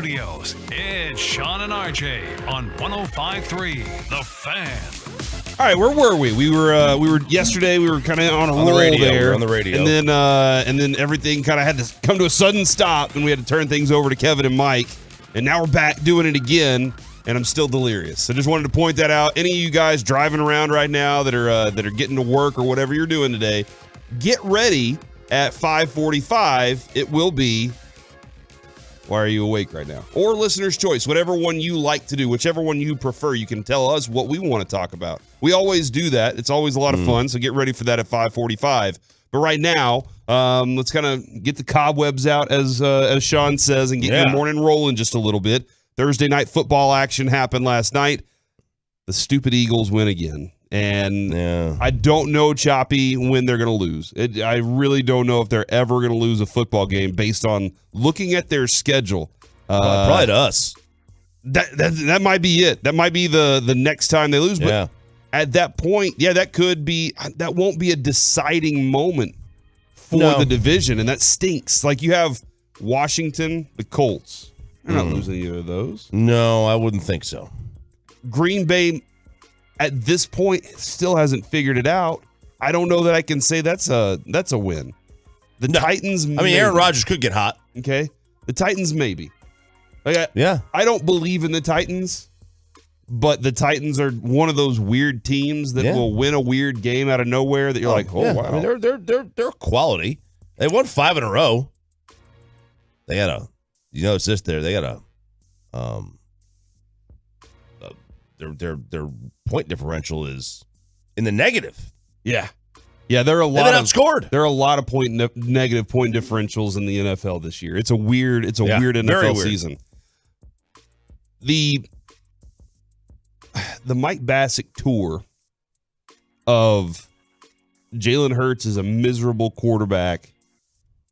studios, it's Sean and RJ on 105.3 The Fan. All right, where were we? We were yesterday. We were kind of on a roll there. On the radio, and then everything kind of had to come to a sudden stop, and we had to turn things over to Kevin and Mike. And now we're back doing it again, and I'm still delirious. So just wanted to point that out. Any of you guys driving around right now that are getting to work or whatever you're doing today, get ready at 5:45. It will be. Why are you awake right now? Or listener's choice, whatever one you like to do, whichever one you prefer. You can tell us what we want to talk about. We always do that. It's always a lot of fun, so get ready for that at 5:45. But right now, let's kind of get the cobwebs out, as Sean says, and get your morning rolling just a little bit. Thursday night football action happened last night. The stupid Eagles win again. And I don't know, Choppy, when they're going to lose. I really don't know if they're ever going to lose a football game based on looking at their schedule. Probably to us. That might be it. That might be the next time they lose. But at that point, that won't be a deciding moment for the division, and that stinks. Like, you have Washington, the Colts. They're not losing either of those. No, I wouldn't think so. Green Bay, at this point, still hasn't figured it out. I don't know that I can say that's a win. The Titans, maybe. Aaron Rodgers could get hot. Okay. The Titans, maybe. I don't believe in the Titans, but the Titans are one of those weird teams that will win a weird game out of nowhere that you're like, wow. I mean, they're quality. They won 5 in a row. They got it's just there. They got their point differential is in the negative. Yeah, there are a lot. They've been outscored. There are a lot of negative point differentials in the NFL this year. It's a weird NFL season. The Mike Bassick tour of Jalen Hurts is a miserable quarterback,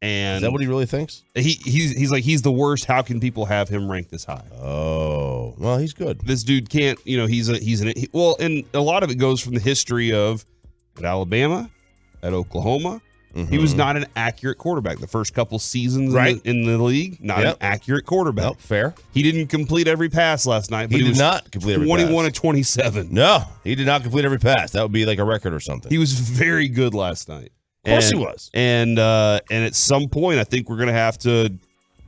and is that what he really thinks? He's like, he's the worst. How can people have him ranked this high? Oh, well, he's good. This dude can't. And a lot of it goes from the history of at Alabama, at Oklahoma. Mm-hmm. He was not an accurate quarterback the first couple seasons in the league. Not an accurate quarterback. Nope, fair. He didn't complete every pass last night. But he did not complete every pass. 21 of 27. No, he did not complete every pass. That would be like a record or something. He was very good last night. Of course he was. And at some point, I think we're going to have to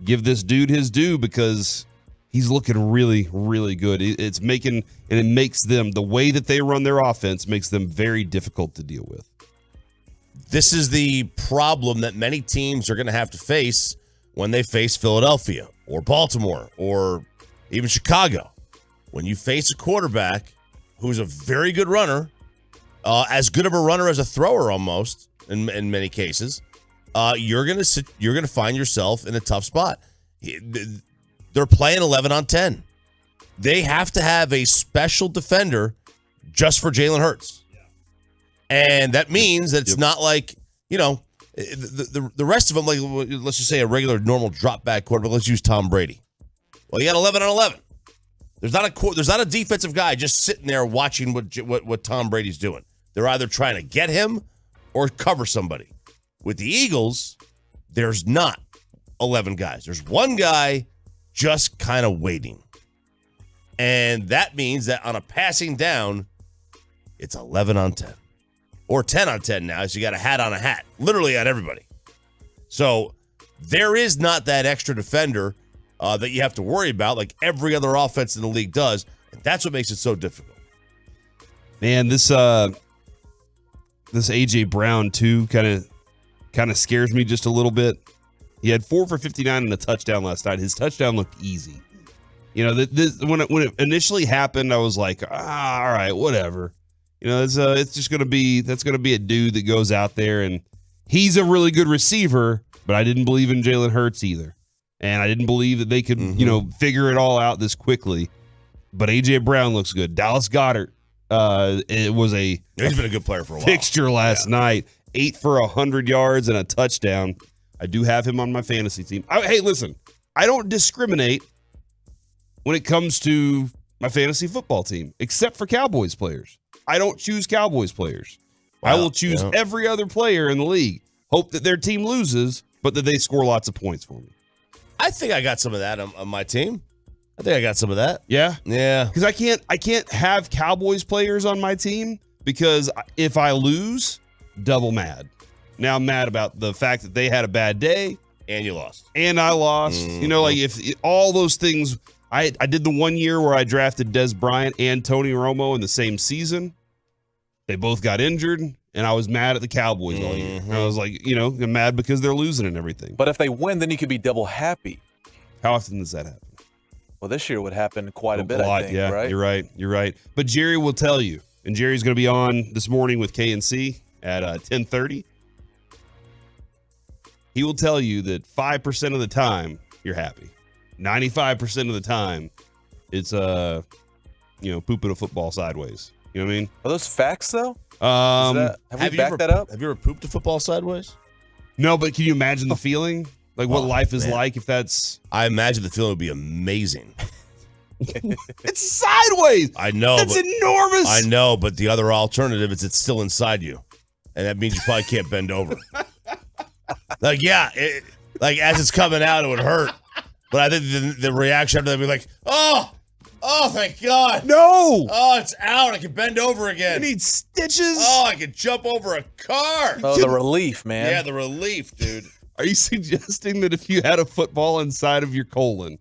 give this dude his due because he's looking really, really good. It makes them, the way that they run their offense makes them very difficult to deal with. This is the problem that many teams are going to have to face when they face Philadelphia or Baltimore or even Chicago. When you face a quarterback who's a very good runner, as good of a runner as a thrower almost in many cases, you're going to find yourself in a tough spot. They're playing 11 on 10. They have to have a special defender just for Jalen Hurts. And that means that it's not like, the rest of them, like, let's just say a regular, normal drop back quarterback. Let's use Tom Brady. Well, you got 11 on 11. There's not a defensive guy just sitting there watching what Tom Brady's doing. They're either trying to get him or cover somebody. With the Eagles, there's not 11 guys. There's one guy just kind of waiting. And that means that on a passing down, it's 11 on 10. Or 10 on 10 now, so you got a hat on a hat. Literally on everybody. So there is not that extra defender that you have to worry about like every other offense in the league does. And that's what makes it so difficult. Man, this A.J. Brown, too, kind of scares me just a little bit. He had 4 for 59 and a touchdown last night. His touchdown looked easy. When it initially happened, I was like, all right, whatever. It's just going to be a dude that goes out there, and he's a really good receiver, but I didn't believe in Jalen Hurts either. And I didn't believe that they could, figure it all out this quickly. But A.J. Brown looks good. Dallas Goedert, he's been a good player for a while. Fixture last night, 8 for 100 yards and a touchdown. I do have him on my fantasy team. Hey, listen, I don't discriminate when it comes to my fantasy football team, except for Cowboys players. I don't choose Cowboys players. Wow, I will choose every other player in the league. Hope that their team loses, but that they score lots of points for me. I think I got some of that on my team. I think I got some of that. Yeah? Yeah. Because I can't have Cowboys players on my team because if I lose, double mad. Now I'm mad about the fact that they had a bad day. And you lost. And I lost. Mm-hmm. If all those things, I did the 1 year where I drafted Des Bryant and Tony Romo in the same season. They both got injured, and I was mad at the Cowboys all year. And I was like, I'm mad because they're losing and everything. But if they win, then you could be double happy. How often does that happen? Well, this year would happen quite a bit, I think, yeah, right? You're right. But Jerry will tell you, and Jerry's going to be on this morning with KNC at 10:30. He will tell you that 5% of the time you're happy. 95% of the time it's pooping a football sideways. You know what I mean? Are those facts though? Have we backed that up? Have you ever pooped a football sideways? No, but can you imagine the feeling? Like what life is like if that's... I imagine the feeling would be amazing. It's sideways. I know. That's enormous. I know, but the other alternative is it's still inside you. And that means you probably can't bend over. As it's coming out, it would hurt. But I think the reaction after that would be like, oh, thank God. No. Oh, it's out. I can bend over again. You need stitches. Oh, I can jump over a car. Oh, the relief, man. Yeah, the relief, dude. Are you suggesting that if you had a football inside of your colon,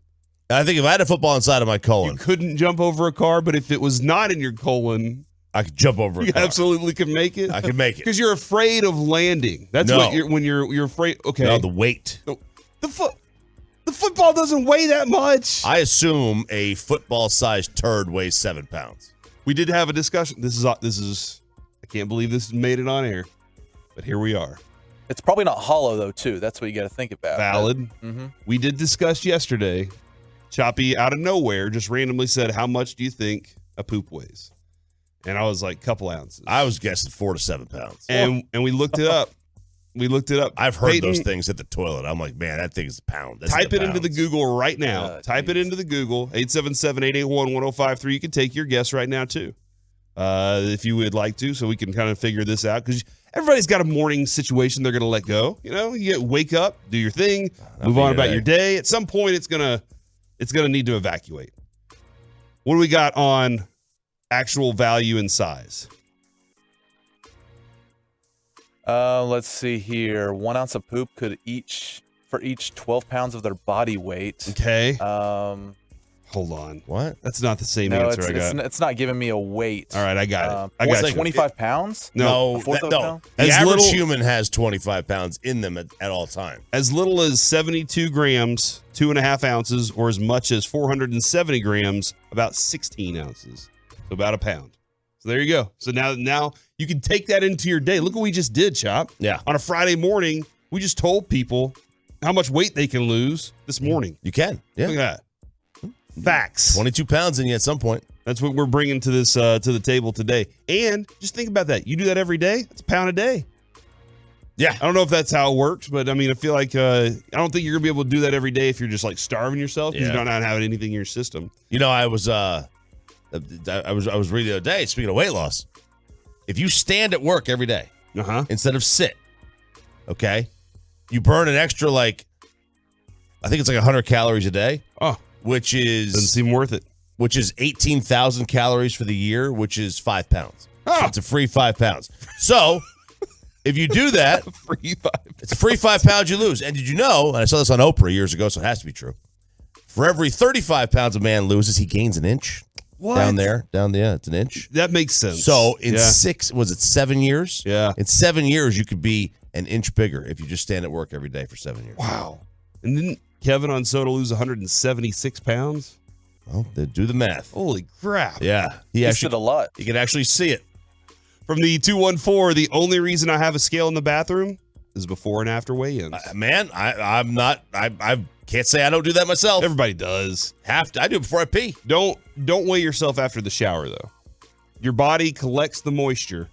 I think if I had a football inside of my colon, you couldn't jump over a car, but if it was not in your colon, I could jump over a car. You absolutely can make it? I could make it. Because you're afraid of landing. That's No. what you're afraid. Okay. No, the weight. The football doesn't weigh that much. I assume a football-sized turd weighs 7 pounds. We did have a discussion. This is I can't believe this made it on air, but here we are. It's probably not hollow though, too. That's what you got to think about. Valid. We did discuss yesterday. Choppy out of nowhere just randomly said, "How much do you think a poop weighs?" And I was like, couple ounces. I was guessing 4 to 7 pounds. And we looked it up. I've heard Peyton, those things at the toilet. I'm like, man, that thing is a pound. Type it into the Google right now. Type it into the Google, 877-881-1053. You can take your guess right now, too, if you would like to, so we can kind of figure this out. Because everybody's got a morning situation they're going to let go. You wake up, do your thing, move on about your day. At some point, it's gonna need to evacuate. What do we got on actual value and size? Let's see here. 1 ounce of poop could for each 12 pounds of their body weight. Okay. Hold on. What? That's not the same No, answer I got. it's not giving me a weight. All right, I got it. I got 25 pounds? No, A fourth of a pound? The As average little- human has 25 pounds in them at all times. As little as 72 grams, 2.5 ounces, or as much as 470 grams, about 16 ounces. So about a pound. So there you go. So now you can take that into your day. Look what we just did, Chop. Yeah. On a Friday morning, we just told people how much weight they can lose this morning. You can. Yeah. Look at that. Facts. 22 pounds in you at some point. That's what we're bringing to this to the table today. And just think about that. You do that every day, that's a pound a day. Yeah. I don't know if that's how it works, but I mean, I feel like I don't think you're gonna be able to do that every day if you're just like starving yourself because you're not having anything in your system. I was reading the other day, speaking of weight loss, if you stand at work every day instead of sit, okay, you burn an extra I think it's like 100 calories a day. Oh, which is doesn't seem worth it. Which is 18,000 calories for the year, which is 5 pounds. Oh. So it's a free 5 pounds. So if you do that, it's a free 5 pounds you lose. And did you know, and I saw this on Oprah years ago, so it has to be true, for every 35 pounds a man loses, he gains an inch. What? Down there, it's an inch. That makes sense. So in 7 years? Yeah. In 7 years, you could be an inch bigger if you just stand at work every day for 7 years. Wow. And didn't Kevin on Soda lose 176 pounds? Well, they do the math. Holy crap. Yeah. He did a lot. You can actually see it. From the 214, the only reason I have a scale in the bathroom is before and after weigh-ins. Man, I can't say I don't do that myself. Everybody does. Have to. I do it before I pee. Don't weigh yourself after the shower, though. Your body collects the moisture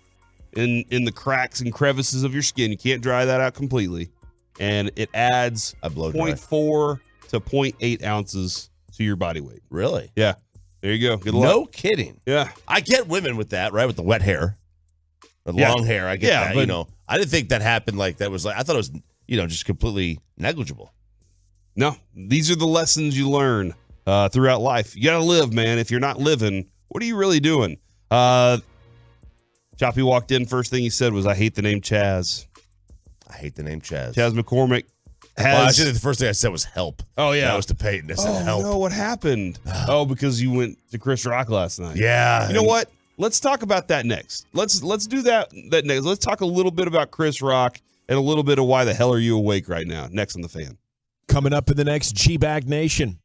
in the cracks and crevices of your skin. You can't dry that out completely. And it adds 0.4 to 0.8 ounces to your body weight. Really? Yeah. There you go. Good luck. No kidding. Yeah. I get women with that, right? With the wet hair. The long hair. I get that. But, I didn't think that happened like that was I thought it was, just completely negligible. No, these are the lessons you learn throughout life. You got to live, man. If you're not living, what are you really doing? Choppy walked in. First thing he said was, I hate the name Chaz. I hate the name Chaz. Chaz McCormick has... Well, actually, the first thing I said was help. Oh, yeah. That was to Peyton. I said help. No, what happened? Because you went to Chris Rock last night. Yeah. You know what? Let's talk about that next. Let's do that next. Let's talk a little bit about Chris Rock and a little bit of why the hell are you awake right now. Next on The Fan. Coming up in the next G-Bag Nation.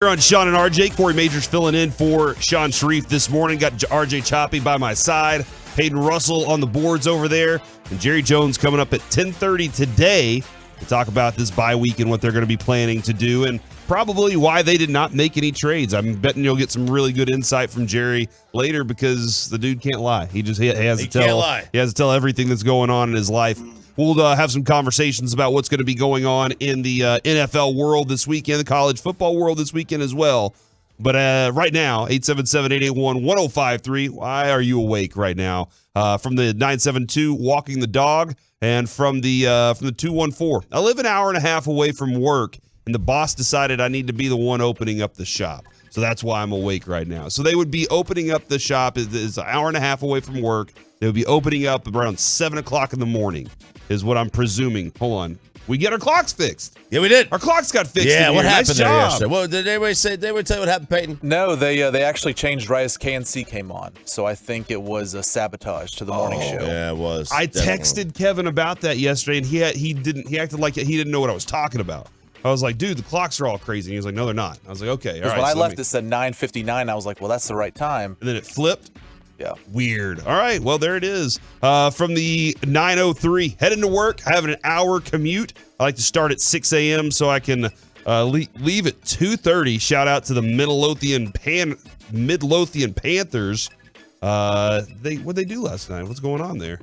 On Sean and RJ, Corey Majors filling in for Sean Sharif this morning. Got RJ Choppy by my side, Peyton Russell on the boards over there, and Jerry Jones coming up at 10:30 today to talk about this bye week and what they're going to be planning to do and probably why they did not make any trades. I'm betting you'll get some really good insight from Jerry later because the dude can't lie. He has to tell everything that's going on in his life. We'll have some conversations about what's going to be going on in the NFL world this weekend, the college football world this weekend as well. But right now, 877-881-1053. Why are you awake right now? From the 972 Walking the Dog and from the 214. I live an hour and a half away from work, and the boss decided I need to be the one opening up the shop. So that's why I'm awake right now. So they would be opening up the shop. It's an hour and a half away from work. They would be opening up around 7 o'clock in the morning is what I'm presuming. Hold on. We get our clocks fixed. Yeah, we did. Our clocks got fixed. Yeah, in what here. happened Nice there job. yesterday? Well, did anybody tell you what happened, Peyton? No, they actually changed right as KNC came on. So I think it was a sabotage to the morning show. Yeah, it was. I Definitely. texted Kevin about that yesterday, and he acted like he didn't know what I was talking about. I was like, dude, the clocks are all crazy. And he was like, no, they're not. I was like, okay, all Because right. when I so left, it said 9:59. I was like, well, that's the right time. and then it flipped. Yeah. Weird. All right, well, there it is. From the 9:03, heading to work, having an hour commute. I like to start at 6 a.m. so I can leave at 2:30. Shout out to the Midlothian Panthers. What'd they do last night? What's going on there?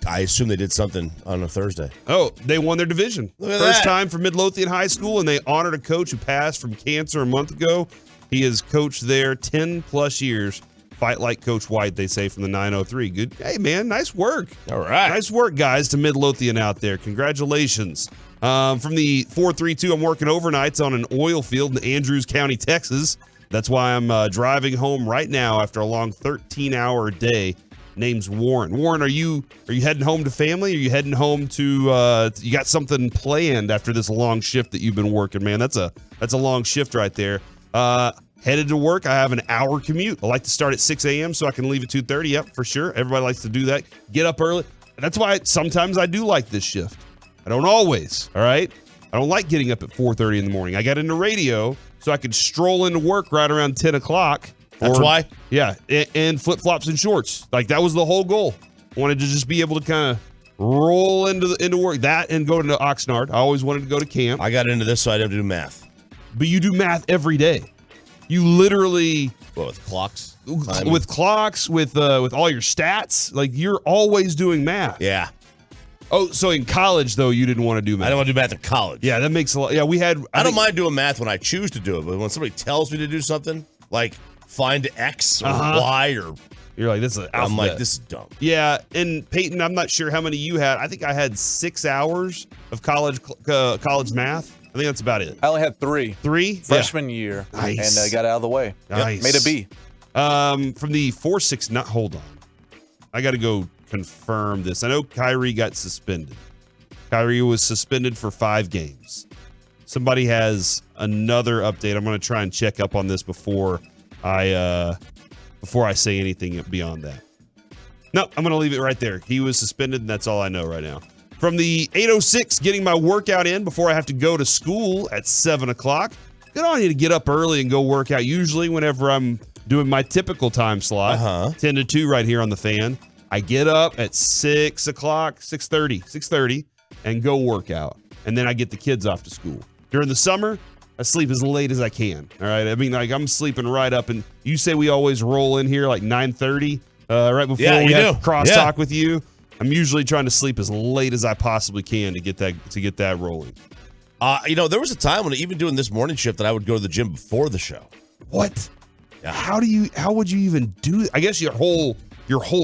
I assume they did something on a Thursday. Oh, they won their division. Look at First that. time for Midlothian High School, and they honored a coach who passed from cancer a month ago. He has coached there 10 plus years. Fight like Coach White, they say, from the 903. Good. Hey, man, nice work. All right. Nice work, guys, to Midlothian out there. Congratulations. From the 432, I'm working overnights on an oil field in Andrews County, Texas. That's why I'm driving home right now after a long 13-hour day. Name's Warren. Warren, are you heading home to family? Are you heading home to you got something planned after this long shift that you've been working, man? That's a long shift right there. Headed to work. I have an hour commute. I like to start at 6 a.m. so I can leave at 2:30. Yep, for sure. Everybody likes to do that. Get up early. That's why sometimes I do like this shift. I don't always, all right? I don't like getting up at 4:30 in the morning. I got into radio so I could stroll into work right around 10 o'clock. That's why? Yeah, and flip-flops and shorts. Like, that was the whole goal. Wanted to just be able to kind of roll into work. That and go to Oxnard. I always wanted to go to camp. I got into this so I didn't do math. But you do math every day. You literally... What, with clocks? With clocks, with all your stats. Like, you're always doing math. Yeah. Oh, so in college, though, you didn't want to do math. I don't want to do math in college. Yeah, that makes a lot... Yeah, we had... I don't mind doing math when I choose to do it, but when somebody tells me to do something, like find X or Y or... You're like, this is I'm alphabet. like, this is dumb. Yeah, and Peyton, I'm not sure how many you had. I think I had 6 hours of college math. I think that's about it. I only had 3. 3? Freshman year. Nice. And got out of the way. Nice. Made a B. From the 4-6, hold on. I got to go confirm this. I know Kyrie got suspended. Kyrie was suspended for 5 games. Somebody has another update. I'm going to try and check up on this before I say anything beyond that. No, I'm going to leave it right there. He was suspended, and that's all I know right now. From the 8:06, getting my workout in before I have to go to school at 7 o'clock. Good on you to get up early and go work out. Usually whenever I'm doing my typical time slot, 10 to 2 right here on the Fan, I get up at 6 o'clock, 6:30, and go work out. And then I get the kids off to school. During the summer, I sleep as late as I can. All right. I mean, like, I'm sleeping right up. And you say we always roll in here like 9:30, right before we have crosstalk with you. I'm usually trying to sleep as late as I possibly can to get that rolling. There was a time when even doing this morning shift that I would go to the gym before the show. What? Yeah. How would you even do it? I guess your whole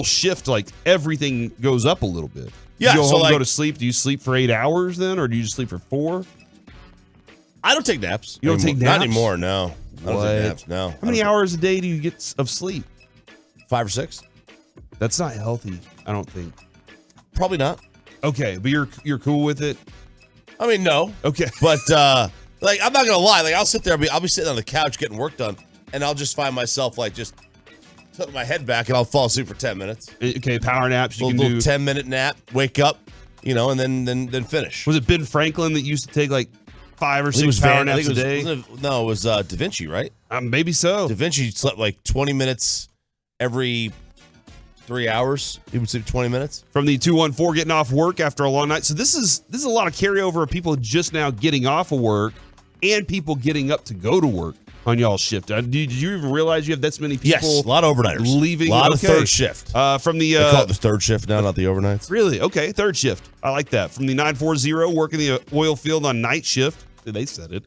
shift, like, everything goes up a little bit. Yeah. You go so home, go to sleep. Do you sleep for 8 hours then, or do you just sleep for 4? I don't take naps. You don't take naps? Not anymore, no. I don't take naps, no. How many hours a day do you get of sleep? 5 or 6. That's not healthy, I don't think. Probably not. Okay, but you're cool with it? I mean, no. Okay. But, like, I'm not going to lie. Like, I'll sit there. I'll be sitting on the couch getting work done, and I'll just find myself, like, just putting my head back, and I'll fall asleep for 10 minutes. Okay, power naps. You can do. Little 10-minute nap, wake up, and then finish. Was it Ben Franklin that used to take, like, 5 or 6 power naps a day? It was Da Vinci, right? Maybe so. Da Vinci slept like 20 minutes every 3 hours. He would sleep 20 minutes. From the 214, getting off work after a long night. So this is a lot of carryover of people just now getting off of work and people getting up to go to work on y'all's shift. Did you even realize you have that many people? Yes, a lot of overnighters. Leaving. A lot of third shift. From the they call it the third shift now, not the overnights. Really? Okay, third shift. I like that. From the 940, working the oil field on night shift. They said it.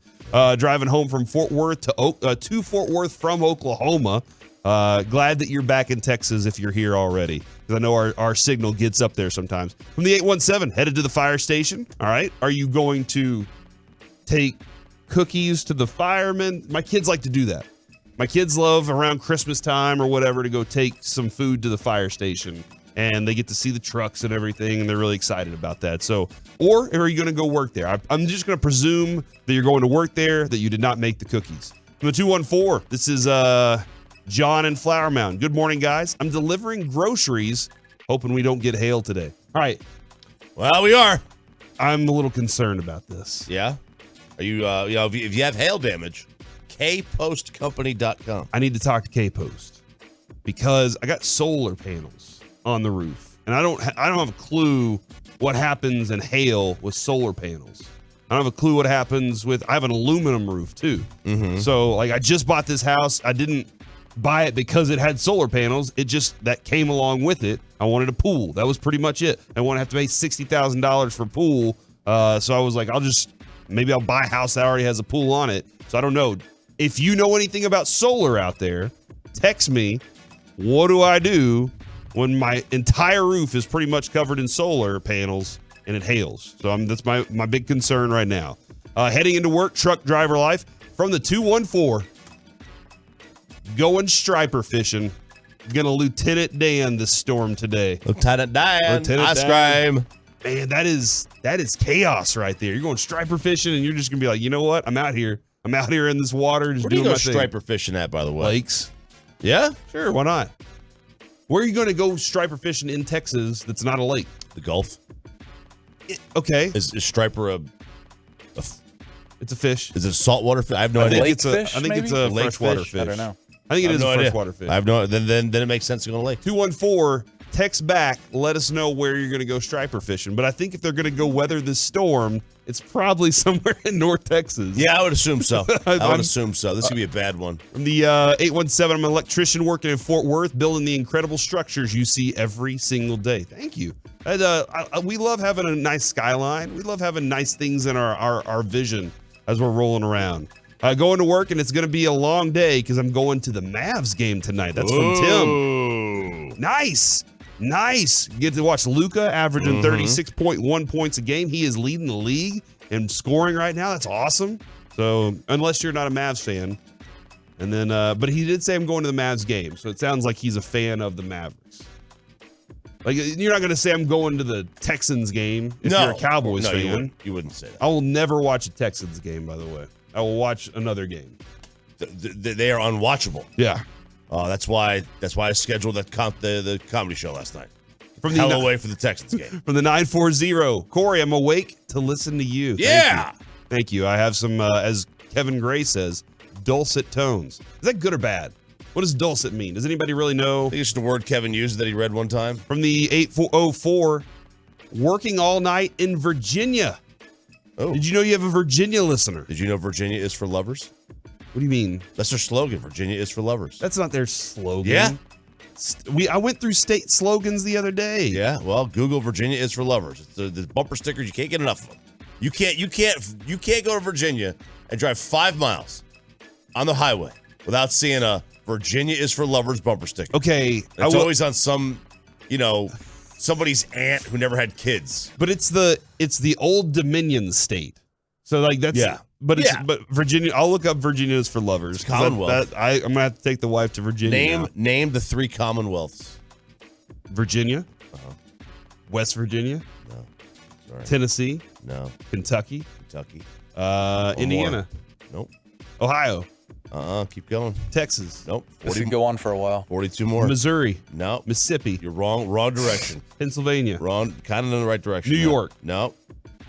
Driving home from Fort Worth to Fort Worth from Oklahoma. Glad that you're back in Texas if you're here already, because I know our signal gets up there sometimes. From the 817, headed to the fire station. All right. Are you going to take cookies to the firemen? My kids like to do that. My kids love around Christmas time or whatever to go take some food to the fire station and they get to see the trucks and everything, and they're really excited about that. So, or are you going to go work there? I'm just going to presume that you're going to work there, that you did not make the cookies. From the 214, this is John in Flower Mound. Good morning, guys. I'm delivering groceries, hoping we don't get hail today. All right. Well, we are. I'm a little concerned about this. Yeah. Are you, if you have hail damage, kpostcompany.com. I need to talk to K-Post because I got solar panels on the roof, and I don't have a clue what happens in hail with solar panels. I don't have a clue what happens with. I have an aluminum roof too. Mm-hmm. So like I just bought this house. I didn't buy it because it had solar panels. It just that came along with it. I wanted a pool. That was pretty much it. I want to have to pay $60,000 for a pool. So I was like, maybe I'll buy a house that already has a pool on it. So I don't know. If you know anything about solar out there, text me. What do I do when my entire roof is pretty much covered in solar panels and it hails? So that's my big concern right now. Heading into work, truck driver life. From the 214, going striper fishing. Gonna Lieutenant Dan this storm today. Lieutenant Dan. Ice cream. Man, that is chaos right there. You're going striper fishing and you're just gonna be like, you know what? I'm out here in this water just Where do you doing go my thing. striper fishing at, by the way? Lakes. Yeah? Sure, why not? Where are you going to go striper fishing in Texas that's not a lake? The Gulf. Okay. Is striper It's a fish. is it a saltwater fish? I have no idea. Lake fish, I think it's maybe? a Lake freshwater fish? fish. I don't know. I think it is no a idea. freshwater fish. I have no. Then it makes sense to go to lake. 214, text back. Let us know where you're going to go striper fishing. But I think if they're going to go weather this storm, it's probably somewhere in North Texas. Yeah, I would assume so. I would assume so. This could be a bad one. From the 817, I'm an electrician working in Fort Worth, building the incredible structures you see every single day. Thank you. And, we love having a nice skyline. We love having nice things in our vision as we're rolling around. Going to work, and it's going to be a long day because I'm going to the Mavs game tonight. That's from Tim. Nice. You get to watch Luka averaging 36.1 points a game. He is leading the league in scoring right now. That's awesome. So unless you're not a Mavs fan. And then, but he did say I'm going to the Mavs game. So it sounds like he's a fan of the Mavericks. Like, you're not going to say I'm going to the Texans game if you're a Cowboys fan. You wouldn't say that. I will never watch a Texans game, by the way. I will watch another game. They are unwatchable. Yeah. That's why I scheduled the comedy show last night. From Hell away for the Texans game. From the 940, Corey, I'm awake to listen to you. Yeah. Thank you. I have some, as Kevin Gray says, dulcet tones. Is that good or bad? What does dulcet mean? Does anybody really know? I think it's the word Kevin used that he read one time. From the 804, working all night in Virginia. Oh. Did you know you have a Virginia listener? Did you know Virginia is for lovers? What do you mean? That's their slogan. Virginia is for lovers. That's not their slogan. Yeah. I went through state slogans the other day. Yeah. Well, Google Virginia is for lovers. It's the bumper stickers. You can't get enough of them. You can't go to Virginia and drive 5 miles on the highway without seeing a Virginia is for lovers bumper sticker. Okay. It's always on some, somebody's aunt who never had kids. But it's the Old Dominion state. So like that's but Virginia, I'll look up Virginia is for lovers. Commonwealth. I'm gonna have to take the wife to Virginia. Name the 3 commonwealths. Virginia, West Virginia, No. Sorry. Tennessee, No. Kentucky, Indiana, Nope. Ohio, Keep going. Texas, Nope. This can go on for a while. 42 more. Missouri, No. Mississippi, You're wrong. Wrong direction. Pennsylvania, Wrong. Kind of in the right direction. New York. No.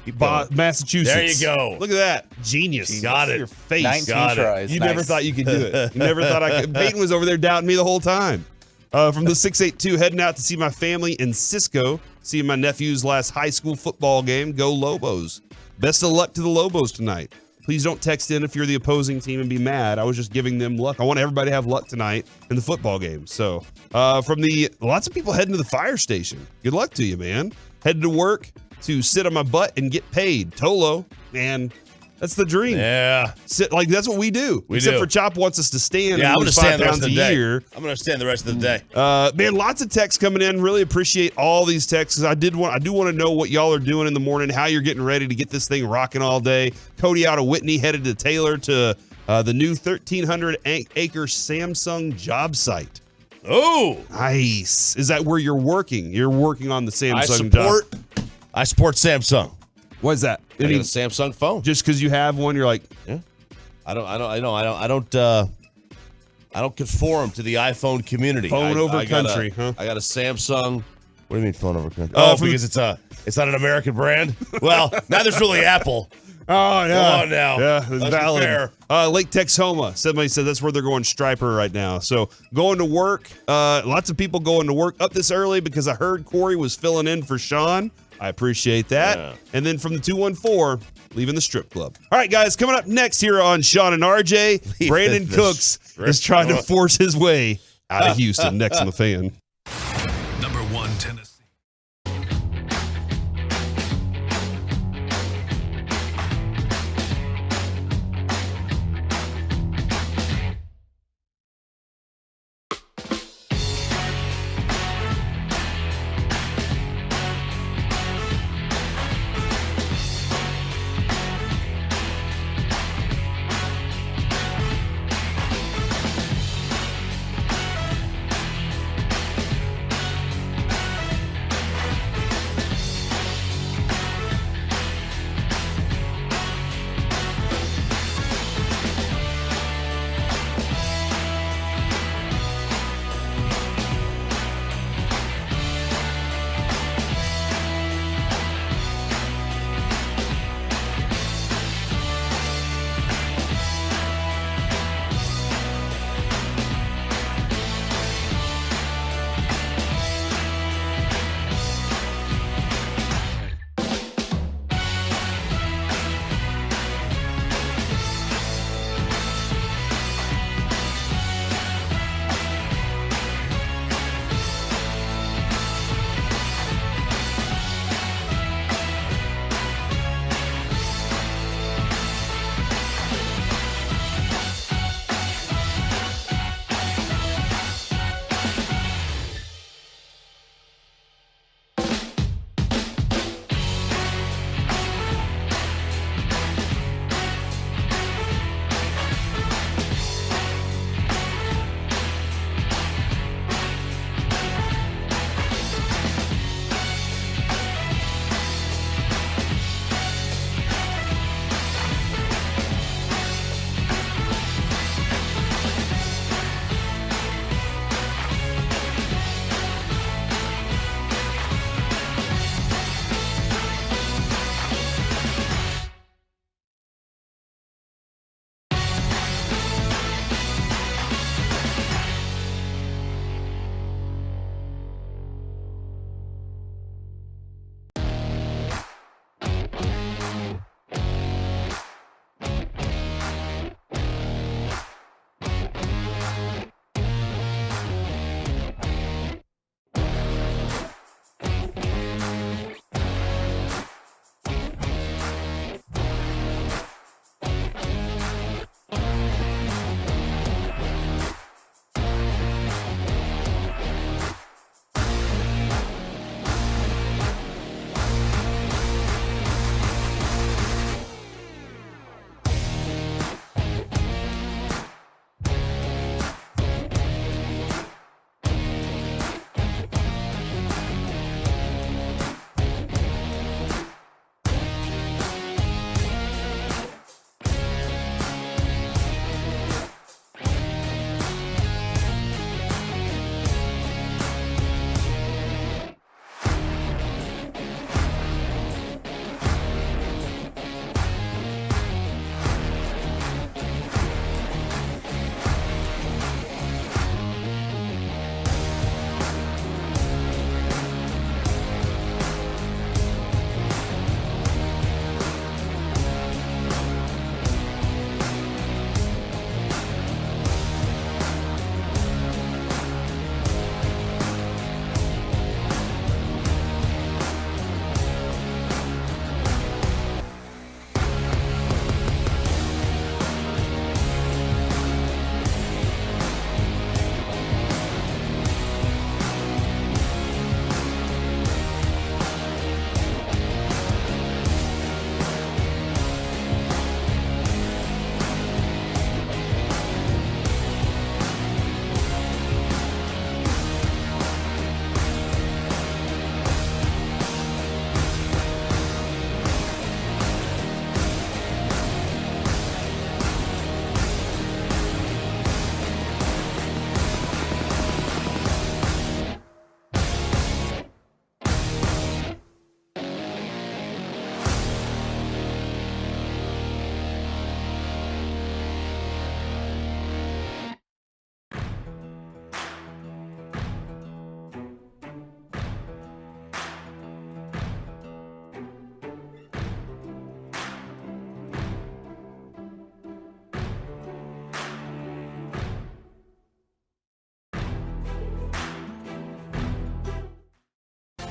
Keep going. Massachusetts. There you go. Look at that. Genius. Got it. Your face. 19 Got it. tries. You Nice. never thought you could do it. You never thought I could. Peyton was over there doubting me the whole time. From the 682, heading out to see my family in Cisco, seeing my nephew's last high school football game. Go Lobos. Best of luck to the Lobos tonight. Please don't text in if you're the opposing team and be mad. I was just giving them luck. I want everybody to have luck tonight in the football game. So lots of people heading to the fire station. Good luck to you, man. Headed to work to sit on my butt and get paid. Tolo, man, that's the dream. Yeah. That's what we do. Except do. for Chop wants us to stand. Yeah, I'm going to stand the rest of the day. Year. I'm going to stand the rest of the day. Man, lots of texts coming in. Really appreciate all these texts. I do want to know what y'all are doing in the morning, how you're getting ready to get this thing rocking all day. Cody out of Whitney headed to Taylor to the new 1,300-acre Samsung job site. Oh, Nice. Is that where you're working? You're working on the Samsung job. I support Samsung. What is that? I got a Samsung phone. Just because you have one, you're like, Yeah. I don't conform to the iPhone community. phone over I got country, huh? I got a Samsung. What do you mean phone over country? Oh, Oh, because it's not an American brand. Well, now there's really Apple. Oh, yeah. Come on now. Yeah, it's Let's be valid. fair. Lake Texoma. Somebody said that's where they're going Striper right now. So going to work. Lots of people going to work up this early because I heard Corey was filling in for Sean. I appreciate that. Yeah. And then from the 214, leaving the strip club. All right, guys, coming up next here on Sean and RJ, Brandon the Cooks strip is trying to club. force his way out of Houston. Next on the Fan. Number 1, Tennessee.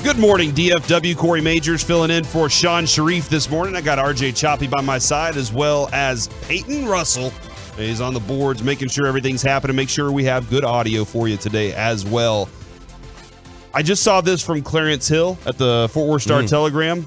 Good morning, DFW. Corey Majors filling in for Sean Sharif this morning. I got RJ Choppy by my side, as well as Peyton Russell. He's on the boards, making sure everything's happening, make sure we have good audio for you today as well. I just saw this from Clarence Hill at the Fort Worth Star-Telegram.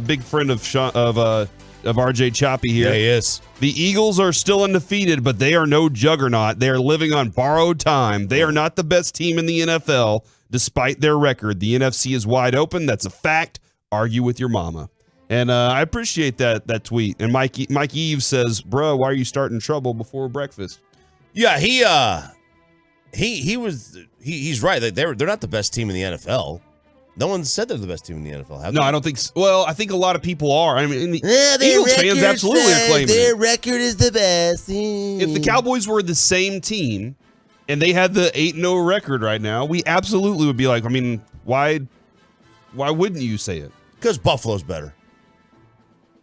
Big friend of RJ Choppy here. Yeah, he is. The Eagles are still undefeated, but they are no juggernaut. They are living on borrowed time. They are not the best team in the NFL, despite their record. The NFC is wide open. That's a fact. Argue with your mama. And I appreciate that tweet. And Mike Eve says, "Bro, why are you starting trouble before breakfast?" Yeah, he's right. They're not the best team in the NFL. No one said they're the best team in the NFL. Have No, they? I don't think so. Well, I think a lot of people are. I mean, Eagles fans absolutely are claiming their it. record is the best. If the Cowboys were the same team and they had the 8-0 record right now, we absolutely would be like, I mean, why wouldn't you say it? Because Buffalo's better.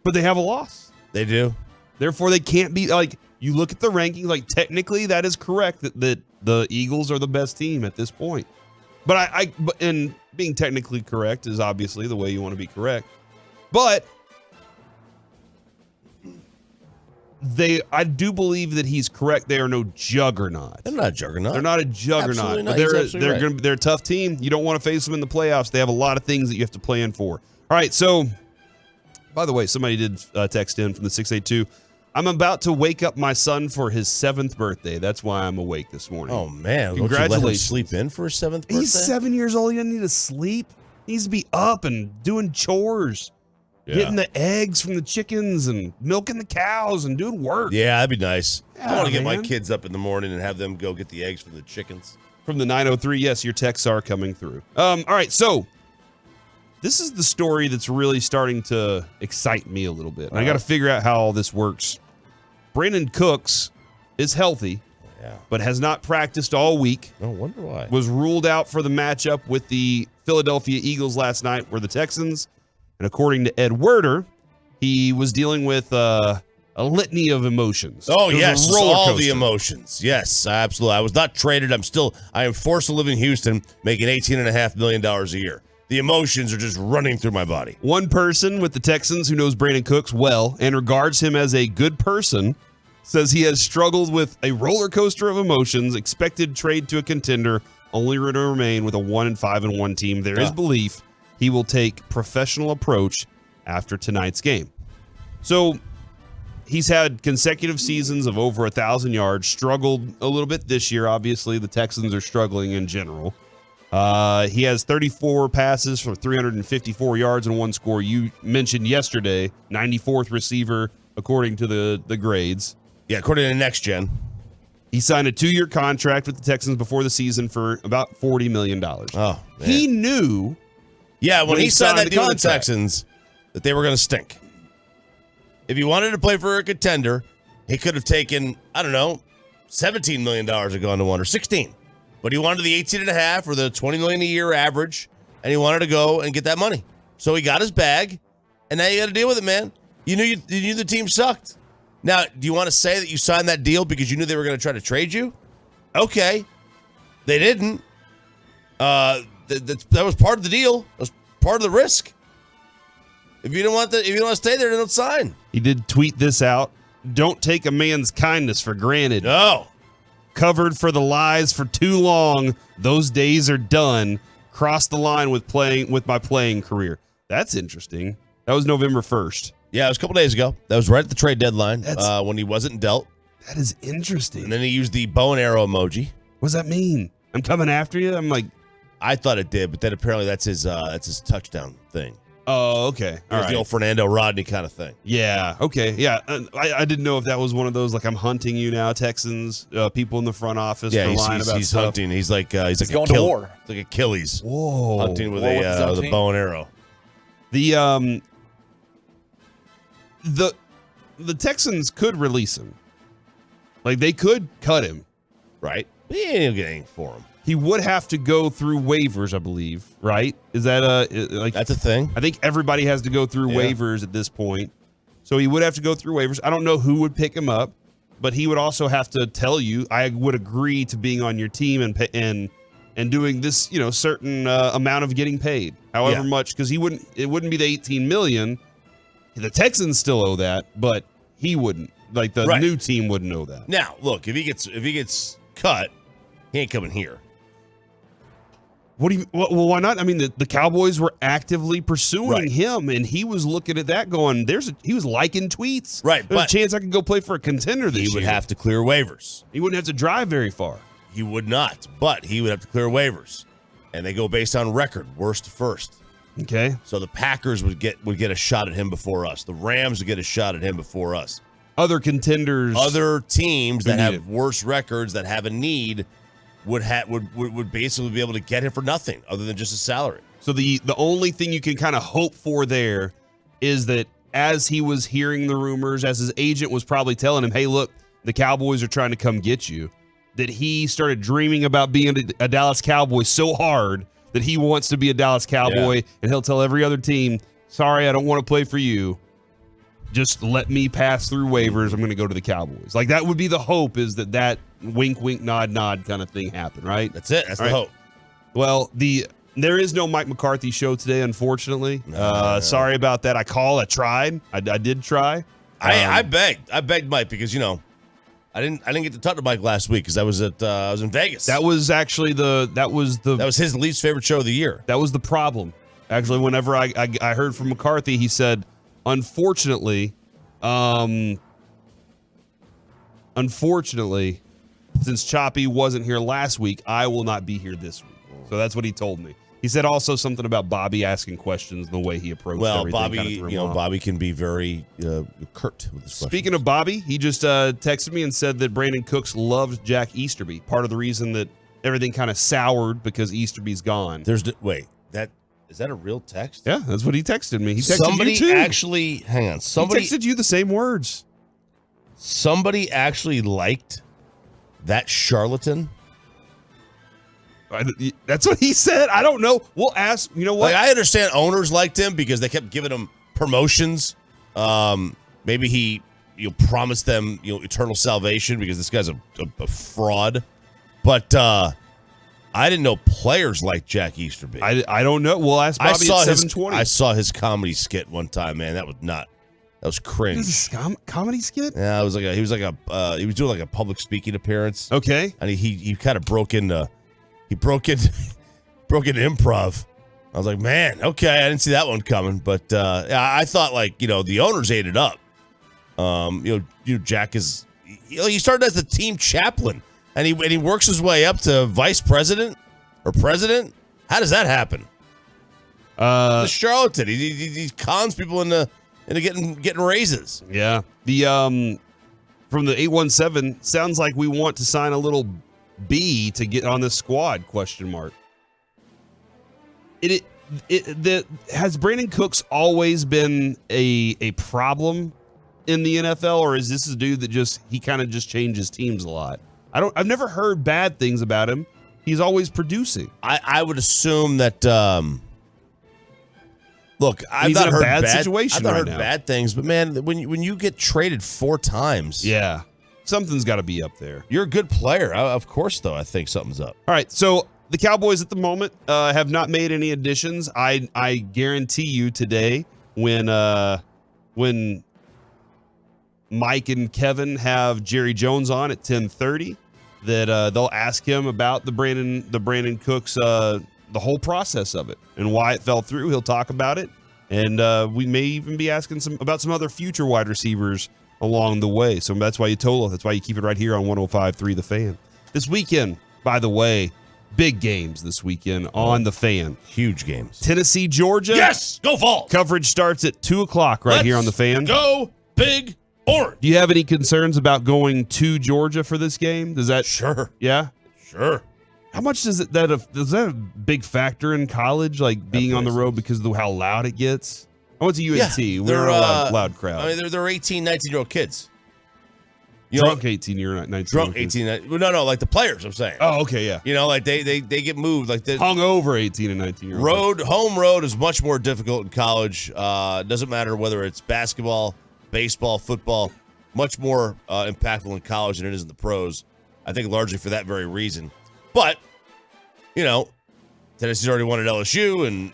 But they have a loss. They do. Therefore, they can't be like, you look at the rankings, like technically that is correct that the Eagles are the best team at this point. But and being technically correct is obviously the way you want to be correct. But I do believe that he's correct. They are no juggernaut. They're not a juggernaut. They're not a juggernaut. Absolutely not. But they're a tough team. You don't want to face them in the playoffs. They have a lot of things that you have to play in for. All right, so by the way, somebody did text in from the 682. I'm about to wake up my son for his 7th birthday. That's why I'm awake this morning. Oh, man. Congratulations. Don't you let him sleep in for his 7th birthday? He's 7 years old. He doesn't need to sleep. He needs to be up and doing chores, getting the eggs from the chickens and milking the cows and doing work. Yeah, that'd be nice. Yeah, I want to get my man. kids up in the morning and have them go get the eggs from the chickens. From the 903, yes, your texts are coming through. All right, so this is the story that's really starting to excite me a little bit. And I got to figure out how all this works. Brandon Cooks is healthy, but has not practiced all week. No wonder why. Was ruled out for the matchup with the Philadelphia Eagles last night, were the Texans. And according to Ed Werder, he was dealing with a litany of emotions. Oh, It was yes, a roller all the coaster. emotions. Yes, absolutely. I was not traded. I am forced to live in Houston, making $18.5 million a year. The emotions are just running through my body. One person with the Texans who knows Brandon Cooks well and regards him as a good person says he has struggled with a roller coaster of emotions, expected trade to a contender, only to remain with a 1-5-1 team. There is belief he will take professional approach after tonight's game. So he's had consecutive seasons of over 1,000 yards, struggled a little bit this year. Obviously, the Texans are struggling in general. He has 34 passes for 354 yards and 1 score. You mentioned yesterday, 94th receiver according to the grades. Yeah, according to Next Gen. He signed a 2-year contract with the Texans before the season for about $40 million. Oh, man. He knew. Yeah, when he signed that the deal with the contract. Texans, that they were going to stink. If he wanted to play for a contender, he could have taken, I don't know, $17 million and gone to one, or 16. But he wanted the 18.5 or the $20 million a year average, and he wanted to go and get that money. So he got his bag, and now you got to deal with it, man. You knew the team sucked. Now, do you want to say that you signed that deal because you knew they were going to try to trade you? Okay. They didn't. That was part of the deal. That was part of the risk. If you don't want to stay there, then don't sign. He did tweet this out. Don't take a man's kindness for granted. No. Covered for the lies for too long. Those days are done. Crossed the line with my playing career. That's interesting. That was November 1st. Yeah, it was a couple days ago. That was right at the trade deadline when he wasn't dealt. That is interesting. And then he used the bow and arrow emoji. What does that mean? I'm coming after you? I'm like, I thought it did, but then apparently that's his touchdown thing. oh, okay. It All was right. the old Fernando Rodney kind of thing. Yeah. Okay. Yeah. I didn't know if that was one of those, like, I'm hunting you now, Texans, people in the front office Yeah, for lying about he's stuff. hunting. He's like He's going to war. It's like Achilles. Whoa. Hunting with War with his own the team. bow and arrow. The Texans could release him. Like, they could cut him. Right? He ain't getting for him. He would have to go through waivers, I believe, right? Is that like That's a thing. I think everybody has to go through waivers at this point. So he would have to go through waivers. I don't know who would pick him up, but he would also have to tell you, I would agree to being on your team and and doing this, certain amount of getting paid, however much, because it wouldn't be the $18 million. The Texans still owe that, but he wouldn't. Like the new team wouldn't know that. Now, look, if he gets cut, he ain't coming here. Well, why not? I mean, the Cowboys were actively pursuing him, and he was looking at that going, he was liking tweets. Right. There's a chance I could go play for a contender this year. He would have to clear waivers. He wouldn't have to drive very far. He would not, but he would have to clear waivers. And they go based on record, worst to first. Okay. So the Packers would get a shot at him before us. The Rams would get a shot at him before us. Other contenders. Other teams that have worse records, that have a need, would basically be able to get him for nothing other than just a salary. So the only thing you can kind of hope for there is that as he was hearing the rumors, as his agent was probably telling him, hey, look, the Cowboys are trying to come get you, that he started dreaming about being a Dallas Cowboy so hard that he wants to be a Dallas Cowboy, and he'll tell every other team, sorry, I don't want to play for you. Just let me pass through waivers. I'm going to go to the Cowboys. Like, that would be the hope, is that wink, wink, nod, nod kind of thing happen, right? That's it. That's the hope. Well, there is no Mike McCarthy show today, unfortunately. Sorry about that. I tried. I did try. I begged Mike because, I didn't get to talk to Mike last week because I was in Vegas. That was actually that was his least favorite show of the year. That was the problem. Actually, whenever I heard from McCarthy, he said, unfortunately, since Choppy wasn't here last week, I will not be here this week. So that's what he told me. He said also something about Bobby asking questions and the way he approached everything. Well, Bobby can be very curt with his questions. Speaking of Bobby, he just texted me and said that Brandon Cooks loves Jack Easterby. Part of the reason that everything kind of soured because Easterby's gone. Is that a real text? Yeah, that's what he texted me. He texted you too. Hang on. He texted you the same words. Somebody actually liked that charlatan. That's what he said. I don't know. We'll ask. You know what? I understand owners liked him because they kept giving him promotions. Maybe he promised them eternal salvation because this guy's a fraud. But I didn't know players like Jack Easterby. I don't know. We'll ask Bobby at 720. I saw his comedy skit one time, man. That was cringe. This is comedy skit? Yeah, he was doing like a public speaking appearance. Okay. And he kind of broke into improv. I was like, man, okay, I didn't see that one coming. But I thought the owners ate it up. Jack is he started as the team chaplain, and he works his way up to vice president or president. How does that happen? The charlatan. He cons people into getting raises. Yeah. The from the 817 sounds like we want to sign a little B to get on this squad? ? Has Brandon Cooks always been a problem in the NFL, or is this a dude that he kind of just changes teams a lot? I've never heard bad things about him. He's always producing. I would assume that. Look, I've not heard bad things, but man, when you get traded 4 times, yeah, something's got to be up there. You're a good player, of course. Though I think something's up. All right, so the Cowboys at the moment have not made any additions. I guarantee you today, when Mike and Kevin have Jerry Jones on at 10:30, that they'll ask him about the Brandon Cooks, the whole process of it and why it fell through. He'll talk about it, and we may even be asking about some other future wide receivers along the way. So that's why you keep it right here on 105.3 The Fan. This weekend, by the way, big games this weekend on The Fan. Huge games. Tennessee, Georgia. Yes, go Vols. Coverage starts at 2:00 here on The Fan. Go Big Orange. Do you have any concerns about going to Georgia for this game? Does that? Sure. Yeah. Sure. How much is that a big factor in college, like being on the road because of how loud it gets? I went to UNT. Yeah, We're a loud crowd. I mean, they're 18, 19-year-old kids. Drunk 18-year-old, 19-year-old Drunk 18. No, like the players, I'm saying. Oh, okay, yeah. Like they get moved. Like hungover 18 and 19-year-old. Home road is much more difficult in college. Doesn't matter whether it's basketball, baseball, football. Much more impactful in college than it is in the pros. I think largely for that very reason. But, Tennessee's already won at LSU, and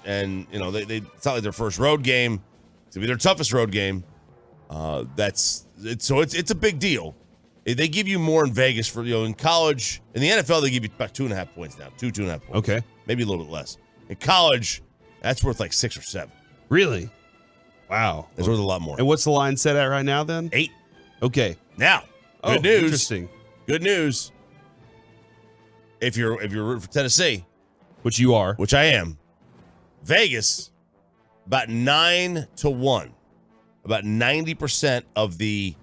it's not like their first road game. It's gonna be their toughest road game. It's a big deal. They give you more in Vegas for in college. In the NFL, they give you about 2.5 points now, 2.5 points. Okay, maybe a little bit less. In college, that's worth like 6 or 7. Really? Wow, it's worth a lot more. And what's the line set at right now? Then 8. Okay. Now, good news. Interesting. Good news. If you're rooting for Tennessee, which you are, which I am, Vegas about 9-1. About 90% of the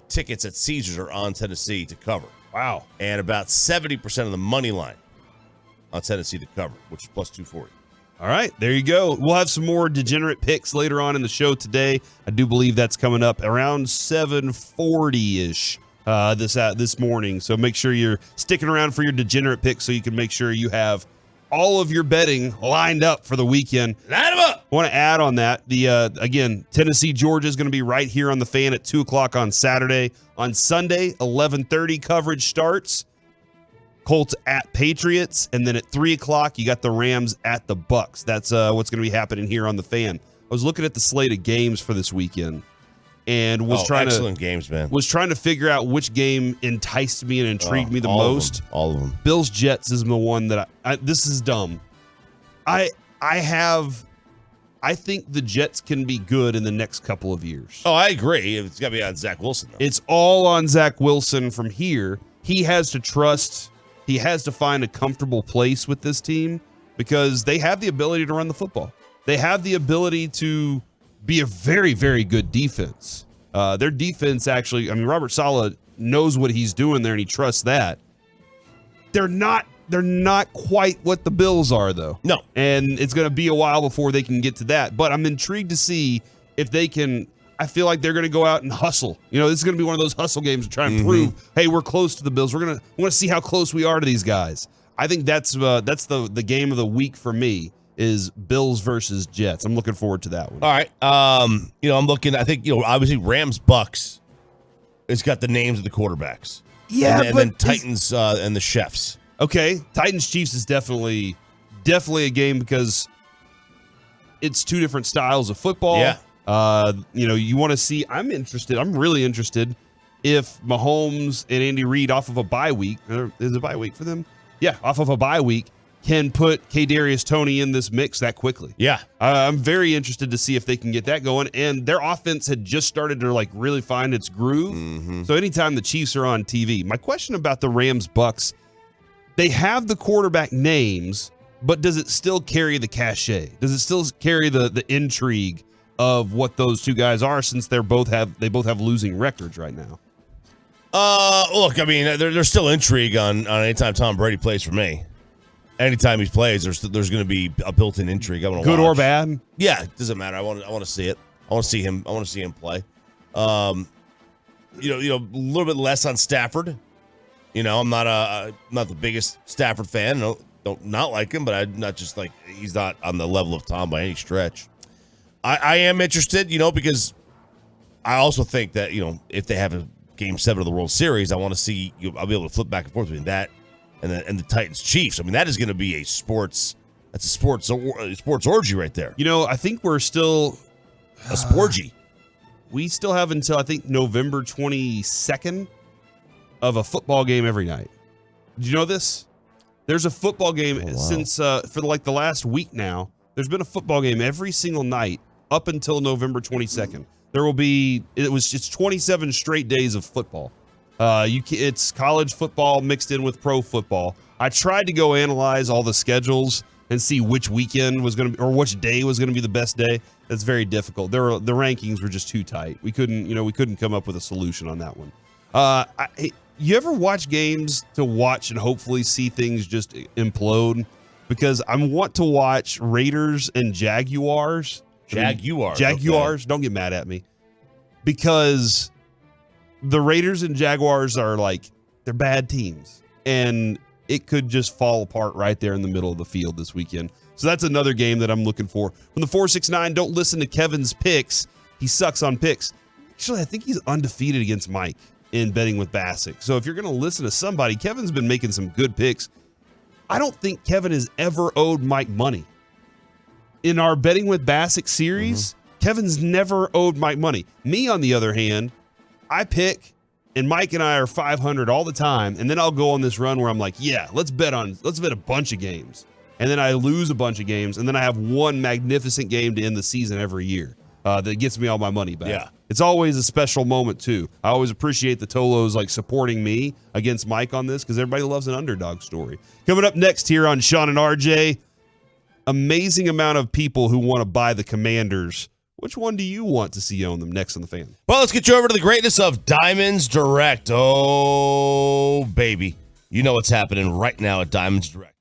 tickets at Caesars are on Tennessee to cover. Wow. And about 70% of the money line on Tennessee to cover, which is plus 240. All right, there you go. We'll have some more degenerate picks later on in the show today. I do believe that's coming up around 7:40-ish this morning. So make sure you're sticking around for your degenerate picks so you can make sure you have all of your betting lined up for the weekend. Line them up. I want to add on that. Again, Tennessee, Georgia is going to be right here on the Fan at 2 o'clock on Saturday. On Sunday, 11:30 coverage starts. Colts at Patriots. And then at 3 o'clock, you got the Rams at the Bucks. That's what's going to be happening here on the Fan. I was looking at the slate of games for this weekend and was games, man. Was trying to figure out which game enticed me and intrigued me the most. All of them. Bills Jets is the one that this is dumb. I think the Jets can be good in the next couple of years. Oh, I agree. It's got to be on Zach Wilson, though. It's all on Zach Wilson from here. He has to trust. He has to find a comfortable place with this team because they have the ability to run the football. They have the ability to be a very, very good defense. Their defense actually, Robert Saleh knows what he's doing there and he trusts that. They're not quite what the Bills are, though. No. And it's going to be a while before they can get to that. But I'm intrigued to see if they can. I feel like they're going to go out and hustle. This is going to be one of those hustle games to try and prove, hey, we're close to the Bills. We want to see how close we are to these guys. I think that's the game of the week for me is Bills versus Jets. I'm looking forward to that one. All right. I'm looking. I think obviously Rams Bucks. It's got the names of the quarterbacks. Yeah, and then Titans and the Chefs. Okay, Titans Chiefs is definitely a game because it's two different styles of football. Yeah. You want to see. I'm really interested if Mahomes and Andy Reid off of a bye week. Is it a bye week for them? Yeah, off of a bye week can put Kadarius Toney in this mix that quickly. Yeah. I'm very interested to see if they can get that going. And their offense had just started to really find its groove. Mm-hmm. So anytime the Chiefs are on TV, my question about the Rams Bucks. They have the quarterback names, but does it still carry the cachet? Does it still carry the intrigue of what those two guys are since they both have losing records right now? Look, there's still intrigue on anytime Tom Brady plays for me. Anytime he plays, there's going to be a built-in intrigue. I want to good or bad. Yeah, it doesn't matter. I want to see it. I want to see him. I want to see him play. A little bit less on Stafford. I'm not the biggest Stafford fan. Don't not like him, but I'm not just like he's not on the level of Tom by any stretch. I am interested, because I also think that if they have a Game 7 of the World Series, I want to see. I'll be able to flip back and forth between that and the Titans Chiefs. That is going to be a sports orgy right there. I think we're still a sporgy. We still have until I think November 22nd. Of a football game every night. Did you know this? There's a football game since for the last week now. There's been a football game every single night up until November 22nd. There will be it's 27 straight days of football. It's college football mixed in with pro football. I tried to go analyze all the schedules and see which weekend was going to be or which day was going to be the best day. That's very difficult. The rankings were just too tight. We couldn't come up with a solution on that one. You ever watch games to watch and hopefully see things just implode? Because I want to watch Raiders and Jaguars. Jaguars. Okay. Don't get mad at me. Because the Raiders and Jaguars are they're bad teams. And it could just fall apart right there in the middle of the field this weekend. So that's another game that I'm looking for. From the 469, don't listen to Kevin's picks. He sucks on picks. Actually, I think he's undefeated against Mike in betting with Bassick. So if you're going to listen to somebody, Kevin's been making some good picks. I don't think Kevin has ever owed Mike money. In our Betting with Bassick series, Kevin's never owed Mike money. Me, on the other hand, I pick, and Mike and I are 500 all the time, and then I'll go on this run where I'm like, yeah, let's bet a bunch of games. And then I lose a bunch of games, and then I have one magnificent game to end the season every year that gets me all my money back. Yeah. It's always a special moment, too. I always appreciate the Tolos supporting me against Mike on this because everybody loves an underdog story. Coming up next here on Sean and RJ, amazing amount of people who want to buy the Commanders. Which one do you want to see own them? Next on The Fan. Well, let's get you over to the greatness of Diamonds Direct. Oh, baby. You know what's happening right now at Diamonds Direct.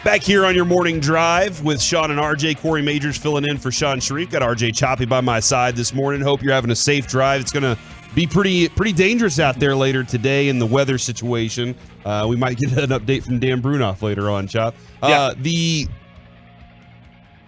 Back here on your morning drive with Sean and RJ. Corey Majors filling in for Sean Sharif. Got RJ Choppy by my side this morning. Hope you're having a safe drive. It's going to be pretty dangerous out there later today in the weather situation. We might get an update from Dan Brunoff later on, Chop. Yeah.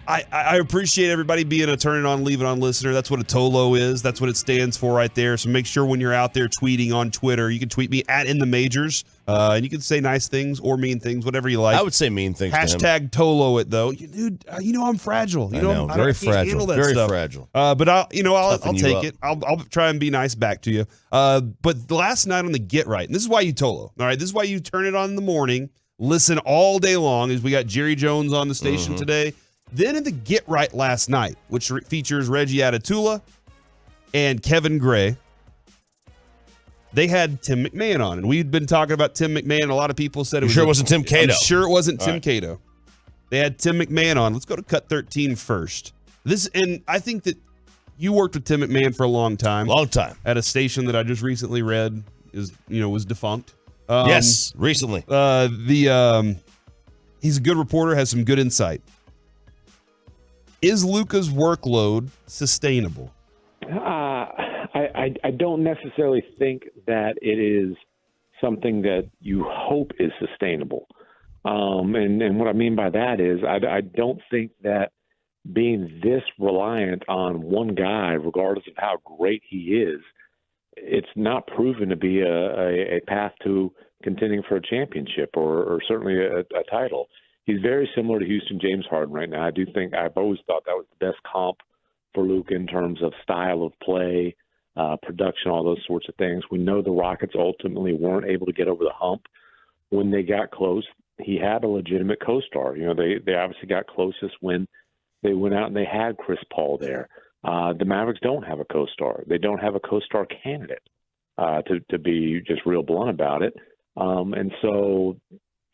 I appreciate everybody being a turn it on, leave it on listener. That's what a TOLO is. That's what it stands for right there. So make sure when you're out there tweeting on Twitter, you can tweet me at In The Majors, and you can say nice things or mean things, whatever you like. I would say mean things. Hashtag TOLO it though, dude. You know I'm fragile. You know, very fragile. Handle that very stuff. fragile. But I'll Toughen you take up. it. I'll try and be nice back to you. But last night on the Get Right, and this is why you TOLO. All right, this is why you turn it on in the morning. Listen all day long. As we got Jerry Jones on the station today. Then in the Get Right last night, which features Reggie Atatula and Kevin Gray, they had Tim McMahon on. And we'd been talking about Tim McMahon. A lot of people said it wasn't Tim Cato. I'm sure it wasn't Tim Cato. They had Tim McMahon on. Let's go to cut 13 first. And I think that you worked with Tim McMahon for a long time. Long time. At a station that I just recently read was defunct. Yes, recently. He's a good reporter, has some good insight. Is Luka's workload sustainable? I don't necessarily think that it is something that you hope is sustainable. And what I mean by that is I don't think that being this reliant on one guy, regardless of how great he is, it's not proven to be a path to contending for a championship or certainly a title. He's very similar to Houston James Harden right now. I've always thought that was the best comp for Luka in terms of style of play, production, all those sorts of things. We know the Rockets ultimately weren't able to get over the hump. When they got close, he had a legitimate co-star. They obviously got closest when they went out and they had Chris Paul there. The Mavericks don't have a co-star. They don't have a co-star candidate, to be just real blunt about it. And so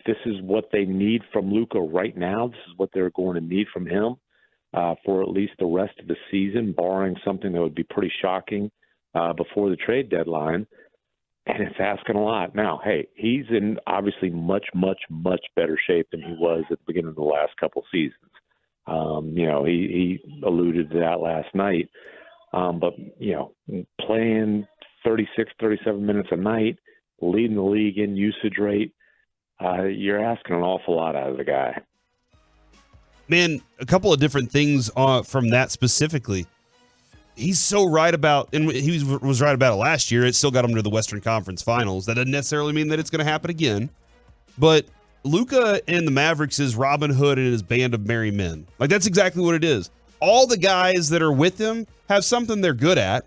this is what they need from Luka right now. This is what they're going to need from him for at least the rest of the season, barring something that would be pretty shocking before the trade deadline. And it's asking a lot. Now, hey, he's in obviously much, much, much better shape than he was at the beginning of the last couple seasons. He alluded to that last night. But playing 36, 37 minutes a night, leading the league in usage rate, you're asking an awful lot out of the guy. Man, a couple of different things from that specifically. he's so right about, and he was right about it last year. It still got him to the Western Conference Finals. That doesn't necessarily mean that it's going to happen again. But Luka and the Mavericks is Robin Hood and his band of merry men. Like, that's exactly what it is. All the guys that are with him have something they're good at,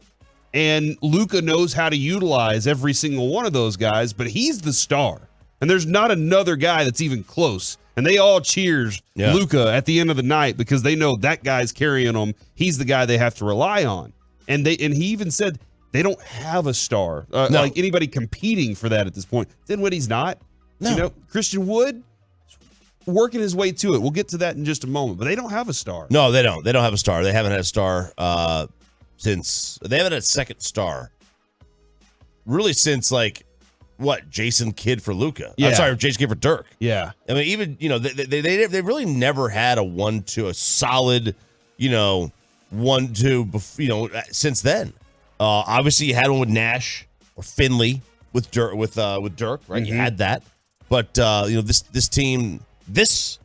and Luka knows how to utilize every single one of those guys, but he's the star. And there's not another guy that's even close. And they all cheers Luka at the end of the night because they know that guy's carrying them. He's the guy they have to rely on. And he even said they don't have a star, like anybody competing for that at this point. Dinwiddie's not. No. You know, Christian Wood working his way to it. We'll get to that in just a moment. But they don't have a star. No, they don't. They don't have a star. They haven't had a star since they haven't had a second star. Really since Jason Kidd for Luka. Yeah. I'm sorry, Jason Kidd for Dirk. Yeah. I mean, even, they really never had a 1-2, a solid, 1-2, since then. Obviously you had one with Nash or Finley with Dirk, right? Mm-hmm. You had that. But, this team, this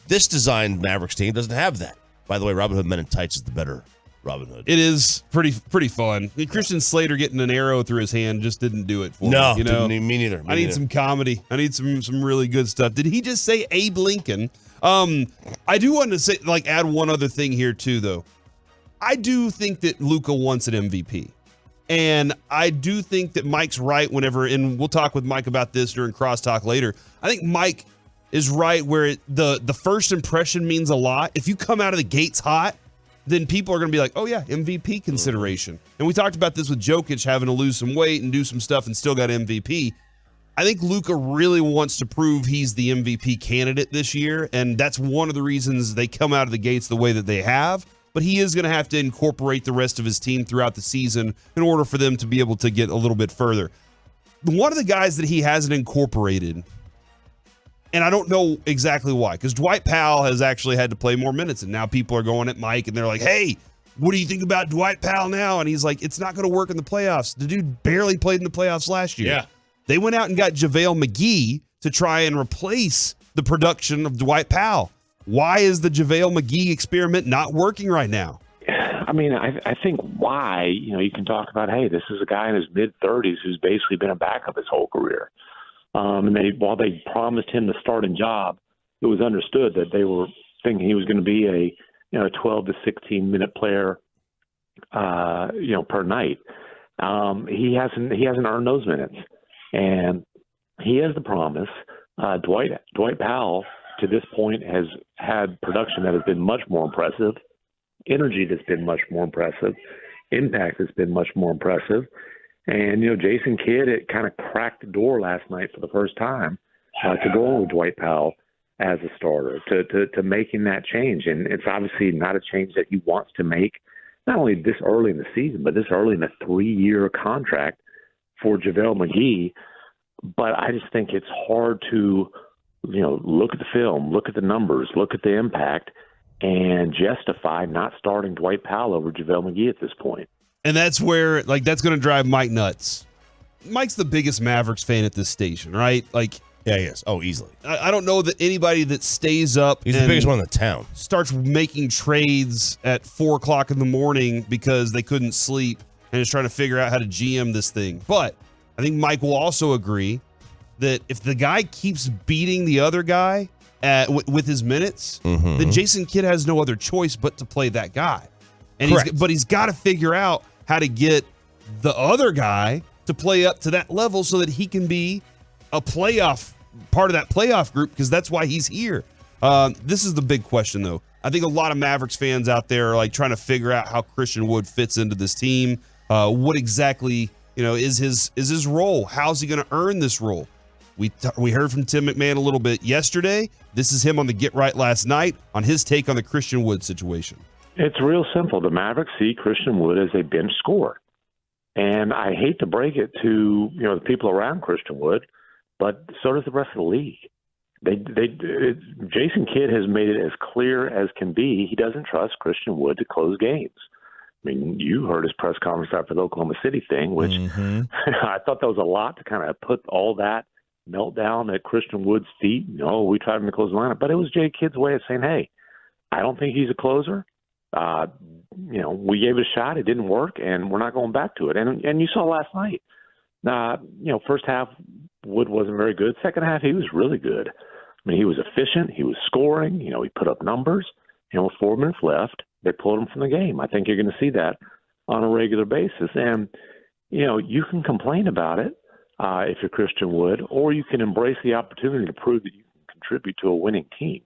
designed Mavericks team doesn't have that. By the way, Robin Hood Men in Tights is the better Robin Hood. It is pretty fun. Christian Slater getting an arrow through his hand just didn't do it for me. No, me neither. I need some comedy. I need some really good stuff. Did he just say Abe Lincoln? I do want to say, add one other thing here too, though. I do think that Luka wants an MVP. And I do think that Mike's right and we'll talk with Mike about this during Crosstalk later. I think Mike is right where the first impression means a lot. If you come out of the gates hot, then people are going to be like, oh, yeah, MVP consideration. And we talked about this with Jokic having to lose some weight and do some stuff and still got MVP. I think Luka really wants to prove he's the MVP candidate this year, and that's one of the reasons they come out of the gates the way that they have. But he is going to have to incorporate the rest of his team throughout the season in order for them to be able to get a little bit further. One of the guys that he hasn't incorporated, and I don't know exactly why, because Dwight Powell has actually had to play more minutes, and now people are going at Mike, and they're like, hey, what do you think about Dwight Powell now? And he's like, it's not going to work in the playoffs. The dude barely played in the playoffs last year. Yeah. They went out and got JaVale McGee to try and replace the production of Dwight Powell. Why is the JaVale McGee experiment not working right now? I mean, I think why, you can talk about, hey, this is a guy in his mid-30s who's basically been a backup his whole career. And while they promised him the starting job, it was understood that they were thinking he was going to be a 12 to 16 minute player, per night. He hasn't earned those minutes, and he has the promise. Dwight Powell to this point has had production that has been much more impressive, energy that's been much more impressive, impact that's been much more impressive. And, Jason Kidd, it kind of cracked the door last night for the first time to go on with Dwight Powell as a starter, to making that change. And it's obviously not a change that he wants to make, not only this early in the season, but this early in the 3-year contract for JaVale McGee. But I just think it's hard to, look at the film, look at the numbers, look at the impact, and justify not starting Dwight Powell over JaVale McGee at this point. And that's where, that's going to drive Mike nuts. Mike's the biggest Mavericks fan at this station, right? Yeah, he is. Oh, easily. I don't know that anybody that stays up He's the biggest one in the town. Starts making trades at 4 o'clock in the morning because they couldn't sleep and is trying to figure out how to GM this thing. But I think Mike will also agree that if the guy keeps beating the other guy with his minutes, then Jason Kidd has no other choice but to play that guy. And he's got to figure out how to get the other guy to play up to that level so that he can be a part of that playoff group, because that's why he's here. This is the big question, though. I think a lot of Mavericks fans out there are trying to figure out how Christian Wood fits into this team. What exactly is his role? How's he going to earn this role? We heard from Tim McMahon a little bit yesterday. This is him on the Get Right last night on his take on the Christian Wood situation. It's real simple. The Mavericks see Christian Wood as a bench scorer. And I hate to break it to the people around Christian Wood, but so does the rest of the league. Jason Kidd has made it as clear as can be. He doesn't trust Christian Wood to close games. I mean, you heard his press conference after the Oklahoma City thing, which I thought that was a lot to kind of put all that meltdown at Christian Wood's feet. No, we tried him to close the lineup, but it was Jay Kidd's way of saying, hey, I don't think he's a closer. we gave it a shot. It didn't work, and we're not going back to it. And you saw last night. First half, Wood wasn't very good. Second half, he was really good. I mean, he was efficient. He was scoring. He put up numbers. And with 4 minutes left, they pulled him from the game. I think you're going to see that on a regular basis. And, you can complain about it if you're Christian Wood, or you can embrace the opportunity to prove that you can contribute to a winning team.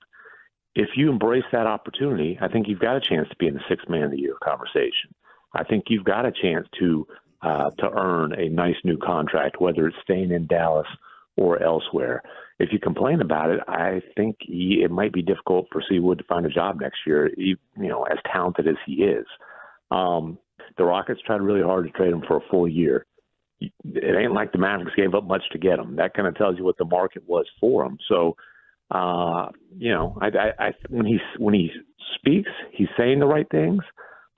If you embrace that opportunity, I think you've got a chance to be in the Sixth Man of the Year conversation. I think you've got a chance to earn a nice new contract, whether it's staying in Dallas or elsewhere. If you complain about it, I think it might be difficult for Wood to find a job next year, as talented as he is. The Rockets tried really hard to trade him for a full year. It ain't like the Mavericks gave up much to get him. That kind of tells you what the market was for him. So, when he speaks, he's saying the right things.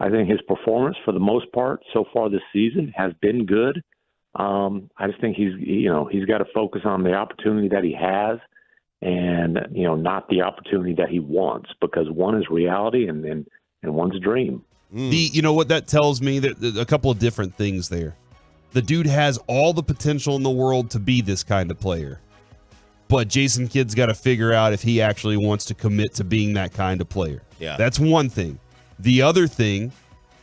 I think his performance, for the most part, so far this season has been good. I just think he's got to focus on the opportunity that he has, and not the opportunity that he wants, because one is reality and one's a dream. You know what that tells me? That a couple of different things there. The dude has all the potential in the world to be this kind of player, but Jason Kidd's got to figure out if he actually wants to commit to being that kind of player. Yeah, that's one thing. The other thing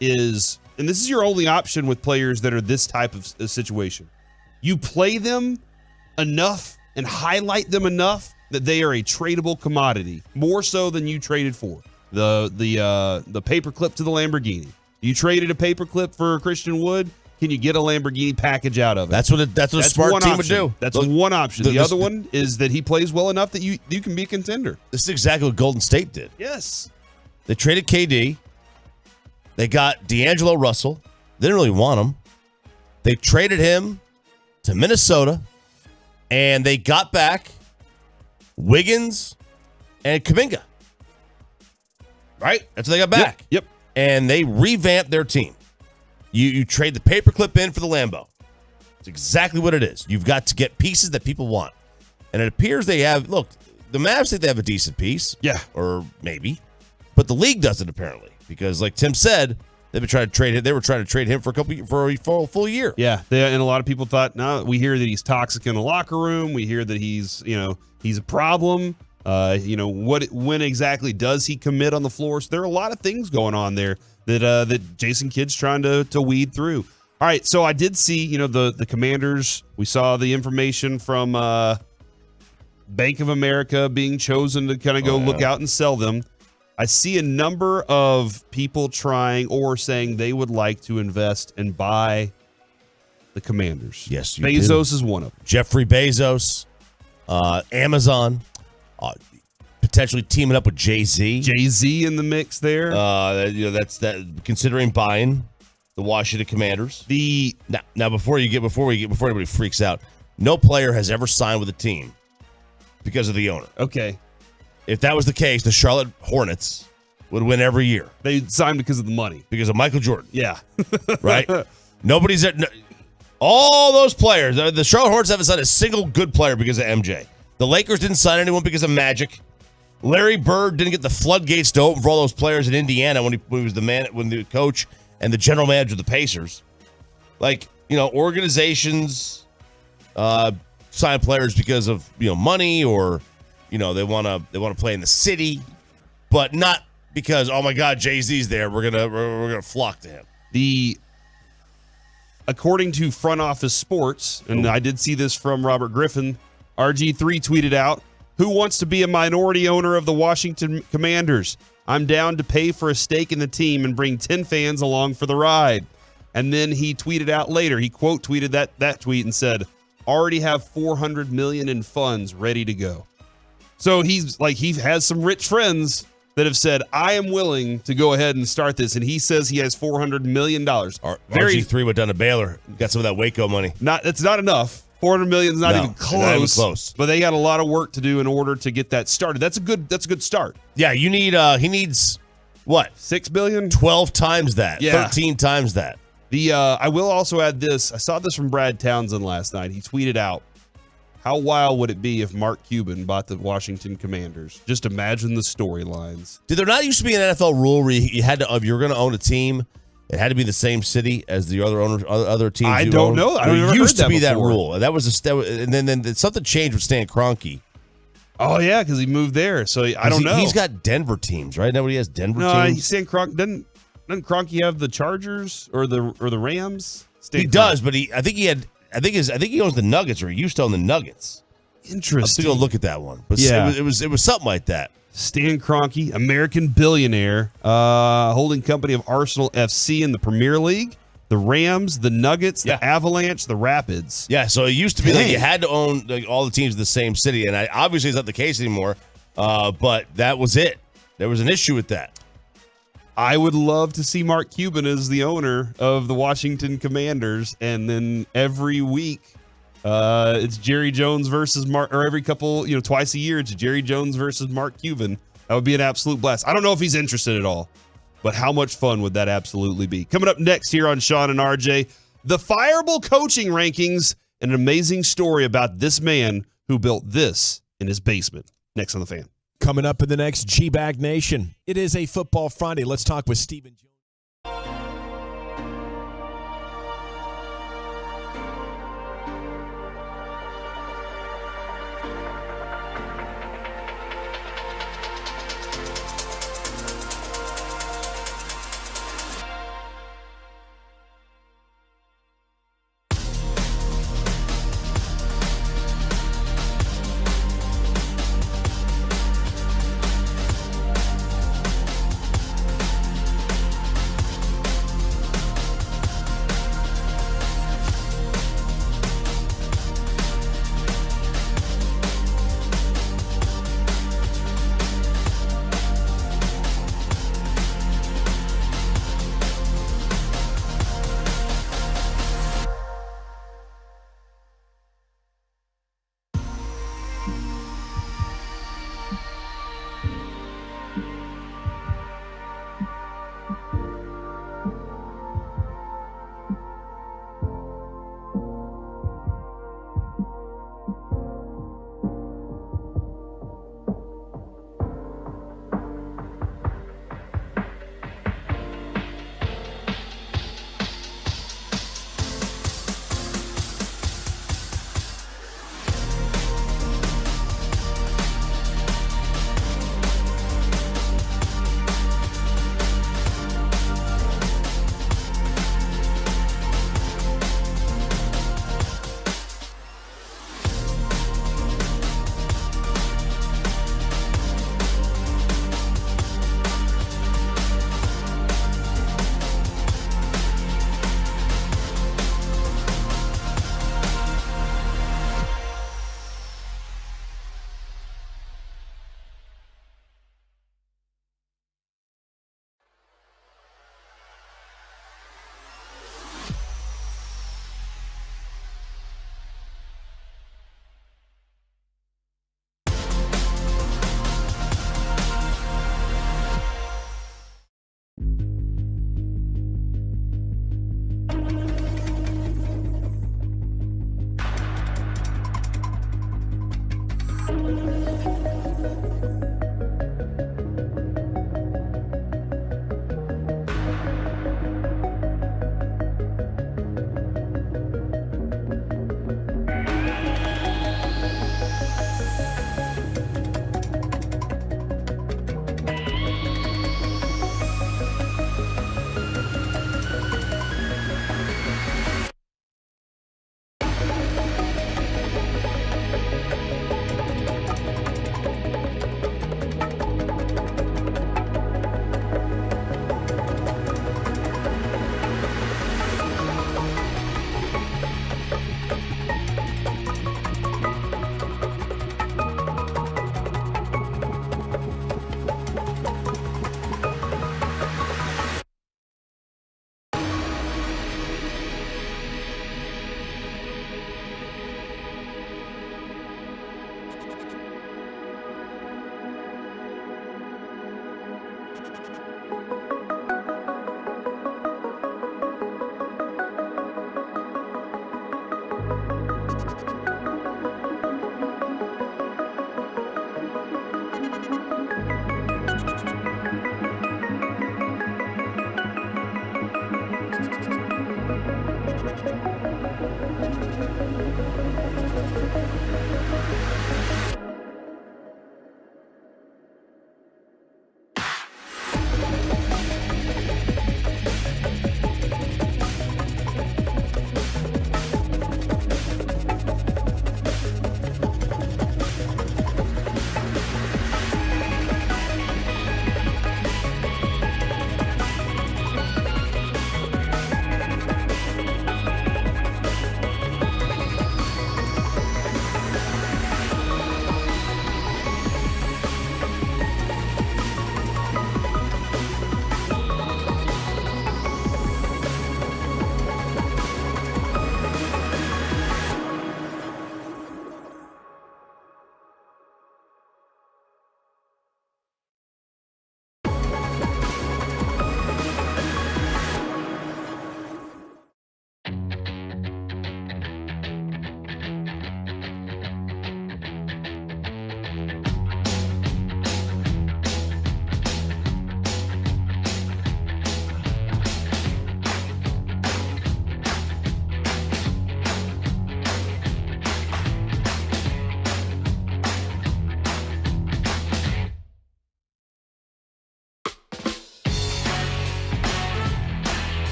is, and this is your only option with players that are this type of situation, you play them enough and highlight them enough that they are a tradable commodity, more so than you traded for. The paperclip to the Lamborghini. You traded a paperclip for Christian Wood. Can you get a Lamborghini package out of it? That's what a smart team would do. That's one option. The other one is that he plays well enough that you can be a contender. This is exactly what Golden State did. Yes. They traded KD. They got D'Angelo Russell. They didn't really want him. They traded him to Minnesota, and they got back Wiggins and Kuminga. Right? That's what they got back. Yep. And they revamped their team. You trade the paperclip in for the Lambo. It's exactly what it is. You've got to get pieces that people want. And it appears they have, look, the Mavs think they have a decent piece. Yeah. Or maybe. But the league doesn't, apparently. Because like Tim said, they've been trying to trade him. They were trying to trade him for a full year. Yeah. And a lot of people thought, no, we hear that he's toxic in the locker room. We hear that he's a problem. When exactly does he commit on the floor? So there are a lot of things going on there that Jason Kidd's trying to weed through. All right, so I did see, the Commanders. We saw the information from Bank of America being chosen to kind of go look out and sell them. I see a number of people trying or saying they would like to invest and buy the Commanders. Yes, you Bezos is one of them. Jeffrey Bezos, Amazon. Potentially teaming up with Jay-Z. Jay-Z in the mix there. That's considering buying the Washington Commanders. Now before anybody freaks out, no player has ever signed with a team because of the owner. Okay. If that was the case, the Charlotte Hornets would win every year. They signed because of the money. Because of Michael Jordan. Yeah. Right? All those players, the Charlotte Hornets haven't signed a single good player because of MJ. The Lakers didn't sign anyone because of Magic. Larry Bird didn't get the floodgates to open for all those players in Indiana when he was the coach and the general manager of the Pacers. Organizations sign players because of money, or they want to play in the city, but not because, oh my God, Jay-Z's there. We're gonna flock to him. According to Front Office Sports, and I did see this from Robert Griffin, RG3 tweeted out, "Who wants to be a minority owner of the Washington Commanders? I'm down to pay for a stake in the team and bring 10 fans along for the ride." And then he tweeted out later, he quote tweeted that tweet and said, "Already have $400 million in funds ready to go." So he has some rich friends that have said, I am willing to go ahead and start this. And he says he has $400 million. RG3 went down to Baylor, got some of that Waco money. That's not enough. $400 million is not even close. Not even close. But they got a lot of work to do in order to get that started. That's a good start. Yeah, he needs what? $6 billion? 12 times that. Yeah. 13 times that. I will also add this. I saw this from Brad Townsend last night. He tweeted out, How wild would it be if Mark Cuban bought the Washington Commanders? Just imagine the storylines. Did there not used to be an NFL rule where you had to, if you were going to own a team, it had to be the same city as the other teams? I you don't owned? know. I There never used heard to be that before. rule. That was and then something changed with Stan Kroenke. Oh yeah, because he moved there. So I don't know. He's got Denver teams, right? Nobody has Denver no. teams. Stan Kroenke doesn't Kroenke have the Chargers or the Rams? Stan He Kroenke. does, but I think he owns the Nuggets, or he used to own the Nuggets. I'll Interesting. have to go look at that one. But Yeah. it was something like that. Stan Kroenke, American billionaire, holding company of Arsenal FC in the Premier League, the Rams, the Nuggets, the Avalanche, the Rapids. Yeah, so it used to be like Dang. you had to own all the teams in the same city, and obviously it's not the case anymore. But that was it. There was an issue with that. I would love to see Mark Cuban as the owner of the Washington Commanders, and then every week it's Jerry Jones versus Mark, or every couple, twice a year it's Jerry Jones versus Mark Cuban. That would be an absolute blast. I don't know if he's interested at all, but how much fun would that absolutely be? Coming up next here on Sean and RJ, the fireable coaching rankings, and an amazing story about this man who built this in his basement. Next on The Fan. Coming up in the next G-Bag Nation, it is a Football Friday. Let's talk with Stephen Jones.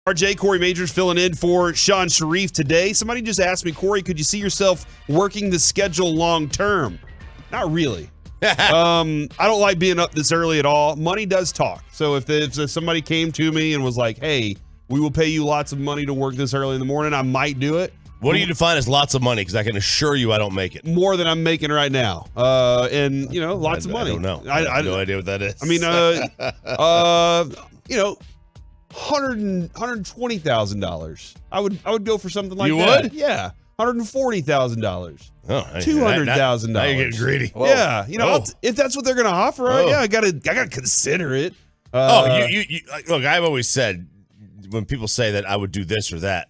RJ, Corey Majors filling in for Sean Sharif today. Somebody just asked me, Corey, could you see yourself working the schedule long term? Not really. I don't like being up this early at all. Money does talk. So if somebody came to me and was like, hey, we will pay you lots of money to work this early in the morning, I might do it. What do you define as lots of money? Because I can assure you I don't make it. More than I'm making right now. And, lots of money. I don't know. I have no idea what that is. I mean, $120,000. I would go for something like that. You would? Yeah. $140,000. Oh, $200,000. Now you're getting greedy. Whoa. Yeah, if that's what they're going to offer, I gotta consider it. You look. I've always said when people say that I would do this or that,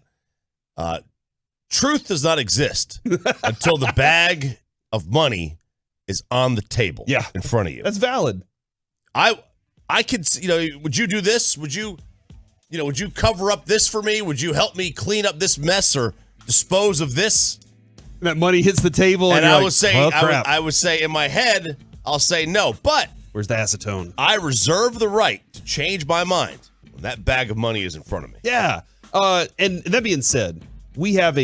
truth does not exist until the bag of money is on the table. Yeah. In front of you. That's valid. I could, would you do this? Would you cover up this for me? Would you help me clean up this mess or dispose of this? That money hits the table, and I you're would say, well, crap. I would say in my head, I'll say no. But where's the acetone? I reserve the right to change my mind when that bag of money is in front of me. Yeah. And that being said, we have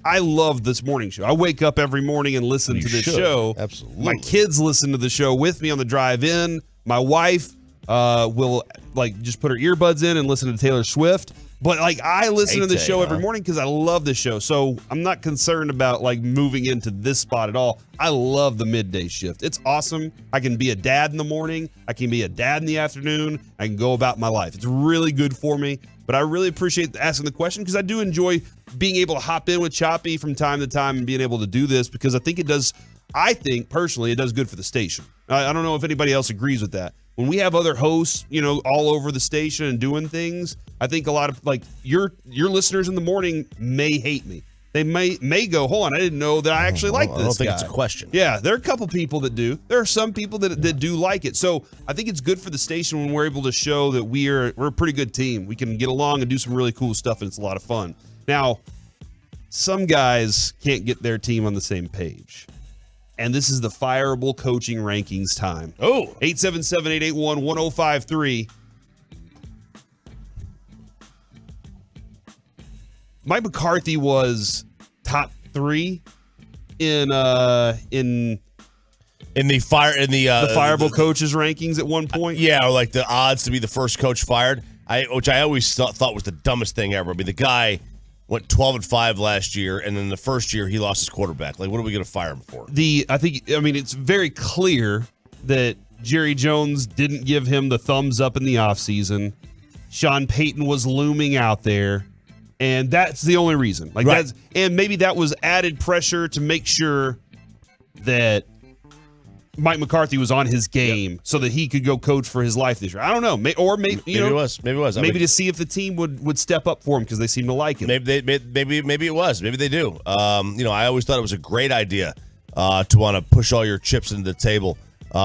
I love this morning show. I wake up every morning and listen to this show. Absolutely. My kids listen to the show with me on the drive in. My wife will just put her earbuds in and listen to Taylor Swift. But I listen to the show every morning because I love the show. So I'm not concerned about moving into this spot at all. I love the midday shift. It's awesome. I can be a dad in the morning. I can be a dad in the afternoon. I can go about my life. It's really good for me. But I really appreciate asking the question because I do enjoy being able to hop in with Choppy from time to time and being able to do this because I think personally it does good for the station. I don't know if anybody else agrees with that. When we have other hosts, all over the station and doing things, I think a lot of your listeners in the morning may hate me. They may go, hold on, I didn't know that I actually like this guy. I don't think it's a question. Yeah, there are a couple people that do. There are some people that do like it. So I think it's good for the station when we're able to show that we're a pretty good team. We can get along and do some really cool stuff, and it's a lot of fun. Now, some guys can't get their team on the same page. And this is the fireable coaching rankings time. Oh. 877-881-1053. Mike McCarthy was top 3 in the fireable coaches rankings at one point. Yeah, or the odds to be the first coach fired. Which I always thought was the dumbest thing ever. I mean, the guy went 12-5 last year, and then the first year he lost his quarterback. What are we going to fire him for? It's very clear that Jerry Jones didn't give him the thumbs up in the offseason. Sean Payton was looming out there, and that's the only reason. Right. And maybe that was added pressure to make sure that Mike McCarthy was on his game so that he could go coach for his life this year. I don't know. Maybe it was. Maybe to see if the team would step up for him because they seem to like him. Maybe it was. Maybe they do. I always thought it was a great idea to want to push all your chips into the table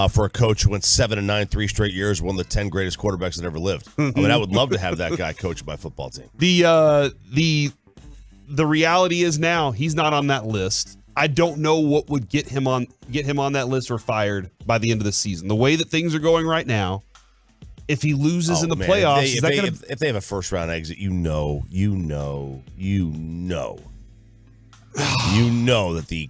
for a coach who went 7-9 3 straight years, one of the 10 greatest quarterbacks that ever lived. I mean, I would love to have that guy coach my football team. The reality is now he's not on that list. I don't know what would get him on that list or fired by the end of the season. The way that things are going right now, if he loses in the playoffs, if they have a first round exit, you know that the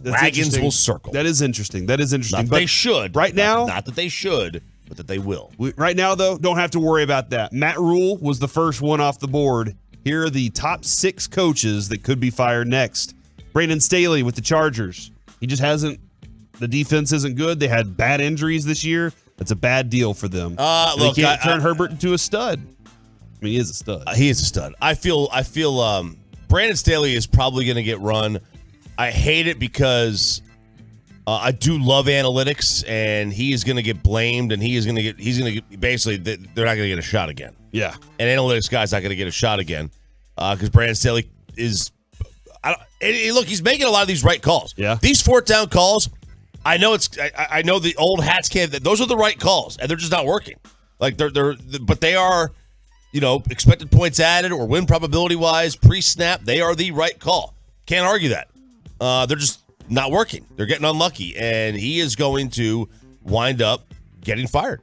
wagons will circle. That is interesting. Not that they should right now. Not that they should, but that they will. Right now, though, don't have to worry about that. Matt Rule was the first one off the board. Here are the top 6 coaches that could be fired next. Brandon Staley with the Chargers. He just hasn't. The defense isn't good. They had bad injuries this year. That's a bad deal for them. Look, they can't turn Herbert into a stud. I mean, he is a stud. He is a stud. I feel Brandon Staley is probably going to get run. I hate it because I do love analytics, and he is going to get blamed, and he's going to get basically they're not going to get a shot again. Yeah, and analytics guy's not going to get a shot again because Brandon Staley is. Look, he's making a lot of these right calls. Yeah, these 4th down calls. I know I know the old hats can't. Those are the right calls, and they're just not working. But they are, expected points added or win probability wise pre-snap. They are the right call. Can't argue that. They're just not working. They're getting unlucky, and he is going to wind up getting fired.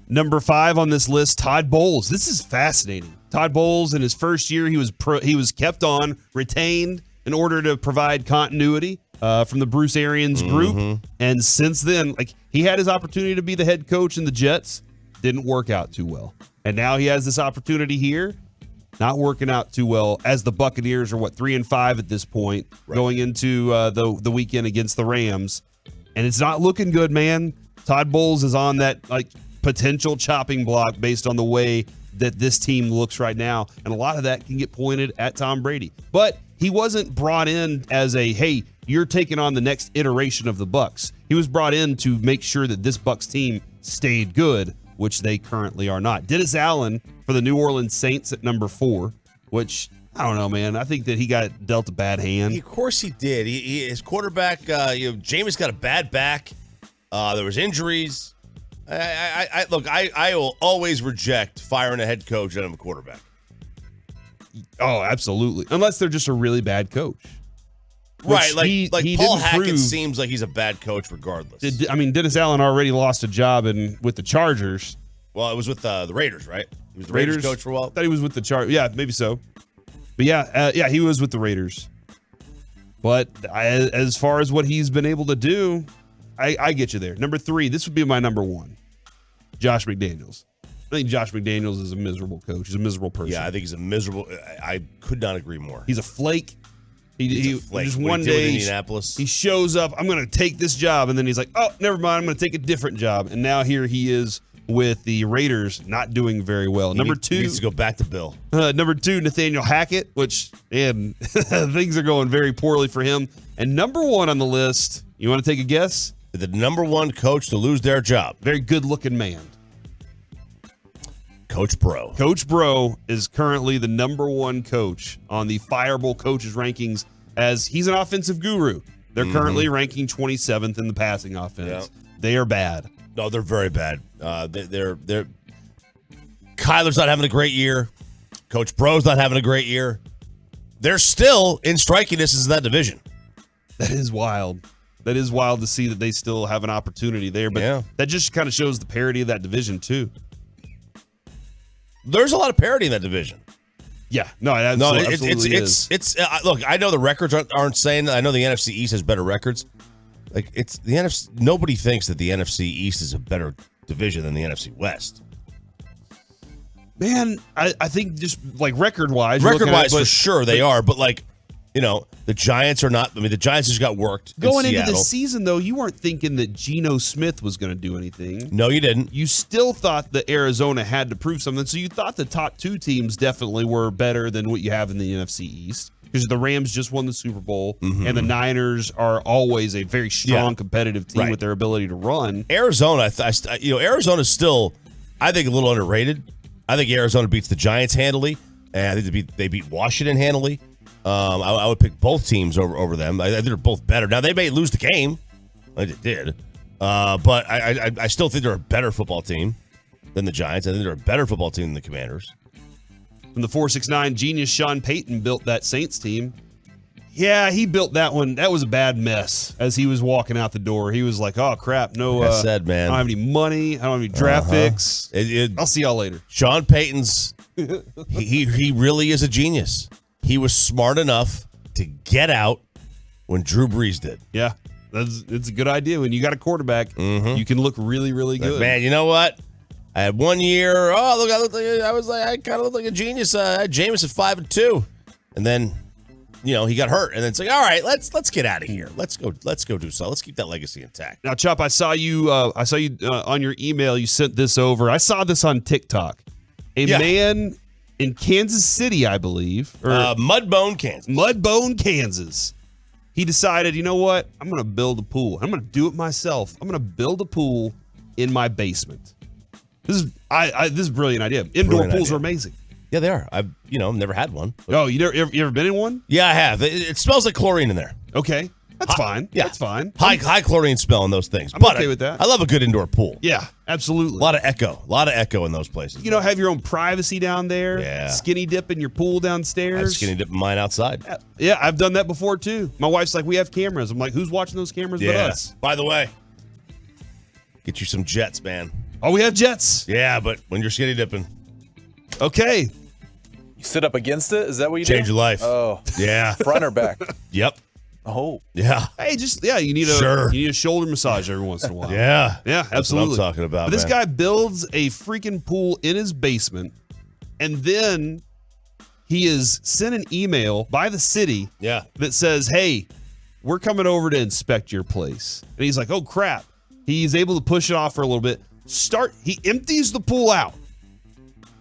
Number 5 on this list, Todd Bowles. This is fascinating. Todd Bowles, in his first year, he was kept on, retained in order to provide continuity from the Bruce Arians group. And since then, he had his opportunity to be the head coach in the Jets. Didn't work out too well. And now he has this opportunity here. Not working out too well, as the Buccaneers are 3-5 at this point, going into the weekend against the Rams, and it's not looking good, man. Todd Bowles is on that potential chopping block based on the way that this team looks right now, and a lot of that can get pointed at Tom Brady. But he wasn't brought in as hey, you're taking on the next iteration of the Bucs. He was brought in to make sure that this Bucs team stayed good, which they currently are not. Dennis Allen for the New Orleans Saints at number 4, which, I don't know, man. I think that he got dealt a bad hand. Of course he did. His quarterback, Jameis got a bad back. There was injuries. I will always reject firing a head coach and a quarterback. Oh, absolutely. Unless they're just a really bad coach. Right, he Paul Hackett prove. seems like he's a bad coach regardless. Dennis Allen already lost a job with the Chargers. Well, it was with the Raiders, right? He was the Raiders coach for a while. I thought he was with the Chargers. Yeah, maybe so. But yeah, he was with the Raiders. But as far as what he's been able to do, I get you there. Number 3, this would be my number 1. Josh McDaniels. I think Josh McDaniels is a miserable coach. He's a miserable person. Yeah, I think he's a miserable. I could not agree more. He's a flake. He just What one he did with day Indianapolis. he shows up. I'm going to take this job, and then he's like, "Oh, never mind. I'm going to take a different job." And now here he is with the Raiders, not doing very well. Number 2, he needs to go back to Bill. Number 2, Nathaniel Hackett, which things are going very poorly for him. And number 1 on the list, you want to take a guess? The number 1 coach to lose their job. Very good-looking man. Coach Bro. Coach Bro is currently the number 1 coach on the Fireball coaches rankings, as he's an offensive guru. They're currently ranking 27th in the passing offense. Yeah. They are bad. No, they're very bad. They're Kyler's not having a great year. Coach Bro's not having a great year. They're still in striking distance in that division. That is wild. That is wild to see that they still have an opportunity there. But that just kind of shows the parity of that division, too. There's a lot of parity in that division. Yeah, no, absolutely is. Look, I know the records aren't saying that. I know the NFC East has better records. It's the NFC. Nobody thinks that the NFC East is a better division than the NFC West. Man, I think just record-wise, for sure they are. But the Giants are not. I mean, the Giants just got worked going in into Seattle. the season, though. You weren't thinking that Geno Smith was going to do anything. No, you didn't. You still thought that Arizona had to prove something. So you thought the top 2 teams definitely were better than what you have in the NFC East, because the Rams just won the Super Bowl, and the Niners are always a very strong competitive team with their ability to run. Arizona, Arizona's still, I think, a little underrated. I think Arizona beats the Giants handily, and I think they beat Washington handily. I would pick both teams over them. I think they're both better. Now, they may lose the game. They did. But I still think they're a better football team than the Giants. I think they're a better football team than the Commanders. From the 469 genius, Sean Payton built that Saints team. Yeah, he built that one. That was a bad mess. As he was walking out the door, he was like, "Oh crap, no! Like I said, man, I don't have any money. I don't have any draft picks. I'll see y'all later." Sean Payton's he really is a genius. He was smart enough to get out when Drew Brees did. Yeah, it's a good idea. When you got a quarterback, you can look really, really good. Man, you know what? I had 1 year. Oh, look! I kind of looked like a genius. I had Jameis at 5-2, and then he got hurt, and then it's like, all right, let's get out of here. Let's go do so. Let's keep that legacy intact. Now, Chop, I saw you on your email. You sent this over. I saw this on TikTok. A man in Kansas City, I believe, or Mudbone, Kansas. Mudbone, Kansas. He decided, you know what? I'm going to build a pool. I'm going to do it myself. I'm going to build a pool in my basement. This is a brilliant idea. Indoor pools are amazing. Yeah, they are. I've never had one. Oh, you ever been in one? Yeah, I have. It smells like chlorine in there. Okay, that's fine. Yeah, that's fine. High chlorine smell in those things. I'm okay with that. I love a good indoor pool. Yeah, absolutely. A lot of echo in those places. Have your own privacy down there. Yeah. Skinny dip in your pool downstairs. I skinny dip mine outside. Yeah, I've done that before too. My wife's like, we have cameras. I'm like, who's watching those cameras but us? By the way, get you some jets, man. Oh, we have jets. Yeah, but when you're skinny dipping. Okay. You sit up against it? Is that what you Change do? your life. Oh, Yeah. front or back? Yep. Oh, Yeah. Hey, you need a shoulder massage every once in a while. Yeah. Yeah, That's absolutely. what I'm talking about, But this man. guy builds a freaking pool in his basement, and then he is sent an email by the city Yeah. that says, hey, we're coming over to inspect your place. And he's like, oh, crap. He's able to push it off for a little bit. He empties the pool out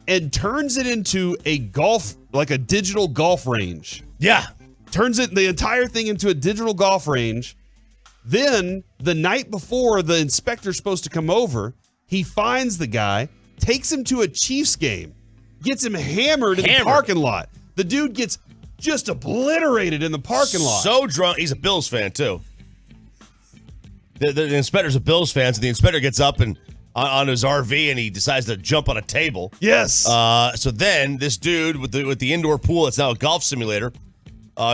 and turns it into a digital golf range. Yeah. Turns the entire thing into a digital golf range. Then the night before the inspector's supposed to come over, he finds the guy, takes him to a Chiefs game, gets him hammered in the parking lot. The dude gets just obliterated in the parking lot. So drunk. He's a Bills fan, too. The inspector's a Bills fan, so the inspector gets up and on his RV and he decides to jump on a table. Yes. So then this dude with the indoor pool that's now a golf simulator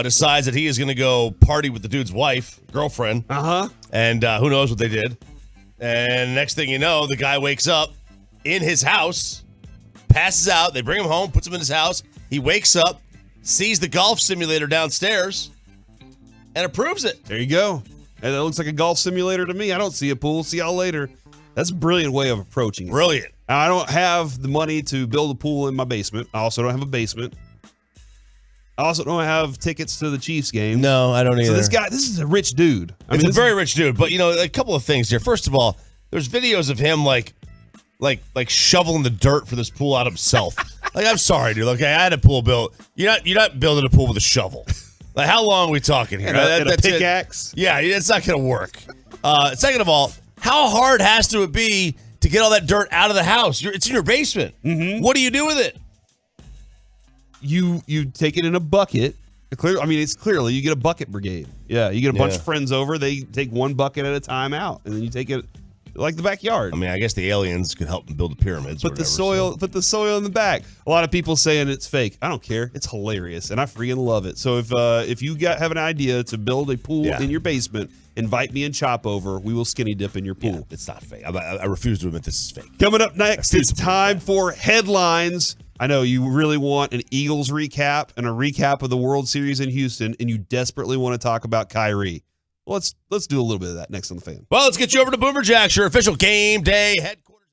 decides that he is going to go party with the dude's wife, girlfriend. Uh-huh. And who knows what they did. And next thing you know, the guy wakes up in his house, passes out. They bring him home, puts him in his house. He wakes up, sees the golf simulator downstairs, and approves it. There you go. And it looks like a golf simulator to me. I don't see a pool. See y'all later. That's a brilliant way of approaching it. Brilliant. I don't have the money to build a pool in my basement. I also don't have a basement. I also don't have tickets to the Chiefs game. No, I don't either. So this is a rich dude. He's a very rich dude. But, a couple of things here. First of all, there's videos of him like shoveling the dirt for this pool out himself. I'm sorry, dude. Okay, I had a pool built. You're not building a pool with a shovel. Like, how long are we talking here? And a pickaxe? Yeah, it's not going to work. Second of all, how hard has it be to get all that dirt out of the house? It's in your basement. Mm-hmm. What do you do with it? You take it in a bucket. It's clearly you get a bucket brigade. Yeah, you get a bunch of friends over. They take one bucket at a time out, and then you take it like the backyard. I guess the aliens could help them build the pyramids. Put the soil in the back. A lot of people saying it's fake. I don't care. It's hilarious, and I freaking love it. So if you have an idea to build a pool in your basement, invite me and Chop over. We will skinny dip in your pool. Yeah, it's not fake. I refuse to admit this is fake. Coming up next, it's time for headlines. I know you really want an Eagles recap and a recap of the World Series in Houston, and you desperately want to talk about Kyrie. Well, let's do a little bit of that next on the Fan. Well, let's get you over to Boomer Jacks, your official game day headquarters.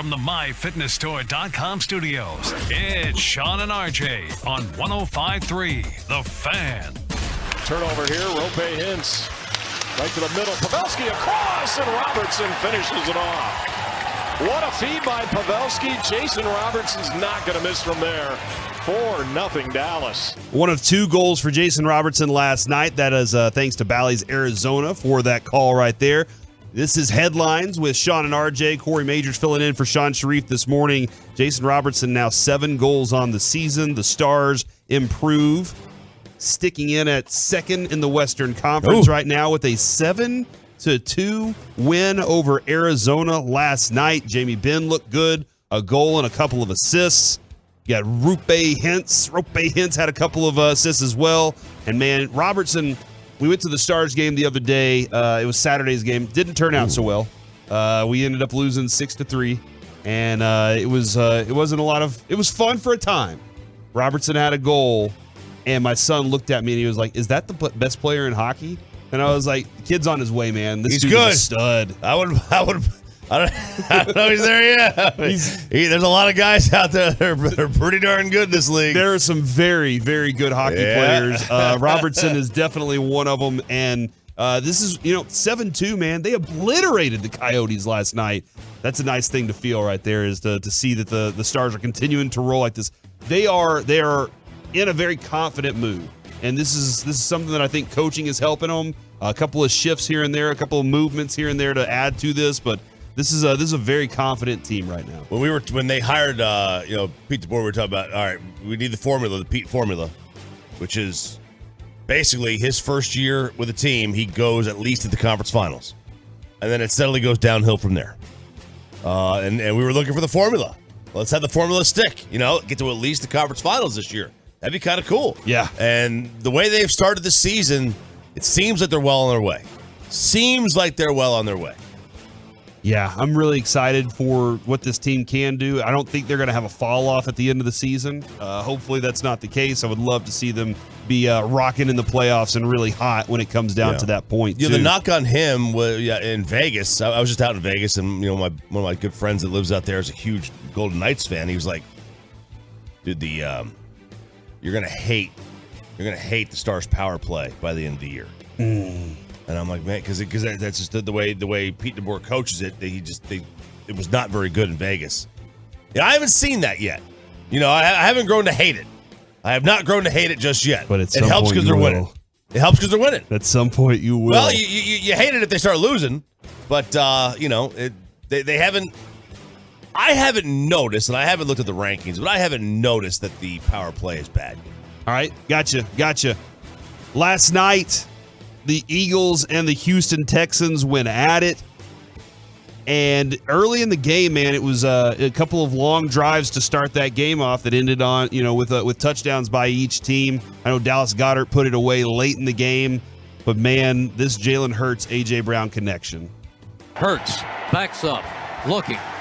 from the MyFitnessStore.com studios, it's Sean and RJ on 105.3 The Fan. Turnover here, Rope Hintz. Right to the middle, Pavelski across, and Robertson finishes it off. What a feed by Pavelski. Jason Robertson's not going to miss from there. 4-0 Dallas. One of 2 goals for Jason Robertson last night. That is thanks to Bally's Arizona for that call right there. This is Headlines with Sean and RJ. Corey Majors filling in for Sean Sharif this morning. Jason Robertson now 7 goals on the season. The Stars improve, sticking in at second in the Western Conference right now with a 7-2 win over Arizona last night. Jamie Benn looked good, a goal and a couple of assists. You got Rope Hintz. Rope Hintz had a couple of assists as well. And man, Robertson, we went to the Stars game the other day. It was Saturday's game. Didn't turn out so well. We ended up losing 6-3, and it wasn't a lot of. It was fun for a time. Robertson had a goal, and my son looked at me and he was like, "Is that the best player in hockey?" And I was like, "The kid's on his way, man. This dude's good. A stud." I don't know he's there yet. There's a lot of guys out there that are pretty darn good in this league. There are some very, very good hockey players. Robertson is definitely one of them. And this is, 7-2, man. They obliterated the Coyotes last night. That's a nice thing to feel right there, is to see that the Stars are continuing to roll like this. They are in a very confident mood. And this is something that I think coaching is helping them. A couple of shifts here and there, a couple of movements here and there to add to this, but This is a very confident team right now. When they hired Pete DeBoer, we were talking about, all right, we need the Pete formula, which is basically his first year with a team, he goes at least to the conference finals, and then it steadily goes downhill from there. And we were looking for the formula. Let's have the formula stick. Get to at least the conference finals this year. That'd be kind of cool. Yeah. And the way they've started the season, it seems like they're well on their way. Yeah, I'm really excited for what this team can do. I don't think they're going to have a fall off at the end of the season. Hopefully that's not the case. I would love to see them be rocking in the playoffs and really hot when it comes down to that point. The knock on him was in Vegas. I was just out in Vegas, and one of my good friends that lives out there is a huge Golden Knights fan. He was like, "Dude, you're gonna hate the Stars' power play by the end of the year." And I'm like, man, because that's just the way Pete DeBoer coaches it. It was not very good in Vegas. I haven't seen that yet. I haven't grown to hate it. I have not grown to hate it just yet. But it helps because they're winning. It helps because they're winning. At some point, you will. Well, you hate it if they start losing, but they haven't. I haven't noticed, and I haven't looked at the rankings, but I haven't noticed that the power play is bad. All right, gotcha. Last night, the Eagles and the Houston Texans went at it. And early in the game, man, it was a couple of long drives to start that game off that ended on, with touchdowns by each team. I know Dallas Goedert put it away late in the game, but man, this Jalen Hurts, A.J. Brown connection. Hurts backs up,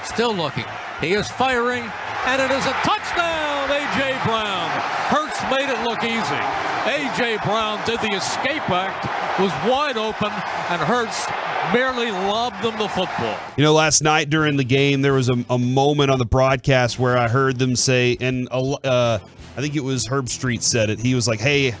still looking. He is firing, and it is a touchdown, A.J. Brown. Hurts made it look easy. A.J. Brown did the escape act, was wide open, and Hurts merely lobbed them the football. Last night during the game, there was a moment on the broadcast where I heard them say, and I think it was Herb Street said it. He was like, hey,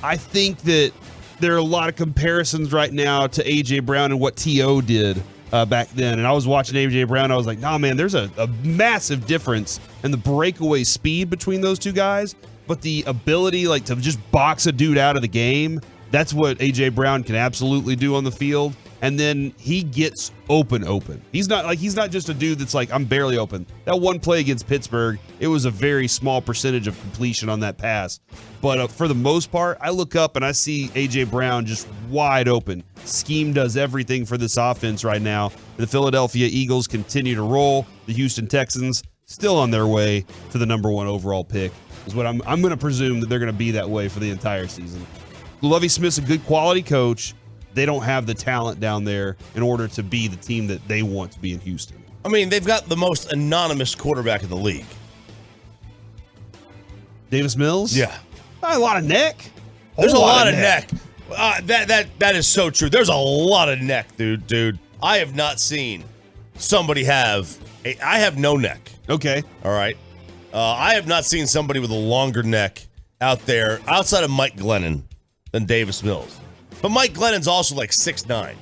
I think that there are a lot of comparisons right now to A.J. Brown and what T.O. did back then. And I was watching A.J. Brown. I was like, nah, man, there's a massive difference in the breakaway speed between those two guys. But the ability to just box a dude out of the game, that's what A.J. Brown can absolutely do on the field. And then he gets open. He's not just a dude that's like, I'm barely open. That one play against Pittsburgh, it was a very small percentage of completion on that pass. But for the most part, I look up and I see A.J. Brown just wide open. Scheme does everything for this offense right now. The Philadelphia Eagles continue to roll. The Houston Texans still on their way to the number 1 overall pick. Is what I'm going to presume that they're going to be that way for the entire season. Lovie Smith's a good quality coach. They don't have the talent down there in order to be the team that they want to be in Houston. I mean, they've got the most anonymous quarterback in the league. Davis Mills? Yeah. A lot of neck. There's a lot of neck. That is so true. There's a lot of neck, dude. I have not seen somebody have I have no neck. Okay. All right. I have not seen somebody with a longer neck out there outside of Mike Glennon than Davis Mills. But Mike Glennon's also like 6'9".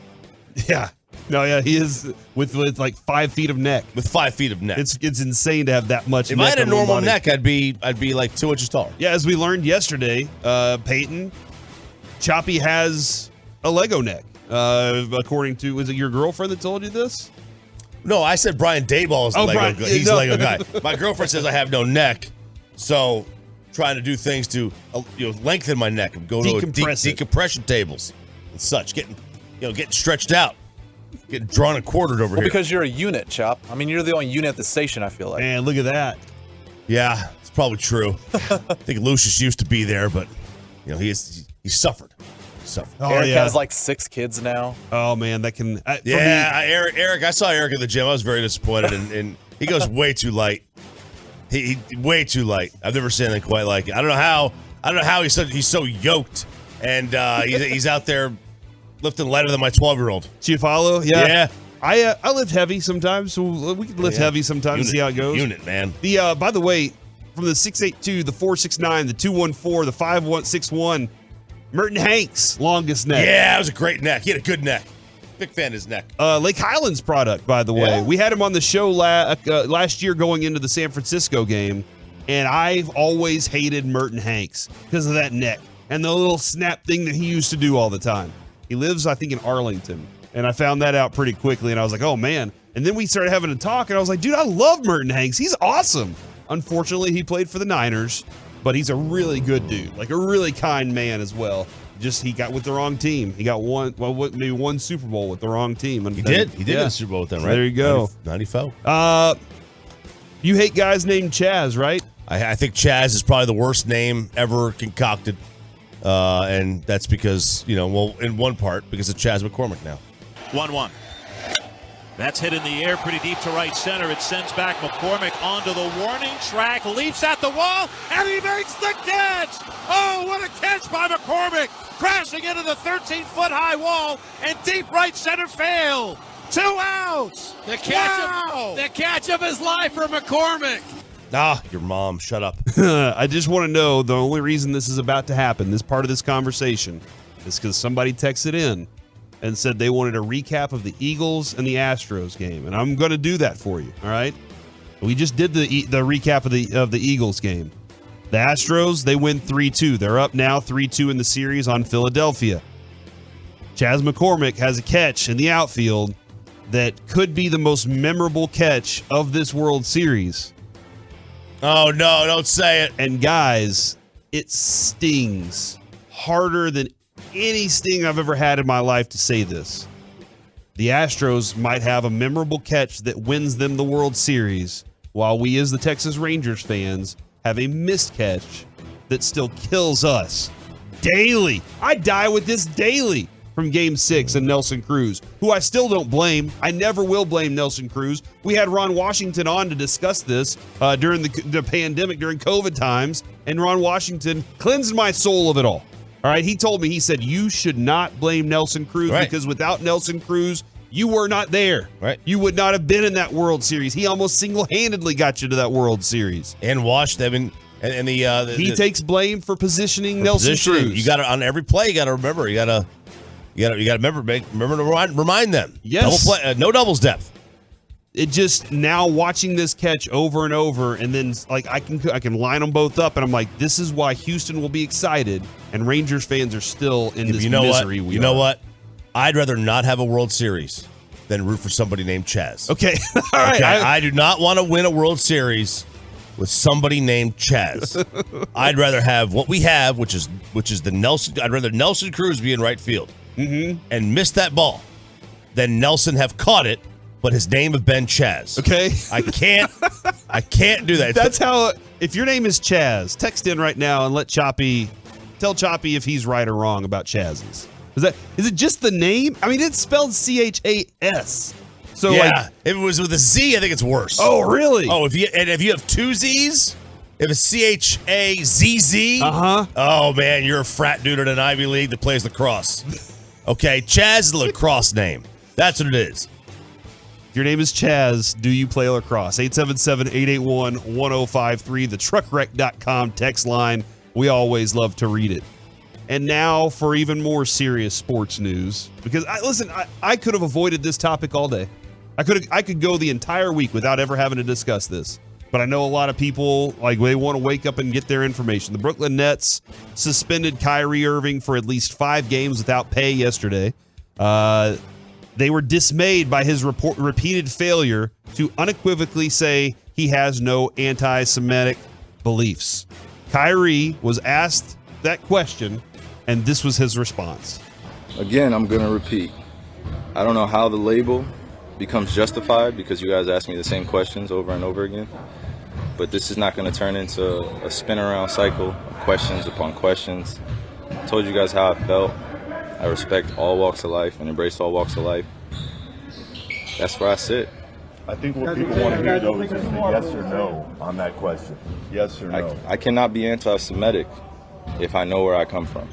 Yeah. No, yeah, he is with like 5 feet of neck. With 5 feet of neck. It's insane to have that much if neck. I had a on one normal body. neck, I'd be like 2 inches taller. Yeah, as we learned yesterday, Peyton, Choppy has a Lego neck. According to, was it your girlfriend that told you this? No, I said Brian Dayball is the Lego Brian, guy. He's no. the Lego guy. My girlfriend says I have no neck, so trying to do things to lengthen my neck and go to decompression tables and such, getting stretched out, getting drawn and quartered over here. Because you're a unit, Chop. I mean, you're the only unit at the station, I feel like. Man, look at that. Yeah, it's probably true. I think Lucius used to be there, but he suffered. Oh, Eric yeah. has like 6 kids now. Oh, man, that can... Eric, I saw Eric at the gym. I was very disappointed, and he goes way too light. He way too light. I've never seen anything quite like it. I don't know how he's so yoked, and he's out there lifting lighter than my 12-year-old. Chiafalo? Yeah. Yeah. I lift heavy sometimes, so we can lift heavy sometimes and see how it goes. Unit, man. The by the way, from the 6'8", the 4'6", the 214, the 5'1", Merton Hanks, longest neck. Yeah, that was a great neck. He had a good neck. Big fan of his neck. Lake Highlands product, by the way. Yeah. We had him on the show last year going into the San Francisco game, and I've always hated Merton Hanks because of that neck and the little snap thing that he used to do all the time. He lives, I think, in Arlington, and I found that out pretty quickly, and I was like, oh, man. And then we started having a talk, and I was like, dude, I love Merton Hanks. He's awesome. Unfortunately, he played for the Niners, but he's a really good dude, like a really kind man as well. Just he got with the wrong team. He got maybe one Super Bowl with the wrong team. And He did win the Super Bowl with them, right? There you go. 94. You hate guys named Chaz, right? I think Chaz is probably the worst name ever concocted. And that's because, in one part, because of Chaz McCormick now. 1-1. That's hit in the air pretty deep to right center. It sends back McCormick onto the warning track, leaps at the wall, and he makes the catch! Oh, what a catch by McCormick! Crashing into the 13-foot-high wall, and deep right center field. 2 outs! The catch of his life for McCormick. Your mom, shut up. I just want to know the only reason this is about to happen, this part of this conversation, is because somebody texted in and said they wanted a recap of the Eagles and the Astros game, and I'm going to do that for you. All right, we just did the recap of the Eagles game. The Astros, they win 3-2. They're up now 3-2 in the series on Philadelphia. Chaz McCormick has a catch in the outfield that could be the most memorable catch of this World Series. Oh no! Don't say it. And guys, it stings harder than any sting I've ever had in my life to say this. The Astros might have a memorable catch that wins them the World Series, while we as the Texas Rangers fans have a missed catch that still kills us daily. I die with this daily from Game 6 and Nelson Cruz, who I still don't blame. I never will blame Nelson Cruz. We had Ron Washington on to discuss this during the pandemic, during COVID times, and Ron Washington cleansed my soul of it all. All right, he told me, he said, you should not blame Nelson Cruz because without Nelson Cruz, you were not there. Right. You would not have been in that World Series. He almost single-handedly got you to that World Series. And washed them he takes blame for positioning Nelson Cruz. You got to, on every play, you got to remember. You got to remember to remind them. Yes. Double play, no doubles depth. It just, now watching this catch over and over, and then like I can line them both up, and I'm like, this is why Houston will be excited, and Rangers fans are still in this misery. You know what? I'd rather not have a World Series than root for somebody named Chaz. Okay, all right. Okay? I do not want to win a World Series with somebody named Chaz. I'd rather have what we have, which is the Nelson. I'd rather Nelson Cruz be in right field and miss that ball than Nelson have caught it, but his name have been Chaz. Okay. I can't do that. That's how, if your name is Chaz, text in right now and tell Choppy if he's right or wrong about Chaz's. Is it just the name? I mean, it's spelled C-H-A-S. So yeah, if it was with a Z, I think it's worse. Oh, really? Oh, if you have 2 Z's, if it's C-H-A-Z-Z, oh man, you're a frat dude at an Ivy League that plays lacrosse. Okay, Chaz is a lacrosse name. That's what it is. If your name is Chaz, do you play lacrosse? 877-881-1053, the truckwreck.com text line. We always love to read it. And now for even more serious sports news, because I could have avoided this topic all day. I could go the entire week without ever having to discuss this. But I know a lot of people, they want to wake up and get their information. The Brooklyn Nets suspended Kyrie Irving for at least 5 games without pay yesterday. They were dismayed by his repeated failure to unequivocally say he has no anti-Semitic beliefs. Kyrie was asked that question, and this was his response. Again, I'm going to repeat. I don't know how the label becomes justified because you guys ask me the same questions over and over again. But this is not going to turn into a spin-around cycle of questions upon questions. I told you guys how I felt. I respect all walks of life and embrace all walks of life. That's where I sit. I think what people want to hear, though, is just a yes or no on that question. Yes or no. I cannot be anti-Semitic if I know where I come from.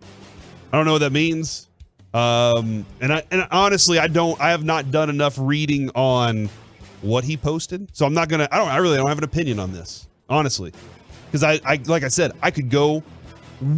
I don't know what that means. And honestly, I have not done enough reading on what he posted. So I'm not going to, I really don't have an opinion on this, honestly. Because I like I said, I could go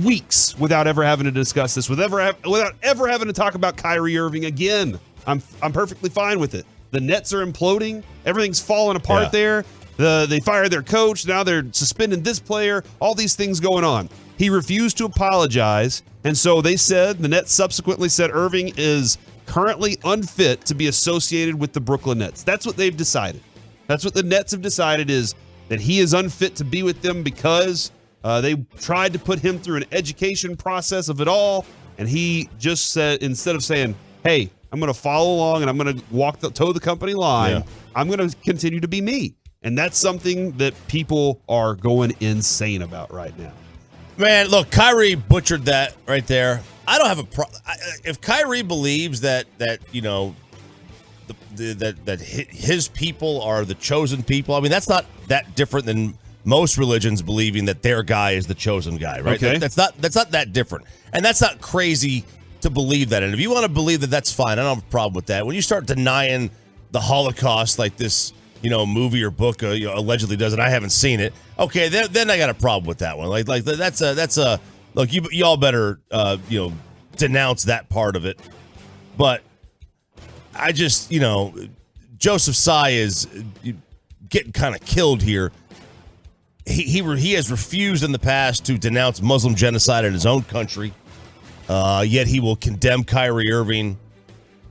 weeks without ever having to discuss this, without ever having to talk about Kyrie Irving again. I'm perfectly fine with it. The Nets are imploding. Everything's falling apart there. They fired their coach. Now they're suspending this player. All these things going on. He refused to apologize. And so the Nets subsequently said Irving is currently unfit to be associated with the Brooklyn Nets. That's what they've decided. That's what the Nets have decided, is that he is unfit to be with them because they tried to put him through an education process of it all. And he just said, instead of saying, hey, I'm going to follow along and I'm going to toe the company line, I'm going to continue to be me. And that's something that people are going insane about right now. Man, look, Kyrie butchered that right there. I don't have a problem. If Kyrie believes that his people are the chosen people, I mean, that's not that different than most religions believing that their guy is the chosen guy, right? Okay. That's not that different. And that's not crazy to believe that. And if you want to believe that, that's fine. I don't have a problem with that. When you start denying the Holocaust like this, movie or book allegedly does, and I haven't seen it, okay, then I got a problem with that one. Like that's a look, you all better denounce that part of it. But I just Joseph Tsai is getting kind of killed here. He has refused in the past to denounce Muslim genocide in his own country. Yet he will condemn Kyrie Irving.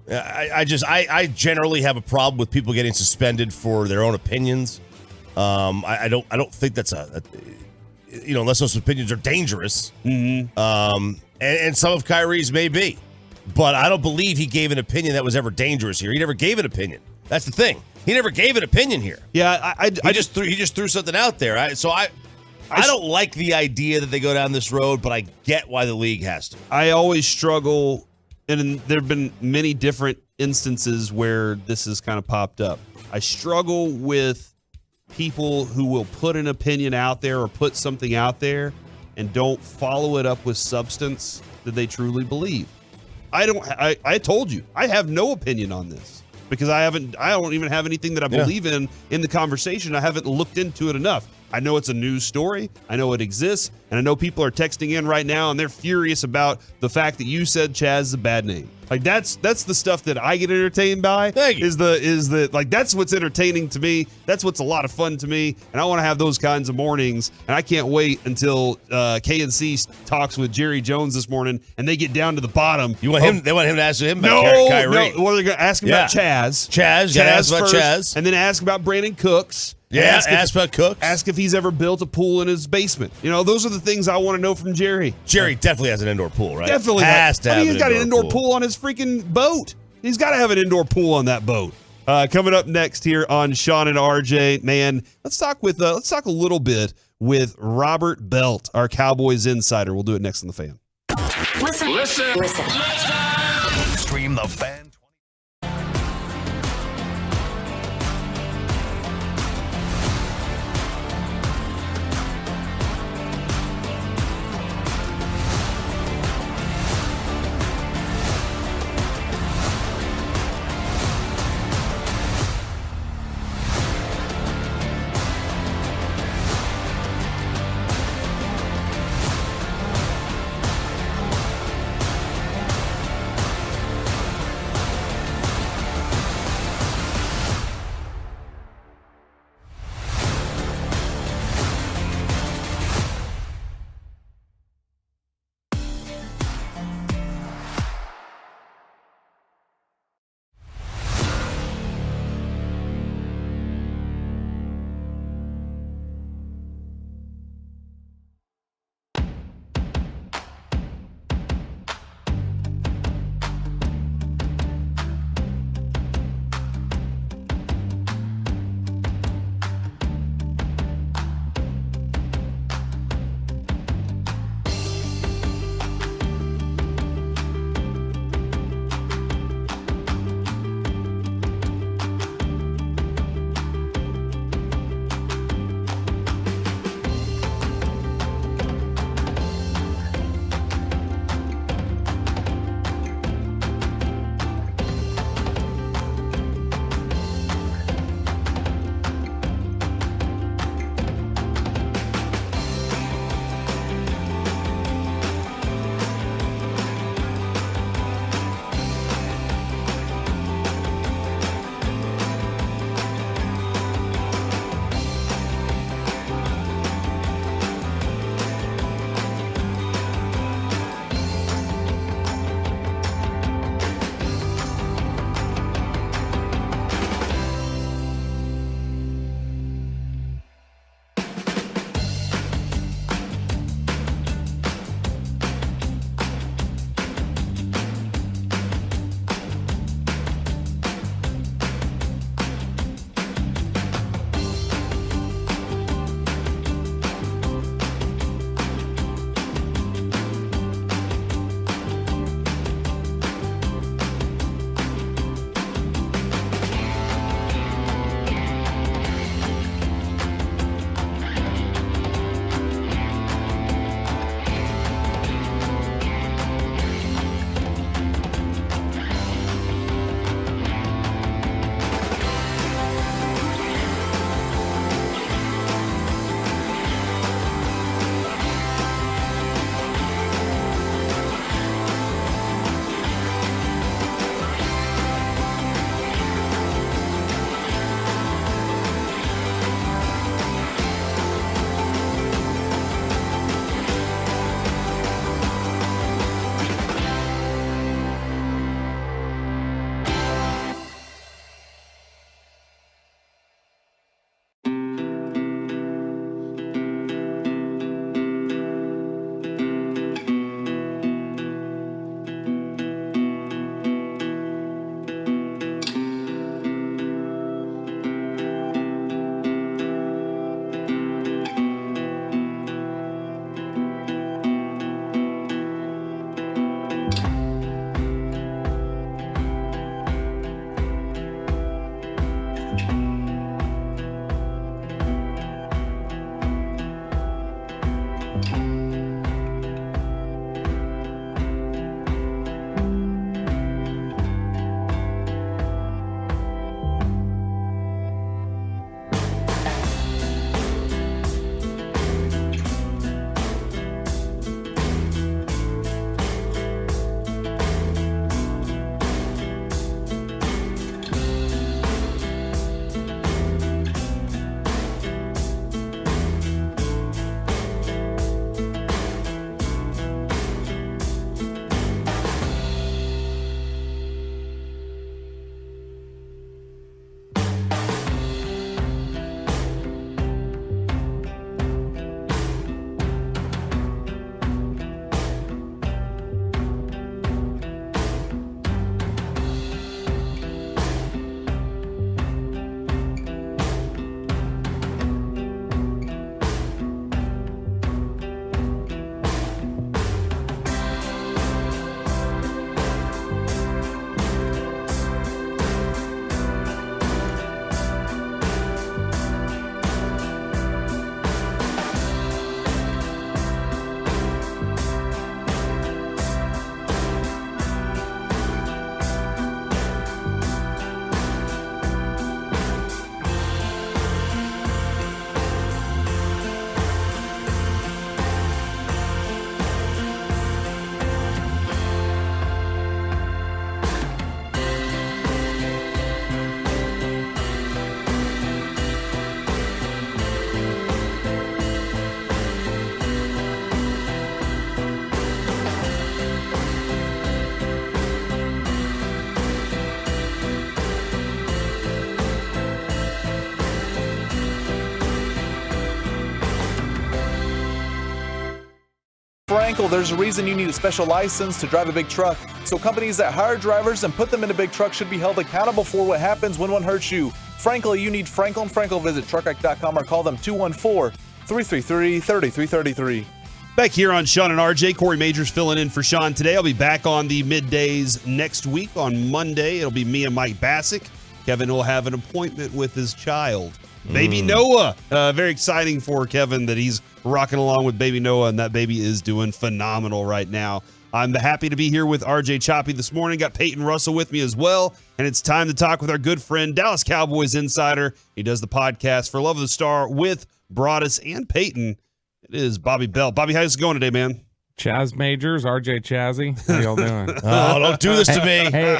I generally have a problem with people getting suspended for their own opinions. I don't think that's unless those opinions are dangerous. Mm-hmm. And some of Kyrie's may be, but I don't believe he gave an opinion that was ever dangerous here. He never gave an opinion. That's the thing. He never gave an opinion here. Yeah, he just threw something out there. I don't like the idea that they go down this road, but I get why the league has to. I always struggle, and there have been many different instances where this has kind of popped up. I struggle with people who will put an opinion out there or put something out there and don't follow it up with substance that they truly believe. I told you, I have no opinion on this because I don't even have anything that I believe in the conversation. I haven't looked into it enough. I know it's a news story. I know it exists. And I know people are texting in right now and they're furious about the fact that you said Chaz is a bad name. Like that's the stuff that I get entertained by. Thank you. Is the like that's what's entertaining to me. That's what's a lot of fun to me. And I want to have those kinds of mornings. And I can't wait until KNC talks with Jerry Jones this morning and they get down to the bottom. They want him to ask him about Kyrie. No, well, they're going to ask him about Chaz. Chaz, got to ask about first, Chaz. And then ask about Brandon Cooks. Yeah, ask about Cooks. Ask if he's ever built a pool in his basement. Those are the things I want to know from Jerry. Jerry definitely has an indoor pool, right? Definitely has to have he's got an indoor pool on his freaking boat. He's got to have an indoor pool on that boat. Coming up next here on Sean and RJ, man, let's talk a little bit with Robert Belt, our Cowboys insider. We'll do it next on The Fan. Listen. Stream The Fan. Frankel, there's a reason you need a special license to drive a big truck. So companies that hire drivers and put them into big trucks should be held accountable for what happens when one hurts you. Frankly, you need Frankel and Frankel. Visit truckwreck.com or call them 214-333-3333. Back here on Sean and RJ, Corey Majors filling in for Sean today. I'll be back on the middays next week on Monday. It'll be me and Mike Bassick. Kevin will have an appointment with his child, baby Noah. Very exciting for Kevin that he's rocking along with baby Noah, and that baby is doing phenomenal right now. I'm happy to be here with RJ Choppy this morning. Got Peyton Russell with me as well, and it's time to talk with our good friend, Dallas Cowboys insider. He does the podcast for Love of the Star with Broadus and Peyton. It is Bobby Bell. Bobby, how's it going today, man? Chaz Majors, RJ Chazzy. How y'all doing? Oh, don't do this to me. Hey,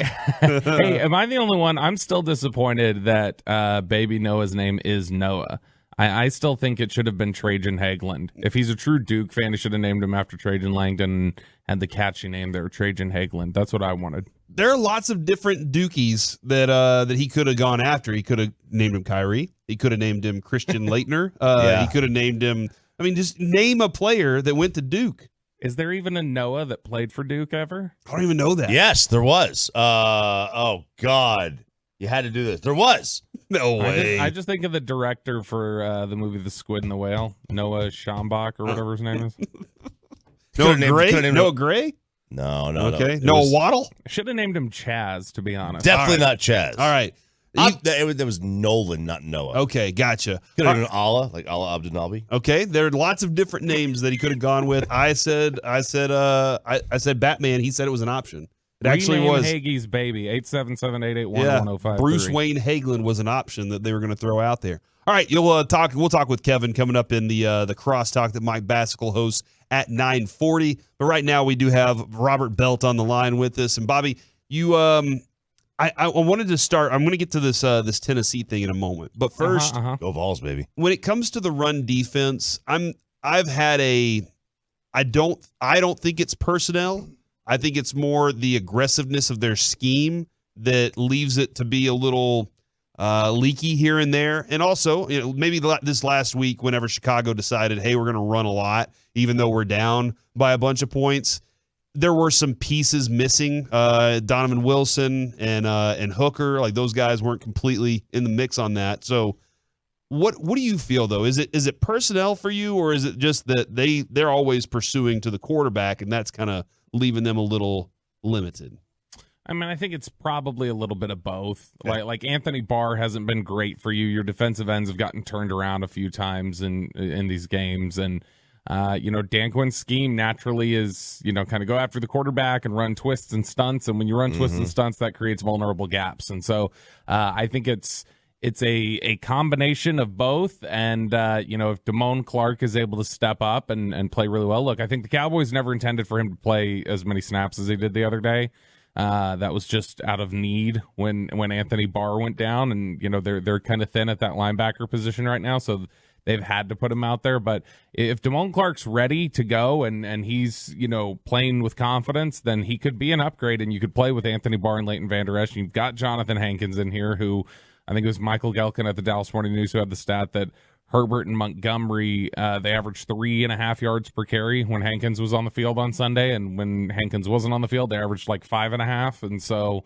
am I the only one? I'm still disappointed that baby Noah's name is Noah. I still think it should have been Trajan Hageland. If he's a true Duke fan, he should have named him after Trajan Langdon and the catchy name there, Trajan Hageland. That's what I wanted. There are lots of different Dukies that he could have gone after. He could have named him Kyrie. He could have named him Christian Laettner. He could have named him, just name a player that went to Duke. Is there even a Noah that played for Duke ever? I don't even know that. Yes, there was. Oh, God. You had to do this. There was. No way. I just think of the director for the movie The Squid and the Whale, Noah Schaumbach or whatever his name is. Noah Gray? Noah Gray? No. Okay. Noah Waddle? I should have named him Chaz, to be honest. Definitely not Chaz. All right. There was Nolan, not Noah. Okay, gotcha. Could have been Allah, like Allah Abdinabi. Okay, there are lots of different names that he could have gone with. I said Batman. He said it was an option. It actually was Hagee's baby. 877-881-1053. Bruce Wayne Hagelin was an option that they were going to throw out there. All right, we'll talk with Kevin coming up in the crosstalk that Mike Bassick will host at 9:40. But right now we do have Robert Belt on the line with us. And Bobby, you I wanted to start. I'm going to get to this Tennessee thing in a moment, but first, Go Vols, baby. When it comes to the run defense, I don't think it's personnel. I think it's more the aggressiveness of their scheme that leaves it to be a little leaky here and there. And also, maybe this last week, whenever Chicago decided, hey, we're going to run a lot, even though we're down by a bunch of points. There were some pieces missing. Donovan Wilson and Hooker, like those guys weren't completely in the mix on that. So, what do you feel though? Is it personnel for you, or is it just that they're always pursuing to the quarterback, and that's kind of leaving them a little limited? I think it's probably a little bit of both. Yeah. Like Anthony Barr hasn't been great for you. Your defensive ends have gotten turned around a few times in these games, and Dan Quinn's scheme naturally is, kind of go after the quarterback and run twists and stunts. And when you run twists and stunts, that creates vulnerable gaps. And so I think it's a combination of both. And, if Damone Clark is able to step up and play really well, look, I think the Cowboys never intended for him to play as many snaps as he did the other day. That was just out of need when Anthony Barr went down, and, they're kind of thin at that linebacker position right now. So they've had to put him out there. But if Damone Clark's ready to go and he's, playing with confidence, then he could be an upgrade, and you could play with Anthony Barr and Leighton Vander Esch. You've got Jonathan Hankins in here, who I think it was Michael Gelkin at the Dallas Morning News who had the stat that Herbert and Montgomery, they averaged 3.5 yards per carry when Hankins was on the field on Sunday. And when Hankins wasn't on the field, they averaged like 5.5. And so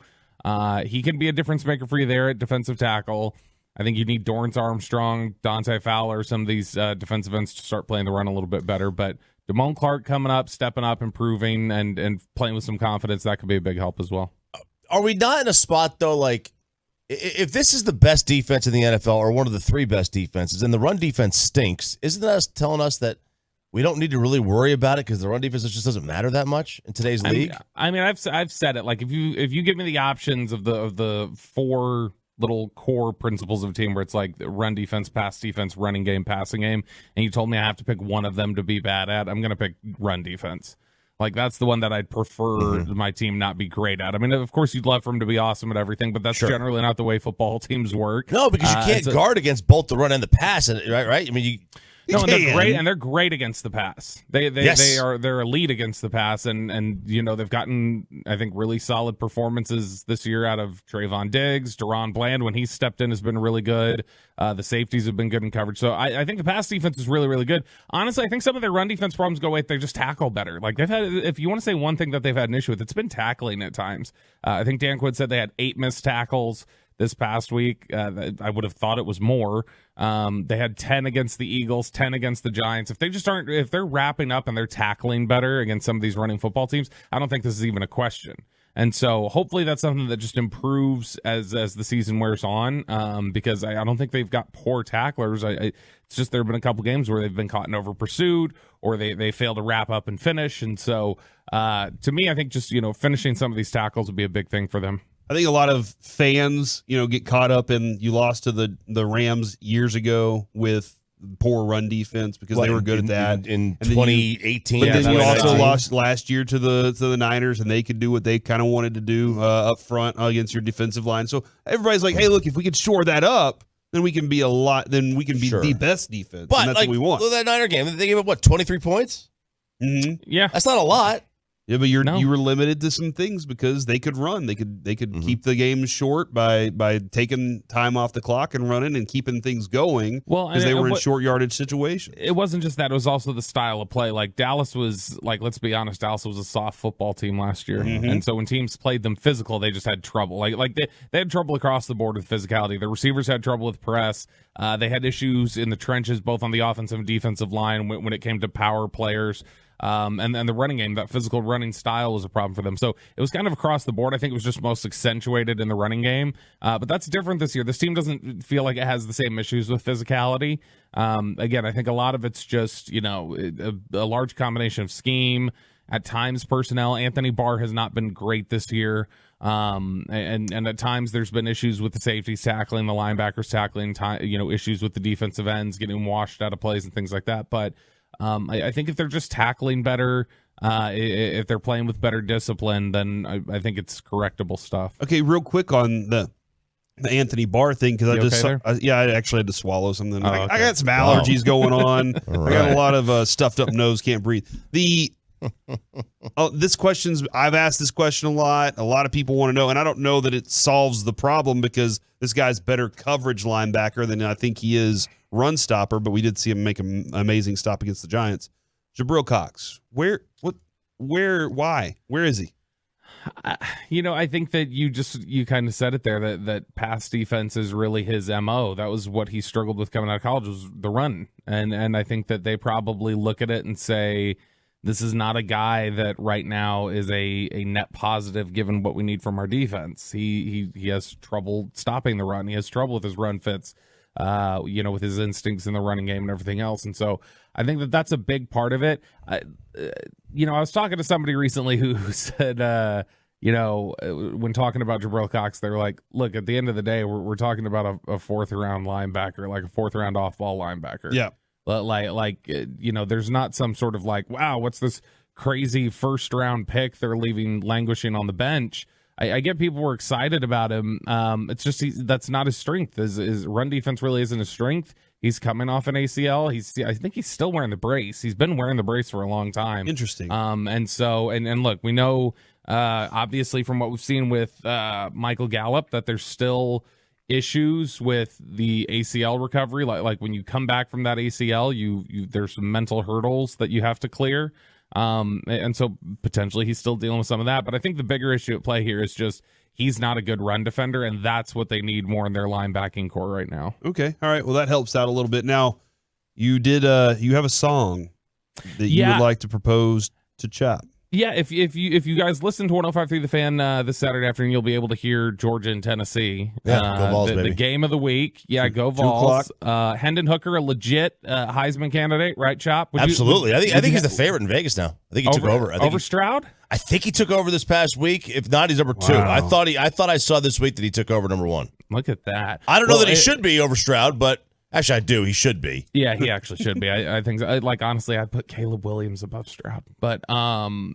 he can be a difference maker for you there at defensive tackle. I think you need Dorrance Armstrong, Dante Fowler, some of these defensive ends to start playing the run a little bit better. But Damone Clark coming up, stepping up, improving, and playing with some confidence, that could be a big help as well. Are we not in a spot, though, like, if this is the best defense in the NFL or one of the three best defenses, and the run defense stinks, isn't that telling us that we don't need to really worry about it because the run defense just doesn't matter that much in today's league? I've said it. Like, if you give me the options of the four little core principles of a team where it's like run defense, pass defense, running game, passing game, and you told me I have to pick one of them to be bad at, I'm going to pick run defense. Like, that's the one that I'd prefer my team not be great at. I mean, of course, you'd love for him to be awesome at everything, but that's generally not the way football teams work. No, because you can't guard against both the run and the pass, right? I mean, No, and they're great, and they're great against the pass. They're elite against the pass, and they've gotten, I think, really solid performances this year out of Trayvon Diggs. Deron Bland, when he stepped in, has been really good. The safeties have been good in coverage. So I think the pass defense is really, really good. Honestly, I think some of their run defense problems go away. They just tackle better. Like they've had, if you want to say one thing that they've had an issue with, it's been tackling at times. I think Dan Quinn said they had 8 missed tackles this past week. I would have thought it was more. They had 10 against the Eagles, 10 against the Giants. If they're wrapping up and they're tackling better against some of these running football teams, I don't think this is even a question. And so hopefully that's something that just improves as the season wears on, because I don't think they've got poor tacklers. It's just there have been a couple games where they've been caught in over pursued or they fail to wrap up and finish. And so to me, I think just finishing some of these tackles would be a big thing for them. I think a lot of fans, get caught up in you lost to the Rams years ago with poor run defense because they were good at that in 2018. But then you also lost last year to the Niners, and they could do what they kind of wanted to do up front against your defensive line. So everybody's like, hey, look, if we could shore that up, then we can be the best defense. But and that's what we want. That Niner game, they gave up 23 points? Mm-hmm. Yeah, that's not a lot. Yeah, but you were limited to some things because they could run. They could keep the game short by taking time off the clock and running and keeping things going. Well, because they were in short yardage situations. It wasn't just that; it was also the style of play. Like Dallas was, let's be honest, Dallas was a soft football team last year, and so when teams played them physical, they just had trouble. Like they had trouble across the board with physicality. The receivers had trouble with press. They had issues in the trenches, both on the offensive and defensive line when it came to power players. And the running game, that physical running style was a problem for them. So it was kind of across the board. I think it was just most accentuated in the running game. But that's different this year. This team doesn't feel like it has the same issues with physicality. Again, I think a lot of it's just, a large combination of scheme, at times personnel. Anthony Barr has not been great this year. And at times there's been issues with the safeties tackling, the linebackers tackling, issues with the defensive ends getting washed out of plays and things like that. But I think if they're just tackling better, if they're playing with better discipline, then I think it's correctable stuff. Okay, real quick on the Anthony Barr thing, because I actually had to swallow something. I got some allergies going on. Right. I got a lot of stuffed up nose, can't breathe. I've asked this question a lot. A lot of people want to know, and I don't know that it solves the problem because this guy's better coverage linebacker than I think he is run stopper, but we did see him make an amazing stop against the Giants. Jabril Cox, why? Where is he? I think that you kind of said it there, that pass defense is really his MO. That was what he struggled with coming out of college, was the run. And I think that they probably look at it and say, this is not a guy that right now is a net positive given what we need from our defense. He has trouble stopping the run. He has trouble with his run fits, with his instincts in the running game and everything else. And so I think that that's a big part of it. I was talking to somebody recently who said, when talking about Jabril Cox, they were like, look, at the end of the day, we're talking about a fourth round linebacker, like a fourth round off ball linebacker. Yeah. There's not some sort of wow, what's this crazy first round pick they're leaving languishing on the bench. I get people were excited about him. It's just that's not his strength. His run defense really isn't his strength. He's coming off an ACL. I think he's still wearing the brace. He's been wearing the brace for a long time. Interesting. And look, we know obviously from what we've seen with Michael Gallup that there's still issues with the ACL recovery. Like when you come back from that ACL, you there's some mental hurdles that you have to clear. And so potentially he's still dealing with some of that. But I think the bigger issue at play here is just he's not a good run defender, and that's what they need more in their linebacking core right now. Okay. All right. Well, that helps out a little bit. Now, you have a song that you would like to propose to Chop. Yeah, if you guys listen to 105.3 The Fan this Saturday afternoon, you'll be able to hear Georgia and Tennessee. Yeah, go Vols, baby. The game of the week. Yeah, go Vols. Hendon Hooker, a legit Heisman candidate, right, Chop? Absolutely. I think he's the favorite in Vegas now. I think he took over. Over Stroud? I think he took over this past week. If not, he's number 2. Wow. I thought I saw this week that he took over number 1. Look at that. I don't know that he should be over Stroud, but actually I do. He should be. Yeah, he actually should be. I think honestly, I'd put Caleb Williams above Stroud. But I know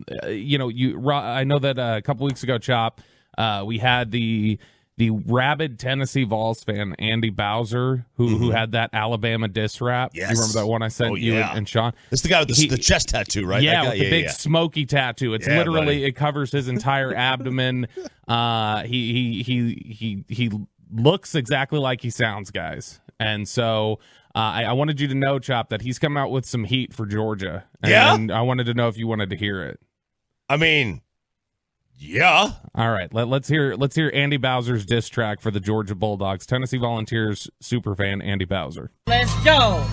that a couple weeks ago, Chop, we had the the rabid Tennessee Vols fan, Andy Bowser, who had that Alabama diss rap. Yes. You remember that one I sent you and Sean? It's the guy with the chest tattoo, right? Yeah, That guy? with the big smoky tattoo. It's literally, it covers his entire abdomen. He looks exactly like he sounds, guys. And so I wanted you to know, Chop, that he's coming out with some heat for Georgia. And I wanted to know if you wanted to hear it. I mean, yeah. All right, let's hear Andy Bowser's diss track for the Georgia Bulldogs. Tennessee Volunteers superfan Andy Bowser. Let's go.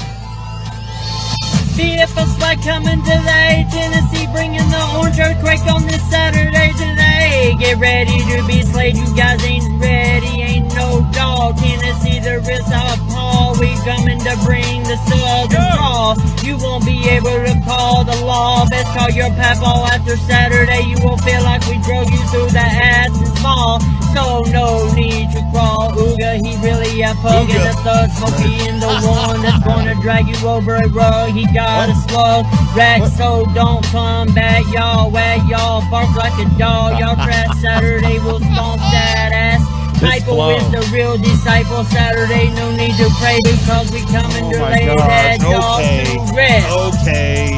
BFS swag coming today. Tennessee bringing the orange earthquake on this Saturday today. Get ready to be slayed. You guys ain't ready. Ain't no dog. Tennessee the real South Paul. We coming to bring the Southern draw. You won't be able to call the law. Best call your papaw after Saturday. You won't feel like we drug you through the ass and small. So no need to crawl. Ooga, he really a pug and the thug. Smokey in the one that's gonna drag you over a rug. He got a slug rack, so don't come back, y'all. Wag y'all, bark like a dog. Y'all trash Saturday, we'll stomp that ass. Hypo is the real disciple. Saturday, no need to pray because we coming to lay that y'all to rest. Okay.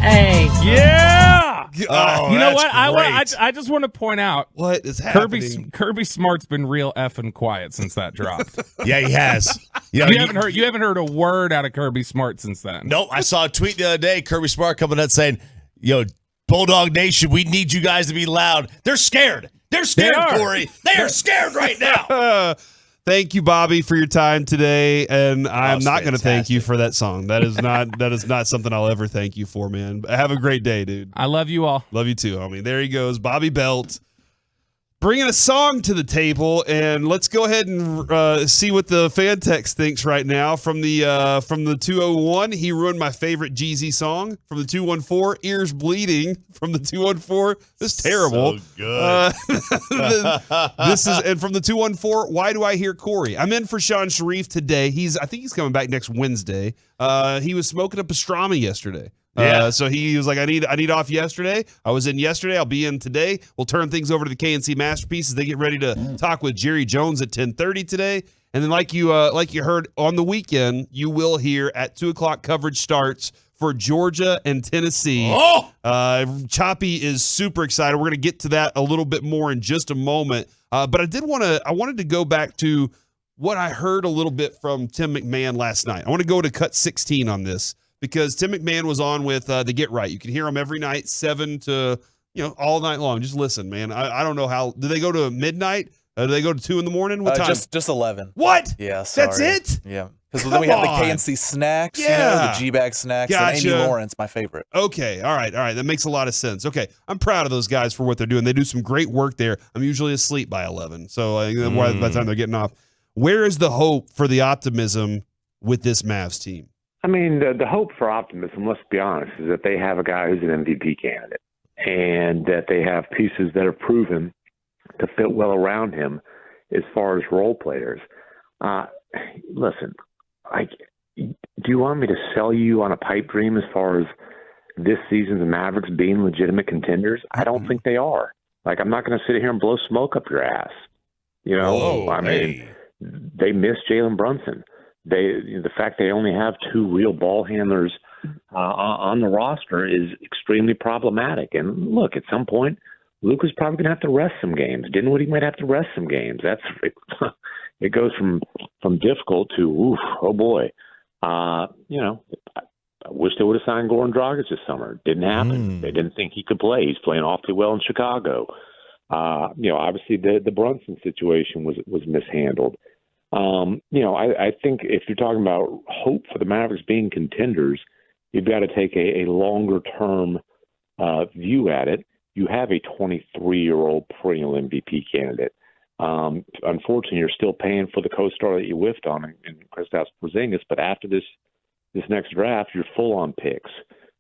Hey. Yeah. Oh, you know what? great. I just want to point out what is happening. Kirby Smart's been real effing quiet since that dropped. Yeah, he has. You haven't heard a word out of Kirby Smart since then. Nope. I saw a tweet the other day, Kirby Smart coming out saying, "Yo, Bulldog Nation, we need you guys to be loud." They're scared. They're scared, Corey. They are scared right now. Thank you, Bobby, for your time today, and I'm not going to thank you for that song. That is not something I'll ever thank you for, man. Have a great day, dude. I love you all. Love you too, homie. There he goes, Bobby Belt, bringing a song to the table, and let's go ahead and see what the fan text thinks right now. From the 201, he ruined my favorite Jeezy song. From the 214, ears bleeding. From the 214, this is terrible. So good. This is, and from the 214, why do I hear Corey? I'm in for Sean Sharif today. I think he's coming back next Wednesday. He was smoking a pastrami yesterday. Yeah. So he was like, I need off yesterday. I was in yesterday. I'll be in today. We'll turn things over to the KNC Masterpieces. They get ready to talk with Jerry Jones at 10:30 today. And then like you heard on the weekend, you will hear at 2:00 coverage starts for Georgia and Tennessee. Choppy is super excited. We're going to get to that a little bit more in just a moment. But I wanted to go back to what I heard a little bit from Tim McMahon last night. I want to go to cut 16 on this, because Tim McMahon was on with the Get Right. You can hear him every night, 7 to, all night long. Just listen, man. I don't know how. Do they go to midnight? Do they go to 2 in the morning? What time? Just 11. What? Yeah, sorry. That's it? Yeah. Because then we have the KNC snacks, the G-Bag snacks, and Amy Lawrence, my favorite. Okay, all right. That makes a lot of sense. Okay, I'm proud of those guys for what they're doing. They do some great work there. I'm usually asleep by 11, so by the time they're getting off. Where is the hope for the optimism with this Mavs team? I mean, the hope for optimism, let's be honest, is that they have a guy who's an MVP candidate and that they have pieces that are proven to fit well around him as far as role players. Listen, do you want me to sell you on a pipe dream as far as this season's Mavericks being legitimate contenders? I don't think they are. I'm not going to sit here and blow smoke up your ass. Mean, they miss Jalen Brunson. The fact they only have 2 real ball handlers on the roster is extremely problematic. And look, at some point, Luka's probably going to have to rest some games. Dinwiddie might have to rest some games. It goes from difficult to oof, oh boy. I wish they would have signed Goran Dragic this summer. Didn't happen. They didn't think he could play. He's playing awfully well in Chicago. Obviously the Brunson situation was mishandled. I think if you're talking about hope for the Mavericks being contenders, you've got to take a longer term view at it. You have a 23-year-old perennial MVP candidate. Unfortunately, you're still paying for the co-star that you whiffed on in Kristaps Porzingis, but after this next draft, you're full on picks.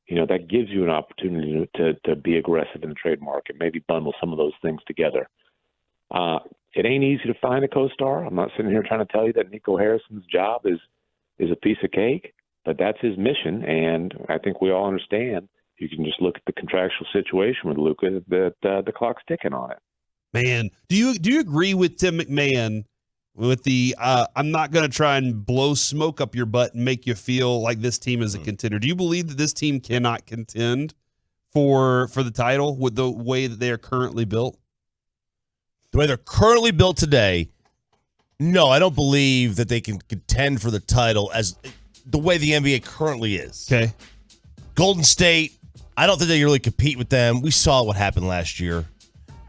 That gives you an opportunity to be aggressive in the trade market, maybe bundle some of those things together. It ain't easy to find a co-star. I'm not sitting here trying to tell you that Nico Harrison's job is a piece of cake, but that's his mission, and I think we all understand. You can just look at the contractual situation with Luka that the clock's ticking on it. Man, do you agree with Tim McMahon with the I'm not going to try and blow smoke up your butt and make you feel like this team is a contender? Do you believe that this team cannot contend for the title with the way that they are currently built? The way they're currently built today, no, I don't believe that they can contend for the title as the way the NBA currently is. Okay. Golden State, I don't think they can really compete with them. We saw what happened last year.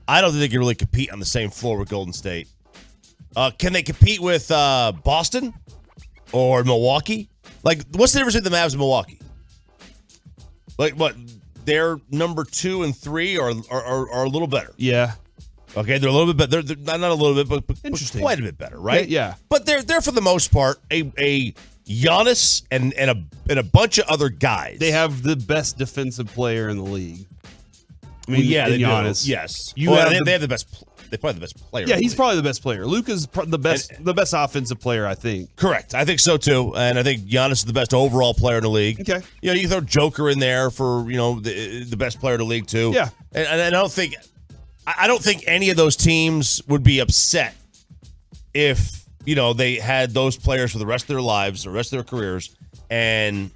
I don't think they can really compete on the same floor with Golden State. Can they compete with Boston or Milwaukee? Like, what's the difference between the Mavs and Milwaukee? Like, what? They're number 2 and 3 are a little better. Yeah. Okay, they're a little bit better. They're not a little bit, but Interesting. quite a bit better, right? Yeah. But they're for the most part a Giannis and a bunch of other guys. They have the best defensive player in the league. I mean, Well, yeah, they Giannis. do. Yes. You Well, have they have the best. They're probably the best player. Yeah, in the he's league. probably the best player. Luka's the best offensive player, I think. Correct. I think so too, and I think Giannis is the best overall player in the league. Okay. You know, you can throw Joker in there for the best player in the league too. Yeah. And I don't think any of those teams would be upset if they had those players for the rest of their lives, the rest of their careers, and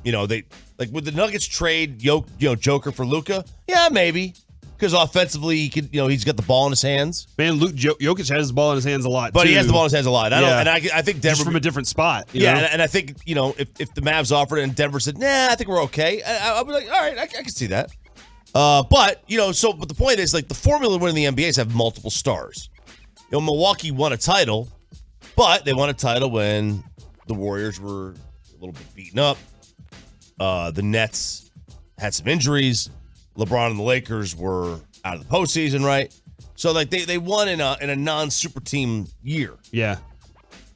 they like would the Nuggets trade Joker for Luka? Yeah, maybe. Because offensively, he could, he's got the ball in his hands. Man, Jokic has the ball in his hands a lot, But too. he has the ball in his hands a lot. I think Denver just from a different spot. And I think if the Mavs offered it and Denver said, "Nah, I think we're okay," I'll be like, "All right, I can see that." But the point is, like, the formula to win in the NBA is have multiple stars. Milwaukee won a title, but they won a title when the Warriors were a little bit beaten up. The Nets had some injuries. LeBron and the Lakers were out of the postseason, right? So like they won in a non-super team year. Yeah.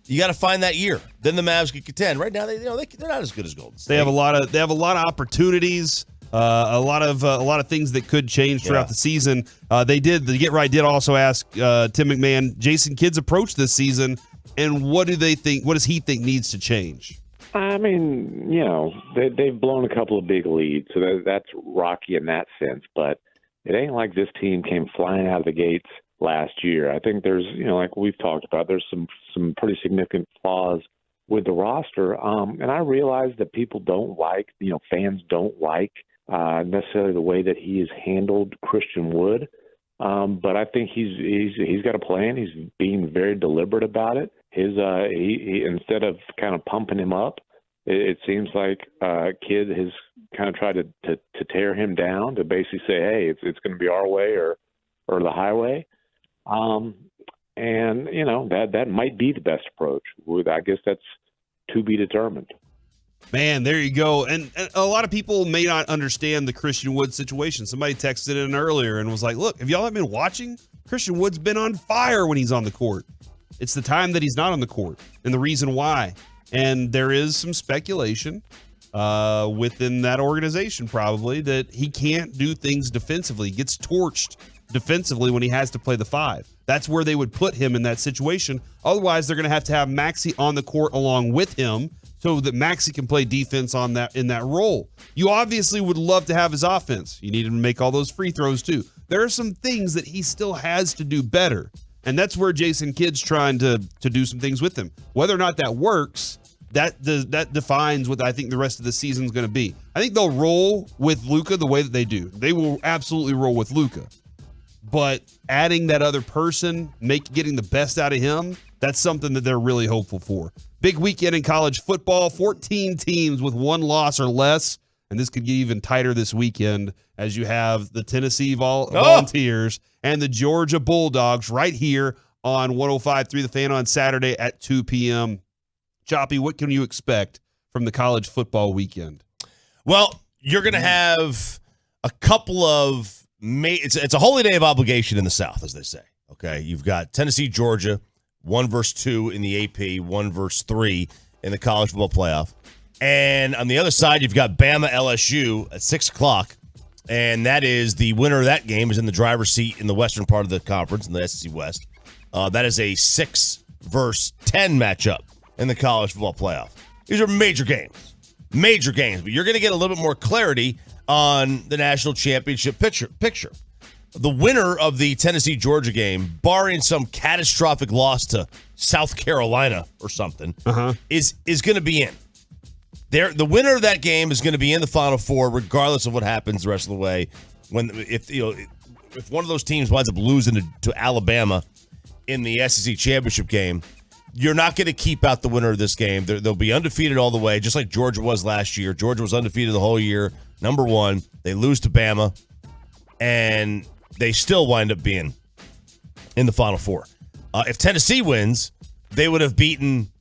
You got to find that year. Then the Mavs can contend. Right now, they're not as good as Golden State. They have a lot of opportunities. A lot of things that could change throughout the season. The Get Right did also ask Tim McMahon, Jason Kidd's approach this season, and what do they think? What does he think needs to change? I mean, they've blown a couple of big leads, so that's rocky in that sense. But it ain't like this team came flying out of the gates last year. I think there's, like we've talked about, there's some pretty significant flaws with the roster. And I realize that people don't like, fans don't like necessarily the way that he has handled Christian Wood. But I think he's got a plan. He's being very deliberate about it. He instead of kind of pumping him up, it seems like Kidd has kind of tried to tear him down, to basically say, hey, it's going to be our way or the highway. And that might be the best approach. I guess that's to be determined. Man, there you go. And a lot of people may not understand the Christian Wood situation. Somebody texted in earlier and was like, look, if y'all have been watching, Christian Wood's been on fire when he's on the court. It's the time that he's not on the court and the reason why. And there is some speculation within that organization probably that he can't do things defensively. He gets torched defensively when he has to play the 5. That's where they would put him in that situation. Otherwise, they're going to have Maxey on the court along with him so that Maxey can play defense in that role. You obviously would love to have his offense. You need him to make all those free throws too. There are some things that he still has to do better. And that's where Jason Kidd's trying to do some things with him. Whether or not that works, that defines what I think the rest of the season is going to be. I think they'll roll with Luka the way that they do. They will absolutely roll with Luka. But adding that other person, getting the best out of him, that's something that they're really hopeful for. Big weekend in college football, 14 teams with 1 loss or less. And this could get even tighter this weekend as you have the Tennessee Volunteers and the Georgia Bulldogs right here on 105.3 The Fan on Saturday at 2 p.m. Choppy, what can you expect from the college football weekend? Well, you're going to have a couple of it's a holy day of obligation in the South, as they say. Okay, you've got Tennessee, Georgia, 1 versus 2 in the AP, 1 versus 3 in the college football playoff. And on the other side, you've got Bama LSU at 6 o'clock. And that is the winner of that game is in the driver's seat in the western part of the conference, in the SEC West. That is a 6 versus 10 matchup in the college football playoff. These are major games. But you're going to get a little bit more clarity on the national championship picture. the winner of the Tennessee-Georgia game, barring some catastrophic loss to South Carolina or something, is going to be in. The winner of that game is going to be in the Final Four, regardless of what happens the rest of the way. If one of those teams winds up losing to Alabama in the SEC championship game, you're not going to keep out the winner of this game. They'll be undefeated all the way, just like Georgia was last year. Georgia was undefeated the whole year. Number one, they lose to Bama, and they still wind up being in the Final Four. If Tennessee wins, they would have beaten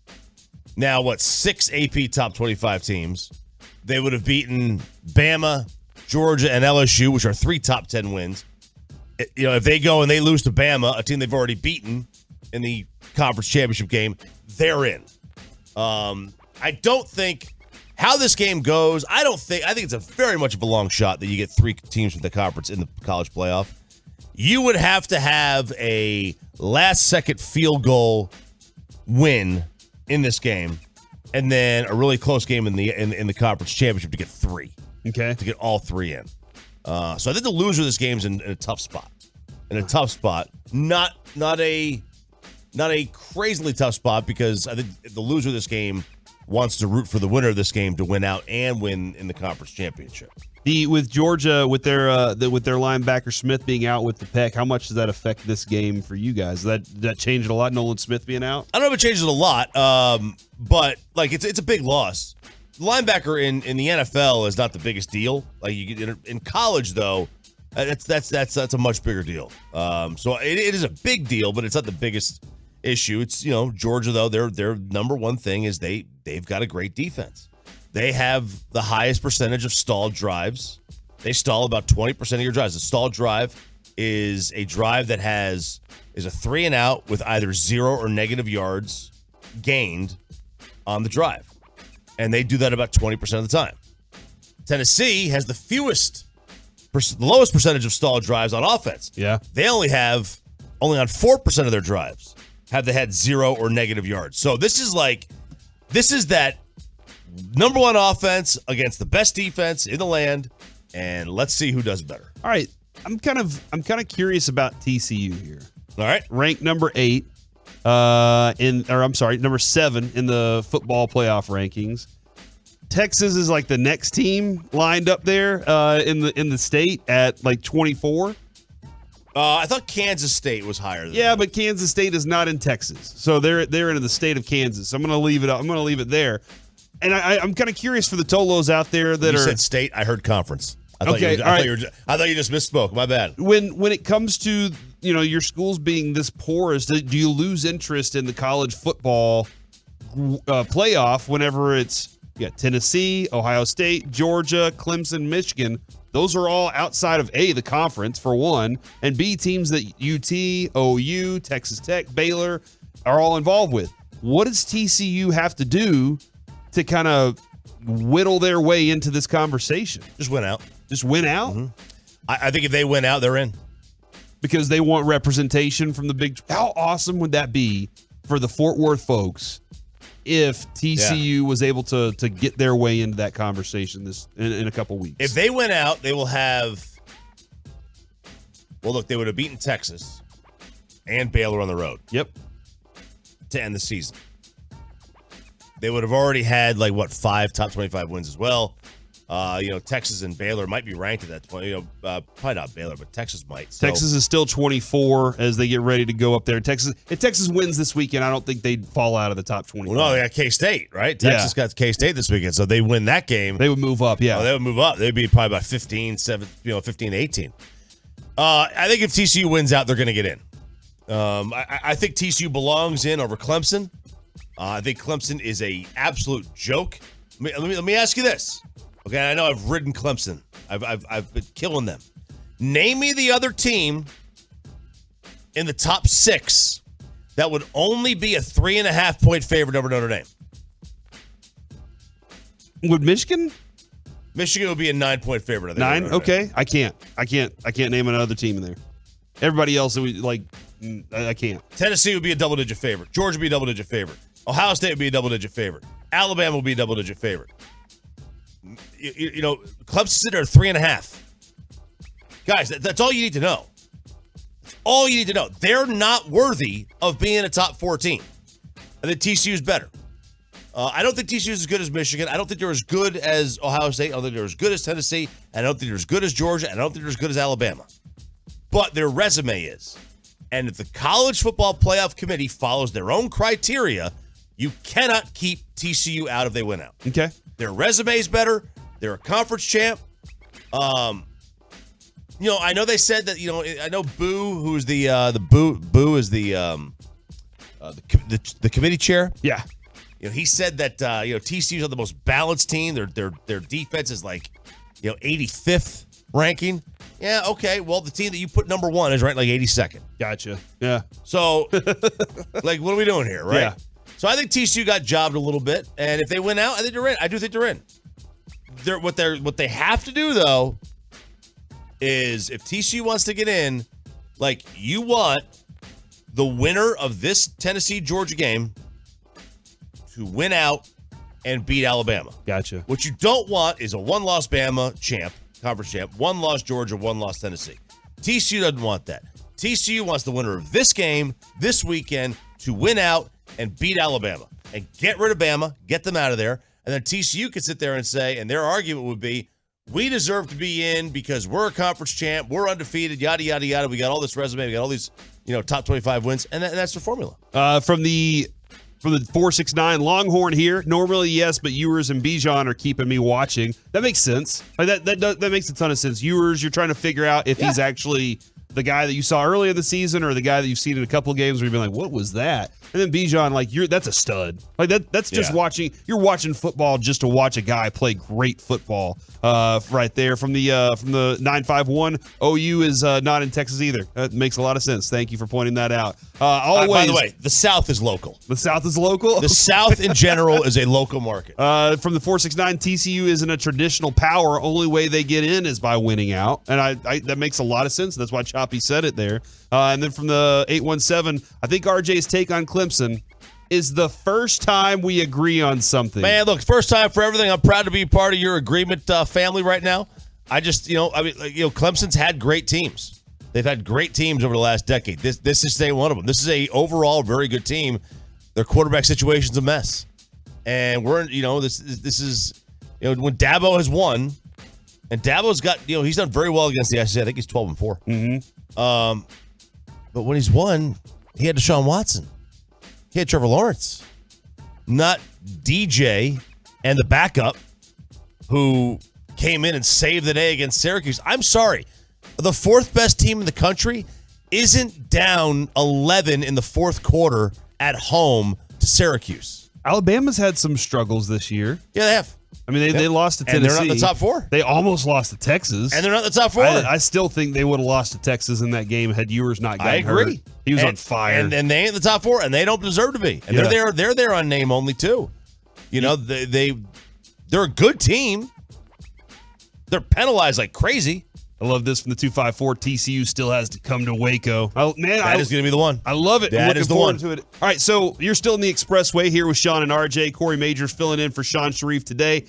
now, 6 AP top 25 teams. They would have beaten Bama, Georgia, and LSU, which are 3 top 10 wins. If they go and they lose to Bama, a team they've already beaten in the conference championship game, they're in. I don't think how this game goes. I think it's a very much of a long shot that you get 3 teams from the conference in the college playoff. You would have to have a last-second field goal win in this game, and then a really close game in the conference championship to get 3. Okay, to get all 3 in. So I think the loser of this game is in a tough spot. Not a crazily tough spot, because I think the loser of this game wants to root for the winner of this game to win out and win in the conference championship. With Georgia, with their linebacker Smith being out with the pec, how much does that affect this game for you guys? Did that change it a lot? Nolan Smith being out? I don't know if it changes it a lot, but it's a big loss. Linebacker in the NFL is not the biggest deal. Like in college, though, that's a much bigger deal. So it is a big deal, but it's not the biggest issue. It's Georgia, though, their number one thing is they've got a great defense. They have the highest percentage of stalled drives. They stall about 20% of your drives. A stalled drive is a drive that is a 3 and out with either 0 or negative yards gained on the drive. And they do that about 20% of the time. Tennessee has the lowest percentage of stalled drives on offense. Yeah. They only on 4% of their drives have they had 0 or negative yards. So this is that number one offense against the best defense in the land, and let's see who does better. All right, I'm kind of curious about TCU here. All right, ranked number 8, number 7 in the football playoff rankings. Texas is like the next team lined up there in the state at 24. I thought Kansas State was higher than that. But Kansas State is not in Texas, so they're in the state of Kansas. So I'm going to leave it up. I'm going to leave it there. And I'm kind of curious for the Tolos out there that you said state. I heard conference. I thought you just misspoke. My bad. When it comes to your schools being this porous, do you lose interest in the college football playoff whenever it's Tennessee, Ohio State, Georgia, Clemson, Michigan? Those are all outside of the conference for one, and B, teams that UT, OU, Texas Tech, Baylor are all involved with. What does TCU have to do to kind of whittle their way into this conversation? Just win out. Mm-hmm. I think if they win out, they're in. Because they want representation from the Big. How awesome would that be for the Fort Worth folks if TCU was able to get their way into that conversation in a couple weeks? If they win out, they will have. Well, look, they would have beaten Texas and Baylor on the road. Yep. To end the season. They would have already had 5 top 25 wins as well. Texas and Baylor might be ranked at that point. Probably not Baylor, but Texas might. So. Texas is still 24 as they get ready to go up there. If Texas wins this weekend, I don't think they'd fall out of the top 25. Well, no, they got K-State, right? Texas got K-State this weekend, so they win that game. They would move up, yeah. They would move up. They'd be probably about 15, 18. I think if TCU wins out, they're going to get in. I think TCU belongs in over Clemson. I think Clemson is a absolute joke. Let me ask you this. Okay, I know I've ridden Clemson. I've been killing them. Name me the other team in the top 6 that would only be a 3.5-point favorite over Notre Dame. Would Michigan? Michigan would be a 9-point favorite. I think 9? Okay, I can't name another team in there. Everybody else, I can't. Tennessee would be a double-digit favorite. Georgia would be a double-digit favorite. Ohio State would be a double-digit favorite. Alabama would be a double-digit favorite. Clemson's in there 3.5. Guys, that's all you need to know. All you need to know. They're not worthy of being a top 4 team. I think TCU is better. I don't think TCU is as good as Michigan. I don't think they're as good as Ohio State. I don't think they're as good as Tennessee. I don't think they're as good as Georgia. And I don't think they're as good as Alabama. But their resume is. And if the College Football Playoff Committee follows their own criteria, you cannot keep TCU out if they win out. Okay. Their resume is better. They're a conference champ. I know they said that. I know Boo, who's the Boo is the committee chair. Yeah. He said that TCU's are the most balanced team. Their defense is 85th ranking. Yeah, okay. Well, the team that you put number 1 is ranked 82nd. Gotcha. Yeah. So, what are we doing here, right? Yeah. So I think TCU got jobbed a little bit, and if they win out, I think they're in. I do think they're in. What they have to do though is if TCU wants to get in, you want the winner of this Tennessee-Georgia game to win out and beat Alabama. Gotcha. What you don't want is a one-loss Bama conference champ, one-loss Georgia, one-loss Tennessee. TCU doesn't want that. TCU wants the winner of this game, this weekend, to win out and beat Alabama and get rid of Bama, get them out of there. And then TCU could sit there and say, and their argument would be, we deserve to be in because we're a conference champ, we're undefeated, yada, yada, yada. We got all this resume, we got all these, top 25 wins, and that's the formula. From the 469 Longhorn here, normally yes, but Ewers and Bijan are keeping me watching. That makes sense. That makes a ton of sense. Ewers, you're trying to figure out if he's actually the guy that you saw early in the season or the guy that you've seen in a couple of games where you've been like, what was that? And then Bijan, that's a stud. That's just watching. You're watching football just to watch a guy play great football. Right there from the 951. OU is not in Texas either. That makes a lot of sense. Thank you for pointing that out. Always. By the way, the South is local. The South is local. The South in general is a local market. From the 469, TCU isn't a traditional power. Only way they get in is by winning out, and I that makes a lot of sense. That's why Choppy said it there. And then from the 817, I think RJ's take on Clemson is the first time we agree on something. Man, look, first time for everything. I'm proud to be part of your agreement family right now. I just, Clemson's had great teams. They've had great teams over the last decade. This is one of them. This is a overall very good team. Their quarterback situation's a mess, and this is when Dabo has won, and Dabo's got he's done very well against the SEC. I think he's 12-4. Mm-hmm. But when he's won, he had Deshaun Watson. He had Trevor Lawrence, not DJ and the backup who came in and saved the day against Syracuse. I'm sorry. The 4th best team in the country isn't down 11 in the 4th quarter at home to Syracuse. Alabama's had some struggles this year. Yeah, they have. I mean, they lost to Tennessee. And they're not in the top 4. They almost lost to Texas. And they're not in the top 4. I still think they would have lost to Texas in that game had Ewers not gotten hurt. He was on fire. And they ain't in the top 4, and they don't deserve to be. And they're there on name only, too. They're a good team. They're penalized like crazy. I love this from the 254. TCU still has to come to Waco. That is going to be the one. I love it. That is the one. To it. All right, so you're still in the expressway here with Sean and RJ. Corey Majors filling in for Sean Sharif today.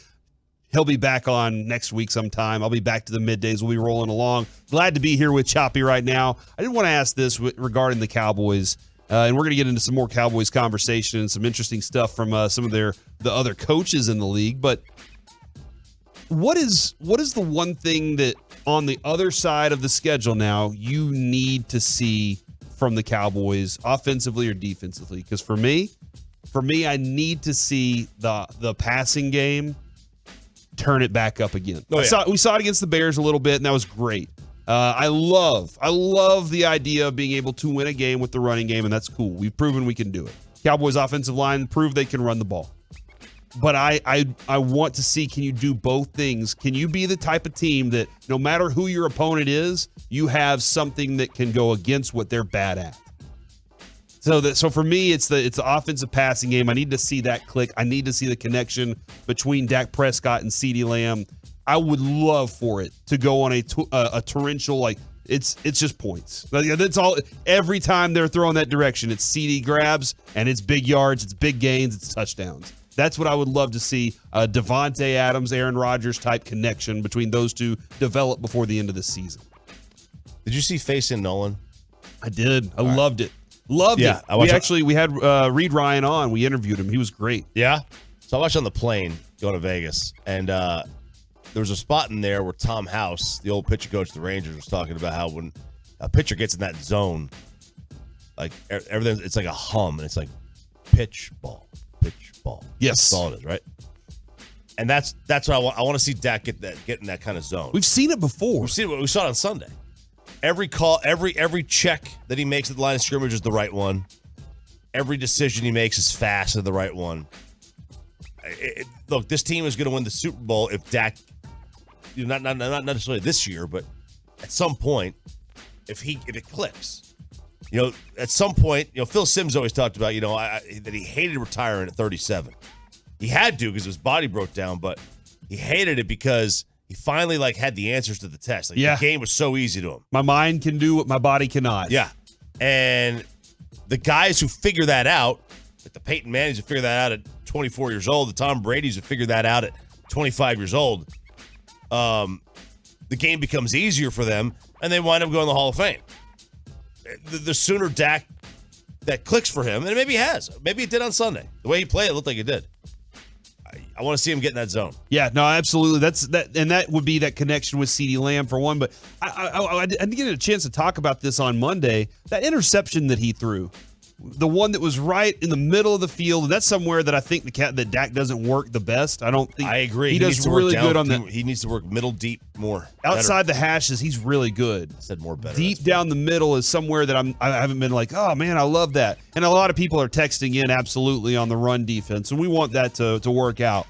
He'll be back on next week sometime. I'll be back to the middays. We'll be rolling along. Glad to be here with Choppy right now. I did want to ask this regarding the Cowboys, and we're going to get into some more Cowboys conversation and some interesting stuff from some of the other coaches in the league. But what is the one thing that on the other side of the schedule now you need to see from the Cowboys offensively or defensively? Because for me, I need to see the passing game turn it back up again. We saw it against the Bears a little bit, and that was great. I love the idea of being able to win a game with the running game, and that's cool. We've proven we can do it. Cowboys offensive line proved they can run the ball. But I want to see, can you do both things? Can you be the type of team that no matter who your opponent is, you have something that can go against what they're bad at? So for me, it's the offensive passing game. I need to see that click. I need to see the connection between Dak Prescott and CeeDee Lamb. I would love for it to go on a torrential, it's just points. That's all. Every time they're throwing that direction, it's CeeDee grabs and it's big yards, it's big gains, it's touchdowns. That's what I would love to see, a Devontae Adams, Aaron Rodgers type connection between those two develop before the end of the season. Did you see Face in Nolan? I did. I loved it. Loved it. We had Reed Ryan on. We interviewed him. He was great. Yeah. So I watched on the plane going to Vegas, and there was a spot in there where Tom House, the old pitcher coach of the Rangers, was talking about how when a pitcher gets in that zone, like everything, it's like a hum, and it's like pitch, ball. Yes. That's all it is, right? And that's what I want. I want to see Dak get in that kind of zone. We've seen it before. We saw it on Sunday. Every call, every check that he makes at the line of scrimmage is the right one. Every decision he makes is fast and the right one. Look, this team is going to win the Super Bowl if Dak, not necessarily this year, but at some point, if it clicks. At some point, Phil Simms always talked about, that he hated retiring at 37. He had to because his body broke down, but he hated it because he finally had the answers to the test. The game was so easy to him. My mind can do what my body cannot. Yeah. And the guys who figure that out, like the Peyton Mannings who figure that out at 24 years old, the Tom Brady's who figure that out at 25 years old, the game becomes easier for them, and they wind up going to the Hall of Fame. The sooner Dak that clicks for him, and maybe he has. Maybe it did on Sunday. The way he played, it looked like it did. I want to see him get in that zone. Yeah, no, absolutely. And that would be that connection with CeeDee Lamb for one. But I didn't get a chance to talk about this on Monday. That interception that he threw, the one that was right in the middle of the field, and that's somewhere that I think that Dak doesn't work the best. I don't think. I agree. He does really good on that. He needs to work middle deep more. Outside the hashes, he's really good. I said more better. Deep down the middle is somewhere that I haven't been like, oh man, I love that. And a lot of people are texting in absolutely on the run defense, and we want that to work out.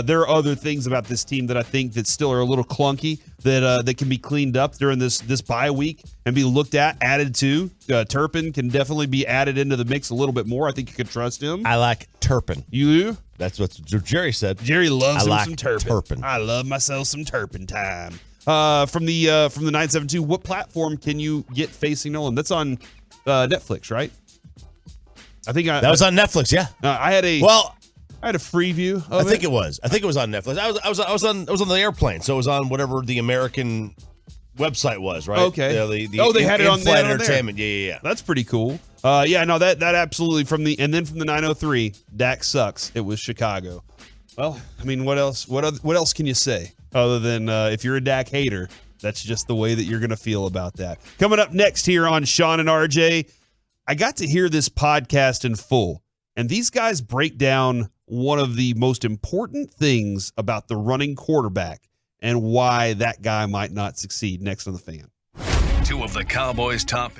There are other things about this team that I think that still are a little clunky that can be cleaned up during this bye week and be looked at, added to. Turpin can definitely be added into the mix a little bit more. I think you could trust him. I like Turpin. You? That's what Jerry said. Jerry loves some Turpin. I love myself some Turpin time. From the 972, what platform can you get Facing Nolan? That's on Netflix, right? I think that was on Netflix. Yeah, I had a free view of it. I think it was on Netflix. I was on the airplane, so it was on whatever the American website was, right? Okay. They had it on flight entertainment. Yeah. That's pretty cool. That absolutely from the 903, Dak sucks. It was Chicago. Well, I mean, what else? What else can you say other than if you're a Dak hater, that's just the way that you're going to feel about that. Coming up next here on Sean and RJ, I got to hear this podcast in full, and these guys break down one of the most important things about the running quarterback and why that guy might not succeed. Next on The Fan. Two of the Cowboys' top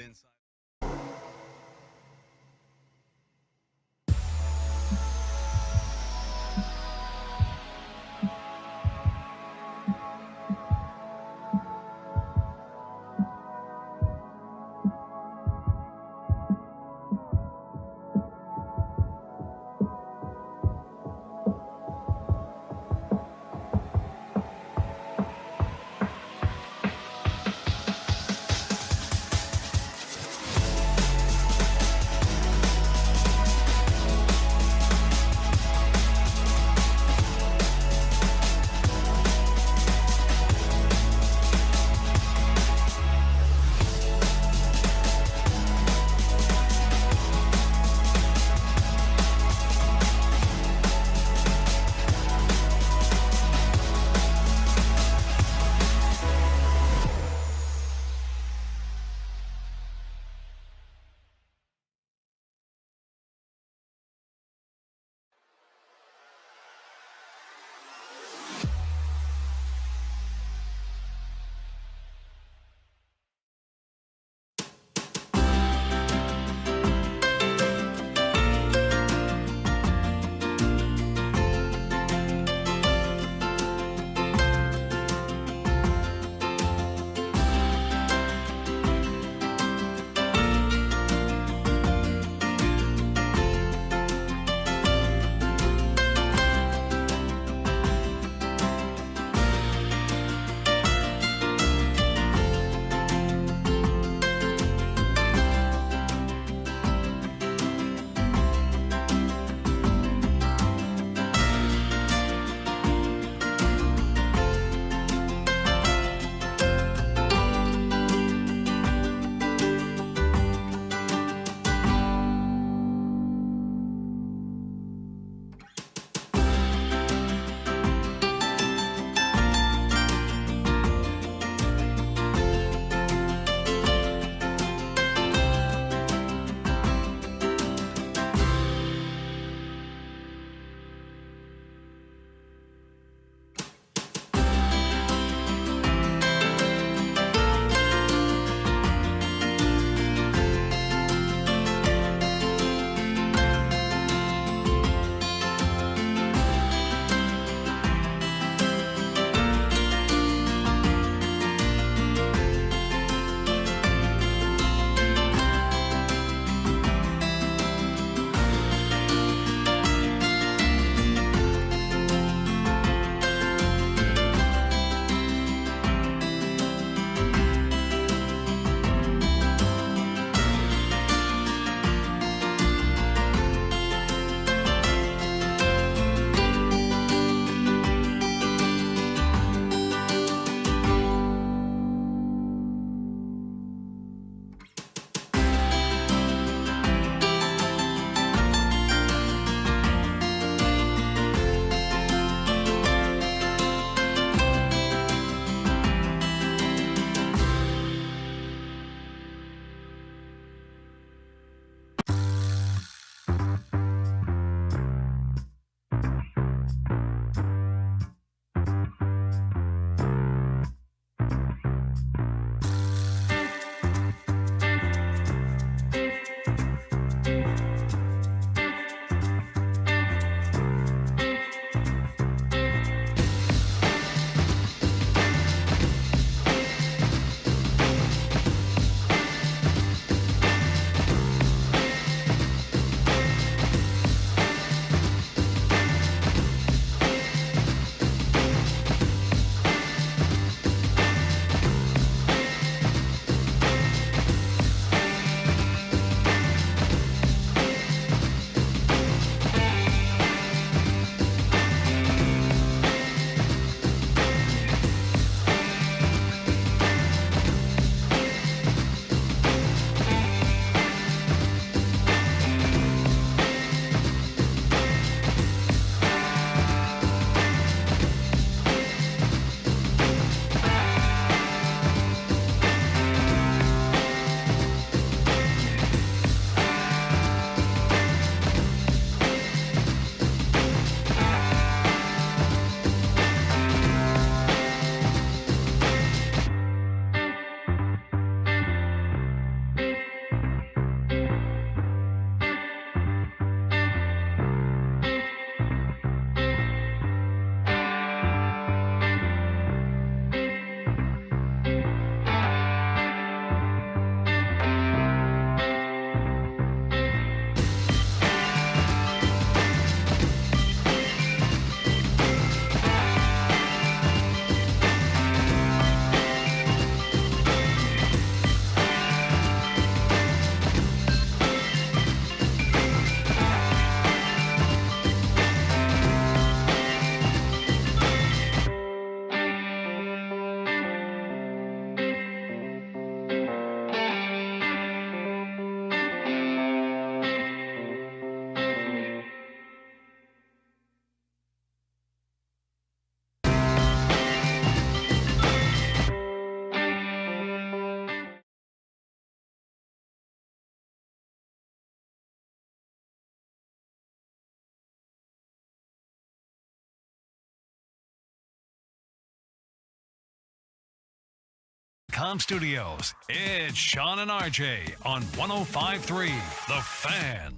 Postgame.com studios. It's Sean and RJ on 105.3 The Fan.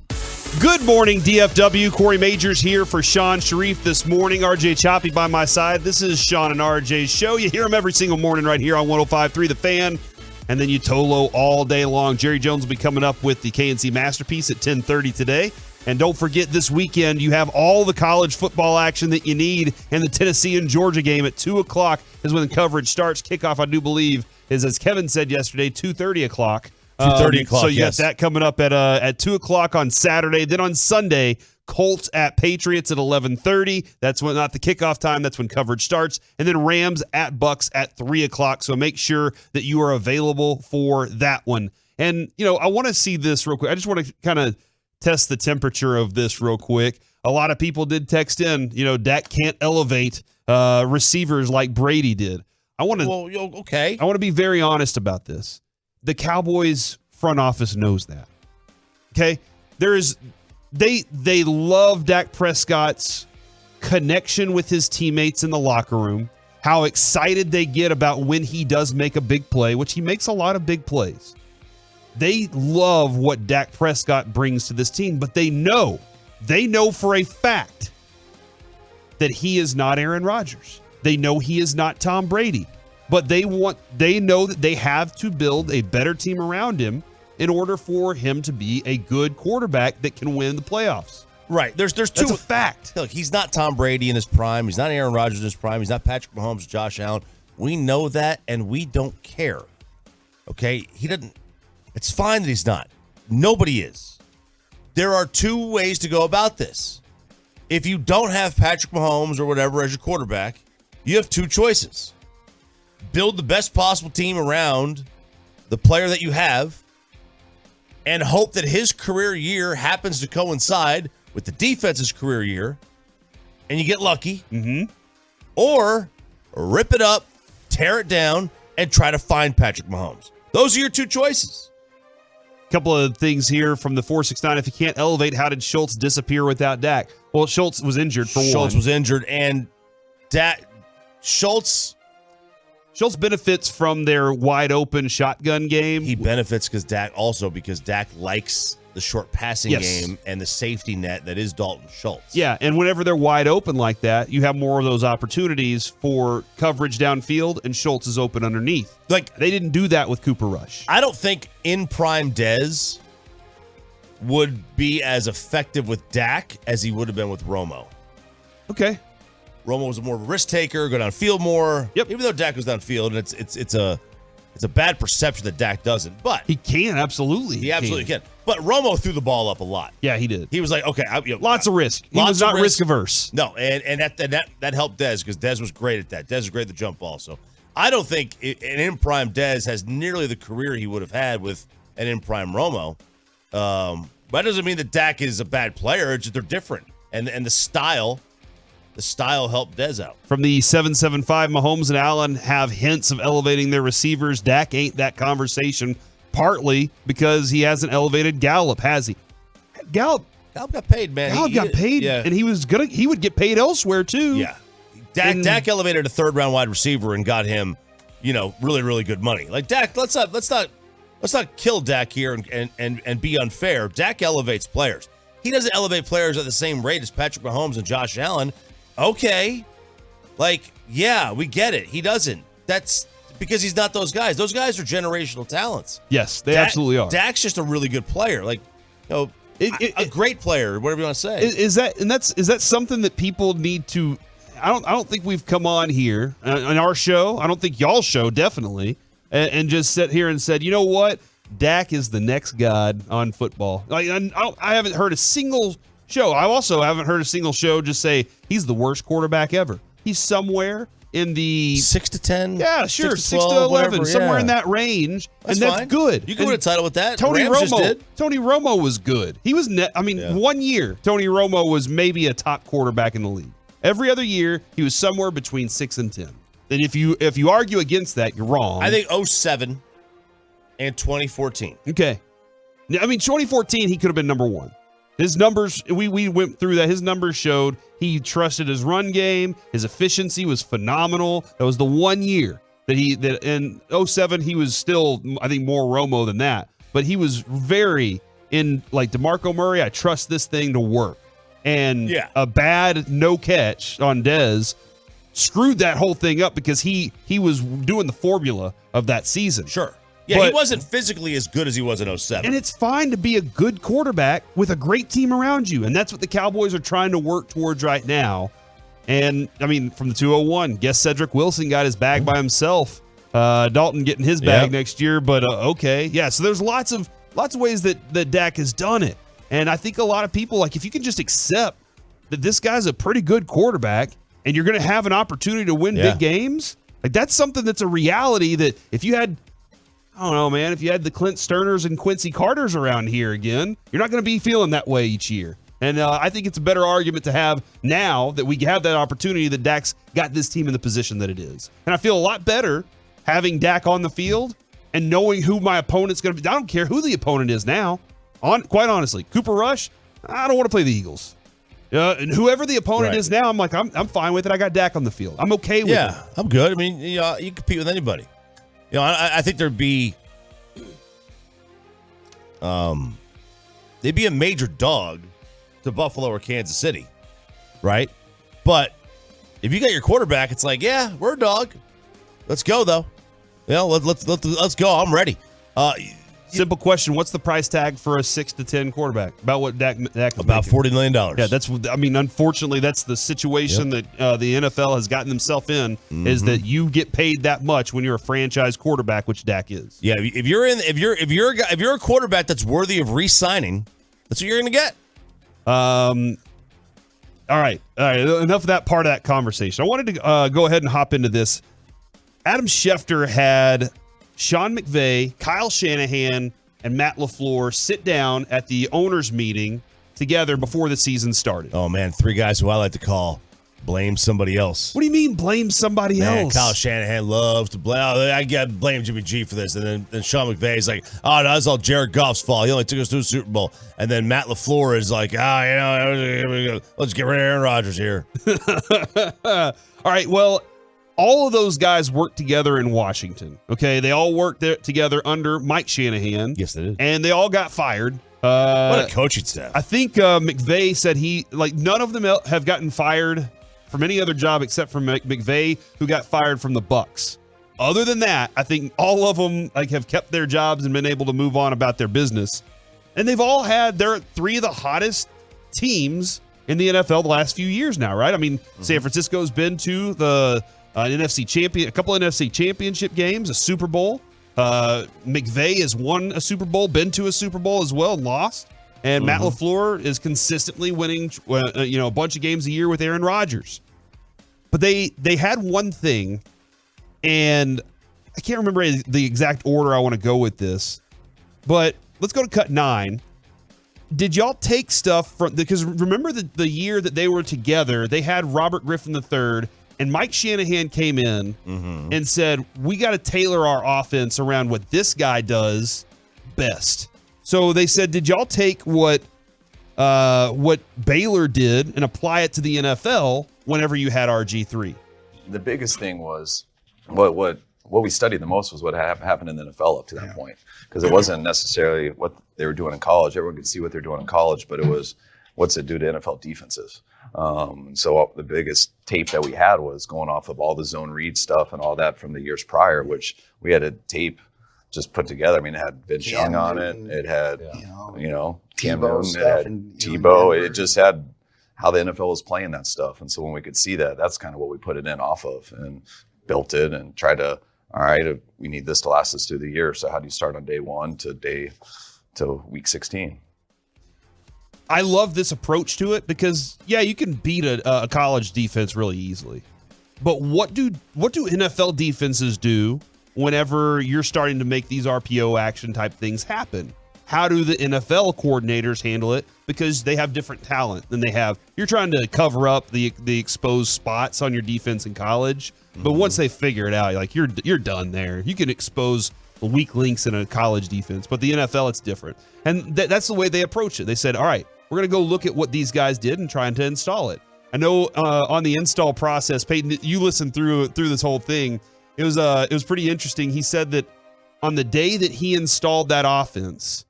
Good morning, DFW. Corey Majors here for Sean Sharif this morning. RJ Choppy by my side. This is Sean and RJ's show. You hear them every single morning right here on 105.3 The Fan. And then you Tolo all day long. Jerry Jones will be coming up with the KNC Masterpiece at 10:30 today. And don't forget, this weekend, you have all the college football action that you need. And the Tennessee and Georgia game at 2 o'clock is when the coverage starts. Kickoff, I do believe, is, as Kevin said yesterday, 2:30 o'clock. 2:30 o'clock, so you yes. got that coming up at 2 o'clock on Saturday. Then on Sunday, Colts at Patriots at 11:30. That's when, not the kickoff time, that's when coverage starts. And then Rams at Bucks at 3 o'clock. So make sure that you are available for that one. And, I want to see this real quick. I just want to kind of test the temperature of this real quick. A lot of people did text in, Dak can't elevate receivers like Brady did. I want to be very honest about this. The Cowboys front office knows that. Okay? They love Dak Prescott's connection with his teammates in the locker room, how excited they get about when he does make a big play, which he makes a lot of big plays. They love what Dak Prescott brings to this team, but they know for a fact that he is not Aaron Rodgers. They know he is not Tom Brady, but they know that they have to build a better team around him in order for him to be a good quarterback that can win the playoffs. Right. There's two. That's a fact. Look, he's not Tom Brady in his prime. He's not Aaron Rodgers in his prime. He's not Patrick Mahomes, Josh Allen. We know that, and we don't care. Okay? He doesn't. It's fine that he's not. Nobody is. There are two ways to go about this. If you don't have Patrick Mahomes or whatever as your quarterback, you have two choices. Build the best possible team around the player that you have and hope that his career year happens to coincide with the defense's career year, and you get lucky. Mm-hmm. Or rip it up, tear it down, and try to find Patrick Mahomes. Those are your two choices. Couple of things here from the 469. If you can't elevate, how did Schultz disappear without Dak? Well, Schultz was injured for one. Schultz was injured, and Schultz benefits from their wide open shotgun game. He benefits because Dak likes the short passing game and the safety net that is Dalton Schultz. Yeah, and whenever they're wide open like that, you have more of those opportunities for coverage downfield, and Schultz is open underneath. Like, they didn't do that with Cooper Rush. I don't think in prime Dez would be as effective with Dak as he would have been with Romo. Okay. Romo was more of a risk taker, go downfield more. Yep. Even though Dak goes downfield, and it's a bad perception that Dak doesn't, but he can absolutely. He absolutely can. But Romo threw the ball up a lot. Yeah, he did. He was like, okay, lots of risk. He was not risk averse. No, and that helped Dez because Dez was great at that. Dez was great at the jump ball. So I don't think an in prime Dez has nearly the career he would have had with an in prime Romo. But that doesn't mean that Dak is a bad player. It's just they're different, and the style helped Dez out. From the 775, Mahomes and Allen have hints of elevating their receivers. Dak ain't that conversation, partly because he hasn't elevated Gallup, has he? Gallup got paid, man. Gallup got paid, and he would get paid elsewhere too. Yeah. Dak elevated a third-round wide receiver and got him, really, really good money. Like Dak, let's not kill Dak here and be unfair. Dak elevates players. He doesn't elevate players at the same rate as Patrick Mahomes and Josh Allen. Okay. We get it. He doesn't. That's because he's not those guys. Those guys are generational talents. Yes, they absolutely are. Dak's just a really good player. A great player, whatever you want to say. Is that something that people need to I don't think we've come on here on our show. I don't think y'all's show definitely and just sit here and said, you know what? Dak is the next god on football. I haven't heard a single show. I also haven't heard a single show just say he's the worst quarterback ever. He's somewhere in the 6 to 10. Yeah, sure, 6 to 11, whatever, somewhere in that range, and that's fine. good. You can win a title with that. Tony Rams just Romo. did. Tony Romo was good. He was. 1 year, Tony Romo was maybe a top quarterback in the league. Every other year, he was somewhere between 6 and 10. And if you argue against that, you're wrong. I think 2007 and 2014. Okay. 2014, he could have been number one. His numbers, we went through that. His numbers showed he trusted his run game. His efficiency was phenomenal. That was the 1 year. that in 07 he was still, I think, more Romo than that, but he was very in like DeMarco Murray. I trust this thing to work, and a bad no catch on Dez screwed that whole thing up because he was doing the formula of that season. Sure. Yeah, but he wasn't physically as good as he was in 07. And it's fine to be a good quarterback with a great team around you, and that's what the Cowboys are trying to work towards right now. And, I mean, from the 201, guess Cedric Wilson got his bag by himself. Dalton getting his bag next year, but okay. Yeah, so there's lots of ways that Dak has done it. And I think a lot of people, like, if you can just accept that this guy's a pretty good quarterback and you're going to have an opportunity to win big games, like, that's something that's a reality that if you had, I don't know, man, if you had the Clint Sterners and Quincy Carters around here again, you're not going to be feeling that way each year. And I think it's a better argument to have now that we have that opportunity that Dak's got this team in the position that it is. And I feel a lot better having Dak on the field and knowing who my opponent's going to be. I don't care who the opponent is now. Quite honestly, Cooper Rush, I don't want to play the Eagles. And whoever the opponent is now, I'm like, I'm fine with it. I got Dak on the field. I'm okay with it. Yeah, I'm good. I mean, you compete with anybody. I think there'd be they'd be a major dog to Buffalo or Kansas City, right? But if you got your quarterback, it's like, yeah, we're a dog. Let's go though. Let's go. I'm ready. Simple question: what's the price tag for a 6 to 10 quarterback? About what Dak is about making? $40 million. Yeah, that's. I mean, unfortunately, that's the situation that the NFL has gotten themselves in. Is that you get paid that much when you're a franchise quarterback, which Dak is. Yeah, if you're a quarterback that's worthy of re-signing, that's what you're going to get. All right. Enough of that part of that conversation. I wanted to go ahead and hop into this. Adam Schefter had Sean McVay, Kyle Shanahan, and Matt LaFleur sit down at the owners' meeting together before the season started. Oh, man, 3 guys who I like to call blame somebody else. What do you mean blame somebody else? Kyle Shanahan loves to blame. I got to blame Jimmy G for this. And then Sean McVay's like, oh, no, it's all Jared Goff's fault. He only took us to a Super Bowl. And then Matt LaFleur is like, let's get rid of Aaron Rodgers here. All right, well, all of those guys worked together in Washington, okay? They all worked together under Mike Shanahan. Yes, they did. And they all got fired. What a coaching staff. I think McVay said none of them have gotten fired from any other job except for McVay, who got fired from the Bucs. Other than that, I think all of them have kept their jobs and been able to move on about their business. And they've all they're 3 of the hottest teams in the NFL the last few years now, right? I mean, San Francisco's been to the a couple of NFC championship games, a Super Bowl. McVay has won a Super Bowl, been to a Super Bowl as well, and lost. And Matt LaFleur is consistently winning, a bunch of games a year with Aaron Rodgers. But they had one thing, and I can't remember the exact order I want to go with this, but let's go to cut 9. Did y'all take stuff from, because remember the year that they were together, they had Robert Griffin III, and Mike Shanahan came in and said, we got to tailor our offense around what this guy does best. So they said, did y'all take what Baylor did and apply it to the NFL whenever you had RG3? The biggest thing was what we studied the most was what happened in the NFL up to that point, because it wasn't necessarily what they were doing in college. Everyone could see what they're doing in college, but it was what's it do to NFL defenses. So the biggest tape that we had was going off of all the zone read stuff and all that from the years prior, which we had a tape just put together. I mean, it had Vince Young on it. It had, Cam Newton, it had Tebow. It just had how the NFL was playing that stuff. And so when we could see that, that's kind of what we put it in off of and built it and tried to, all right, we need this to last us through the year. So how do you start on day 1 to week 16? I love this approach to it because, you can beat a college defense really easily. But what do NFL defenses do whenever you're starting to make these RPO action type things happen? How do the NFL coordinators handle it? Because they have different talent than they have. You're trying to cover up the exposed spots on your defense in college, but once they figure it out, you're done there. You can expose the weak links in a college defense, but the NFL, it's different. And that's the way they approach it. They said, all right, we're going to go look at what these guys did and trying to install it. I know on the install process, Peyton, you listened through this whole thing. It was pretty interesting. He said that on the day that he installed that offense,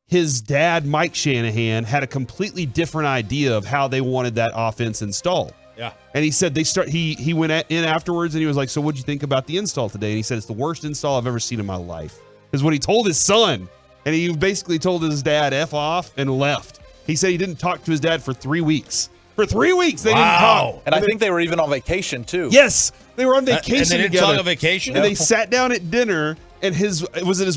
his dad, Mike Shanahan, had a completely different idea of how they wanted that offense installed. Yeah. And he said he went in afterwards and he was like, so what'd you think about the install today? And he said, it's the worst install I've ever seen in my life. Is what he told his son. And he basically told his dad F off and left. He said he didn't talk to his dad for 3 weeks. For 3 weeks, they didn't talk. And I think they were even on vacation, too. Yes, they were on vacation and they didn't together. talk on vacation? And they sat down at dinner, and his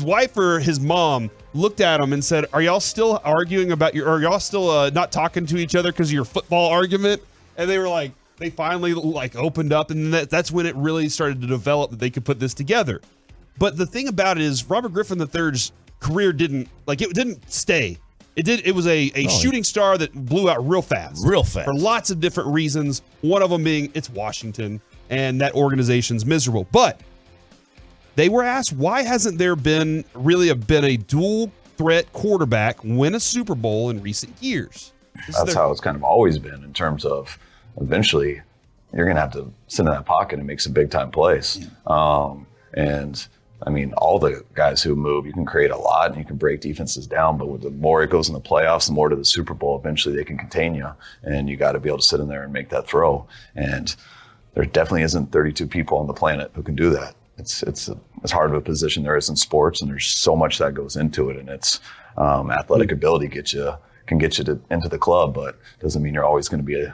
wife or his mom looked at him and said, are y'all still arguing about are y'all still not talking to each other because of your football argument? And they were like, they finally opened up, and that's when it really started to develop that they could put this together. But the thing about it is Robert Griffin III's career didn't stay. It was a shooting star that blew out real fast. For lots of different reasons. One of them being it's Washington and that organization's miserable. But they were asked, why hasn't there been a dual threat quarterback win a Super Bowl in recent years? That's how it's kind of always been in terms of eventually you're going to have to sit in that pocket and make some big time plays. And I mean, all the guys who move, you can create a lot and you can break defenses down, but the more it goes in the playoffs, the more to the Super Bowl, eventually they can contain you, and you got to be able to sit in there and make that throw. And there definitely isn't 32 people on the planet who can do that. It's as hard of a position there is in sports, and there's so much that goes into it, and it's athletic ability can get you into the club, but doesn't mean you're always going to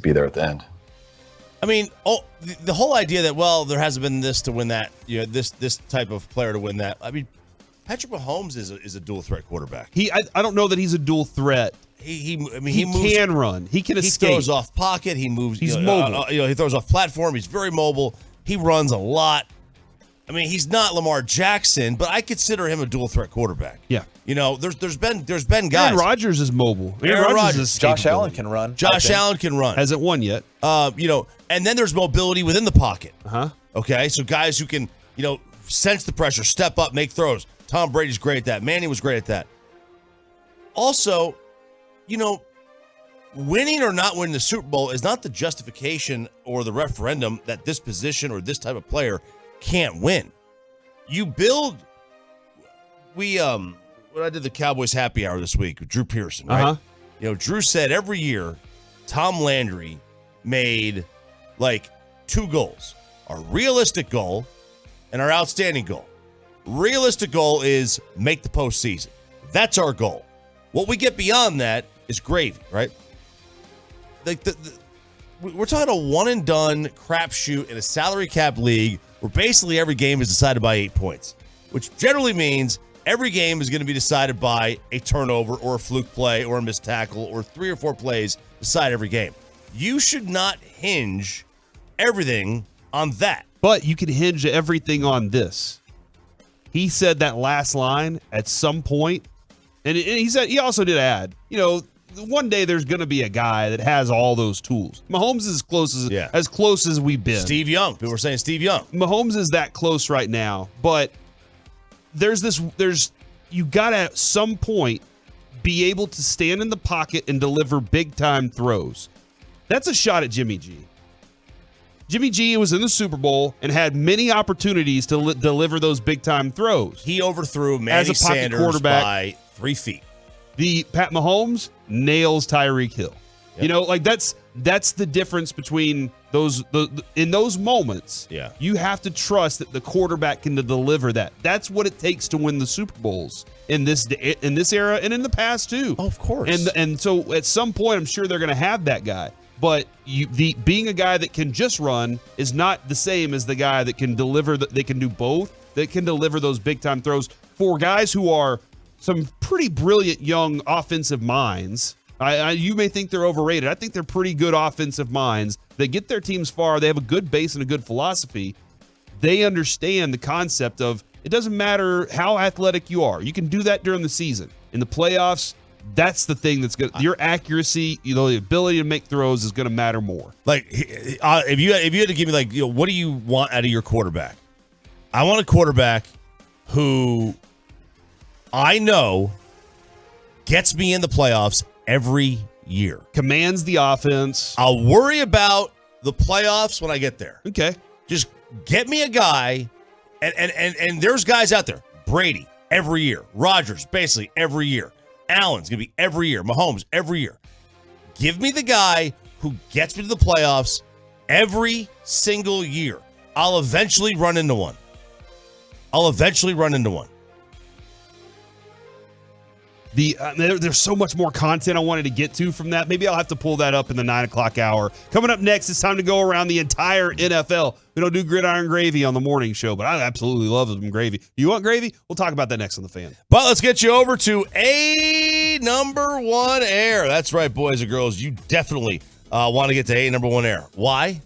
be there at the end. I mean, the whole idea that, well, there hasn't been this to win that, this type of player to win that. I mean, Patrick Mahomes is a dual threat quarterback. I don't know that he's a dual threat. He moves, can run. He can escape. He throws off pocket. He moves. He's mobile. He throws off platform. He's very mobile. He runs a lot. I mean, he's not Lamar Jackson, but I consider him a dual threat quarterback. Yeah. There's been guys. Aaron Rodgers is mobile. Aaron Rodgers. Josh Allen can run. Josh Allen can run. Hasn't won yet. And then there's mobility within the pocket. Uh-huh. Okay, so guys who can, sense the pressure, step up, make throws. Tom Brady's great at that. Manning was great at that. Also, winning or not winning the Super Bowl is not the justification or the referendum that this position or this type of player can't win. You build. When I did the Cowboys happy hour this week with Drew Pearson, right? Uh-huh. Drew said every year Tom Landry made 2 goals: our realistic goal and our outstanding goal. Realistic goal is make the postseason. That's our goal. What we get beyond that is gravy, right? We're talking a one and done crapshoot in a salary cap league where basically every game is decided by 8 points, which generally means every game is going to be decided by a turnover or a fluke play or a missed tackle or 3 or 4 plays decide every game. You should not hinge everything on that. But you can hinge everything on this. He said that last line at some point, and he also did add, one day there's going to be a guy that has all those tools. Mahomes is as close as we've been. Steve Young. People were saying Steve Young. Mahomes is that close right now, but you got to at some point be able to stand in the pocket and deliver big time throws. That's a shot at Jimmy G. Jimmy G was in the Super Bowl and had many opportunities to deliver those big time throws. He overthrew Manny Sanders quarterback by 3 feet. The Pat Mahomes nails Tyreek Hill. Yep. That's the difference between those. In those moments, you have to trust that the quarterback can deliver that. That's what it takes to win the Super Bowls in this era and in the past too. Oh, of course. And so at some point, I'm sure they're going to have that guy. But being a guy that can just run is not the same as the guy that can deliver. They can do both. That can deliver those big time throws for guys who are some pretty brilliant young offensive minds. You may think they're overrated. I think they're pretty good offensive minds. They get their teams far. They have a good base and a good philosophy. They understand the concept of it doesn't matter how athletic you are. You can do that during the season. In the playoffs, that's the thing that's good. Your accuracy, the ability to make throws is going to matter more. If you had to give me what do you want out of your quarterback? I want a quarterback who I know gets me in the playoffs every year. Commands the offense. I'll worry about the playoffs when I get there. Okay. Just Get me a guy, and there's guys out there. Brady, every year. Rodgers, basically every year. Allen's going to be every year. Mahomes, every year. Give me the guy who gets me to the playoffs every single year. I'll eventually run into one. There's so much more content I wanted to get to from that. Maybe I'll have to pull that up in the 9 o'clock hour. Coming up next, it's time to go around the entire NFL. We don't do gridiron gravy on the morning show, but I absolutely love some gravy. You want gravy? We'll talk about that next on The Fan. But let's get you over to A number one air. That's right, boys and girls. You definitely want to get to A number one air. Why?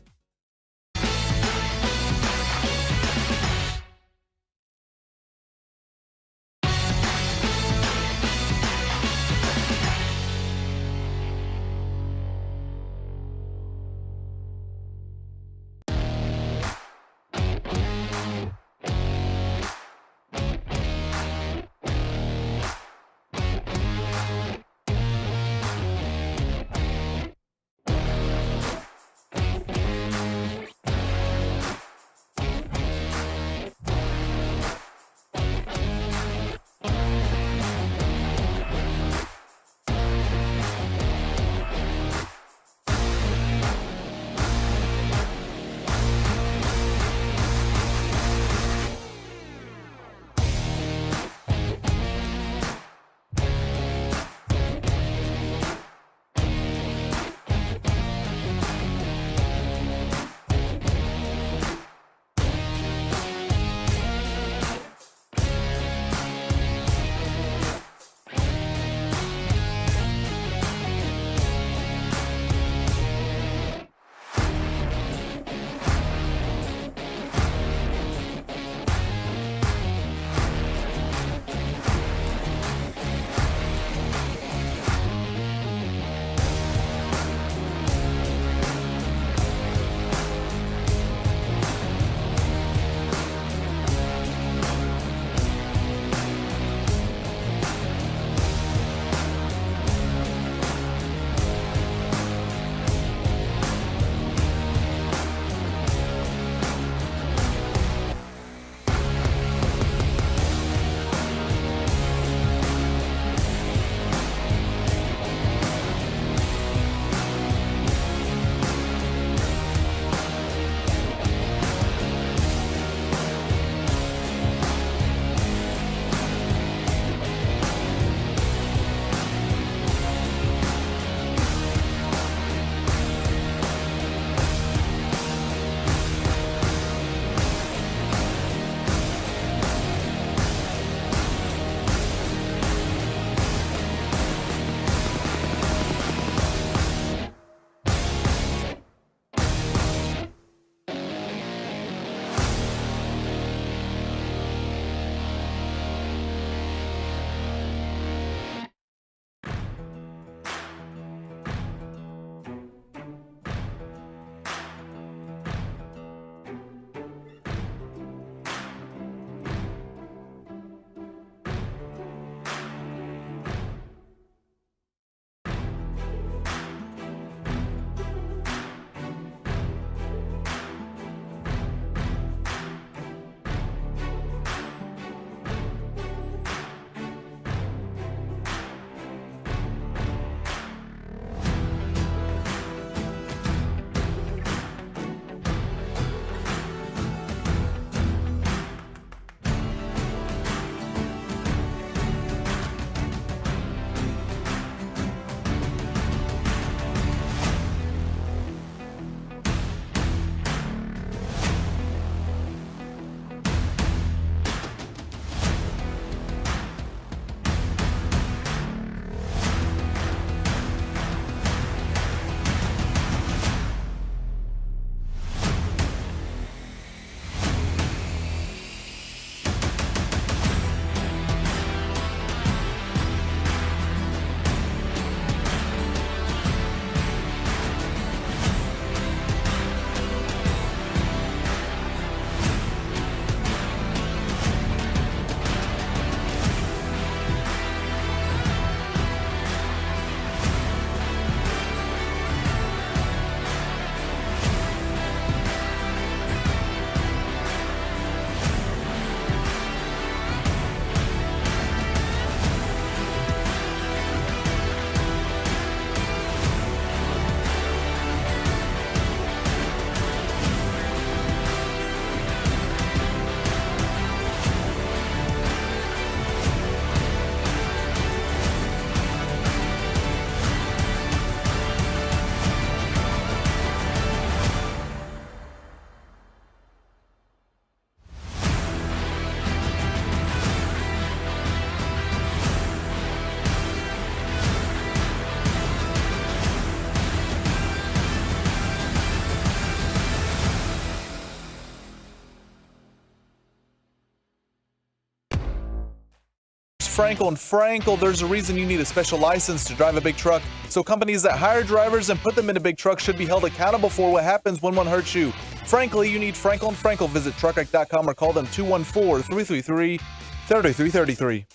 Frankel and Frankel. There's a reason you need a special license to drive a big truck. So companies that hire drivers and put them into big trucks should be held accountable for what happens when one hurts you. Frankly, you need Frankel and Frankel. Visit truckwreck.com or call them 214-333-3333.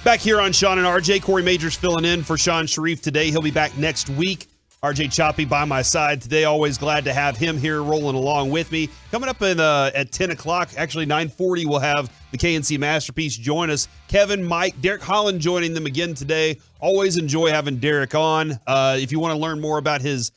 Back here on Sean and RJ, Corey Majors filling in for Sean Sharif today. He'll be back next week. RJ Choppy by my side today. Always glad to have him here rolling along with me. Coming up at 10 o'clock, actually 9:40, we'll have the KNC Masterpiece join us. Kevin, Mike, Derek Holland joining them again today. Always enjoy having Derek on. If you want to learn more about his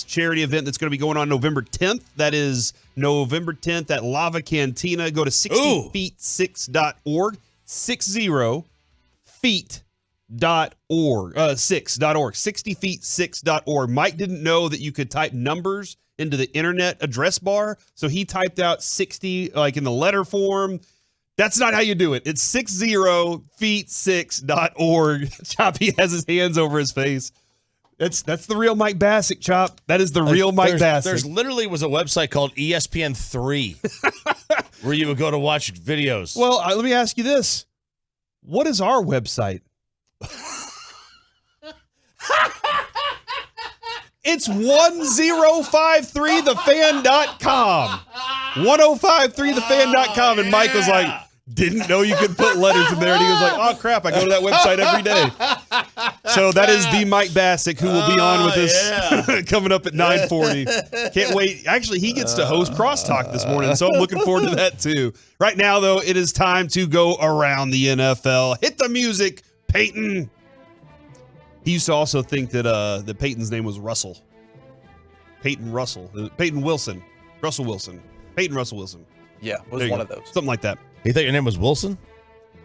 charity event that's going to be going on November 10th, that is November 10th at Lava Cantina. Go to 60feet6.org. 60feet6.org. Mike didn't know that you could type numbers into the internet address bar, so he typed out 60 like in the letter form. That's not how you do it. It's 60feet6.org. Choppy has his hands over his face. That's the real Mike Bassick, Chop. That is the real Mike Bassick. There's literally was a website called ESPN3 where you would go to watch videos. Well, let me ask you this. What is our website? It's 1053thefan.com. 1053thefan.com. And Mike was like, didn't know you could put letters in there. And he was like, oh, crap, I go to that website every day. So that is the Mike Bassick who will be on with us coming up at 9:40. Can't wait. Actually, he gets to host Crosstalk this morning, so I'm looking forward to that too. Right now, though, it is time to go around the NFL. Hit the music, Peyton. He used to also think that Peyton's name was Russell. Peyton Russell. Peyton Wilson. Russell Wilson. Peyton Russell Wilson. Yeah, it was one of those. Something like that. You thought your name was Wilson?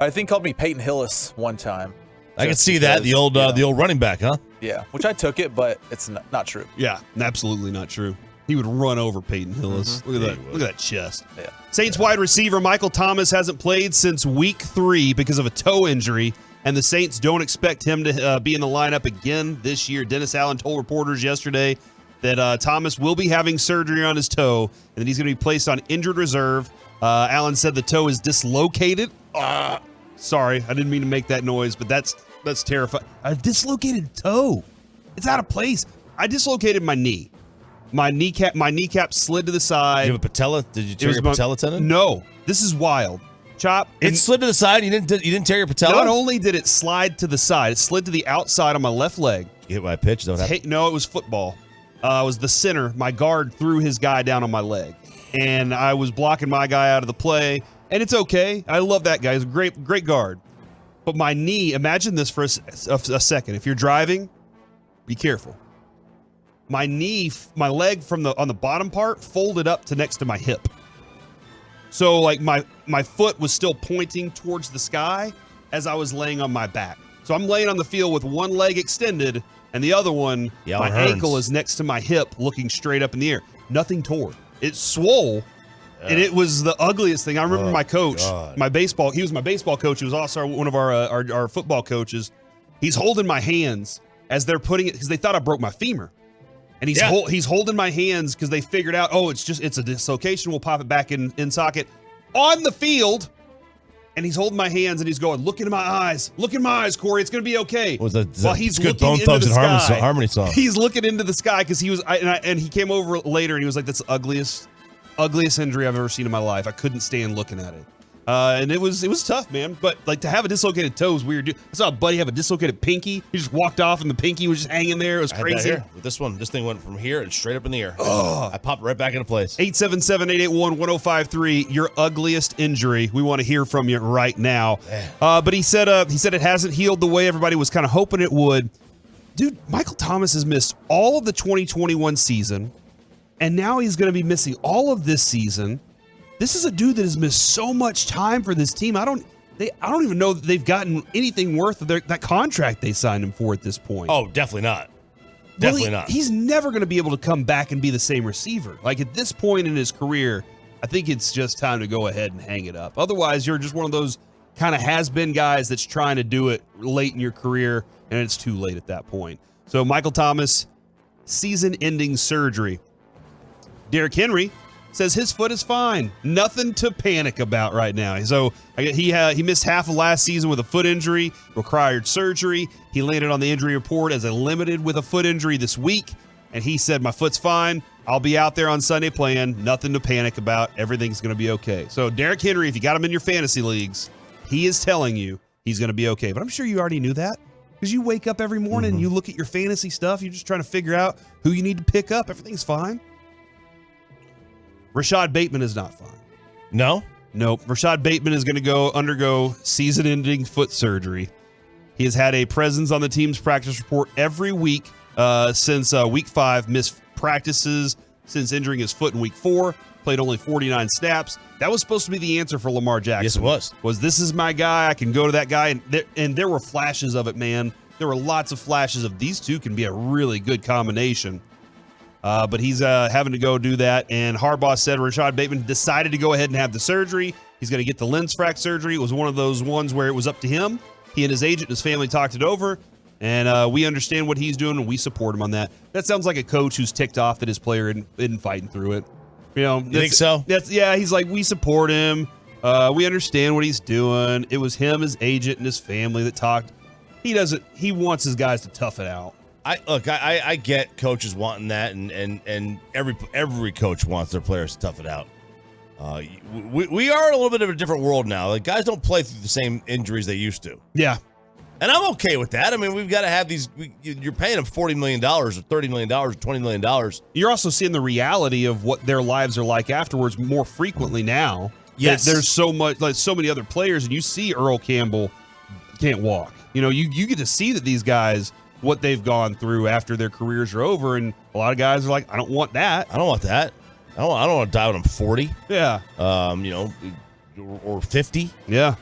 I think called me Peyton Hillis one time. I can see that, the old running back, huh? Yeah, which I took it, but it's not true. Yeah, absolutely not true. He would run over Peyton Hillis. Mm-hmm. Look at that! Look at that chest. Yeah. Saints wide receiver Michael Thomas hasn't played since week 3 because of a toe injury, and the Saints don't expect him to be in the lineup again this year. Dennis Allen told reporters yesterday that Thomas will be having surgery on his toe, and that he's going to be placed on injured reserve. Allen said the toe is dislocated. Sorry, I didn't mean to make that noise, but that's terrifying. A dislocated toe. It's out of place. I dislocated my knee. My kneecap slid to the side. You have a patella? Did you tear your patella tendon? No. This is wild. Chop. It slid to the side. You didn't tear your patella? Not only did it slide to the side, it slid to the outside on my left leg. You hit my pitch? No, it was football. It was the center. My guard threw his guy down on my leg, and I was blocking my guy out of the play. And it's okay. I love that guy. He's a great guard. But my knee, imagine this for a second. If you're driving, be careful. My knee, my leg on the bottom part folded up to next to my hip. So like my foot was still pointing towards the sky as I was laying on my back. So I'm laying on the field with one leg extended and the other one, my ankle is next to my hip looking straight up in the air. Nothing tore. It swole. And it was the ugliest thing. I remember my coach, he was my baseball coach. He was also one of our football coaches. He's holding my hands as they're putting it, because they thought I broke my femur. And he's holding my hands because they figured out, it's a dislocation. We'll pop it back in socket on the field. And he's holding my hands and he's going, look into my eyes. Look in my eyes, Corey. It's going to be okay. While he's good looking Bone into Thugs the and sky. Harmony song. He's looking into the sky because he was, and he came over later and he was like, that's the ugliest injury I've ever seen in my life. I couldn't stand looking at it. And it was tough, man. But like to have a dislocated toe is weird. I saw a buddy have a dislocated pinky. He just walked off and the pinky was just hanging there. It was crazy. This thing went from here and straight up in the air. I popped right back into place. 877-881-1053. Your ugliest injury. We want to hear from you right now. But he said it hasn't healed the way everybody was kind of hoping it would. Dude, Michael Thomas has missed all of the 2021 season, and now he's going to be missing all of this season. This is a dude that has missed so much time for this team. I don't even know that they've gotten anything worth of that contract they signed him for at this point. Oh, definitely not. Not. He's never going to be able to come back and be the same receiver. Like at this point in his career, I think it's just time to go ahead and hang it up. Otherwise, you're just one of those kind of has-been guys that's trying to do it late in your career, and it's too late at that point. So Michael Thomas, season-ending surgery. Derrick Henry says his foot is fine. Nothing to panic about right now. So he missed half of last season with a foot injury, required surgery. He landed on the injury report as a limited with a foot injury this week, and he said, my foot's fine. I'll be out there on Sunday playing. Nothing to panic about. Everything's going to be okay. So Derrick Henry, if you got him in your fantasy leagues, he is telling you he's going to be okay. But I'm sure you already knew that because you wake up every morning and you look at your fantasy stuff. You're just trying to figure out who you need to pick up. Everything's fine. Rashad Bateman is not fine. No? Nope. Rashad Bateman is going to undergo season-ending foot surgery. He has had a presence on the team's practice report every week since week 5, missed practices since injuring his foot in week 4, played only 49 snaps. That was supposed to be the answer for Lamar Jackson. Yes, it was. This is my guy. I can go to that guy. And there were flashes of it, man. There were lots of flashes of these two can be a really good combination. But he's having to go do that. And Harbaugh said Rashad Bateman decided to go ahead and have the surgery. He's going to get the lens frac surgery. It was one of those ones where it was up to him. He and his agent and his family talked it over. And we understand what he's doing, and we support him on that. That sounds like a coach who's ticked off that his player isn't fighting through it. You think so? He's like, we support him. We understand what he's doing. It was him, his agent, and his family that talked. He wants his guys to tough it out. I get coaches wanting that, and every coach wants their players to tough it out. We are in a little bit of a different world now. Like, guys don't play through the same injuries they used to. Yeah. And I'm okay with that. I mean, we've got to have these. You're paying them $40 million or $30 million or $20 million. You're also seeing the reality of what their lives are like afterwards more frequently now. Yes. There's so much, like so many other players, and you see Earl Campbell can't walk. You get to see that these guys, what they've gone through after their careers are over, and a lot of guys are like, I don't want that. I don't want that. I don't want to die when I'm 40. Yeah. Or 50. Yeah.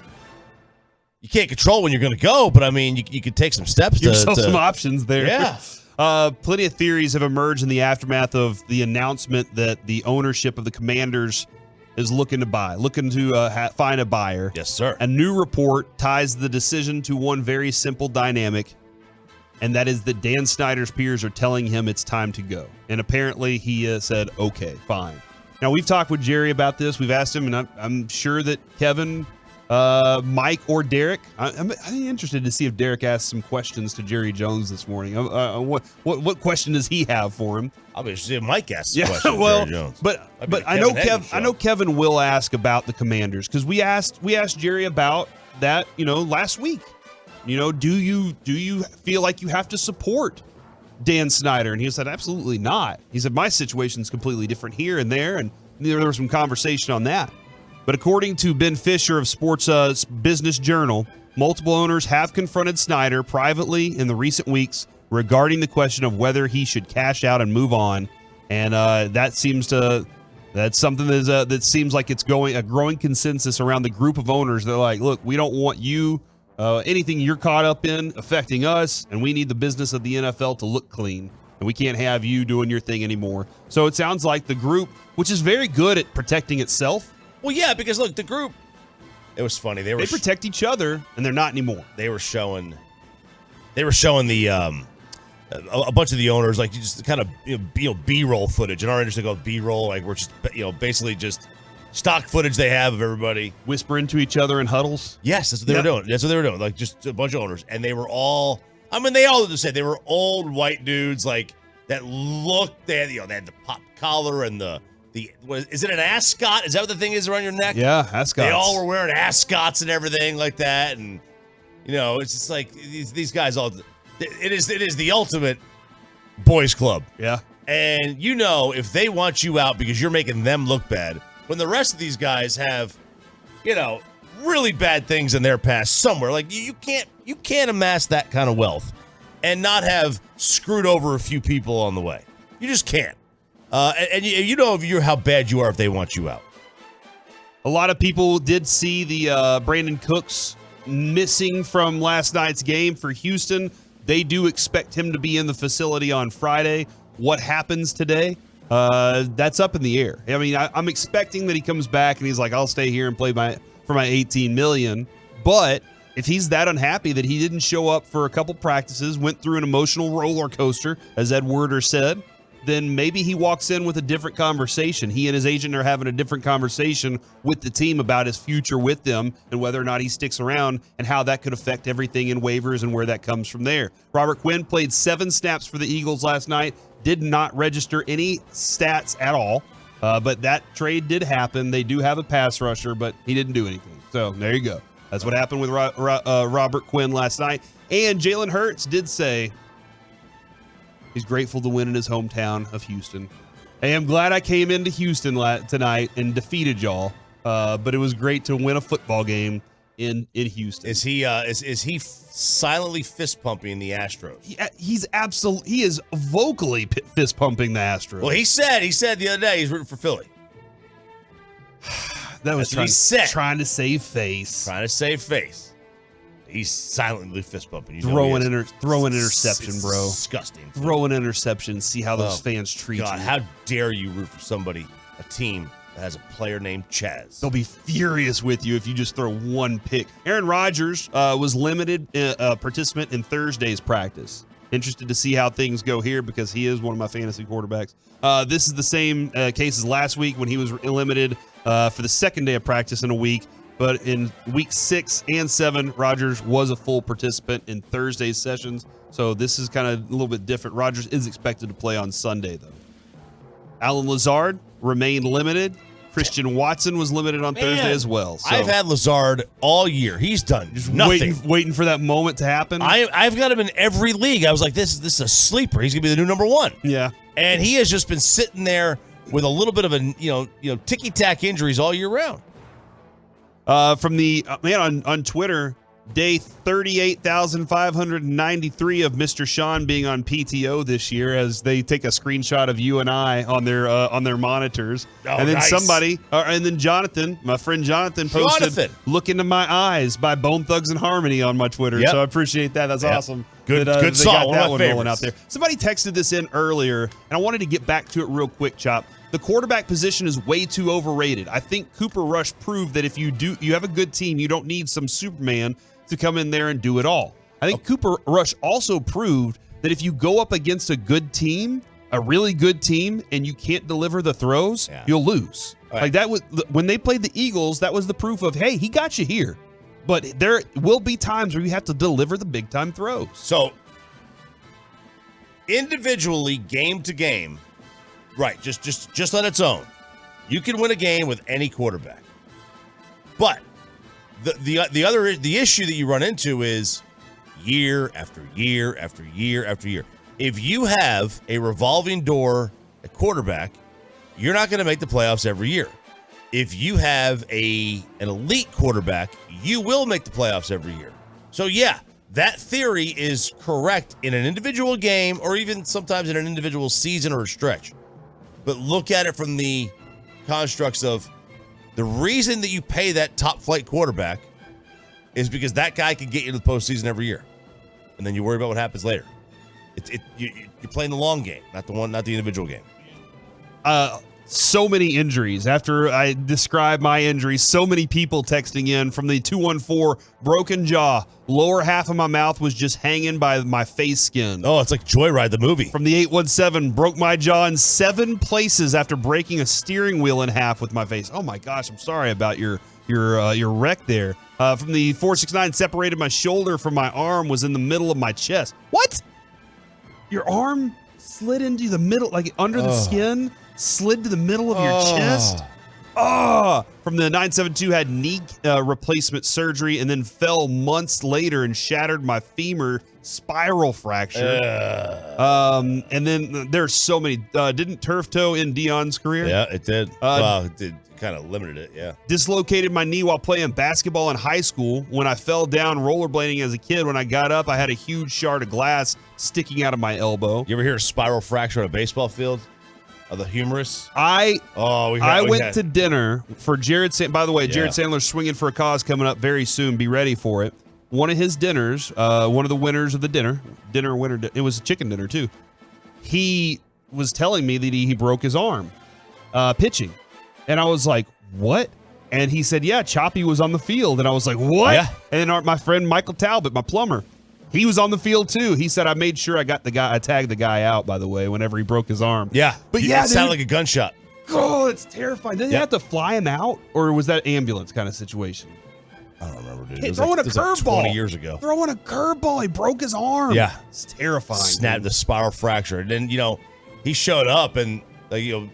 You can't control when you're going to go, but I mean, you could take some steps to some options there. Yeah. Plenty of theories have emerged in the aftermath of the announcement that the ownership of the Commanders is looking to find a buyer. Yes, sir. A new report ties the decision to one very simple dynamic, and that is that Dan Snyder's peers are telling him it's time to go. And apparently he said, okay, fine. Now, we've talked with Jerry about this. We've asked him, and I'm sure that Kevin, Mike, or Derek, I'm interested to see if Derek asked some questions to Jerry Jones this morning. What question does he have for him? I'll be interested if Mike asks a question to Jerry Jones. But I know Kevin will ask about the Commanders, because we asked Jerry about that, last week. Do you feel like you have to support Dan Snyder? And he said, absolutely not. He said, my situation's completely different here and there, and there was some conversation on that. But according to Ben Fisher of Sports Business Journal, multiple owners have confronted Snyder privately in the recent weeks regarding the question of whether he should cash out and move on. And that's something that seems like it's a growing consensus around the group of owners. They're like, look, we don't want you, anything you're caught up in affecting us, and we need the business of the NFL to look clean. And we can't have you doing your thing anymore. So it sounds like the group, which is very good at protecting itself. Well, yeah, because look, the group, it was funny. They protect each other, and they're not anymore. They were showing the a bunch of the owners, like, just kind of B-roll footage. In our industry, called B-roll, like, we're just basically just stock footage they have of everybody whispering to each other in huddles. Yes, that's what they were doing. That's what they were doing. Like, just a bunch of owners, and they were all. I mean, they all just said they were old white dudes, like that looked. They had the pop collar and is it an ascot? Is that what the thing is around your neck? Yeah, ascots. They all were wearing ascots and everything like that, and it's just like these guys all. It is the ultimate boys club. Yeah, and if they want you out because you're making them look bad, when the rest of these guys have, really bad things in their past somewhere, like you can't amass that kind of wealth and not have screwed over a few people on the way. You just can't. And how bad you are if they want you out. A lot of people did see the Brandon Cooks missing from last night's game for Houston. They do expect him to be in the facility on Friday. What happens today? That's up in the air. I mean, I'm expecting that he comes back and he's like, I'll stay here and play for my $18 million. But if he's that unhappy that he didn't show up for a couple practices, went through an emotional roller coaster, as Ed Werder said, then maybe he walks in with a different conversation. He and his agent are having a different conversation with the team about his future with them and whether or not he sticks around and how that could affect everything in waivers and where that comes from there. Robert Quinn played 7 snaps for the Eagles last night, did not register any stats at all, but that trade did happen. They do have a pass rusher, but he didn't do anything. So there you go. That's what happened with Robert Quinn last night. And Jalen Hurts did say he's grateful to win in his hometown of Houston. Hey, I'm glad I came into Houston tonight and defeated y'all, but it was great to win a football game in Houston. Is he silently fist pumping the Astros? He is vocally fist pumping the Astros. Well, he said the other day he's rooting for Philly. That was trying to save face. Trying to save face. He's silently fist bumping. Throw an interception, bro. Disgusting. Throw an interception. See how those fans treat you. How dare you root for a team that has a player named Chaz? They'll be furious with you if you just throw one pick. Aaron Rodgers was limited participant in Thursday's practice. Interested to see how things go here because he is one of my fantasy quarterbacks. This is the same case as last week when he was limited for the second day of practice in a week. But in week 6 and 7, Rodgers was a full participant in Thursday's sessions. So this is kind of a little bit different. Rodgers is expected to play on Sunday, though. Allen Lazard remained limited. Christian Watson was limited on Thursday as well. So I've had Lazard all year. He's done just nothing. Waiting for that moment to happen. I've got him in every league. I was like, this is a sleeper. He's gonna be the new number 1. Yeah. And he has just been sitting there with a little bit of a ticky-tack injuries all year round. From the man on Twitter, day 38,593 of Mr. Sean being on PTO this year, as they take a screenshot of you and I on their monitors, and then nice. and then Jonathan, my friend Jonathan, posted "Look Into My Eyes" by Bone Thugs and Harmony on my Twitter. Yep. So I appreciate that. That's awesome. Good they song. got that one rolling out there. Somebody texted this in earlier, and I wanted to get back to it real quick, Chop. The quarterback position is way too overrated. I think Cooper Rush proved that if you have a good team, you don't need some Superman to come in there and do it all. I think Cooper Rush also proved that if you go up against a good team, a really good team, and you can't deliver the throws, you'll lose. Right. Like that was when they played the Eagles, that was the proof of, hey, he got you here. But there will be times where you have to deliver the big time throws. So individually, game to game, right, just on its own, you can win a game with any quarterback. But the issue that you run into is year after year after year after year. If you have a revolving door at quarterback, you're not going to make the playoffs every year. If you have an elite quarterback, you will make the playoffs every year. So yeah, that theory is correct in an individual game or even sometimes in an individual season or a stretch. But look at it from the constructs of the reason that you pay that top flight quarterback is because that guy can get you to the postseason every year. And then you worry about what happens later. You're playing the long game, not the individual game. So many injuries. After I describe my injuries, so many people texting in from the 214, broken jaw, lower half of my mouth was just hanging by my face skin. Oh, it's like Joyride, the movie. From the 817, broke my jaw in 7 places after breaking a steering wheel in half with my face. Oh my gosh, I'm sorry about your wreck there. From the 469, separated my shoulder from my arm, was in the middle of my chest. What? Your arm slid into the middle, like under the skin? Slid to the middle of your chest? From the 972, had knee replacement surgery and then fell months later and shattered my femur, spiral fracture. And then there's so many. Didn't turf toe end Dion's career? Yeah, it did. Well, it did. Kind of limited it, yeah. Dislocated my knee while playing basketball in high school. When I fell down rollerblading as a kid, when I got up, I had a huge shard of glass sticking out of my elbow. You ever hear a spiral fracture on a baseball field? Of the humerus? I went to dinner for Jared. By the way, Jared Sandler's Swinging for a Cause coming up very soon. Be ready for it. One of his dinners, one of the winners of the dinner winner, it was a chicken dinner too. He was telling me that he broke his arm pitching. And I was like, what? And he said, yeah, Choppy was on the field. And I was like, what? Yeah. And then my friend Michael Talbot, my plumber, He was on the field too. He said, "I made sure I tagged the guy out." By the way, whenever he broke his arm. Yeah, but it sounded like a gunshot. Oh, it's terrifying. Did they have to fly him out, or was that ambulance kind of situation? I don't remember, dude. Hey, throwing a curveball. 20 years ago. Throwing a curveball. He broke his arm. Yeah. It's terrifying. Snapped the spiral fracture. And then, he showed up and, the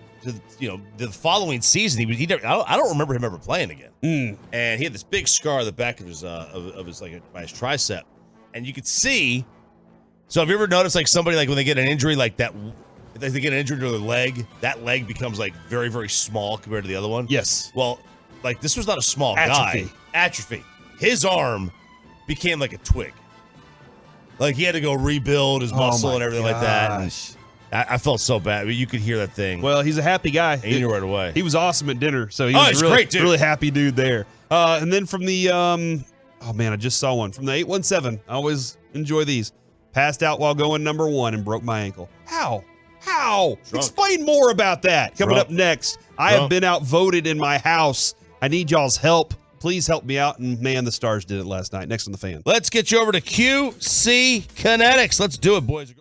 following season, he never, I don't remember him ever playing again. And he had this big scar on the back of his, by his tricep. And you could see, so have you ever noticed, somebody, when they get an injury like that, if they get an injury to their leg, that leg becomes, very, very small compared to the other one? Yes. Well, this was not a small Atrophy. guy. Atrophy. His arm became like a twig. He had to go rebuild his muscle and everything like that. And I felt so bad. I mean, you could hear that thing. Well, he's a happy guy. He knew right away. He was awesome at dinner, so he was he's really, great, dude. really happy dude there. And then from the, I just saw one. From the 817, I always enjoy these. Passed out while going number 1 and broke my ankle. How? Drunk. Explain more about that. Coming up next, I have been outvoted in my house. I need y'all's help. Please help me out. And man, the Stars did it last night. Next on The Fan. Let's get you over to QC Kinetics. Let's do it, boys.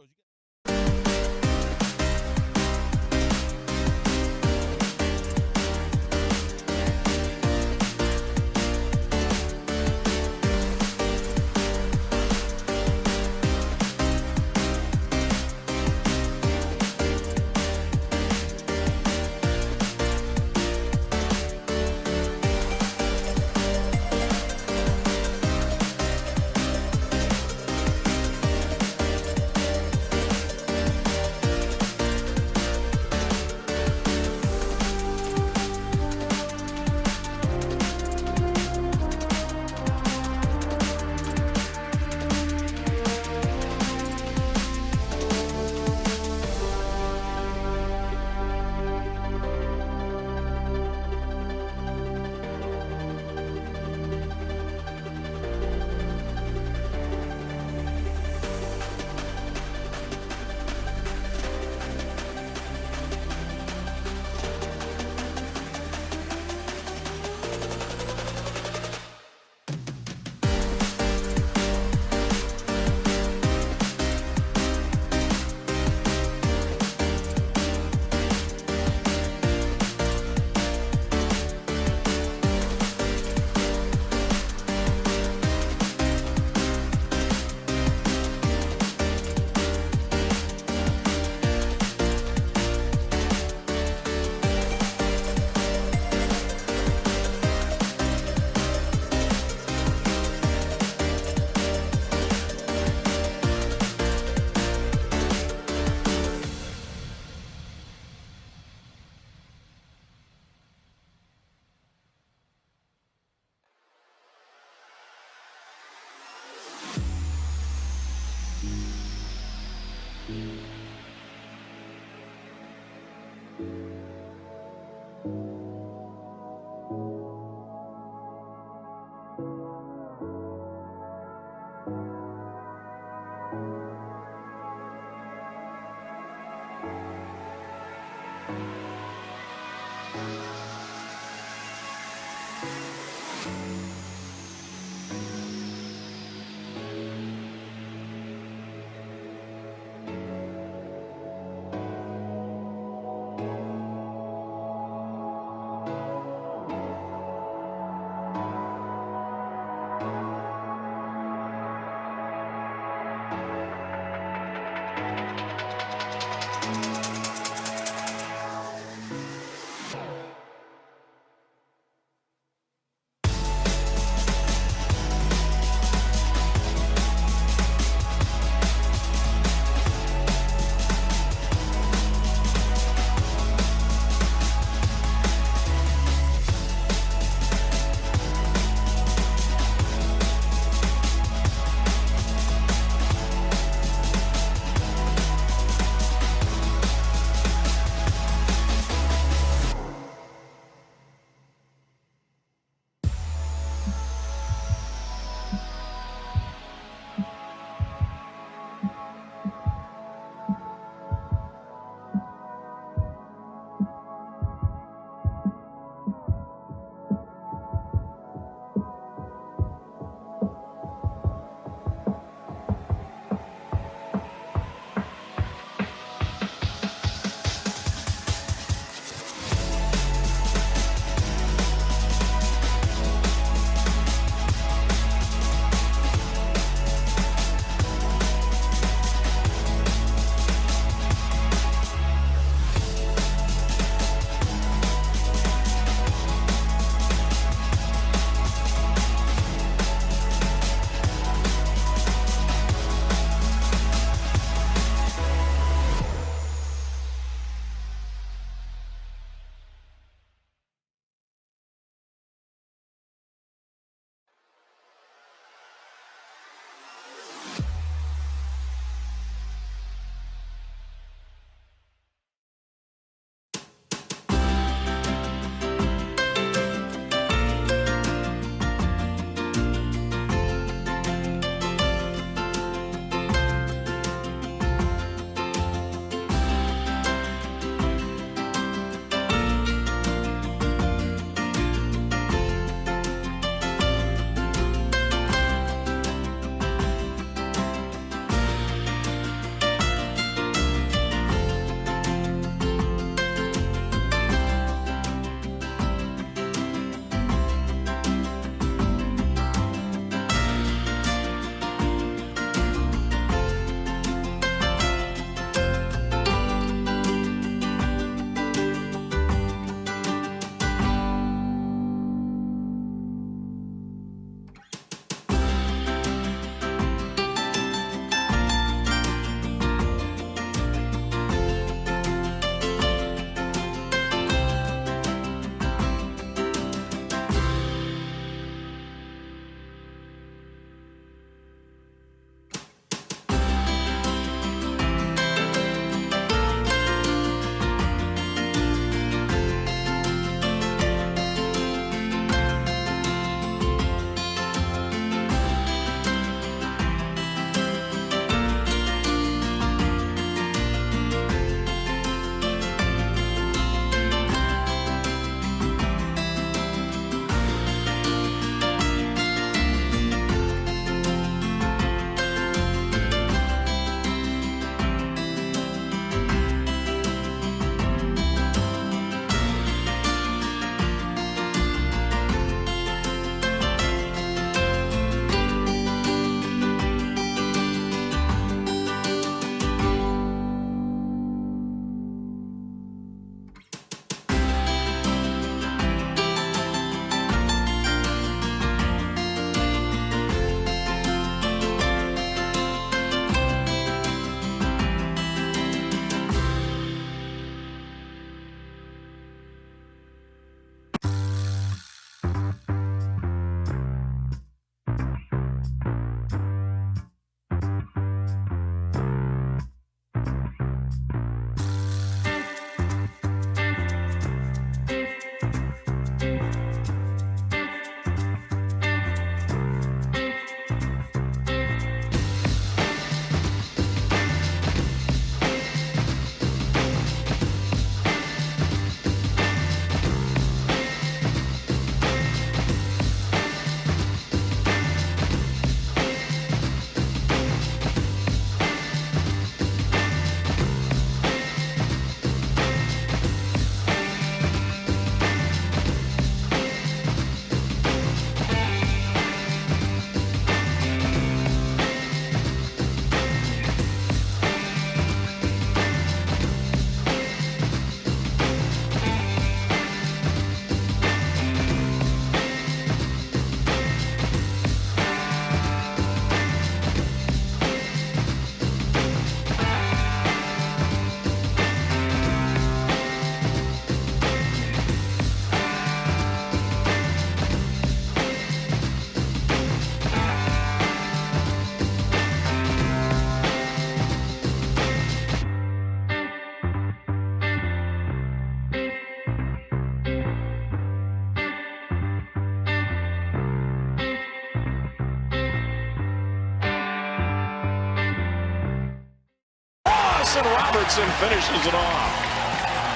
cross, and Robertson finishes it off.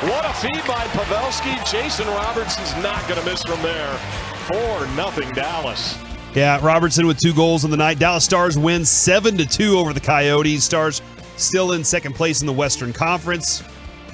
What a feed by Pavelski. Jason Robertson's not going to miss from there. 4-0 Dallas. Yeah, Robertson with 2 goals in the night. Dallas Stars win 7-2 over the Coyotes. Stars still in second place in the Western Conference.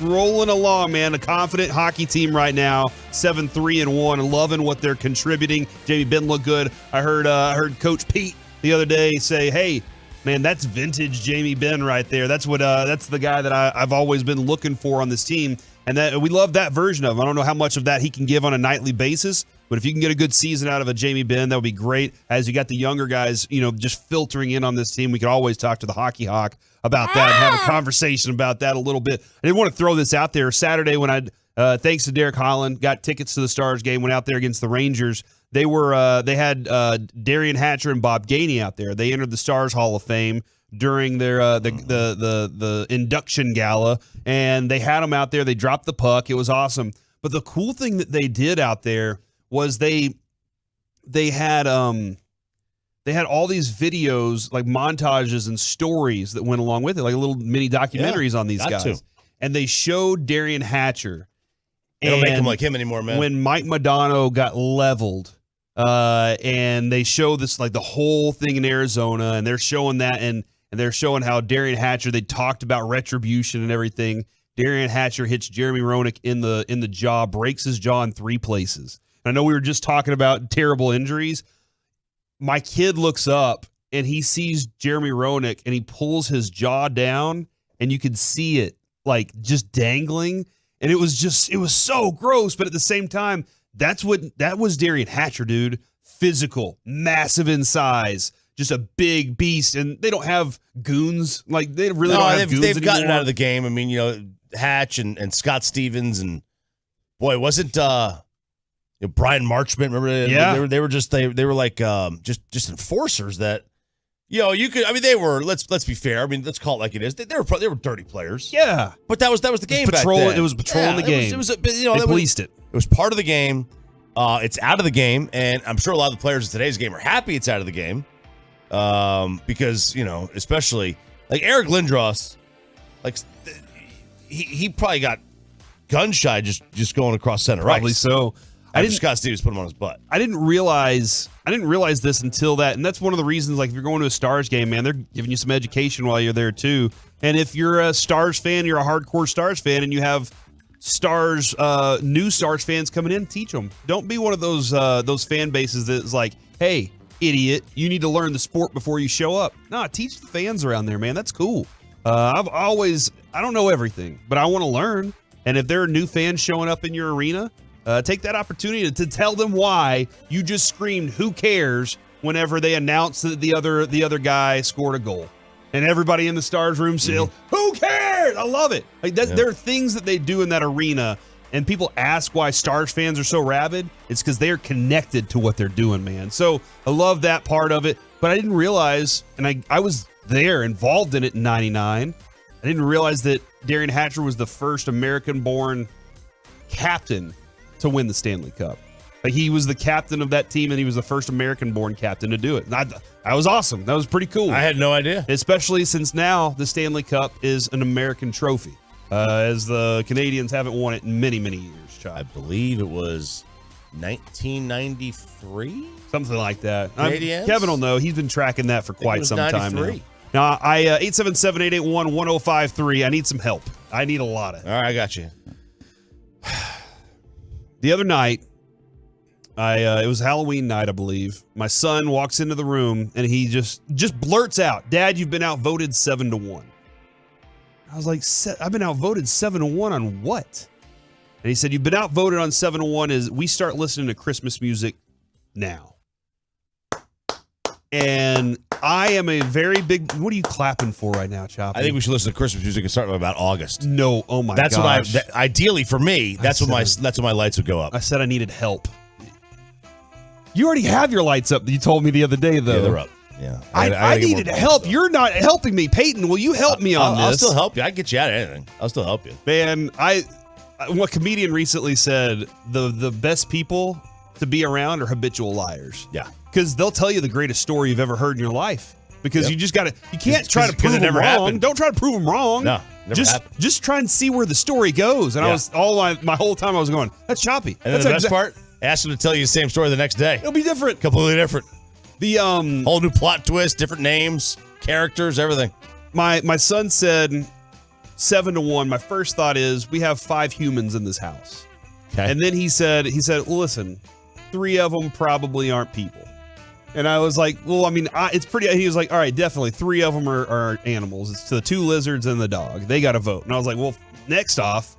Rolling along, man. A confident hockey team right now. 7-3-1. Loving what they're contributing. Jamie Benn looked good. I heard Coach Pete the other day say, "Hey, man, that's vintage Jamie Benn right there. That's the guy that I've always been looking for on this team." And that we love that version of him. I don't know how much of that he can give on a nightly basis, but if you can get a good season out of a Jamie Benn, that would be great. As you got the younger guys, just filtering in on this team, we could always talk to the Hockey Hawk about that and have a conversation about that a little bit. I didn't want to throw this out there. Saturday when thanks to Derek Holland, got tickets to the Stars game, went out there against the Rangers. They had Darian Hatcher and Bob Gainey out there. They entered the Stars Hall of Fame during their the induction gala, and they had them out there. They dropped the puck. It was awesome. But the cool thing that they did out there was they had all these videos, like montages and stories that went along with it, like little mini documentaries on these guys. And they showed Darian Hatcher. They don't make him like him anymore, man. When Mike Modano got leveled, and they show this, like the whole thing in Arizona, and they're showing that, and they're showing how Darian Hatcher, they talked about retribution and everything. Darian Hatcher hits Jeremy Roenick in the jaw, breaks his jaw in 3 places. And I know we were just talking about terrible injuries. My kid looks up and he sees Jeremy Roenick and he pulls his jaw down and you could see it like just dangling. And it was so gross. But at the same time, that was Darian Hatcher, dude. Physical, massive in size, just a big beast. And they don't have goons. Like they really don't have goons they've gotten anymore. out of the game. I mean, Hatch and Scott Stevens and boy, wasn't Brian Marchment? Remember? Yeah, they were like just enforcers that. You could. I mean, they were. Let's be fair. I mean, let's call it like it is. They were dirty players. Yeah, but that was the game back then. It was patrolling the game. It was they policed it. It was part of the game. It's out of the game, and I'm sure a lot of the players in today's game are happy it's out of the game, because especially like Eric Lindros, like he probably got gun shy just going across center. Probably ice. So. Scott Stevens put him on his butt. I didn't realize this until that, and that's one of the reasons. Like, if you're going to a Stars game, man, they're giving you some education while you're there too. And if you're a Stars fan, you're a hardcore Stars fan, and you have Stars, new Stars fans coming in, teach them. Don't be one of those fan bases that's like, "Hey, idiot, you need to learn the sport before you show up." No, teach the fans around there, man. That's cool. I don't know everything, but I want to learn. And if there are new fans showing up in your arena, take that opportunity to tell them why you just screamed "Who cares?" whenever they announced that the other guy scored a goal, and everybody in the Stars room still, "Who cares?" I love it. Like that, There are things that they do in that arena, and people ask why Stars fans are so rabid. It's because they're connected to what they're doing, man. So I love that part of it. But I didn't realize, and I was there involved in it in '99. I didn't realize that Darian Hatcher was the first American-born captain to win the Stanley Cup. Like, he was the captain of that team, and he was the first American-born captain to do it. That was awesome. That was pretty cool. I had no idea. Especially since now the Stanley Cup is an American trophy, as the Canadians haven't won it in many, many years, Chad. I believe it was 1993? Something like that. Canadians? Kevin will know. He's been tracking that for quite some 93. time now. Now, 877-881-1053. I need some help. I need a lot of help. All right, I got you. The other night, it was Halloween night, I believe. My son walks into the room and he just blurts out, "Dad, you've been outvoted 7-1." I was like, "I've been outvoted 7-1 on what?" And he said, "You've been outvoted on 7-1 is we start listening to Christmas music now." And I am a very big. What are you clapping for right now, Choppy? I think we should listen to Christmas music starting about August. No, oh my gosh. That's what ideally for me. That's when my lights would go up. I said I needed help. You already have your lights up. You told me the other day, though. Yeah, they're up. Yeah, I needed help. You're not helping me, Peyton. Will you help me on this? I'll still help you. I can get you out of anything. I'll still help you, man. What comedian recently said: the best people to be around are habitual liars. Yeah. Because they'll tell you the greatest story you've ever heard in your life. Because you just got to, you can't try to prove them wrong. Happened. Don't try to prove them wrong. No. Just try and see where the story goes. And I was my whole time I was going, that's choppy. And that's then the best part, ask him to tell you the same story the next day. It'll be different. Completely different. The whole new plot twist, different names, characters, everything. My son said 7-1. My first thought is we have 5 humans in this house. Okay. And then he said, listen, 3 of them probably aren't people. And I was like, well, I mean, it's pretty. He was like, all right, definitely 3 of them are animals. It's the 2 lizards and the dog. They got to vote. And I was like, well, next off,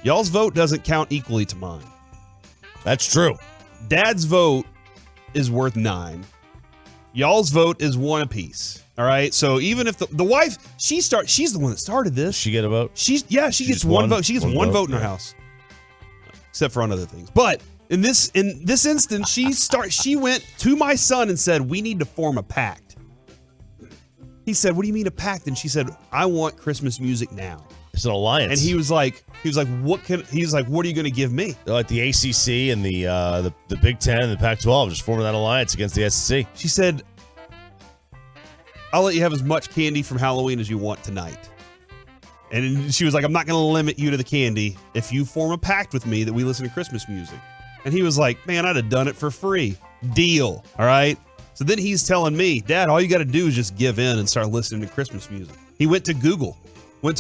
y'all's vote doesn't count equally to mine. That's true. Dad's vote is worth 9. Y'all's vote is 1 apiece. All right. So even if the wife, she's the one that started this. She get a vote? She gets one vote. She gets one vote in her house. Except for on other things. But in this instance, she went to my son and said, we need to form a pact. He said, what do you mean a pact? And she said, I want Christmas music now. It's an alliance. And he was like, what are you going to give me? They're like the ACC and the Big Ten and the Pac-12 just forming that alliance against the SEC. She said, I'll let you have as much candy from Halloween as you want tonight. And she was like, I'm not going to limit you to the candy if you form a pact with me that we listen to Christmas music. And he was like, man, I'd have done it for free. Deal. All right. So then he's telling me, Dad, all you got to do is just give in and start listening to Christmas music. He went to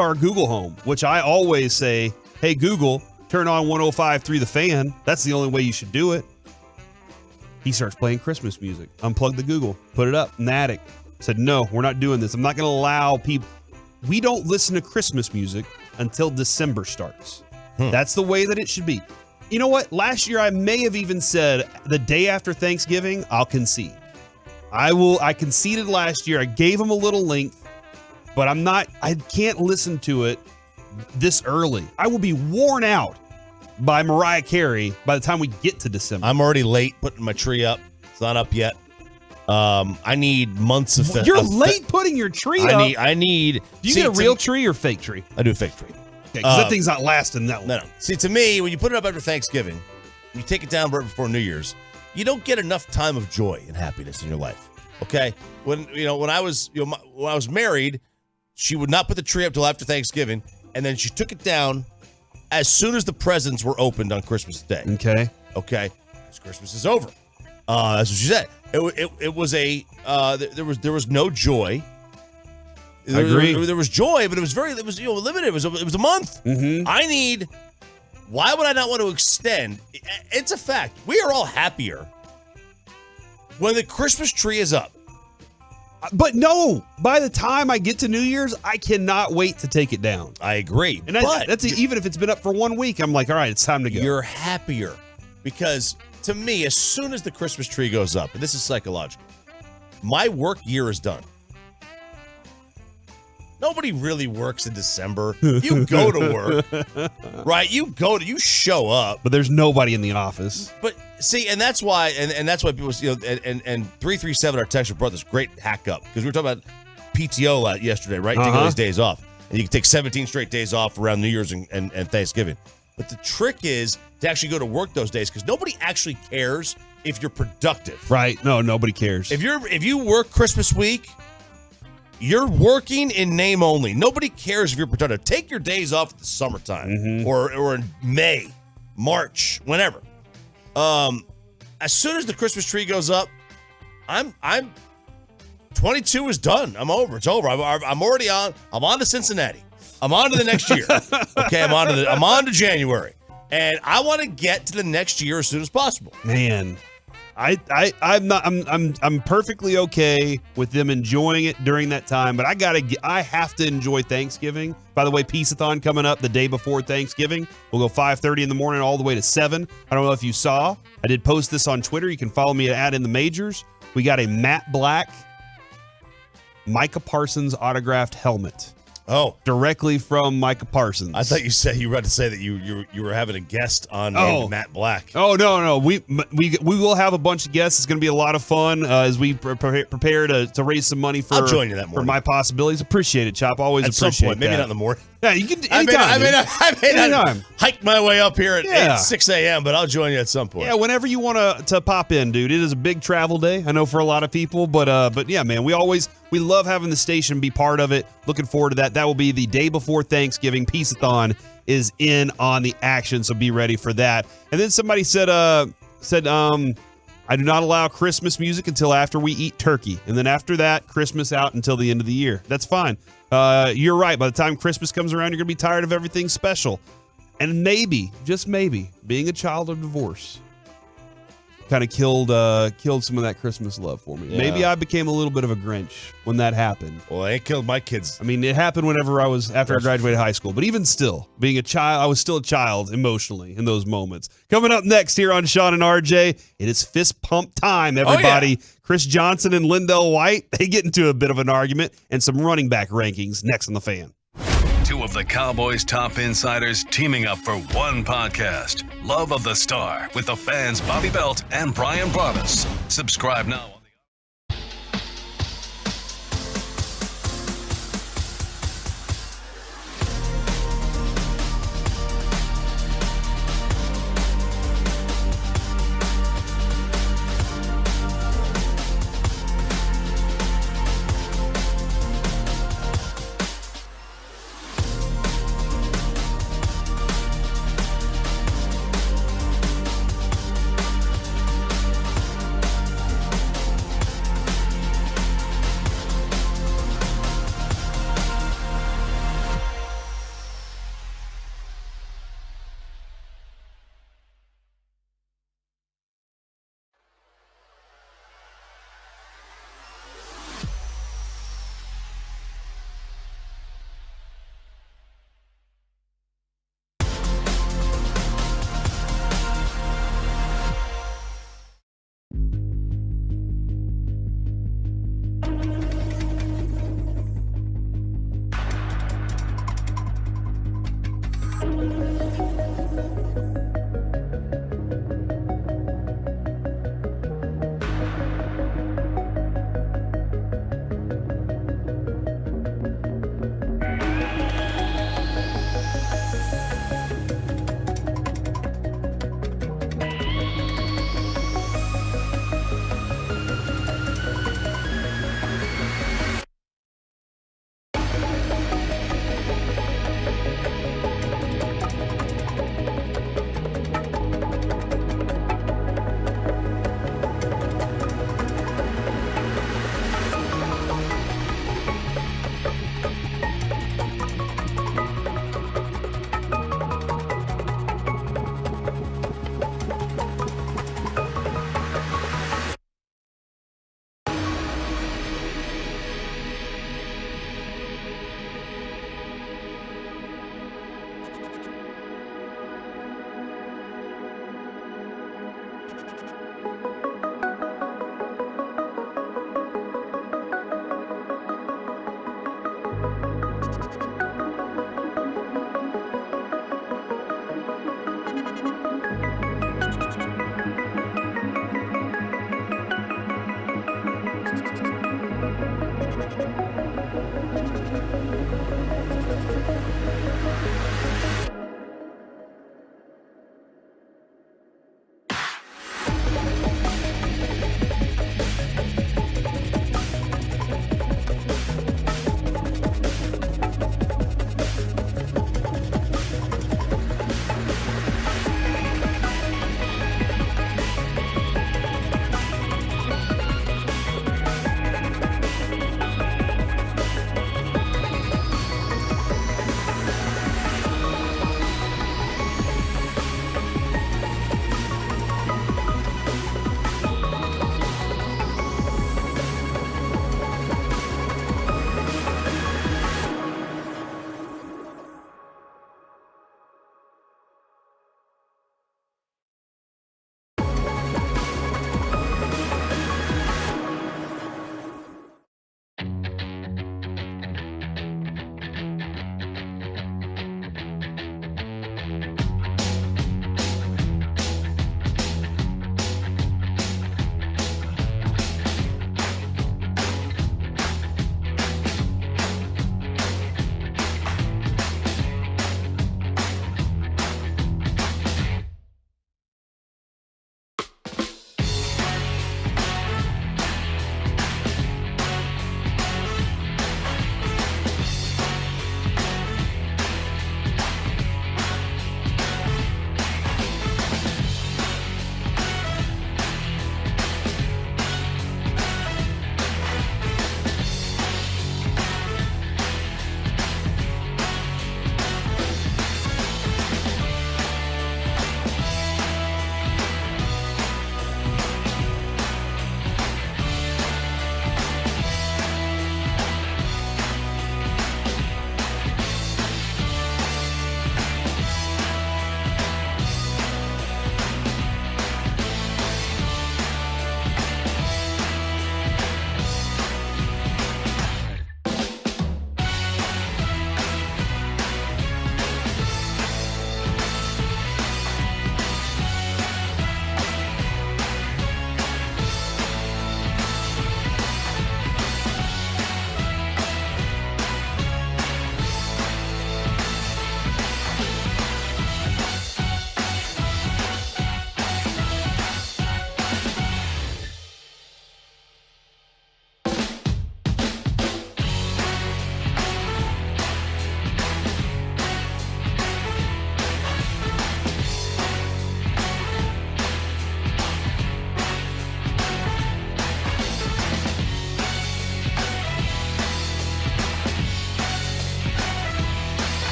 our Google Home, which I always say, hey, Google, turn on 105.3 The Fan. That's the only way you should do it. He starts playing Christmas music. Unplugged the Google, put it up in the attic. Said, no, we're not doing this. I'm not going to allow people. We don't listen to Christmas music until December starts. That's the way that it should be. You know what? Last year, I may have even said the day after Thanksgiving, I'll concede. I conceded last year. I gave him a little length, but I can't listen to it this early. I will be worn out by Mariah Carey by the time we get to December. I'm already late putting my tree up. It's not up yet. I need months of. You're late putting your tree up. I need. Do you get a real tree or fake tree? I do a fake tree. Okay, because that thing's not lasting that long. No. See, to me, when you put it up after Thanksgiving, you take it down right before New Year's, you don't get enough time of joy and happiness in your life. Okay, when I was married, she would not put the tree up till after Thanksgiving, and then she took it down as soon as the presents were opened on Christmas Day. Okay. Because Christmas is over. That's what she said. It was there was no joy. I agree. There was joy, but it was limited. It was a month. Mm-hmm. Why would I not want to extend? It's a fact. We are all happier when the Christmas tree is up. But no, by the time I get to New Year's, I cannot wait to take it down. I agree. And that's even if it's been up for 1 week, I'm like, all right, it's time to go. You're happier because to me, as soon as the Christmas tree goes up, and this is psychological, my work year is done. Nobody really works in December. You go to work, right? You show up. But there's nobody in the office. But see, and that's why, and that's why people, and 337, our texter brought this great hack up because we were talking about PTO yesterday, right? Taking all these days off. And you can take 17 straight days off around New Year's and Thanksgiving. But the trick is to actually go to work those days because nobody actually cares if you're productive. Right. No, nobody cares. If you work Christmas week, you're working in name only. Nobody cares if you're productive. Take your days off in the summertime or in May, March, whenever. As soon as the Christmas tree goes up, I'm 22 is done. I'm over. It's over. I'm already on. I'm on to Cincinnati. I'm on to the next year. Okay, I'm on to January, and I want to get to the next year as soon as possible. Man, I'm perfectly okay with them enjoying it during that time, but I have to enjoy Thanksgiving. By the way, Peace-a-thon coming up the day before Thanksgiving. We'll go 5:30 in the morning all the way to 7. I don't know if you saw. I did post this on Twitter. You can follow me at In the Majors. We got a matte black Micah Parsons autographed helmet. Oh, directly from Micah Parsons. I thought you were about to say that you were having a guest on Matt Black. Oh no, we will have a bunch of guests. It's going to be a lot of fun as we prepare to raise some money for. I'll join you that morning for my possibilities. Appreciate it, Chop. Always at appreciate some point. Maybe that. not in the morning. Yeah, you can anytime. I may not hike my way up here at 6 a.m., but I'll join you at some point. Yeah, whenever you want to pop in, dude. It is a big travel day, I know, for a lot of people, but yeah, man, we love having the station be part of it. Looking forward to that. That will be the day before Thanksgiving. Peace-a-thon is in on the action, so be ready for that. And then somebody said I do not allow Christmas music until after we eat turkey. And then after that, Christmas out until the end of the year. That's fine. You're right. By the time Christmas comes around, you're going to be tired of everything special. And maybe, just maybe, being a child of divorce kind of killed some of that Christmas love for me. Yeah. Maybe I became a little bit of a Grinch when that happened. Well, it killed my kids. I mean, it happened after I graduated high school. But even still, being a child, I was still a child emotionally in those moments. Coming up next here on Sean and RJ, it is fist pump time, everybody. Oh, yeah. Chris Johnson and Lindell White, they get into a bit of an argument, and some running back rankings next on The Fan. Two of the Cowboys' top insiders teaming up for one podcast. Love of the Star with the fans Bobby Belt and Brian Broaddus. Subscribe now.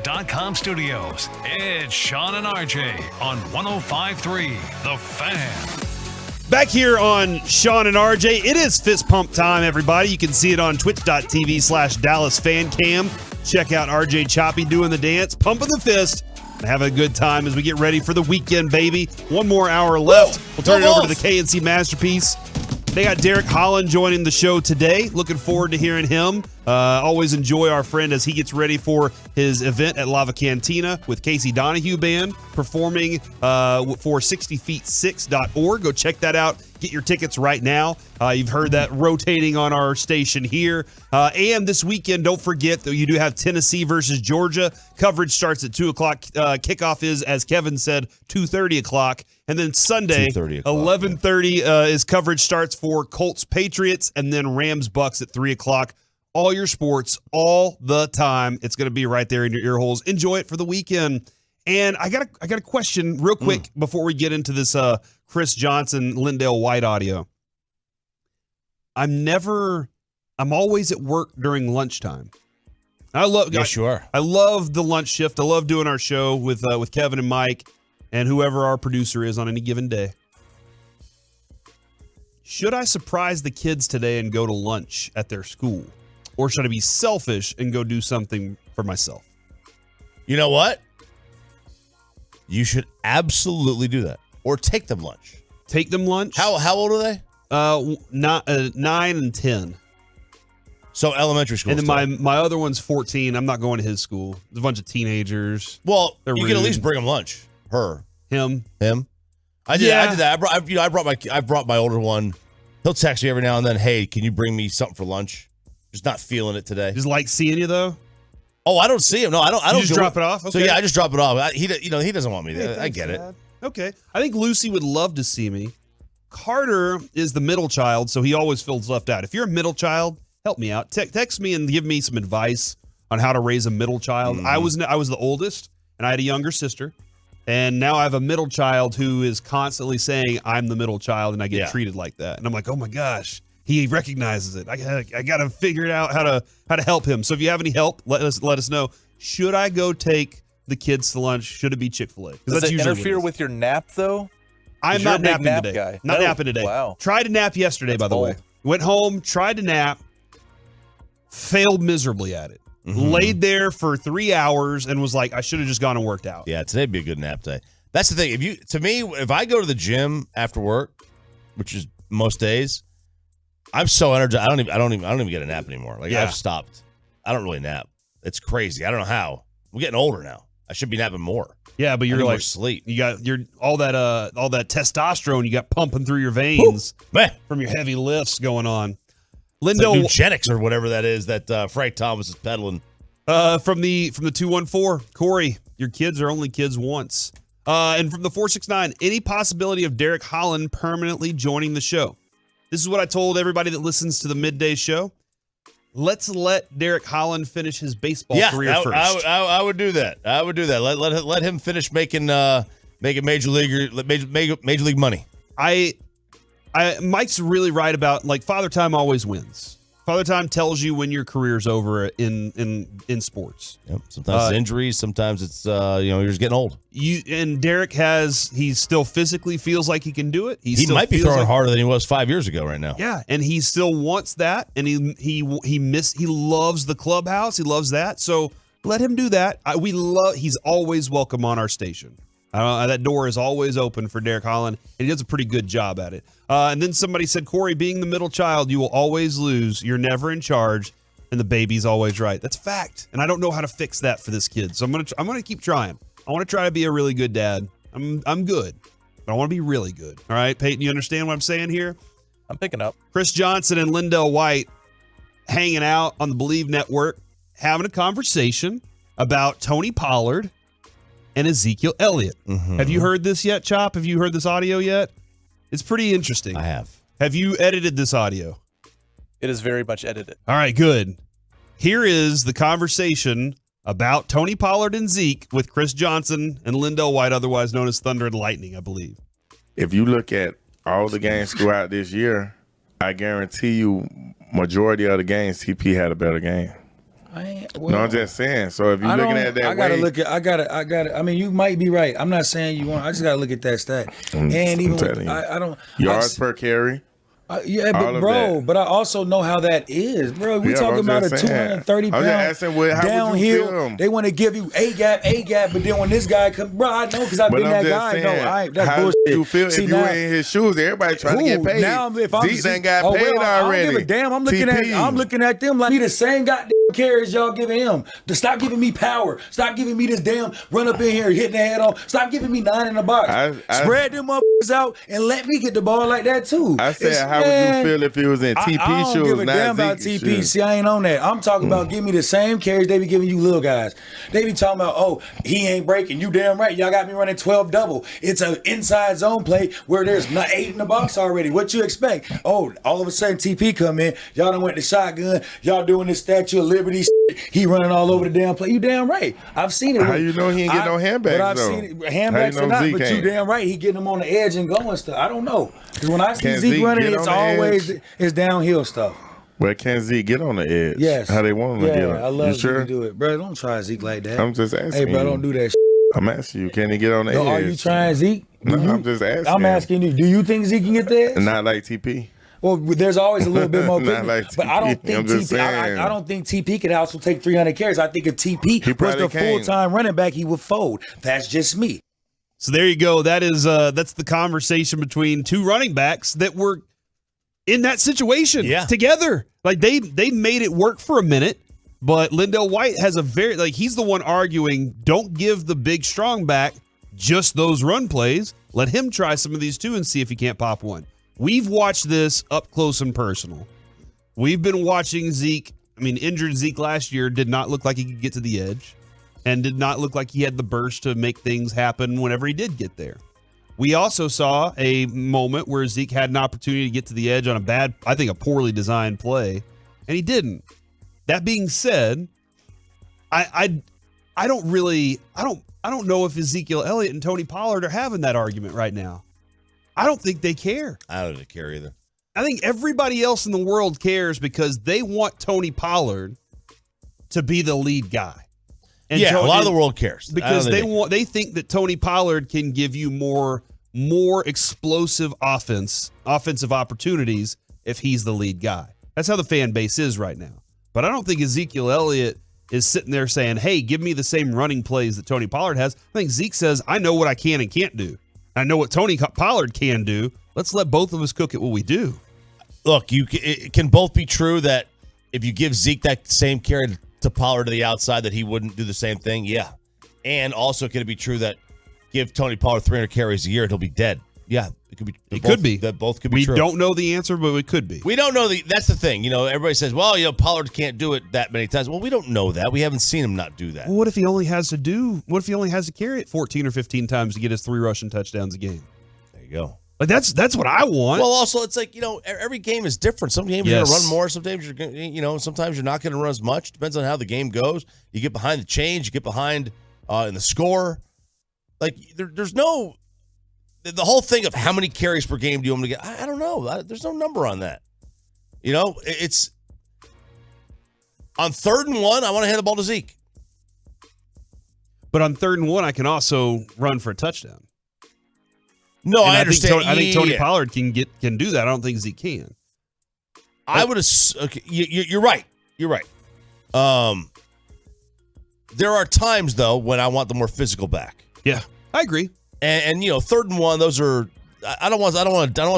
FansBobbyBelt.com studios. It's Sean and RJ on 105.3 The Fan. Back here on Sean and RJ, it is fist pump time, everybody. You can see it on twitch.tv/DallasFanCam. Check out RJ Choppy doing the dance, pumping the fist, and have a good time as we get ready for the weekend, baby. One more hour left. We'll turn it over to the KNC Masterpiece. They got Derek Holland joining the show today. Looking forward to hearing him. Always enjoy our friend as he gets ready for his event at Lava Cantina with Casey Donahue Band performing for 60feet6.org. Go check that out. Get your tickets right now. You've heard that rotating on our station here. And this weekend, don't forget that you do have Tennessee versus Georgia. Coverage starts at 2 o'clock. Kickoff is, as Kevin said, 2:30 o'clock. And then Sunday, 11:30 is coverage starts for Colts Patriots, and then Rams Bucks at 3 o'clock. All your sports, all the time. It's going to be right there in your ear holes. Enjoy it for the weekend. And I got a question real quick before we get into this Chris Johnson, Lindell White audio. I'm always at work during lunchtime. I love the lunch shift. I love doing our show with Kevin and Mike and whoever our producer is on any given day. Should I surprise the kids today and go to lunch at their school? Or should I be selfish and go do something for myself? You know what? You should absolutely do that. Or take them lunch. Take them lunch? How old are they? 9 and 10. So elementary school. And then my other one's 14. I'm not going to his school. There's a bunch of teenagers. Well, you can at least bring them lunch. Him. I did that. I brought my older one. He'll text me every now and then. Hey, can you bring me something for lunch? Just not feeling it today. Just like seeing you though. Oh, I don't see him. No, I don't. You just drop it off. Okay. So yeah, I just drop it off. He doesn't want me there. I get it. Okay. I think Lucy would love to see me. Carter is the middle child, so he always feels left out. If you're a middle child, help me out. Text me and give me some advice on how to raise a middle child. I was the oldest, and I had a younger sister. And now I have a middle child who is constantly saying I'm the middle child, and I get treated like that. And I'm like, oh my gosh, he recognizes it. I got to figure out how to help him. So if you have any help, let us know. Should I go take the kids to lunch? Should it be Chick-fil-A? Does it interfere with your nap though? I'm not napping today. Guy. Not napping today. Wow. Tried to nap yesterday, by the way. Went home, tried to nap, failed miserably at it. Laid there for 3 hours and was like, I should have just gone and worked out. Yeah, today'd be a good nap day. That's the thing. If I go to the gym after work, which is most days, I'm so energized. I don't even get a nap anymore. I've stopped. I don't really nap. It's crazy. I don't know how. I'm getting older now. I should be napping more. Yeah, but you're like sleep. You got all that testosterone you got pumping through your veins from your heavy lifts going on. Lindell Nugenics or whatever that is that Frank Thomas is peddling. From the 214, Corey, your kids are only kids once. And from the 469, any possibility of Derek Holland permanently joining the show? This is what I told everybody that listens to the midday show. Let's let Derek Holland finish his baseball career first. I would do that. I would do that. Let him finish making major league money. Mike's really right about Father Time always wins. Father Time tells you when your career's over in sports. Yep. Sometimes it's injuries. Sometimes it's you're just getting old. And Derek he still physically feels like he can do it. He might be throwing harder than he was 5 years ago right now. Yeah, and he still wants that, and he loves the clubhouse. He loves that. So let him do that. He's always welcome on our station. That door is always open for Derek Holland, and he does a pretty good job at it. And then somebody said, Corey, being the middle child, you will always lose. You're never in charge, and the baby's always right. That's fact, and I don't know how to fix that for this kid. So I'm gonna keep trying. I want to try to be a really good dad. I'm good, but I want to be really good. All right, Peyton, you understand what I'm saying here? I'm picking up. Chris Johnson and Lindell White hanging out on the Believe Network, having a conversation about Tony Pollard and Ezekiel Elliott. Have you heard this yet, Chop? Have you heard this audio yet? It's pretty interesting. I have. Have you edited this audio? It is very much edited. All right, good. Here is the conversation about Tony Pollard and Zeke with Chris Johnson and Lindell White, otherwise known as Thunder and Lightning, I believe. If you look at all the games throughout this year, I guarantee you majority of the games, TP had a better game. No, I'm just saying. So if you're looking at that, I gotta. I mean, you might be right. I'm not saying you want. I just gotta look at that stat. And even I don't yards per carry. Yeah, but I also know how that is, bro. We talking about a 230-pound downhill. They want to give you a gap, but then when this guy comes, bro, I know because I've been that guy. No, that's bullshit. You feel if you in his shoes? Everybody trying to get paid. Now, if I'm Zeke ain't got paid already. I don't give a damn. I'm looking at them like he the same goddamn carries y'all giving him. To stop giving me power. Stop giving me this damn run up in here hitting the head off. Stop giving me 9 in the box. Spread them up out and let me get the ball like that too. I said, how would you feel if it was in TP shoes? I don't give a damn about TP. See, I ain't on that. I'm talking about give me the same carries they be giving you little guys. They be talking about, oh, he ain't breaking. You damn right. Y'all got me running 12 double. It's an inside zone play where there's not 8 in the box already. What you expect? Oh, all of a sudden TP come in. Y'all done went to shotgun. Y'all doing this Statue of Liberty shit. He running all over the damn play. You damn right. I've seen it. How you know he ain't getting no handbags, but I've seen it. Handbags or not, but you damn right. He getting them on the edge and going stuff. I don't know. Because when I see Zeke running, it's always it's downhill stuff. But can Zeke get on the edge? Yes. How they want him to get on. I love Zeke to do it. Bro, don't try Zeke like that. I'm just asking. Hey, bro, don't do that shit. I'm asking you, can he get on the edge? Are you trying Zeke? No, I'm just asking. I'm asking you, do you think Zeke can get there? Not like TP. Well, there's always a little bit more Not like TP. But I don't think TP. I don't think TP could also take 300 carries. I think if TP was the full-time running back, he would fold. That's just me. So there you go. That's the conversation between two running backs that were in that situation together. Like they made it work for a minute, but Lindell White has he's the one arguing, don't give the big strong back just those run plays. Let him try some of these too and see if he can't pop one. We've watched this up close and personal. We've been watching Zeke. I mean, injured Zeke last year did not look like he could get to the edge and did not look like he had the burst to make things happen whenever he did get there. We also saw a moment where Zeke had an opportunity to get to the edge on a poorly designed play, and he didn't. That being said, I don't know if Ezekiel Elliott and Tony Pollard are having that argument right now. I don't think they care. I don't care either. I think everybody else in the world cares because they want Tony Pollard to be the lead guy. And a lot of the world cares because they think that Tony Pollard can give you more explosive offensive opportunities if he's the lead guy. That's how the fan base is right now. But I don't think Ezekiel Elliott is sitting there saying, "Hey, give me the same running plays that Tony Pollard has." I think Zeke says, "I know what I can and can't do. I know what Tony Pollard can do. Let's let both of us cook at what we do." Look, it can both be true that if you give Zeke that same carry to Pollard to the outside, that he wouldn't do the same thing. Yeah. And also, can it be true that give Tony Pollard 300 carries a year and he'll be dead? Yeah, it could be. That both could be true. We don't know the answer, but it could be. We don't know that's the thing. You know, everybody says, well, Pollard can't do it that many times. Well, we don't know that. We haven't seen him not do that. Well, what if he only has to carry it 14 or 15 times to get his 3 rushing touchdowns a game? There you go. Like that's what I want. Well, also it's like, every game is different. Some games you're going to run more. Sometimes sometimes you're not going to run as much. Depends on how the game goes. You get behind the chains. You get behind in the score. Like there's no. The whole thing of how many carries per game do you want to get? I don't know. There's no number on that. It's on 3rd and 1, I want to hand the ball to Zeke. But on 3rd and 1, I can also run for a touchdown. No, I understand. I think Tony Pollard can do that. I don't think Zeke can. I would assume. Okay, you're right. You're right. There are times though when I want the more physical back. Yeah, I agree. And 3rd and 1, those are. I don't want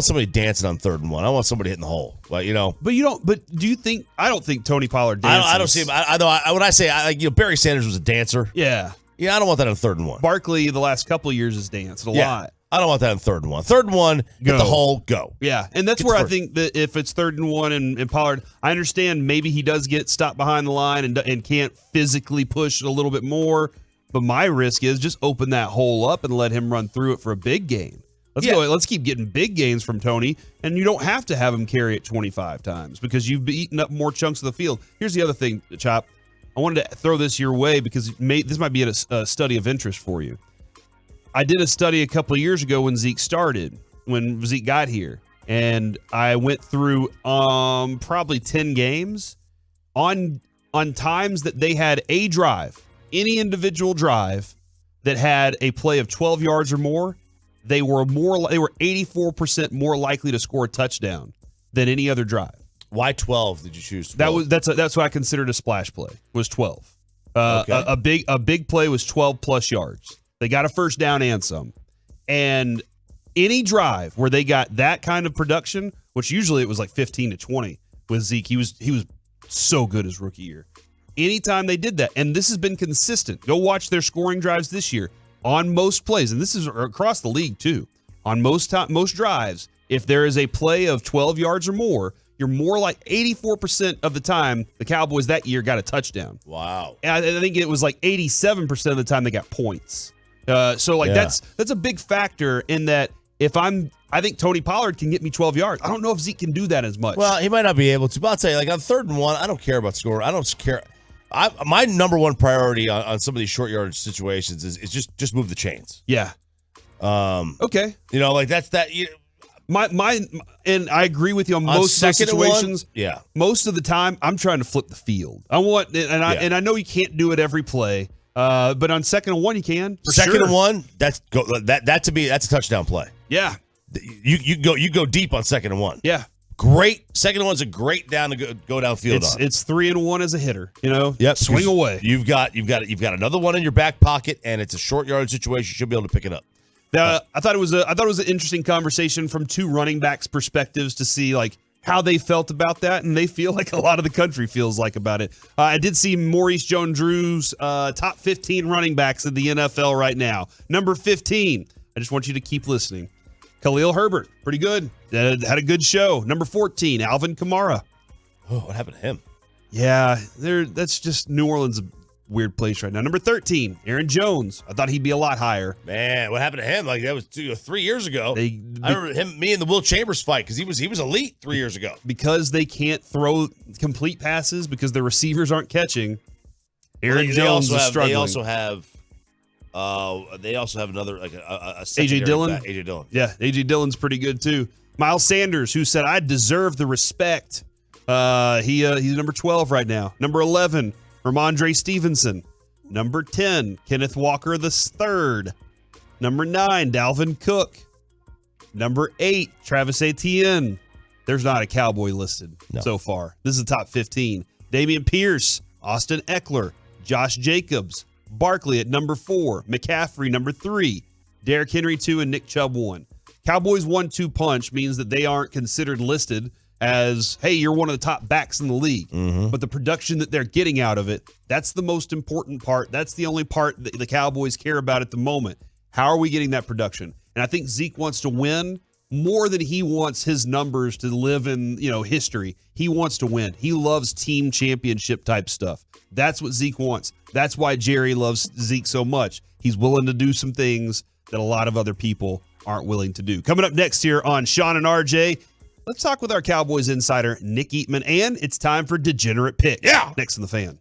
somebody dancing on 3rd and 1. I want somebody hitting the hole. But But you don't. But do you think? I don't think Tony Pollard dances. I don't see him. When I say Barry Sanders was a dancer. Yeah. Yeah, I don't want that on 3rd and 1. Barkley the last couple of years has danced a lot. I don't want that on 3rd and 1. 3rd and 1, hit the hole, go. Yeah, and that's where I think that if it's 3rd and 1 and Pollard, I understand maybe he does get stopped behind the line and can't physically push a little bit more. But my risk is just open that hole up and let him run through it for a big gain. Let's keep getting big gains from Tony, and you don't have to have him carry it 25 times because you've eaten up more chunks of the field. Here's the other thing, Chop. I wanted to throw this your way because this might be a study of interest for you. I did a study a couple of years ago when Zeke got here, and I went through probably 10 games. On on times that they had a drive, any individual drive that had a play of 12 yards or more, they were 84% more likely to score a touchdown than any other drive. Why 12 did you choose 12? That's what I considered a splash play, was 12. Okay. A big play was 12 plus yards. They got a first down and some. And any drive where they got that kind of production, which usually it was like 15 to 20 with Zeke, he was so good his rookie year. Anytime they did that, and this has been consistent. Go watch their scoring drives this year on most plays, and this is across the league too. On most drives, if there is a play of 12 yards or more, you're more like 84% of the time the Cowboys that year got a touchdown. Wow. And I think it was like 87% of the time they got points. That's a big factor in that. I think Tony Pollard can get me 12 yards. I don't know if Zeke can do that as much. Well, he might not be able to. But I'll tell you, like on 3rd and 1, I don't care about scoring. I don't care. My number one priority on some of these short yardage situations is just move the chains. Yeah. Okay. You know, like that's that. And I agree with you on most of the situations. Yeah. Most of the time, I'm trying to flip the field. And I know you can't do it every play. But on 2nd and 1, you can. Second and 1, that's a touchdown play. Yeah. You go deep on 2nd and 1. Yeah. Great. 2nd and 1's a great down to go downfield on. It's 3 and 1 as a hitter. Yep. Swing away. You've got another one in your back pocket, and it's a short yardage situation. You should be able to pick it up. I thought it was an interesting conversation from two running backs' perspectives to see like how they felt about that, and they feel like a lot of the country feels like about it. I did see Maurice Jones-Drew's top 15 running backs in the NFL right now. Number 15. I just want you to keep listening. Khalil Herbert, pretty good. Had a good show. Number 14, Alvin Kamara. Oh, what happened to him? Yeah, that's just New Orleans, a weird place right now. Number 13, Aaron Jones. I thought he'd be a lot higher. Man, what happened to him? Like that was 3 years ago. I remember me and the Will Chambers fight because he was elite 3 years ago. Because they can't throw complete passes because the receivers aren't catching. Aaron Jones is struggling. They also have another like a AJ Dillon. AJ Dillon. Yeah, AJ Dillon's pretty good too. Miles Sanders, who said I deserve the respect. He's number 12 right now. Number 11, Ramondre Stevenson. Number 10, Kenneth Walker III. Number 9, Dalvin Cook. Number 8, Travis Etienne. There's not a Cowboy listed so far. This is the top 15. Dameon Pierce, Austin Eckler, Josh Jacobs, Barkley at number 4, McCaffrey number 3, Derrick Henry 2, and Nick Chubb 1. Cowboys 1-2 punch means that they aren't considered listed as, hey, you're one of the top backs in the league. Mm-hmm. But the production that they're getting out of it, that's the most important part. That's the only part that the Cowboys care about at the moment. How are we getting that production? And I think Zeke wants to win more than he wants his numbers to live in, history. He wants to win. He loves team championship type stuff. That's what Zeke wants. That's why Jerry loves Zeke so much. He's willing to do some things that a lot of other people aren't willing to do. Coming up next here on Sean and RJ, let's talk with our Cowboys insider, Nick Eatman, and it's time for Degenerate Picks. Yeah. Next in the Fan.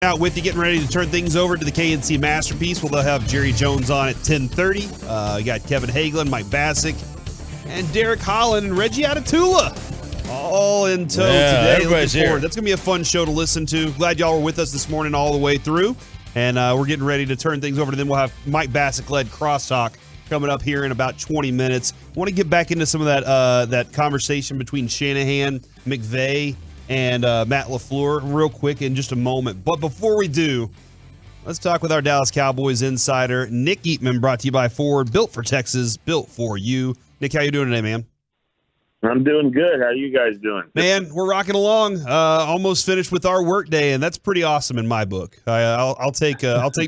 out with you, getting ready to turn things over to the KNC Masterpiece. We'll have Jerry Jones on at 10:30. We got Kevin Hagelin, Mike Bassick, and Derek Holland and Reggie Atatula all in tow today. Everybody's Looking forward. here. That's going to be a fun show to listen to. Glad y'all were with us this morning all the way through. And we're getting ready to turn things over to them. We'll have Mike Bassick-led crosstalk coming up here in about 20 minutes. I want to get back into some of that conversation between Shanahan, McVay, and Matt LaFleur real quick in just a moment. But before we do, let's talk with our Dallas Cowboys insider, Nick Eatman, brought to you by Ford, built for Texas, built for you. Nick, how you doing today, man? I'm doing good. How are you guys doing? Man, we're rocking along. Almost finished with our work day, and that's pretty awesome in my book. I'll take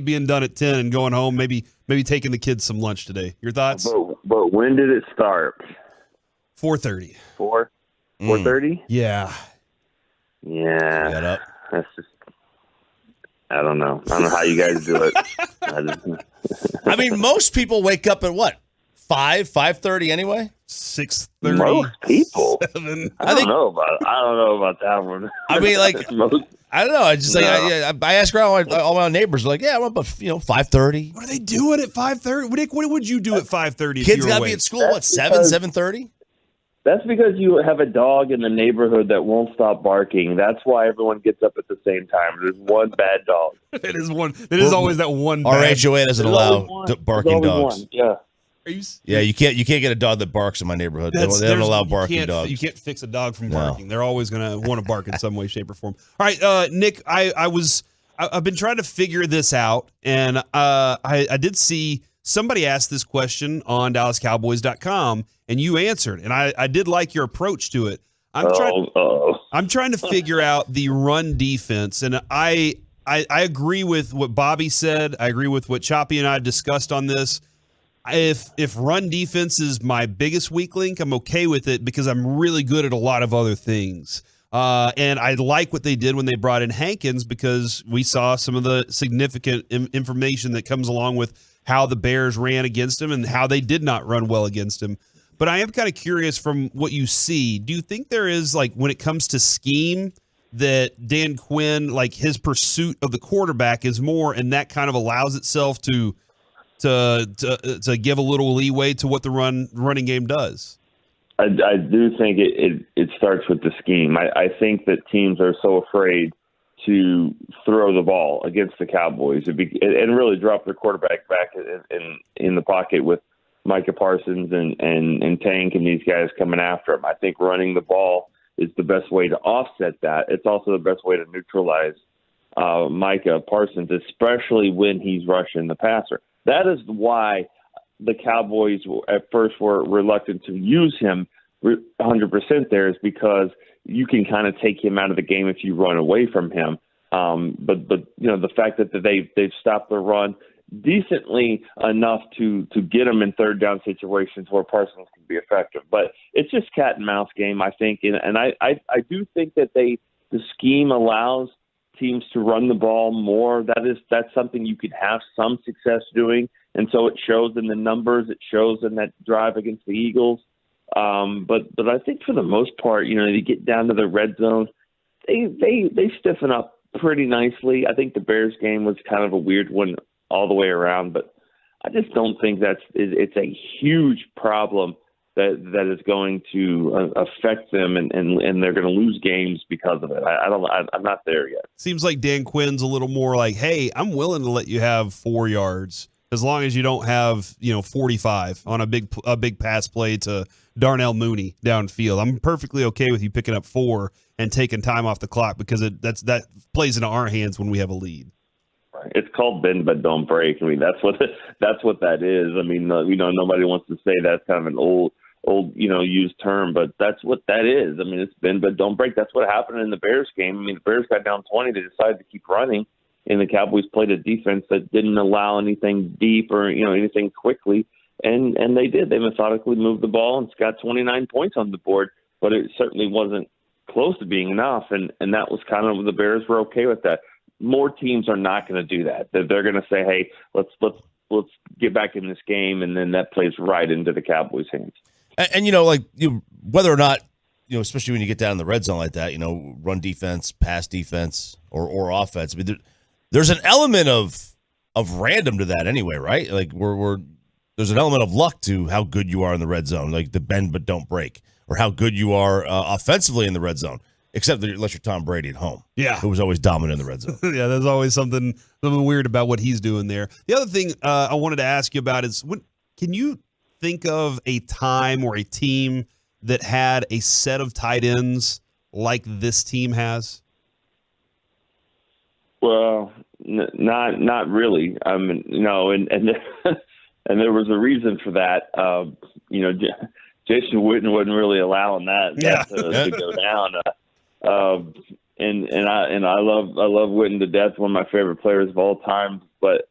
being done at 10 and going home. Maybe taking the kids some lunch today. Your thoughts? But when did it start? 4:30. 4:30? Yeah. Yeah. Get up. That's just. I don't know. I don't know how you guys do it. I mean, most people wake up at what? 5:30 anyway? 6:30. Most people. 7. I don't know about that one. I mean, like, I don't know. I just I ask around all my neighbors, like, yeah, what about 5:30? What are they doing at 5:30? Nick, what would you do at 5:30? Kids got to be at school. What, 7:30? That's because you have a dog in the neighborhood that won't stop barking. That's why everyone gets up at the same time. There's one bad dog. It is one. It is always that one. Our bad. HOA doesn't allow barking dogs. One. Yeah. Yeah, you can't get a dog that barks in my neighborhood. They don't allow barking dogs. You can't fix a dog from barking. They're always going to want to bark in some way, shape, or form. All right, Nick, I've been trying to figure this out, and I did see somebody asked this question on DallasCowboys.com, and you answered, and I did like your approach to it. I'm trying to figure out the run defense, and I agree with what Bobby said. I agree with what Choppy and I discussed on this. If run defense is my biggest weak link, I'm okay with it because I'm really good at a lot of other things. And I like what they did when they brought in Hankins because we saw some of the significant information that comes along with how the Bears ran against him and how they did not run well against him. But I am kind of curious from what you see. Do you think there is, like, when it comes to scheme, that Dan Quinn, like, his pursuit of the quarterback is more, and that kind of allows itself to give a little leeway to what the running game does? I do think it starts with the scheme. I think that teams are so afraid to throw the ball against the Cowboys and really drop their quarterback back in the pocket with Micah Parsons and Tank and these guys coming after him. I think running the ball is the best way to offset that. It's also the best way to neutralize Micah Parsons, especially when he's rushing the passer. That is why the Cowboys at first were reluctant to use him 100% there, is because you can kind of take him out of the game if you run away from him. But the fact that they've stopped the run decently enough to get him in third down situations where Parsons can be effective. But it's just cat and mouse game, I think, and I do think that the scheme allows teams to run the ball more. That's something you could have some success doing, and so it shows in the numbers. It shows in that drive against the Eagles. But I think for the most part, you get down to the red zone, they stiffen up pretty nicely. I think the Bears game was kind of a weird one all the way around, but I just don't think it's a huge problem that is going to affect them, and they're going to lose games because of it. I'm not there yet. Seems like Dan Quinn's a little more like, hey, I'm willing to let you have 4 yards as long as you don't have 45 on a big pass play to Darnell Mooney downfield. I'm perfectly okay with you picking up 4 and taking time off the clock because that plays into our hands when we have a lead. It's called bend but don't break. I mean, that's what that is. I mean, nobody wants to say that's kind of an old used term, but that's what that is. I mean, it's bend but don't break. That's what happened in the Bears game. I mean, the Bears got down 20. They decided to keep running, and the Cowboys played a defense that didn't allow anything deep or anything quickly, and they did. They methodically moved the ball and got 29 points on the board, but it certainly wasn't close to being enough, and that was kind of, the Bears were okay with that. More teams are not going to do that. They're going to say, hey, let's get back in this game, and then that plays right into the Cowboys' hands. And whether or not, especially when you get down in the red zone like that, run defense, pass defense, or offense. I mean, there's an element of random to that anyway, right? Like there's an element of luck to how good you are in the red zone, like the bend but don't break, or how good you are offensively in the red zone. Except unless you're Tom Brady at home, who was always dominant in the red zone. Yeah, there's always something weird about what he's doing there. The other thing I wanted to ask you about is can you think of a time or a team that had a set of tight ends like this team has? Well, not really. No, and and there was a reason for that. Jason Witten wasn't really allowing that to go down. And I love Witten to death, one of my favorite players of all time. But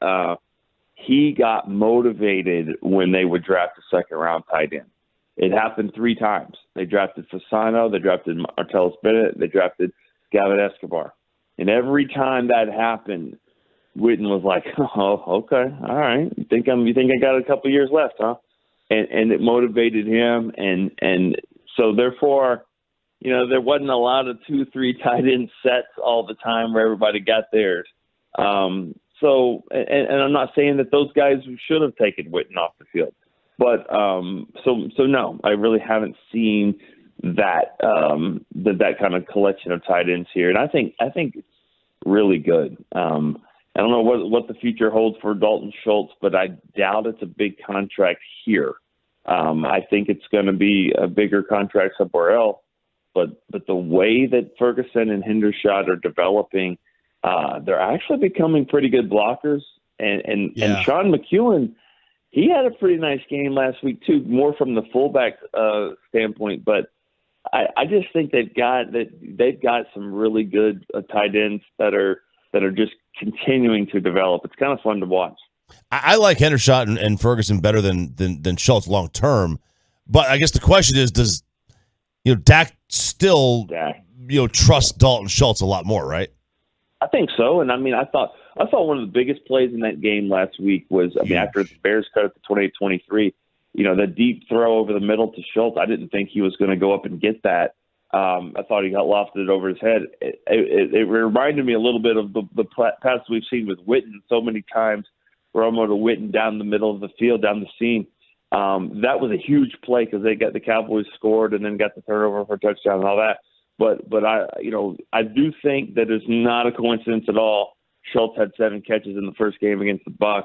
he got motivated when they would draft a second round tight end. It happened 3 times. They drafted Fasano, they drafted Martellus Bennett, they drafted Gavin Escobar. And every time that happened, Witten was like, "Oh, okay, all right. You think I got a couple years left, huh?" And it motivated him, and so therefore, there wasn't a lot of 2-3 tight end sets all the time where everybody got theirs. So I'm not saying that those guys should have taken Witten off the field, but so no, I really haven't seen that that kind of collection of tight ends here, and I think it's really good. I don't know what the future holds for Dalton Schultz, but I doubt it's a big contract here. I think it's going to be a bigger contract somewhere else. But the way that Ferguson and Hendershot are developing, they're actually becoming pretty good blockers. And Sean McEwen, he had a pretty nice game last week too, more from the fullback standpoint. But I just think they've got some really good tight ends that are just continuing to develop. It's kind of fun to watch. I like Hendershot and Ferguson better than Schultz long term. But I guess the question is, does Dak still trust Dalton Schultz a lot more, right? I think so. And I thought one of the biggest plays in that game last week was after the Bears cut it to 28-23, the deep throw over the middle to Schultz. I didn't think he was going to go up and get that. I thought he got lofted over his head. It reminded me a little bit of the pass we've seen with Witten so many times, Romo to Witten down the middle of the field, down the seam. That was a huge play because the Cowboys scored and then got the turnover for a touchdown and all that. But I do think that it's not a coincidence at all. Schultz had 7 catches in the first game against the Bucs.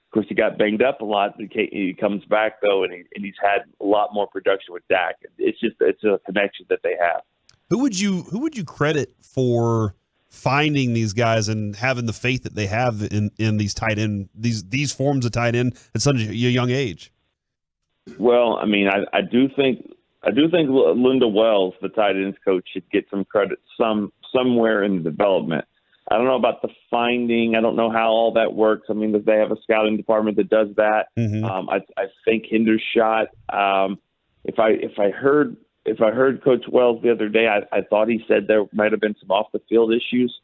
Of course, he got banged up a lot. He comes back though, and he's had a lot more production with Dak. It's a connection that they have. Who would you credit for finding these guys and having the faith that they have in these tight end these forms of tight end at such a young age? Well, I do think Linda Wells, the tight ends coach, should get some credit somewhere in the development. I don't know about the finding. I don't know how all that works. They have a scouting department that does that. Mm-hmm. I think Hendershot. If I heard Coach Wells the other day, I thought he said there might have been some off the field issues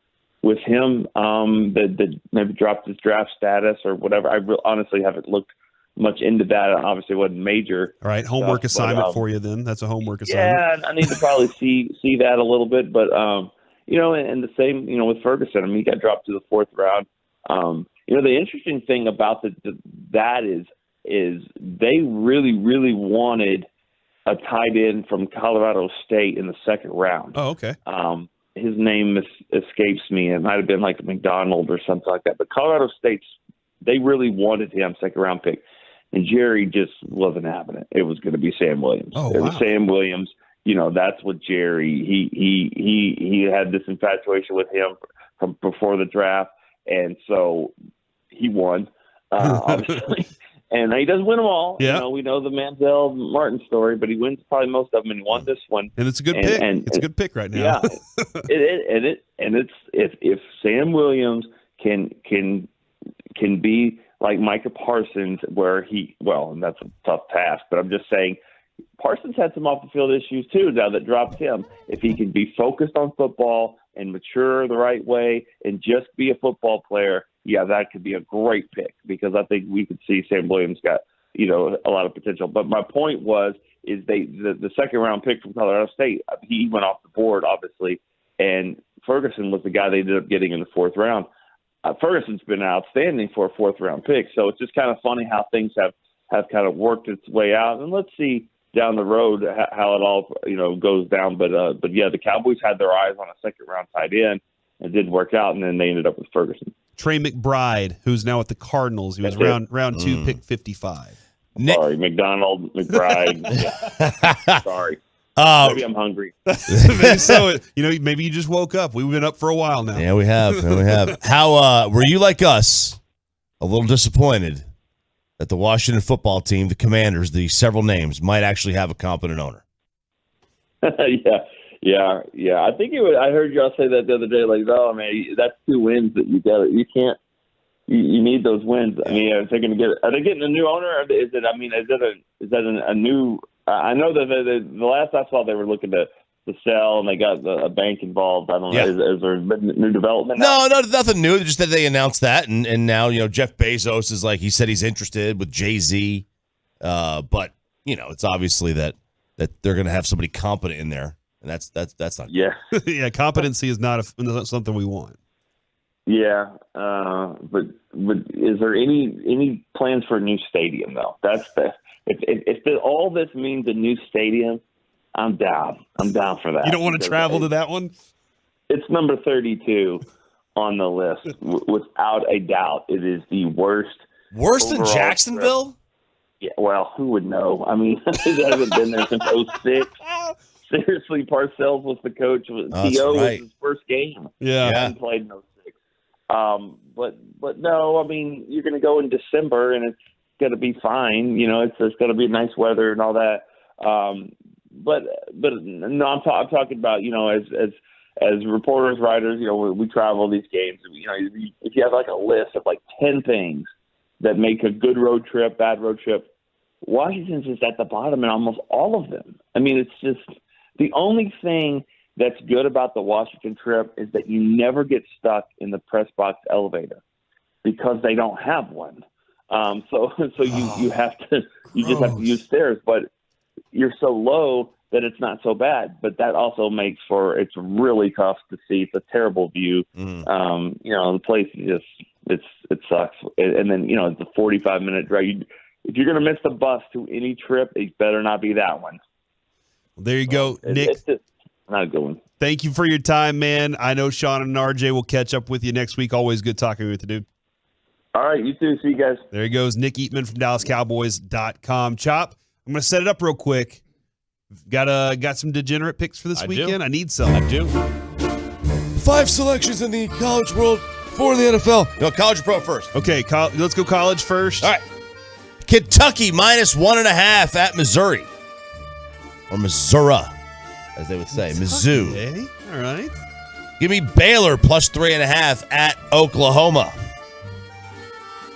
with him that maybe dropped his draft status or whatever. I honestly haven't looked much into that. Obviously, it wasn't major. All right, homework assignment for you then. That's a homework assignment. Yeah, I need to probably see that a little bit, but and the same, with Ferguson. He got dropped to the 4th round. The interesting thing about that is they really, really wanted a tight end from Colorado State in the 2nd round. Oh, okay. His name escapes me. It might have been like McDonald or something like that. But Colorado State, they really wanted him, 2nd round pick. And Jerry just wasn't having it. It was going to be Sam Williams. Oh, it wow. was Sam Williams. That's what Jerry, he had this infatuation with him from before the draft. And so he won, obviously. And he doesn't win them all. Yeah. We know the Manziel Martin story, but he wins probably most of them and won this one. And it's a good pick. It's a good pick right now. Yeah. If Sam Williams can be like Micah Parsons, where and that's a tough task, but I'm just saying Parsons had some off the field issues too now that dropped him. If he can be focused on football and mature the right way and just be a football player, that could be a great pick because I think we could see Sam Williams got, a lot of potential. But my point is the 2nd round pick from Colorado State, he went off the board, obviously, and Ferguson was the guy they ended up getting in the 4th round. Ferguson's been outstanding for a 4th-round pick. So it's just kind of funny how things have kind of worked its way out. And let's see down the road how it all goes down. But yeah, the Cowboys had their eyes on a 2nd-round tight end. It didn't work out, and then they ended up with Ferguson. Trey McBride, who's now at the Cardinals. He was round 2, pick 55. Sorry, McDonald, McBride. Yeah. Sorry. Maybe I'm hungry. So, maybe you just woke up. We've been up for a while now. Yeah, we have. How were you like us, a little disappointed that the Washington football team, the Commanders, the several names, might actually have a competent owner? Yeah. I think I heard y'all say that the other day. Like, oh man, that's 2 wins that you got. You can't. You need those wins. I mean, are they getting a new owner? Or is it? I mean, is that a new? I know that the last I saw, they were looking to sell, and they got a bank involved. I don't know. Is there been new development now? No, nothing new. Just that they announced that, and now Jeff Bezos is he said he's interested with Jay-Z, but it's obviously that they're going to have somebody competent in there, and that's not. Yeah, yeah. Competency is not something we want. Yeah, but is there any plans for a new stadium though? That's if all this means a new stadium, I'm down. I'm down for that. You don't want to travel to that one? It's number 32 on the list, without a doubt. It is the worst. Worse than Jacksonville? Trip. Yeah. Well, who would know? I mean, it hasn't been there since 2006. Seriously, Parcells was the coach. T.O. was his first game. Yeah. He hadn't played in 2006. But no, I mean, you're going to go in December and it's going to be fine. It's going to be nice weather and all that. But no, I'm talking about, as reporters, writers, we travel these games. If you have like a list of like 10 things that make a good road trip, bad road trip, Washington's just at the bottom in almost all of them. I mean, it's just the only thing that's good about the Washington trip is that you never get stuck in the press box elevator because they don't have one. So you have to just have to use stairs, but you're so low that it's not so bad. But that also makes it's really tough to see. It's a terrible view. The place it sucks. And then it's a 45-minute drive. If you're going to miss the bus to any trip, it better not be that one. There you go, Nick. It's just not a good one. Thank you for your time, man. I know Sean and RJ will catch up with you next week. Always good talking with you, dude. All right, you too. See you guys. There he goes, Nick Eatman from DallasCowboys.com. Chop, I'm going to set it up real quick. Got some degenerate picks for this weekend? I need some. I do. 5 selections in the college world for the NFL. No, college or pro first. Okay, let's go college first. All right. Kentucky -1.5 at Missouri. Or Missouri, as they would say. Mizzou. Okay. All right. Give me Baylor +3.5 at Oklahoma.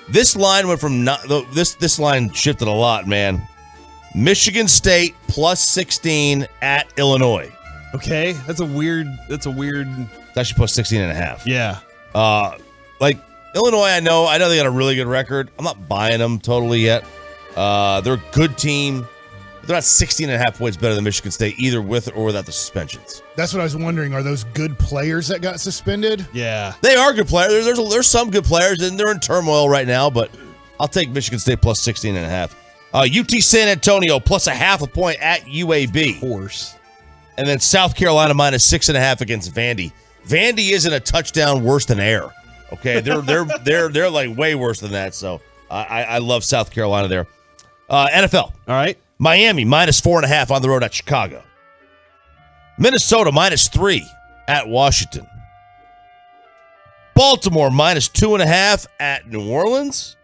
This line went from this line shifted a lot, man. Michigan State +16 at Illinois. Okay, that's a weird. It's actually +16.5. Yeah. Illinois, I know they got a really good record. I'm not buying them totally yet. They're a good team. They're not 16.5 points better than Michigan State, either with or without the suspensions. That's what I was wondering. Are those good players that got suspended? Yeah. They are good players. There's some good players, and they're in turmoil right now, but I'll take Michigan State +16.5. UT San Antonio +0.5 point at UAB. Of course. And then South Carolina -6.5 against Vandy. Vandy isn't a touchdown worse than air. Okay, they're like way worse than that. So I love South Carolina there. NFL. All right. Miami -4.5 on the road at Chicago. Minnesota -3 at Washington. Baltimore -2.5 at New Orleans.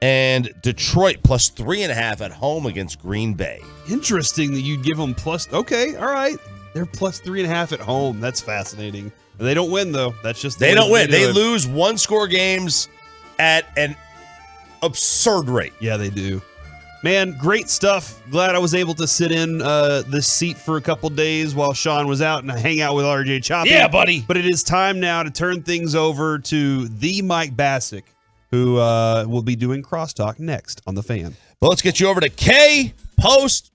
And Detroit +3.5 at home against Green Bay. Interesting that you'd give them plus. Okay, all right. They're +3.5 at home. That's fascinating. They don't win, though. That's just they don't win. They lose one-score games at an absurd rate. Yeah, they do. Man, great stuff. Glad I was able to sit in this seat for a couple days while Sean was out and hang out with RJ Choppy. Yeah, buddy. But it is time now to turn things over to the Mike Bassick, who will be doing Crosstalk next on The Fan. Well, let's get you over to K Post.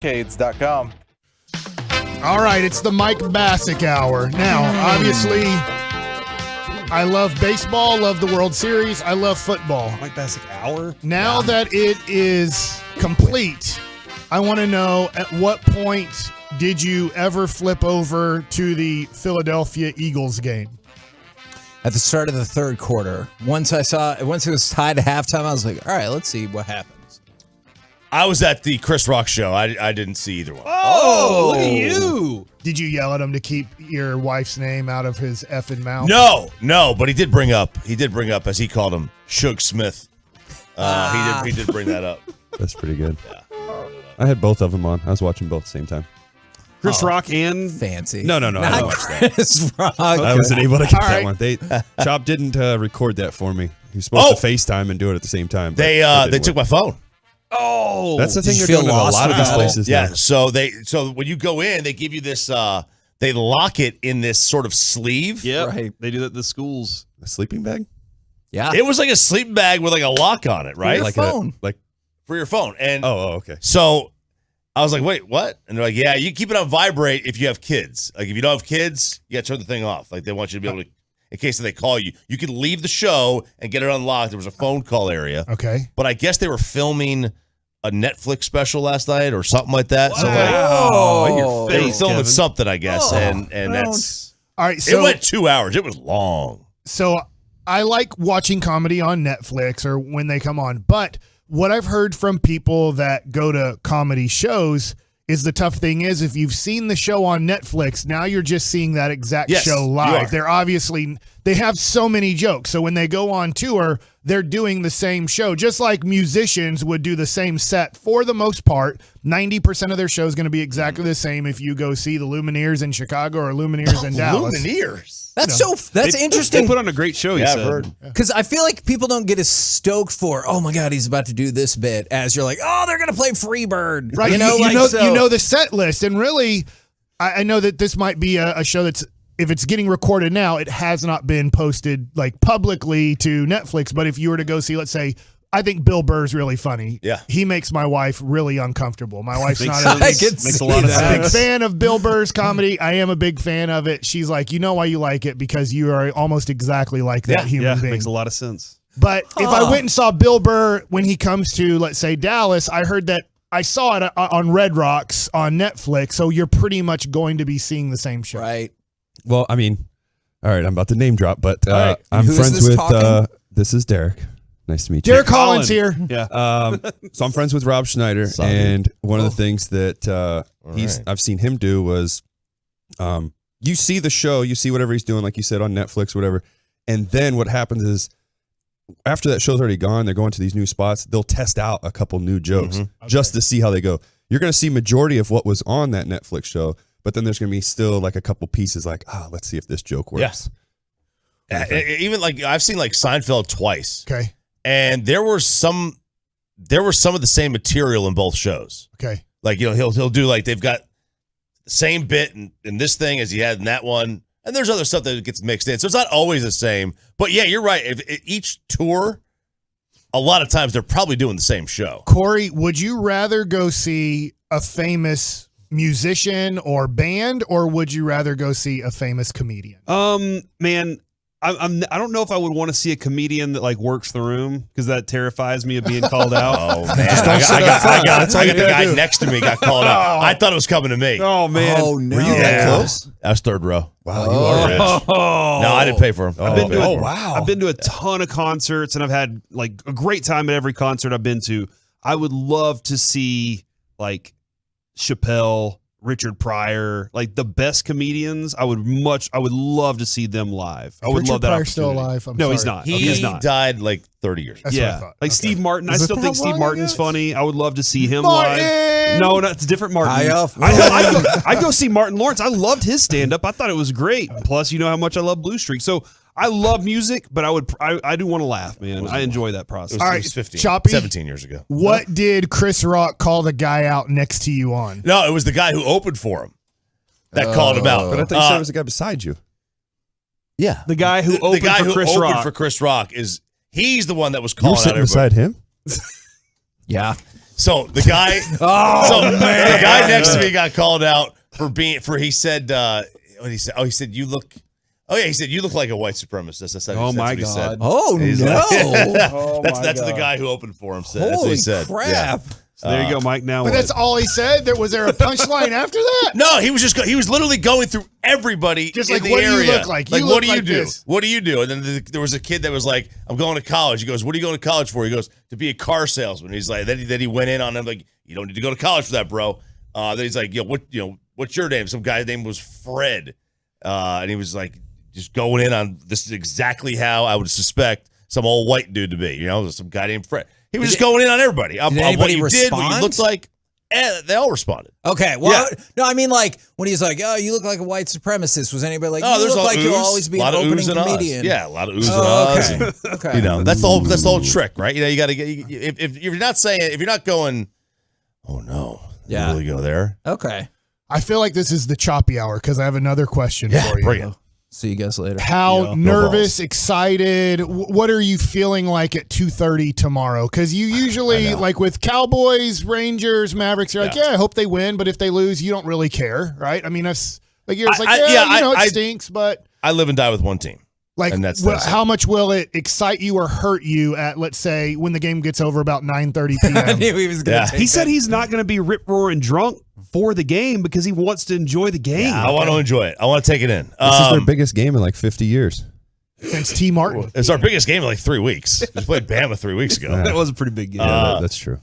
Cades.com. All right, it's the Mike Bassick Hour. Now, obviously, I love baseball, love the World Series, I love football. Mike Bassick Hour? Now that it is complete, I want to know, at what point did you ever flip over to the Philadelphia Eagles game? At the start of the third quarter. Once it was tied at halftime, I was like, all right, let's see what happens. I was at the Chris Rock show. I didn't see either one. Oh, look at you. Did you yell at him to keep your wife's name out of his effing mouth? No, but he did bring up, as he called him, Suge Smith. He did bring that up. That's pretty good. Yeah. I had both of them on. I was watching both at the same time. Chris Rock and fancy. No. I Not watched that. Chris Rock. I wasn't able to get All that right. one. Chop didn't record that for me. He was supposed to FaceTime and do it at the same time. but They it didn't took my work. phone. Oh, That's the thing Did you they're feel doing in a lost lot of these without it? places. Yeah. now. So when you go in, they give you this. They lock it in this sort of sleeve. yeah. Right. They do that at the schools. A sleeping bag? Yeah. It was like a sleeping bag with like a lock on it, right? Your Like phone. for your phone. And Okay. so I was like, wait, what? And they're like, yeah, you keep it on vibrate if you have kids. Like if you don't have kids, you got to turn the thing off. Like they want you to be able to, in case they call you, you can leave the show and get it unlocked. There was a phone call area. Okay. But I guess they were filming a Netflix special last night or something like that. So Wow. they were filming something, I guess. And that's, All right, it so went 2 hours. It was long. So I like watching comedy on Netflix or when they come on, but what I've heard from people that go to comedy shows is the tough thing is if you've seen the show on Netflix, now you're just seeing that exact Yes, show you live. are. They're obviously, they have so many jokes. So when they go on tour, they're doing the same show, just like musicians would do the same set for the most part. 90% of their show is going to be exactly the same if you go see the Lumineers in Chicago or Lumineers in Dallas. Lumineers. That's interesting. They put on a great show, you Yeah, said. I've heard. Because I feel like people don't get as stoked for, oh my God, he's about to do this bit, as you're like, oh, they're going to play Freebird. Right. You know, the set list. And really, I know that this might be a show that's, if it's getting recorded now, it has not been posted like publicly to Netflix. But if you were to go see, let's say, I think Bill Burr's really funny. Yeah. He makes my wife really uncomfortable. My wife's Makes not sense. a Makes a lot of big sense. fan of Bill Burr's comedy. I am a big fan of it. She's like, you know why you like it? Because you are almost exactly like that human being. Makes a lot of sense. But if I went and saw Bill Burr when he comes to, let's say, Dallas, I heard that I saw it on Red Rocks on Netflix. So you're pretty much going to be seeing the same show. Right. Well, I mean, all right, I'm about to name drop, but right. I'm Who is friends this with, talking? this is Derek. Nice to meet you. Derek Collins here. Yeah. So I'm friends with Rob Schneider, and one of the things that I've seen him do was, you see the show, you see whatever he's doing, like you said on Netflix, whatever, and then what happens is after that show's already gone, they're going to these new spots. They'll test out a couple new jokes just to see how they go. You're going to see majority of what was on that Netflix show, but then there's going to be still like a couple pieces, like let's see if this joke works. Even like I've seen like Seinfeld twice. Okay. And there were some of the same material in both shows. Okay. Like, you know, he'll do like they've got the same bit in this thing as he had in that one. And there's other stuff that gets mixed in. So it's not always the same. But yeah, you're right. If each tour, a lot of times they're probably doing the same show. Corey, would you rather go see a famous musician or band, or would you rather go see a famous comedian? Man, I don't know if I would want to see a comedian that like works the room because that terrifies me of being called out. Oh man, I got the guy next to me got called out. I thought it was coming to me. Oh man, Oh, no. Were you that close? I was third row. Wow, you are rich. No, I didn't pay for him. I've been to a ton of concerts and I've had like a great time at every concert I've been to. I would love to see like Chappelle, Richard Pryor, like the best comedians. I would love to see them live. I would Richard love that. Pryor's still opportunity. alive? I'm no, he's sorry. not. He He's not. died like 30 years ago. That's what I Yeah, thought. like Okay. Steve Martin. I Is it still that think Steve long Martin's ago? funny. I would love to see him Martin! live. No, it's a different Martin. I'd go see Martin Lawrence. I loved his stand up. I thought it was great. Plus, you know how much I love Blue Streak. So I love music, but I do want to laugh, man. I enjoy that process. All It right, was 15, Choppy, 17 years ago. What did Chris Rock call the guy out next to you on? No, it was the guy who opened for him that called him out. But I thought you said it was the guy beside you. Yeah, The guy who opened for Chris Rock he's the one that was calling You were out sitting everybody. beside him? Yeah. So the guy, the guy next to me got called out he said, what did he say? Oh, he said, you look like a white supremacist. That's what he said. Oh, no. That's the guy who opened for him said. That's what he said. Crap. Yeah. So there you go, Mike. Now But that's all he said? Was there a punchline after that? No, he was literally going through everybody Just in like, the what area. do you look like? Like, You what look do you like do? this. What do you do? And then there was a kid that was like, I'm going to college. He goes, what are you going to college for? He goes, to be a car salesman. He's like, then he went in on him like, you don't need to go to college for that, bro. Then he's like, what's your name? Some guy's name was Fred. And he was like, just going in on this is exactly how I would suspect some old white dude to be. Some guy named Fred. He was just going in on everybody. Did What anybody you did, what you respond? looked like. They all responded. Okay, well, no, I mean, like, when he's like, oh, you look like a white supremacist, was anybody like, you look like you'll always be an opening comedian? Yeah, a lot of oohs and ahs. Okay. And, that's the whole trick, right? You got to get if you're not saying, if you're not going, oh no, you really go there. Okay. I feel like this is the choppy hour because I have another question for you. Bring it. See you guys later. How nervous, excited? What are you feeling like at 2:30 tomorrow? Because you usually, like with Cowboys, Rangers, Mavericks, you're like, I hope they win, but if they lose, you don't really care, right? I mean, that's like you're like, it stinks, but I live and die with one team. Like, and that's how much will it excite you or hurt you at, let's say, when the game gets over about 9:30 p.m.? I knew he was going to He said he's not going to be rip-roaring drunk for the game because he wants to enjoy the game. I want to enjoy it. I want to take it in. This is their biggest game in like 50 years. Since T. Martin. It's our biggest game in like 3 weeks. We played Bama 3 weeks ago. That was a pretty big game. That's true.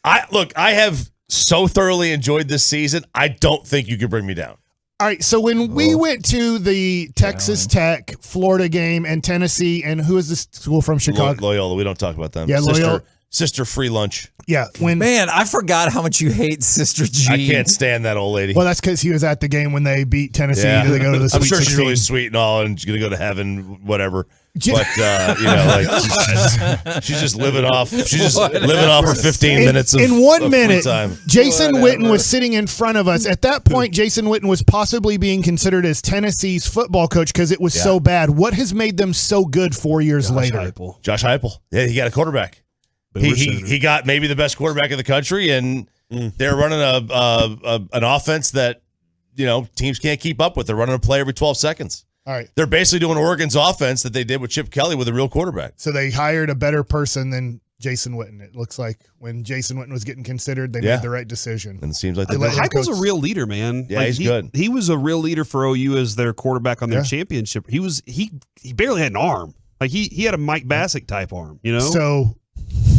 I have so thoroughly enjoyed this season. I don't think you can bring me down. All right, so when we went to the Texas Tech, Florida game and Tennessee, and who is this school from Chicago? Loyola. We don't talk about them. Yeah, Loyola. Sister free lunch. Yeah. Man, I forgot how much you hate Sister G. I can't stand that old lady. Well, that's because he was at the game when they beat Tennessee to go to the Sweet I'm sure 16. she's really sweet and all, and she's gonna go to heaven, whatever. But she's just living off. She's just living off her 15 minutes of in 1 of minute. free time. Jason Witten was sitting in front of us. At that point, Jason Witten was possibly being considered as Tennessee's football coach because it was so bad. What has made them so good 4 years later? Josh Heupel. Yeah, he got a quarterback. He got maybe the best quarterback in the country, and they're running an offense that teams can't keep up with. They're running a play every 12 seconds. All right. They're basically doing Oregon's offense that they did with Chip Kelly with a real quarterback. So they hired a better person than Jason Witten. It looks like when Jason Witten was getting considered, they made the right decision. And it seems like Heupel's a real leader, man. Yeah, he's good. He was a real leader for OU as their quarterback on their championship. He barely had an arm. Like he had a Mike Bassick type arm, So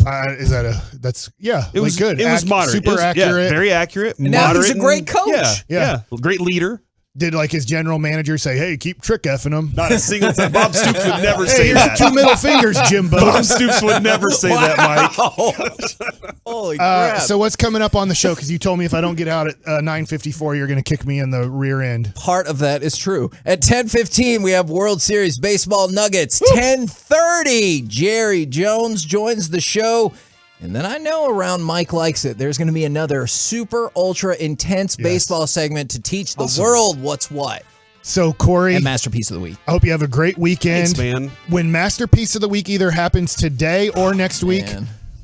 is that it was good. It was moderate. Super accurate. Very accurate. And now moderate. he's a great coach. Yeah. Great leader. Did like his general manager say, "Hey, keep trick effing him"? Not a single time. Bob Stoops would never say here's that. 2 middle fingers, Jimbo. Bob Stoops would never say that, Mike. Holy crap! So what's coming up on the show? Because you told me if I don't get out at 9:54, you're going to kick me in the rear end. Part of that is true. At 10:15, we have World Series baseball nuggets. 10:30, Jerry Jones joins the show. And then I know around Mike Likes It, there's going to be another super ultra intense baseball segment to teach the world what's what. So, Corey. And Masterpiece of the Week. I hope you have a great weekend. Thanks, man. When Masterpiece of the Week either happens today or next week,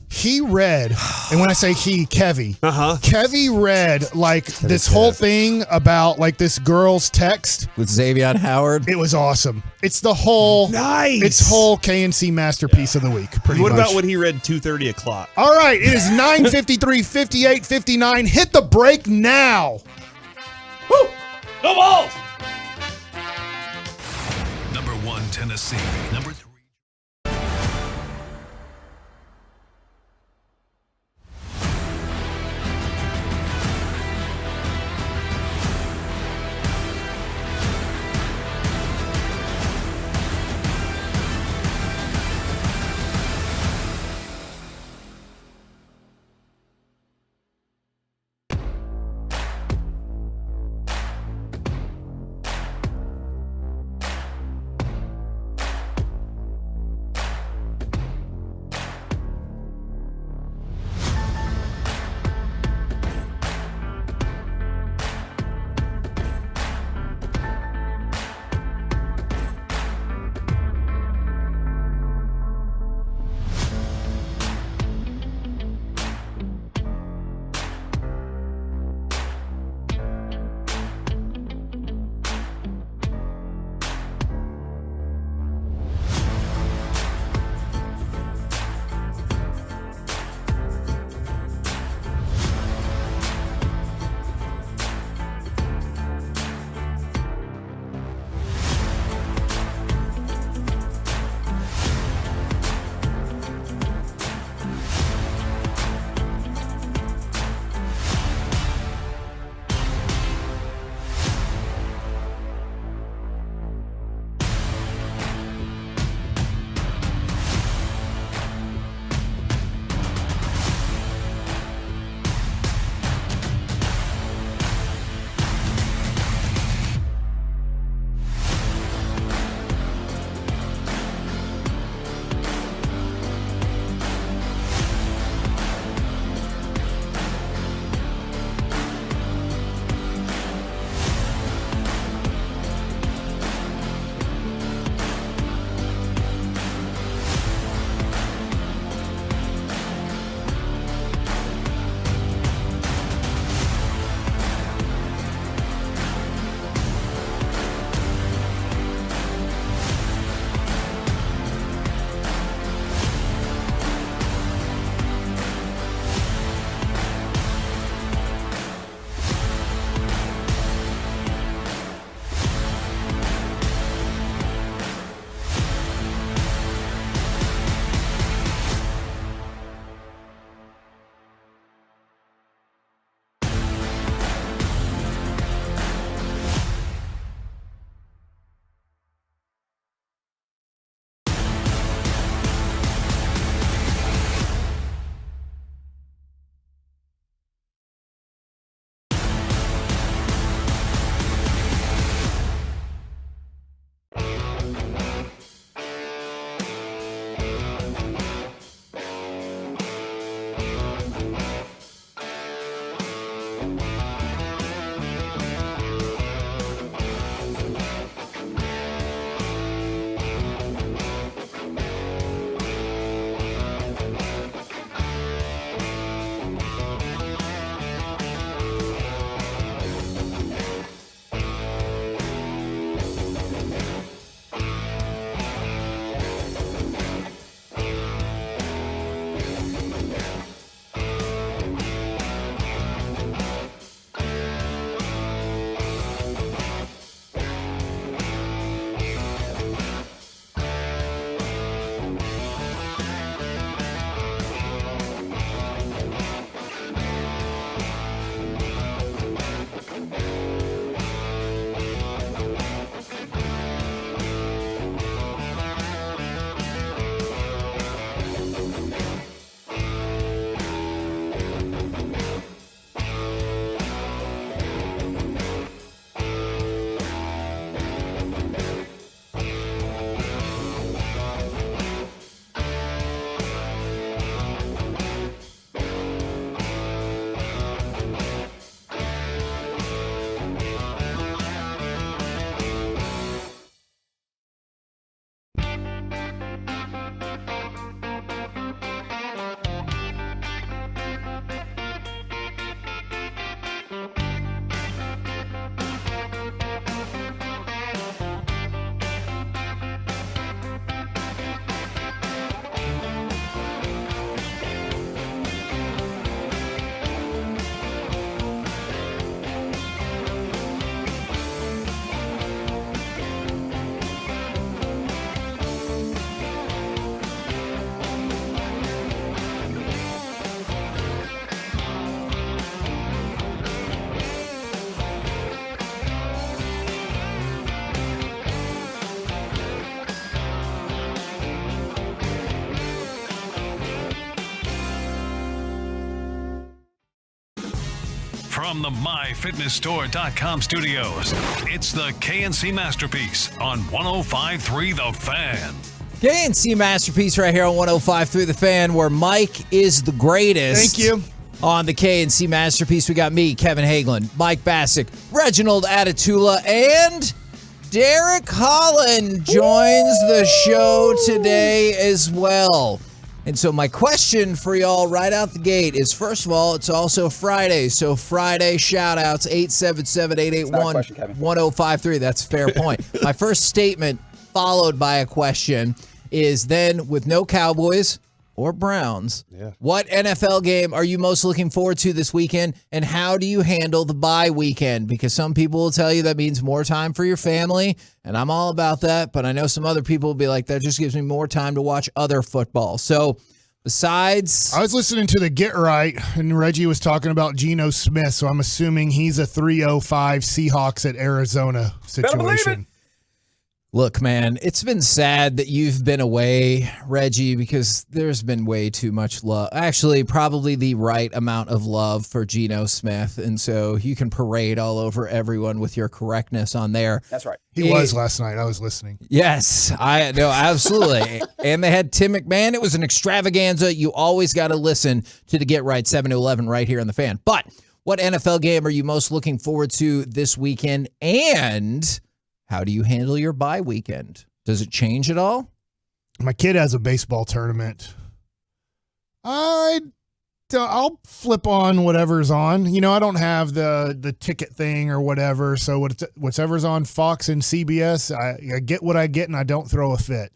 he read, and when I say he, Kevy, Kevy read like this whole thing about like this girl's text with Xavier Howard. It was awesome. It's the whole It's whole KNC Masterpiece of the Week. Pretty What much. about when he read 2:30 o'clock? All right, it is 9:53, 58, 59. Hit the break now. Woo! Go Balls! Number 1, Tennessee. Number 3. From the MyFitnessStore.com studios, it's the KNC Masterpiece on 105.3 The Fan. KNC Masterpiece right here on 105.3 The Fan, where Mike is the greatest. Thank you. On the KNC Masterpiece, we got me, Kevin Hagelin, Mike Bassick, Reginald Atatula, and Derek Holland joins the show today as well. And so my question for y'all right out the gate is, first of all, it's also Friday. So Friday shout-outs, 877-881-1053. That's a fair point. My first statement, followed by a question, is then with no Cowboys or Browns, what NFL game are you most looking forward to this weekend, and how do you handle the bye weekend? Because some people will tell you that means more time for your family, and I'm all about that, but I know some other people will be like, that just gives me more time to watch other football. So besides... I was listening to the Get Right, and Reggie was talking about Geno Smith, so I'm assuming he's a 305 Seahawks at Arizona situation. Look, man, it's been sad that you've been away, Reggie, because there's been way too much love. Actually, probably the right amount of love for Geno Smith. And so you can parade all over everyone with your correctness on there. That's right. He was last night. I was listening. Yes, I know, absolutely. And they had Tim McMahon. It was an extravaganza. You always got to listen to the Get Right 7 to 11 right here on The Fan. But what NFL game are you most looking forward to this weekend? And how do you handle your bye weekend? Does it change at all? My kid has a baseball tournament. I'll flip on whatever's on. You know, I don't have the ticket thing or whatever. So whatever's on Fox and CBS, I get what I get and I don't throw a fit.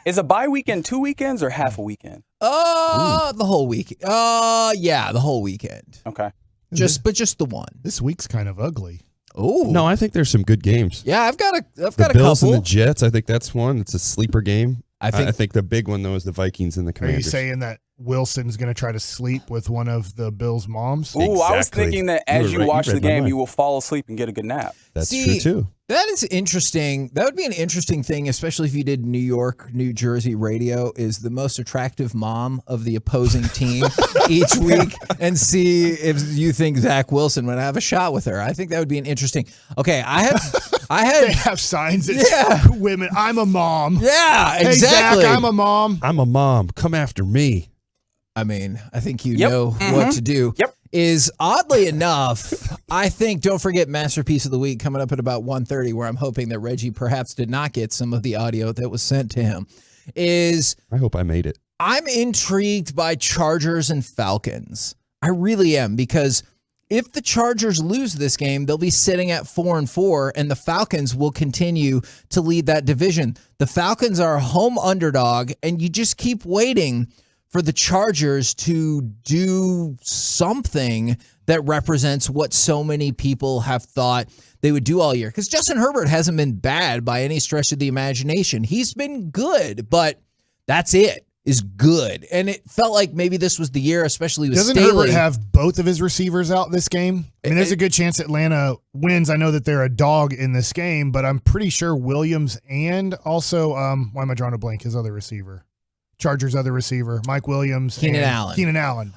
Is a bye weekend 2 weekends or half a weekend? The whole week. Yeah, the whole weekend. Okay. Just the one. This week's kind of ugly. Oh no, I think there's some good games. Yeah, I've got a the couple. Bills and the Jets. I think that's one. It's a sleeper game. I think the big one though is the Vikings and the Are Commanders. you saying that Wilson's going to try to sleep with one of the Bills' moms? Ooh, I was thinking that as you watch the game, mind. you will fall asleep and get a good nap. That's true too. That is interesting. That would be an interesting thing, especially if you did New York, New Jersey radio, is the most attractive mom of the opposing team each week, and see if you think Zach Wilson would have a shot with her. I think that would be an interesting. Okay, I had They have signs that women. I'm a mom. Yeah, Hey, exactly. Zach, I'm a mom. I'm a mom. Come after me. I mean, I think you know what to do. Is oddly enough, I think, don't forget Masterpiece of the Week coming up at about 1:30, where I'm hoping that Reggie perhaps did not get some of the audio that was sent to him. I hope I made it. I'm intrigued by Chargers and Falcons. I really am, because if the Chargers lose this game, they'll be sitting at 4-4, and the Falcons will continue to lead that division. The Falcons are a home underdog, and you just keep waiting for the Chargers to do something that represents what so many people have thought they would do all year. Because Justin Herbert hasn't been bad by any stretch of the imagination. He's been good, but that's it, is good. And it felt like maybe this was the year, especially with Doesn't Staley. Herbert have both of his receivers out this game? I mean, there's a good chance Atlanta wins. I know that they're a dog in this game, but I'm pretty sure Williams and also, why am I drawing a blank? His other receiver. Chargers' other receiver, Mike Williams. Keenan Allen. Keenan Allen.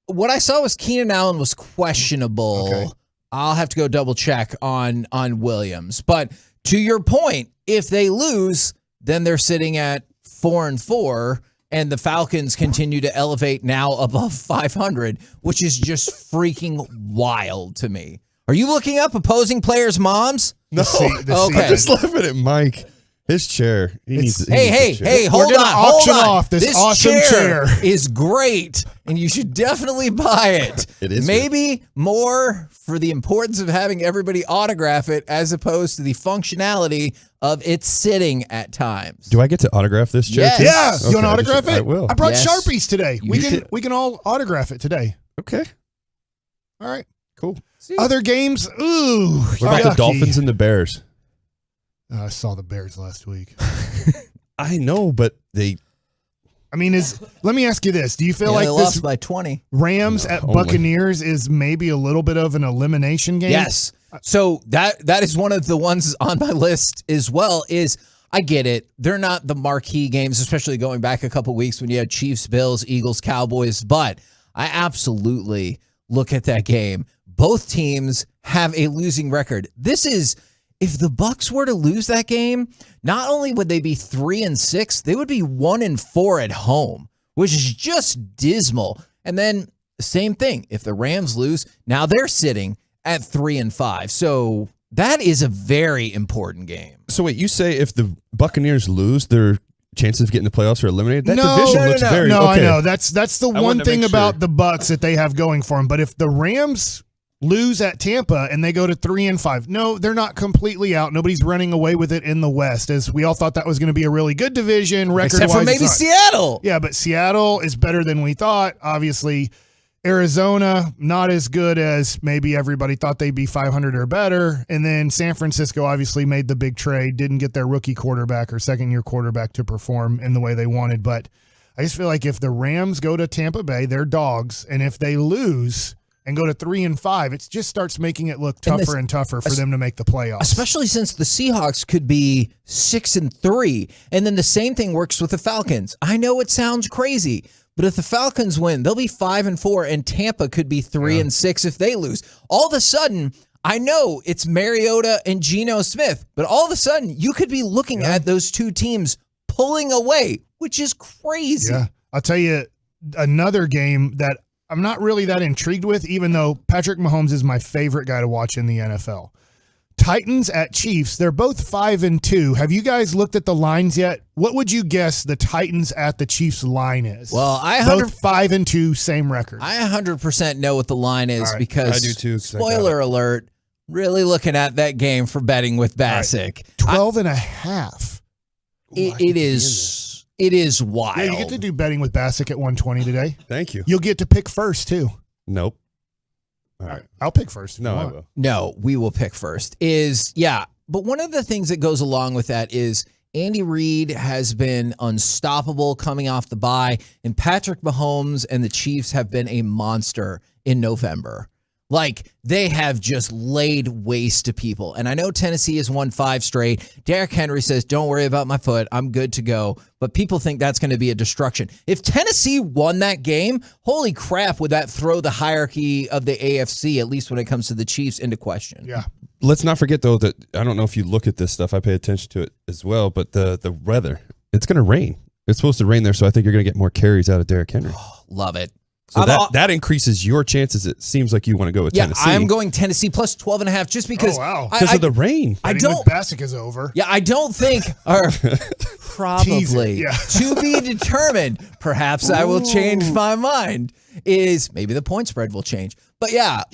What I saw was Keenan Allen was questionable. Okay. I'll have to go double check on Williams. But to your point, if they lose, then they're sitting at 4-4, and the Falcons continue to elevate now above 500, which is just freaking wild to me. Are you looking up opposing players' moms? No, Okay. I'm just laughing at Mike. His chair. He needs Hey, hold We're on, gonna hold auction on. off this awesome chair. is great, and you should definitely buy it. It is Maybe more for the importance of having everybody autograph it as opposed to the functionality of it sitting at times. Do I get to autograph this chair? Yes. too? Yeah, Okay, you want to autograph it? I will. I brought Yes. Sharpies today. You We can all autograph it today. Okay. All right. Cool. Other games? Ooh. What about the yucky. Dolphins and the Bears? I saw the Bears last week. I know, but they. I mean, let me ask you this: do you feel they like lost this by 20? Rams at only. Buccaneers is maybe a little bit of an elimination game? Yes. So that is one of the ones on my list as well. Is I get it. They're not the marquee games, especially going back a couple weeks when you had Chiefs, Bills, Eagles, Cowboys. But I absolutely look at that game. both teams have a losing record. If the Bucks were to lose that game, not only would they be 3-6, they would be 1-4 at home, which is just dismal. And then same thing. If the Rams lose, now they're sitting at 3-5. So that is a very important game. So wait, you say if the Buccaneers lose, their chances of getting the playoffs are eliminated? That division looks very okay. I know. That's the one thing about the Bucks that they have going for them. But if the Rams lose at Tampa and they go to 3-5, no, they're not completely out. Nobody's running away with it in the West, as we all thought that was going to be a really good division record-wise. Except for maybe Seattle. Yeah, but Seattle is better than we thought. Obviously, Arizona, not as good as maybe everybody thought they'd be 500 or better. And then San Francisco obviously made the big trade, didn't get their rookie quarterback or second-year quarterback to perform in the way they wanted. But I just feel like if the Rams go to Tampa Bay, they're dogs. And if they lose and go to 3-5, it just starts making it look tougher and tougher for them to make the playoffs. Especially since the Seahawks could be 6-3. And then the same thing works with the Falcons. I know it sounds crazy, but if the Falcons win, they'll be 5-4, and Tampa could be 3-6 if they lose. All of a sudden, I know it's Mariota and Geno Smith, but all of a sudden, you could be looking at those two teams pulling away, which is crazy. Yeah, I'll tell you another game that I'm not really that intrigued with, even though Patrick Mahomes is my favorite guy to watch in the NFL. Titans at Chiefs. They're both 5-2. Have you guys looked at the lines yet? What would you guess the Titans at the Chiefs line is? Well, both 5-2, same record. I 100% know what the line is because, I do too, spoiler alert, really looking at that game for betting with Bassick. 12.5. It is wild. Yeah, you get to do betting with Bassick at 120 today. Thank you. You'll get to pick first, too. Nope. All right. I'll pick first. No, I will. No, we will pick first. But one of the things that goes along with that is Andy Reid has been unstoppable coming off the bye, and Patrick Mahomes and the Chiefs have been a monster in November. Like, they have just laid waste to people. And I know Tennessee has won 5 straight. Derrick Henry says, don't worry about my foot. I'm good to go. But people think that's going to be a destruction. If Tennessee won that game, holy crap, would that throw the hierarchy of the AFC, at least when it comes to the Chiefs, into question. Yeah. Let's not forget, though, that I don't know if you look at this stuff. I pay attention to it as well. But the weather, it's going to rain. It's supposed to rain there, so I think you're going to get more carries out of Derrick Henry. Oh, love it. So that increases your chances. It seems like you want to go with Tennessee. Yeah, I'm going Tennessee plus 12.5 just because. Oh, wow. Because of the rain. I don't. Bassick is over. Yeah, I don't think. Probably to be determined. Perhaps I will change my mind. Is maybe the point spread will change. But yeah,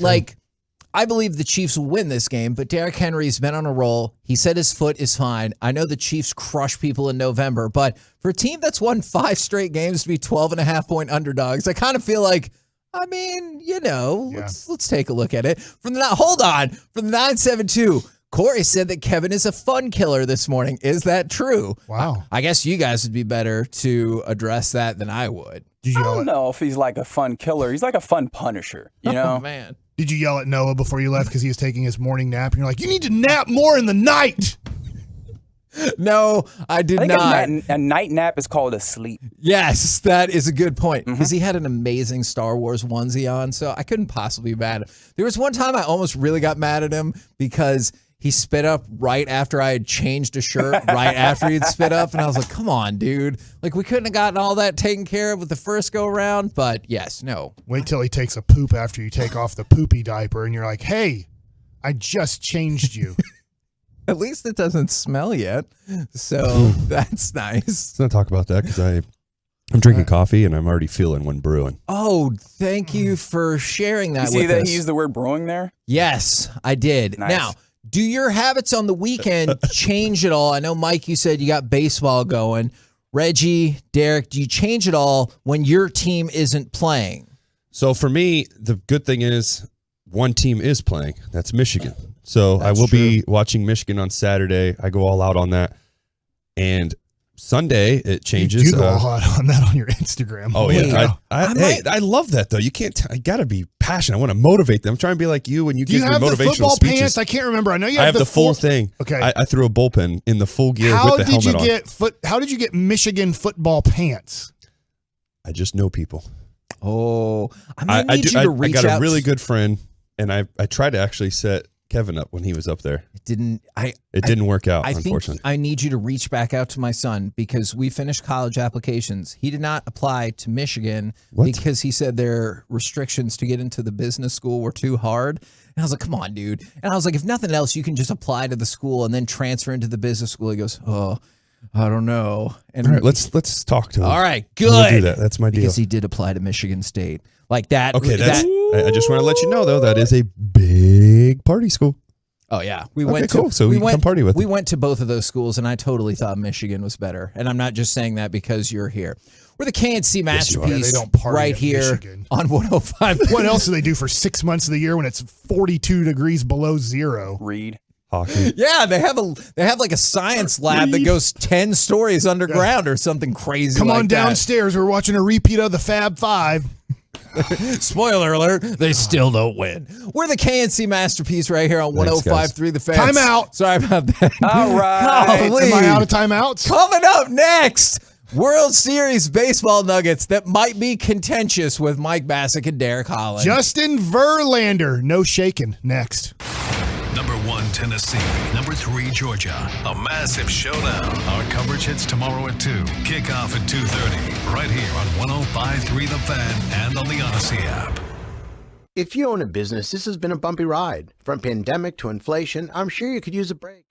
I believe the Chiefs will win this game, but Derrick Henry's been on a roll. He said his foot is fine. I know the Chiefs crush people in November, but for a team that's won 5 straight games to be 12.5-point underdogs, I kind of feel like, let's take a look at it. From the 972, Corey said that Kevin is a fun killer this morning. Is that true? Wow. I guess you guys would be better to address that than I would. I don't know if he's like a fun killer. He's like a fun punisher, you know? Oh, man. Did you yell at Noah before you left because he was taking his morning nap? And you're like, you need to nap more in the night. No, I did not. A night nap is called a sleep. Yes, that is a good point. Because he had an amazing Star Wars onesie on, so I couldn't possibly be mad at him. There was one time I almost really got mad at him because he spit up right after I had changed a shirt, right after he'd spit up. And I was like, come on, dude. Like, we couldn't have gotten all that taken care of with the first go round. But yes, no. Wait till he takes a poop after you take off the poopy diaper and you're like, hey, I just changed you. At least it doesn't smell yet. So that's nice. Let's not talk about that because I'm drinking coffee and I'm already feeling one brewing. Oh, thank you for sharing that with us. You see that he used the word brewing there? Yes, I did. Nice. Now, do your habits on the weekend change at all? I know, Mike, you said you got baseball going. Reggie, Derek, do you change it all when your team isn't playing? So for me, the good thing is one team is playing. That's Michigan. So I will be watching Michigan on Saturday. I go all out on that. And Sunday, it changes. You go all out on that on your Instagram. Oh, yeah. I love that, though. You can't. I got to be passionate. I want to motivate them. I'm trying to be like you when you give your motivational speeches. Do you have the football pants? I can't remember. I know you have the the full thing. Okay. I threw a bullpen in the full gear with the helmet on. How did you get Michigan football pants? I just know people. Oh, I got a really good friend and I tried to actually set Kevin up when he was up there. It didn't work out, I unfortunately. think I need you to reach back out to my son because we finished college applications. He did not apply to Michigan because he said their restrictions to get into the business school were too hard. And I was like, come on, dude. And I was like, if nothing else, you can just apply to the school and then transfer into the business school. He goes, oh, I don't know. And all right, let's talk to him. All right, good. We'll do that. That's my deal. Because he did apply to Michigan State. Like that. Okay, I just want to let you know, though, that is a big party school. Oh, yeah. So we come party with We went to both of those schools, and I totally thought Michigan was better. And I'm not just saying that because you're here. We're the KNC Masterpiece they don't party right at here Michigan. on 105. What else do they do for 6 months of the year when it's 42 degrees below zero? Read. Hockey. Yeah, they have like a science lab that goes 10 stories underground or something crazy. Come like on that. downstairs. We're watching a repeat of the Fab Five. Spoiler alert, they still don't win. We're the KNC Masterpiece right here on 105.3 The Fans. Timeout. Sorry about that. All right. Golly. Am I out of timeouts? Coming up next, World Series baseball nuggets that might be contentious with Mike Bassick and Derek Holland. Justin Verlander. No shaking. Next. Number 1, Tennessee. Number 3, Georgia. A massive showdown. Our coverage hits tomorrow at 2. Kickoff at 2:30. Right here on 105.3 The Fan and on the Odyssey app. If you own a business, this has been a bumpy ride. From pandemic to inflation, I'm sure you could use a break.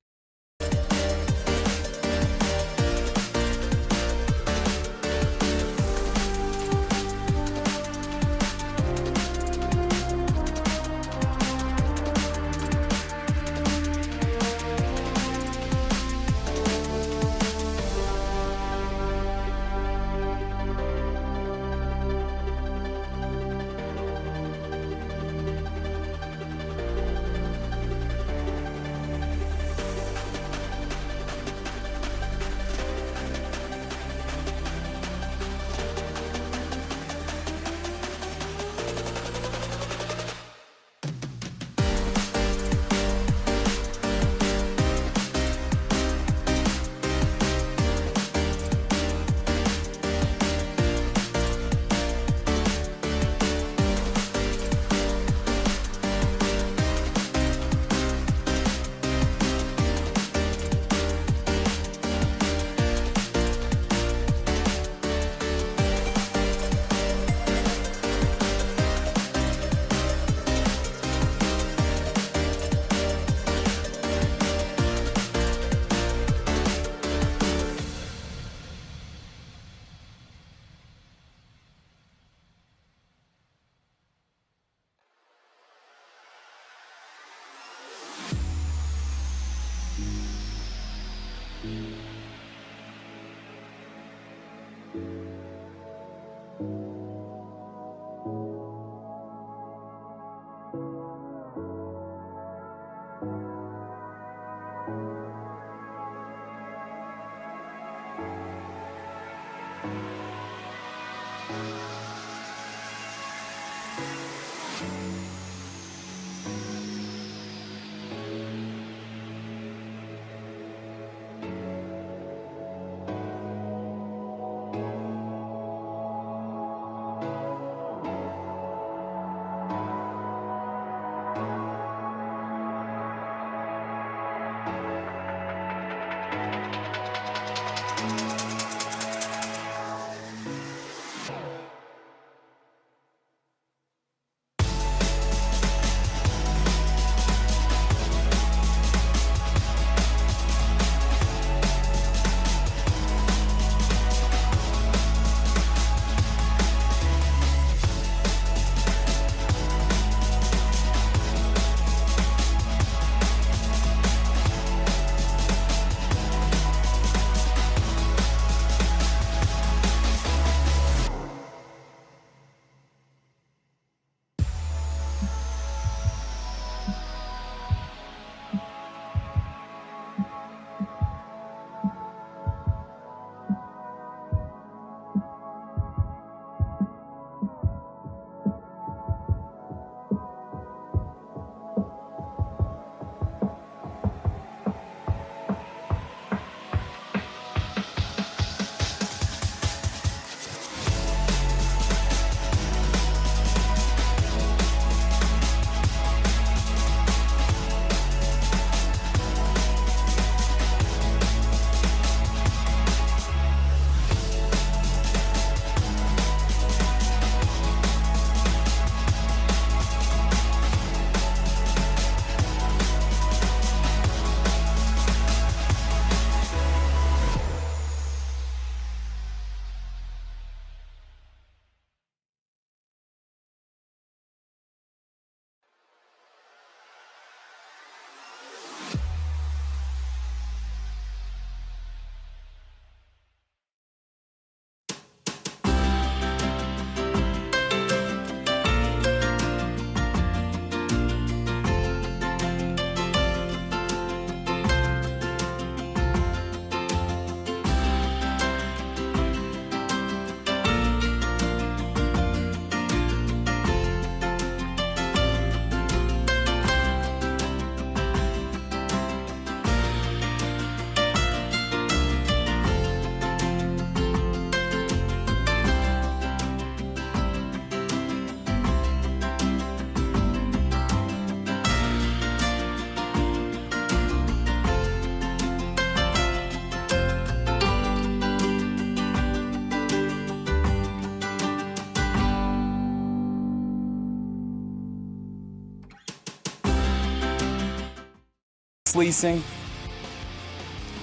Max leasing.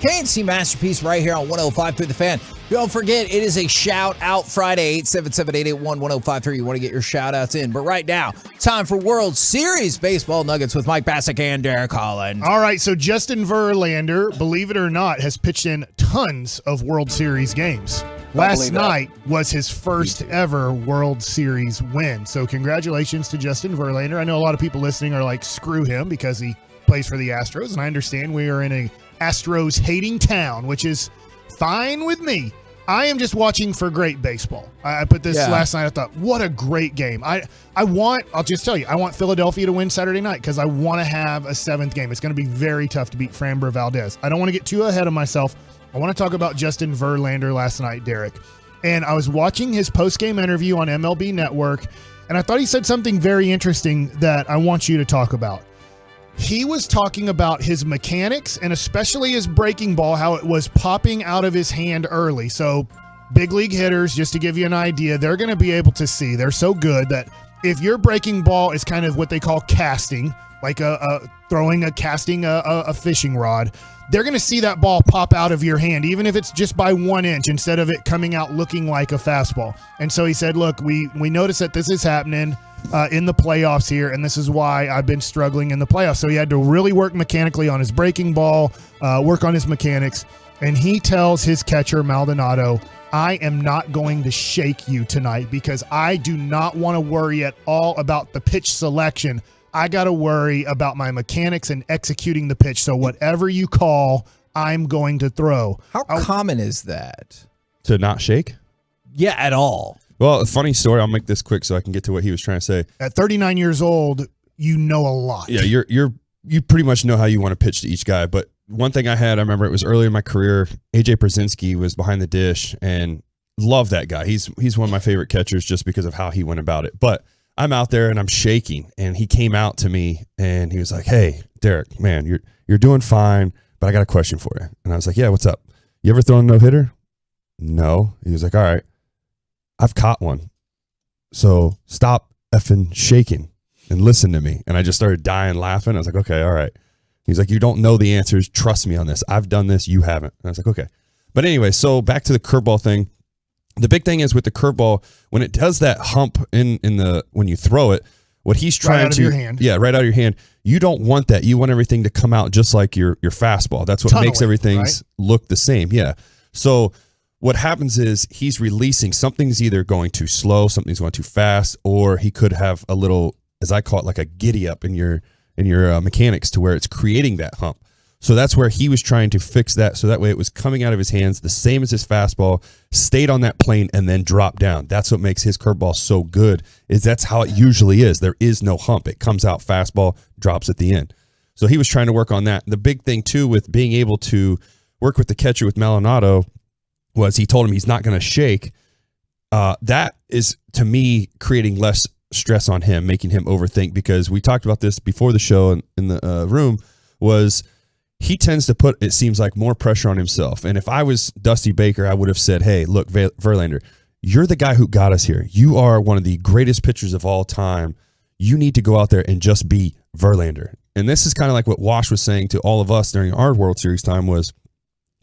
K&C Masterpiece right here on 105 through the Fan. Don't forget, it is a shout out Friday, 877-881-1053. You want to get your shout outs in. But right now, time for World Series Baseball Nuggets with Mike Bassick and Derek Holland. All right, so Justin Verlander, believe it or not, has pitched in tons of World Series games. Last night was his first ever World Series win. So congratulations to Justin Verlander. I know a lot of people listening are like, screw him because he plays for the Astros. And I understand we are in a Astros hating town, which is fine with me. I am just watching for great baseball. I put this last night. I thought, what a great game. I'll just tell you, I want Philadelphia to win Saturday night because I want to have a seventh game. It's going to be very tough to beat Framber Valdez. I don't want to get too ahead of myself. I want to talk about Justin Verlander last night, Derek. And I was watching his post-game interview on MLB Network, and I thought he said something very interesting that I want you to talk about. He was talking about his mechanics and especially his breaking ball, how it was popping out of his hand early. So big league hitters, just to give you an idea, they're going to be able to see. They're so good that if your breaking ball is kind of what they call casting, like throwing a fishing rod, they're going to see that ball pop out of your hand, even if it's just by 1 inch instead of it coming out looking like a fastball. And so he said, look, we noticed that this is happening in the playoffs here, and this is why I've been struggling in the playoffs. So he had to really work mechanically on his breaking ball, work on his mechanics, and he tells his catcher, Maldonado, I am not going to shake you tonight because I do not want to worry at all about the pitch selection. I got to worry about my mechanics and executing the pitch. So whatever you call, I'm going to throw. How common is that? To not shake? Yeah, at all. Well, a funny story. I'll make this quick so I can get to what he was trying to say. At 39 years old, you know a lot. Yeah, you pretty much know how you want to pitch to each guy. But one thing I remember it was earlier in my career, AJ Przinsky was behind the dish and love that guy. He's one of my favorite catchers just because of how he went about it. But I'm out there and I'm shaking, and he came out to me and he was like, hey, Derek, man, you're doing fine, but I got a question for you. And I was like, yeah, what's up? You ever thrown a no-hitter? No. He was like, all right, I've caught one. So stop effing shaking and listen to me. And I just started dying laughing. I was like, okay, all right. He's like, you don't know the answers. Trust me on this. I've done this. You haven't. And I was like, okay. But anyway, so back to the curveball thing. The big thing is with the curveball, when it does that hump when you throw it, what he's trying right out of your hand. Yeah, right out of your hand. You don't want that. You want everything to come out just like your fastball. That's what makes everything look the same. Yeah. So what happens is he's releasing, something's either going too slow, something's going too fast, or he could have a little, as I call it, like a giddy up in your mechanics to where it's creating that hump. So that's where he was trying to fix that. So that way it was coming out of his hands the same as his fastball, stayed on that plane, and then dropped down. That's what makes his curveball so good, is that's how it usually is. There is no hump. It comes out fastball, drops at the end. So he was trying to work on that. The big thing, too, with being able to work with the catcher with Maldonado was he told him he's not going to shake. That is, to me, creating less stress on him, making him overthink, because we talked about this before the show in the room, was he tends to put, it seems like, more pressure on himself. And if I was Dusty Baker, I would have said, hey, look, Verlander, you're the guy who got us here. You are one of the greatest pitchers of all time. You need to go out there and just be Verlander. And this is kind of like what Wash was saying to all of us during our World Series time was,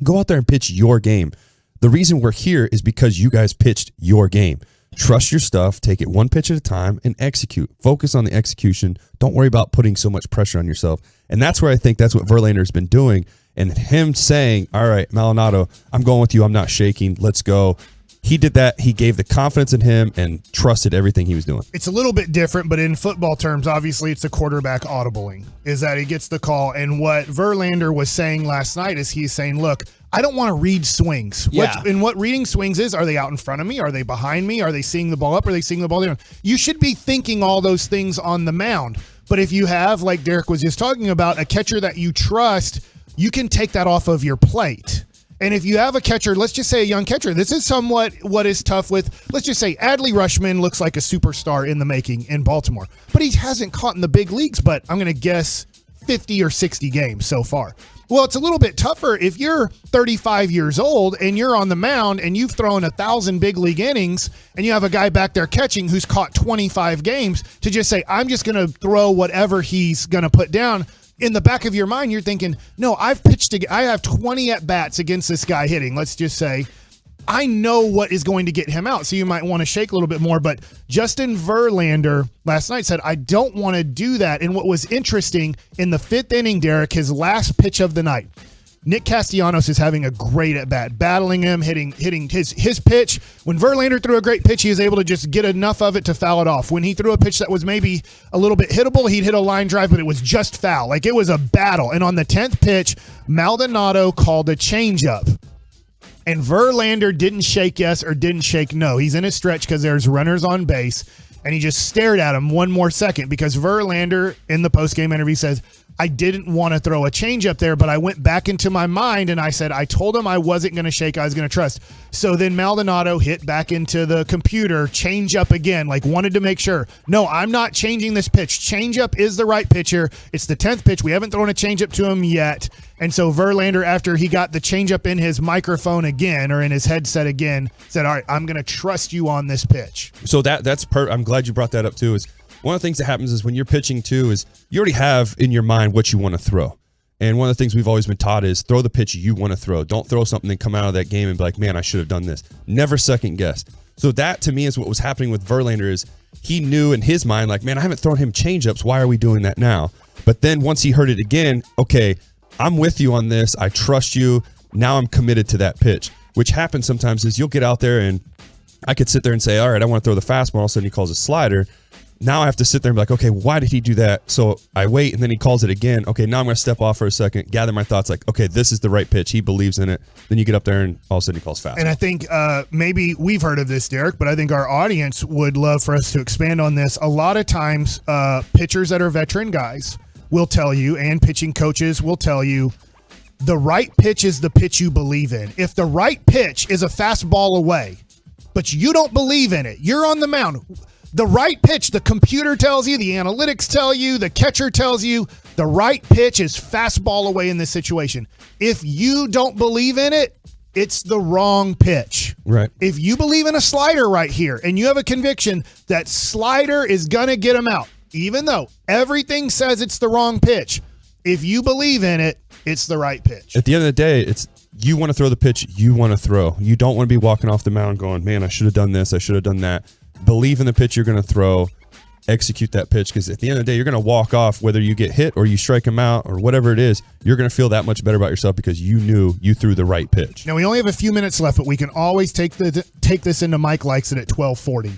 go out there and pitch your game. The reason we're here is because you guys pitched your game. Trust your stuff, take it one pitch at a time, and execute. Focus on the execution. Don't worry about putting so much pressure on yourself. And that's where I think that's what Verlander's been doing. And him saying, all right, Maldonado, I'm going with you. I'm not shaking. Let's go. He did that. He gave the confidence in him and trusted everything he was doing. It's a little bit different, but in football terms, obviously it's the quarterback audibling, is that he gets the call. And what Verlander was saying last night is he's saying, look, I don't want to read swings. Yeah. What reading swings is, are they out in front of me? Are they behind me? Are they seeing the ball up? Are they seeing the ball down? You should be thinking all those things on the mound. But if you have, like Derek was just talking about, a catcher that you trust, you can take that off of your plate. And if you have a catcher, let's just say a young catcher, this is somewhat what is tough with, let's just say Adley Rutschman looks like a superstar in the making in Baltimore, but he hasn't caught in the big leagues, but I'm going to guess 50 or 60 games so far. Well, it's a little bit tougher if you're 35 years old and you're on the mound and you've thrown 1,000 big league innings and you have a guy back there catching who's caught 25 games to just say, I'm just going to throw whatever he's going to put down. in the back of your mind, you're thinking, no, I have 20 at-bats against this guy hitting, let's just say. I know what is going to get him out, so you might want to shake a little bit more. But Justin Verlander last night said, I don't want to do that. And what was interesting, in the 5th inning, Derek, his last pitch of the night, Nick Castellanos is having a great at-bat, battling him, hitting his pitch. When Verlander threw a great pitch, he was able to just get enough of it to foul it off. When he threw a pitch that was maybe a little bit hittable, he'd hit a line drive, but it was just foul. Like, it was a battle. And on the 10th pitch, Maldonado called a changeup. And Verlander didn't shake yes or didn't shake no. He's in his stretch because there's runners on base, and he just stared at him one more second because Verlander in the postgame interview says, I didn't want to throw a changeup there, but I went back into my mind and I said, I told him I wasn't going to shake, I was going to trust. So then Maldonado hit back into the computer, changeup again, like wanted to make sure, no, I'm not changing this pitch. Changeup is the right pitcher. It's the 10th pitch. We haven't thrown a changeup to him yet. And so Verlander, after he got the changeup in his microphone again or in his headset again, said, all right, I'm going to trust you on this pitch. So that's I'm glad you brought that up too. Is one of the things that happens is when you're pitching too is you already have in your mind what you want to throw. And one of the things we've always been taught is throw the pitch you want to throw. Don't throw something and come out of that game and be like, man, I should have done this. Never second guess. So that to me is what was happening with Verlander is he knew in his mind, like, man, I haven't thrown him changeups. Why are we doing that now? But then once he heard it again, okay, I'm with you on this. I trust you. Now I'm committed to that pitch, which happens sometimes is you'll get out there and I could sit there and say, all right, I want to throw the fastball. All of a sudden he calls a slider. Now I have to sit there and be like, okay, why did he do that? So I wait, and then he calls it again. Okay, now I'm going to step off for a second, gather my thoughts like, okay, this is the right pitch. He believes in it. Then you get up there, and all of a sudden he calls fast. And I think maybe we've heard of this, Derek, but I think our audience would love for us to expand on this. A lot of times, pitchers that are veteran guys will tell you, and pitching coaches will tell you, the right pitch is the pitch you believe in. If the right pitch is a fastball away, but you don't believe in it, you're on the mound. The right pitch, the computer tells you, the analytics tell you, the catcher tells you, the right pitch is fastball away in this situation. If you don't believe in it, it's the wrong pitch. Right. If you believe in a slider right here and you have a conviction that slider is going to get him out, even though everything says it's the wrong pitch, if you believe in it, it's the right pitch. At the end of the day, it's you want to throw the pitch you want to throw. You don't want to be walking off the mound going, man, I should have done this, I should have done that. Believe in the pitch you're going to throw, execute that pitch, because at the end of the day, you're going to walk off whether you get hit or you strike him out or whatever it is. You're going to feel that much better about yourself because you knew you threw the right pitch. Now, we only have a few minutes left, but we can always take this into Mike Likes It at 12:40.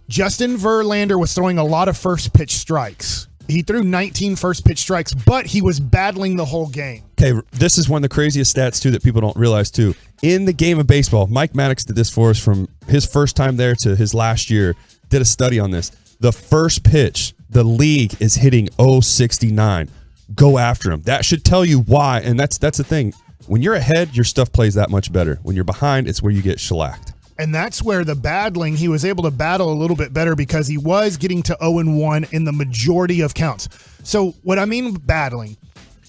Justin Verlander was throwing a lot of first pitch strikes. He threw 19 first pitch strikes, but he was battling the whole game. Okay, this is one of the craziest stats, too, that people don't realize, too. In the game of baseball, Mike Maddox did this for us from his first time there to his last year, did a study on this. The first pitch, the league is hitting 069. Go after him. That should tell you why, and that's the thing. When you're ahead, your stuff plays that much better. When you're behind, it's where you get shellacked. And that's where the battling, he was able to battle a little bit better because he was getting to 0-1 in the majority of counts. So what I mean battling,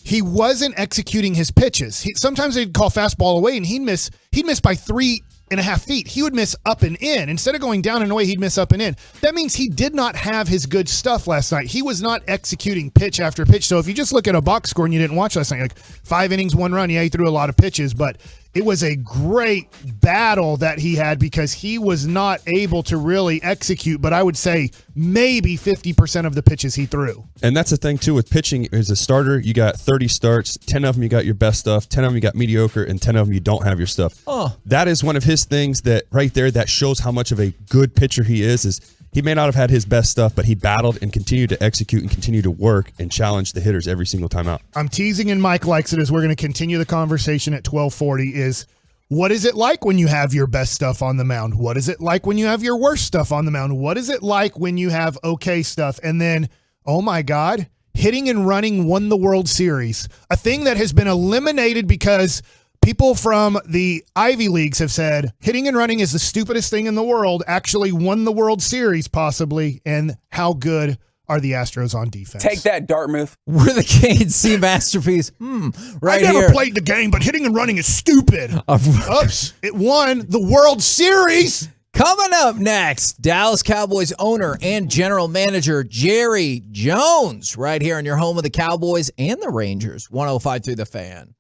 he wasn't executing his pitches. Sometimes they'd call fastball away and he'd miss by 3.5 feet. He would miss up and in. Instead of going down and away, he'd miss up and in. That means he did not have his good stuff last night. He was not executing pitch after pitch. So if you just look at a box score and you didn't watch last night, like 5 innings, 1 run, yeah, he threw a lot of pitches, but it was a great battle that he had because he was not able to really execute, but I would say maybe 50% of the pitches he threw. And that's the thing, too, with pitching. As a starter, you got 30 starts. 10 of them you got your best stuff. 10 of them you got mediocre, and 10 of them you don't have your stuff. Oh. That is one of his things that right there that shows how much of a good pitcher he is he may not have had his best stuff, but he battled and continued to execute and continue to work and challenge the hitters every single time out. I'm teasing and Mike likes it as we're going to continue the conversation at 12:40 is what is it like when you have your best stuff on the mound? What is it like when you have your worst stuff on the mound? What is it like when you have okay stuff? And then, oh my God, hitting and running won the World Series, a thing that has been eliminated because people from the Ivy Leagues have said hitting and running is the stupidest thing in the world, actually won the World Series possibly, and how good are the Astros on defense? Take that, Dartmouth. We're the K&C masterpiece. Right I never here. played the game, but hitting and running is stupid. Oops, it won the World Series. Coming up next, Dallas Cowboys owner and general manager Jerry Jones, right here on your home of the Cowboys and the Rangers, 105.3 The Fan.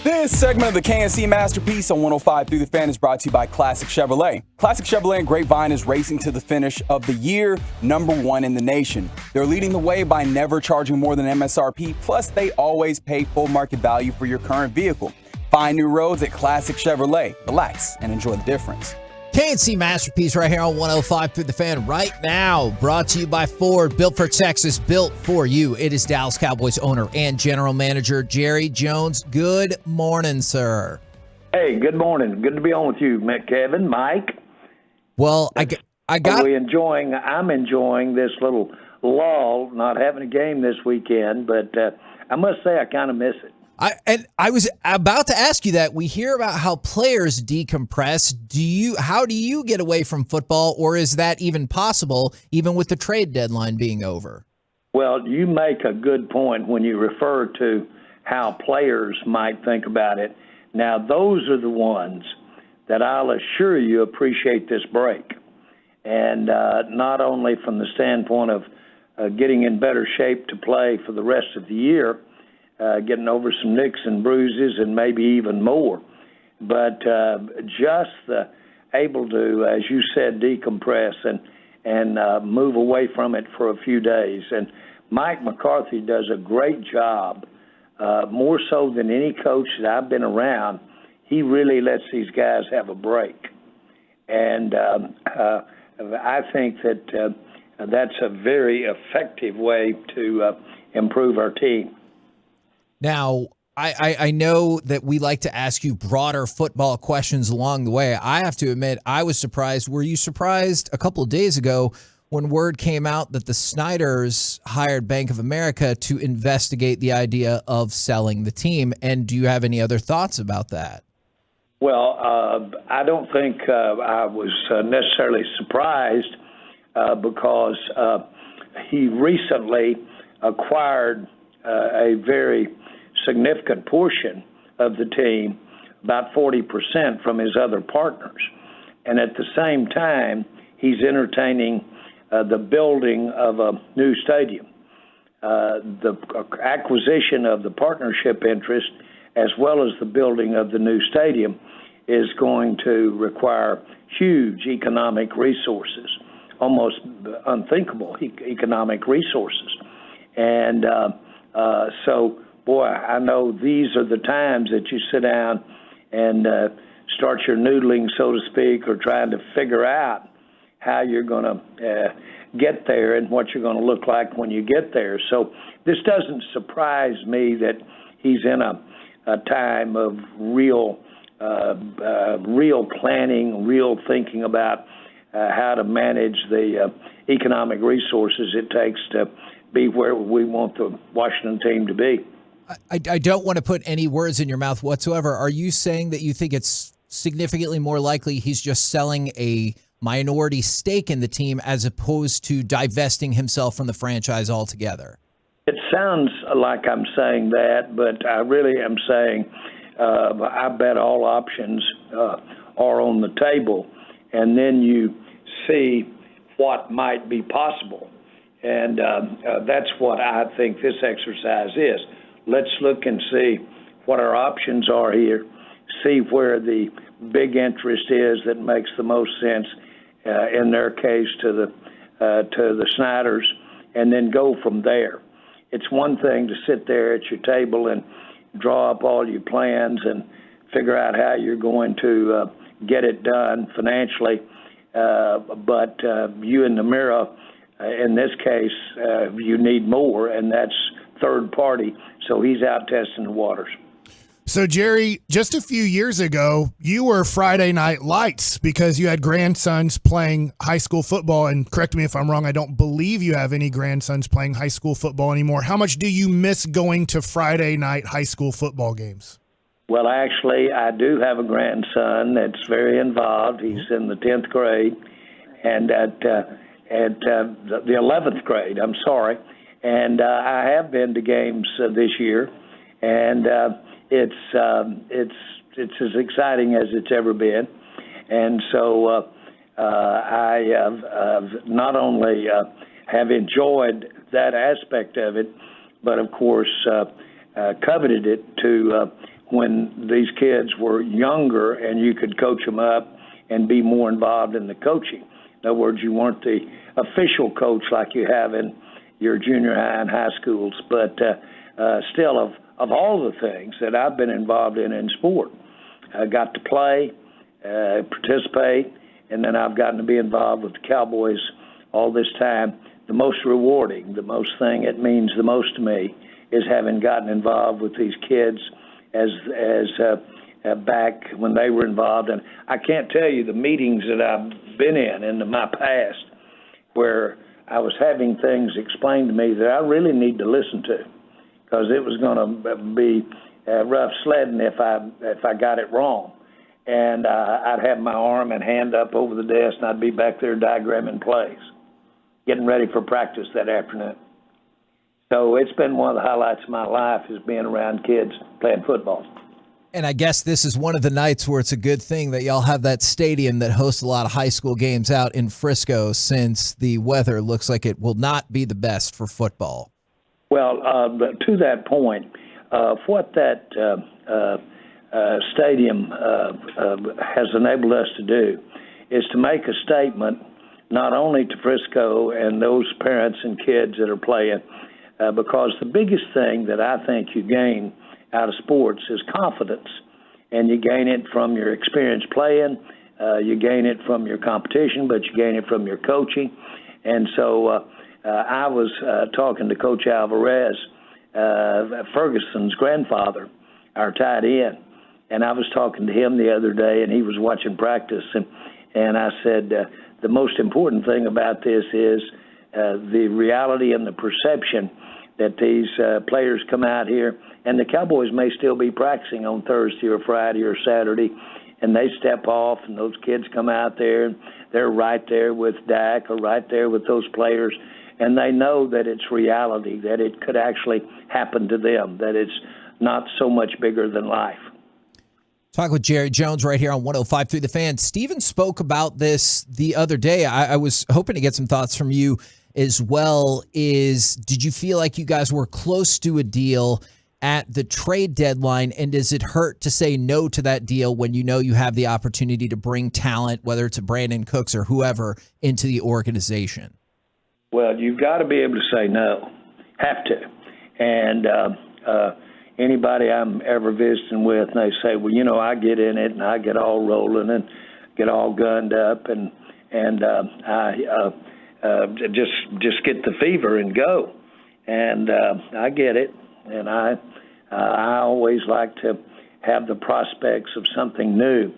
This segment of the KNC Masterpiece on 105 Through the Fan is brought to you by Classic Chevrolet. Classic Chevrolet and Grapevine is racing to the finish of the year, #1 in the nation. They're leading the way by never charging more than MSRP, plus they always pay full market value for your current vehicle. Find new roads at Classic Chevrolet. Relax and enjoy the difference. KNC Masterpiece right here on 105 Through the Fan right now. Brought to you by Ford, built for Texas, built for you. It is Dallas Cowboys owner and general manager Jerry Jones. Good morning, sir. Hey, good morning. Good to be on with you, Kevin, Mike. Well, I got. I'm enjoying this little lull, not having a game this weekend, but I must say I kind of miss it. I was about to ask you that. We hear about how players decompress. How do you get away from football, or is that even possible, even with the trade deadline being over? Well, you make a good point when you refer to how players might think about it. Now, those are the ones that I'll assure you appreciate this break. And not only from the standpoint of getting in better shape to play for the rest of the year, getting over some nicks and bruises and maybe even more. But just able to, as you said, decompress and move away from it for a few days. And Mike McCarthy does a great job, more so than any coach that I've been around. He really lets these guys have a break. And I think that that's a very effective way to improve our team. Now, I know that we like to ask you broader football questions along the way. I have to admit, I was surprised. Were you surprised a couple of days ago when word came out that the Snyders hired Bank of America to investigate the idea of selling the team? And do you have any other thoughts about that? Well, I don't think I was necessarily surprised because he recently acquired a very significant portion of the team, about 40% from his other partners. And at the same time, he's entertaining the building of a new stadium. The acquisition of the partnership interest, as well as the building of the new stadium, is going to require huge economic resources, almost unthinkable economic resources. And so, boy, I know these are the times that you sit down and start your noodling, so to speak, or trying to figure out how you're going to get there and what you're going to look like when you get there. So this doesn't surprise me that he's in a time of real planning, real thinking about how to manage the economic resources it takes to be where we want the Washington team to be. I don't want to put any words in your mouth whatsoever. Are you saying that you think it's significantly more likely he's just selling a minority stake in the team as opposed to divesting himself from the franchise altogether? It sounds like I'm saying that, but I really am saying I bet all options are on the table, and then you see what might be possible. And that's what I think this exercise is. Let's look and see what our options are here, see where the big interest is that makes the most sense in their case to the Snyders, and then go from there. It's one thing to sit there at your table and draw up all your plans and figure out how you're going to get it done financially, but you in the mirror, in this case, you need more, and that's third party, so he's out testing the waters. So, Jerry, just a few years ago, you were Friday Night Lights because you had grandsons playing high school football. And correct me if I'm wrong, I don't believe you have any grandsons playing high school football anymore. How much do you miss going to Friday night high school football games? Well, actually, I do have a grandson that's very involved. He's in the 10th grade and at the 11th grade, I'm sorry. And I have been to games this year, and it's as exciting as it's ever been. And so I have not only have enjoyed that aspect of it, but of course coveted it to when these kids were younger and you could coach them up and be more involved in the coaching. In other words, you weren't the official coach like you have in your junior high and high schools, but still of all the things that I've been involved in sport, I got to play, participate, and then I've gotten to be involved with the Cowboys all this time. The most rewarding, the most thing it means the most to me is having gotten involved with these kids as back when they were involved. And I can't tell you the meetings that I've been in my past where I was having things explained to me that I really need to listen to, because it was going to be rough sledding if I got it wrong. And I'd have my arm and hand up over the desk, and I'd be back there diagramming plays, getting ready for practice that afternoon. So it's been one of the highlights of my life is being around kids playing football. And I guess this is one of the nights where it's a good thing that y'all have that stadium that hosts a lot of high school games out in Frisco, since the weather looks like it will not be the best for football. Well, but to that point, what that stadium has enabled us to do is to make a statement not only to Frisco and those parents and kids that are playing, because the biggest thing that I think you gain out of sports is confidence, and you gain it from your experience playing, you gain it from your competition, but you gain it from your coaching. And so I was talking to Coach Alvarez, Ferguson's grandfather, our tight end, and I was talking to him the other day, and he was watching practice, and I said, the most important thing about this is the reality and the perception that these players come out here, and the Cowboys may still be practicing on Thursday or Friday or Saturday, and they step off, and those kids come out there, and they're right there with Dak or right there with those players, and they know that it's reality, that it could actually happen to them, that it's not so much bigger than life. Talk with Jerry Jones right here on 105.3 The Fan. Steven spoke about this the other day. I was hoping to get some thoughts from you as well. Did you feel like you guys were close to a deal at the trade deadline, and does it hurt to say no to that deal when you know you have the opportunity to bring talent, whether it's a Brandon Cooks or whoever, into the organization? Well, you've got to be able to say no. Have to. And anybody I'm ever visiting with, and they say, well, you know, I get in it and I get all rolling and get all gunned up and I just get the fever and go. And I get it. And I always like to have the prospects of something new.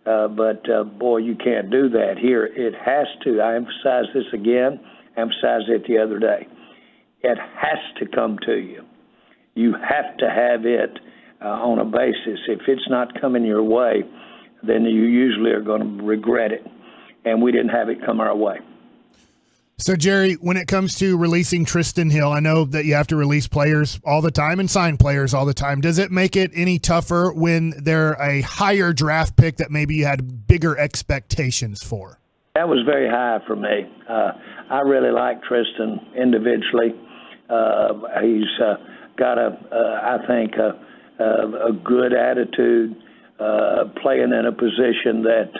But boy, you can't do that here. It has to. I emphasize this again. I emphasized it the other day. It has to come to you. You have to have it on a basis. If it's not coming your way, then you usually are going to regret it. And we didn't have it come our way. So, Jerry, when it comes to releasing Tristan Hill, I know that you have to release players all the time and sign players all the time. Does it make it any tougher when they're a higher draft pick that maybe you had bigger expectations for? That was very high for me. I really like Tristan individually. He's got I think, a good attitude, playing in a position that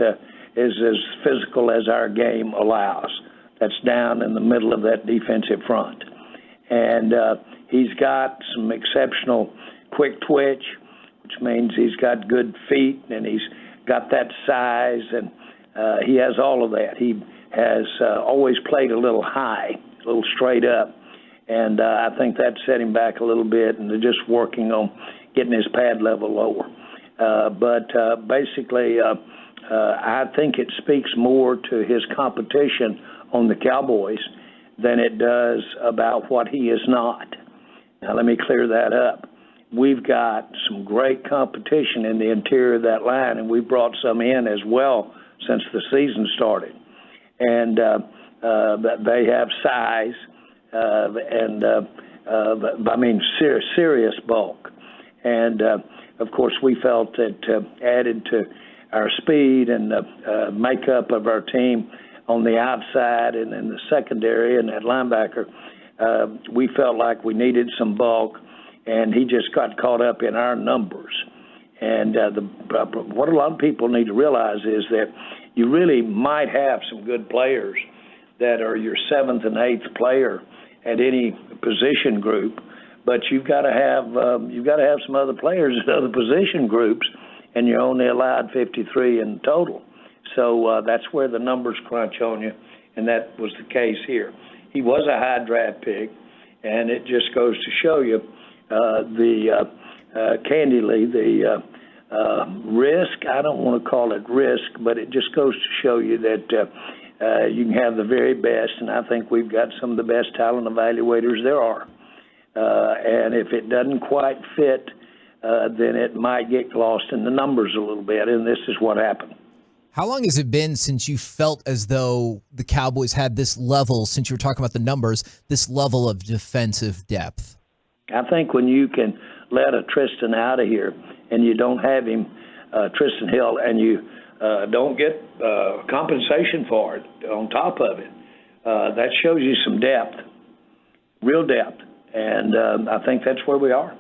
is as physical as our game allows. That's down in the middle of that defensive front. And he's got some exceptional quick twitch, which means he's got good feet, and he's got that size, and he has all of that. He has always played a little high, a little straight up, and I think that set him back a little bit, and they're just working on getting his pad level lower. But basically, I think it speaks more to his competition on the Cowboys than it does about what he is not. Now, let me clear that up. We've got some great competition in the interior of that line, and we brought some in as well since the season started. And they have size and serious bulk. And, of course, we felt that added to our speed and the makeup of our team on the outside and in the secondary and that linebacker, we felt like we needed some bulk, and he just got caught up in our numbers. And what a lot of people need to realize is that you really might have some good players that are your seventh and eighth player at any position group, but you've got to have some other players at other position groups, and you're only allowed 53 in total. So that's where the numbers crunch on you, and that was the case here. He was a high draft pick, and it just goes to show you candidly, the risk. I don't want to call it risk, but it just goes to show you that you can have the very best, and I think we've got some of the best talent evaluators there are. And if it doesn't quite fit, then it might get lost in the numbers a little bit, and this is what happened. How long has it been since you felt as though the Cowboys had this level, since you were talking about the numbers, this level of defensive depth? I think when you can let a Tristan out of here and you don't have him, Tristan Hill, and you don't get compensation for it on top of it, that shows you some depth, real depth. And I think that's where we are.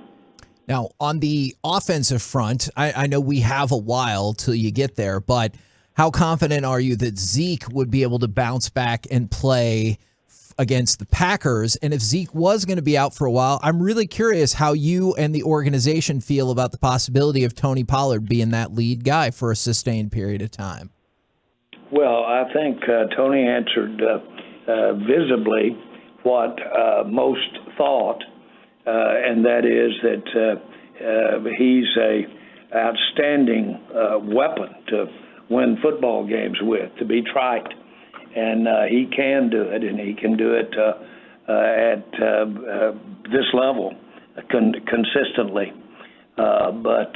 Now, on the offensive front, I know we have a while till you get there, but how confident are you that Zeke would be able to bounce back and play against the Packers? And if Zeke was going to be out for a while, I'm really curious how you and the organization feel about the possibility of Tony Pollard being that lead guy for a sustained period of time. Well, I think Tony answered visibly what most thought, and that is that he's a outstanding weapon to win football games with, to be trite. And he can do it, and he can do it at this level consistently. But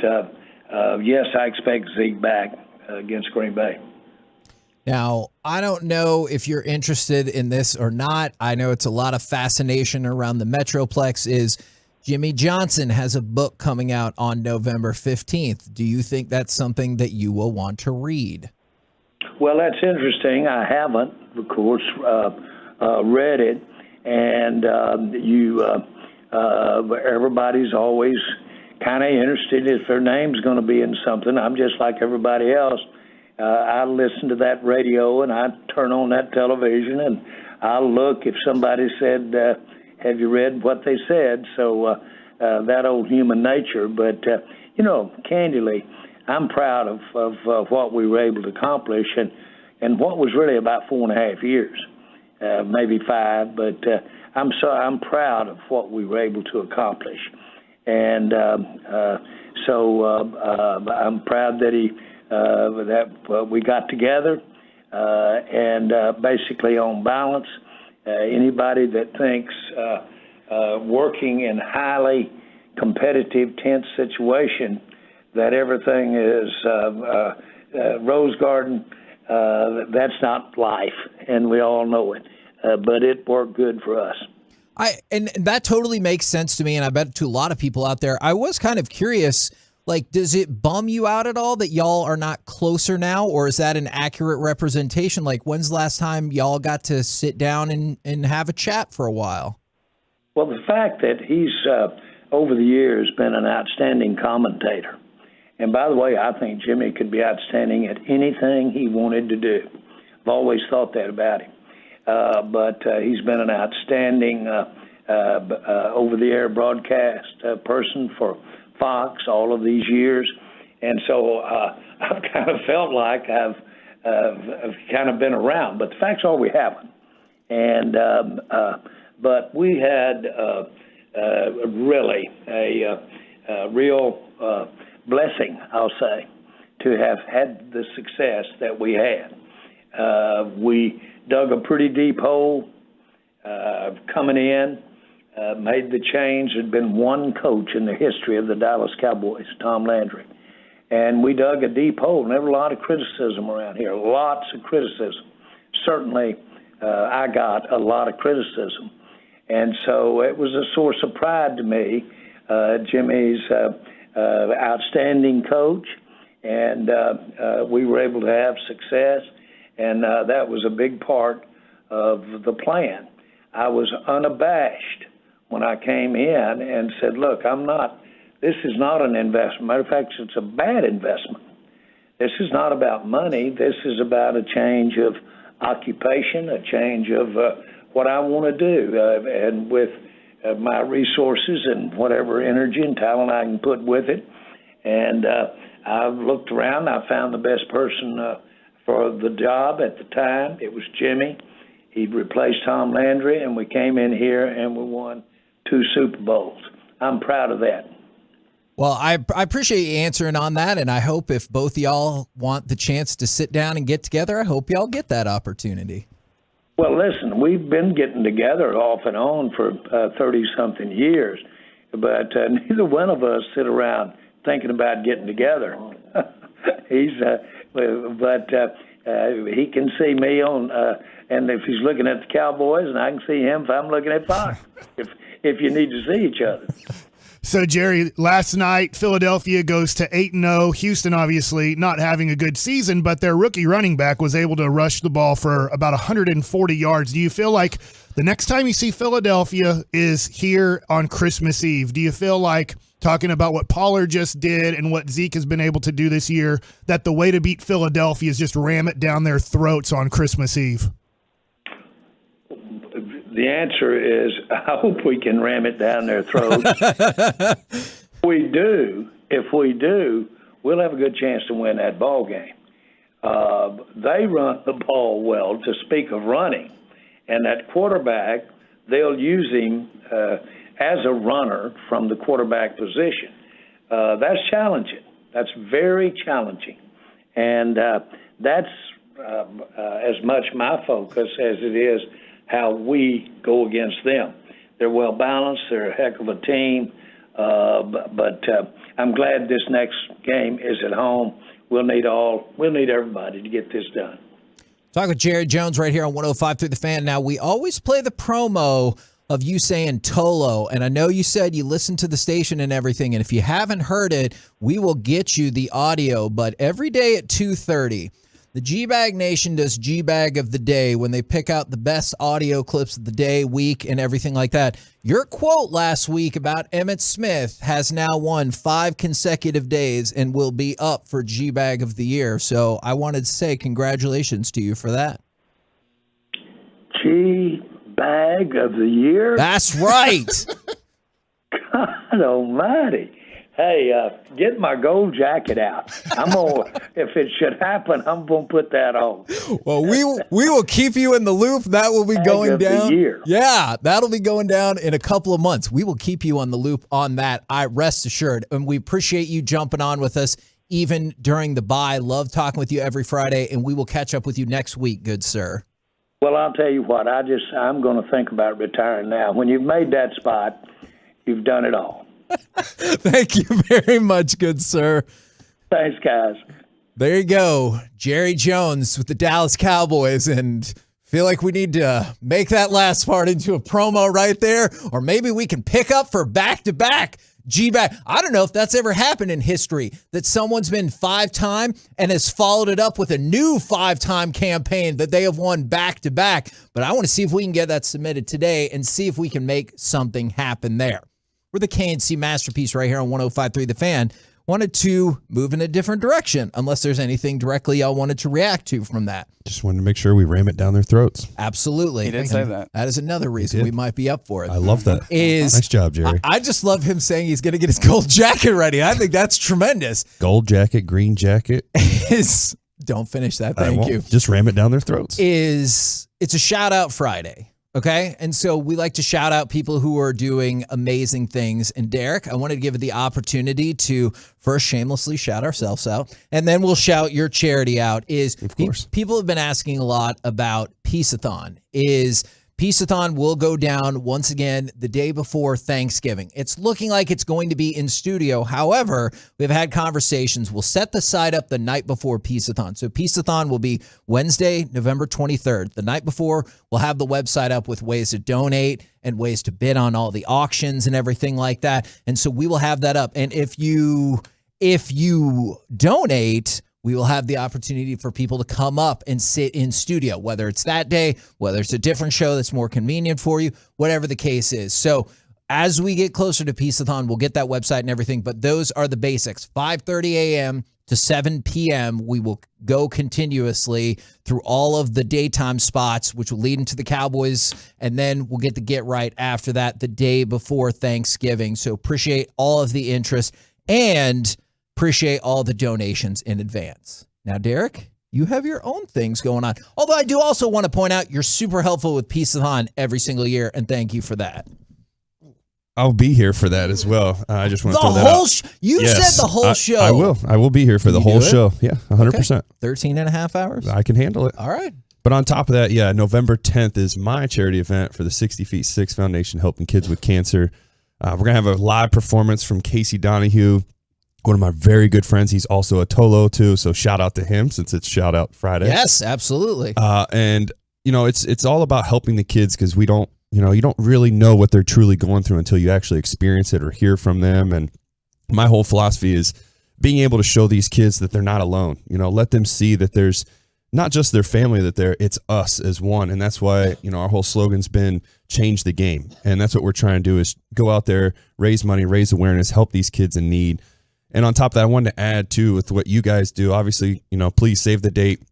yes, I expect Zeke back against Green Bay. Now, I don't know if you're interested in this or not. I know it's a lot of fascination around the Metroplex. Is Jimmy Johnson has a book coming out on November 15th. Do you think that's something that you will want to read? Well, that's interesting. I haven't, of course, read it. And everybody's always kind of interested if their name's going to be in something. I'm just like everybody else. I listen to that radio and I turn on that television and I look if somebody said, have you read what they said? So that old human nature. But, candidly, I'm proud of what we were able to accomplish and what was really about 4.5 years, maybe 5. But I'm proud of what we were able to accomplish. And so I'm proud that we got together and basically on balance. Anybody that thinks working in highly competitive, tense situation that everything is rose garden, that's not life, and we all know it. But it worked good for us. And that totally makes sense to me, and I bet to a lot of people out there. I was kind of curious, like, does it bum you out at all that y'all are not closer now, or is that an accurate representation? Like, when's the last time y'all got to sit down and have a chat for a while? Well, the fact that he's, over the years, been an outstanding commentator. And by the way, I think Jimmy could be outstanding at anything he wanted to do. I've always thought that about him. But he's been an outstanding over-the-air broadcast person for Fox all of these years. And so I've kind of felt like I've kind of been around. But the facts are we haven't. And but we had really a real blessing, I'll say, to have had the success that we had. We dug a pretty deep hole coming in, made the change. There'd been one coach in the history of the Dallas Cowboys, Tom Landry. And we dug a deep hole. Never a lot of criticism around here, lots of criticism. Certainly, I got a lot of criticism. And so it was a source of pride to me. Jimmy's outstanding coach, and we were able to have success. And that was a big part of the plan. I was unabashed when I came in and said, look, I'm not this is not an investment. Matter of fact, it's a bad investment. This is not about money. This is about a change of occupation, a change of what I want to do. And with my resources and whatever energy and talent I can put with it. And I've looked around. I found the best person for the job at the time. It was Jimmy. He replaced Tom Landry, and we came in here and we won 2 Super Bowls. I'm proud of that. Well, I appreciate you answering on that, and I hope if both of y'all want the chance to sit down and get together, I hope y'all get that opportunity. Well, listen, we've been getting together off and on for 30-something years, but neither one of us sit around thinking about getting together. He can see me on, and if he's looking at the Cowboys, and I can see him if I'm looking at Fox, if you need to see each other. So, Jerry, last night, Philadelphia goes to 8-0. Houston, obviously, not having a good season, but their rookie running back was able to rush the ball for about 140 yards. Do you feel like the next time you see Philadelphia is here on Christmas Eve? Do you feel like, talking about what Pollard just did and what Zeke has been able to do this year, that the way to beat Philadelphia is just ram it down their throats on Christmas Eve? The answer is, I hope we can ram it down their throats. If we do, we'll have a good chance to win that ball game. They run the ball well, to speak of running. And that quarterback, they'll use him as a runner from the quarterback position. That's challenging. That's very challenging. And that's as much my focus as it is how we go against them. They're well balanced. They're a heck of a team. But I'm glad this next game is at home. We'll need everybody to get this done. Talk with Jerry Jones right here on 105 through the Fan. Now, we always play the promo of you saying Tolo, and I know you said you listened to the station and everything, and if you haven't heard it, we will get you the audio, but every day at 2:30, the G-Bag Nation does G-Bag of the Day when they pick out the best audio clips of the day, week, and everything like that. Your quote last week about Emmitt Smith has now won 5 consecutive days and will be up for G-Bag of the Year. So I wanted to say congratulations to you for that. G-Bag of the Year? That's right. God almighty. Hey, get my gold jacket out. If it should happen, I'm gonna put that on. Well, we will keep you in the loop. That will be going down. The year. Yeah, that'll be going down in a couple of months. We will keep you on the loop on that. I rest assured, and we appreciate you jumping on with us even during the bye. Love talking with you every Friday, and we will catch up with you next week, good sir. Well, I'll tell you what. I'm going to think about retiring now. When you've made that spot, you've done it all. Thank you very much, good sir. Thanks, guys. There you go. Jerry Jones with the Dallas Cowboys, and feel like we need to make that last part into a promo right there, or maybe we can pick up for back-to-back G-Bag. I don't know if that's ever happened in history, that someone's been 5-time and has followed it up with a new 5-time campaign that they have won back-to-back. But I want to see if we can get that submitted today and see if we can make something happen there. We're the KNC Masterpiece right here on 105.3 The Fan. Wanted to move in a different direction, unless there's anything directly y'all wanted to react to from that. Just wanted to make sure we ram it down their throats. Absolutely. He did say that. That is another reason we might be up for it. I love that. Nice job, Jerry. I just love him saying he's going to get his gold jacket ready. I think that's tremendous. Gold jacket, green jacket. Don't finish that. Thank you. Just ram it down their throats. It's a shout out Friday. Okay. And so we like to shout out people who are doing amazing things. And Derek, I wanted to give you the opportunity to first shamelessly shout ourselves out, and then we'll shout your charity out. Of course. People have been asking a lot about Peace-a-thon. Peace-a-thon will go down once again the day before Thanksgiving. It's looking like it's going to be in studio. However, we've had conversations. We'll set the site up the night before Peace-a-thon. So Peace-a-thon will be Wednesday, November 23rd. The night before, we'll have the website up with ways to donate and ways to bid on all the auctions and everything like that. And so we will have that up. And if you donate, we will have the opportunity for people to come up and sit in studio, whether it's that day, whether it's a different show that's more convenient for you, whatever the case is. So As we get closer to Peace-a-thon, we'll get that website and everything, but those are the basics. 5:30 a.m. to 7 p.m., we will go continuously through all of the daytime spots, which will lead into the Cowboys, and then we'll get the Get Right after that the day before Thanksgiving. So appreciate all of the interest and appreciate all the donations in advance. Now, Derek, you have your own things going on. Although I do also want to point out you're super helpful with Peace-a-thon every single year, and thank you for that. I'll be here for that as well. I just want to The throw that whole out. You said the whole show. I will. I will be here for the you whole do it? show. Yeah, 100%. Okay. 13 and a half hours? I can handle it. All right. But on top of that, yeah, November 10th is my charity event for the 60 Feet 6 Foundation helping kids with cancer. We're going to have a live performance from Casey Donahue, one of my very good friends. He's also a Tolo too, so shout out to him since it's Shout Out Friday. Yes, absolutely. And you know, it's all about helping the kids because we don't, you know, you don't really know what they're truly going through until you actually experience it or hear from them. And my whole philosophy is being able to show these kids that they're not alone. You know, let them see that there's not just their family, that it's us as one. And that's why, you know, our whole slogan's been change the game. And that's what we're trying to do is go out there, raise money, raise awareness, help these kids in need. And on top of that, I wanted to add too with what you guys do. Obviously, you know, please save the date,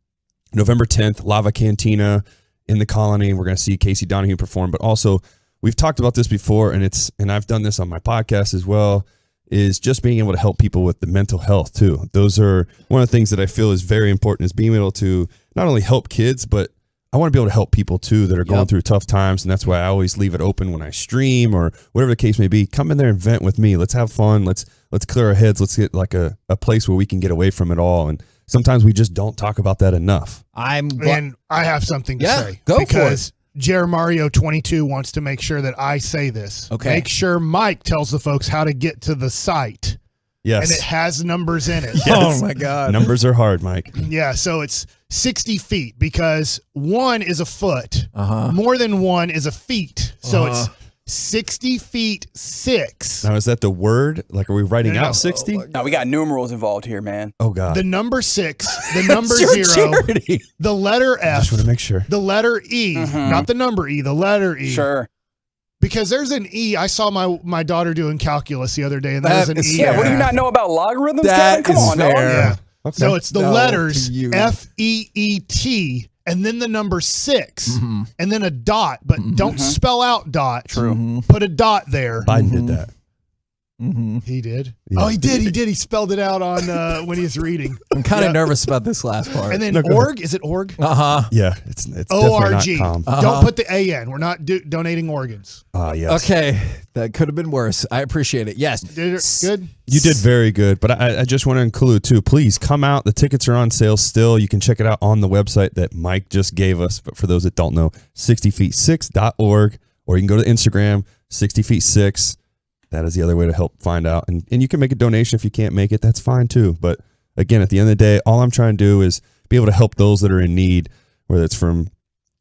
November 10th, Lava Cantina in the Colony. We're going to see Casey Donahue perform, but also we've talked about this before, and I've done this on my podcast as well, is just being able to help people with the mental health too. Those are one of the things that I feel is very important, is being able to not only help kids, but I want to be able to help people too that are going through tough times. And that's why I always leave it open when I stream or whatever the case may be. Come in there and vent with me. Let's have fun. Let's clear our heads. Let's get like a place where we can get away from it all. And sometimes we just don't talk about that enough. And I have something to say. Go because Jeremario 22 wants to make sure that I say this. Okay. Make sure Mike tells the folks how to get to the site. Yes. And it has numbers in it. Yes. Oh my God. Numbers are hard, Mike. Yeah, so it's 60 feet because 1 is a foot. Uh-huh. More than 1 is a feet. So it's 60 feet 6. Now, is that the word? Like, are we writing No. out 60? No, we got numerals involved here, man. Oh, God. The number 6, the number your 0, charity. the letter I F, just want to make sure. the letter E, not the number E, the letter E. Sure. Because there's an E. I saw my daughter doing calculus the other day, and there's an E. Yeah, what do you not know about logarithms, That Kevin? Come is on, dog. fair. Yeah. Okay. So it's the No, letters to you. FEET and then the number 6 and then a dot, but don't spell out dot. True. Put a dot there. Biden did that. He did. Yeah. Oh, he did. He did. He spelled it out on when he was reading. I'm kind of nervous about this last part. And then No, go org. Is it org? Uh-huh. Yeah, it's definitely ORG. not calm. Don't put the A in. We're not donating organs. Yes. Okay. That could have been worse. I appreciate it. Yes. Did it good? You did very good, but I just want to include too, please come out. The tickets are on sale still. You can check it out on the website that Mike just gave us. But for those that don't know, 60feet6.org, or you can go to Instagram, 60feet6. That is the other way to help find out. And you can make a donation if you can't make it. That's fine too. But again, at the end of the day, all I'm trying to do is be able to help those that are in need, whether it's from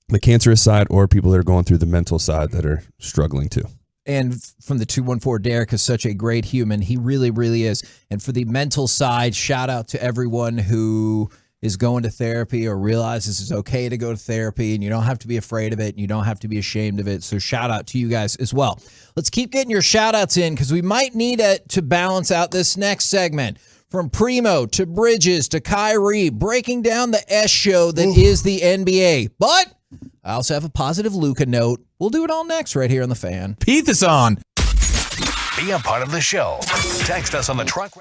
the cancerous side or people that are going through the mental side that are struggling too. And from the 214, Derek is such a great human. He really, really is. And for the mental side, shout out to everyone who is going to therapy or realizes it's okay to go to therapy, and you don't have to be afraid of it and you don't have to be ashamed of it. So shout out to you guys as well. Let's keep getting your shout outs in because we might need it to balance out this next segment. From Primo to Bridges to Kyrie, breaking down the S show that is the NBA. But I also have a positive Luka note. We'll do it all next right here on The Fan. Pete is on. Be a part of the show. Text us on the truck.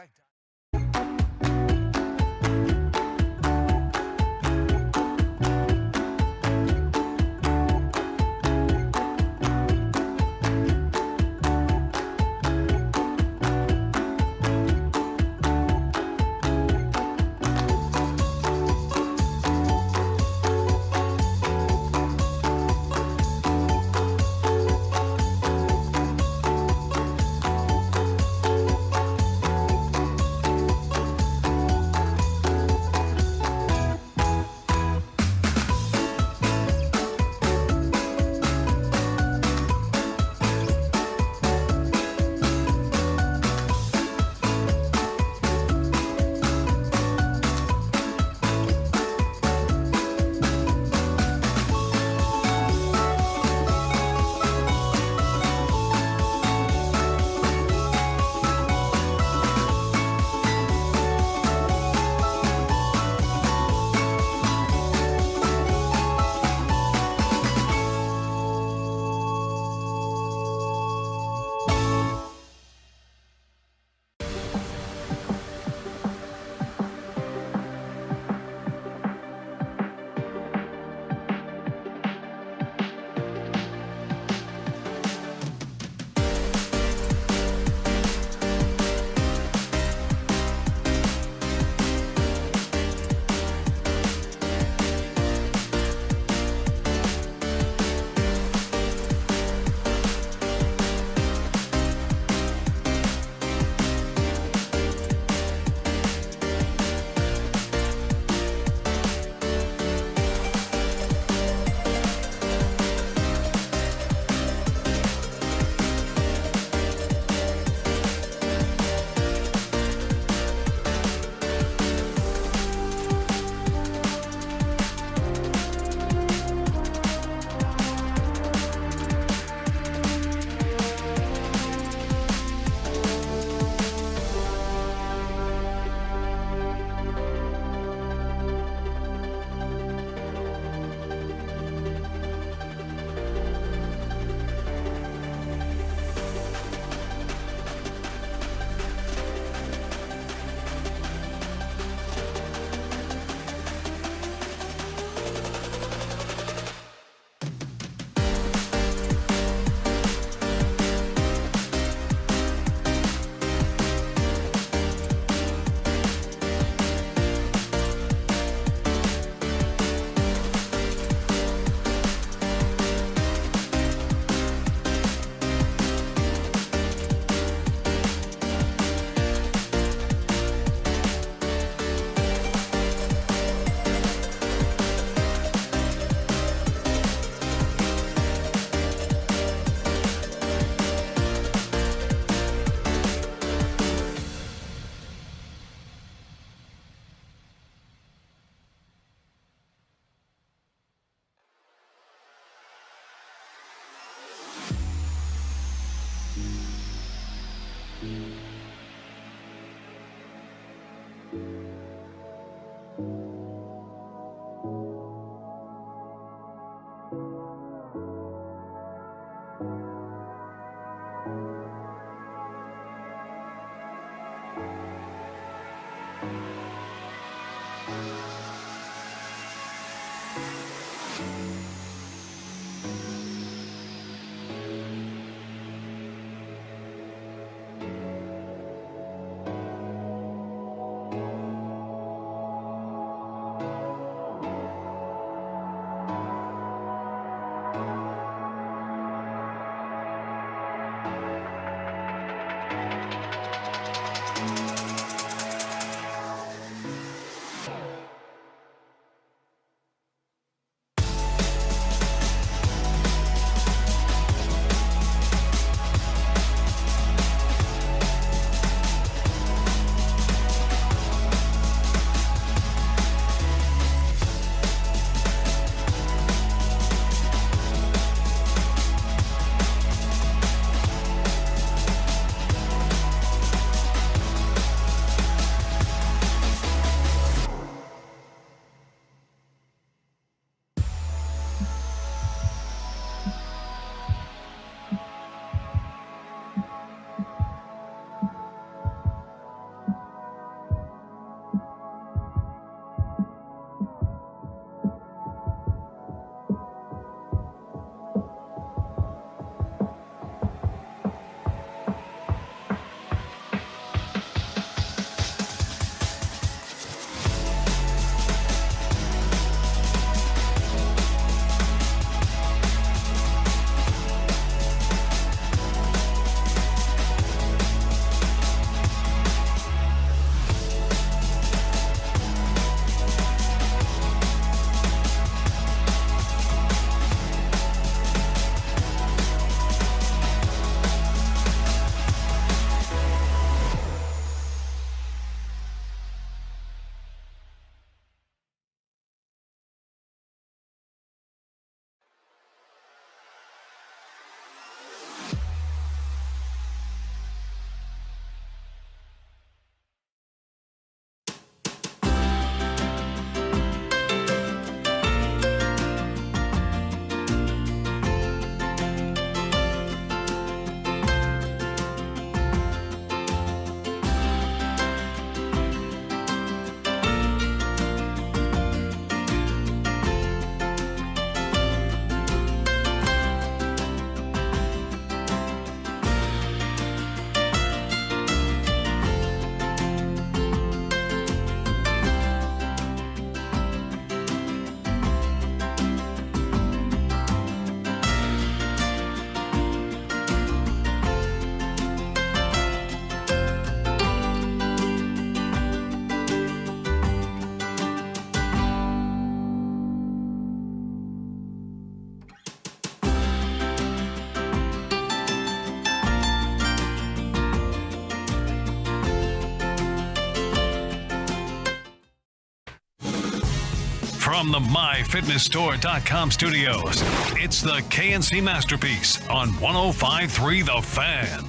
From the MyFitnessStore.com studios, it's the KNC Masterpiece on 105.3 The Fan.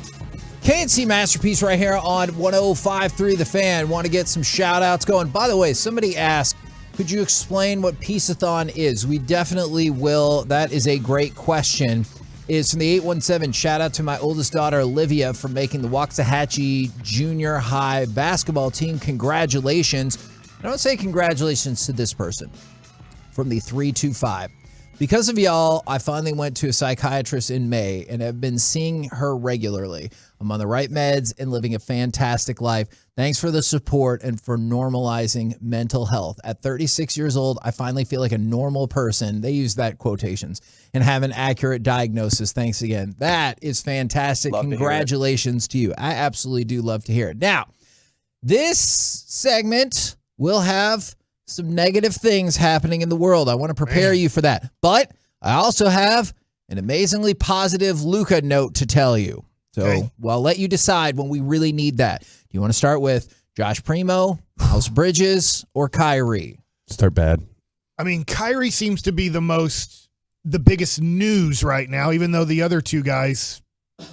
KNC Masterpiece right here on 105.3 The Fan. Want to get some shout-outs going. By the way, somebody asked, could you explain what Peace-a-thon is? We definitely will. That is a great question. It's from the 817. Shout out to my oldest daughter, Olivia, for making the Waxahachie Junior High basketball team. Congratulations. I don't say congratulations to this person. From the 325. Because of y'all, I finally went to a psychiatrist in May and have been seeing her regularly. I'm on the right meds and living a fantastic life. Thanks for the support and for normalizing mental health. At 36 years old, I finally feel like a normal person. They use that quotations and have an accurate diagnosis. Thanks again. That is fantastic. Congratulations to you. I absolutely do love to hear it. Now, this segment will have some negative things happening in the world. I want to prepare you for that. But I also have an amazingly positive Luka note to tell you. So I'll let you decide when we really need that. Do you want to start with Josh Primo, Miles Bridges, or Kyrie? Start bad. I mean, Kyrie seems to be the biggest news right now, even though the other two guys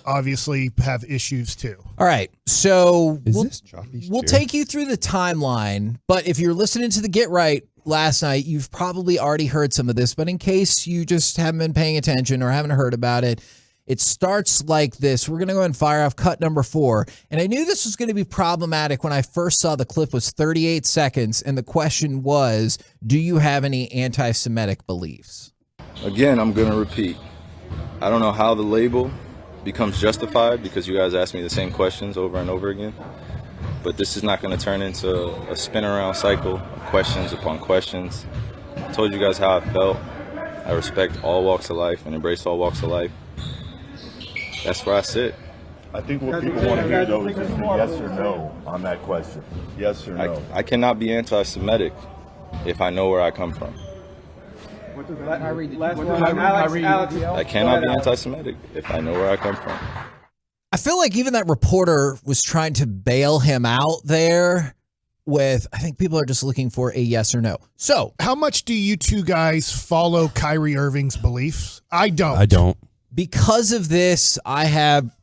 obviously have issues too. All right, so we'll take you through the timeline, but if you're listening to the Get Right last night, you've probably already heard some of this, but in case you just haven't been paying attention or haven't heard about it, It starts like this. We're going to go ahead and fire off cut number 4. And I knew this was going to be problematic when I first saw the clip was 38 seconds. And the question was, do you have any anti-Semitic beliefs? Again, I'm going to repeat. I don't know how the label becomes justified because you guys ask me the same questions over and over again. But this is not going to turn into a spin around cycle of questions upon questions. I told you guys how I felt. I respect all walks of life and embrace all walks of life. That's where I sit. I think what people want to hear, though, is just a yes or no on that question. Yes or no. I cannot be anti-Semitic if I know where I come from. I cannot be anti-Semitic if I know where I come from. I feel like even that reporter was trying to bail him out there with, I think people are just looking for a yes or no. So, how much do you two guys follow Kyrie Irving's beliefs? I don't. I don't. Because of this, I have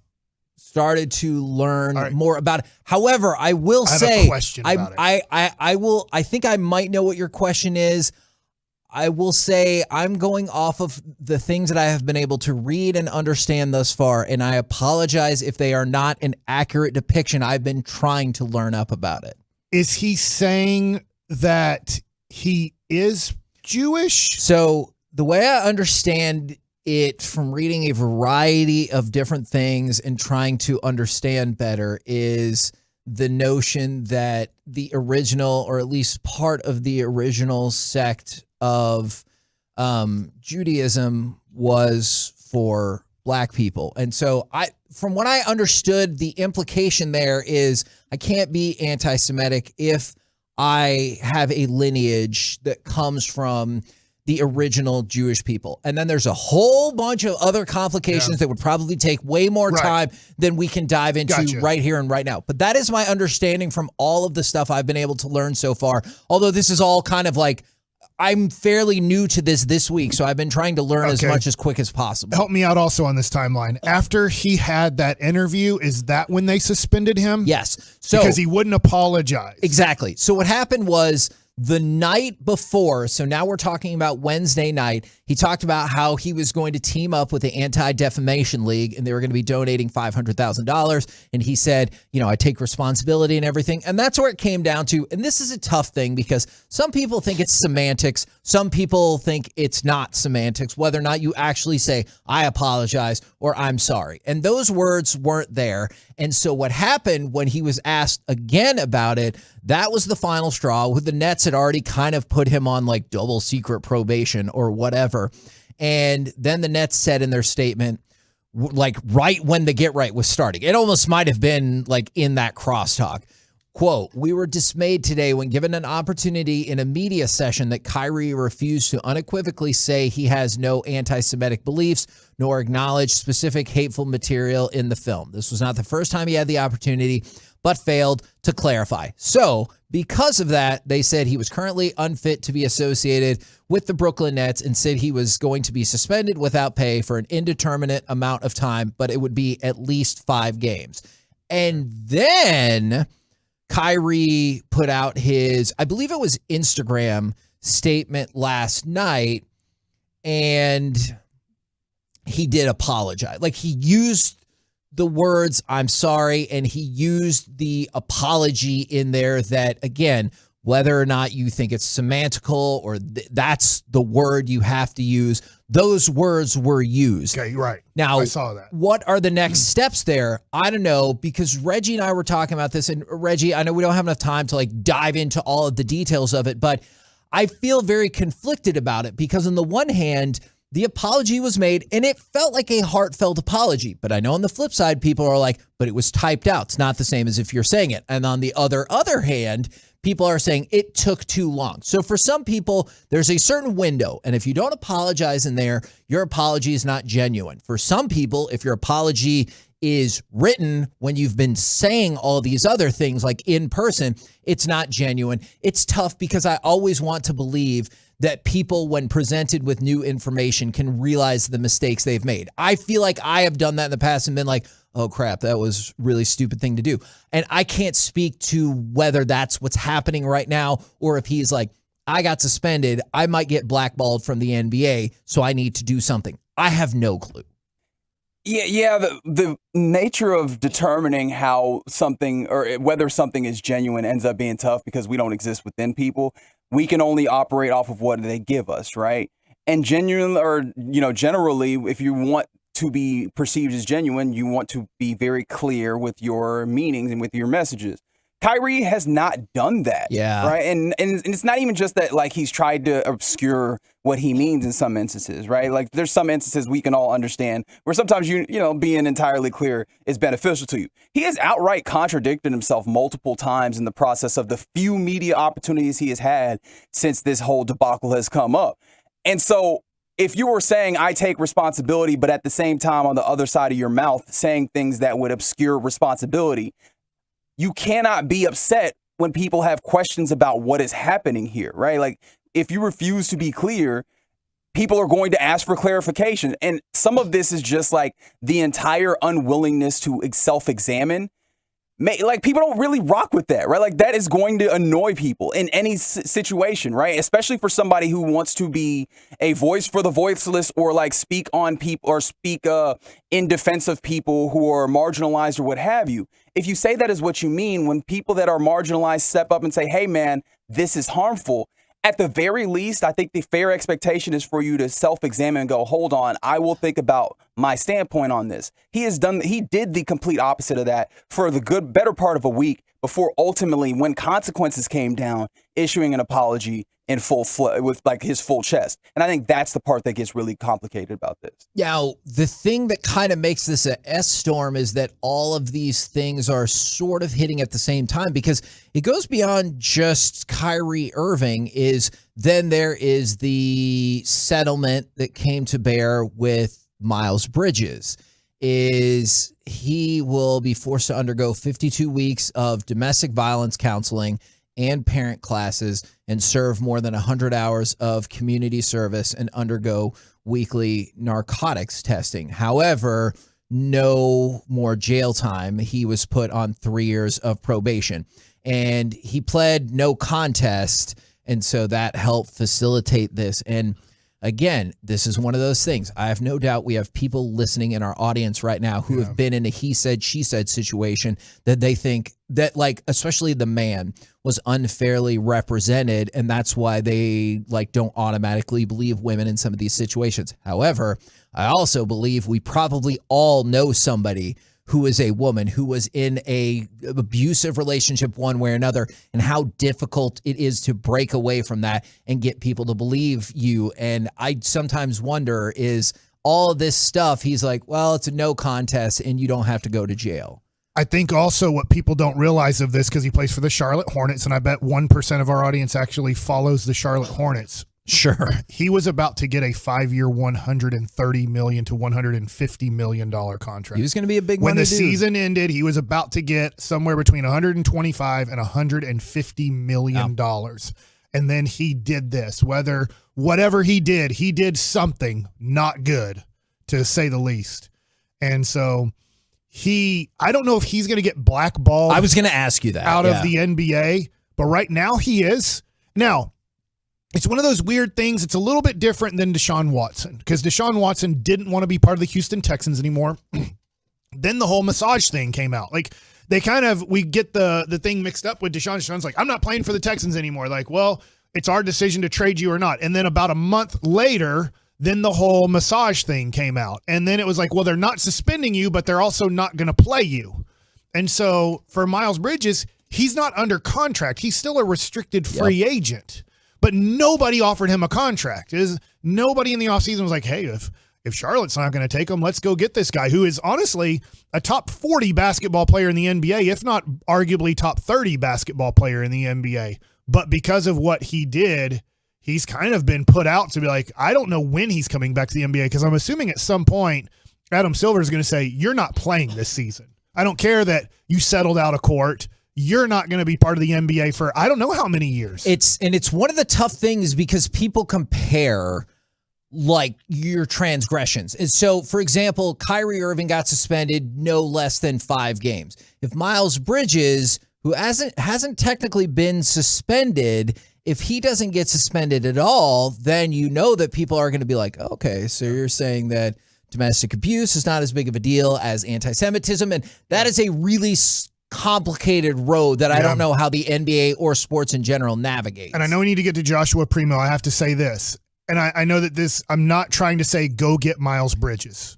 started to learn more about it. However, I will say, have a question about it. I think I might know what your question is. I will say I'm going off of the things that I have been able to read and understand thus far, and I apologize if they are not an accurate depiction. I've been trying to learn up about it. Is he saying that he is Jewish? So the way I understand it from reading a variety of different things and trying to understand better is the notion that the original, or at least part of the original sect of Judaism was for black people. And so from what I understood, the implication there is I can't be anti-Semitic if I have a lineage that comes from the original Jewish people. And then there's a whole bunch of other complications that would probably take way more time than we can dive into right here and right now. But that is my understanding from all of the stuff I've been able to learn so far. Although this is all kind of like, I'm fairly new to this week, so I've been trying to learn as much as quick as possible. Help me out also on this timeline. After he had that interview, is that when they suspended him? Yes. So, because he wouldn't apologize. Exactly. So what happened was the night before, so now we're talking about Wednesday night, he talked about how he was going to team up with the Anti-Defamation League and they were going to be donating $500,000. And he said, I take responsibility and everything. And that's where it came down to. And this is a tough thing because some people think it's semantics. Some people think it's not semantics, whether or not you actually say, I apologize or I'm sorry. And those words weren't there. And so what happened when he was asked again about it, that was the final straw. With the Nets had already kind of put him on like double secret probation or whatever. And then the Nets said in their statement, like right when the get right was starting, it almost might have been like in that crosstalk. Quote, we were dismayed today when given an opportunity in a media session that Kyrie refused to unequivocally say he has no anti-Semitic beliefs nor acknowledge specific hateful material in the film. This was not the first time he had the opportunity, but failed to clarify. So because of that, they said he was currently unfit to be associated with the Brooklyn Nets and said he was going to be suspended without pay for an indeterminate amount of time, but it would be at least 5 games. And then Kyrie put out his, I believe it was Instagram statement last night, and he did apologize. Like he used the words, I'm sorry, and he used the apology in there that, again, whether or not you think it's semantical or that's the word you have to use, those words were used. Okay, right. Now, I saw that. What are the next steps there? I don't know, because Reggie and I were talking about this, and Reggie, I know we don't have enough time to like dive into all of the details of it, but I feel very conflicted about it because on the one hand, the apology was made and it felt like a heartfelt apology. But I know on the flip side, people are like, but it was typed out. It's not the same as if you're saying it. And on the other hand, people are saying it took too long. So for some people, there's a certain window. And if you don't apologize in there, your apology is not genuine. For some people, if your apology is written when you've been saying all these other things like in person, it's not genuine. It's tough because I always want to believe that people, when presented with new information, can realize the mistakes they've made. I feel like I have done that in the past and been like, oh crap, that was a really stupid thing to do. And I can't speak to whether that's what's happening right now or if he's like, I got suspended, I might get blackballed from the NBA, so I need to do something. I have no clue. Yeah. The nature of determining how something or whether something is genuine ends up being tough because we don't exist within people. We can only operate off of what they give us, right? And generally, if you want to be perceived as genuine, you want to be very clear with your meanings and with your messages. Kyrie has not done that. Yeah. Right. And it's not even just that, like, he's tried to obscure what he means in some instances, right? Like, there's some instances we can all understand where sometimes being entirely clear is beneficial to you. He has outright contradicted himself multiple times in the process of the few media opportunities he has had since this whole debacle has come up. And so if you were saying, I take responsibility, but at the same time on the other side of your mouth saying things that would obscure responsibility, you cannot be upset when people have questions about what is happening here, right? Like, if you refuse to be clear, people are going to ask for clarification. And some of this is just like the entire unwillingness to self-examine. Like, people don't really rock with that, right? Like, that is going to annoy people in any situation, right? Especially for somebody who wants to be a voice for the voiceless, or like speak on people, or speak in defense of people who are marginalized or what have you. If you say that is what you mean, when people that are marginalized step up and say, hey man, this is harmful, at the very least, I think the fair expectation is for you to self-examine and go, hold on, I will think about my standpoint on this. He did the complete opposite of that for the better part of a week before ultimately, when consequences came down, issuing an apology in with like his full chest. And I think that's the part that gets really complicated about this. Now, the thing that kind of makes this a S-storm is that all of these things are sort of hitting at the same time, because it goes beyond just Kyrie Irving. Then there is the settlement that came to bear with Miles Bridges. He will be forced to undergo 52 weeks of domestic violence counseling and parent classes, and serve more than 100 hours of community service and undergo weekly narcotics testing. However, no more jail time. He was put on 3 years of probation, and he pled no contest. And so that helped facilitate this. And again, this is one of those things. I have no doubt we have people listening in our audience right now who have been in a he said, she said situation that they think that, like, especially the man was unfairly represented. And that's why they don't automatically believe women in some of these situations. However, I also believe we probably all know somebody who is a woman who was in a abusive relationship one way or another, and how difficult it is to break away from that and get people to believe you. And I sometimes wonder, is all this stuff, he's like, well, it's a no contest and you don't have to go to jail. I think also what people don't realize of this, because he plays for the Charlotte Hornets, and I bet 1% of our audience actually follows the Charlotte Hornets. Sure. He was about to get a 5-year, $130 million to $150 million contract. He was going to be a big when money the dude. Season ended, he was about to get somewhere between $125 and $150 million. And then he did this. Whatever he did something not good, to say the least. And so I don't know if he's going to get blackballed. I was going to ask you that. Out of the NBA, but right now he is. Now, it's one of those weird things. It's a little bit different than Deshaun Watson, because Deshaun Watson didn't want to be part of the Houston Texans anymore. Then the whole massage thing came out. Like, we get the thing mixed up with Deshaun. Deshaun's like, I'm not playing for the Texans anymore. Like, well, it's our decision to trade you or not. And then about a month later, then the whole massage thing came out. And then it was like, well, they're not suspending you, but they're also not going to play you. And so for Miles Bridges, he's not under contract. He's still a restricted free agent. But nobody offered him a contract. Nobody in the offseason was like, hey, if Charlotte's not going to take him, let's go get this guy who is honestly a top 40 basketball player in the NBA, if not arguably top 30 basketball player in the NBA. But because of what he did, he's kind of been put out to be like, I don't know when he's coming back to the NBA, because I'm assuming at some point Adam Silver is going to say, you're not playing this season. I don't care that you settled out of court. You're not going to be part of the NBA for I don't know how many years. It's one of the tough things, because people compare like your transgressions. And so, for example, Kyrie Irving got suspended no less than 5 games. If Miles Bridges, who hasn't technically been suspended, if he doesn't get suspended at all, then you know that people are going to be like, okay, so you're saying that domestic abuse is not as big of a deal as anti-Semitism. And that is a really complicated road that I don't know how the NBA or sports in general navigates. And I know we need to get to Joshua Primo. I have to say this. And I know that this, I'm not trying to say go get Miles Bridges.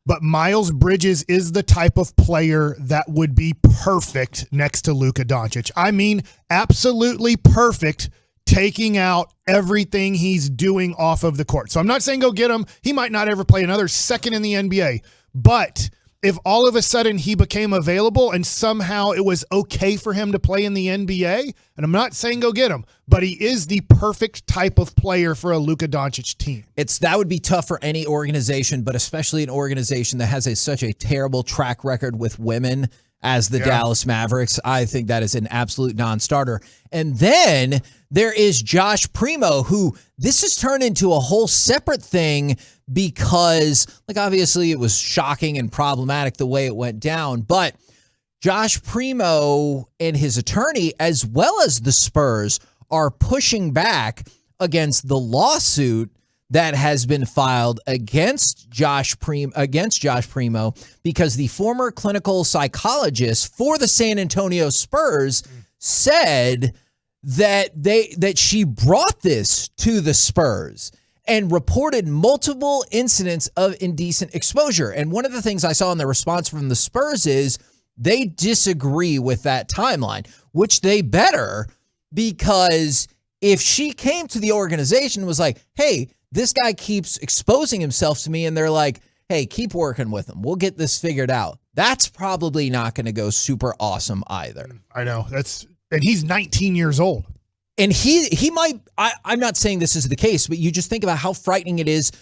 But Miles Bridges is the type of player that would be perfect next to Luka Doncic. I mean, absolutely perfect, taking out everything he's doing off of the court. So I'm not saying go get him. He might not ever play another second in the NBA. But if all of a sudden he became available and somehow it was okay for him to play in the NBA, and I'm not saying go get him, but he is the perfect type of player for a Luka Doncic team. That would be tough for any organization, but especially an organization that has such a terrible track record with women as the Dallas Mavericks. I think that is an absolute non-starter. And then there is Josh Primo, who this has turned into a whole separate thing because, obviously it was shocking and problematic the way it went down, but Josh Primo and his attorney, as well as the Spurs, are pushing back against the lawsuit that has been filed against Josh Primo because the former clinical psychologist for the San Antonio Spurs said that she brought this to the Spurs and reported multiple incidents of indecent exposure. And one of the things I saw in the response from the Spurs is they disagree with that timeline, which they better, because if she came to the organization and was like, hey, this guy keeps exposing himself to me, and they're like, hey, keep working with him, we'll get this figured out, that's probably not going to go super awesome either. I know. And he's 19 years old. And he might, I'm not saying this is the case, but you just think about how frightening it is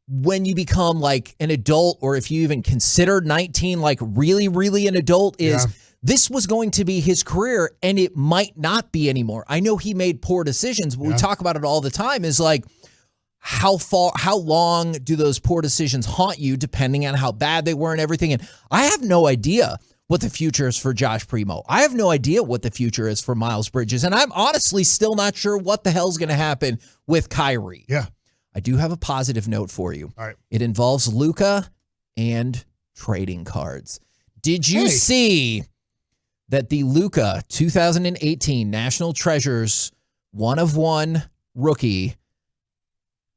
when you become like an adult, or if you even consider 19 like really, really an adult, this was going to be his career and it might not be anymore. I know he made poor decisions, but we talk about it all the time, is like, how long do those poor decisions haunt you depending on how bad they were and everything? And I have no idea what the future is for Josh Primo. I have no idea what the future is for Miles Bridges. And I'm honestly still not sure what the hell's going to happen with Kyrie. Yeah. I do have a positive note for you. All right. It involves Luka and trading cards. Did you see that the Luka 2018 National Treasures 1-of-1 rookie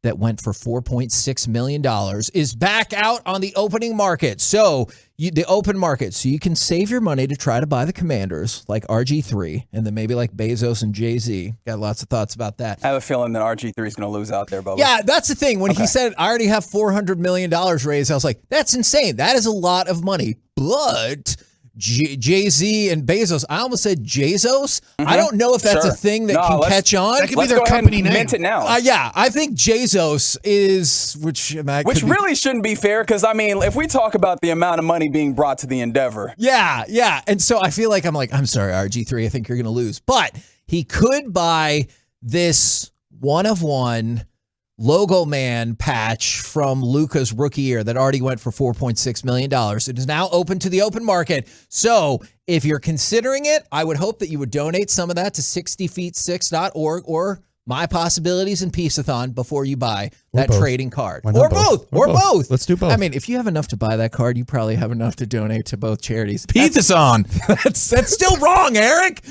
that went for $4.6 million is back out on the opening market? So the open market, so you can save your money to try to buy the Commanders like RG3 and then maybe like Bezos and Jay-Z. Got lots of thoughts about that. I have a feeling that RG3 is going to lose out there, Bubba. Yeah, that's the thing. When he said, I already have $400 million raised, I was like, that's insane. That is a lot of money. But Jay-Z and Bezos, I almost said Jezos. I don't know if that's a thing that can catch on. That could be their company name. Mint it now. Yeah, I think Jezos is, which really shouldn't be fair, because I mean, if we talk about the amount of money being brought to the endeavor. Yeah. And so I feel like I'm sorry, RG3, I think you're going to lose. But he could buy this 1-of-1 logo man patch from Luka's rookie year that already went for $4.6 million. It is now open to the open market. So if you're considering it, I would hope that you would donate some of that to 60feet6.org or My Possibilities and Peace-a-thon before you buy that trading card. Or both. Let's do both. I mean, if you have enough to buy that card, you probably have enough to donate to both charities. Peace-a-thon. That's still wrong, Eric.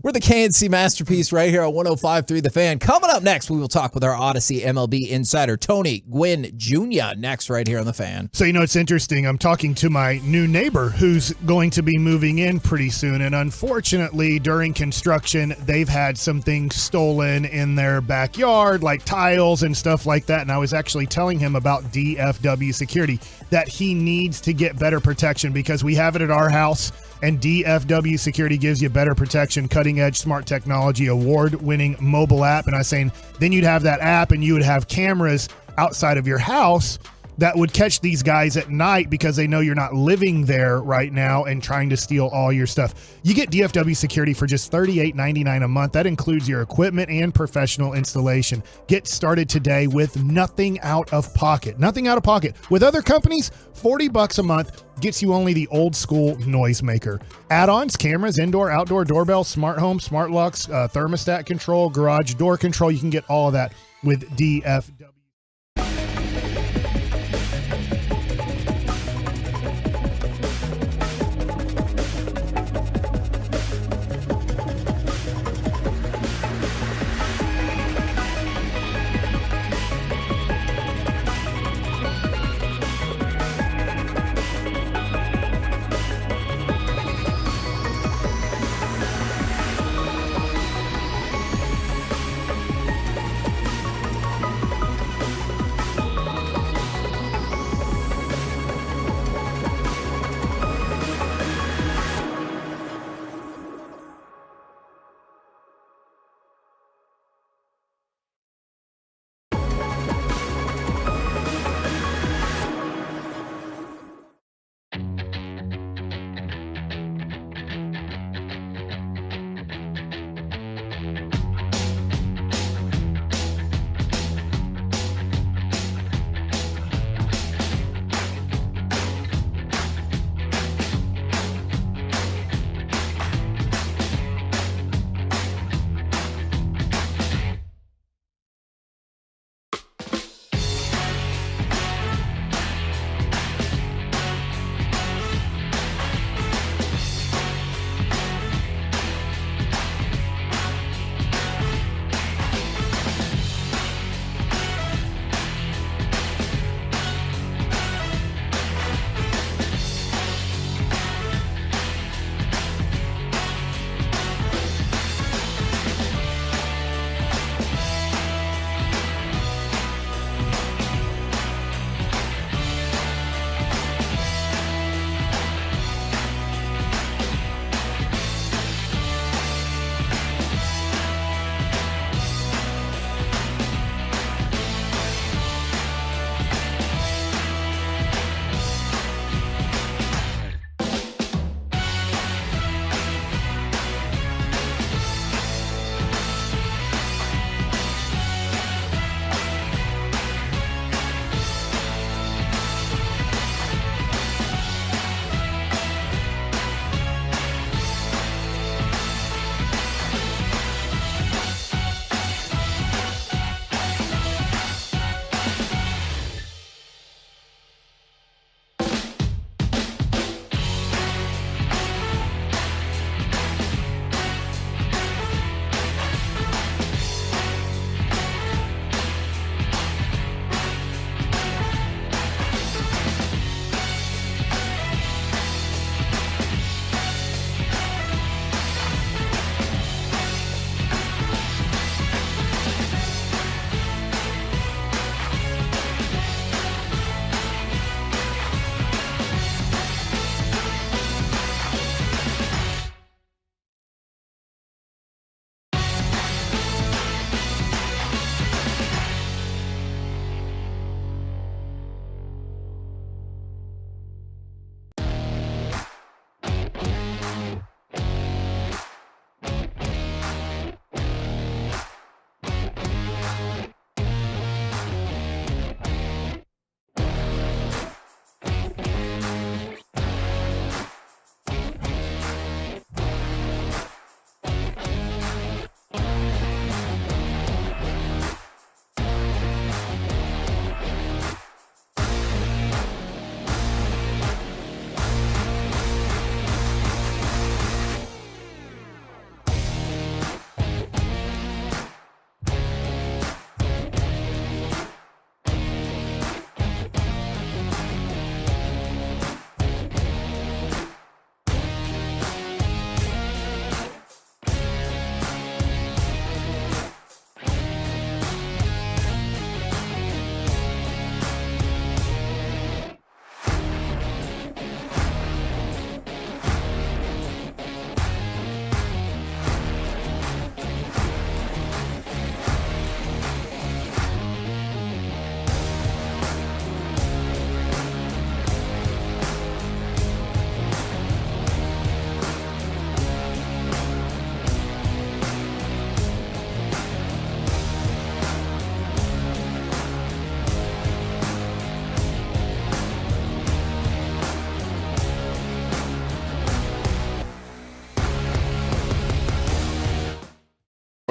We're the KNC Masterpiece right here on 105.3 The Fan. Coming up next, we will talk with our Odyssey MLB insider, Tony Gwynn Jr., next right here on The Fan. So, it's interesting. I'm talking to my new neighbor who's going to be moving in pretty soon. And unfortunately, during construction, they've had some things stolen in their backyard, like tiles and stuff like that. And I was actually telling him about DFW security, that he needs to get better protection because we have it at our house. And DFW Security gives you better protection, cutting-edge smart technology, award-winning mobile app. And I was saying, then you'd have that app and you would have cameras outside of your house that would catch these guys at night because they know you're not living there right now and trying to steal all your stuff. You get DFW Security for just $38.99 a month. That includes your equipment and professional installation. Get started today with nothing out of pocket. Nothing out of pocket. With other companies, $40 a month gets you only the old school noisemaker. Add-ons, cameras, indoor, outdoor doorbell, smart home, smart locks, thermostat control, garage door control. You can get all of that with DFW.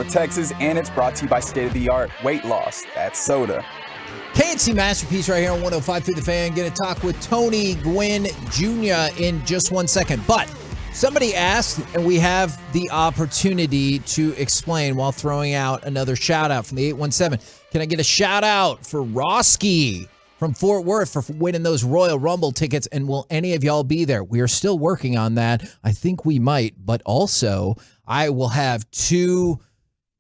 Texas, and it's brought to you by state-of-the-art weight loss. That's soda. KNC Masterpiece right here on 105 through the Fan. Going to talk with Tony Gwynn Jr. in just 1 second. But somebody asked, and we have the opportunity to explain while throwing out another shout-out from the 817. Can I get a shout-out for Roski from Fort Worth for winning those Royal Rumble tickets? And will any of y'all be there? We are still working on that. I think we might. But also, I will have 2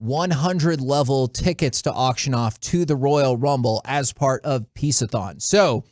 100-level tickets to auction off to the Royal Rumble as part of Peace-a-thon. So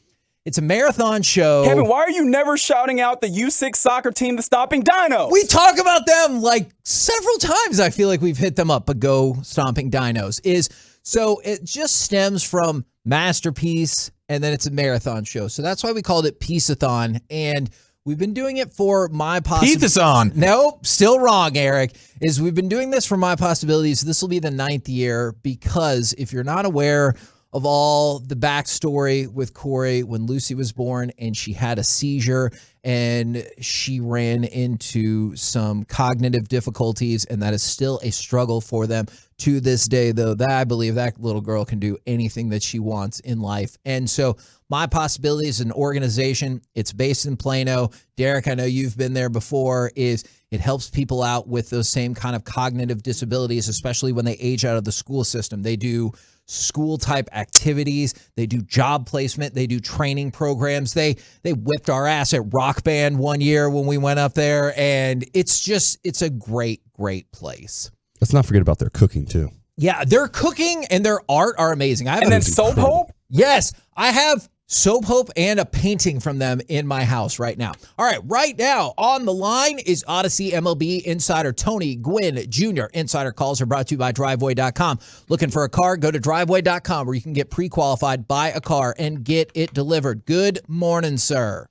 it's a marathon show. Kevin, why are you never shouting out the U6 soccer team, the Stomping Dinos? We talk about them like several times. I feel like we've hit them up, but go Stomping Dinos. So it just stems from Masterpiece, and then it's a marathon show. So that's why we called it Peace-a-thon. And we've been doing it for my possibilities. Peace-a-thon. Nope, still wrong, Eric. We've been doing this for my possibilities. This will be the 9th year because if you're not aware of all the backstory with Corey when Lucy was born and she had a seizure and she ran into some cognitive difficulties, and that is still a struggle for them to this day, though that I believe that little girl can do anything that she wants in life. And so My Possibilities is an organization. It's based in Plano. Derek, I know you've been there before. It helps people out with those same kind of cognitive disabilities, especially when they age out of the school system. They do school type activities. They do job placement. They do training programs. They whipped our ass at Rock Band one year when we went up there. And it's a great, great place. Let's not forget about their cooking too. Yeah, their cooking and their art are amazing. And then Soap Hope? Yes, I have Soap Hope and a painting from them in my house right now. All right, right now on the line is Odyssey MLB insider Tony Gwynn Jr. Insider calls are brought to you by Driveway.com. Looking for a car? Go to Driveway.com where you can get pre-qualified, buy a car, and get it delivered. Good morning, sir.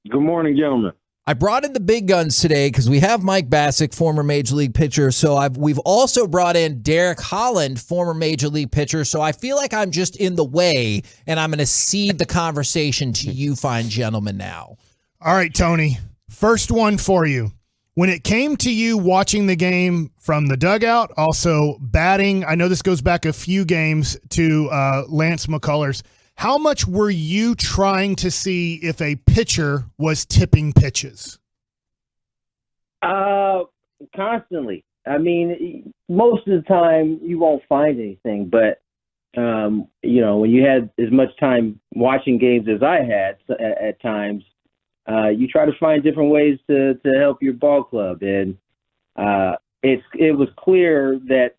Good morning, gentlemen. I brought in the big guns today because we have Mike Bassick, former Major League pitcher. So we've also brought in Derek Holland, former Major League pitcher. So I feel like I'm just in the way, and I'm going to cede the conversation to you fine gentlemen now. All right, Tony. First one for you. When it came to you watching the game from the dugout, also batting, I know this goes back a few games to Lance McCullers. How much were you trying to see if a pitcher was tipping pitches? Constantly. I mean, most of the time you won't find anything, but when you had as much time watching games as I had at times, you try to find different ways to help your ball club, and it was clear that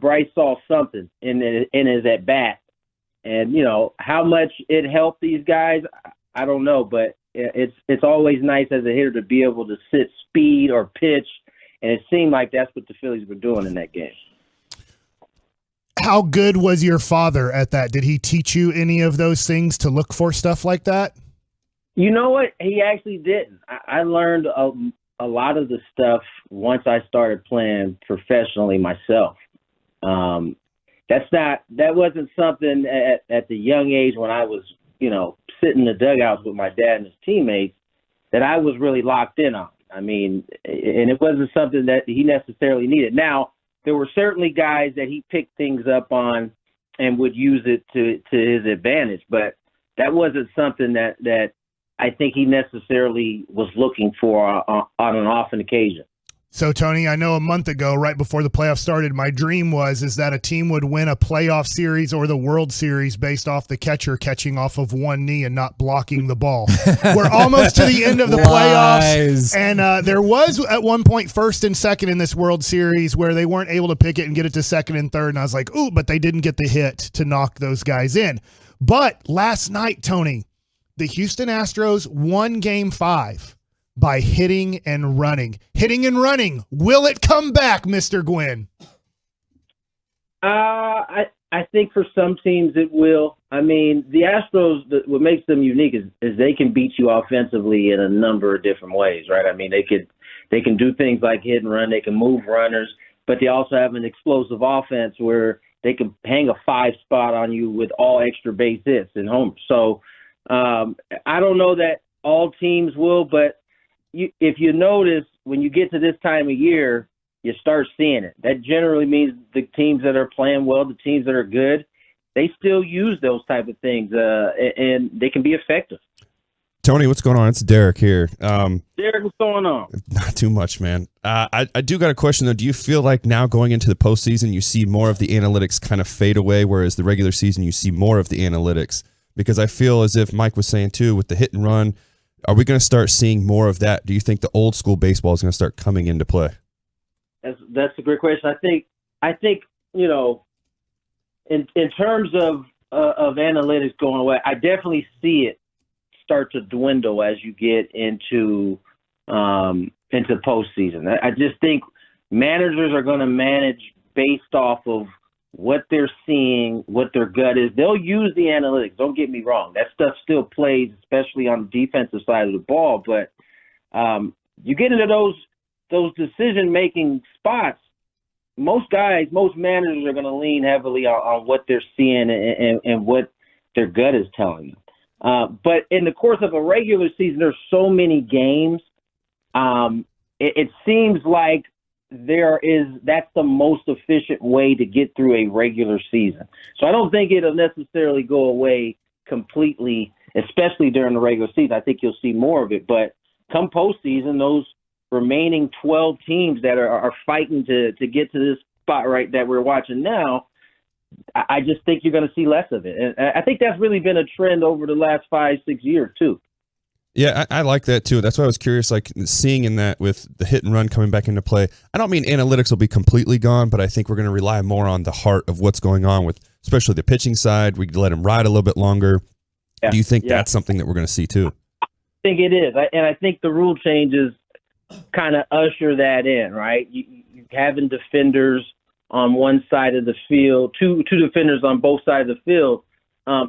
Bryce saw something in his at bat. And, how much it helped these guys, I don't know. But it's always nice as a hitter to be able to sit speed or pitch. And it seemed like that's what the Phillies were doing in that game. How good was your father at that? Did he teach you any of those things to look for stuff like that? You know what? He actually didn't. I learned a lot of the stuff once I started playing professionally myself. That wasn't something at the young age when I was, sitting in the dugouts with my dad and his teammates that I was really locked in on. I mean, and it wasn't something that he necessarily needed. Now, there were certainly guys that he picked things up on and would use it to his advantage, but that wasn't something that I think he necessarily was looking for on an often occasion. So, Tony, I know a month ago, right before the playoffs started, my dream is that a team would win a playoff series or the World Series based off the catcher catching off of one knee and not blocking the ball. We're almost to the end of the playoffs. And there was at one point first and second in this World Series where they weren't able to pick it and get it to second and third. And I was like, ooh, but they didn't get the hit to knock those guys in. But last night, Tony, the Houston Astros won Game 5. By hitting and running. Hitting and running. Will it come back, Mr. Gwynn? I think for some teams it will. I mean, the Astros, what makes them unique is they can beat you offensively in a number of different ways, right? I mean, they can do things like hit and run. They can move runners, but they also have an explosive offense where they can hang a 5 spot on you with all extra base hits and homers. So I don't know that all teams will, but if you notice, when you get to this time of year, you start seeing it. That generally means the teams that are playing well, the teams that are good, they still use those type of things, and they can be effective. Tony, what's going on? It's Derek here. Derek, what's going on? Not too much, man. I do got a question, though. Do you feel like now going into the postseason, you see more of the analytics kind of fade away, whereas the regular season, you see more of the analytics? Because I feel as if Mike was saying, too, with the hit and run, are we going to start seeing more of that? Do you think the old school baseball is going to start coming into play? That's a great question. I think in terms of analytics going away, I definitely see it start to dwindle as you get into postseason. I just think managers are going to manage based off of what they're seeing, what their gut is. They'll use the analytics. Don't get me wrong. That stuff still plays, especially on the defensive side of the ball. But you get into those decision-making spots, most managers are going to lean heavily on what they're seeing and what their gut is telling them. But in the course of a regular season, there's so many games. It seems like that's the most efficient way to get through a regular season. So I don't think it'll necessarily go away completely, especially during the regular season. I think you'll see more of it. But come postseason, those remaining 12 teams that are fighting to get to this spot right that we're watching now, I just think you're going to see less of it. And I think that's really been a trend over the last 5-6 years too. Yeah, I like that too. That's why I was curious, like seeing in that with the hit and run coming back into play. I don't mean analytics will be completely gone, but I think we're going to rely more on the heart of what's going on with, especially the pitching side. We let him ride a little bit longer. Yeah, do you think that's something that we're going to see too? I think it is. And I think the rule changes kind of usher that in, right? You having defenders on one side of the field, two defenders on both sides of the field,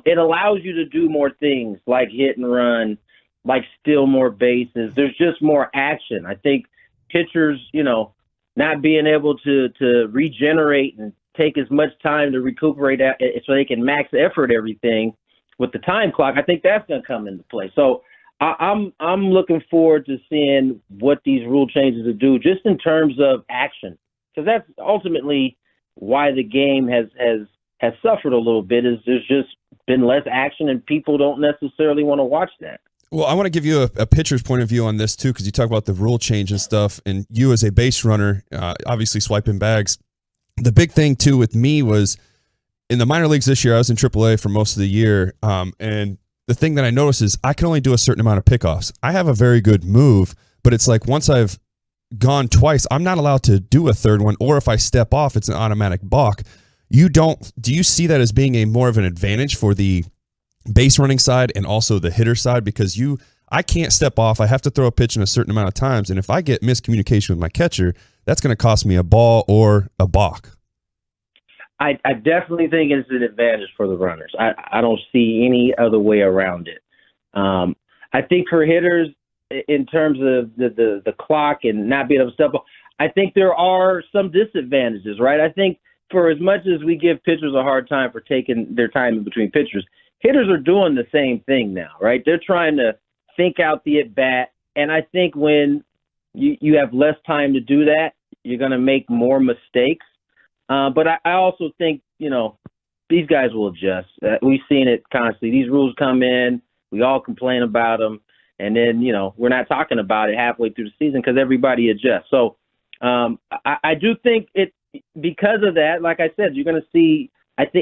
it allows you to do more things like hit and run, like steal more bases. There's just more action. I think pitchers, not being able to regenerate and take as much time to recuperate so they can max effort everything with the time clock, I think that's going to come into play. So I'm looking forward to seeing what these rule changes will do just in terms of action, because that's ultimately why the game has suffered a little bit, is there's just been less action and people don't necessarily want to watch that. Well, I want to give you a pitcher's point of view on this too, because you talk about the rule change and stuff, and you as a base runner, obviously swiping bags. The big thing too with me was in the minor leagues this year, I was in AAA for most of the year, and the thing that I noticed is I can only do a certain amount of pickoffs. I have a very good move, but it's like once I've gone twice, I'm not allowed to do a third one, or if I step off, it's an automatic balk. Do you see that as being a more of an advantage for the base running side and also the hitter side? Because I can't step off. I have to throw a pitch in a certain amount of times, and if I get miscommunication with my catcher, that's going to cost me a ball or a balk. I definitely think it's an advantage for the runners. I don't see any other way around it. I think for hitters, in terms of the clock and not being able to step up, I think there are some disadvantages, right? I think for as much as we give pitchers a hard time for taking their time in between pitchers, hitters are doing the same thing now, right? They're trying to think out the at-bat, and I think when you have less time to do that, you're going to make more mistakes. But I also think, these guys will adjust. We've seen it constantly. These rules come in, we all complain about them, and then, we're not talking about it halfway through the season because everybody adjusts. So I do think because of that, like I said, you're going to see,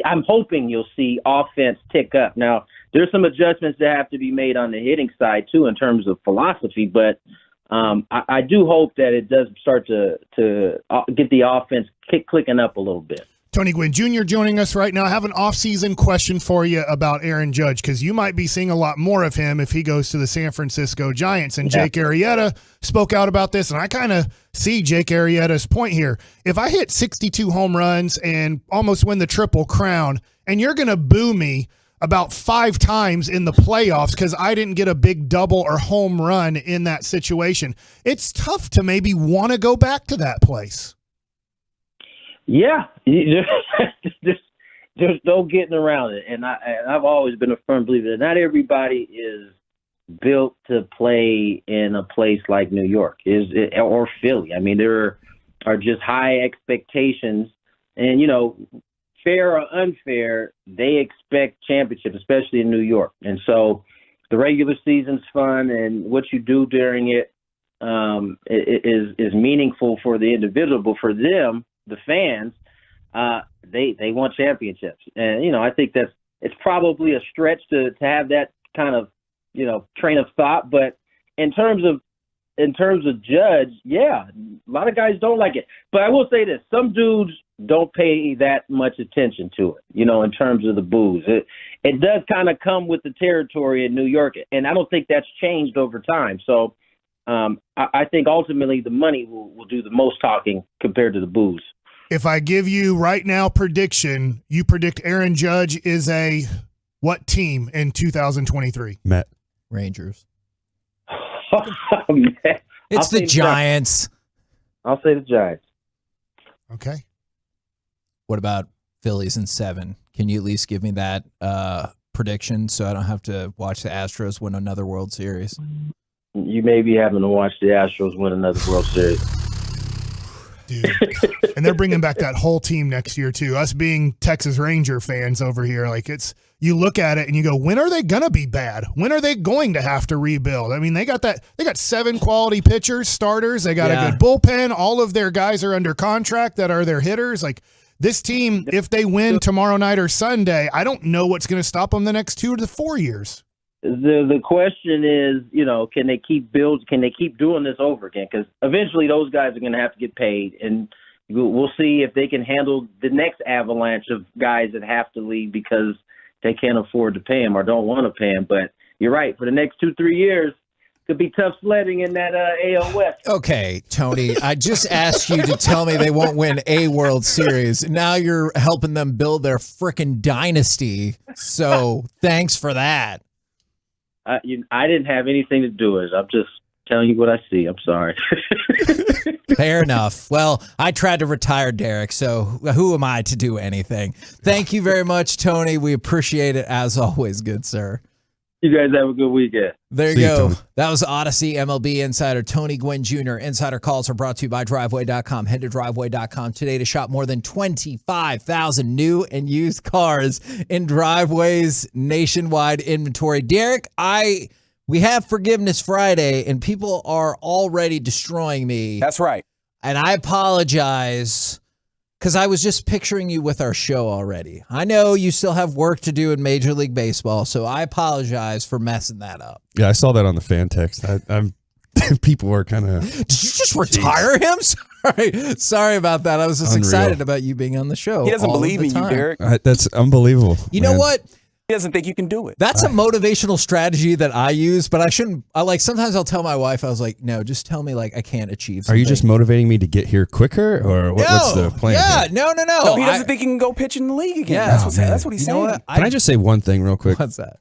I'm hoping you'll see offense tick up. Now, there's some adjustments that have to be made on the hitting side, too, in terms of philosophy, but I do hope that it does start to get the offense clicking up a little bit. Tony Gwynn Jr. joining us right now. I have an off-season question for you about Aaron Judge, because you might be seeing a lot more of him if he goes to the San Francisco Giants. And Jake Arrieta spoke out about this, and I kind of see Jake Arrieta's point here. If I hit 62 home runs and almost win the Triple Crown, and you're going to boo me about 5 times in the playoffs because I didn't get a big double or home run in that situation, it's tough to maybe want to go back to that place. Yeah, there's no getting around it. And I've always been a firm believer that not everybody is built to play in a place like New York or Philly. I mean, there are just high expectations. And, fair or unfair, they expect championship, especially in New York. And so the regular season's fun, and what you do during it is meaningful for the individual, but for them, the fans, they want championships. And, I think it's probably a stretch to have that kind of, train of thought. But in terms of Judge, yeah, a lot of guys don't like it. But I will say this, some dudes don't pay that much attention to it, in terms of the boos. It does kind of come with the territory in New York, and I don't think that's changed over time. So I think ultimately the money will do the most talking compared to the boos. If I give you right now prediction, you predict Aaron Judge is a what team in 2023? Met. Rangers. Oh, man. It's the Giants. I'll say the Giants. Okay. What about Phillies in 7? Can you at least give me that prediction so I don't have to watch the Astros win another World Series? You may be having to watch the Astros win another World Series. Dude. And they're bringing back that whole team next year, too. Us being Texas Ranger fans over here, you look at it and you go, when are they going to be bad? When are they going to have to rebuild? I mean, they got 7 quality pitchers, starters. They got a good bullpen. All of their guys are under contract that are their hitters. This team, if they win tomorrow night or Sunday, I don't know what's going to stop them the next 2 to 4 years. The question is, can they keep doing this over again? Because eventually those guys are going to have to get paid, and we'll see if they can handle the next avalanche of guys that have to leave because they can't afford to pay them or don't want to pay them. But you're right, for the next 2-3 years, could be tough sledding in that AL West. Okay, Tony, I just asked you to tell me they won't win a World Series. Now you're helping them build their frickin' dynasty. So thanks for that. I didn't have anything to do with it. I'm just telling you what I see. I'm sorry. Fair enough. Well, I tried to retire Derek, so who am I to do anything? Thank you very much, Tony. We appreciate it as always, good sir. You guys have a good weekend. There you go. That was Odyssey MLB insider Tony Gwynn Jr. Insider calls are brought to you by Driveway.com. Head to Driveway.com today to shop more than 25,000 new and used cars in Driveway's nationwide inventory. Derek, we have Forgiveness Friday, and people are already destroying me. That's right. And I apologize because I was just picturing you with our show already. I know you still have work to do in Major League Baseball, so I apologize for messing that up. Yeah, I saw that on the fan text. I'm people were kind of. Did you just retire him? Sorry about that. I was just excited about you being on the show. He doesn't believe in you, Derek. That's unbelievable. You know what? He doesn't think you can do it. That's a motivational strategy that I use, but I shouldn't. Sometimes I'll tell my wife, I was like, no, just tell me I can't achieve something. Are you just motivating me to get here quicker, or what's the plan? Yeah, no. No, he doesn't think he can go pitch in the league again. Yeah, that's what he's saying. Can I just say one thing real quick? What's that?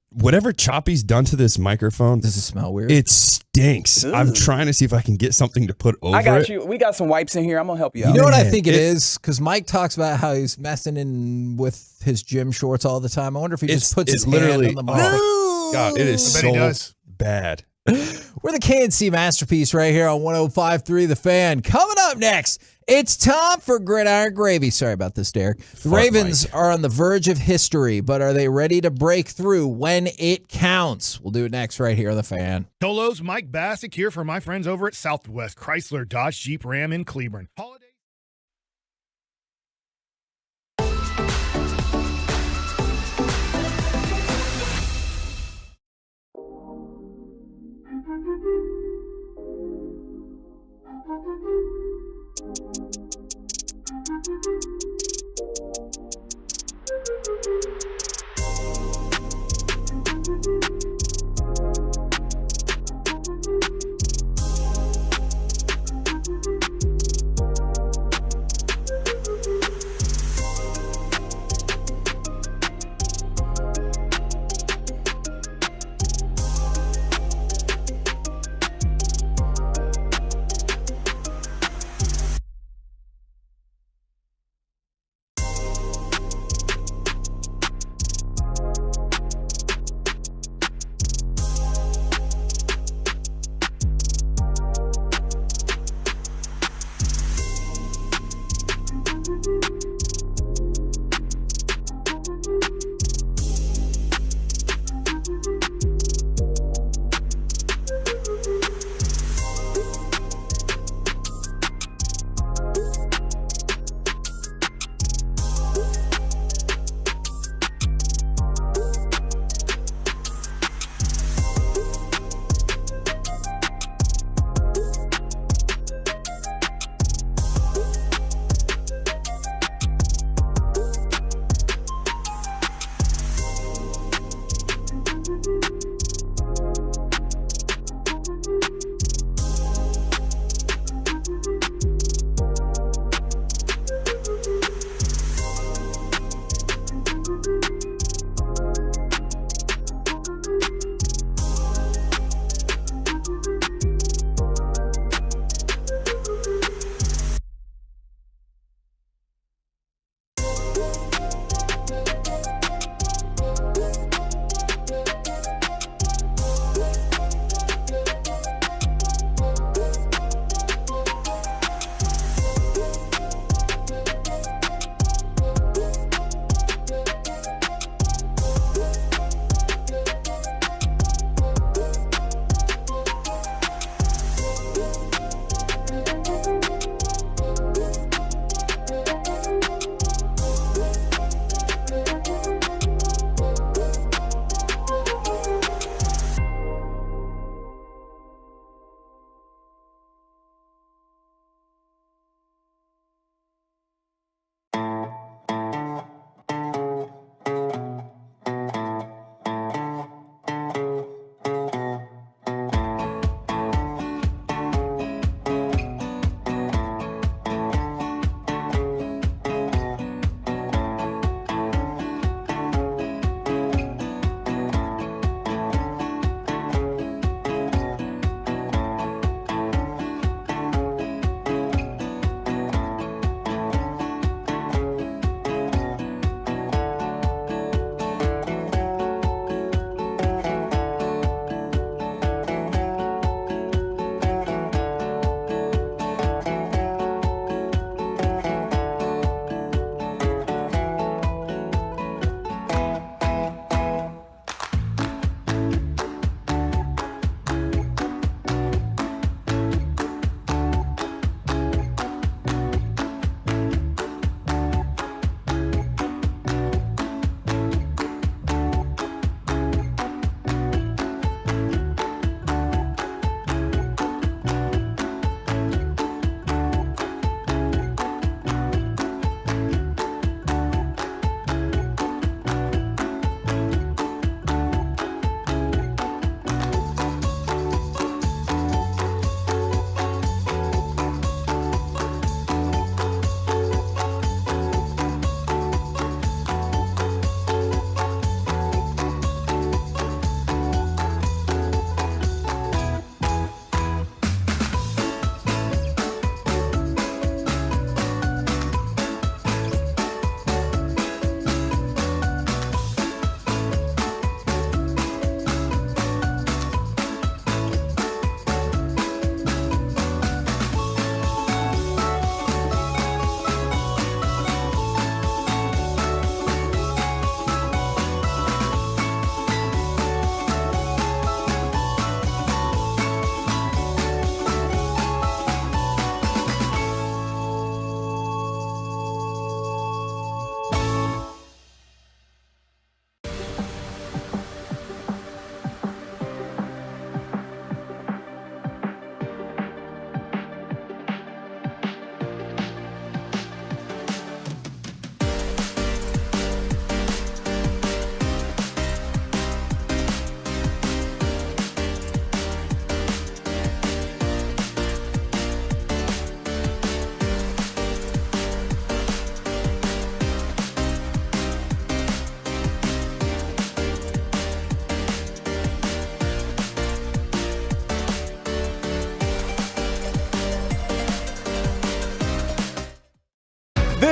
Whatever Choppy's done to this microphone, does it smell weird? It stinks. I'm trying to see if I can get something to put over it. I got you. We got some wipes in here. I'm gonna help you out. You know what I think it is? Because Mike talks about how he's messing in with his gym shorts all the time. I wonder if he just puts his hand on the mic. God, it is so bad. We're the KNC Masterpiece right here on 105.3 The Fan. Coming up next, it's time for Gridiron Gravy. Sorry about this, Derek. The Ravens are on the verge of history, but are they ready to break through when it counts? We'll do it next right here on The Fan. Tolos, Mike Bassick here for my friends over at Southwest Chrysler Dodge Jeep Ram in Cleburne. Holiday.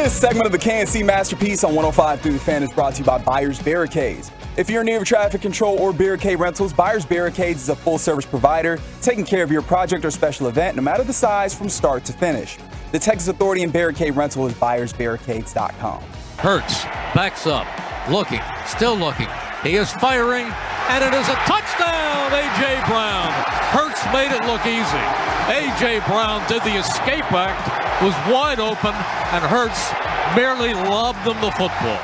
This segment of the KNC Masterpiece on 105 through the Fan is brought to you by Buyers Barricades. If you're in need of traffic control or barricade rentals, Buyers Barricades is a full-service provider taking care of your project or special event, no matter the size, from start to finish. The Texas Authority in barricade rental is buyersbarricades.com. Hurts backs up, looking, still looking. He is firing, and it is a touchdown, A.J. Brown. Hurts made it look easy. A.J. Brown did the escape act, was wide open, and Hurts merely lobbed him the football.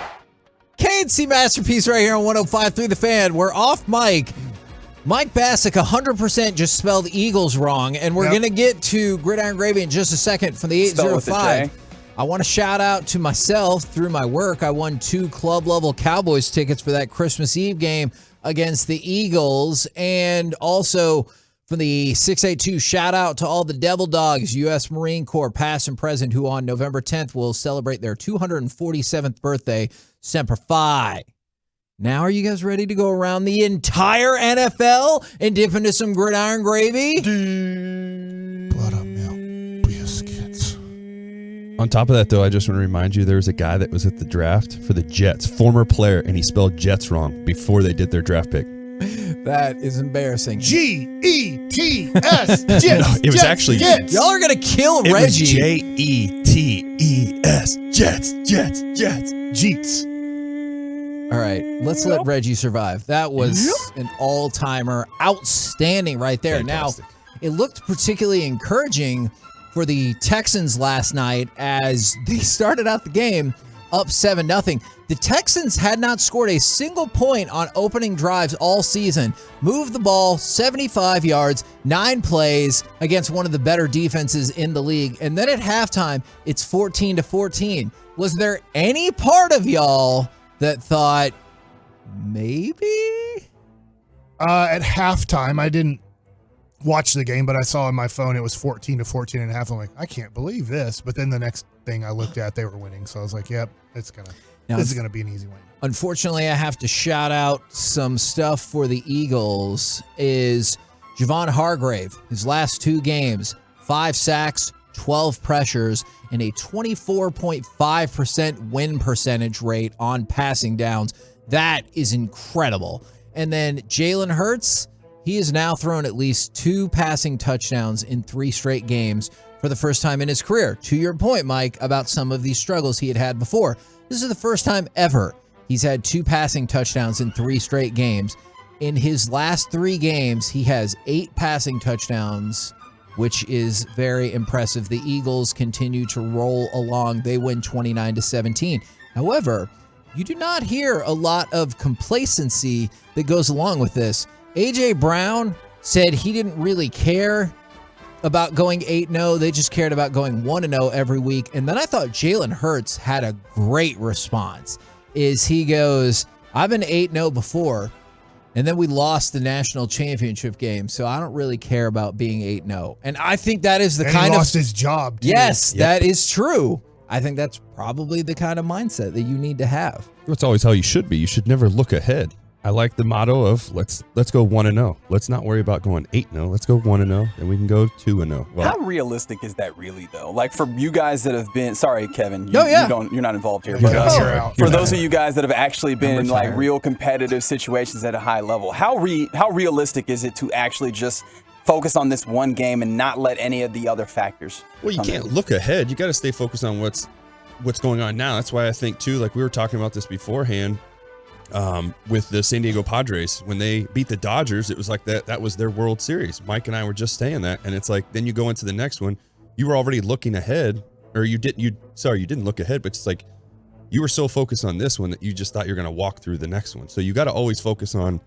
KNC Masterpiece right here on 105.3 The Fan. We're off mic. Mike Bassick 100% just spelled Eagles wrong, and we're going to get to Gridiron Gravy in just a second from the 805. I want to shout out to myself through my work. I won 2 club-level Cowboys tickets for that Christmas Eve game against the Eagles. And also from the 682, shout out to all the Devil Dogs, U.S. Marine Corps, past and present, who on November 10th will celebrate their 247th birthday, Semper Fi. Now, are you guys ready to go around the entire NFL and dip into some Gridiron Gravy? Buttermilk biscuits. On top of that, though, I just want to remind you there was a guy that was at the draft for the Jets, former player, and he spelled Jets wrong before they did their draft pick. That is embarrassing. G-E-T-S. Jets. No, it was Jets, actually Jets. Y'all are going to kill It Reggie. was J-E-T-E-S. Jets, Jets, Jets. Jeets. All right, let's let Reggie survive. That was an all-timer, outstanding right there. Fantastic. Now, it looked particularly encouraging for the Texans last night as they started out the game up 7-0. The Texans had not scored a single point on opening drives all season. Moved the ball 75 yards, 9 plays against one of the better defenses in the league. And then at halftime, it's 14-14. Was there any part of y'all that thought maybe? At halftime, I didn't watch the game, but I saw on my phone it was 14-14 and a half. I'm like, I can't believe this. But then the next thing I looked at, they were winning. So I was like, yep, this is gonna be an easy win. Unfortunately, I have to shout out some stuff for the Eagles. Is Javon Hargrave, his last 2 games, 5 sacks, 12 pressures, and a 24.5% win percentage rate on passing downs. That is incredible. And then Jalen Hurts, he has now thrown at least 2 passing touchdowns in 3 straight games for the first time in his career. To your point, Mike, about some of these struggles he had before. This is the first time ever he's had 2 passing touchdowns in 3 straight games. In his last 3 games, he has 8 passing touchdowns, which is very impressive. The Eagles continue to roll along. They win 29-17. However, you do not hear a lot of complacency that goes along with this. A.J. Brown said he didn't really care about going 8-0. They just cared about going 1-0 every week. And then I thought Jalen Hurts had a great response. He goes, I've been 8-0 before, and then we lost the national championship game, so I don't really care about being 8-0. And I think that is the And kind he of... lost his job, too. Yes, that is true. I think that's probably the kind of mindset that you need to have. That's always how you should be. You should never look ahead. I like the motto of let's go 1-0. Let's not worry about going 8-0. Let's go 1-0, and we can go 2-0. Well, How realistic is that really, though? Like, for you guys that have been, sorry, Kevin, you're not involved here. You're But out. for those of you guys that have actually been in like real competitive situations at a high level, how realistic is it to actually just focus on this one game and not let any of the other factors? Well, you can't look ahead. You got to stay focused on what's going on now. That's why I think too, like we were talking about this beforehand, with the San Diego Padres when they beat the Dodgers. It was like that was their World Series. Mike and I were just saying that, and it's like then you go into the next one, you were already looking ahead, or you didn't look ahead, but it's like you were so focused on this one that you just thought you're going to walk through the next one. So you got to always focus on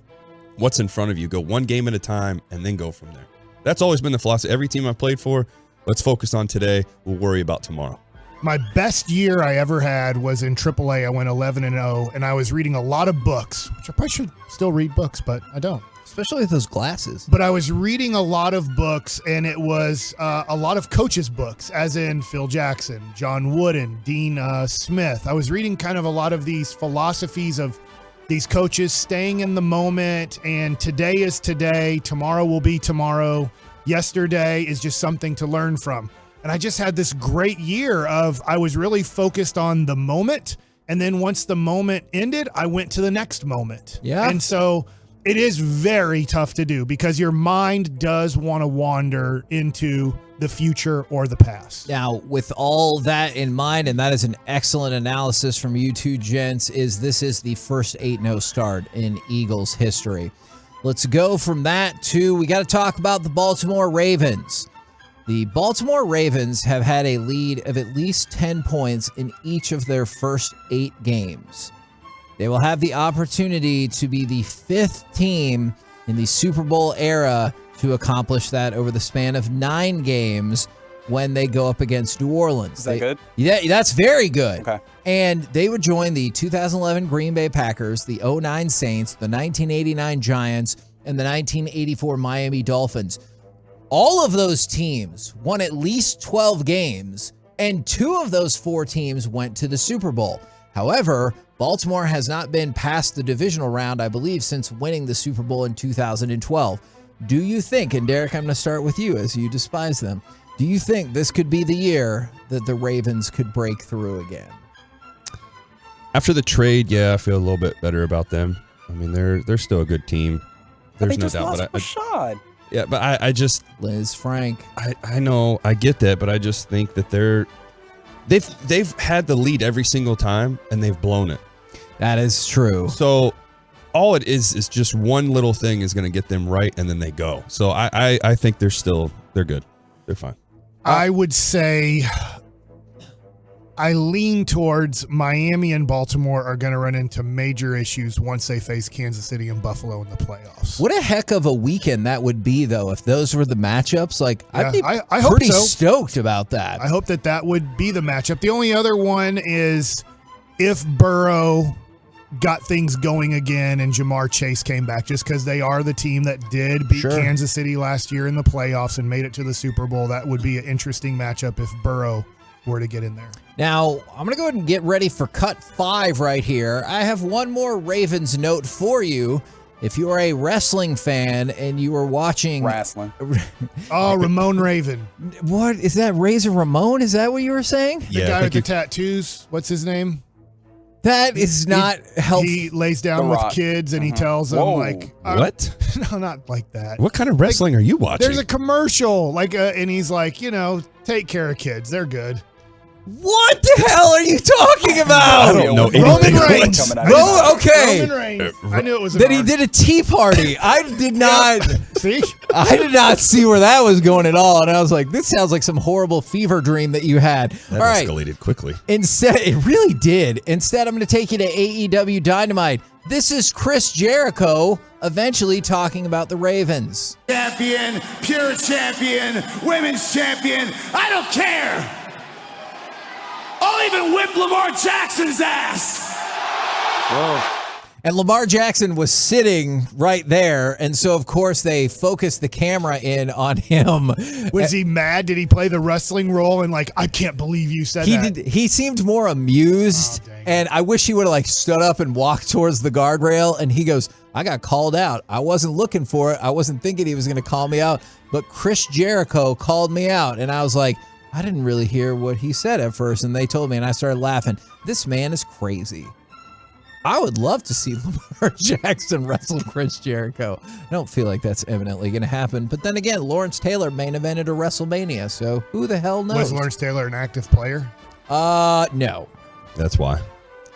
what's in front of you. Go one game at a time and then go from there. That's always been the philosophy. Every team I've played for, let's focus on today. We'll worry about tomorrow. My best year I ever had was in AAA. I went 11-0, and I was reading a lot of books, which I probably should still read books, but I don't. Especially with those glasses. But I was reading a lot of books, and it was a lot of coaches' books, as in Phil Jackson, John Wooden, Dean Smith. I was reading kind of a lot of these philosophies of these coaches staying in the moment, and today is today, tomorrow will be tomorrow. Yesterday is just something to learn from. And I just had this great year of I was really focused on the moment. And then once the moment ended, I went to the next moment. Yeah. And so it is very tough to do because your mind does want to wander into the future or the past. Now, with all that in mind, and that is an excellent analysis from you two gents, this is the first 8-0 start in Eagles history. Let's go from that to, we got to talk about the Baltimore Ravens. The Baltimore Ravens have had a lead of at least 10 points in each of their first 8 games. They will have the opportunity to be the 5th team in the Super Bowl era to accomplish that over the span of 9 games when they go up against New Orleans. Is that good? Yeah, that's very good. Okay. And they would join the 2011 Green Bay Packers, the 2009 Saints, the 1989 Giants, and the 1984 Miami Dolphins. All of those teams won at least 12 games, and 2 of those 4 teams went to the Super Bowl. However, Baltimore has not been past the divisional round, I believe, since winning the Super Bowl in 2012. Do you think, and Derek, I'm going to start with you as you despise them, do you think this could be the year that the Ravens could break through again? After the trade, yeah, I feel a little bit better about them. I mean, they're still a good team. There's no doubt. But Rashad. Yeah, but I just Liz Frank. I know, I get that, but I just think that they've had the lead every single time and they've blown it. That is true. So all it is just one little thing is going to get them right, and then they go. So I think they're good. They're fine. I would say I lean towards Miami and Baltimore are going to run into major issues once they face Kansas City and Buffalo in the playoffs. What a heck of a weekend that would be, though, if those were the matchups. Like, Yeah, I'd be I hope pretty so. stoked about that. I hope that would be the matchup. The only other one is if Burrow got things going again and Jamar Chase came back, just because they are the team that did beat Kansas City last year in the playoffs and made it to the Super Bowl. That would be an interesting matchup if Burrow were to get in there. Now, I'm going to go ahead and get ready for cut 5 right here. I have one more Ravens note for you. If you are a wrestling fan and you are watching... Wrestling. Oh, Ramon Raven. What? Is that Razor Ramon? Is that what you were saying? The guy with the tattoos. What's his name? That is not helpful. He lays down with kids and he tells them, like... What? No, not like that. What kind of wrestling are you watching? There's a commercial, and he's like, take care of kids. They're good. What the hell are you talking about? I don't know Roman anything. Reigns. Okay. Roman Reigns. I knew it was That he did a tea party. I did not. See? I did not see where that was going at all. And I was like, this sounds like some horrible fever dream that you had. That all right. escalated quickly. Instead, it really did. Instead, I'm going to take you to AEW Dynamite. This is Chris Jericho eventually talking about the Ravens. Champion, pure champion, women's champion. I don't care. I'll even whip Lamar Jackson's ass. And Lamar Jackson was sitting right there. And so, of course, they focused the camera in on him. Was he mad? Did he play the wrestling role and I can't believe you said that? He seemed more amused. And I wish he would have stood up and walked towards the guardrail. And he goes, I got called out. I wasn't looking for it. I wasn't thinking he was going to call me out. But Chris Jericho called me out. And I was like, I didn't really hear what he said at first. And they told me, and I started laughing. This man is crazy. I would love to see Lamar Jackson wrestle Chris Jericho. I don't feel like that's eminently going to happen. But then again, Lawrence Taylor main evented a WrestleMania, so who the hell knows? Was Lawrence Taylor an active player? No. That's why.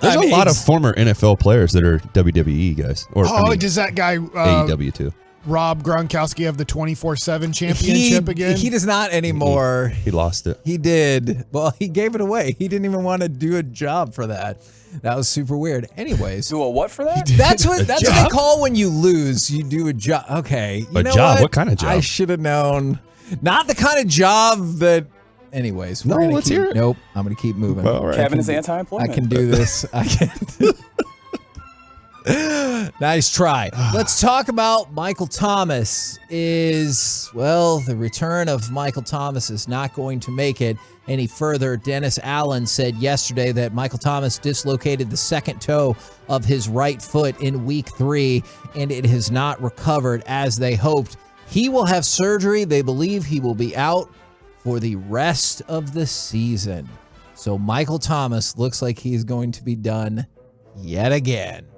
There's a lot of former NFL players that are WWE guys. Or does that guy AEW too? Rob Gronkowski have the 24/7 championship again? He does not anymore. He lost it. He did. Well, he gave it away. He didn't even want to do a job for that. That was super weird. Anyways. Do a what for that? That's what they call when you lose. You do a job. Okay. You know job? What? What kind of job? I should have known. Not the kind of job that... Anyways. Let's hear it. Nope. I'm going to keep moving. Well, right. Kevin is anti-employment. I can do this. I can. Nice try. Let's talk about Michael Thomas. The return of Michael Thomas is not going to make it any further. Dennis Allen said yesterday that Michael Thomas dislocated the second toe of his right foot in week 3, and it has not recovered as they hoped. He will have surgery. They believe he will be out for the rest of the season. So Michael Thomas looks like he's going to be done yet again.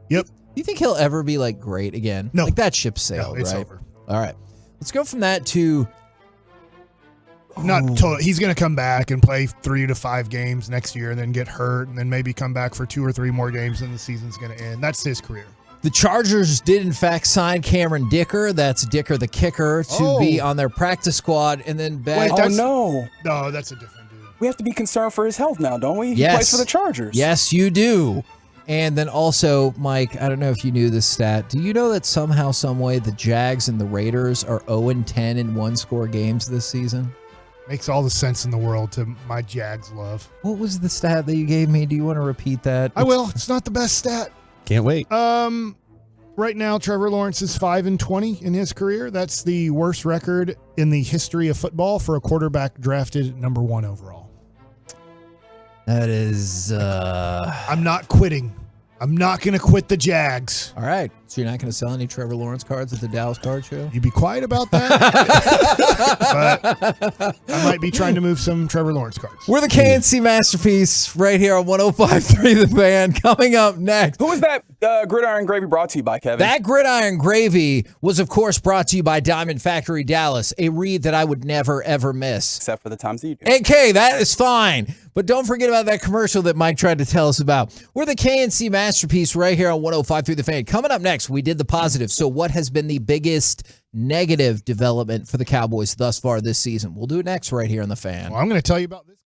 Yep. Do you think he'll ever be like great again? No. Like that ship sailed, No, it's right? over. All right. Let's go from that to He's going to come back and play 3 to 5 games next year and then get hurt and then maybe come back for 2 or 3 more games and the season's going to end. That's his career. the Chargers did in fact sign Cameron Dicker. That's Dicker the kicker to be on their practice squad and then back. No, that's a different dude. We have to be concerned for his health now, don't we? Yes. He plays for the Chargers. Yes, you do. And then also, Mike, I don't know if you knew this stat. Do you know that somehow, some way, the Jags and the Raiders are 0-10 in one-score games this season? Makes all the sense in the world to my Jags love. What was the stat that you gave me? Do you want to repeat that? I will. It's not the best stat. Can't wait. Right now, Trevor Lawrence is 5-20 in his career. That's the worst record in the history of football for a quarterback drafted number 1 overall. That is... I'm not quitting. I'm not going to quit the Jags. All right. So you're not going to sell any Trevor Lawrence cards at the Dallas Card Show? You be quiet about that. But I might be trying to move some Trevor Lawrence cards. We're the KNC Masterpiece right here on 105.3 The Fan. Coming up next. Who was that Gridiron Gravy brought to you by, Kevin? That Gridiron Gravy was, of course, brought to you by Diamond Factory Dallas, a read that I would never, ever miss. Except for the times that you do. AK, that is fine. But don't forget about that commercial that Mike tried to tell us about. We're the KNC Masterpiece right here on 105.3 The Fan. Coming up next, we did the positive. So what has been the biggest negative development for the Cowboys thus far this season? We'll do it next right here on The Fan. Well, I'm going to tell you about this.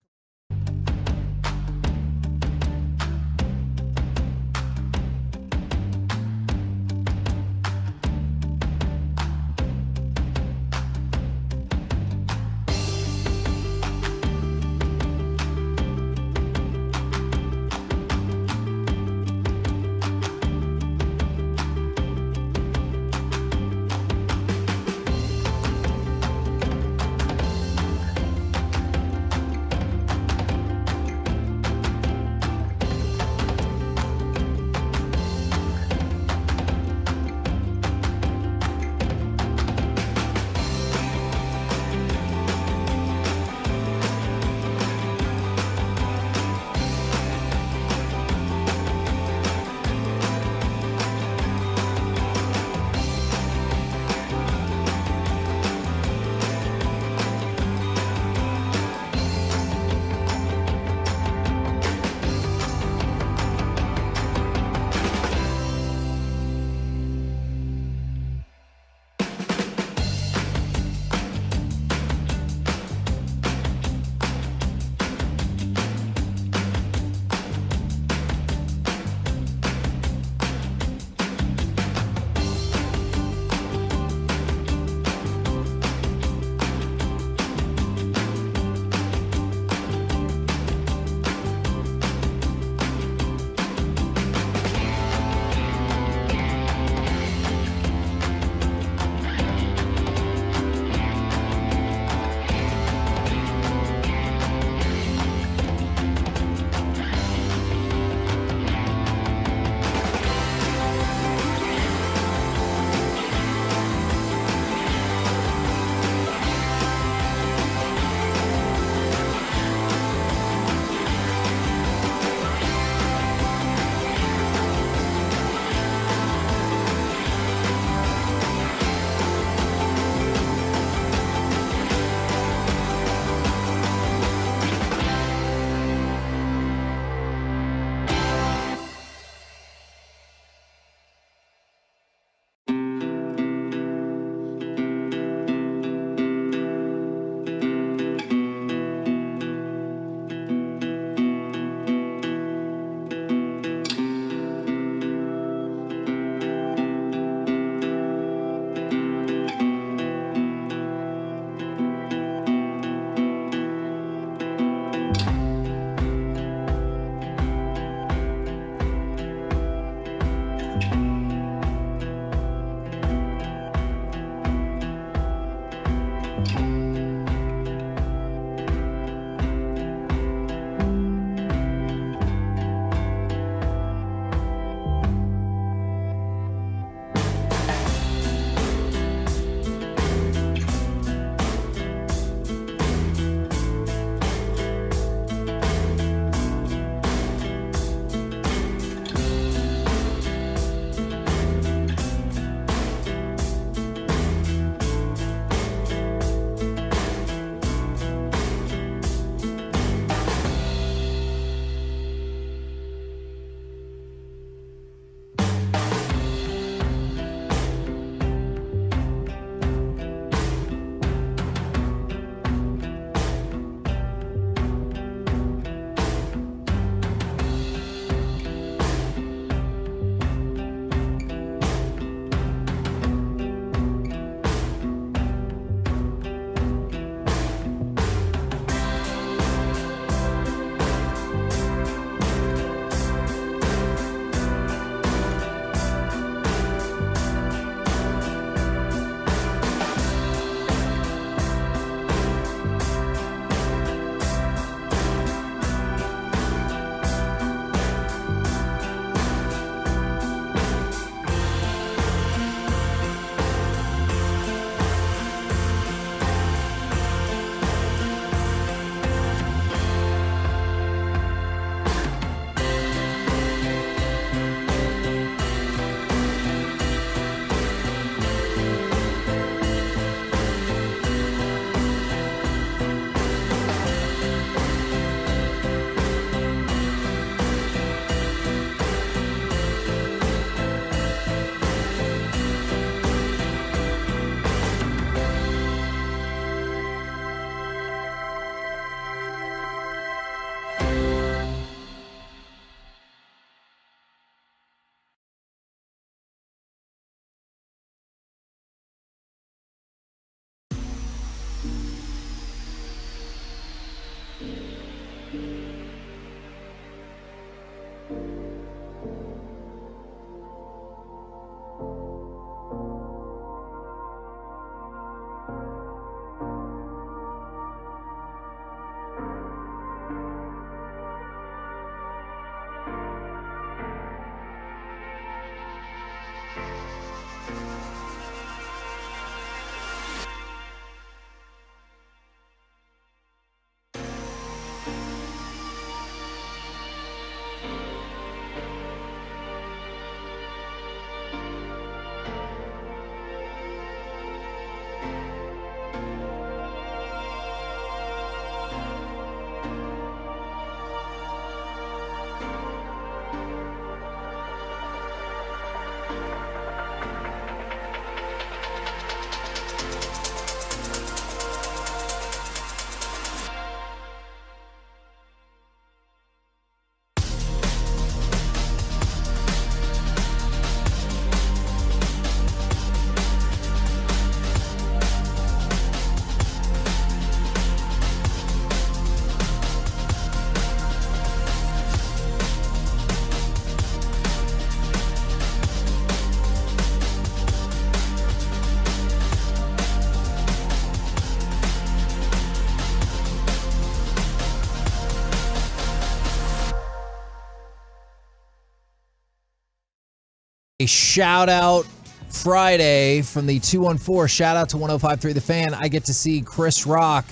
A shout out Friday from the 214. Shout out to 105.3 The Fan. I get to see Chris Rock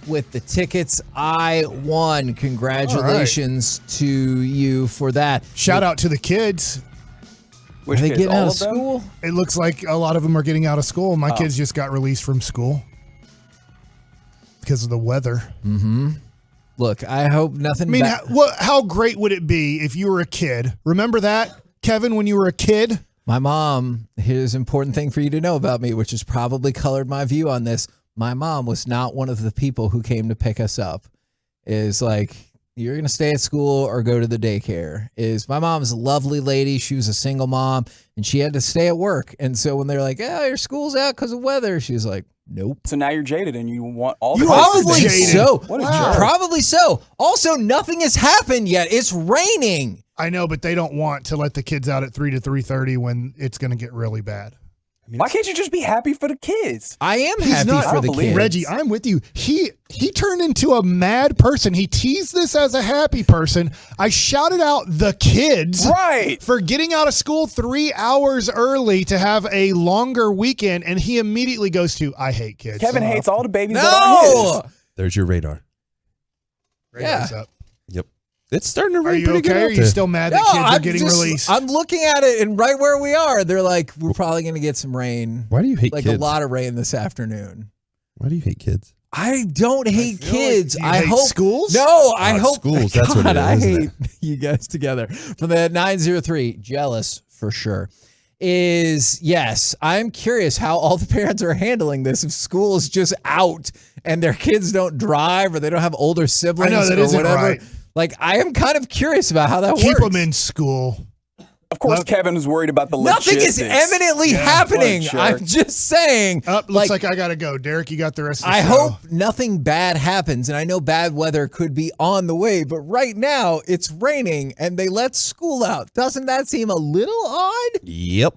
with the tickets I won. Congratulations to you for that. Shout out to the kids. Are they getting out of school? It looks like a lot of them are getting out of school. My kids just got released from school because of the weather. Mm-hmm. Look, I hope nothing. I mean, how great would it be if you were a kid? Remember that, Kevin, when you were a kid? My mom, here's an important thing for you to know about me, which has probably colored my view on this. My mom was not one of the people who came to pick us up. Is like, you're going to stay at school or go to the daycare. My mom's a lovely lady. She was a single mom, and she had to stay at work. And so when they're like, your school's out because of weather, she's like, nope. So now you're jaded and you want all the Probably so. What a jerk. Probably so. Also, nothing has happened yet. It's raining. I know, but they don't want to let the kids out at 3 to 3:30 when it's going to get really bad. Why can't you just be happy for the kids? I am happy for the kids. Reggie, I'm with you. He turned into a mad person. He teased this as a happy person. I shouted out the kids for getting out of school 3 hours early to have a longer weekend, and he immediately goes to, I hate kids. Kevin hates all the babies that aren't his. There's your radar. Radar's up. Yep. It's starting to rain Are you pretty good okay? out Are you there. still mad that kids are getting released? I'm looking at it, and right where we are, they're like, we're probably going to get some rain. Why do you hate like kids? a lot of rain this afternoon. Why do you hate kids? I don't hate kids. Like you hate hope schools. No, I hope schools. That's what it is. I isn't hate you guys together. From the 903, jealous for sure. Yes, I'm curious how all the parents are handling this. If school is just out and their kids don't drive or they don't have older siblings, I know that or isn't whatever. right. Like, I am kind of curious about how that works. Keep them in school. Of course, Kevin was worried about the Nothing logistics. is eminently happening. What a I'm jerk. just saying. Looks like I got to go. Derek, you got the rest of the I show. hope nothing bad happens, and I know bad weather could be on the way, but right now it's raining and they let school out. Doesn't that seem a little odd? Yep.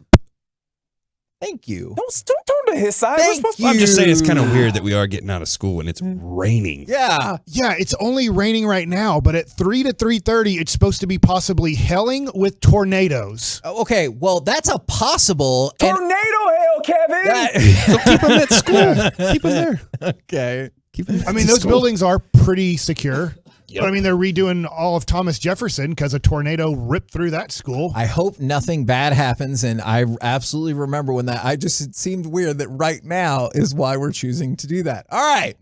Thank you. Don't turn to his side. I'm just saying it's kind of weird that we are getting out of school when it's raining. Yeah. Yeah, it's only raining right now, but at 3 to 3:30, it's supposed to be possibly hailing with tornadoes. Okay, well, that's a possible. Tornado hail, Kevin! So keep them at school. Keep them there. Okay. Keep them I mean, those buildings are pretty secure. But I mean, they're redoing all of Thomas Jefferson because a tornado ripped through that school. I hope nothing bad happens, and I absolutely remember when it seemed weird that right now is why we're choosing to do that. All right.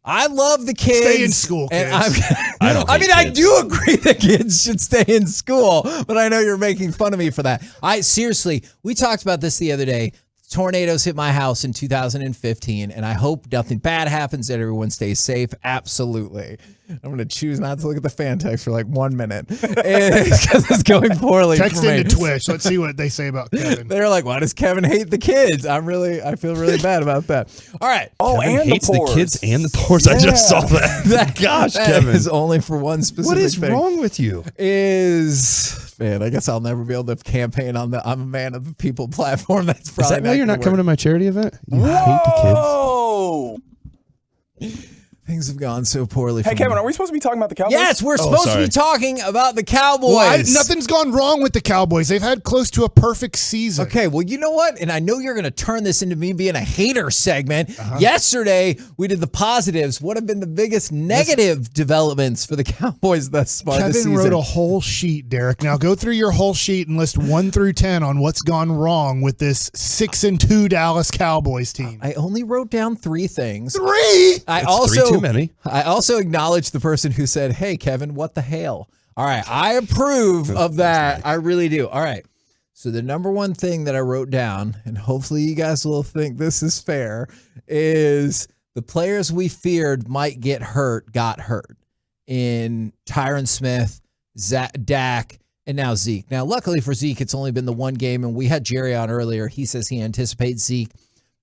I love the kids. Stay in school, kids. And I do agree that kids should stay in school, but I know you're making fun of me for that. Seriously, we talked about this the other day. Tornadoes hit my house in 2015, and I hope nothing bad happens, that everyone stays safe. Absolutely. I'm going to choose not to look at the fan text for like 1 minute because it's going poorly. Text for me. into Twitch. Let's see what they say about Kevin. They're like, why does Kevin hate the kids? I feel really bad about that. All right. Oh, Kevin and hates the pores. the kids and the pores. I just saw that. Gosh, that Kevin. is only for one specific What is thing. wrong with you? Man, I guess I'll never be able to campaign on the I'm a man of the people platform. That's Is probably that why you're not coming to my charity event? You hate Whoa! the kids. Things have gone so poorly. Hey, for Kevin, me. are we supposed to be talking about the Cowboys? Yes, we're supposed to be talking about the Cowboys. Well, nothing's gone wrong with the Cowboys. They've had close to a perfect season. Okay, well, you know what? And I know you're going to turn this into me being a hater segment. Yesterday, we did the positives. What have been the biggest negative developments for the Cowboys thus far this Kevin season? wrote a whole sheet, Derek. Now go through your whole sheet and list 1 through 10 on what's gone wrong with this 6-2 Dallas Cowboys team. I only wrote down 3 things. 3? That's 3 too many. I also acknowledge the person who said, hey, Kevin, what the hell? All right. I approve of that. I really do. All right. So the number one thing that I wrote down, and hopefully you guys will think this is fair, is the players we feared might get hurt got hurt in Tyron Smith, Dak, and now Zeke. Now, luckily for Zeke, it's only been the one game, and we had Jerry on earlier. He says he anticipates Zeke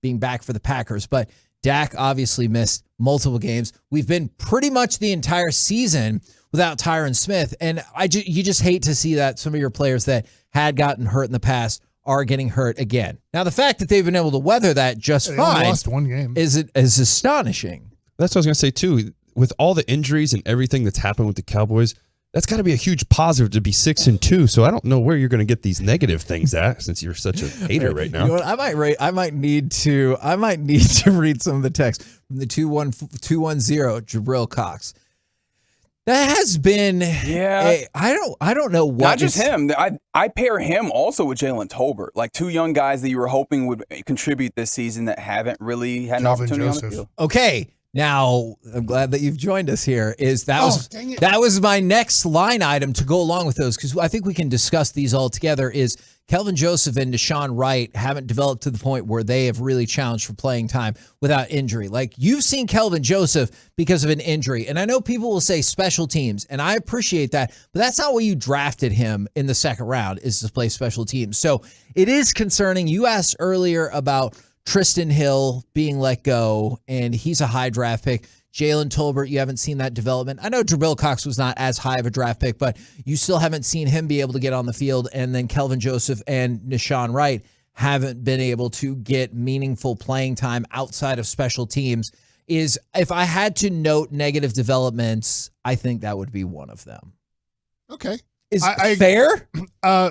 being back for the Packers, but Dak obviously missed multiple games. We've been pretty much the entire season without Tyron Smith, and you just hate to see that some of your players that had gotten hurt in the past are getting hurt again. Now, the fact that they've been able to weather that just They only fine lost 1 game. is astonishing. That's what I was going to say, too. With all the injuries and everything that's happened with the Cowboys, that's got to be a huge positive to be 6-2. So I don't know where you're going to get these negative things at, since you're such a hater right now. You know what? I might need to read some of the text from the 210 Jabril Cox. That has been I don't know what. Not just him. I pair him also with Jalen Tolbert, like two young guys that you were hoping would contribute this season that haven't really had an opportunity on the field. Okay. Now, I'm glad that you've joined us here. That was my next line item to go along with those, because I think we can discuss these all together. Is Kelvin Joseph and Deshaun Wright haven't developed to the point where they have really challenged for playing time without injury. Like, you've seen Kelvin Joseph because of an injury, and I know people will say special teams, and I appreciate that, but that's not what you drafted him in the second round, is to play special teams. So it is concerning. You asked earlier about Tristan Hill being let go, and he's a high draft pick. Jalen Tolbert, you haven't seen that development. I know Jabril Cox was not as high of a draft pick, but you still haven't seen him be able to get on the field. And then Kelvin Joseph and Deshaun Wright haven't been able to get meaningful playing time outside of special teams. If I had to note negative developments, I think that would be one of them. Okay. Is fair?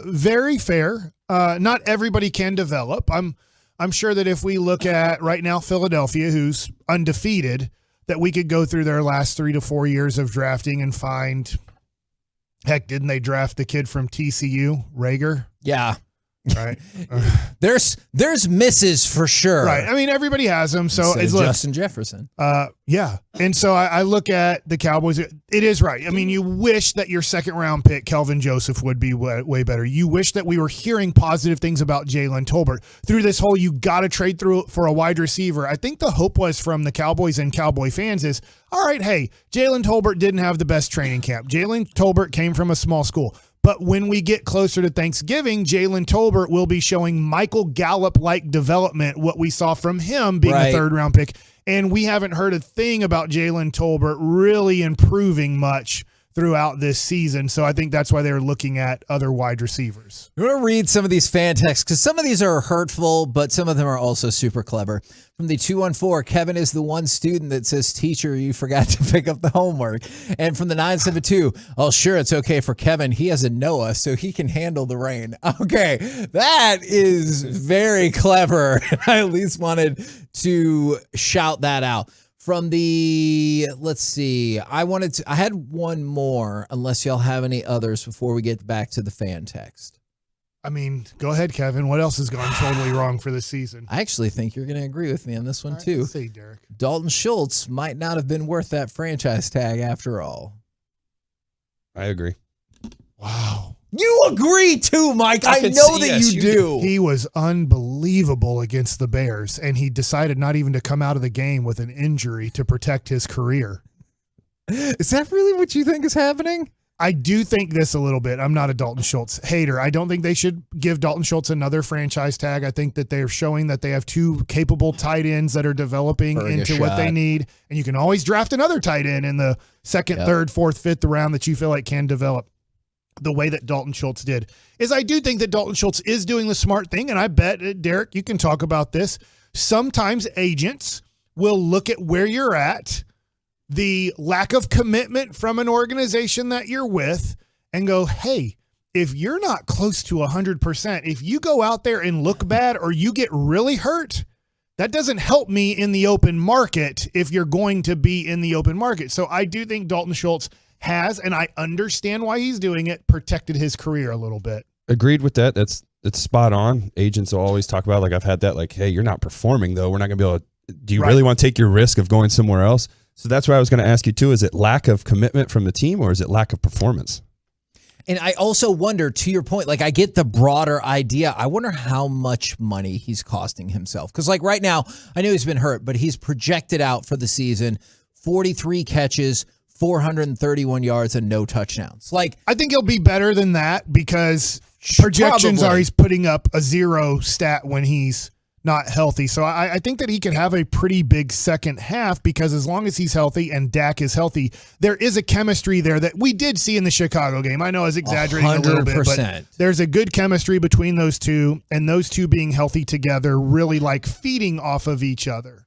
Very fair. Not everybody can develop. I'm sure that if we look at right now Philadelphia, who's undefeated, that we could go through their last 3 to 4 years of drafting and find, heck, didn't they draft the kid from TCU, Rager? Yeah. Right. There's misses for sure. Right. I mean, everybody has them. So it's Justin Jefferson. Yeah. And so I look at the Cowboys. It is right. I mean, you wish that your second round pick, Kelvin Joseph, would be way better. You wish that we were hearing positive things about Jalen Tolbert through this whole, you got to trade through for a wide receiver. I think the hope was from the Cowboys and Cowboy fans is, all right, hey, Jalen Tolbert didn't have the best training camp. Jalen Tolbert came from a small school. But when we get closer to Thanksgiving, Jalen Tolbert will be showing Michael Gallup-like development, what we saw from him being a third-round pick. And we haven't heard a thing about Jalen Tolbert really improving much throughout this season. So I think that's why they're looking at other wide receivers. I'm going to read some of these fan texts because some of these are hurtful, but some of them are also super clever. From the 214, Kevin is the one student that says, teacher, you forgot to pick up the homework. And from the 972, oh, sure, it's okay for Kevin. He has a Noah, so he can handle the rain. Okay, that is very clever. I at least wanted to shout that out. From the, let's see, I had one more, unless y'all have any others before we get back to the fan text. I mean, go ahead, Kevin. What else has gone totally wrong for this season? I actually think you're going to agree with me on this one, too. Let's see, Derek. Dalton Schultz might not have been worth that franchise tag after all. I agree. Wow. You agree too, Mike. I know that you do. He was unbelievable against the Bears, and he decided not even to come out of the game with an injury to protect his career. Is that really what you think is happening? I do think this a little bit. I'm not a Dalton Schultz hater. I don't think they should give Dalton Schultz another franchise tag. I think that they're showing that they have two capable tight ends that are developing into what they need. And you can always draft another tight end in the second, third, fourth, fifth round that you feel like can develop the way that Dalton Schultz did. Is I do think that Dalton Schultz is doing the smart thing. And I bet, Derek, you can talk about this. Sometimes agents will look at where you're at, the lack of commitment from an organization that you're with, and go, hey, if you're not close to 100%, if you go out there and look bad or you get really hurt, that doesn't help me in the open market if you're going to be in the open market. So I do think Dalton Schultz has, and I understand why he's doing it, protected his career a little bit. Agreed with that. That's spot on. Agents will always talk about, like, I've had that, like, hey, you're not performing, though. We're not going to be able to, do you really want to take your risk of going somewhere else? So that's what I was going to ask you, too. Is it lack of commitment from the team, or is it lack of performance? And I also wonder, to your point, like, I get the broader idea. I wonder how much money he's costing himself. Because, like, right now, I know he's been hurt, but he's projected out for the season 43 catches, 431 yards, and no touchdowns. Like, I think he'll be better than that, because projections are he's putting up a 0 stat when he's not healthy. So I think that he could have a pretty big second half, because as long as he's healthy and Dak is healthy, there is a chemistry there that we did see in the Chicago game. I know I was exaggerating 100%. A little bit, but there's a good chemistry between those two, and those two being healthy together really like feeding off of each other.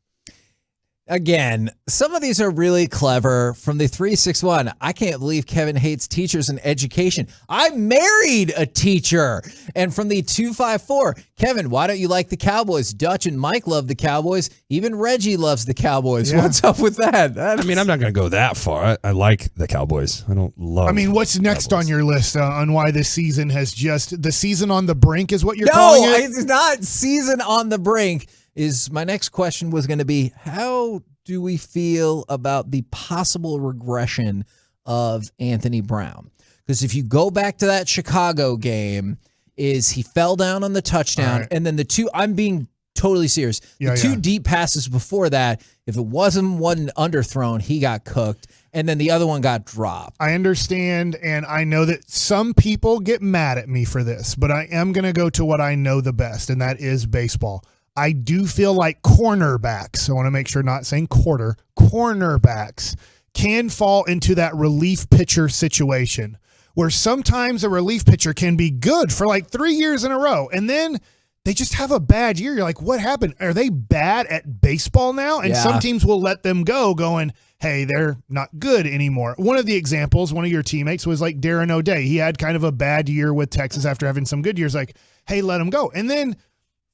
Again, some of these are really clever. From the 361, I can't believe Kevin hates teachers and education. I married a teacher. And from the 254, Kevin, why don't you like the Cowboys? Dutch and Mike love the Cowboys. Even Reggie loves the Cowboys. Yeah. What's up with that? I mean, I'm not going to go that far. I like the Cowboys. I don't love. I mean, what's next on your list on why this season has just the season on the brink is what you're calling it? No, it's not season on the brink. Is my next question was going to be, how do we feel about the possible regression of Anthony Brown? Because if you go back to that Chicago game, is he fell down on the touchdown, right. and then the two, I'm being totally serious, the two deep passes before that, if it wasn't one underthrown, he got cooked, and then the other one got dropped. I understand, and I know that some people get mad at me for this, but I am going to go to what I know the best, and that is baseball. I do feel like cornerbacks, I want to make sure not saying cornerbacks can fall into that relief pitcher situation where sometimes a relief pitcher can be good for like 3 years in a row, and then they just have a bad year. You're like, what happened? Are they bad at baseball now? And some teams will let them go going, hey, they're not good anymore. One of the examples, one of your teammates was like Darren O'Day. He had kind of a bad year with Texas after having some good years. Like, hey, let him go. And then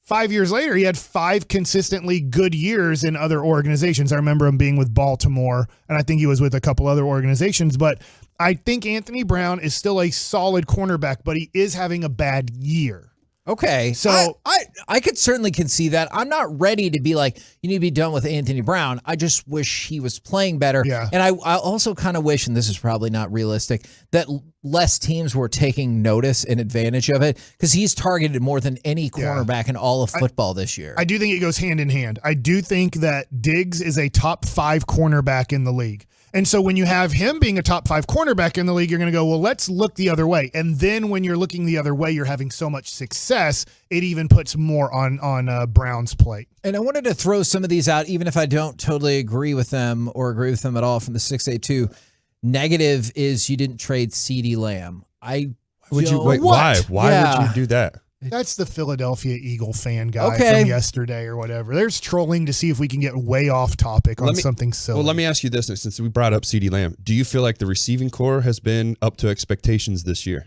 5 years later, he had 5 consistently good years in other organizations. I remember him being with Baltimore, and I think he was with a couple other organizations. But I think Anthony Brown is still a solid cornerback, but he is having a bad year. Okay, so I could certainly concede that. I'm not ready to be like, you need to be done with Anthony Brown. I just wish he was playing better. Yeah. And I also kind of wish, and this is probably not realistic, that less teams were taking notice and advantage of it, because he's targeted more than any cornerback in all of football this year. I do think it goes hand in hand. I do think that Diggs is a top 5 cornerback in the league. And so when you have him being a top 5 cornerback in the league, you're going to go, well, let's look the other way. And then when you're looking the other way, you're having so much success, it even puts more on Brown's plate. And I wanted to throw some of these out, even if I don't totally agree with them or agree with them at all, from the 682. Negative is you didn't trade CeeDee Lamb. Why would you do that? That's the Philadelphia Eagle fan guy from yesterday or whatever. There's trolling to see if we can get way off topic on something silly. Well, let me ask you this, since we brought up CeeDee Lamb. Do you feel like the receiving core has been up to expectations this year?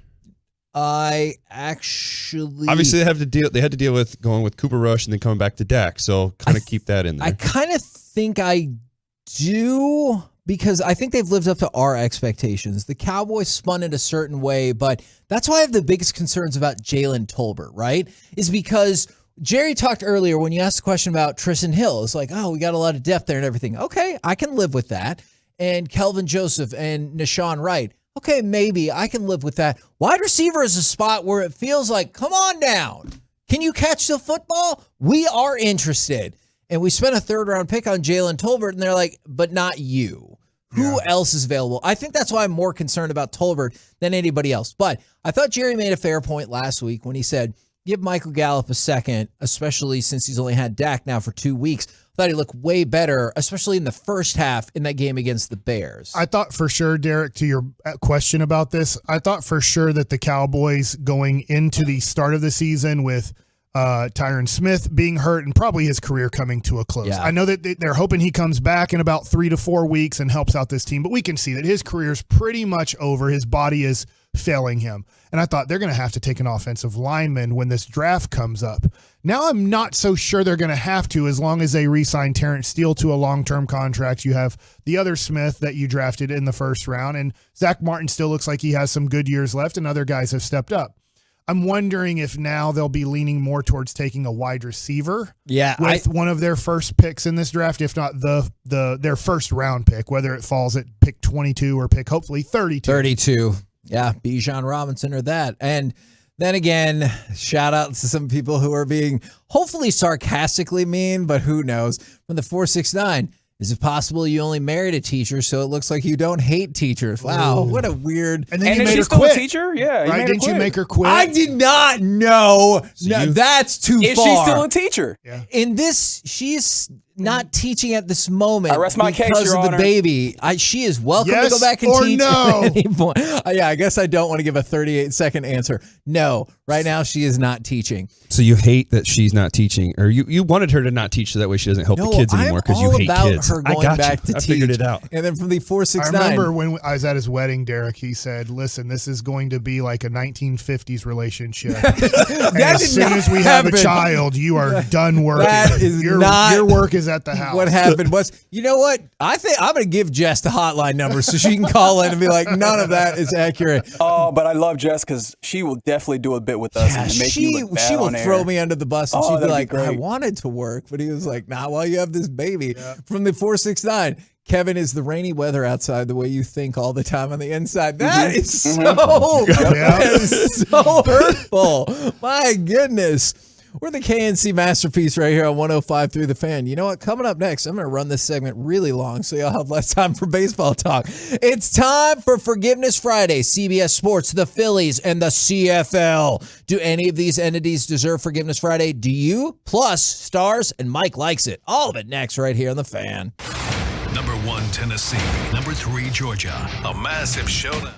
I actually... Obviously, they had to deal with going with Cooper Rush and then coming back to Dak, so kind of keep that in there. I kind of think I do, because I think they've lived up to our expectations. The Cowboys spun it a certain way, but that's why I have the biggest concerns about Jalen Tolbert, right? Is because Jerry talked earlier when you asked the question about Tristan Hill. It's like, oh, we got a lot of depth there and everything. Okay, I can live with that. And Kelvin Joseph and Nashawn Wright. Okay, maybe I can live with that. Wide receiver is a spot where it feels like, come on down. Can you catch the football? We are interested. And we spent a 3rd-round pick on Jalen Tolbert, and they're like, but not you. Who else is available? I think that's why I'm more concerned about Tolbert than anybody else. But I thought Jerry made a fair point last week when he said, give Michael Gallup a second, especially since he's only had Dak now for 2 weeks. I thought he looked way better, especially in the first half in that game against the Bears. I thought for sure, Derek, to your question about this, I thought for sure that the Cowboys going into the start of the season with Tyron Smith being hurt and probably his career coming to a close. Yeah. I know that they're hoping he comes back in about 3 to 4 weeks and helps out this team, but we can see that his career is pretty much over. His body is failing him. And I thought they're going to have to take an offensive lineman when this draft comes up. Now I'm not so sure they're going to have to, as long as they re-sign Terrence Steele to a long-term contract. You have the other Smith that you drafted in the first round, and Zach Martin still looks like he has some good years left, and other guys have stepped up. I'm wondering if now they'll be leaning more towards taking a wide receiver with one of their first picks in this draft, if not their first round pick, whether it falls at pick 22 or pick hopefully 32. 32. Yeah, Bijan Robinson or that. And then again, shout out to some people who are being hopefully sarcastically mean, but who knows. From the 469, is it possible you only married a teacher so it looks like you don't hate teachers? Wow, what a weird... And then you is made she her still quit. a teacher? Yeah, right? Didn't you make her quit? I did not know. No, that's too far. Is she still a teacher? Yeah. In this, she's not teaching at this moment I rest my case, because Your of the Honor. baby. She is welcome to go Yes back and or teach no? at any point. Yeah, I guess I don't want to give a 38-second answer. No, right now she is not teaching. So you hate that she's not teaching, or you wanted her to not teach so that way she doesn't help the kids anymore because you hate kids. Her going I got back you. to I figured teach. it out. And then from the 469. I remember when I was at his wedding, Derek, he said, listen, this is going to be like a 1950s relationship. And as soon as we have a child, you are done working. That is your work is at the house. What happened was, you know what? I think I'm going to give Jess the hotline number so she can call in and be like, none of that is accurate. Oh, but I love Jess because she will definitely do a bit with us and make you look bad she will on throw air. me under the bus and Oh, she'd be that'd be like, I great. wanted to work, but he was like, nah, well, you have this baby. From the 469, Kevin, is the rainy weather outside the way you think all the time on the inside? That is that is so hurtful. My goodness. We're the KNC Masterpiece right here on 105 through the Fan. You know what? Coming up next, I'm going to run this segment really long so y'all have less time for baseball talk. It's time for Forgiveness Friday. CBS Sports, the Phillies, and the CFL. Do any of these entities deserve Forgiveness Friday? Do you? Plus, stars, and Mike likes it. All of it next right here on the Fan. Number 1, Tennessee. Number 3, Georgia. A massive showdown.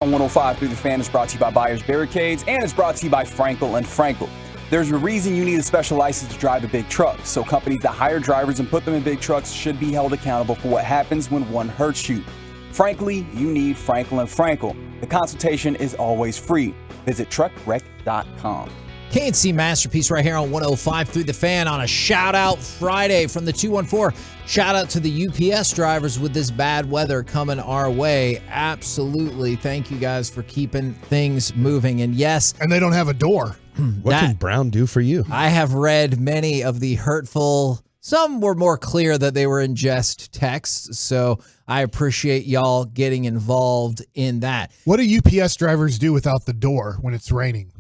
On 105 through the Fan is brought to you by Buyers Barricades, and it's brought to you by Frankel and Frankel. There's a reason you need a special license to drive a big truck, so companies that hire drivers and put them in big trucks should be held accountable for what happens when one hurts you. Frankly, you need Frankel and Frankel. The consultation is always free. Visit truckwreck.com. KNC Masterpiece right here on 105 through the Fan on a shout-out Friday from the 214. Shout-out to the UPS drivers with this bad weather coming our way. Absolutely. Thank you guys for keeping things moving. And yes. And they don't have a door. What can Brown do for you? I have read many of the hurtful, some were more clear that they were in jest texts, so I appreciate y'all getting involved in that. What do UPS drivers do without the door when it's raining?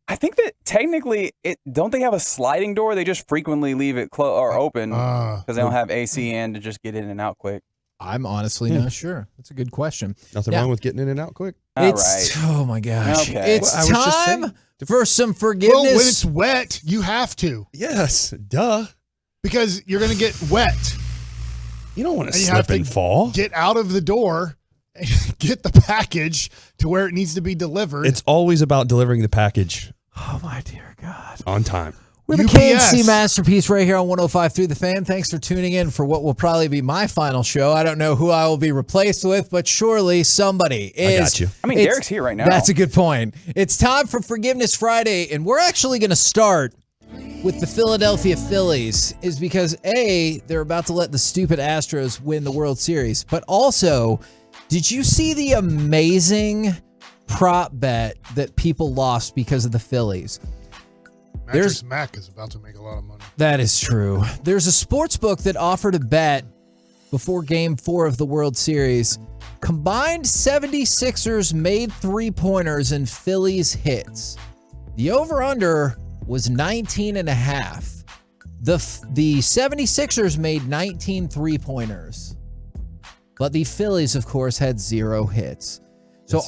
I think that technically, don't they have a sliding door? They just frequently leave it open because they don't have AC in to just get in and out quick. I'm honestly not sure. That's a good question. Nothing wrong with getting in and out quick. Oh my gosh. Okay. It's time for some forgiveness. Well, when it's wet, you have to. Yes, duh. Because you're going to get wet. You don't want to slip and fall. Get out of the door and get the package to where it needs to be delivered. It's always about delivering the package. Oh my dear God. On time. We're the KNC Masterpiece right here on 105 through the Fan. Thanks for tuning in for what will probably be my final show. I don't know who I will be replaced with, but surely somebody is. I got you. I mean, Derek's here right now. That's a good point. It's time for Forgiveness Friday, and we're actually going to start with the Philadelphia Phillies, is because A, they're about to let the stupid Astros win the World Series, but also, did you see the amazing prop bet that people lost because of the Phillies? Mattress Mac is about to make a lot of money. That is true. There's a sports book that offered a bet before Game 4 of the World Series. Combined 76ers made three-pointers and Phillies hits. The over-under was 19.5. The 76ers made 19 three-pointers. But the Phillies, of course, had 0 hits. So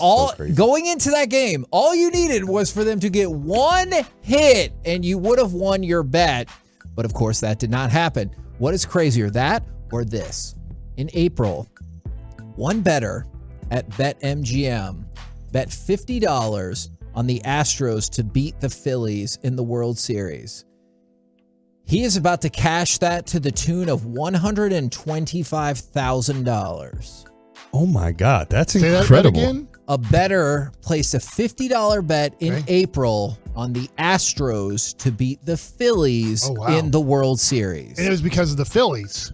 going into that game, all you needed was for them to get 1 hit and you would have won your bet. But of course, that did not happen. What is crazier, that or this? In April, one bettor at BetMGM bet $50 on the Astros to beat the Phillies in the World Series. He is about to cash that to the tune of $125,000. Oh my God, that's Say incredible. That again? A bettor placed a $50 bet in April on the Astros to beat the Phillies in the World Series. And it was because of the Phillies.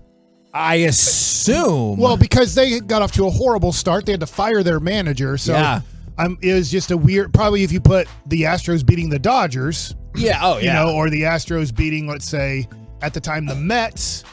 I assume. Well, because they got off to a horrible start. They had to fire their manager. So it was just a weird, probably if you put the Astros beating the Dodgers. Yeah, or the Astros beating, let's say, at the time, the Mets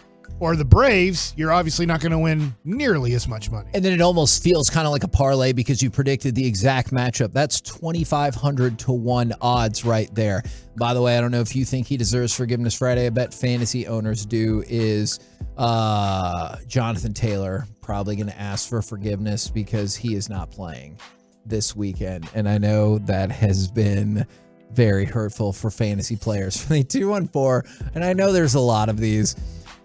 or the Braves, you're obviously not going to win nearly as much money. And then it almost feels kind of like a parlay because you predicted the exact matchup. That's 2,500 to 1 odds right there. By the way, I don't know if you think he deserves Forgiveness Friday. I bet fantasy owners do. Is Jonathan Taylor probably going to ask for forgiveness because he is not playing this weekend? And I know that has been very hurtful for fantasy players from the 214. And I know there's a lot of these.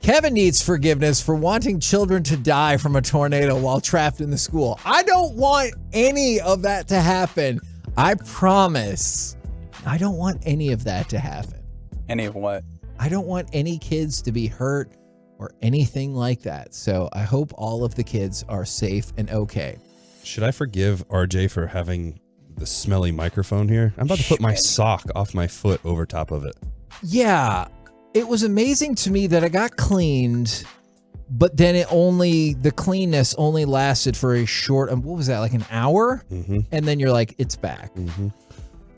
Kevin needs forgiveness for wanting children to die from a tornado while trapped in the school. I don't want any of that to happen. I promise. I don't want any of that to happen. Any of what? I don't want any kids to be hurt or anything like that. So I hope all of the kids are safe and okay. Should I forgive RJ for having the smelly microphone here? I'm about to put my sock off my foot over top of it. Yeah. It was amazing to me that I got cleaned, but then the cleanness only lasted for a short, what was that, like an hour? Mm-hmm. And then you're like, it's back. Mm-hmm.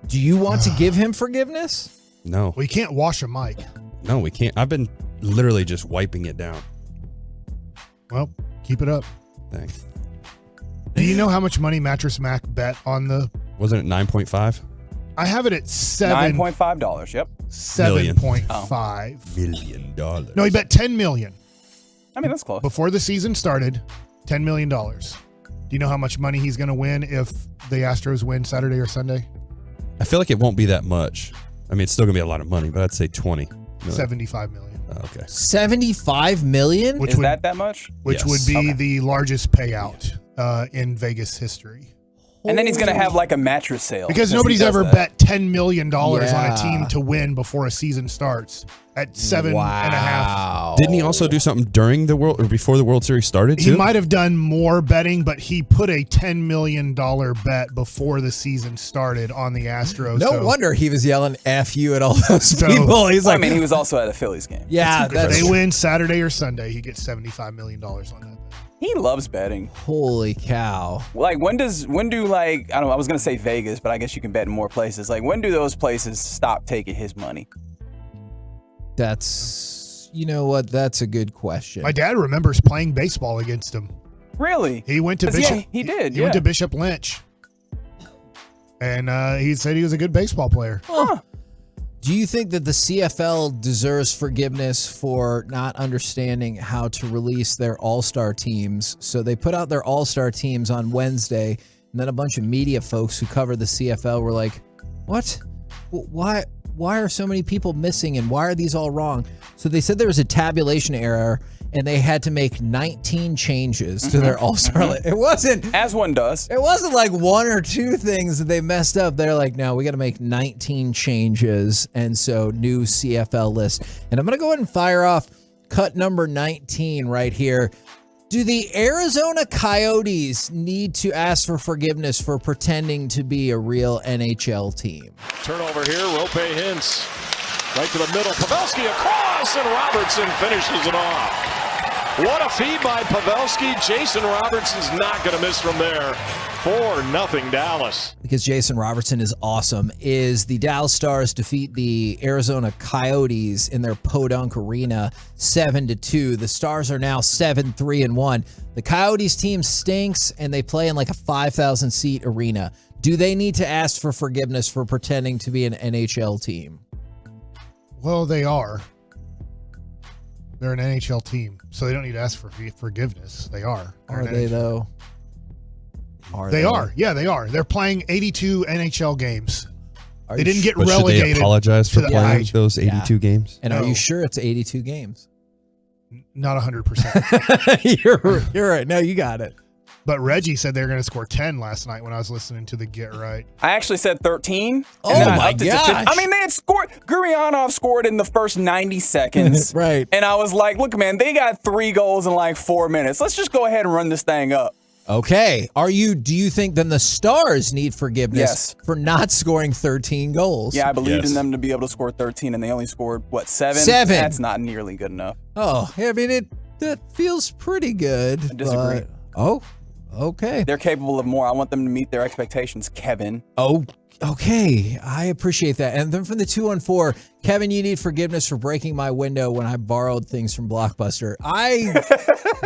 Do you want to give him forgiveness? No. We can't wash a mic. No, we can't. I've been literally just wiping it down. Well, keep it up. Thanks. Do you know how much money Mattress Mac bet on the... Wasn't it 9.5? I have it at $9.5, yep. 7.5 million dollars. No, he bet $10 million. I mean, that's close. Before the season started, $10 million. Do you know how much money he's going to win if the Astros win Saturday or Sunday? I feel like it won't be that much. I mean, it's still going to be a lot of money, but I'd say 20. $75 million. Oh, okay. $75 million? Is that much? Which would be the largest payout in Vegas history. And then he's going to have like a mattress sale. Because nobody's ever bet $10 million on a team to win before a season starts at 7.5. Didn't he also do something during the World or before the World Series started too? He might have done more betting, but he put a $10 million bet before the season started on the Astros. No wonder he was yelling F you at all those people. He's like, I mean, he was also at a Phillies game. Yeah, if they win Saturday or Sunday, he gets $75 million on that. He loves betting. Holy cow. Like, when do like, I don't know, I was going to say Vegas, but I guess you can bet in more places. Like, when do those places stop taking his money? That's, you know what? That's a good question. My dad remembers playing baseball against him. Really? He went to Bishop. Yeah, he did. He went to Bishop Lynch, and he said he was a good baseball player. Huh. Do you think that the CFL deserves forgiveness for not understanding how to release their all-star teams? So they put out their all-star teams on Wednesday, and then a bunch of media folks who cover the CFL were like, what? Why are so many people missing, and why are these all wrong? So they said there was a tabulation error, and they had to make 19 changes to their all-star list. It wasn't... As one does. It wasn't like one or two things that they messed up. They're like, no, we got to make 19 changes, and so new CFL list. And I'm going to go ahead and fire off cut number 19 right here. Do the Arizona Coyotes need to ask for forgiveness for pretending to be a real NHL team? Turnover here, Rope Hintz. Right to the middle, Pavelski across, and Robertson finishes it off. What a feed by Pavelski. Jason Robertson's not going to miss from there. 4-0 Dallas. Because Jason Robertson is awesome, is the Dallas Stars defeat the Arizona Coyotes in their Podunk Arena 7-2. The Stars are now 7-3-1. The Coyotes team stinks, and they play in like a 5,000-seat arena. Do they need to ask for forgiveness for pretending to be an NHL team? Well, they are. They're an NHL team, so they don't need to ask for forgiveness. They are. Are they, though? They are. Yeah, they are. They're playing 82 NHL games. Are they didn't get But relegated. Should they apologize for to the playing IHL. those 82 games? And are you sure it's 82 games? Not 100%. You're right. No, you got it. But Reggie said they were going to score 10 last night when I was listening to the Get Right. I actually said 13. Oh, and then I my upped it to gosh. 50. I mean, they had scored. Gurionov scored in the first 90 seconds. Right. And I was like, look, man, they got 3 goals in like 4 minutes. Let's just go ahead and run this thing up. Okay. Do you think then the Stars need forgiveness for not scoring 13 goals? Yeah, I believed in them to be able to score 13, and they only scored, what, 7? 7. That's not nearly good enough. Oh, I mean, that feels pretty good. I disagree. Okay. They're capable of more. I want them to meet their expectations, Kevin. Oh, okay. I appreciate that. And then from the 214, Kevin, you need forgiveness for breaking my window when I borrowed things from Blockbuster. I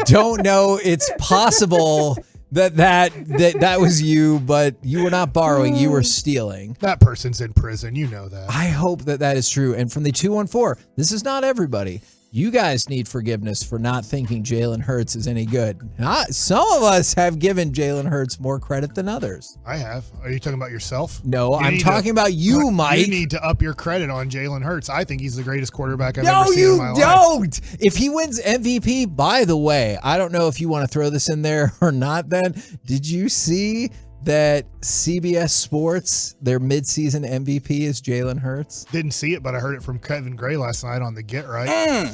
don't know. It's possible that was you, but you were not borrowing. You were stealing. That person's in prison. You know that. I hope that is true. And from the 214, this is not everybody. You guys need forgiveness for not thinking Jalen Hurts is any good. Some of us have given Jalen Hurts more credit than others. I have. Are you talking about yourself? No, I'm talking about you, Mike. You need to up your credit on Jalen Hurts. I think he's the greatest quarterback I've No, ever seen in my you life. don't. If he wins MVP, by the way, I don't know if you want to throw this in there or not then. Did you see that CBS Sports, their midseason MVP is Jalen Hurts? Didn't see it, but I heard it from Kevin Gray last night on the Get Right.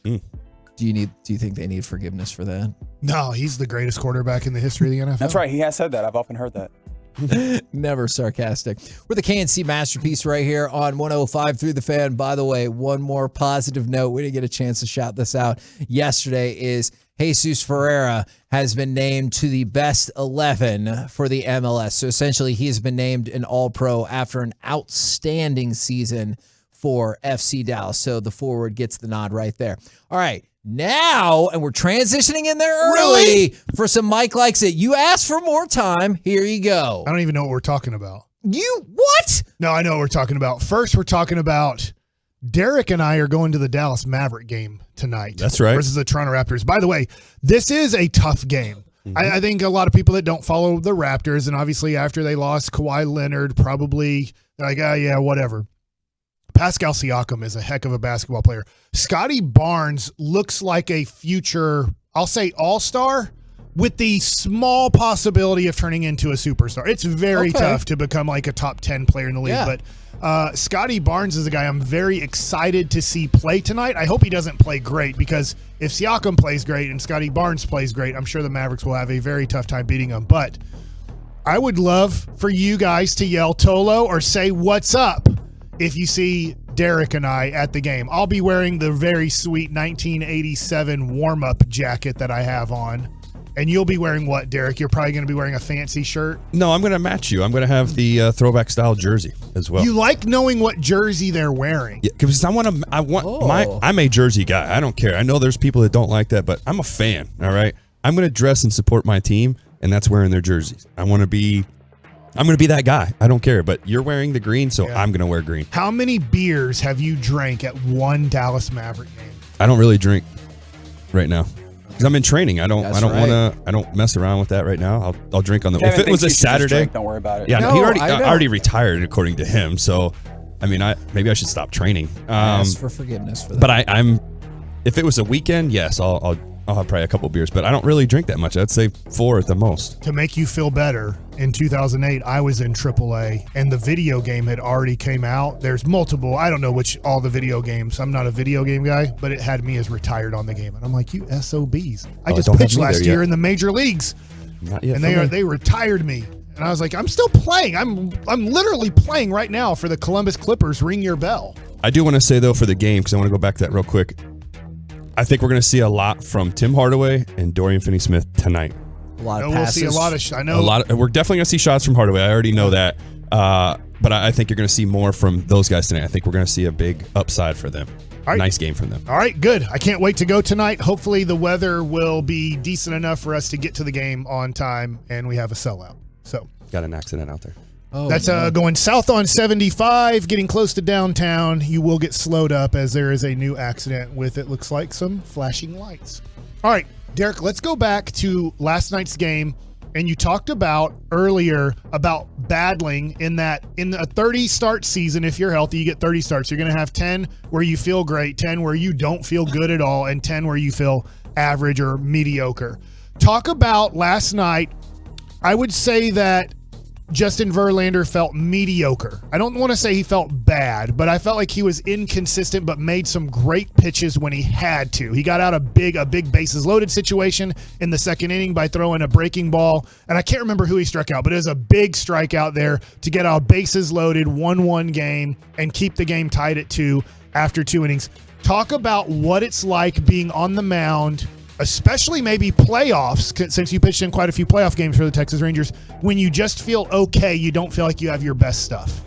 Do you think they need forgiveness for that? No, he's the greatest quarterback in the history of the NFL. That's right. He has said that. I've often heard that. Never sarcastic. We're the KNC Masterpiece right here on 105 through the Fan. By the way, one more positive note. We didn't get a chance to shout this out yesterday is Jesus Ferreira has been named to the best 11 for the MLS. So essentially, he has been named an All-Pro after an outstanding season for FC Dallas. So the forward gets the nod right there. All right. Now, and we're transitioning in there early for some Mike Likes It. You asked for more time. Here you go. I don't even know what we're talking about. What? No, I know what we're talking about. First, we're talking about Derek and I are going to the Dallas Maverick game tonight. That's right. Versus the Toronto Raptors. By the way, this is a tough game. Mm-hmm. I think a lot of people that don't follow the Raptors, and obviously after they lost Kawhi Leonard, probably like, yeah, whatever. Pascal Siakam is a heck of a basketball player. Scotty Barnes looks like a future, I'll say all-star, with the small possibility of turning into a superstar. It's very tough to become like a top 10 player in the league, but Scotty Barnes is a guy I'm very excited to see play tonight. I hope he doesn't play great, because if Siakam plays great and Scotty Barnes plays great, I'm sure the Mavericks will have a very tough time beating him. But I would love for you guys to yell Tolo or say what's up if you see Derek and I at the game. I'll be wearing the very sweet 1987 warm-up jacket that I have on. And you'll be wearing what, Derek? You're probably going to be wearing a fancy shirt? No, I'm going to match you. I'm going to have the throwback style jersey as well. You like knowing what jersey they're wearing? Yeah, because I'm a jersey guy. I don't care. I know there's people that don't like that, but I'm a fan, all right? I'm going to dress and support my team, and that's wearing their jerseys. I'm going to be that guy. I don't care, but you're wearing the green, so I'm going to wear green. How many beers have you drank at one Dallas Maverick game? I don't really drink right now. Because I'm in training. I don't mess around with that right now. I'll drink on the. Kevin if it was a Saturday, drink, don't worry about it. Yeah, no, I already retired according to him. So, I mean, maybe I should stop training. Ask for forgiveness for that. But I'm, if it was a weekend, yes, I'll have probably a couple beers. But I don't really drink that much. I'd say 4 at the most. To make you feel better, in 2008, I was in AAA, and the video game had already came out. There's multiple. I don't know all the video games. I'm not a video game guy, but it had me as retired on the game, and I'm like, you SOBs. I just pitched last year in the major leagues, and they retired me, and I was like, I'm still playing. I'm literally playing right now for the Columbus Clippers. Ring your bell. I do want to say though for the game, because I want to go back to that real quick. I think we're going to see a lot from Tim Hardaway and Dorian Finney-Smith tonight. A lot of passes. We'll see a lot of. I know. We're definitely going to see shots from Hardaway. I already know that. But I think you're going to see more from those guys tonight. I think we're going to see a big upside for them. Right. Nice game from them. All right, good. I can't wait to go tonight. Hopefully the weather will be decent enough for us to get to the game on time, and we have a sellout. So got an accident out there. That's going south on 75, getting close to downtown. You will get slowed up as there is a new accident with, it looks like, some flashing lights. All right, Derek, let's go back to last night's game. And you talked about earlier about battling in a 30 start season. If you're healthy, you get 30 starts. You're going to have 10 where you feel great, 10 where you don't feel good at all, and 10 where you feel average or mediocre. Talk about last night. I would say that Justin Verlander felt mediocre. I don't want to say he felt bad, but I felt like he was inconsistent, but made some great pitches when he had to. He got out a big bases loaded situation in the second inning by throwing a breaking ball, and I can't remember who he struck out, but it was a big strikeout there to get out bases loaded, 1-1 game, and keep the game tied at 2 after 2 innings. Talk about what it's like being on the mound, especially maybe playoffs, since you pitched in quite a few playoff games for the Texas Rangers, when you just feel okay, you don't feel like you have your best stuff.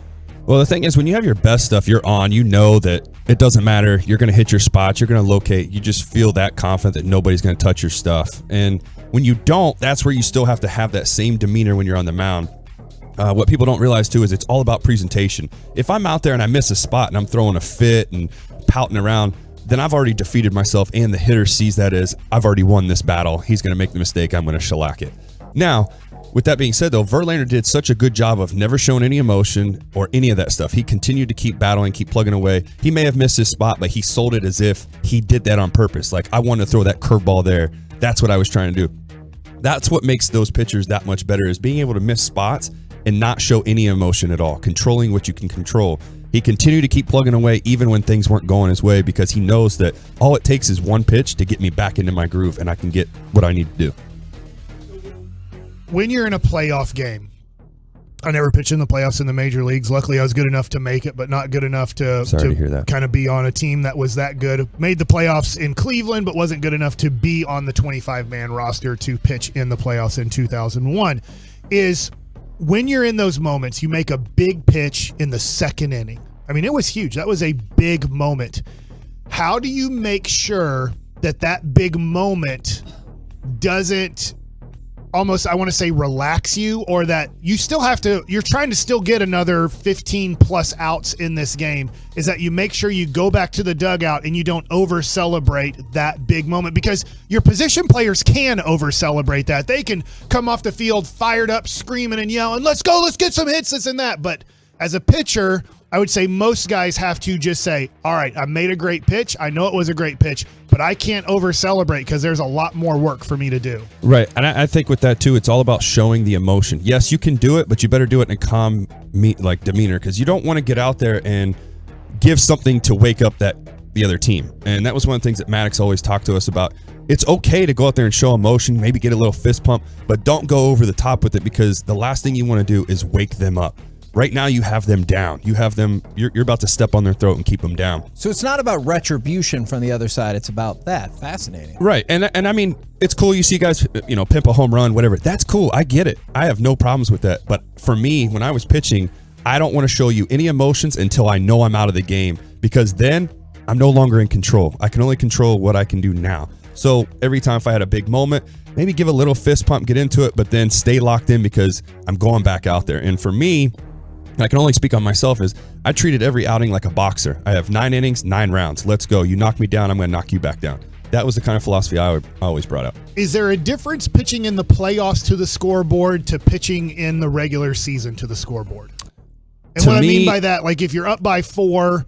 Well, the thing is, when you have your best stuff, you're on. You know that it doesn't matter. You're going to hit your spots. You're going to locate. You just feel that confident that nobody's going to touch your stuff. And when you don't, that's where you still have to have that same demeanor when you're on the mound. What people don't realize, too, is it's all about presentation. If I'm out there and I miss a spot and I'm throwing a fit and pouting around, then I've already defeated myself, and the hitter sees that as I've already won this battle. He's going to make the mistake. I'm going to shellac it. Now, with that being said, though, Verlander did such a good job of never showing any emotion or any of that stuff. He continued to keep battling, keep plugging away. He may have missed his spot, but he sold it as if he did that on purpose. Like, I wanted to throw that curveball there. That's what I was trying to do. That's what makes those pitchers that much better, is being able to miss spots and not show any emotion at all, controlling what you can control. He continued to keep plugging away even when things weren't going his way, because he knows that all it takes is one pitch to get me back into my groove, and I can get what I need to do. When you're in a playoff game, I never pitched in the playoffs in the major leagues. Luckily, I was good enough to make it, but not good enough to hear that. Kind of be on a team that was that good. Made the playoffs in Cleveland, but wasn't good enough to be on the 25-man roster to pitch in the playoffs in 2001. Is when you're in those moments, you make a big pitch in the second inning. I mean, it was huge. That was a big moment. How do you make sure that big moment doesn't almost, I want to say, relax you, or that you still have to, you're trying to still get another 15 plus outs in this game, is that you make sure you go back to the dugout and you don't over celebrate that big moment, because your position players can over celebrate that. They can come off the field fired up, screaming and yelling, let's go, let's get some hits, this and that. But as a pitcher, I would say most guys have to just say, all right, I made a great pitch. I know it was a great pitch, but I can't over-celebrate because there's a lot more work for me to do. Right. And I think with that, too, it's all about showing the emotion. Yes, you can do it, but you better do it in a calm demeanor, because you don't want to get out there and give something to wake up the other team. And that was one of the things that Maddox always talked to us about. It's okay to go out there and show emotion, maybe get a little fist pump, but don't go over the top with it, because the last thing you want to do is wake them up. Right now, you have them down. You have them. You're about to step on their throat and keep them down. So it's not about retribution from the other side. It's about that. Fascinating. Right. And I mean, it's cool. You see guys, pimp a home run, whatever. That's cool. I get it. I have no problems with that. But for me, when I was pitching, I don't want to show you any emotions until I know I'm out of the game, because then I'm no longer in control. I can only control what I can do now. So every time if I had a big moment, maybe give a little fist pump, get into it, but then stay locked in, because I'm going back out there. And for me, I can only speak on myself, is I treated every outing like a boxer. I have 9 innings, 9 rounds. Let's go. You knock me down, I'm going to knock you back down. That was the kind of philosophy I always brought up. Is there a difference pitching in the playoffs to the scoreboard to pitching in the regular season to the scoreboard? And what I mean by that, like if you're up by 4,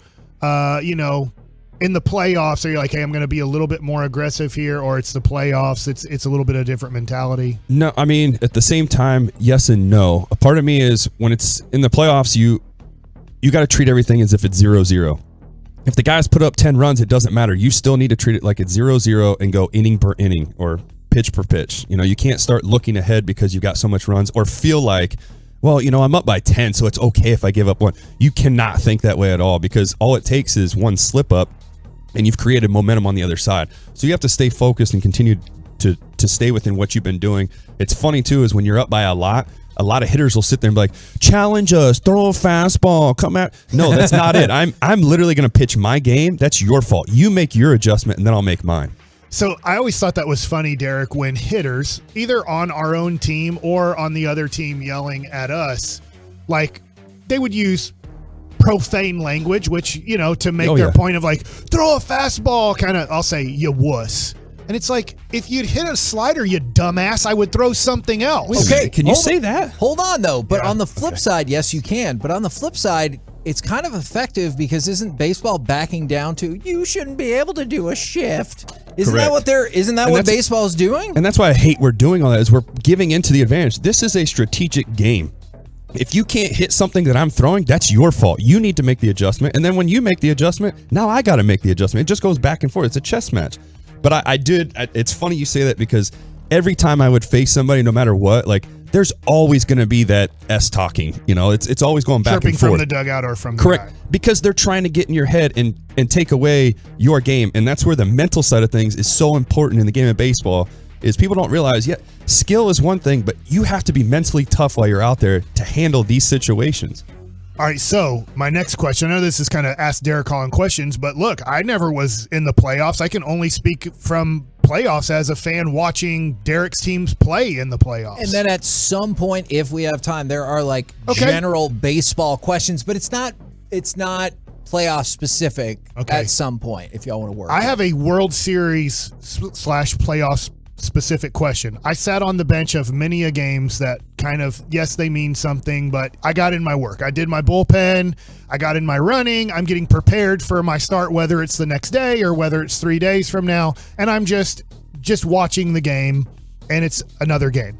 in the playoffs, are you like, hey, I'm going to be a little bit more aggressive here, or it's the playoffs, it's a little bit of a different mentality? No, I mean, at the same time, yes and no. A part of me is when it's in the playoffs, you got to treat everything as if it's 0-0. If the guys put up 10 runs, it doesn't matter. You still need to treat it like it's 0-0 and go inning per inning or pitch per pitch. You can't start looking ahead because you got so much runs, or feel like, well, I'm up by 10, so it's okay if I give up 1. You cannot think that way at all, because all it takes is one slip up and you've created momentum on the other side. So you have to stay focused and continue to stay within what you've been doing. It's funny too, is when you're up by a lot of hitters will sit there and be like, challenge us, throw a fastball, come out. No, that's not it. I'm literally going to pitch my game. That's your fault. You make your adjustment and then I'll make mine. So I always thought that was funny, Derek, when hitters, either on our own team or on the other team yelling at us, like they would use profane language, which, to make their point of like, throw a fastball, kind of, I'll say, you wuss. And it's like, if you'd hit a slider, you dumbass, I would throw something else. Okay, can you say that? Hold on, though. But on the flip side, yes, you can. But on the flip side, it's kind of effective, because isn't baseball backing down to, you shouldn't be able to do a shift? Isn't Correct. that what baseball is doing? And that's why I hate we're doing all that, is we're giving into the advantage. This is a strategic game. If you can't hit something that I'm throwing, that's your fault. You need to make the adjustment. And then when you make the adjustment, now I got to make the adjustment. It just goes back and forth. It's a chess match. But it's funny you say that, because every time I would face somebody, no matter what, like there's always going to be that S talking. It's always going back chirping and forth. From the dugout or from the Correct. guy. Because they're trying to get in your head and take away your game. And that's where the mental side of things is so important in the game of baseball, is people don't realize, skill is one thing, but you have to be mentally tough while you're out there to handle these situations. All right, so my next question, I know this is kind of Ask Derek Collin questions, but look, I never was in the playoffs. I can only speak from playoffs as a fan watching Derek's teams play in the playoffs. And then at some point, if we have time, there are like general baseball questions, but it's not playoff specific at some point, if y'all want to work. I have a World Series / playoffs specific question. I sat on the bench of many a games that kind of, yes, they mean something, but I got in my work. I did my bullpen. I got in my running. I'm getting prepared for my start, whether it's the next day or whether it's 3 days from now. And I'm just watching the game, and it's another game.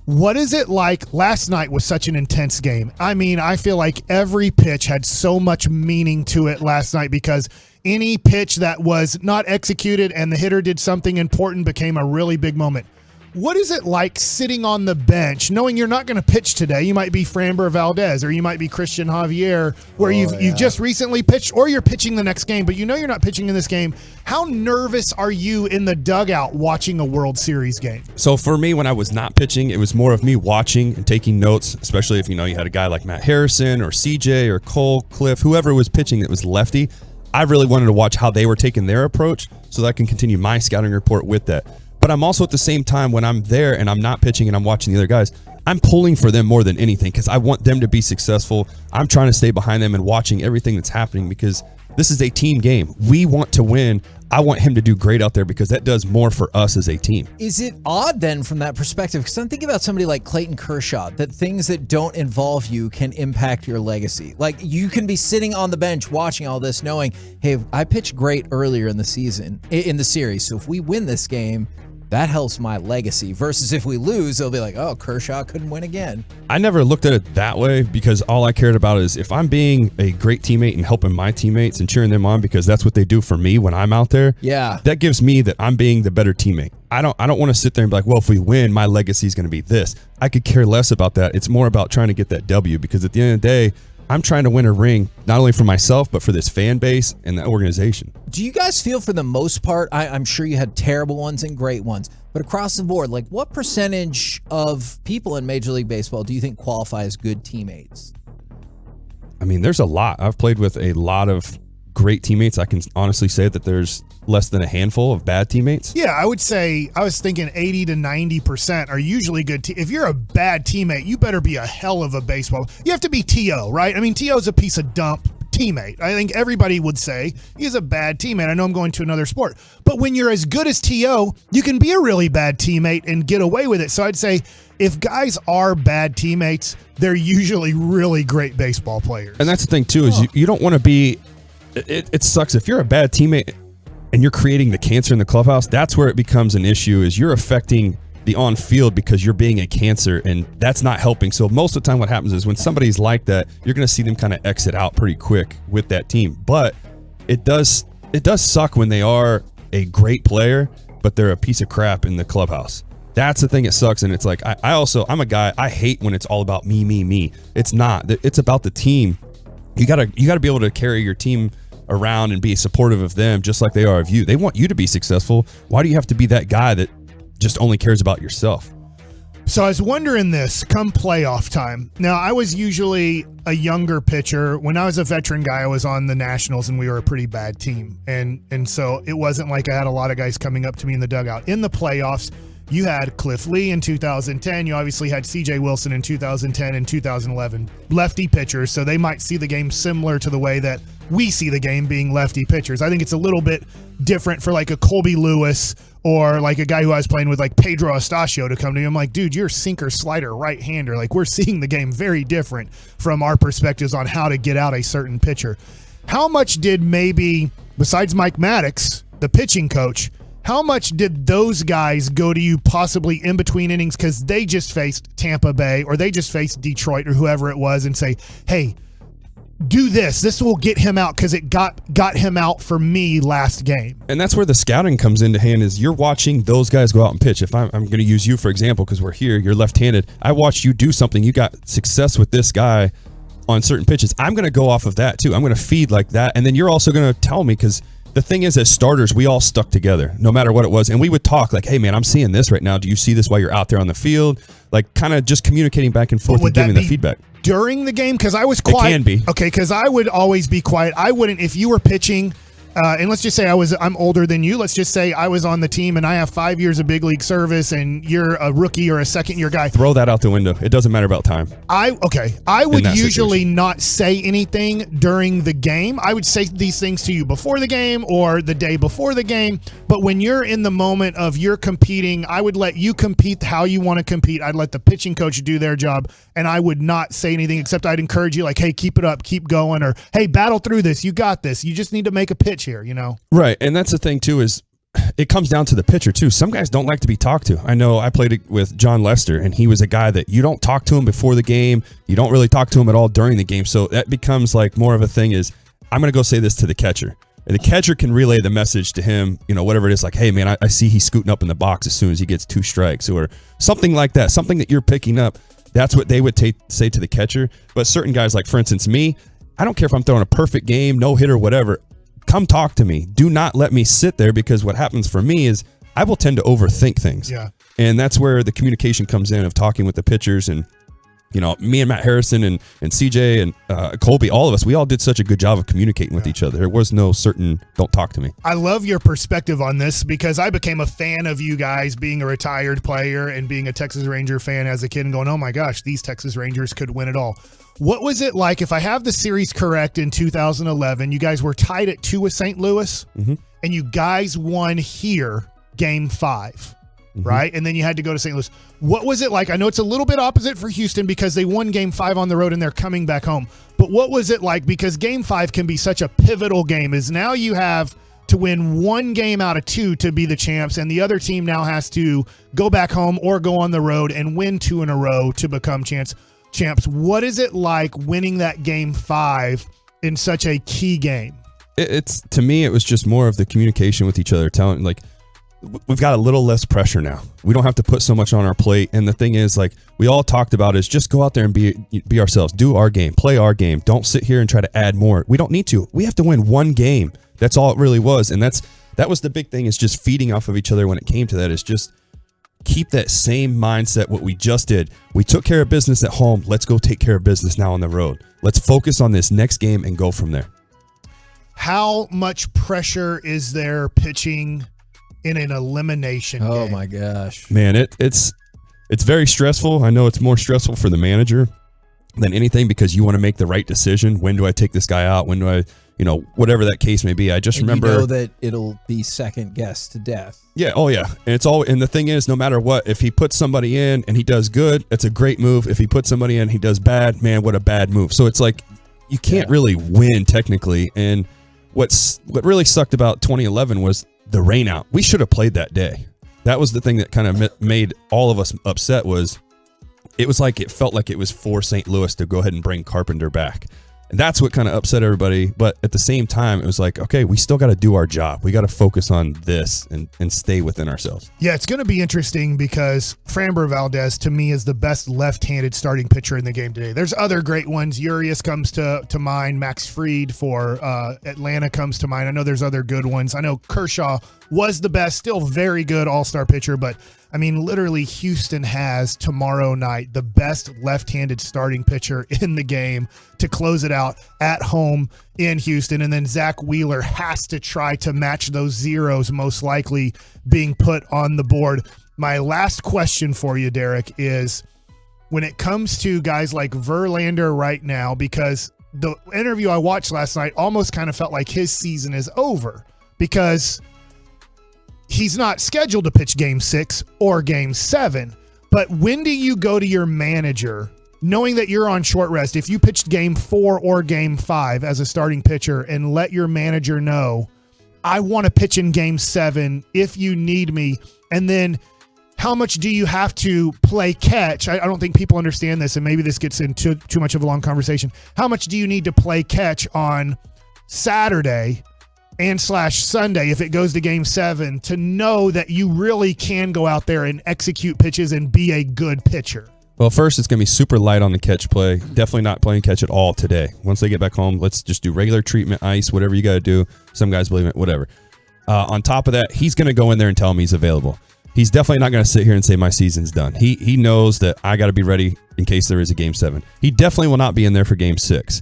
What is it like? Last night was such an intense game. I mean, I feel like every pitch had so much meaning to it last night, because any pitch that was not executed and the hitter did something important became a really big moment. What is it like sitting on the bench, knowing you're not going to pitch today? You might be Framber Valdez, or you might be Christian Javier, where you've just recently pitched, or you're pitching the next game, but you know you're not pitching in this game. How nervous are you in the dugout watching a World Series game? So for me, when I was not pitching, it was more of me watching and taking notes, especially if you had a guy like Matt Harrison or CJ or Cole, Cliff, whoever was pitching that was lefty. I really wanted to watch how they were taking their approach so that I can continue my scouting report with that. But I'm also at the same time, when I'm there and I'm not pitching and I'm watching the other guys, I'm pulling for them more than anything, because I want them to be successful. I'm trying to stay behind them and watching everything that's happening, because this is a team game. We want to win. I want him to do great out there because that does more for us as a team. Is it odd then from that perspective? Because I'm thinking about somebody like Clayton Kershaw, that things that don't involve you can impact your legacy. Like you can be sitting on the bench watching all this knowing, hey, I pitched great earlier in the season, in the series. So if we win this game, that helps my legacy versus if we lose, they'll be like, oh, Kershaw couldn't win again. I never looked at it that way because all I cared about is if I'm being a great teammate and helping my teammates and cheering them on because that's what they do for me when I'm out there. Yeah. That gives me that I'm being the better teammate. I don't want to sit there and be like, well, if we win, my legacy is going to be this. I could care less about that. It's more about trying to get that W because at the end of the day, I'm trying to win a ring, not only for myself, but for this fan base and the organization. Do you guys feel for the most part, I'm sure you had terrible ones and great ones, but across the board, like what percentage of people in Major League Baseball do you think qualify as good teammates? I mean, there's a lot. I've played with a lot of great teammates. I can honestly say that there's less than a handful of bad teammates. Yeah, I would say, I was thinking 80 to 90% are usually good. If you're a bad teammate, you better be a hell of a baseball. You have to be T.O., right? I mean, T.O.'s a piece of dump teammate. I think everybody would say he's a bad teammate. I know I'm going to another sport. But when you're as good as T.O., you can be a really bad teammate and get away with it. So I'd say if guys are bad teammates, they're usually really great baseball players. And that's the thing, too, is you don't want to be – it sucks. If you're a bad teammate – and you're creating the cancer in the clubhouse, that's where it becomes an issue is you're affecting the on-field because you're being a cancer, and that's not helping. So most of the time what happens is when somebody's like that, you're going to see them kind of exit out pretty quick with that team. But it does suck when they are a great player, but they're a piece of crap in the clubhouse. That's the thing that sucks, and it's like I'm a guy, I hate when it's all about me. It's not. It's about the team. You gotta be able to carry your team around and be supportive of them just like they are of you. They want you to be successful. Why do you have to be that guy that just only cares about yourself? So I was wondering this come playoff time. Now, I was usually a younger pitcher. When I was a veteran guy, I was on the Nationals and we were a pretty bad team. And so it wasn't like I had a lot of guys coming up to me in the dugout. In the playoffs, you had Cliff Lee in 2010. You obviously had C.J. Wilson in 2010 and 2011. Lefty pitchers, so they might see the game similar to the way that we see the game being lefty pitchers. I think it's a little bit different for like a Colby Lewis or like a guy who I was playing with like Pedro Astacio to come to me. I'm like, dude, you're sinker slider right-hander. Like we're seeing the game very different from our perspectives on how to get out a certain pitcher. How much did maybe, besides Mike Maddox, the pitching coach, how much did those guys go to you possibly in between innings because they just faced Tampa Bay or they just faced Detroit or whoever it was and say, hey, do this. This will get him out because it got him out for me last game. And that's where the scouting comes into hand is you're watching those guys go out and pitch. If I'm going to use you, for example, because we're here, you're left-handed. I watched you do something. You got success with this guy on certain pitches. I'm going to go off of that too. I'm going to feed like that. And then you're also going to tell me because the thing is, as starters, we all stuck together no matter what it was. And we would talk like, hey, man, I'm seeing this right now. Do you see this while you're out there on the field? Like kind of just communicating back and forth and giving the feedback. During the game, because I was quiet. It can be. Okay, because I would always be quiet. I wouldn't, if you were pitching, and let's just say I'm older than you. Let's just say I was on the team and I have 5 years of big league service and you're a rookie or a second-year guy. Throw that out the window. It doesn't matter about time. I would usually not say anything during the game. I would say these things to you before the game or the day before the game. But when you're in the moment of you're competing, I would let you compete how you want to compete. I'd let the pitching coach do their job, and I would not say anything except I'd encourage you like, hey, keep it up, keep going, or hey, battle through this. You got this. You just need to make a pitch here, you know? Right. And that's the thing, too, is it comes down to the pitcher, too. Some guys don't like to be talked to. I know I played it with John Lester, and he was a guy that you don't talk to him before the game. You don't really talk to him at all during the game. So that becomes like more of a thing is I'm going to go say this to the catcher. And the catcher can relay the message to him, you know, whatever it is, like, hey, man, I see he's scooting up in the box as soon as he gets 2 strikes or something like that, something that you're picking up. That's what they would say to the catcher. But certain guys, like, for instance, me, I don't care if I'm throwing a perfect game, no hit or whatever. Come talk to me. Do not let me sit there because what happens for me is I will tend to overthink things. Yeah. And that's where the communication comes in of talking with the pitchers and me and Matt Harrison and CJ and Colby, all of us, we all did such a good job of communicating with each other. There was no certain, don't talk to me. I love your perspective on this because I became a fan of you guys being a retired player and being a Texas Ranger fan as a kid and going, oh my gosh, these Texas Rangers could win it all. What was it like, if I have the series correct, in 2011, you guys were tied at 2 with St. Louis, and you guys won here Game 5. Right? And then you had to go to St. Louis. What was it like? I know it's a little bit opposite for Houston because they won Game 5 on the road and they're coming back home. But what was it like? Because Game 5 can be such a pivotal game, is now you have to win 1 game out of 2 to be the champs, and the other team now has to go back home or go on the road and win 2 in a row to become champs. What is it like winning that Game 5 in such a key game? It's to me, it was just more of the communication with each other, telling, like, we've got a little less pressure now. We don't have to put so much on our plate. And the thing is, like we all talked about, is just go out there and be ourselves, do our game, play our game. Don't sit here and try to add more. We don't need to. We have to win 1 game. That's all it really was. And that was the big thing, is just feeding off of each other when it came to that, is just keep that same mindset, what we just did. We took care of business at home. Let's go take care of business now on the road. Let's focus on this next game and go from there. How much pressure is there pitching in an elimination game? Oh my gosh, man, it's very stressful. I know it's more stressful for the manager than anything, because you want to make the right decision. When do I take this guy out? When do I, whatever that case may be. I just remember, you know that it'll be second guessed to death. Yeah. Oh yeah. And the thing is, no matter what, if he puts somebody in and he does good, it's a great move. If he puts somebody in and he does bad, man, what a bad move. So it's like, you can't really win technically. And what really sucked about 2011 was the rain out. We should have played that day. That was the thing that kind of made all of us upset. It felt like it was for St. Louis to go ahead and bring Carpenter back. And that's what kind of upset everybody. But at the same time, it was like, okay, we still got to do our job. We got to focus on this and stay within ourselves. Yeah, it's going to be interesting because Framber Valdez, to me, is the best left-handed starting pitcher in the game today. There's other great ones. Urias comes to mind. Max Fried for Atlanta comes to mind. I know there's other good ones. I know Kershaw was the best, still very good all-star pitcher, but I mean, literally, Houston has tomorrow night the best left-handed starting pitcher in the game to close it out at home in Houston. And then Zach Wheeler has to try to match those zeros, most likely being put on the board. My last question for you, Derek, is when it comes to guys like Verlander right now, because the interview I watched last night almost kind of felt like his season is over because he's not scheduled to pitch Game 6 or Game 7. But when do you go to your manager, knowing that you're on short rest, if you pitched Game 4 or Game 5 as a starting pitcher, and let your manager know, I want to pitch in Game 7 if you need me? And then how much do you have to play catch? I don't think people understand this, and maybe this gets into too much of a long conversation. How much do you need to play catch on Saturday and /Sunday if it goes to Game 7 to know that you really can go out there and execute pitches and be a good pitcher? Well, first, it's going to be super light on the catch play. Definitely not playing catch at all today. Once they get back home, let's just do regular treatment, ice, whatever you got to do. Some guys believe it, whatever. On top of that, he's going to go in there and tell me he's available. He's definitely not going to sit here and say my season's done. He knows that I got to be ready in case there is a Game 7. He definitely will not be in there for Game 6.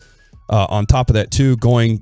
On top of that, too, going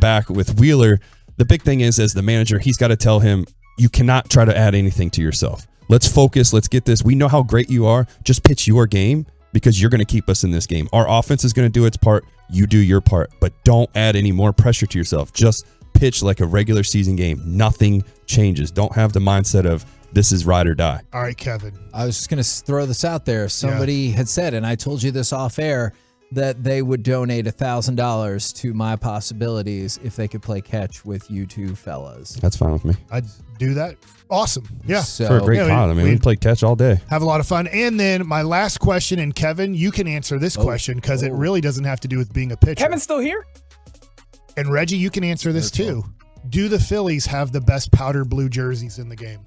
back with Wheeler, the big thing is, as the manager, he's got to tell him, you cannot try to add anything to yourself. Let's focus. Let's get this. We know how great you are. Just pitch your game because you're going to keep us in this game. Our offense is going to do its part. You do your part, but don't add any more pressure to yourself. Just pitch like a regular season game. Nothing changes. Don't have the mindset of this is ride or die. All right, Kevin. I was just going to throw this out there. Somebody had said, and I told you this off air, that they would donate $1,000 to My Possibilities if they could play catch with you two fellas. That's fine with me. I'd do that. Awesome. Yeah. So, for a great cause. I mean, we play catch all day. Have a lot of fun. And then my last question, and Kevin, you can answer this question because it really doesn't have to do with being a pitcher. Kevin's still here? And Reggie, you can answer this too. Do the Phillies have the best powder blue jerseys in the game?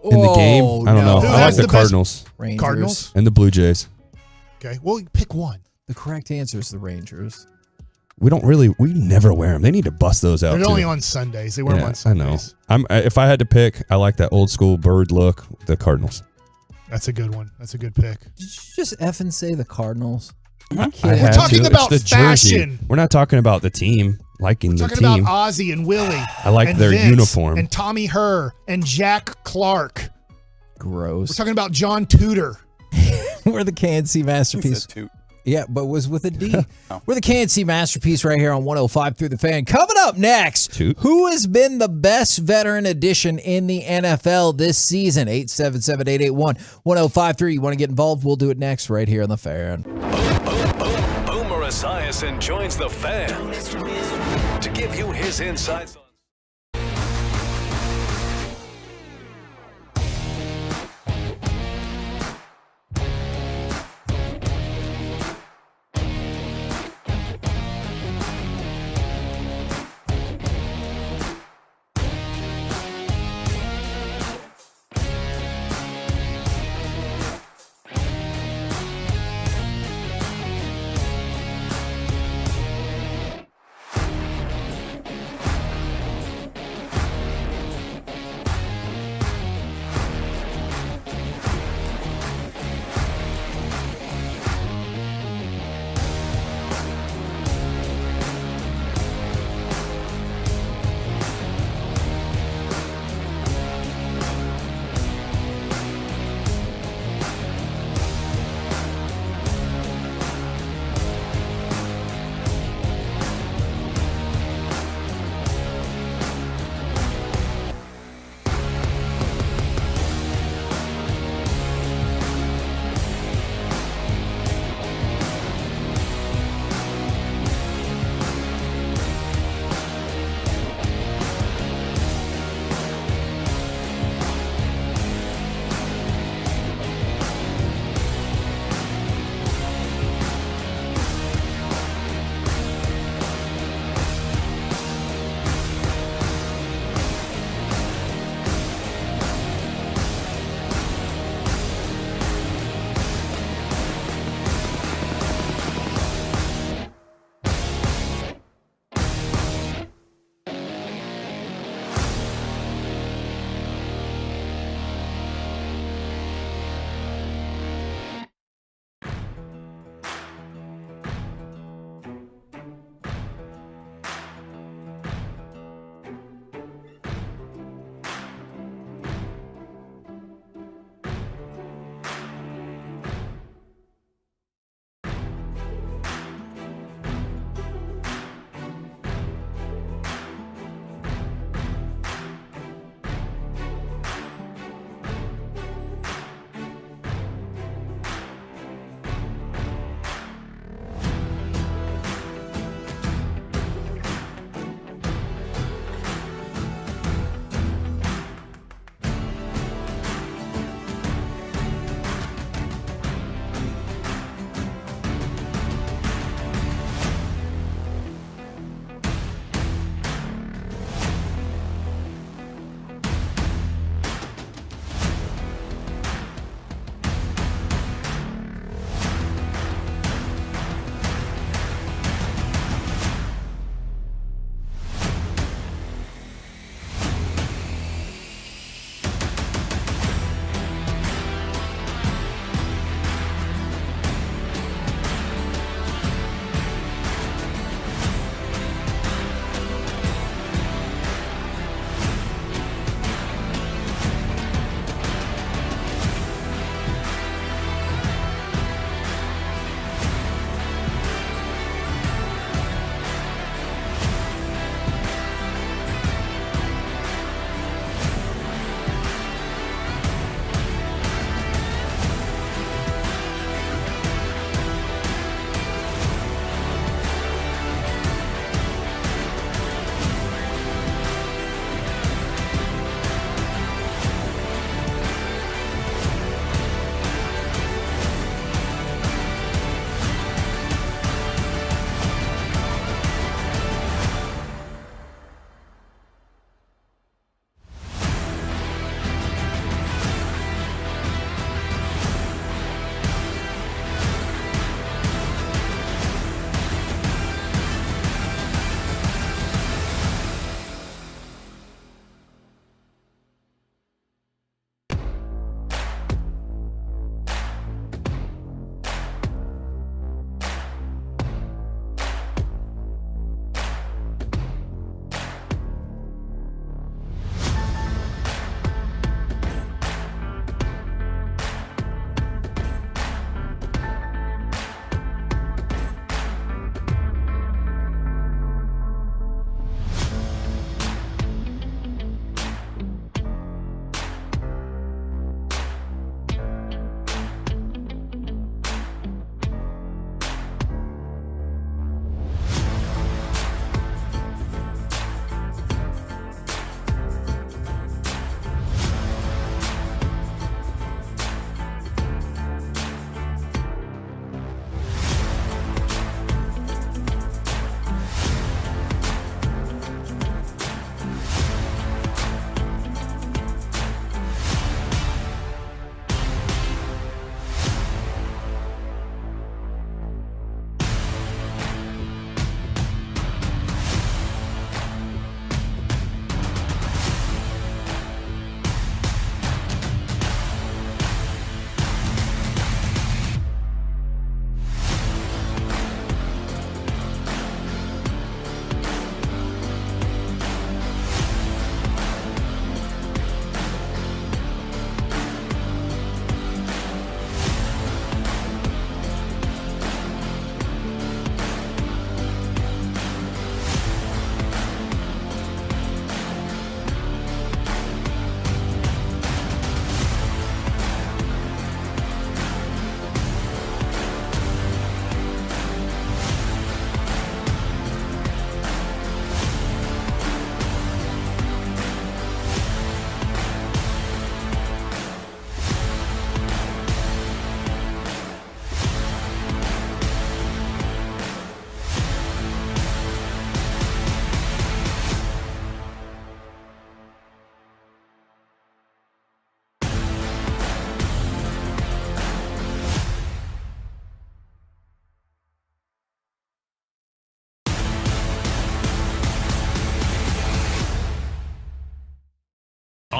In the game? I don't know. I like the Cardinals. Cardinals? And the Blue Jays. Okay. Well, pick one. The correct answer is the Rangers. We never wear them. They need to bust those out. They're only on Sundays. They wear them on Sundays. I know. If I had to pick, I like that old school bird look, the Cardinals. That's a good one. That's a good pick. Did you just effing say the Cardinals? I We're had talking to. about It's the jersey. fashion. We're not talking about the team. Liking the Talking team. about Ozzy and Willie. I like and their Vince uniform. And Tommy Herr and Jack Clark. Gross. We're talking about John Tudor. We're the KNC Masterpiece. Yeah, but was with a D. We're the KNC Masterpiece right here on 105 Through the Fan. Coming up next, who has been the best veteran addition in the NFL this season? 877-881-1053. You want to get involved? We'll do it next right here on the Fan. Boomer Esiason joins the Fan to give you his insights.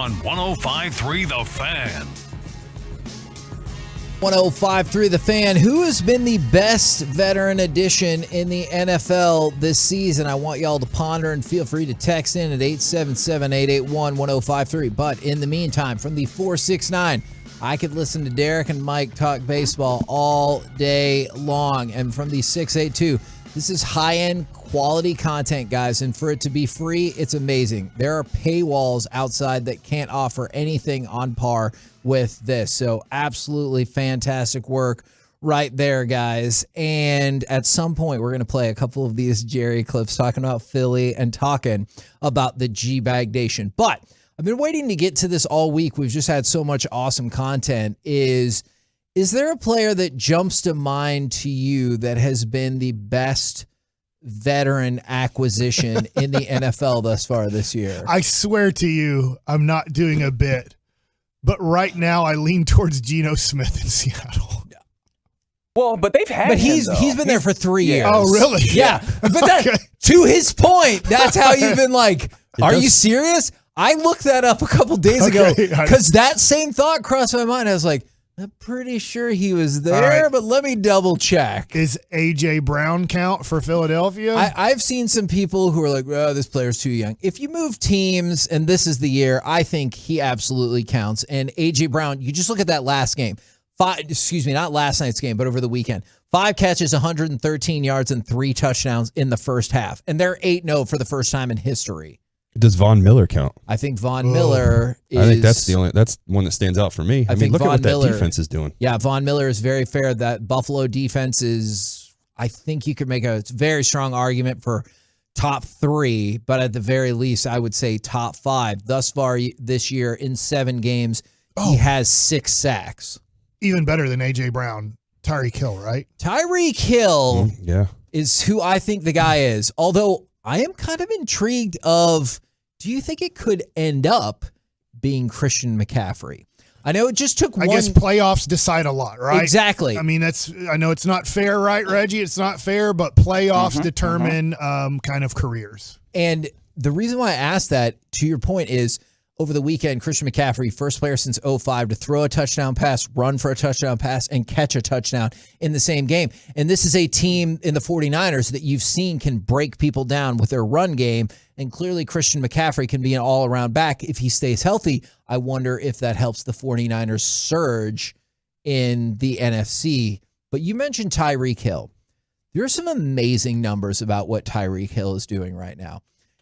on 105.3 The Fan. 105.3 The Fan. Who has been the best veteran addition in the NFL this season? I want y'all to ponder and feel free to text in at 877-881-1053. But in the meantime, from the 469, I could listen to Derek and Mike talk baseball all day long. And from the 682, this is high-end quality content, guys. And for it to be free, it's amazing. There are paywalls outside that can't offer anything on par with this. So absolutely fantastic work right there, guys. And at some point, we're going to play a couple of these Jerry clips talking about Philly and talking about the G-Bag Nation. But I've been waiting to get to this all week. We've just had so much awesome content. Is there a player that jumps to mind to you that has been the best veteran acquisition in the NFL thus far this year? I swear to you, I'm not doing a bit. But right now, I lean towards Geno Smith in Seattle. Well, but they've had he's been there for 3 years. Oh, really? Yeah. But that, to his point, that's how you've been like, are you serious? I looked that up a couple days ago because that same thought crossed my mind. I was like, I'm pretty sure he was there, but let me double check. Is A.J. Brown count for Philadelphia? I've seen some people who are like, oh, this player's too young. If you move teams, and this is the year, I think he absolutely counts. And A.J. Brown, you just look at that last game. Not last night's game, but over the weekend. 5 catches, 113 yards, and 3 touchdowns in the first half. And they're 8-0 for the first time in history. Does Von Miller count? I think Von Miller is... I think that's one that stands out for me. I mean, look at what that defense is doing. Yeah, Von Miller is very fair. That Buffalo defense is, I think you could make a very strong argument for top 3, but at the very least, I would say top 5. Thus far this year, in 7 games, he has 6 sacks. Even better than A.J. Brown. Tyreek Hill, right? Tyreek Hill yeah, is who I think the guy is. Although I am kind of intrigued of, do you think it could end up being Christian McCaffrey? I know it just took one. I guess playoffs decide a lot, right? Exactly. I mean, I know it's not fair, right, Reggie? It's not fair, but playoffs determine kind of careers. And the reason why I asked that, to your point, is over the weekend, Christian McCaffrey, first player since 2005 to throw a touchdown pass, run for a touchdown pass, and catch a touchdown in the same game. And this is a team in the 49ers that you've seen can break people down with their run game. And clearly Christian McCaffrey can be an all-around back if he stays healthy. I wonder if that helps the 49ers surge in the NFC. But you mentioned Tyreek Hill. There are some amazing numbers about what Tyreek Hill is doing right now.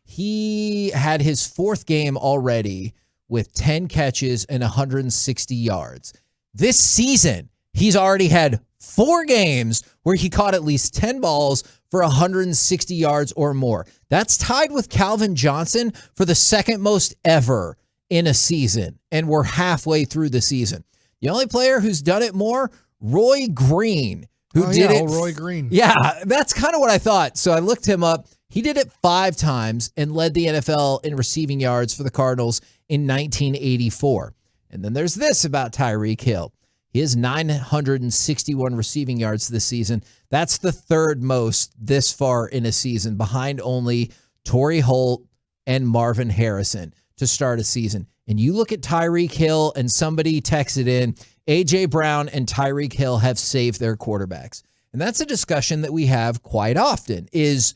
He had his 4th game already with 10 catches and 160 yards. This season, he's already had 4 games where he caught at least 10 balls for 160 yards or more. That's tied with Calvin Johnson for the 2nd most ever in a season, and we're halfway through the season. The only player who's done it more, Roy Green, who did it. Roy Green. Yeah, that's kind of what I thought. So I looked him up. He did it 5 times and led the NFL in receiving yards for the Cardinals in 1984. And then there's this about Tyreek Hill. He has 961 receiving yards this season. That's the 3rd most this far in a season, behind only Torrey Holt and Marvin Harrison to start a season. And you look at Tyreek Hill, and somebody texted in, A.J. Brown and Tyreek Hill have saved their quarterbacks. And that's a discussion that we have quite often is,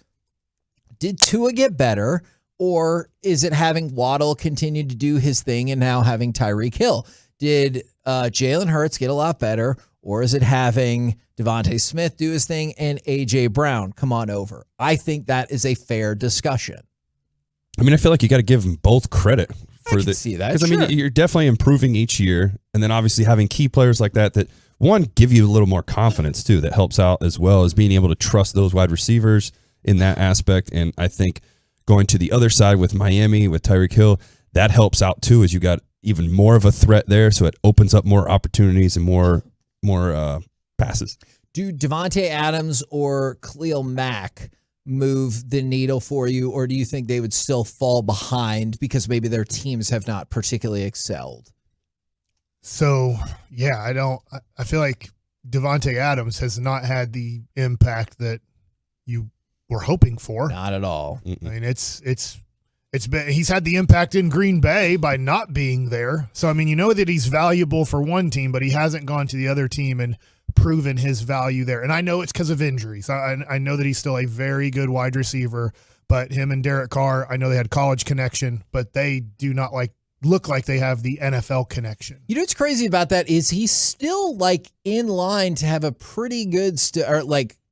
did Tua get better, or is it having Waddle continue to do his thing and now having Tyreek Hill? Did Jalen Hurts get a lot better, or is it having Devontae Smith do his thing and A.J. Brown come on over? I think that is a fair discussion. I mean, I feel like you got to give them both credit for the. See that? Because Sure. I mean, you're definitely improving each year, and then obviously having key players like that one give you a little more confidence too. That helps out as well as being able to trust those wide receivers in that aspect. And I think going to the other side with Miami, with Tyreek Hill, that helps out too, as you got even more of a threat there. So it opens up more opportunities and more passes. Do Devontae Adams or Khalil Mack move the needle for you, or do you think they would still fall behind because maybe their teams have not particularly excelled? So, yeah, I feel like Devontae Adams has not had the impact that you were hoping for. Not at all. I mean, it's he's had the impact in Green Bay by not being there. So, I mean, you know that he's valuable for one team, but he hasn't gone to the other team and proven his value there. And I know it's because of injuries. I know that he's still a very good wide receiver, but him and Derek Carr, I know they had college connection, but they do not look like they have the NFL connection. You know what's crazy about that is he's still in line to have a pretty good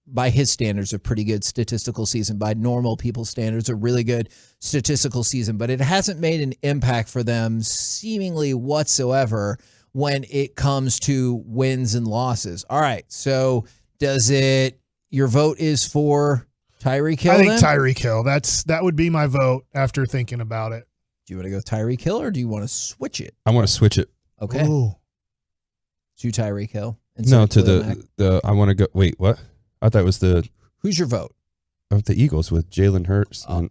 by his standards, a pretty good statistical season. By normal people's standards, a really good statistical season. But it hasn't made an impact for them seemingly whatsoever when it comes to wins and losses. All right, so your vote is for Tyreek Hill? I think Tyreek Hill. That would be my vote after thinking about it. Do you want to go Tyreek Hill or do you want to switch it? I want to switch it. Okay. Ooh. To Tyreek Hill? No, to the I want to go. Wait, what? I thought it was Who's your vote? Of the Eagles with Jalen Hurts and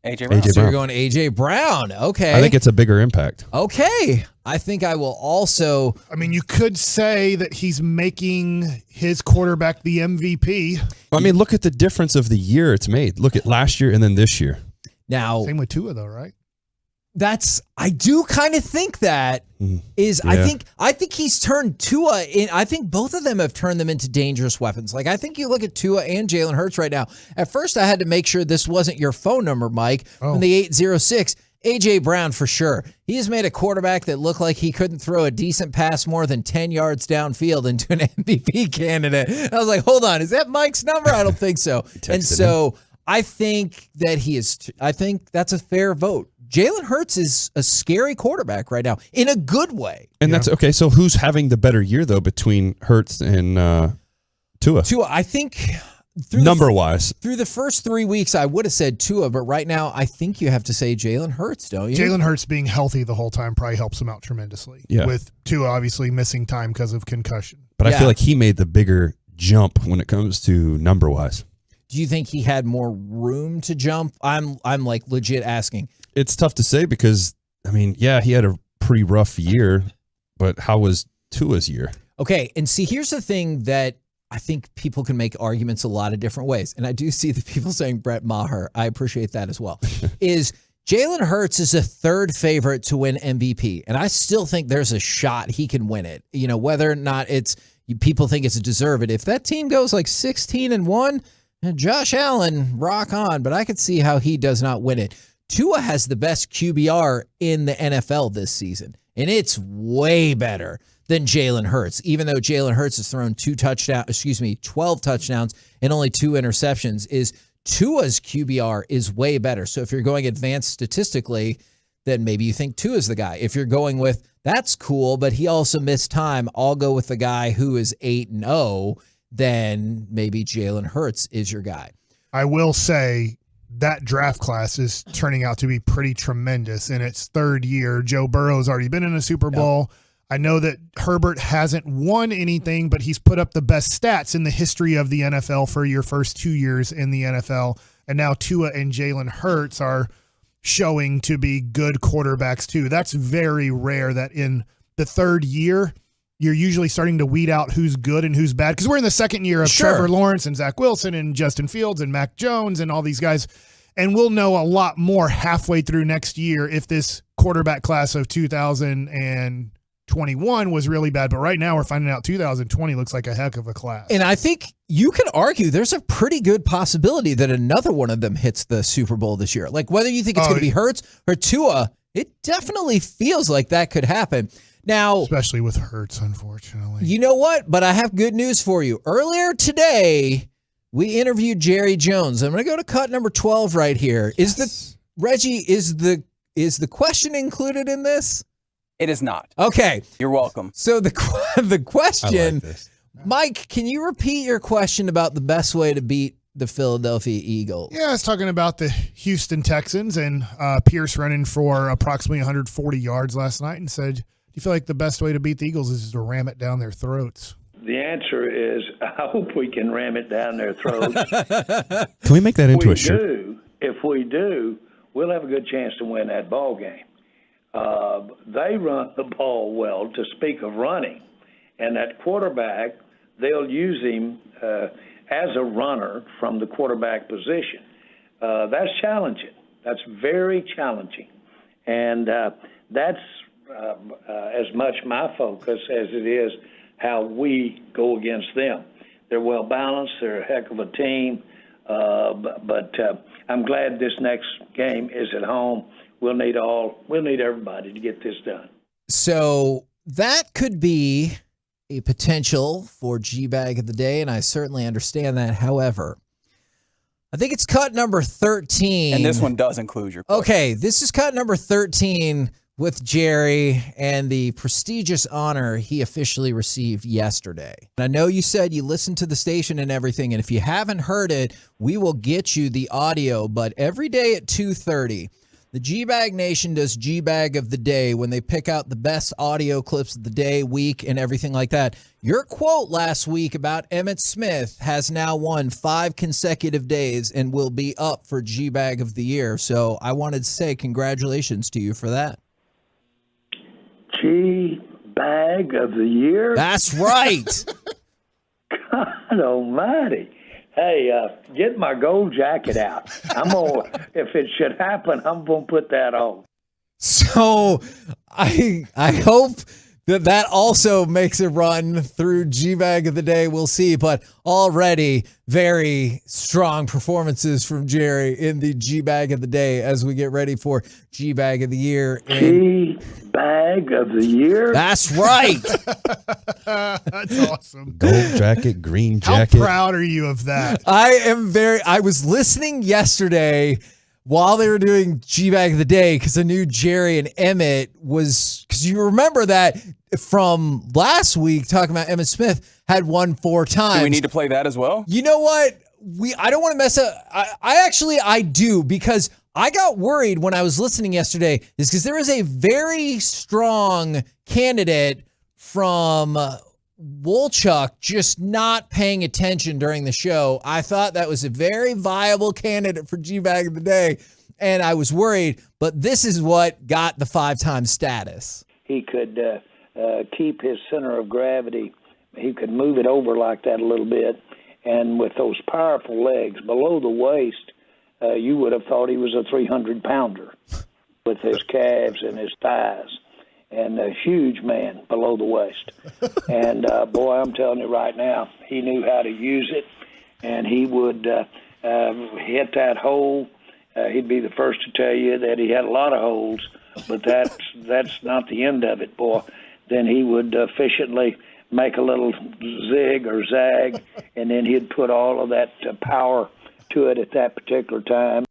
AJ Brown. So you're going AJ Brown. Okay. I think it's a bigger impact. Okay. I think I will also. I mean, you could say that he's making his quarterback the MVP. I mean, look at the difference of the year it's made. Look at last year and then this year. Now, same with Tua, though, right? I do kind of think that is. Yeah. I think he's turned Tua in. I think both of them have turned them into dangerous weapons. I think you look at Tua and Jalen Hurts right now. At first, I had to make sure this wasn't your phone number, Mike, from the 806. AJ Brown for sure. He has made a quarterback that looked like he couldn't throw a decent pass more than 10 yards downfield into an MVP candidate. And I was like, hold on, is that Mike's number? I don't think so. And so I think that he is. I think that's a fair vote. Jalen Hurts is a scary quarterback right now in a good way. And that's okay. So who's having the better year though between Hurts and Tua? Tua, I think number-wise. Through the first 3 weeks, I would have said Tua, but right now I think you have to say Jalen Hurts, don't you? Jalen Hurts being healthy the whole time probably helps him out tremendously. Yeah. With Tua obviously missing time because of concussion. But I feel like he made the bigger jump when it comes to number-wise. Do you think he had more room to jump? I'm legit asking. It's tough to say because, I mean, yeah, he had a pretty rough year, but how was Tua's year? Okay, and see, here's the thing that I think people can make arguments a lot of different ways. And I do see the people saying Brett Maher. I appreciate that as well. Is Jalen Hurts is a third favorite to win MVP. And I still think there's a shot he can win it. Whether or not people think it's deserved. If that team goes 16-1, Josh Allen, rock on. But I could see how he does not win it. Tua has the best QBR in the NFL this season, and it's way better than Jalen Hurts, even though Jalen Hurts has thrown 12 touchdowns and only 2 interceptions. Tua's QBR is way better. So if you're going advanced statistically, then maybe you think Tua's the guy. If you're going with, that's cool, but he also missed time, I'll go with the guy who is 8-0, then maybe Jalen Hurts is your guy. I will say that draft class is turning out to be pretty tremendous in its third year. Joe Burrow's already been in a Super Bowl. I know that Herbert hasn't won anything, but he's put up the best stats in the history of the NFL for your first 2 years in the NFL. And now Tua and Jalen Hurts are showing to be good quarterbacks too. That's very rare that in the third year, you're usually starting to weed out who's good and who's bad because we're in the second year of Trevor Lawrence and Zach Wilson and Justin Fields and Mac Jones and all these guys. And we'll know a lot more halfway through next year if this quarterback class of 2021 was really bad. But right now we're finding out 2020 looks like a heck of a class. And I think you can argue there's a pretty good possibility that another one of them hits the Super Bowl this year. Whether you think it's going to be Hurts or Tua, it definitely feels like that could happen. Now, especially with Hurts, unfortunately. You know what? But I have good news for you. Earlier today, we interviewed Jerry Jones. I'm going to go to cut number 12 right here. Yes. Is the question included in this? It is not. Okay. You're welcome. So the question, like this. Mike, can you repeat your question about the best way to beat the Philadelphia Eagles? Yeah, I was talking about the Houston Texans and Pierce running for approximately 140 yards last night and said, you feel like the best way to beat the Eagles is to ram it down their throats? The answer is, I hope we can ram it down their throats. Can we make that into a shirt? If we do, we'll have a good chance to win that ball game. They run the ball well, to speak of running. And that quarterback, they'll use him as a runner from the quarterback position. That's challenging. That's very challenging. And that's as much my focus as it is how we go against them. They're well balanced. They're a heck of a team. But I'm glad this next game is at home. We'll need everybody to get this done. So that could be a potential for G-Bag of the day, and I certainly understand that. However, I think it's cut number 13. And this one does include your question. Okay, this is cut number 13 with Jerry and the prestigious honor he officially received yesterday. And I know you said you listened to the station and everything, and if you haven't heard it, we will get you the audio. But every day at 2:30, the G-Bag Nation does G-Bag of the day when they pick out the best audio clips of the day, week, and everything like that. Your quote last week about Emmitt Smith has now won 5 consecutive days and will be up for G-Bag of the year. So I wanted to say congratulations to you for that. G-Bag of the year? That's right. God almighty. Hey, get my gold jacket out. If it should happen, I'm gonna put that on. So I hope that also makes a run through G-Bag of the day. We'll see, but already very strong performances from Jerry in the G-Bag of the day as we get ready for G-Bag of the year. G-Bag of the year? That's right. That's awesome. Gold jacket, green jacket. How proud are you of that? I was listening yesterday while they were doing G-Bag of the day because I knew Jerry and Emmitt because you remember that from last week talking about Emmitt Smith had won 4 times. Do we need to play that as well? You know what? I don't want to mess up. I do, because I got worried when I was listening yesterday is because there is a very strong candidate from Wolchuk just not paying attention during the show. I thought that was a very viable candidate for G-Bag of the day, and I was worried, but this is what got the 5-time status. He could keep his center of gravity. He could move it over like that a little bit, and with those powerful legs below the waist, you would have thought he was a 300-pounder with his calves and his thighs. And a huge man below the waist. And, boy, I'm telling you right now, he knew how to use it, and he would hit that hole. He'd be the first to tell you that he had a lot of holes, but that's not the end of it, boy. Then he would efficiently make a little zig or zag, and then he'd put all of that power to it at that particular time.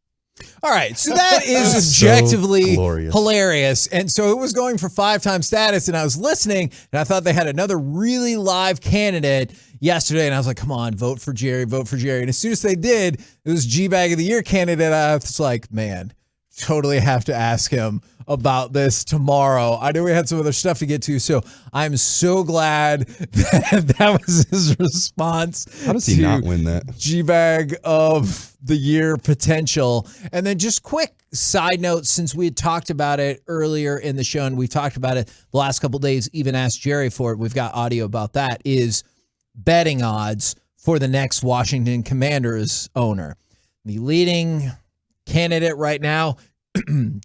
All right, so that is objectively hilarious. And so it was going for 5-time status, and I was listening, and I thought they had another really live candidate yesterday, and I was like, come on, vote for Jerry, vote for Jerry. And as soon as they did, it was G-Bag of the Year candidate. I was like, man, totally have to ask him about this tomorrow. I know we had some other stuff to get to, so I'm so glad that was his response. How does he not win that? G-Bag of the Year potential. And then just quick side note, since we had talked about it earlier in the show, and we've talked about it the last couple of days, even asked Jerry for it, we've got audio about that, is betting odds for the next Washington Commanders owner. The leading candidate right now,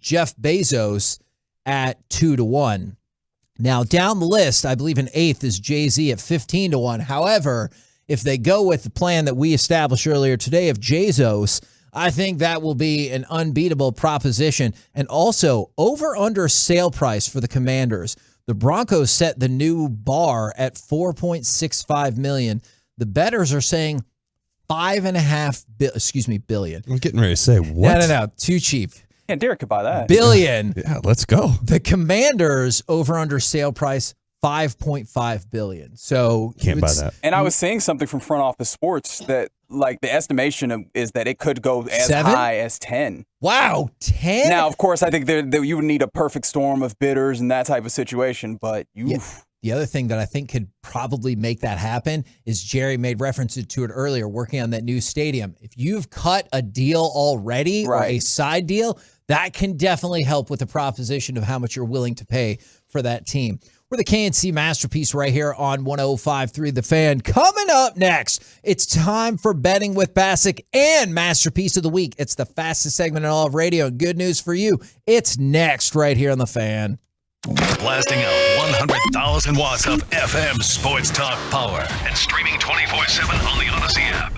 Jeff Bezos at 2-1. Now down the list, I believe in 8th is Jay-Z at 15-1. However, if they go with the plan that we established earlier today of Bezos, I think that will be an unbeatable proposition. And also over/under sale price for the Commanders. The Broncos set the new bar at $4.65 million. The bettors are saying $5.5 billion. I'm getting ready to say what? No, too cheap. Yeah, Derek could buy that. Billion. Yeah, let's go. The Commanders over/under sale price $5.5 billion. So can't buy that. And I was seeing something from Front Office Sports that, like, the estimation is that it could go as 7? high as 10. Wow, 10? Now, of course, I think you would need a perfect storm of bidders and that type of situation, but The other thing that I think could probably make that happen is Jerry made reference to it earlier, working on that new stadium. If you've cut a deal already or a side deal, that can definitely help with the proposition of how much you're willing to pay for that team. We're the KNC Masterpiece right here on 105.3 The Fan. Coming up next, it's time for Betting with Bassick and Masterpiece of the Week. It's the fastest segment in all of radio. Good news for you. It's next right here on The Fan. Blasting out 100,000 watts of FM sports talk power and streaming 24/7 on the Odyssey app.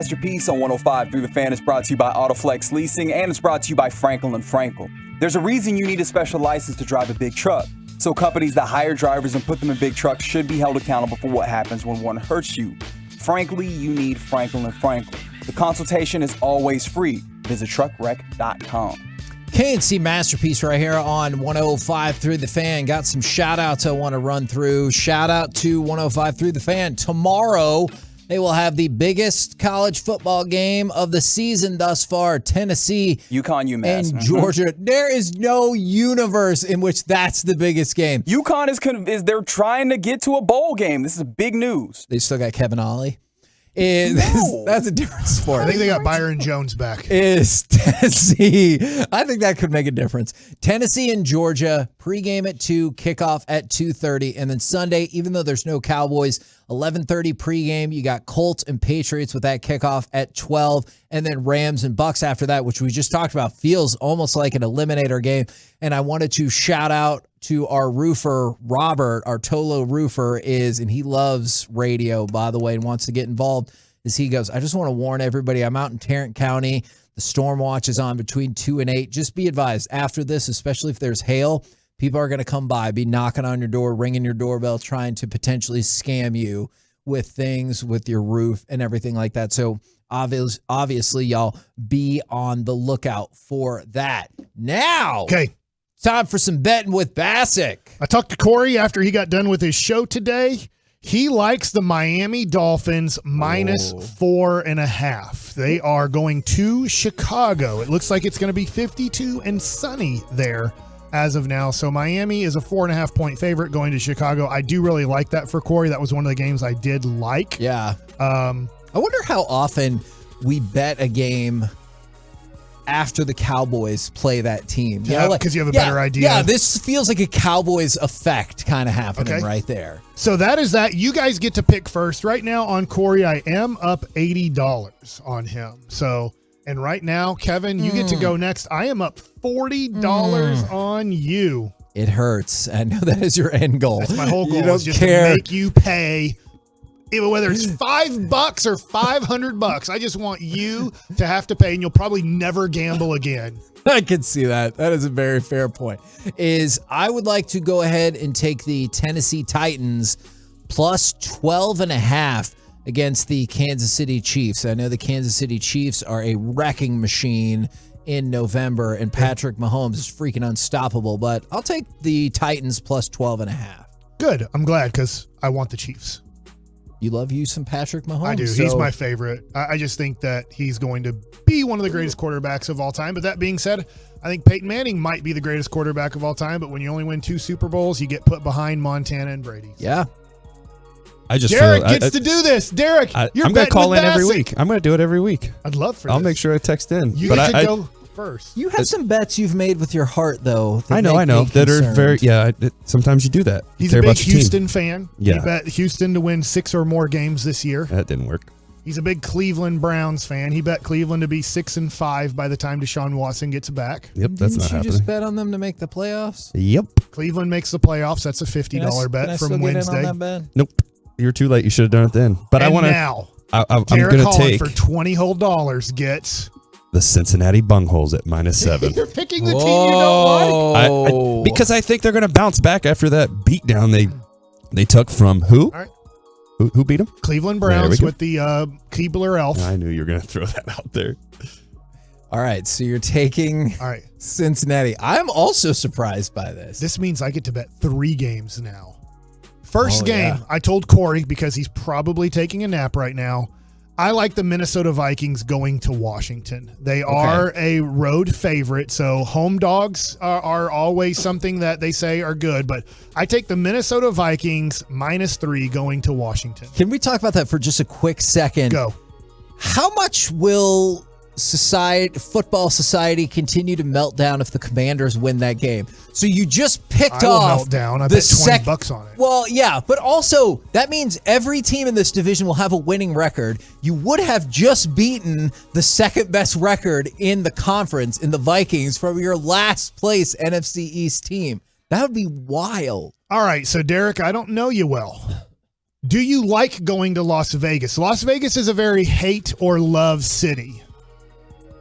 Masterpiece on 105 Through the Fan is brought to you by Autoflex Leasing, and it's brought to you by Franklin & Frankel. There's a reason you need a special license to drive a big truck. So companies that hire drivers and put them in big trucks should be held accountable for what happens when one hurts you. Frankly, you need Franklin & Frankel. The consultation is always free. Visit truckwreck.com. KNC Masterpiece right here on 105 Through the Fan. Got some shout-outs I want to run through. Shout-out to 105 Through the Fan. Tomorrow, they will have the biggest college football game of the season thus far. Tennessee, UConn, UMass, and Georgia. There is no universe in which that's the biggest game. UConn is they're trying to get to a bowl game. This is big news. They still got Kevin Ollie. That's a different sport. I think they got Byron Jones back. Is Tennessee. I think that could make a difference. Tennessee and Georgia, pregame at 2, kickoff at 2:30. And then Sunday, even though there's no Cowboys, 11:30 pregame. You got Colts and Patriots with that kickoff at 12. And then Rams and Bucks after that, which we just talked about, feels almost like an eliminator game. And I wanted to shout out to our roofer, Robert, our Tolo roofer and he loves radio, by the way, and wants to get involved, he goes, I just want to warn everybody, I'm out in Tarrant County. The storm watch is on between 2 and 8. Just be advised, after this, especially if there's hail, people are going to come by, be knocking on your door, ringing your doorbell, trying to potentially scam you with things with your roof and everything like that. So obviously, y'all be on the lookout for that. Now, okay. Time for some betting with Bassick. I talked to Corey after he got done with his show today. He likes the Miami Dolphins minus 4.5. They are going to Chicago. It looks like it's going to be 52 and sunny there as of now. So Miami is a 4.5 point favorite going to Chicago. I do really like that for Corey. That was one of the games I did like. Yeah. I wonder how often we bet a game after the Cowboys play that team. Yeah, because you have a better idea. Yeah, this feels like a Cowboys effect kind of happening right there. So that is that. You guys get to pick first. Right now on Corey, I am up $80 on him. So, and right now, Kevin, you get to go next. I am up $40 on you. It hurts. I know that is your end goal. That's my whole goal. You don't is just care. to make you pay. Even whether it's $5 or $500, I just want you to have to pay, and you'll probably never gamble again. I can see that. That is a very fair point. I would like to go ahead and take the Tennessee Titans plus 12.5 against the Kansas City Chiefs. I know the Kansas City Chiefs are a wrecking machine in November, and Patrick Mahomes is freaking unstoppable, but I'll take the Titans plus 12.5. Good. I'm glad because I want the Chiefs. You love you some Patrick Mahomes. I do. He's my favorite. I just think that he's going to be one of the greatest quarterbacks of all time. But that being said, I think Peyton Manning might be the greatest quarterback of all time. But when you only win 2 Super Bowls, you get put behind Montana and Brady. Yeah. Derek gets to do this. Derek, you're I'm going to call in every Bassick. week. I'm going to do it every week. I'd love for I'll this. make sure I text in. You get to go first. You have some bets you've made with your heart, though. I know. That are very, sometimes you do that. He's Care a big about your team. Houston fan. Yeah. He bet Houston to win 6 or more games this year. That didn't work. He's a big Cleveland Browns fan. He bet Cleveland to be 6-5 by the time Deshaun Watson gets back. Yep, that's not Didn't you happening. just bet on them to make the playoffs? Yep. Cleveland makes the playoffs. That's a $50 bet from Wednesday. Nope. You're too late. You should have done it then. But I want to. Now, I'm Derek going to Holland take for $20 whole gets the Cincinnati Bungholes at -7. You're picking the team you don't like. Because I think they're going to bounce back after that beatdown they took from who? All right. Who beat them? Cleveland Browns with the Keebler Elf. I knew you were going to throw that out there. All right, so you're taking Cincinnati. I'm also surprised by this. This means I get to bet 3 games now. First game, I told Corey, because he's probably taking a nap right now, I like the Minnesota Vikings going to Washington. They are a road favorite, so home dogs are always something that they say are good, but I take the Minnesota Vikings -3 going to Washington. Can we talk about that for just a quick second? Go. How much will football society continue to melt down if the Commanders win that game? So you just picked I will off melt down. I the bet $20 on it. Well, yeah, but also that means every team in this division will have a winning record. You would have just beaten the second best record in the conference in the Vikings from your last place NFC East team. That would be wild. All right, so Derek, I don't know you well. Do you like going to Las Vegas? Las Vegas is a very hate or love city.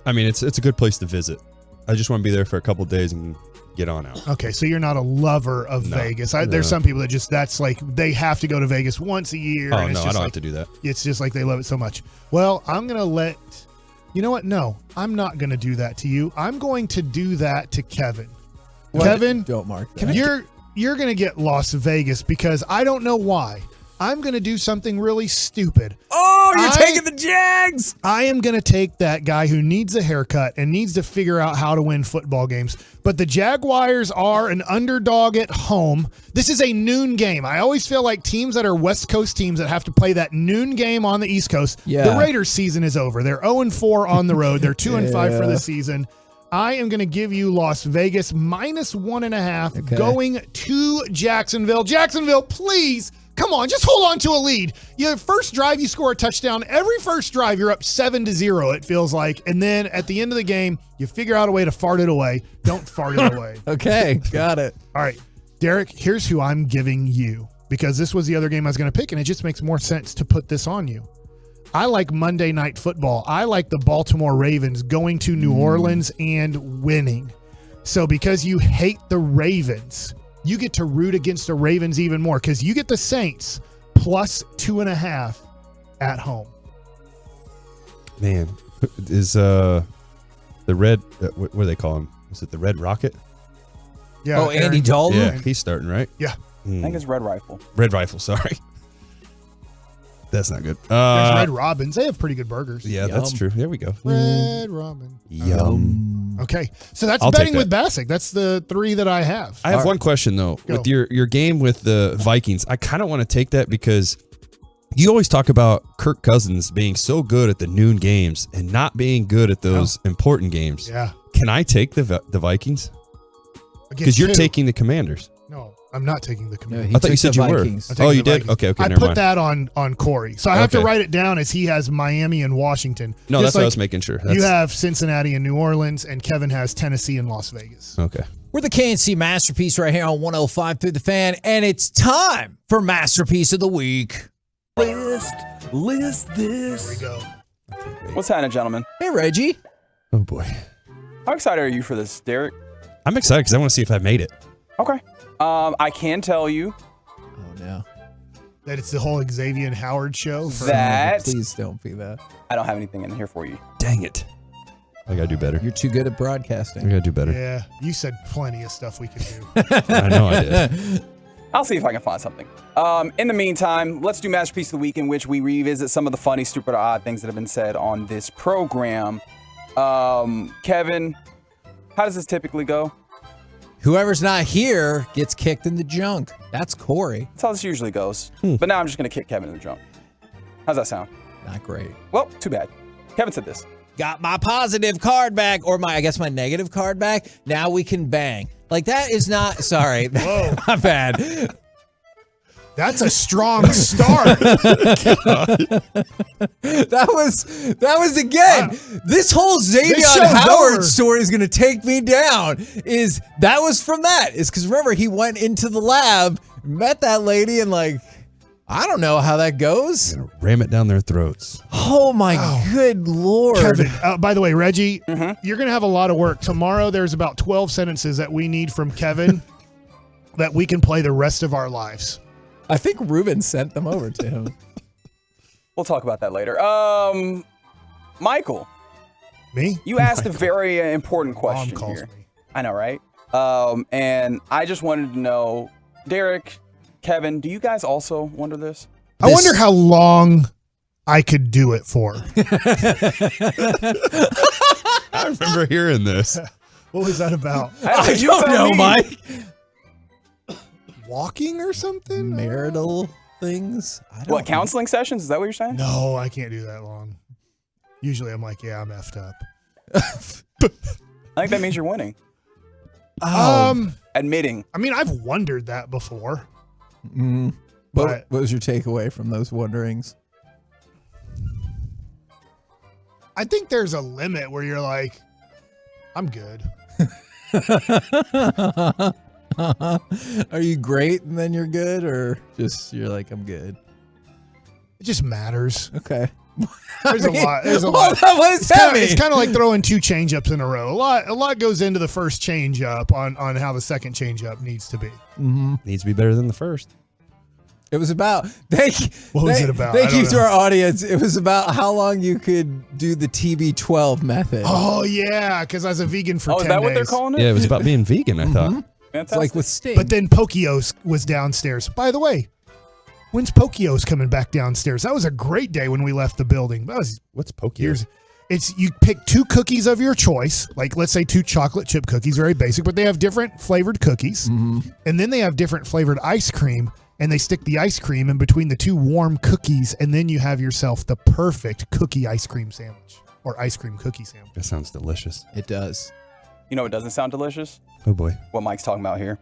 I mean, it's a good place to visit. I just want to be there for a couple of days and get on out. Okay, so you're not a lover of Vegas. There's some people that that's like they have to go to Vegas once a year. Oh, and it's no, I just don't like, have to do that. It's just like they love it so much. Well, I'm going to let you know what? No, I'm not going to do that to you. I'm going to do that to Kevin. Kevin, don't mark that. You're going to get Las Vegas because I don't know why. I'm going to do something really stupid. Oh, you're taking the Jags! I am going to take that guy who needs a haircut and needs to figure out how to win football games. But the Jaguars are an underdog at home. This is a noon game. I always feel like teams that are West Coast teams that have to play that noon game on the East Coast, the Raiders season is over. They're 0-4 on the road. They're 2-5 for the season. I am going to give you Las Vegas -1.5 going to Jacksonville. Jacksonville, please. Come on, just hold on to a lead. Your first drive, you score a touchdown. Every first drive, you're up 7-0, it feels like. And then at the end of the game, you figure out a way to fart it away. Don't fart it away. Okay, got it. All right, Derek, here's who I'm giving you because this was the other game I was going to pick, and it just makes more sense to put this on you. I like Monday Night Football. I like the Baltimore Ravens going to New Orleans and winning. So because you hate the Ravens, you get to root against the Ravens even more because you get the Saints +2.5 at home. Man, is the red, what do they call him? Is it the Red Rocket? Yeah. Oh, Andy Dalton? Yeah, he's starting, right? Yeah. I think it's Red Rifle. Red Rifle, sorry. That's not good. There's Red Robins. They have pretty good burgers. Yeah, that's true. There we go. Red Robin. Yum. Okay, so that's I'll take betting that. with Bassick. That's the 3 that I have. I have one question, though. Go. With your game with the Vikings, I kind of want to take that because you always talk about Kirk Cousins being so good at the noon games and not being good at those important games. Yeah. Can I take the Vikings? Because Against you're who? taking the Commanders. No, I'm not taking the Commanders. I thought you said you were. Oh, you did? Okay, I never put mind. that on Corey. So I have to Okay. write it down as he has Miami and Washington. No, Just that's what I like was making sure. You have Cincinnati and New Orleans, and Kevin has Tennessee and Las Vegas. Okay. We're the KNC Masterpiece right here on 105 through the Fan, and it's time for Masterpiece of the Week. List this. Here we go. What's happening, gentlemen? Hey, Reggie. Oh, boy. How excited are you for this, Derek? I'm excited because I want to see if I made it. Okay. I can tell you Oh, no. That it's the whole Xavier and Howard show. that Please don't be that. I don't have anything in here for you. Dang it. I got to do better. You're too good at I broadcasting. got to do better. Yeah, you said plenty of stuff we could do. I know I did. I'll see if I can find something. In the meantime, let's do Masterpiece of the Week, in which we revisit some of the funny, stupid, or odd things that have been said on this program. Kevin, how does this typically go? Whoever's not here gets kicked in the junk. That's Corey. That's how this usually goes. But now I'm just going to kick Kevin in the junk. How's that sound? Not great. Well, too bad. Kevin said this. Got my positive card back, or my negative card back. Now we can bang. Like, that is not, sorry. Whoa. Not bad. That's a strong start. That was again. This whole Xavier show's Howard over. story is going to take me down. That was from that? Is because remember, he went into the lab, met that lady, and like, I don't know how that goes. Ram it down their throats. Oh my good Lord. Kevin, by the way, Reggie, you're going to have a lot of work. Tomorrow, there's about 12 sentences that we need from Kevin that we can play the rest of our lives. I think Ruben sent them over to him. We'll talk about that later. Michael. Me? You asked a very important question calls here. me. I know, right? And I just wanted to know, Derek, Kevin, do you guys also wonder this? I wonder how long I could do it for. I remember hearing this. What was that about? I don't know, Mike. Walking or something? Marital things? I don't What, counseling sessions? Is that what you're saying? No, I can't do that long. Usually I'm like, yeah, I'm effed up. I think that means you're winning. Admitting. I mean, I've wondered that before. What was your takeaway from those wonderings? I think there's a limit where you're like, I'm good. Are you great and then you're good, or just you're like, I'm good? It just matters. Okay. There's a lot. There's a What lot. does that mean? It's kind of like throwing 2 change-ups in a row. A lot goes into the first change-up on how the second change-up needs to be. Mm-hmm. Needs to be better than the first. It was about What was it about? Thank you to our audience. It was about how long you could do the TB12 method. Oh yeah, because I was a vegan for 10 days. is that what they're calling it? Yeah, it was about being vegan, I thought. It's like with Sting. But then Pokios was downstairs. By the way, when's Pokios coming back downstairs? That was a great day when we left the building. That was What's Pokios? It's you pick 2 cookies of your choice, like let's say 2 chocolate chip cookies, very basic, but they have different flavored cookies, and then they have different flavored ice cream, and they stick the ice cream in between the 2 warm cookies, and then you have yourself the perfect cookie ice cream sandwich or ice cream cookie sandwich. That sounds delicious. It does. You know what doesn't sound delicious? Oh boy. What Mike's talking about here.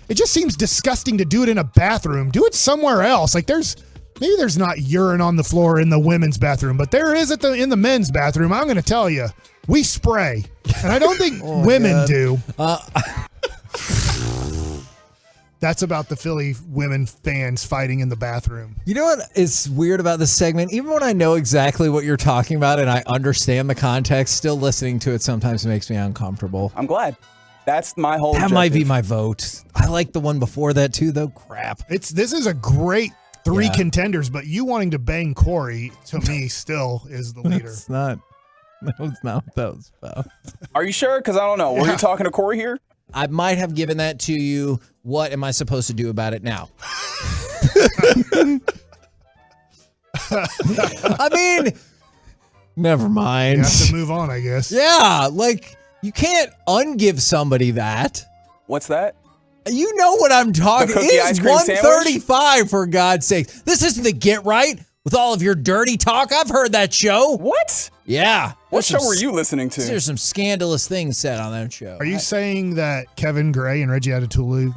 It just seems disgusting to do it in a bathroom. Do it somewhere else. Like maybe there's not urine on the floor in the women's bathroom, but there is in the men's bathroom. I'm going to tell you, we spray, and I don't think women do. That's about the Philly women fans fighting in the bathroom. You know what is weird about this segment? Even when I know exactly what you're talking about and I understand the context, still listening to it sometimes makes me uncomfortable. I'm glad. That's my whole That might be my vote. I like the one before that too, though. Crap. This is a great 3 contenders, but you wanting to bang Corey, to me, still is the leader. It's not. No, it's not what that was about. Are you sure? Because I don't know. Were you talking to Corey here? I might have given that to you. What am I supposed to do about it now? I mean, never mind. You have to move on, I guess. Yeah, like you can't ungive somebody that. What's that? You know what I'm talking. The cookie It ice is cream sandwich? 1:35 for God's sake. This isn't the Get Right with all of your dirty talk. I've heard that show. What? Yeah. What show were you listening to? There's some scandalous things said on that show. Are you saying that Kevin Gray and Reggie Atatula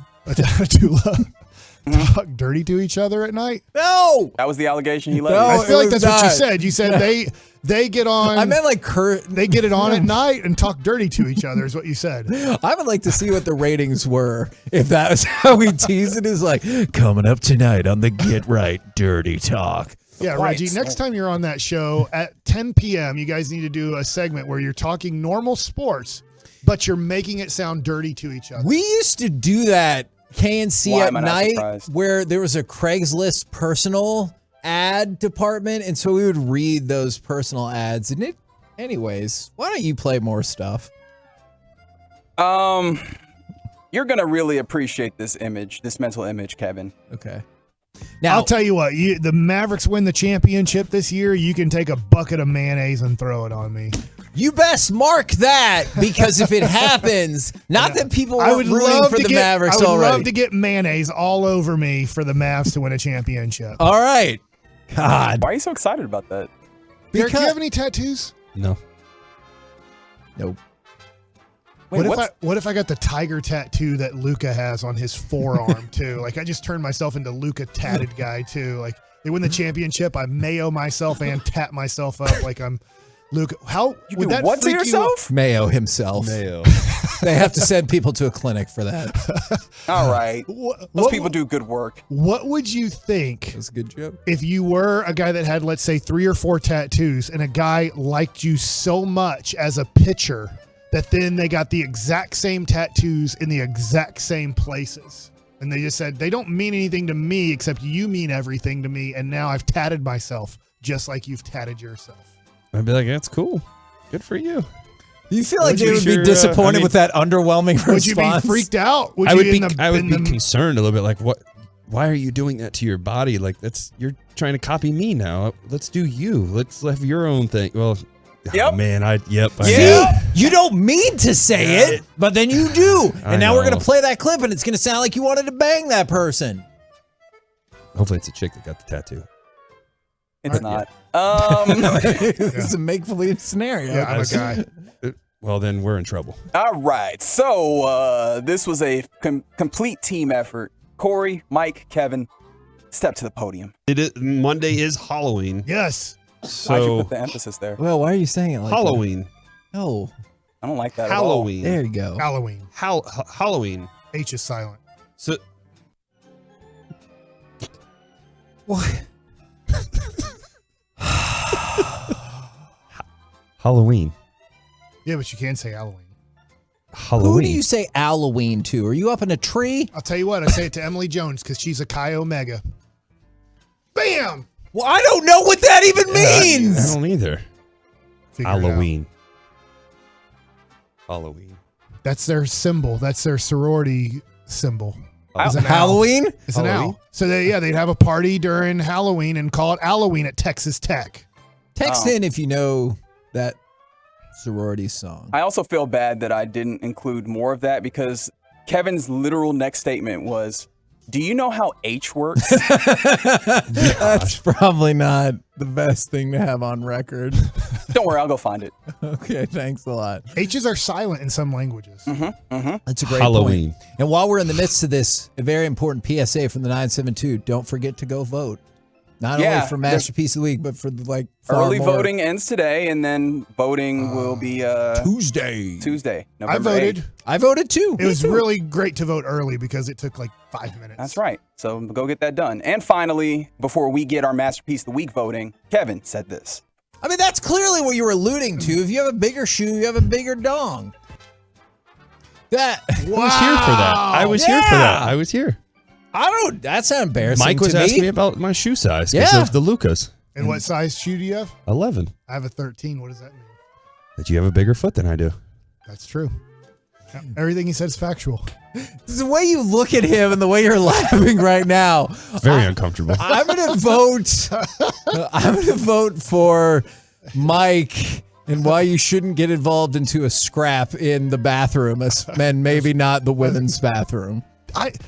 talk dirty to each other at night? No. That was the allegation he let. No, I feel like that's what you not. said. You said they get on. I meant like they get it on at night and talk dirty to each other is what you said. I would like to see what the ratings were if that was how we tease it. Is like coming up tonight on the Get Right Dirty Talk. Yeah, Reggie, next time you're on that show at 10 p.m., you guys need to do a segment where you're talking normal sports, but you're making it sound dirty to each other. We used to do that KNC Why at am I not night surprised? where there was a Craigslist personal ad department, and so we would read those personal ads. And anyways, why don't you play more stuff? You're gonna really appreciate this mental image, Kevin. Okay. Now, I'll tell you what, the Mavericks win the championship this year, you can take a bucket of mayonnaise and throw it on me. You best mark that, because if it happens, not that people are rooting for the Mavericks already. I would love to get mayonnaise all over me for the Mavs to win a championship. All right. God. Why are you so excited about that? Derek, do you have any tattoos? No. Nope. Wait, what if I got the tiger tattoo that Luka has on his forearm too? Like I just turned myself into Luka tatted guy too. Like they win the championship, I mayo myself and tat myself up like I'm Luka. How You would do that what to freak you yourself? Mayo himself. Mayo. They have to send people to a clinic for that. All right. Most people do good work. What would you think That's a good joke. if you were a guy that had, let's say, 3 or 4 tattoos and a guy liked you so much as a pitcher that then they got the exact same tattoos in the exact same places? And they just said, they don't mean anything to me except you mean everything to me. And now I've tatted myself just like you've tatted yourself. I'd be like, that's cool. Good for you. You feel like they would be disappointed with that underwhelming response? Would you be freaked out? I would be concerned a little bit. Like, what? Why are you doing that to your body? Like, you're trying to copy me now. Let's do you. Let's have your own thing. Well, Yep. oh man, I See, you don't mean to say it, but then you do. And now we're going to play that clip, and it's going to sound like you wanted to bang that person. Hopefully it's a chick that got the tattoo. It's not. It's a make-believe scenario. Yeah, I'm a guy. Well, then we're in trouble. All right. So this was a complete team effort. Corey, Mike, Kevin, step to the podium. Monday is Halloween. Yes. Why'd you So put the emphasis there? Well, why are you saying it like Halloween. that? No. I don't like that Halloween. There you go. Halloween. Halloween. H is silent. So What? Halloween. Yeah, but you can't say Halloween. Halloween. Who do you say Halloween to? Are you up in a tree? I'll tell you what, I say it to Emily Jones because she's a Chi Omega. Bam! Well, I don't know what that even means. I don't either. Figure it Halloween. Halloween. That's their symbol. That's their sorority symbol. It's an Halloween? Owl. It's an owl. So they'd have a party during Halloween and call it Halloween at Texas Tech. Text in if you know that sorority song. I also feel bad that I didn't include more of that because Kevin's literal next statement was, do you know how H works? That's probably not the best thing to have on record. Don't worry, I'll go find it. Okay, thanks a lot. H's are silent in some languages. That's a great Halloween. point. And while we're in the midst of this, a very important PSA from the 972, don't forget to go vote. Not only for Masterpiece of the Week, but for far Early more. voting ends today, and then voting will be Tuesday, November I voted. 8th. I voted too. It was really great to vote early because it took like 5 minutes. That's right. So go get that done. And finally, before we get our Masterpiece of the Week voting, Kevin said this. I mean, that's clearly what you were alluding to. If you have a bigger shoe, you have a bigger dong. That I was here for that. I was here for that. I was here. That's not embarrassing. Mike was to asking me. me about my shoe size because of the Lucas. And what size shoe do you have? 11. I have a 13. What does that mean? That you have a bigger foot than I do. That's true. Everything he said is factual. The way you look at him and the way you're laughing right now. Very uncomfortable. I'm going to vote. I'm going to vote for Mike and why you shouldn't get involved into a scrap in the bathroom, and maybe not the women's bathroom.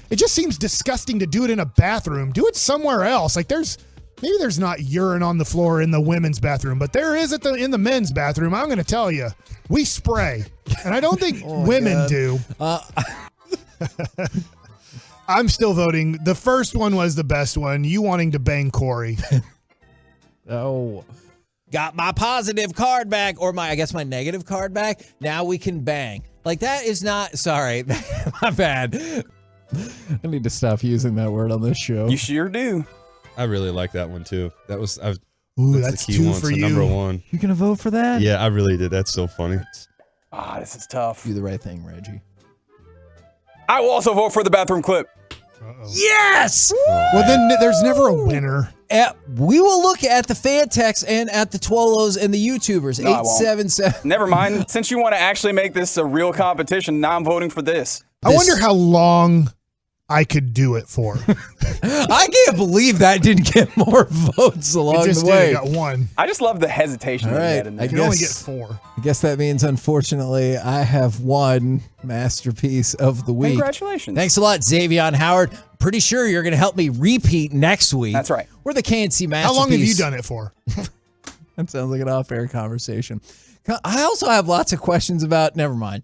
It just seems disgusting to do it in a bathroom. Do it somewhere else. Like maybe there's not urine on the floor in the women's bathroom, but there is in the men's bathroom. I'm going to tell you, we spray, and I don't think women do. I'm still voting. The first one was the best one. You wanting to bang Corey. Oh. Got my positive card back, or I guess my negative card back. Now we can bang. Like that is not, sorry, my bad. I need to stop using that word on this show. You sure do. I really like that one too. That's that's the key 2 one. for So you. number one. You gonna vote for that? Yeah, I really did. That's so funny. This is tough. Do the right thing, Reggie. I will also vote for the bathroom clip. Yes! Well, then there's never a winner. We will look at the fan text and at the Twolos and the YouTubers. No, I won't. 877. Never mind. Since you want to actually make this a real competition, now I'm voting for this. I wonder how long I could do it for. I can't believe that didn't get more votes along It just the way. did. It got 1. I just love the hesitation All that you right, had in there. You can only get 4. I guess that means, unfortunately, I have one Masterpiece of the Week. Congratulations. Thanks a lot, Xavion Howard. Pretty sure you're going to help me repeat next week. That's right. We're the KNC Masterpiece. How long have you done it for? That sounds like an off-air conversation. I also have lots of questions about, never mind.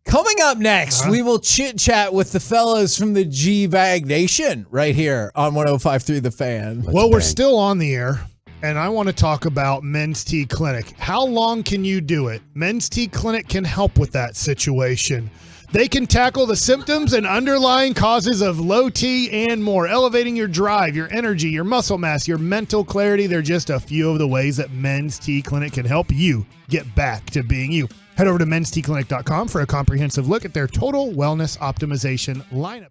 Coming up next, we will chit-chat with the fellows from the G-Bag Nation right here on 105.3 The Fan. We're still on the air, and I want to talk about Men's T Clinic. How long can you do it? Men's T Clinic can help with that situation. They can tackle the symptoms and underlying causes of low T and more, elevating your drive, your energy, your muscle mass, your mental clarity. They're just a few of the ways that Men's T Clinic can help you get back to being you. Head over to mensteclinic.com for a comprehensive look at their total wellness optimization lineup.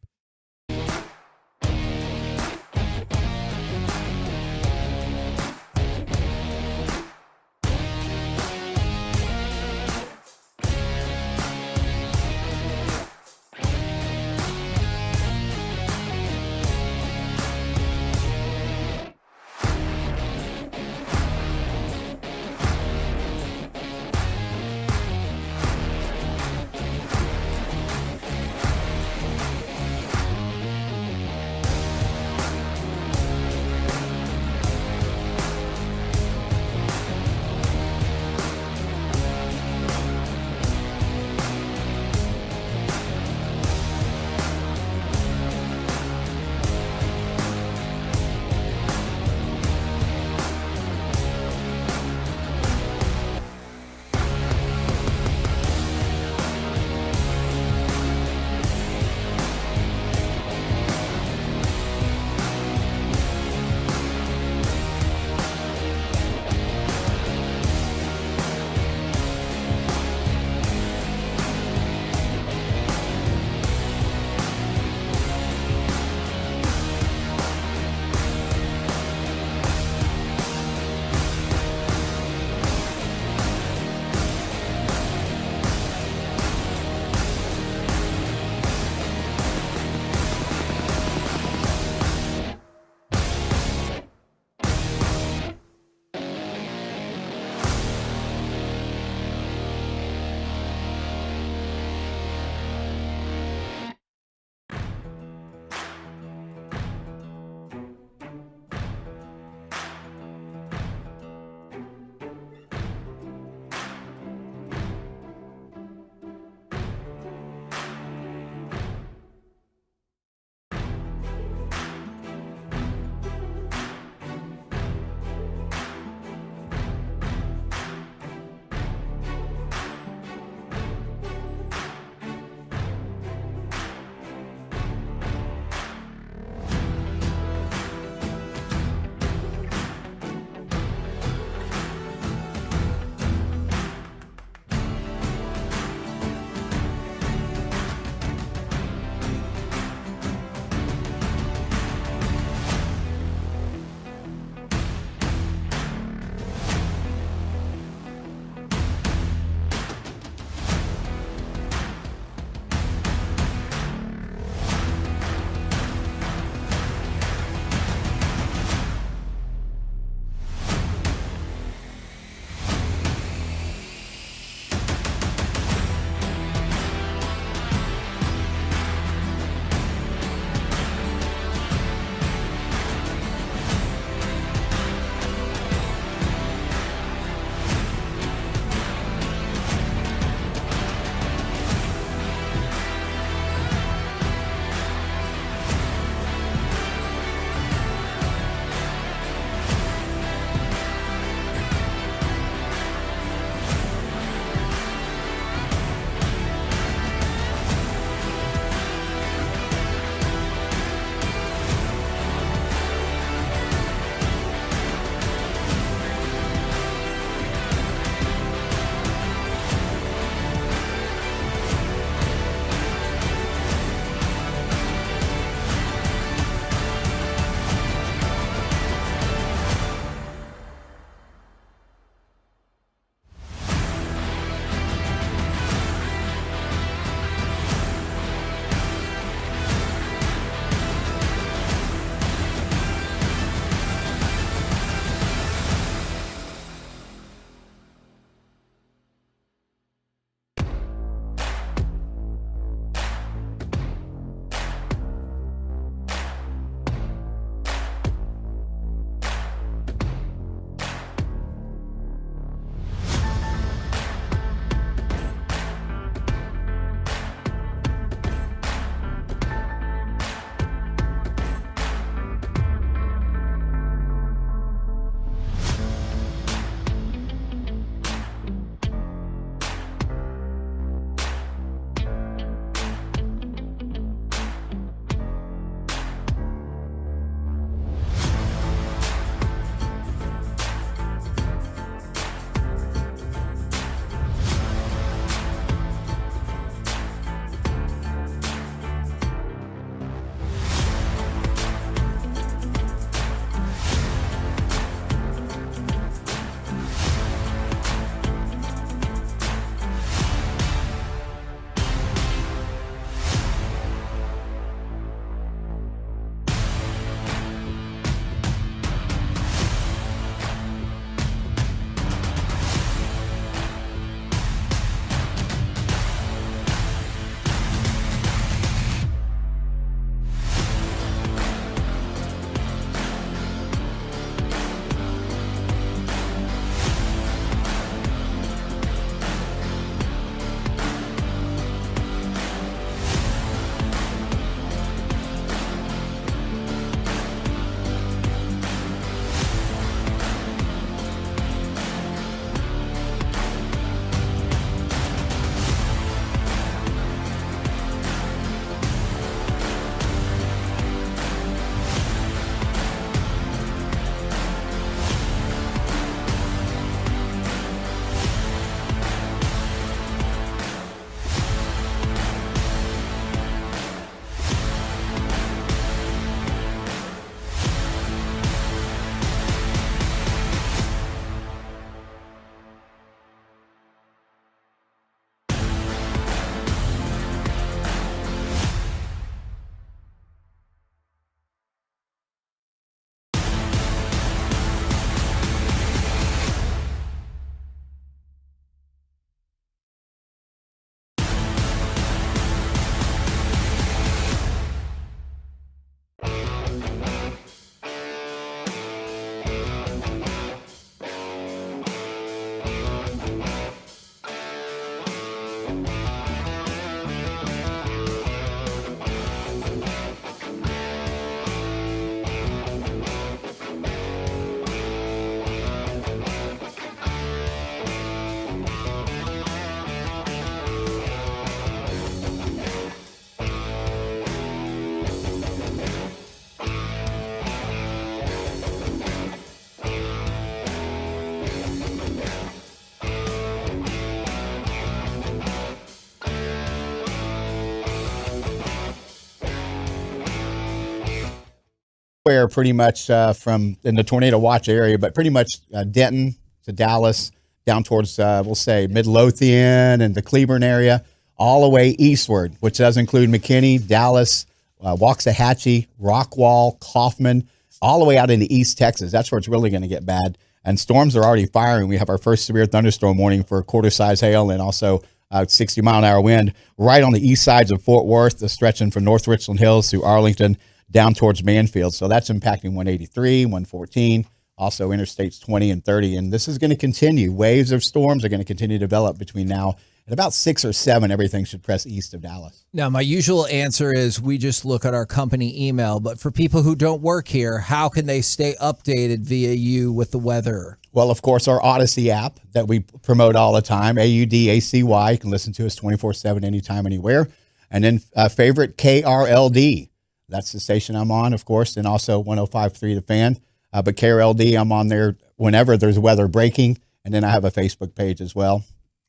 anywhere pretty much from in the tornado watch area, but pretty much Denton to Dallas, down towards, we'll say, Midlothian and the Cleburne area, all the way eastward, which does include McKinney, Dallas, Waxahachie, Rockwall, Kaufman, all the way out into East Texas. That's where it's really going to get bad. And storms are already firing. We have our first severe thunderstorm warning for quarter-size hail and also 60-mile-an-hour wind right on the east sides of Fort Worth, stretching from North Richland Hills through Arlington down towards Manfield. So that's impacting 183, 114, also interstates 20 and 30. And this is going to continue. Waves of storms are going to continue to develop between now and about 6 or 7. Everything should press east of Dallas. Now, my usual answer is we just look at our company email. But for people who don't work here, how can they stay updated via you with the weather? Well, of course, our Odyssey app that we promote all the time, AUDACY. You can listen to us 24/7, anytime, anywhere. And then favorite KRLD. That's the station I'm on, of course, and also 105.3 The Fan. But KRLD, I'm on there whenever there's weather breaking. And then I have a Facebook page as well.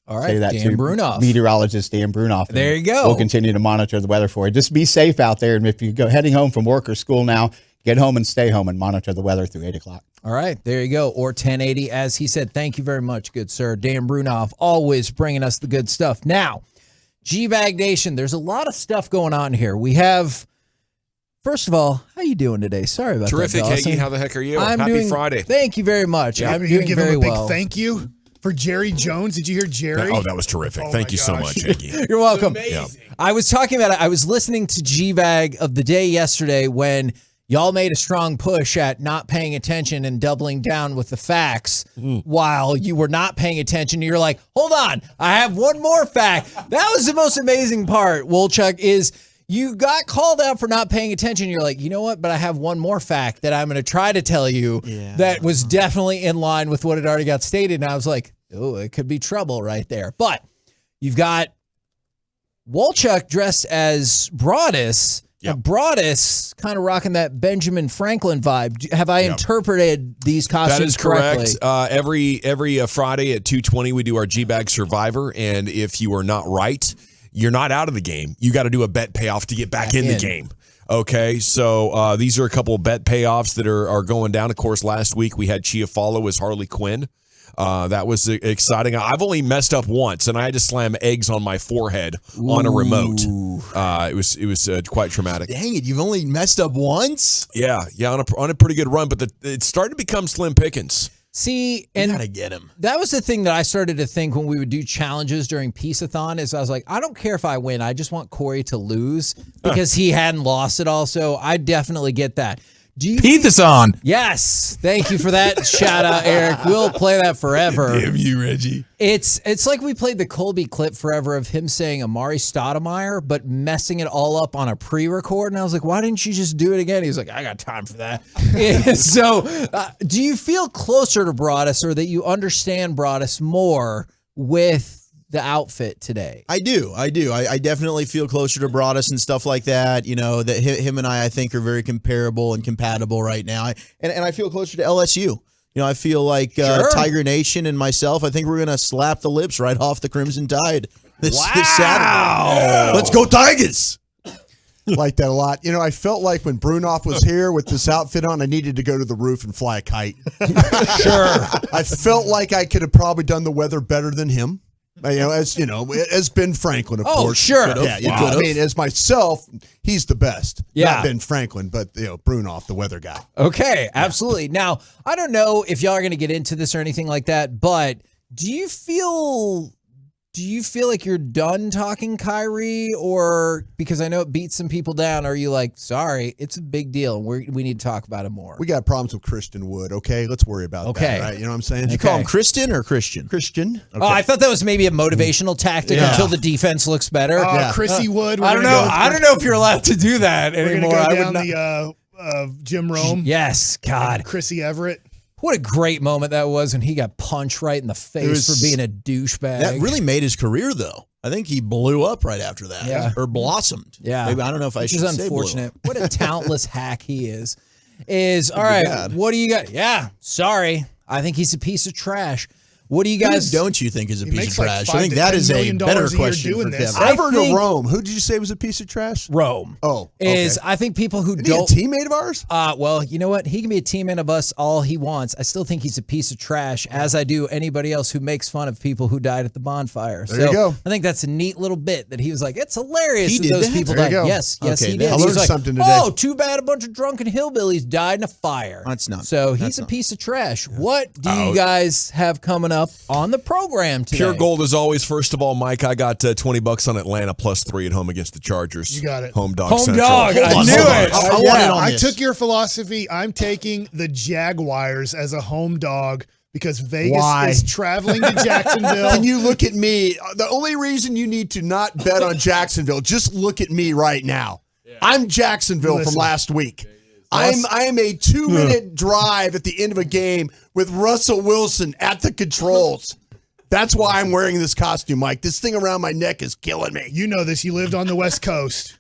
All right, Say that Dan to Brunoff. Meteorologist Dan Brunoff. There you go. We'll continue to monitor the weather for you. Just be safe out there. And if you go heading home from work or school now, get home and stay home and monitor the weather through 8 o'clock. All right, there you go. Or 1080, as he said. Thank you very much, good sir. Dan Brunoff, always bringing us the good stuff. Now, G-Bag Nation, there's a lot of stuff going on here. We have, first of all, how you doing today? Sorry about Terrific, that, Dawson. Hagee. How the heck are you? I'm Happy doing, Friday. Thank you very much. Yeah, I'm are you doing give very him a big well. thank you for Jerry Jones? Did you hear Jerry? Oh, that was terrific. Thank you so much, Hagee. You're welcome. Yeah. I was talking about it. I was listening to G-Bag of the day yesterday when y'all made a strong push at not paying attention and doubling down with the facts while you were not paying attention. You're like, hold on, I have one more fact. That was the most amazing part, Wolchuk, is you got called out for not paying attention. You're like, you know what? But I have one more fact that I'm going to try to tell you that was definitely in line with what had already got stated. And I was like, oh, it could be trouble right there. But you've got Wolchuk dressed as Broadus. Yep. Broadus kind of rocking that Benjamin Franklin vibe. Have I interpreted these costumes That is correctly? correct. Every Friday at 2:20, we do our G-Bag Survivor. And if you are not right, you're not out of the game. You got to do a bet payoff to get back in the game. Okay, so these are a couple of bet payoffs that are going down. Of course, last week we had Chiafalo as Harley Quinn. That was exciting. I've only messed up once, and I had to slam eggs on my forehead on a remote. It was quite traumatic. Dang it! You've only messed up once. Yeah, on a pretty good run, but it started to become slim pickings. See, and you gotta get him. That was the thing that I started to think when we would do challenges during Peace-a-thon is I was like, I don't care if I win. I just want Corey to lose because he hadn't lost it all. So I definitely get that. Peace-a-thon. Yes. Thank you for that shout out, Eric. We'll play that forever. Damn you, Reggie. It's like we played the Colby clip forever of him saying Amari Stoudemire, but messing it all up on a pre-record. And I was like, why didn't you just do it again? He's like, I got time for that. So do you feel closer to Broadus or that you understand Broadus more with the outfit today? I do. I definitely feel closer to Broadus and stuff like that. You know, that him and I think, are very comparable and compatible right now. And I feel closer to LSU. You know, I feel like Tiger Nation and myself, I think we're going to slap the lips right off the Crimson Tide this Saturday. Let's go Tigers! Like that a lot. You know, I felt like when Brunoff was here with this outfit on, I needed to go to the roof and fly a kite. Sure. I felt like I could have probably done the weather better than him. As Ben Franklin, of course. Oh, sure. Yeah, you could. I mean, as myself, he's the best. Yeah. Not Ben Franklin, but Brunoff, the weather guy. Okay, absolutely. Now, I don't know if y'all are going to get into this or anything like that, but do you feel like you're done talking Kyrie, or because I know it beats some people down, are you like, sorry, it's a big deal and we need to talk about it more? We got problems with Christian Wood, okay? Let's worry about that, right? You know what I'm saying? Did you call him Kristen or Christian? Christian. Okay. Oh, I thought that was maybe a motivational tactic until the defense looks better. Chrissy Wood. I don't know. I don't know if you're allowed to do that anymore. We're going to go down the Jim Rome. Yes, God. Chrissy Everett. What a great moment that was when he got punched right in the face for being a douchebag. That really made his career, though. I think he blew up right after that. Yeah. Or blossomed. Yeah. Maybe, I don't know if I should say blew up. Unfortunate. What a talentless hack he is. All right, what do you got? Yeah, sorry. I think he's a piece of trash. What do you guys? Who don't you think is a piece of makes like trash? $5 I think to that $10 is a million better a year question doing for this. Kevin. I've heard of Rome. Who did you say was a piece of trash? Rome. Oh, okay. I think people who Isn't don't he a teammate of ours? Well, you know what? He can be a teammate of us all he wants. I still think he's a piece of trash, as I do anybody else who makes fun of people who died at the bonfire. There you go. I think that's a neat little bit that he was like, it's hilarious He that did those that? people There you died. go. Yes, Okay, he did. I He was learned like, something today. oh, too bad a bunch of drunken hillbillies died in a fire. That's not. So he's that's a not. piece of trash. What do you guys have coming up on the program today? Pure gold as always. First of all, Mike, I got $20 on Atlanta +3 at home against the Chargers. You got it. Home dog. Home Central. dog. I knew it. I want it on I this. took your philosophy. I'm taking the Jaguars as a home dog because Vegas Why? is traveling to Jacksonville. Can you look at me? The only reason you need to not bet on Jacksonville, just look at me right now. I'm Jacksonville from Listen. last week. I am a 2-minute drive at the end of a game with Russell Wilson at the controls. That's why I'm wearing this costume, Mike. This thing around my neck is killing me. You know this. You lived on the West Coast.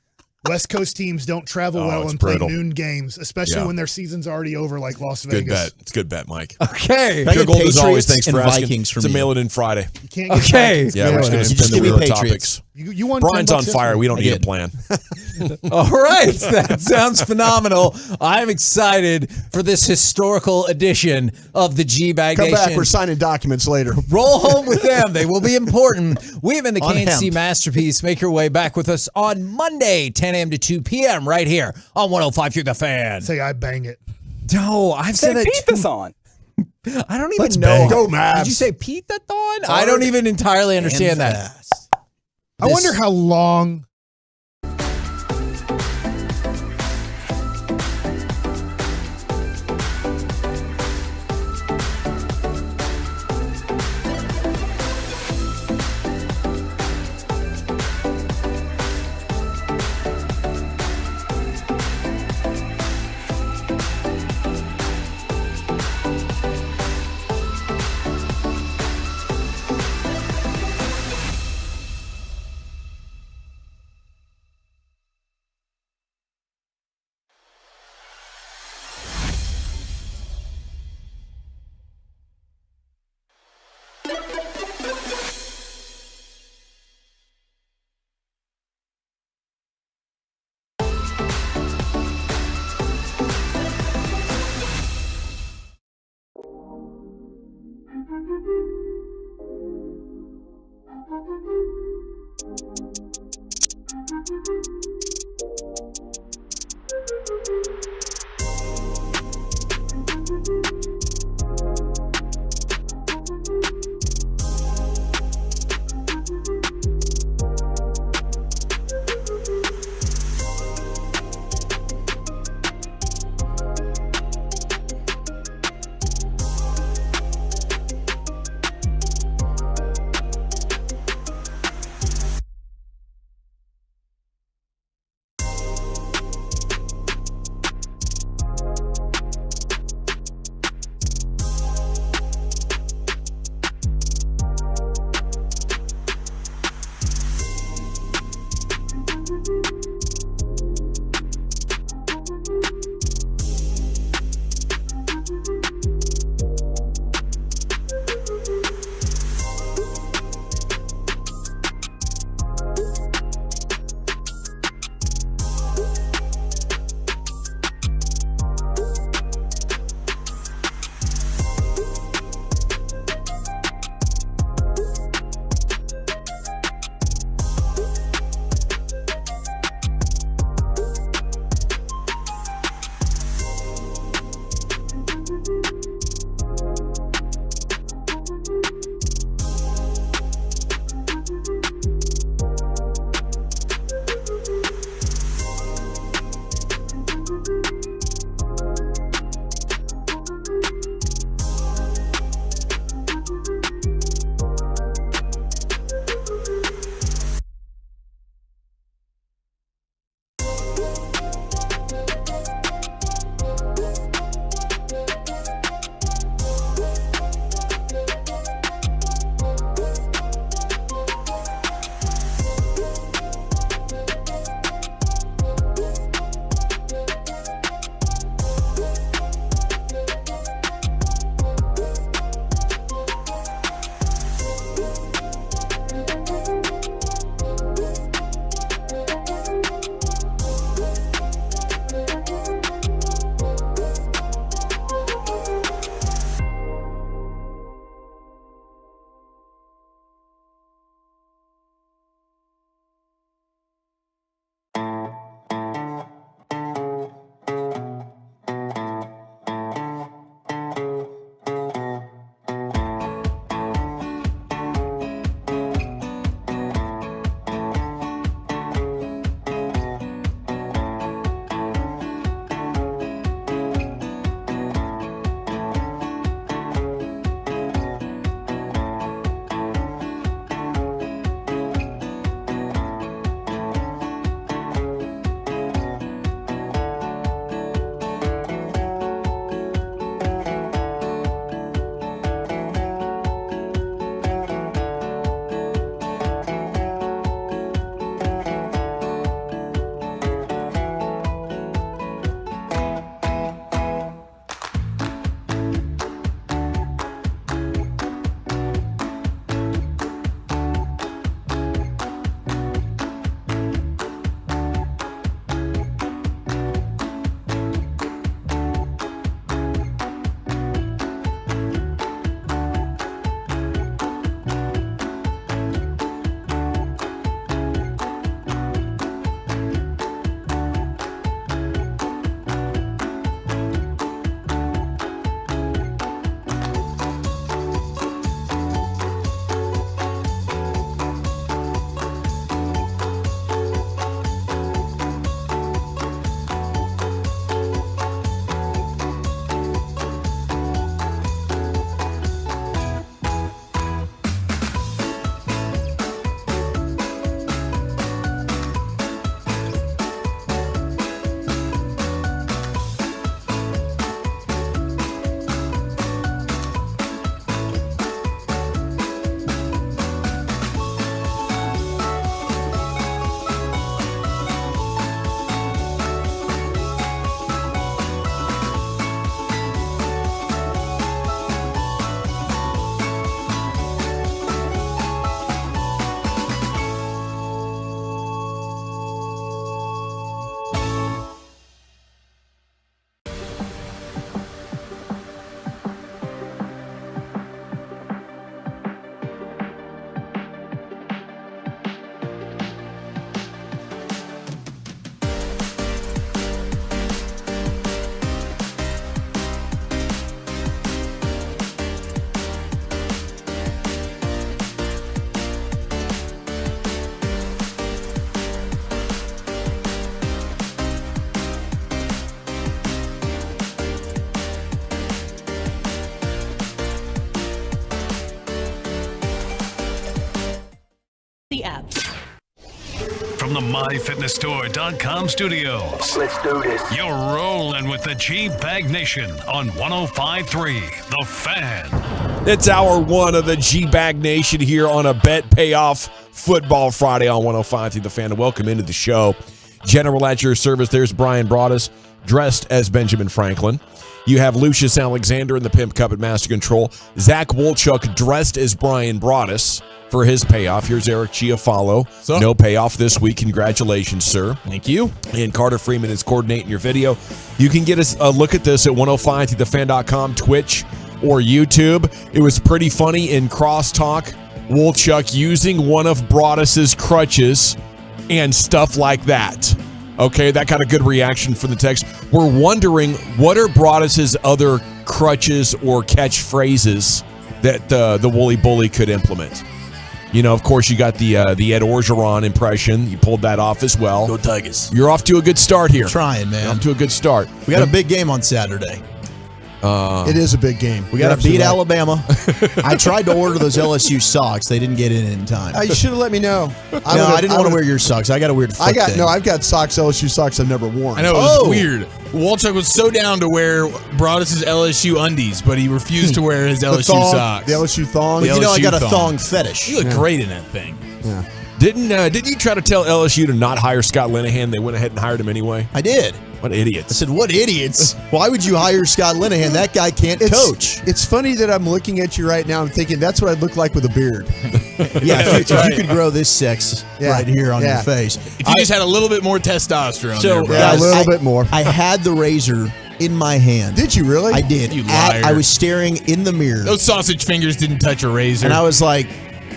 West Coast teams don't travel well it's and brutal. play noon games, especially when their season's already over, like Las Good Vegas. bet. It's a good bet, Mike. Okay. Pure gold as always. Patriots Thanks and for asking. Vikings for It's a me. mail it in Friday. You can't get Okay. Vikings. Yeah, we're just going to Just spin the give me wheel of Patriots. topics. You won Brian's $10 on fire. We don't need a did. plan. All right. That sounds phenomenal. I'm excited for this historical edition of the G-Bag Come Nation. back. We're signing documents later. Roll home with them. They will be important. We have been the On KNC hemp. Masterpiece. Make your way back with us on Monday, 10 a.m. to 2 p.m. right here on 105 through the Fan. Say I bang it. No, I've said that. Pete this on. I don't even Let's know. bang. Go Mavs. Did you say Pete that on? I don't even entirely understand that. I wonder how long. from the MyFitnessStore.com studios. Let's do this. You're rolling with the G-Bag Nation on 105.3 The Fan. It's hour one of the G-Bag Nation here on a Bet Payoff Football Friday on 105.3 The Fan. Welcome into the show. General at your service. There's Brian Broaddus, dressed as Benjamin Franklin. You have Lucius Alexander in the Pimp Cup at Master Control. Zach Wolchuk dressed as Brian Broaddus for his payoff. Here's Eric Chiafalo. No payoff this week. Congratulations, sir. Thank you. And Carter Freeman is coordinating your video. You can get a look at this at 105thethefan.com, Twitch, or YouTube. It was pretty funny in crosstalk. Wolchuk using one of Broaddus's crutches and stuff like that. Okay, that got a good reaction from the text. We're wondering, what are Broaddus's other crutches or catchphrases that the Wooly Bully could implement? You know, of course, you got the Ed Orgeron impression. You pulled that off as well. Go Tigers. You're off to a good start here. Trying, man. Off to a good start. We got a big game on Saturday. It is a big game. We got to beat Alabama. I tried to order those LSU socks. They didn't get in time. You should have let me know. I didn't want to wear your socks. I got a weird foot thing. I've got socks, LSU socks I've never worn. I know, it was weird. Wolchuk was so down to wear Broaddus's LSU undies, but he refused to wear his LSU socks. The LSU thong. You know, I got a thong fetish. You look great in that thing. Yeah. Didn't you try to tell LSU to not hire Scott Linehan? They went ahead and hired him anyway. I did. What idiots. I said, what idiots? Why would you hire Scott Linehan? That guy can't coach. It's funny that I'm looking at you right now. I'm thinking that's what I'd look like with a beard. Yeah, if you could grow this sex right here on your face. If you just had a little bit more testosterone. Guys, a little bit more. I had the razor in my hand. Did you really? I did. You liar. I was staring in the mirror. Those sausage fingers didn't touch a razor. And I was like,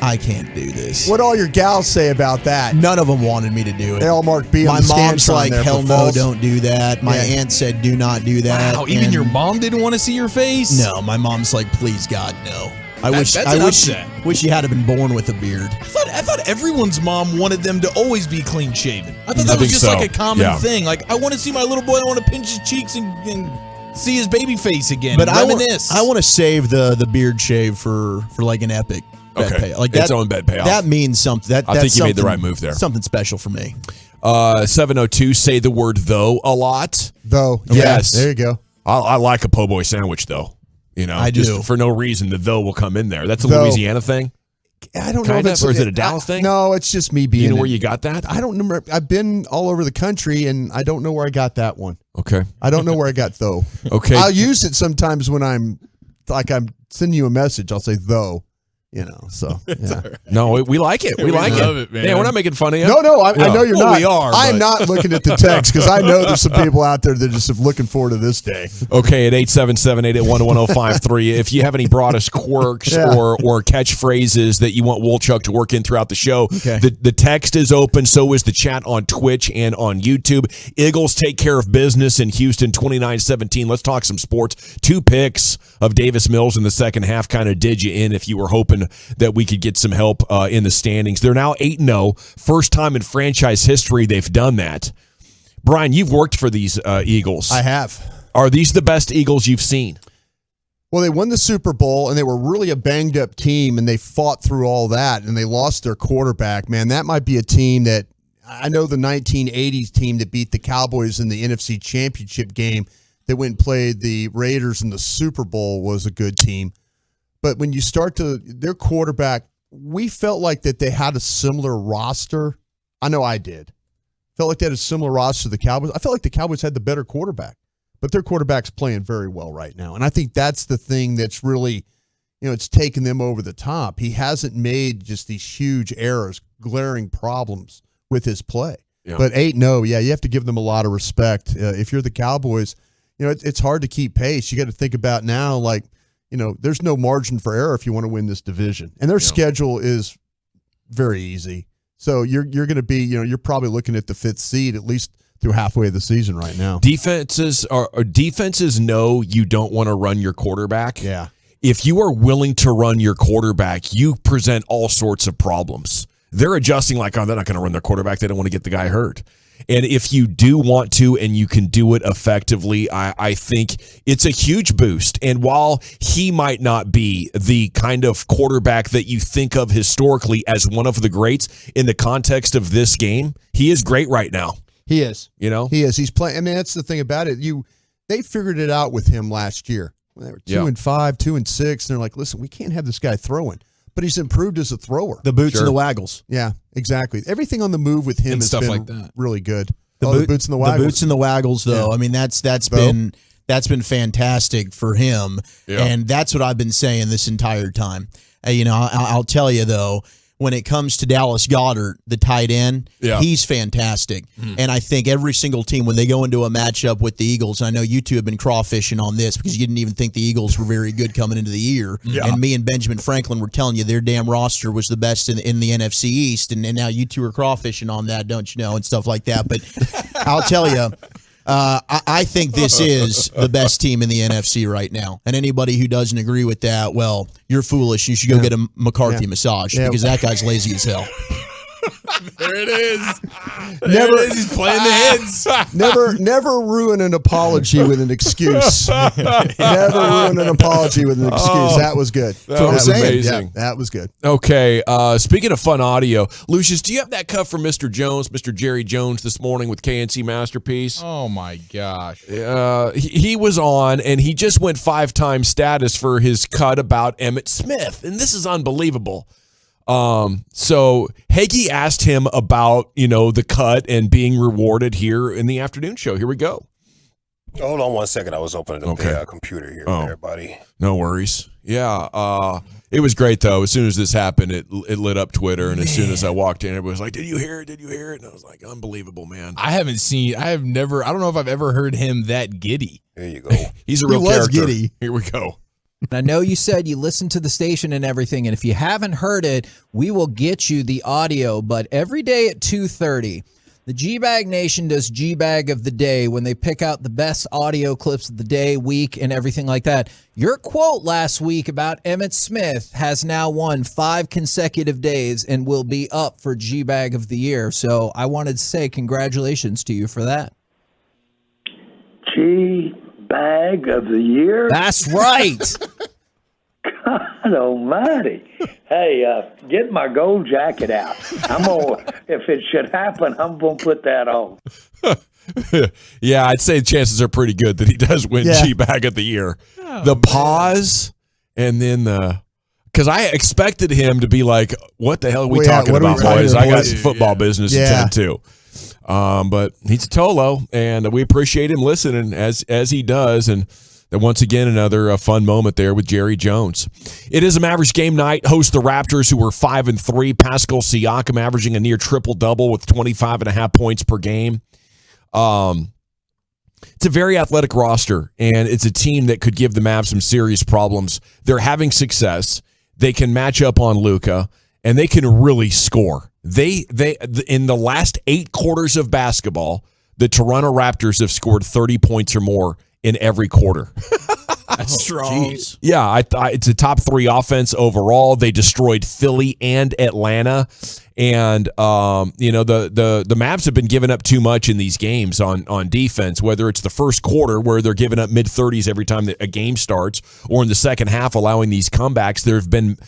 I can't do this. What all your gals say about that? None of them wanted me to do it. They all marked B on My the mom's Scantron like, there hell for no, false. don't do that. My aunt said, do not do that. Wow, even your mom didn't want to see your face? No, my mom's like, please, God, no. I That's an upset. wish you had been born with a beard. I thought everyone's mom wanted them to always be clean shaven. I thought that was just like a common thing. Like, I want to see my little boy. I want to pinch his cheeks and see his baby face again. But and reminisce. I want to save the beard shave for like an epic bet payoff. Like its own bet payoff. That means something. I think you made the right move there. Something special for me. 702, say the word though a lot. Though. Yes. There you go. I like a po' boy sandwich though. You know, I just do. for no reason, the though will come in there. That's a Though. Louisiana thing. I don't know Kind if of, it's or is it a Dallas thing? No, it's just me being. You know where you got that? I don't remember. I've been all over the country, and I don't know where I got that one. Okay. I don't know where I got though. Okay. I'll use it sometimes when I'm sending you a message. I'll say though. You know, so yeah. No, we like it. We like love it, man. Yeah, we're not making fun of you. No, I know you're not. We are. I'm not looking at the text because I know there's some people out there that are just looking forward to this day. Okay, at 877-881-1053, if you have any Broaddus quirks or catchphrases that you want Wolchuk to work in throughout the show, the text is open. So is the chat on Twitch and on YouTube. Eagles take care of business in Houston 29-17. Let's talk some sports. 2 picks of Davis Mills in the second half kind of did you in if you were hoping that we could get some help in the standings. They're now 8-0. First time in franchise history they've done that. Brian, you've worked for these Eagles. I have. Are these the best Eagles you've seen? Well, they won the Super Bowl, and they were really a banged-up team, and they fought through all that, and they lost their quarterback. Man, that might be a team that – I know the 1980s team that beat the Cowboys in the NFC Championship game that went and played the Raiders in the Super Bowl was a good team. But when you start to their quarterback, we felt like that they had a similar roster. I know I did. Felt like they had a similar roster to the Cowboys. I felt like the Cowboys had the better quarterback, but their quarterback's playing very well right now. And I think that's the thing that's really, it's taken them over the top. He hasn't made just these huge errors, glaring problems with his play. Yeah. But 8-0, you have to give them a lot of respect. If you're the Cowboys, it's hard to keep pace. You got to think about now, like, there's no margin for error if you want to win this division. And their schedule is very easy. So you're going to be, you're probably looking at the 5th seed at least through halfway of the season right now. Defenses know you don't want to run your quarterback. Yeah. If you are willing to run your quarterback, you present all sorts of problems. They're adjusting like, they're not going to run their quarterback. They don't want to get the guy hurt. And if you do want to and you can do it effectively, I think it's a huge boost. And while he might not be the kind of quarterback that you think of historically as one of the greats in the context of this game, he is great right now. He is. You know? He is. He's playing. I mean, that's the thing about it. They figured it out with him last year. They were 2-5, 2-6, and they're like, listen, we can't have this guy throwing. But he's improved as a thrower. The boots and the waggles. Yeah, exactly. Everything on the move with him has been like that. Really good. The boots and the waggles. The boots and the waggles, though. Yeah. I mean, that's been fantastic for him, and that's what I've been saying this entire time. I'll tell you though, when it comes to Dallas Goedert, the tight end, he's fantastic. And I think every single team, when they go into a matchup with the Eagles, and I know you two have been crawfishing on this because you didn't even think the Eagles were very good coming into the year. Yeah. And me and Benjamin Franklin were telling you their damn roster was the best in the NFC East. And now you two are crawfishing on that, don't you know, and stuff like that. But I'll tell you, I think this is the best team in the NFC right now. And anybody who doesn't agree with that, well, you're foolish. You should go get a McCarthy massage because that guy's lazy as hell. There it is. He's playing the heads. Never ruin an apology with an excuse. Never ruin an apology with an excuse. That was good. That was amazing. Yeah, that was good. Okay. Speaking of fun audio, Lucius, do you have that cut from Mr. Jones, Mr. Jerry Jones this morning with KNC Masterpiece? Oh my gosh. He was on and he just went 5-time status for his cut about Emmitt Smith. And this is unbelievable. So Hagee asked him about, the cut and being rewarded here in the afternoon show. Here we go. Hold on 1 second. I was opening up the computer here, everybody. No worries. Yeah. It was great though. As soon as this happened, it lit up Twitter. And as soon as I walked in, everybody was like, did you hear it? Did you hear it? And I was like, unbelievable, man. I don't know if I've ever heard him that giddy. There you go. He's a real character. Giddy. Here we go. I know you said you listened to the station and everything, and if you haven't heard it, we will get you the audio. But every day at 2:30, the G-Bag Nation does G-Bag of the Day when they pick out the best audio clips of the day, week, and everything like that. Your quote last week about Emmitt Smith has now won 5 consecutive days and will be up for G-Bag of the Year. So I wanted to say congratulations to you for that. Bag of the year? That's right. God almighty. Hey, get my gold jacket out. If it should happen, I'm going to put that on. Yeah, I'd say the chances are pretty good that he does win G-Bag of the Year. The pause and then because I expected him to be like, what the hell are we talking about, boys? I got football business to tend to. But he's a Tolo, and we appreciate him listening as he does. And then once again, another fun moment there with Jerry Jones. It is a Mavericks game night. Host the Raptors, who were 5-3. Pascal Siakam averaging a near triple-double with 25.5 points per game. It's a very athletic roster, and it's a team that could give the Mavs some serious problems. They're having success. They can match up on Luka, and they can really score. They in the last 8 quarters of basketball, the Toronto Raptors have scored 30 points or more in every quarter. That's strong. Geez. Yeah, it's a top 3 offense overall. They destroyed Philly and Atlanta. And the Mavs have been giving up too much in these games on defense, whether it's the first quarter where they're giving up mid-30s every time that a game starts, or in the second half allowing these comebacks. There have been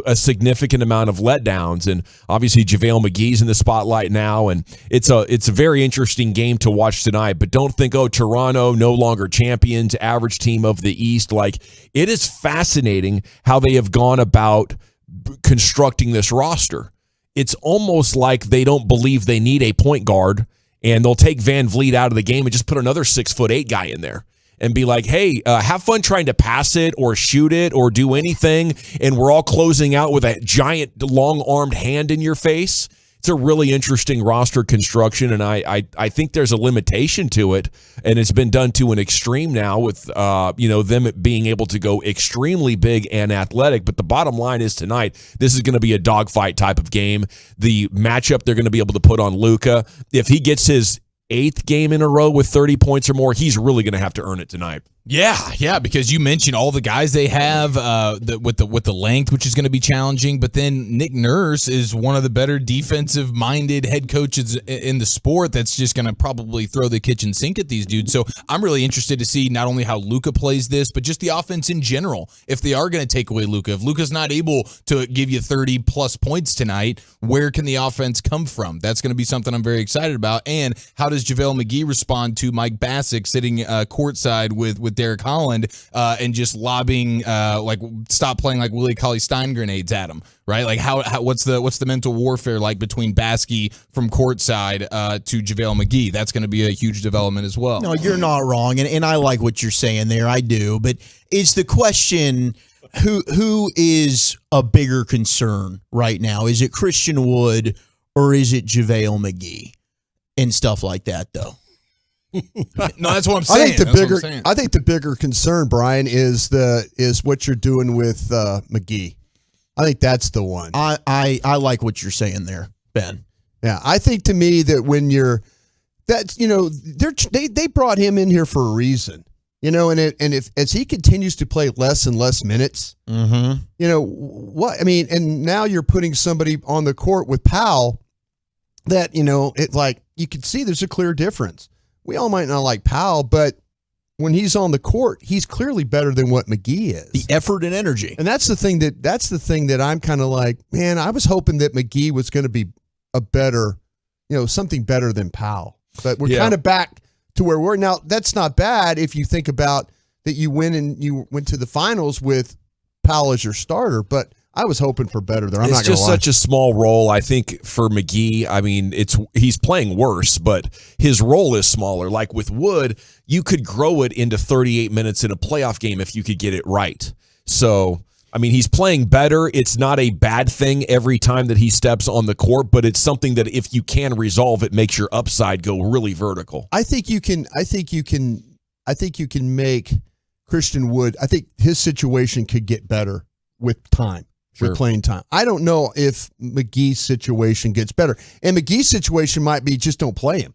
a significant amount of letdowns, and obviously JaVale McGee's in the spotlight now, and it's a very interesting game to watch tonight. But don't think, Toronto no longer champions, average team of the East. Like, it is fascinating how they have gone about constructing this roster. It's almost like they don't believe they need a point guard, and they'll take Van Vliet out of the game and just put another 6'8" guy in there and be like, hey, have fun trying to pass it or shoot it or do anything, and we're all closing out with a giant long-armed hand in your face. It's a really interesting roster construction, and I think there's a limitation to it, and it's been done to an extreme now with them being able to go extremely big and athletic. But the bottom line is tonight, this is going to be a dogfight type of game. The matchup they're going to be able to put on Luka, if he gets his 8th game in a row with 30 points or more, he's really going to have to earn it tonight. Yeah, because you mentioned all the guys they have with the length, which is going to be challenging. But then Nick Nurse is one of the better defensive-minded head coaches in the sport. That's just going to probably throw the kitchen sink at these dudes. So I'm really interested to see not only how Luka plays this, but just the offense in general. If they are going to take away Luka, if Luka's not able to give you 30-plus points tonight, where can the offense come from? That's going to be something I'm very excited about. And how does JaVale McGee respond to Mike Bassick sitting courtside with Derek Holland and just lobbing stop playing like Willie Cauley-Stein grenades at him, right? Like how what's the mental warfare like between Baskey from courtside to JaVale McGee? That's going to be a huge development as well. No, you're not wrong, and I like what you're saying there. I do, but it's the question: who is a bigger concern right now? Is it Christian Wood or is it JaVale McGee and stuff like that, though? No, that's what I'm saying. I think the bigger concern, Brian, is what you're doing with McGee. I think that's the one. I like what you're saying there, Ben. Yeah, I think to me that when they brought him in here for a reason, and if as he continues to play less and less minutes, and now you're putting somebody on the court with Powell that you can see there's a clear difference. We all might not like Powell, but when he's on the court, he's clearly better than what McGee is. The effort and energy. And that's the thing that I'm kind of like, man, I was hoping that McGee was going to be a better, something better than Powell. But we're kind of back to where we're now. That's not bad if you think about that you went to the finals with Powell as your starter, but I was hoping for better there. It's just such a small role, I think, for McGee. I mean, he's playing worse, but his role is smaller. Like with Wood, you could grow it into 38 minutes in a playoff game if you could get it right. So, I mean, he's playing better. It's not a bad thing every time that he steps on the court, but it's something that if you can resolve, it makes your upside go really vertical. I think you can make Christian Wood. I think his situation could get better with time. Sure. With playing time. I don't know if McGee's situation gets better. And McGee's situation might be just don't play him.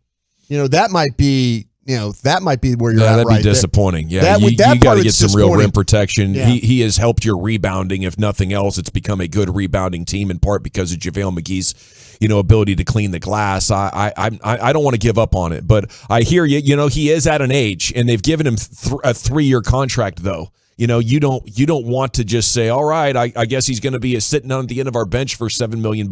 That might be where you're at. That'd be disappointing. Yeah, you got to get some real rim protection. Yeah. He has helped your rebounding. If nothing else, it's become a good rebounding team in part because of JaVale McGee's ability to clean the glass. I don't want to give up on it, but I hear you. He is at an age, and they've given him a 3-year contract though. You don't want to just say, all right, I guess he's going to be sitting on the end of our bench for $7 million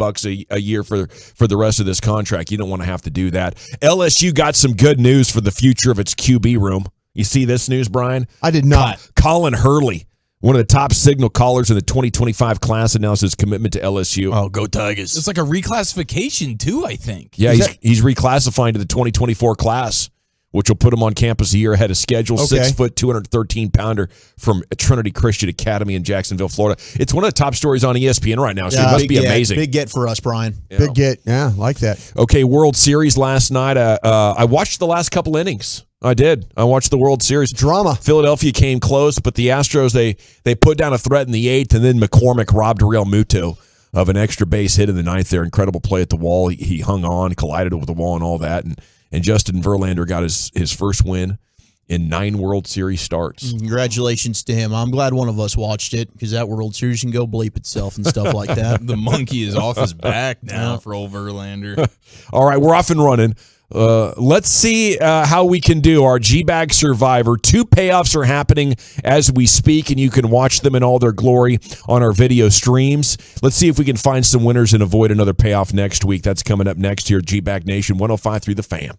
a year for the rest of this contract. You don't want to have to do that. LSU got some good news for the future of its QB room. You see this news, Brian? I did not. Colin Hurley, one of the top signal callers in the 2025 class, announced his commitment to LSU. Oh, go Tigers. It's like a reclassification too, I think. Yeah, he's reclassifying to the 2024 class, which will put him on campus a year ahead of schedule. Okay. 6 foot, 213-pounder from Trinity Christian Academy in Jacksonville, Florida. It's one of the top stories on ESPN right now, so it must be amazing. Big get for us, Brian. Big get. Yeah, like that. Okay, World Series last night. I watched the last couple innings. I did. I watched the World Series. Drama. Philadelphia came close, but the Astros, they put down a threat in the 8th, and then McCormick robbed Real Muto of an extra base hit in the 9th there. Incredible play at the wall. He hung on, collided with the wall and all that, and Justin Verlander got his first win in 9 World Series starts. Congratulations to him. I'm glad one of us watched it because that World Series can go bleep itself and stuff like that. The monkey is off his back now for old Verlander. All right, we're off and running. Let's see how we can do our G-Bag Survivor. 2 payoffs are happening as we speak, and you can watch them in all their glory on our video streams. Let's see if we can find some winners and avoid another payoff next week. That's coming up next here at G-Bag Nation 105.3 The Fan.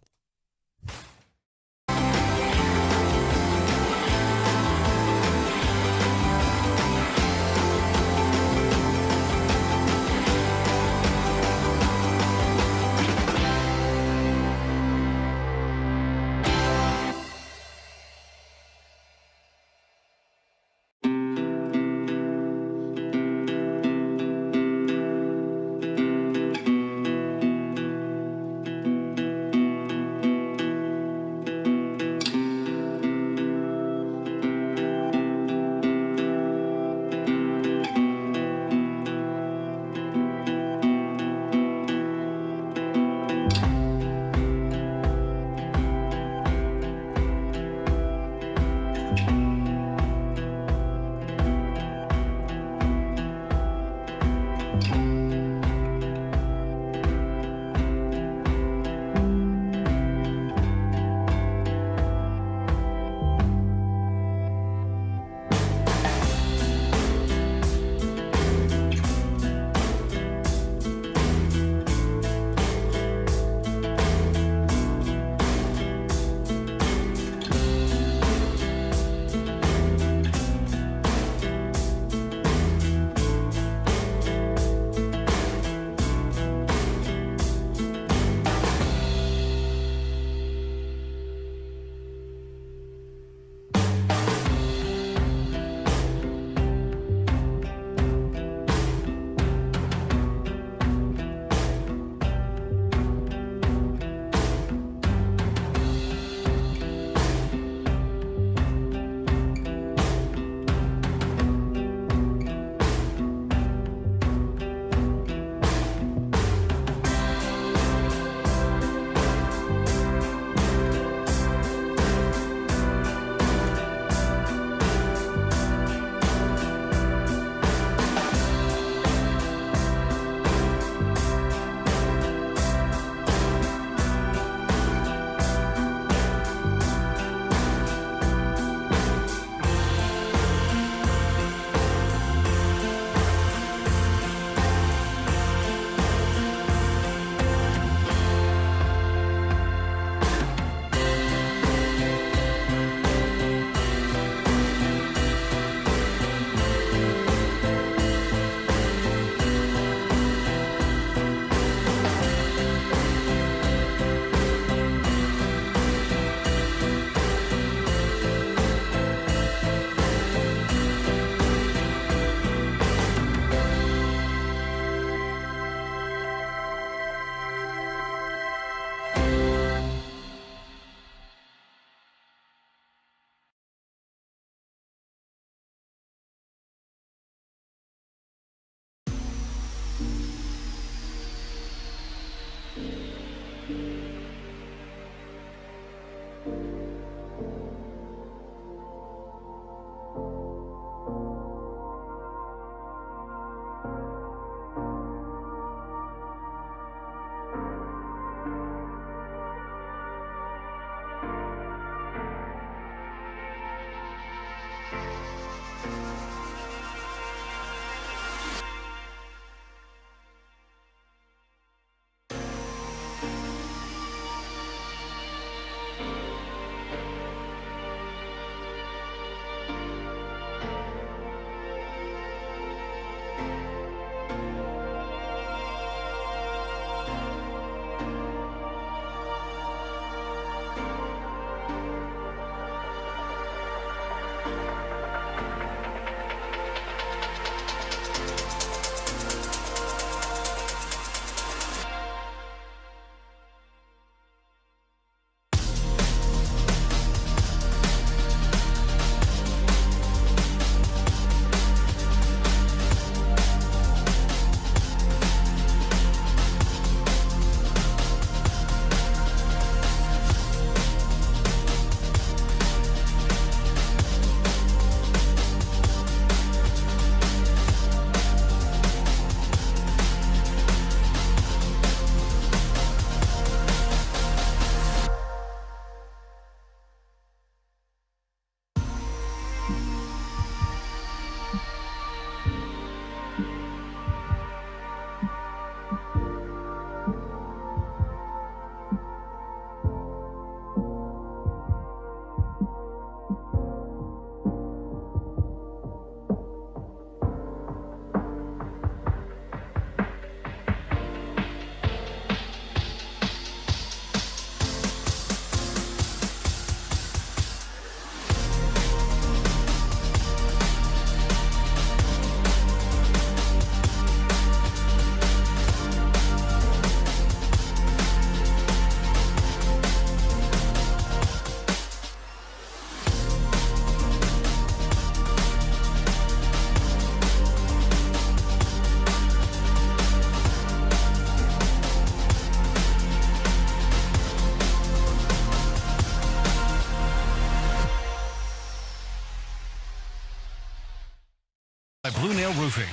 Blue Nail Roofing.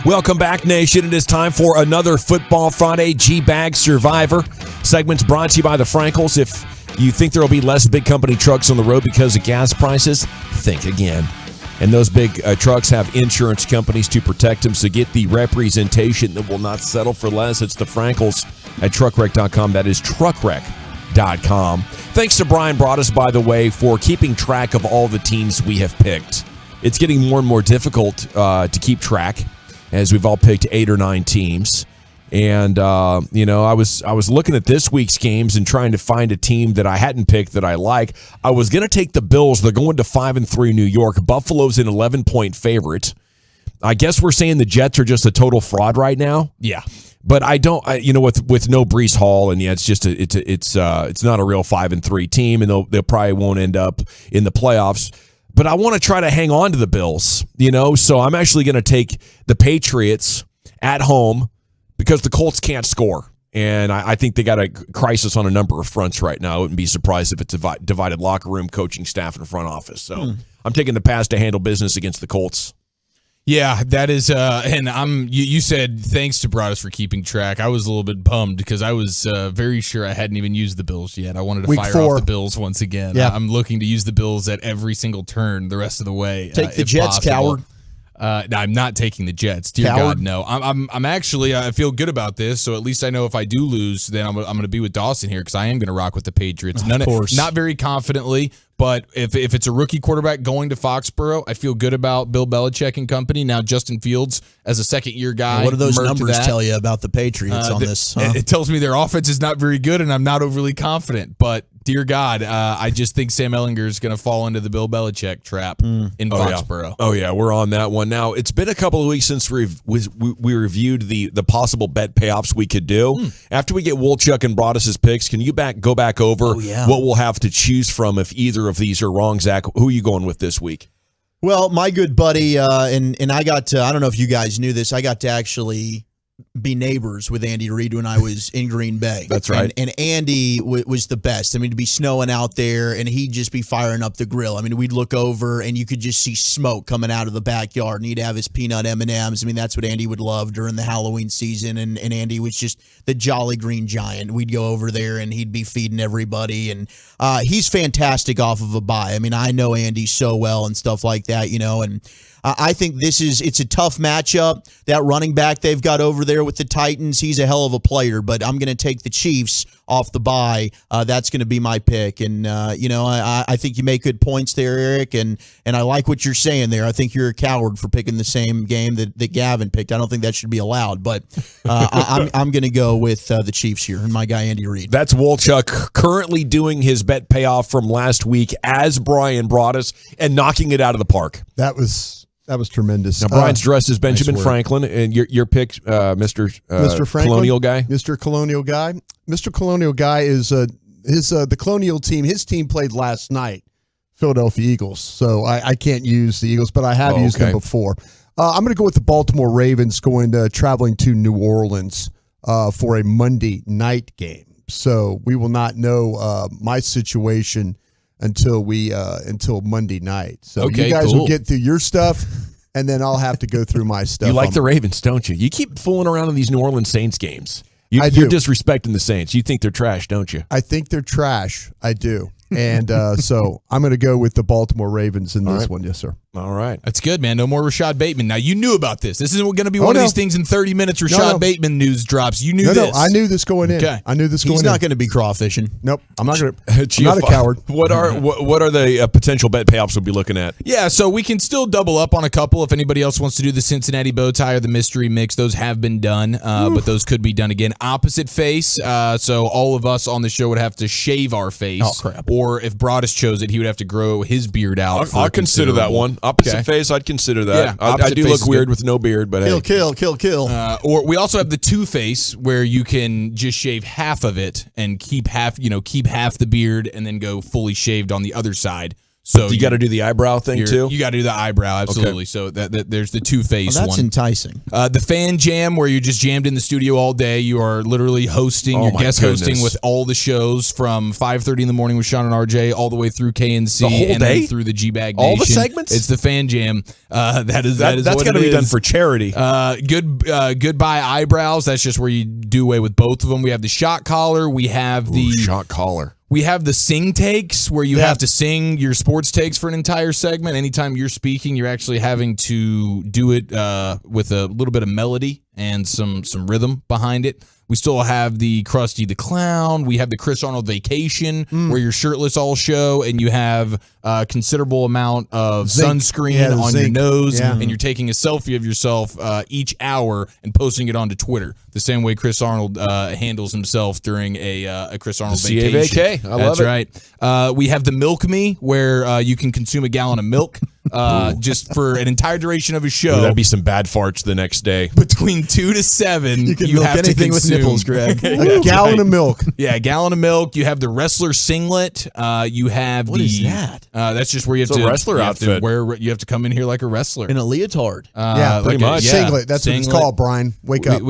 Welcome back, Nation. It is time for another Football Friday G-Bag Survivor. Segments brought to you by the Frankels. If you think there will be less big company trucks on the road because of gas prices, think again. And those big trucks have insurance companies to protect them, so get the representation that will not settle for less. It's the Frankels at truckwreck.com. That is truckwreck.com. Thanks to Brian Broaddus, by the way, for keeping track of all the teams we have picked. It's getting more and more difficult to keep track, as we've all picked 8 or 9 teams. And, I was looking at this week's games and trying to find a team that I hadn't picked that I like. I was going to take the Bills. They're going to 5-3 New York. Buffalo's an 11-point favorite. I guess we're saying the Jets are just a total fraud right now. Yeah. But I don't, with no Breece Hall, and it's just it's not a real 5-3 team, and they probably won't end up in the playoffs. But I want to try to hang on to the Bills, so I'm actually going to take the Patriots at home because the Colts can't score, and I think they got a crisis on a number of fronts right now. I wouldn't be surprised if it's a divided locker room, coaching staff, and front office. So I'm taking the pass to handle business against the Colts. Yeah, that is, and you said thanks to Broaddus for keeping track. I was a little bit bummed because I was very sure I hadn't even used the Bills yet. I wanted to Week fire 4. off the Bills once again. Yeah. I'm looking to use the Bills at every single turn the rest of the way. Take the if Jets, possible. coward. No, I'm not taking the Jets. Dear Coward. God, no. I'm actually, I feel good about this. So at least I know if I do lose, then I'm going to be with Dawson here because I am going to rock with the Patriots. Of course. Not very confidently, but if it's a rookie quarterback going to Foxborough, I feel good about Bill Belichick and company. Now Justin Fields as a second-year guy. What do those Merc to numbers that. tell you about the Patriots on this? Huh? It tells me their offense is not very good, and I'm not overly confident. But dear God, I just think Sam Ehlinger is going to fall into the Bill Belichick trap in Foxborough. Oh yeah, we're on that one. Now it's been a couple of weeks since we reviewed the possible bet payoffs we could do. After we get Wolchuk and Broaddus's picks, can you go back over what we'll have to choose from if either of these are wrong? Zach, who are you going with this week? Well, my good buddy, and I got to, I don't know if you guys knew this, I got to actually be neighbors with Andy Reid when I was in Green Bay. That's right. And Andy was the best. I mean, to be snowing out there and he'd just be firing up the grill. I mean, we'd look over and you could just see smoke coming out of the backyard, and he'd have his peanut M&Ms. I mean, that's what Andy would love during the Halloween season. And Andy was just the jolly green giant. We'd go over there and he'd be feeding everybody. And he's fantastic off of a bye. I mean, I know Andy so well and stuff like that, and I think it's a tough matchup. That running back they've got over there with the Titans, he's a hell of a player, but I'm going to take the Chiefs off the bye. That's going to be my pick. And, I think you make good points there, Eric, and I like what you're saying there. I think you're a coward for picking the same game that Gavin picked. I don't think that should be allowed, but I'm going to go with the Chiefs here and my guy Andy Reid. That's Wolchuk currently doing his bet payoff from last week as Brian Broaddus and knocking it out of the park. That was tremendous. Now, Brian's dressed as Benjamin Franklin, and your pick, Mr. Franklin, Colonial Guy. Mr. Colonial Guy. Mr. Colonial Guy is the Colonial team. His team played last night, Philadelphia Eagles. So I can't use the Eagles, but I have used them before. I'm going to go with the Baltimore Ravens traveling to New Orleans for a Monday night game. So we will not know my situation until Monday night. So you guys will get through your stuff, and then I'll have to go through my stuff. You like the Ravens, don't you? You keep fooling around in these New Orleans Saints games. You're disrespecting the Saints. You think they're trash, don't you? I think they're trash. I do. And so I'm going to go with the Baltimore Ravens in this one. Yes, sir. All right. That's good, man. No more Rashad Bateman. Now, you knew about this. This isn't going to be one of these things in 30 minutes Rashad Bateman news drops. You knew this. No, I knew this going in. Okay. I knew this going in. He's not going to be crawfishing. Nope. I'm not going to. I'm not a coward. What are the potential bet payoffs we'll be looking at? Yeah, so we can still double up on a couple if anybody else wants to do the Cincinnati bow tie or the mystery mix. Those have been done, but those could be done again. Opposite face, so all of us on the show would have to shave our face. Oh, crap. Or if Broaddus chose it, he would have to grow his beard out. I'll consider that one. Opposite face, I'd consider that. Yeah, I do look weird with no beard, but kill. Or we also have the two face where you can just shave half of it and keep half the beard and then go fully shaved on the other side. So you got to do the eyebrow thing too. You got to do the eyebrow, absolutely. Okay. So that there's the two-face one. That's enticing. The fan jam, where you're just jammed in the studio all day. You are literally hosting, you're guest hosting with all the shows from 5:30 in the morning with Sean and RJ all the way through KNC The whole and day? then through the G-Bag All Nation. the segments? It's the fan jam. That's That's got to be done for charity. Goodbye eyebrows. That's just where you do away with both of them. We have the shot collar. We have the shot collar. We have the sing takes, where you have to sing your sports takes for an entire segment. Anytime you're speaking, you're actually having to do it with a little bit of melody and some rhythm behind it. We still have the Krusty the Clown. We have the Chris Arnold Vacation, where you're shirtless all show, and you have a considerable amount of sunscreen on your nose, and you're taking a selfie of yourself each hour and posting it onto Twitter, the same way Chris Arnold handles himself during a Chris Arnold Vacation. CAVK. I love That's right. We have the Milk Me, where you can consume a gallon of milk just for an entire duration of a show. That'd be some bad farts the next day. Between 2 to 7, You can milk have anything to with consume. nipples, Greg. A gallon of milk. Yeah, a gallon of milk. You have the wrestler singlet. You have What is that? That's just where you have It's to a wrestler you have to outfit. wear. You have to come in here like a wrestler. In a leotard. Yeah, like pretty much. yeah, Singlet. That's what it's singlet. called, Brian. Wake up.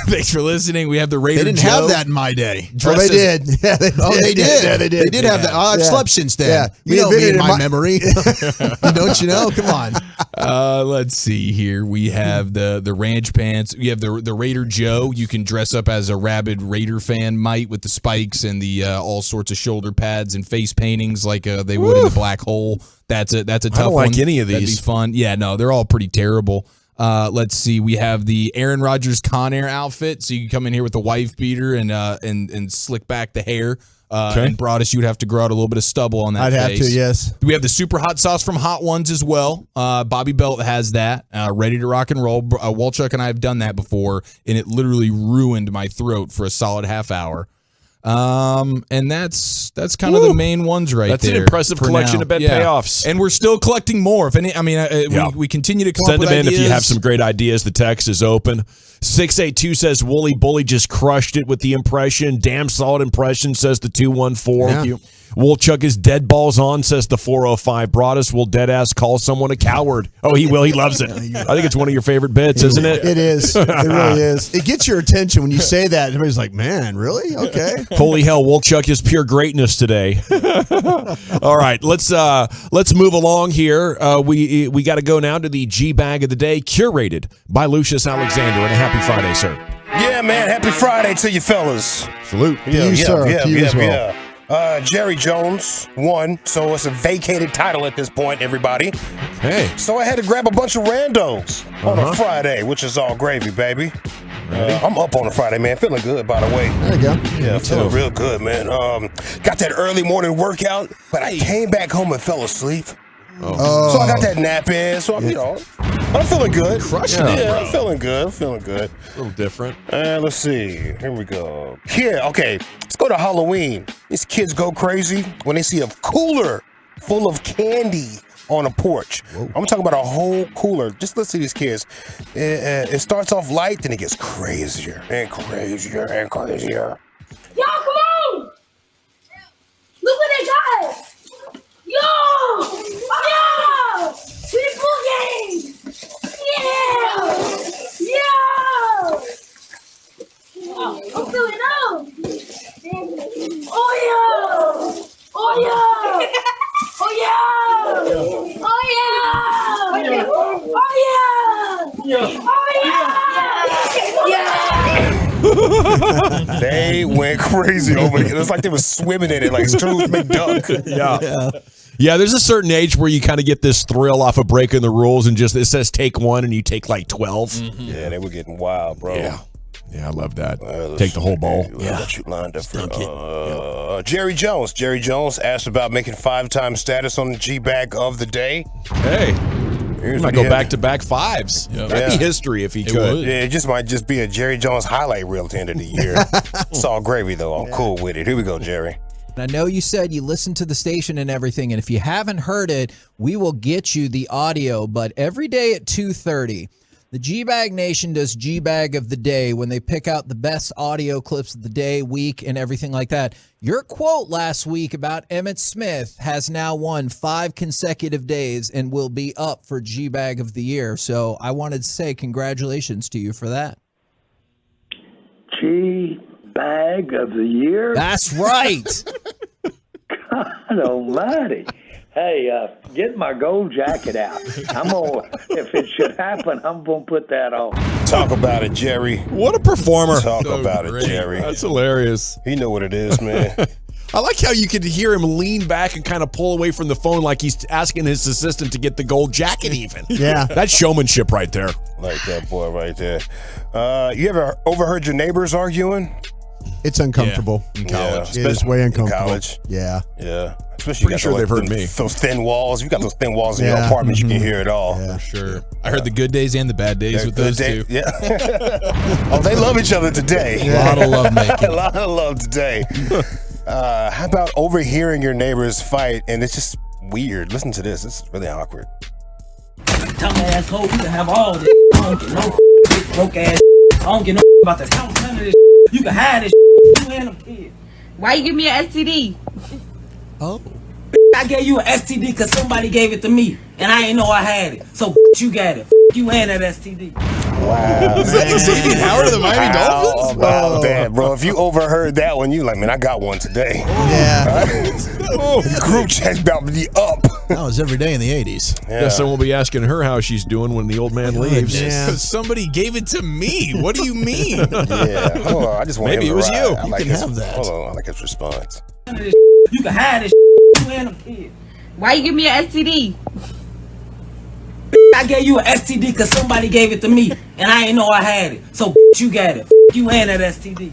Thanks for listening. We have the Raider They didn't Joe. have that in my day. Oh, they did. Yeah, they did. Oh, they did. Yeah, they did. They did have that. I've slept since then. Yeah. You know me invented and it my in memory. Don't you know? Come on. Let's see here. We have the ranch pants. We have the Raider Joe. You can dress up as a rabid Raider fan might, with the spikes and the all sorts of shoulder pads and face paintings like they would in the black hole. That's a tough one. I don't like any of That'd these. be fun. Yeah, no, they're all pretty terrible. Let's see. We have the Aaron Rodgers Con Air outfit, so you can come in here with the wife beater and slick back the hair. And Broadus, you'd have to grow out a little bit of stubble on that I'd have face. to, yes. We have the super hot sauce from Hot Ones as well. Bobby Belt has that, ready to rock and roll. Walchuk and I have done that before, and it literally ruined my throat for a solid half hour. And that's kind of the main ones right That's there. an impressive for collection now. of bet payoffs. And we're still collecting more. If any, we continue to come Send up with them in ideas. if you have some great ideas. The text is open. 682 says Wooly Bully just crushed it with the impression. Damn solid impression, says the 214. Thank you. Woolchuck is dead balls on, says the 405. Broadus will dead ass call someone a coward. Oh, he will. He loves it. I think it's one of your favorite bits, isn't it? It is. It really is. It gets your attention when you say that. Everybody's like, man, really? Okay. Holy hell, Woolchuck is pure greatness today. All right, let's move along here. We got to go now to the G Bag of the Day, curated by Lucius Alexander. And a happy Friday, sir. Yeah, man. Happy Friday to you fellas. Salute. To you, sir. To you as well. Jerry Jones won, so it's a vacated title at this point, everybody. Hey. So I had to grab a bunch of randos on a Friday, which is all gravy, baby. I'm up on a Friday, man. Feeling good, by the way. There you go. Yeah, feeling real good, man. Got that early morning workout, but I came back home and fell asleep. Oh. So I got that nap in, so I'm feeling good. Crushing it, bro. I'm feeling good. I'm feeling good. A little different. Let's see. Here we go. Yeah, okay. Let's go to Halloween. These kids go crazy when they see a cooler full of candy on a porch. I'm talking about a whole cooler. Just listen to these kids. It starts off light, then it gets crazier and crazier and crazier. Y'all, come on! Look what they got! Yo! Yo! People game! Yeah! Yo! I'm feeling up! Oh yeah! Oh yeah! Oh yeah! Oh yeah! Oh yeah! Oh yeah! They went crazy over it. It was like they were swimming in it like Scrooge McDuck. Yeah, there's a certain age where you kind of get this thrill off of breaking the rules and just, it says take one and you take like 12. Mm-hmm. Yeah, they were getting wild, bro. Yeah, I love that. Take the whole bowl. Yeah, got you lined up for Jerry Jones. Jerry Jones asked about making 5-time status on the G-Bag of the day. Hey, Here's might what he go had. back-to-back fives. That'd be history if he could. Yeah, it just might just be a Jerry Jones highlight reel at the end of the year. It's all gravy, though. I'm cool with it. Here we go, Jerry. I know you said you listened to the station and everything, and if you haven't heard it, we will get you the audio. But every day at 2:30, The G-Bag Nation does G-Bag of the Day when they pick out the best audio clips of the day, week, and everything like that. Your quote last week about Emmitt Smith has now won 5 consecutive days and will be up for G-Bag of the Year. So I wanted to say congratulations to you for that. G-Bag of the Year? That's right. God almighty. Hey, get my gold jacket out. If it should happen, I'm going to put that on. Talk about it, Jerry. What a performer. Talk about it, Jerry. That's hilarious. You know what it is, man. I like how you could hear him lean back and kind of pull away from the phone like he's asking his assistant to get the gold jacket even. Yeah. That's showmanship right there. Like that boy right there. You ever overheard your neighbors arguing? It's uncomfortable. In college. It is way uncomfortable. In college. Yeah. Yeah. Especially Pretty sure they've heard me. Those thin walls. You got those thin walls in your apartment. You can hear it all. For sure. I heard the good days and the bad days with those two. Yeah. Oh, they love each other today. A lot of love making. A lot of love today. How about overhearing your neighbors fight and it's just weird? Listen to this. This is really awkward. Dumb asshole, you can have all this. I don't get no broke ass. I don't get no about this house. None of this. You can hide this. You and them kids. Why you give me an STD? Oh. I gave you an STD because somebody gave it to me, and I ain't know I had it. So you got it. You and that STD. Wow. Is that Xavier Howard of the Miami Dolphins? About that, bro. If you overheard that one, you like, man, I got one today. Yeah. The group chat's about to be up. That was every day in the 80s. Yeah. Guess someone will be asking her how she's doing when the old man leaves. Because somebody gave it to me. What do you mean? Yeah. Hold on. I just want Maybe him it was to you. ride. I You like can his, have that. Hold on. I like his response. You can hide this. You and them kids. Why you give me an STD? I gave you an STD because somebody gave it to me, and I ain't know I had it. So you got it. You and that STD.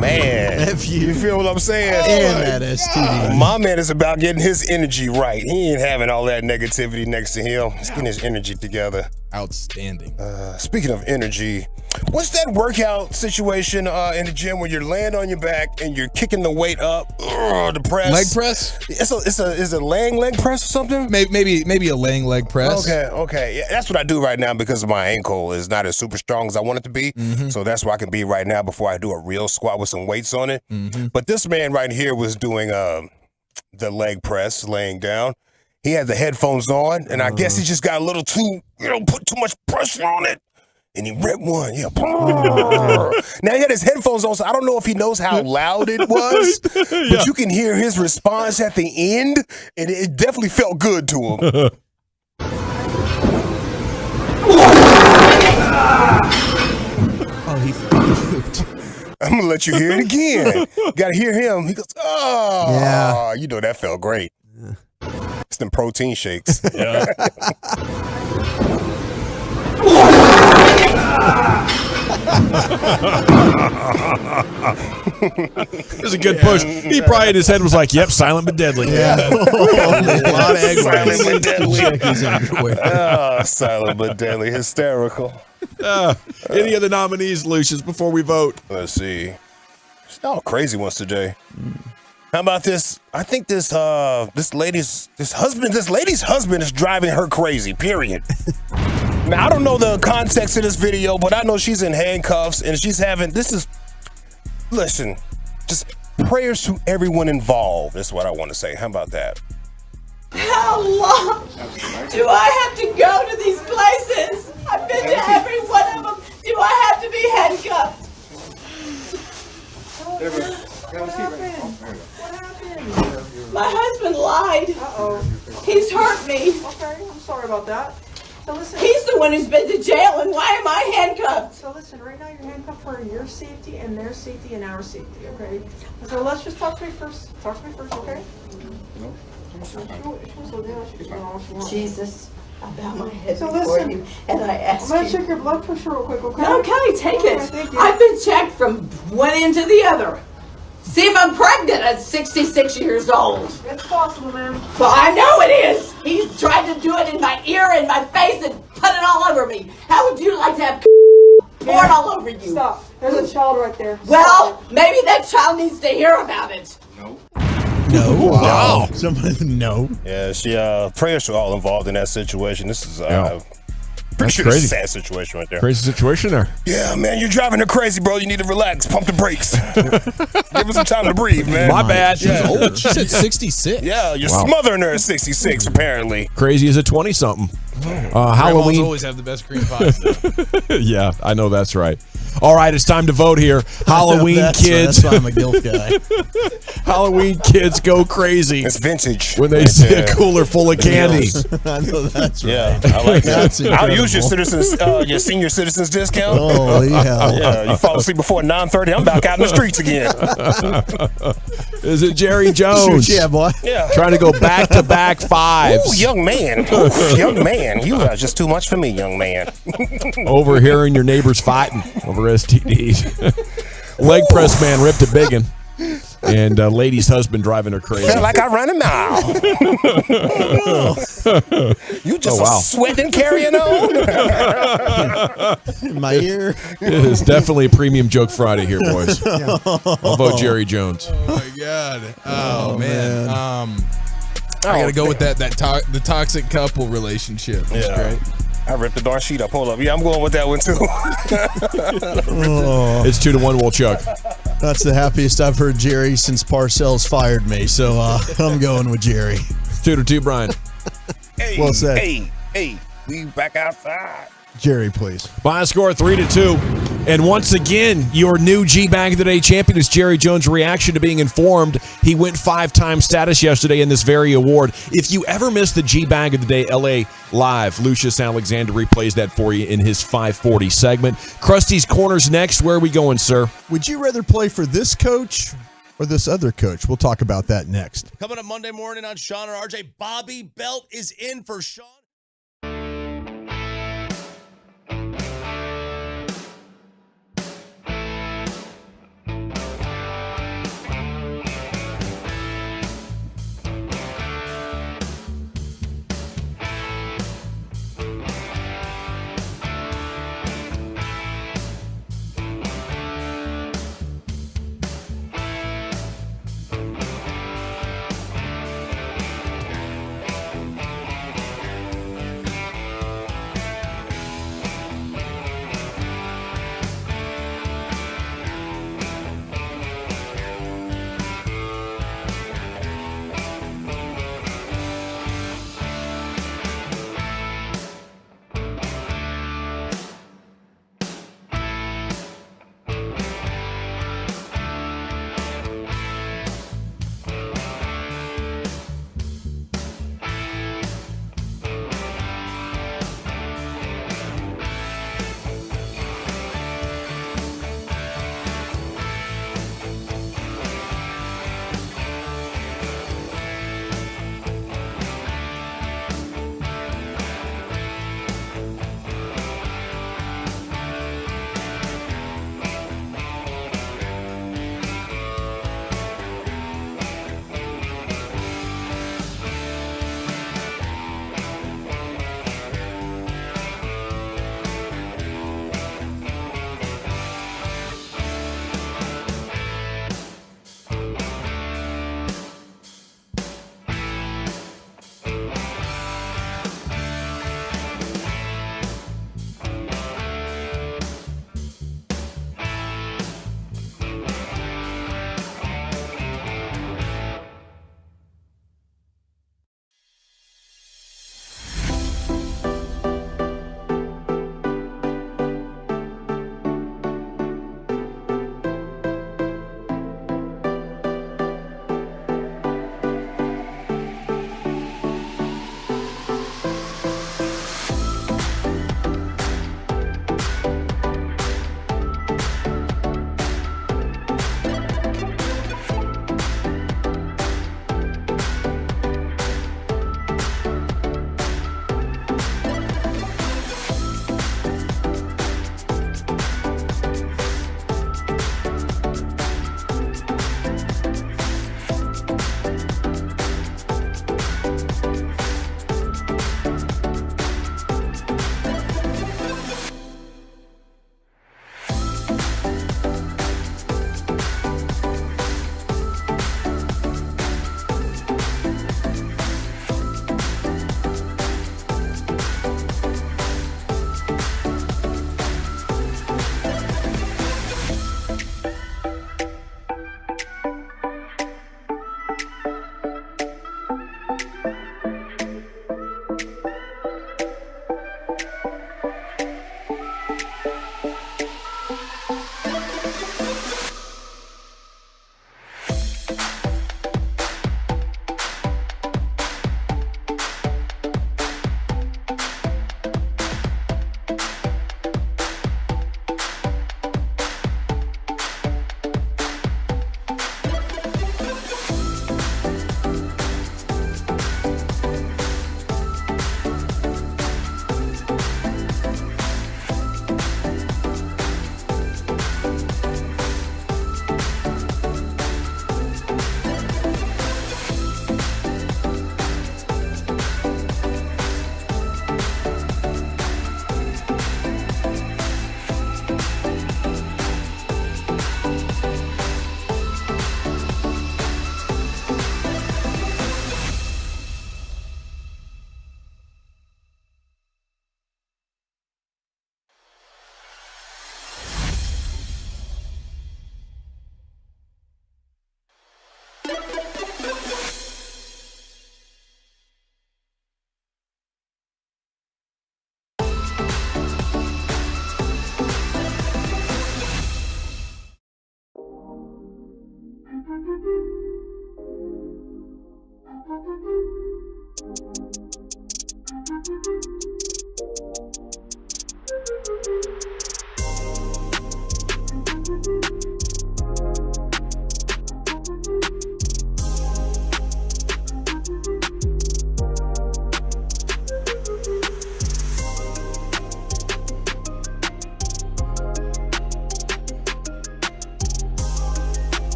Man, you feel what I'm saying? And that STD. My man is about getting his energy right. He ain't having all that negativity next to him. He's getting his energy together. Outstanding. Speaking of energy, what's that workout situation in the gym where you're laying on your back and you're kicking the weight up? The press. Leg press? Is it laying leg press or something? Maybe a laying leg press. Okay. Yeah, that's what I do right now because my ankle is not as super strong as I want it to be. Mm-hmm. So that's where I can be right now before I do a real squat with some weights on it. But this man right here was doing the leg press, laying down. He had the headphones on, and I guess he just got a little too, put too much pressure on it. And he ripped one. Yeah. Now he had his headphones on, so I don't know if he knows how loud it was, but you can hear his response at the end, and it definitely felt good to him. Oh, he moved. I'm going to let you hear it again. Got to hear him. He goes, oh, yeah. You know that felt great. It's them protein shakes. Yeah. It was a good push. He probably in his head was like, yep, silent but deadly. Yeah. A lot of egg Silent whites. but deadly. Check his underwear. Silent but deadly. Hysterical. Any other nominees, Lucius, before we vote? Let's see. It's all crazy ones today. How about this? I think this lady's husband is driving her crazy, period. Now, I don't know the context of this video, but I know she's in handcuffs and listen, just prayers to everyone involved. That's what I want to say. How about that? How long do I have to go to these places? I've been to every one of them. Do I have to be handcuffed? What happened? My husband lied. Uh-oh. He's hurt me. Okay, I'm sorry about that. So listen. He's the one who's been to jail, and why am I handcuffed? So listen, right now you're handcuffed for your safety and their safety and our safety, okay? So let's just talk to me first. Talk to me first, okay? Jesus, I bow my head So before listen, you, and I ask I'm gonna you. check your blood pressure real quick, okay? No, Kelly, take Okay, it. thank you. I've been checked from one end to the other. See if I'm pregnant at 66 years old. It's possible, ma'am. Well, I know it is. He's tried to do it in my ear and my face and put it all over me. How would you like to have poured all over you? Stop. There's a child right there. Well, maybe that child needs to hear about it. No. Wow. Somebody, no. Yeah, she prayers to all involved in that situation. This is Pretty sure crazy. it's a sad situation right there. Crazy situation there. Yeah, man, you're driving her crazy, bro. You need to relax. Pump the brakes. Give her some time to breathe, man. My bad. She's old. She's at 66. Yeah, you're Wow. smothering her at 66, apparently. Crazy as a 20-something. Grandmas Halloween. always have the best cream pies. Though. Yeah, I know that's right. All right, it's time to vote here. Halloween kids. That's why I'm a guilt guy. Halloween kids go crazy. It's vintage. When they see a cooler full of candy. I know that's right. Yeah, I like That's that. I'll use your incredible. your senior citizens discount. Oh, yeah. Yeah, you fall asleep before 9:30, I'm back out in the streets again. Is it Jerry Jones? Shoot, yeah, boy. Yeah. Trying to go back-to-back fives. Ooh, young man. Ooh, young man. You are just too much for me, young man. Overhearing your neighbors fighting over STDs. Leg press man ripped a biggin. And lady's husband driving her crazy. Felt like I ran a mile. You just sweating, carrying on. In my ear. It is definitely a premium joke Friday here, boys. I'll vote Jerry Jones. Oh my God. Oh, man. I gotta go with the toxic couple relationship. That's great. I ripped the darn sheet up. Hold up. Yeah, I'm going with that one too. It's 2-1, Will Chuck. That's the happiest I've heard Jerry since Parcells fired me. So I'm going with Jerry. 2-2, Brian. Hey, Well said. Hey, we back outside. Jerry, please. By a score 3-2. And once again, your new G-Bag of the Day champion is Jerry Jones' reaction to being informed he went 5-time status yesterday in this very award. If you ever missed the G-Bag of the Day LA Live, Lucius Alexander replays that for you in his 540 segment. Krusty's Corners next. Where are we going, sir? Would you rather play for this coach or this other coach? We'll talk about that next. Coming up Monday morning on Sean and RJ, Bobby Belt is in for Sean.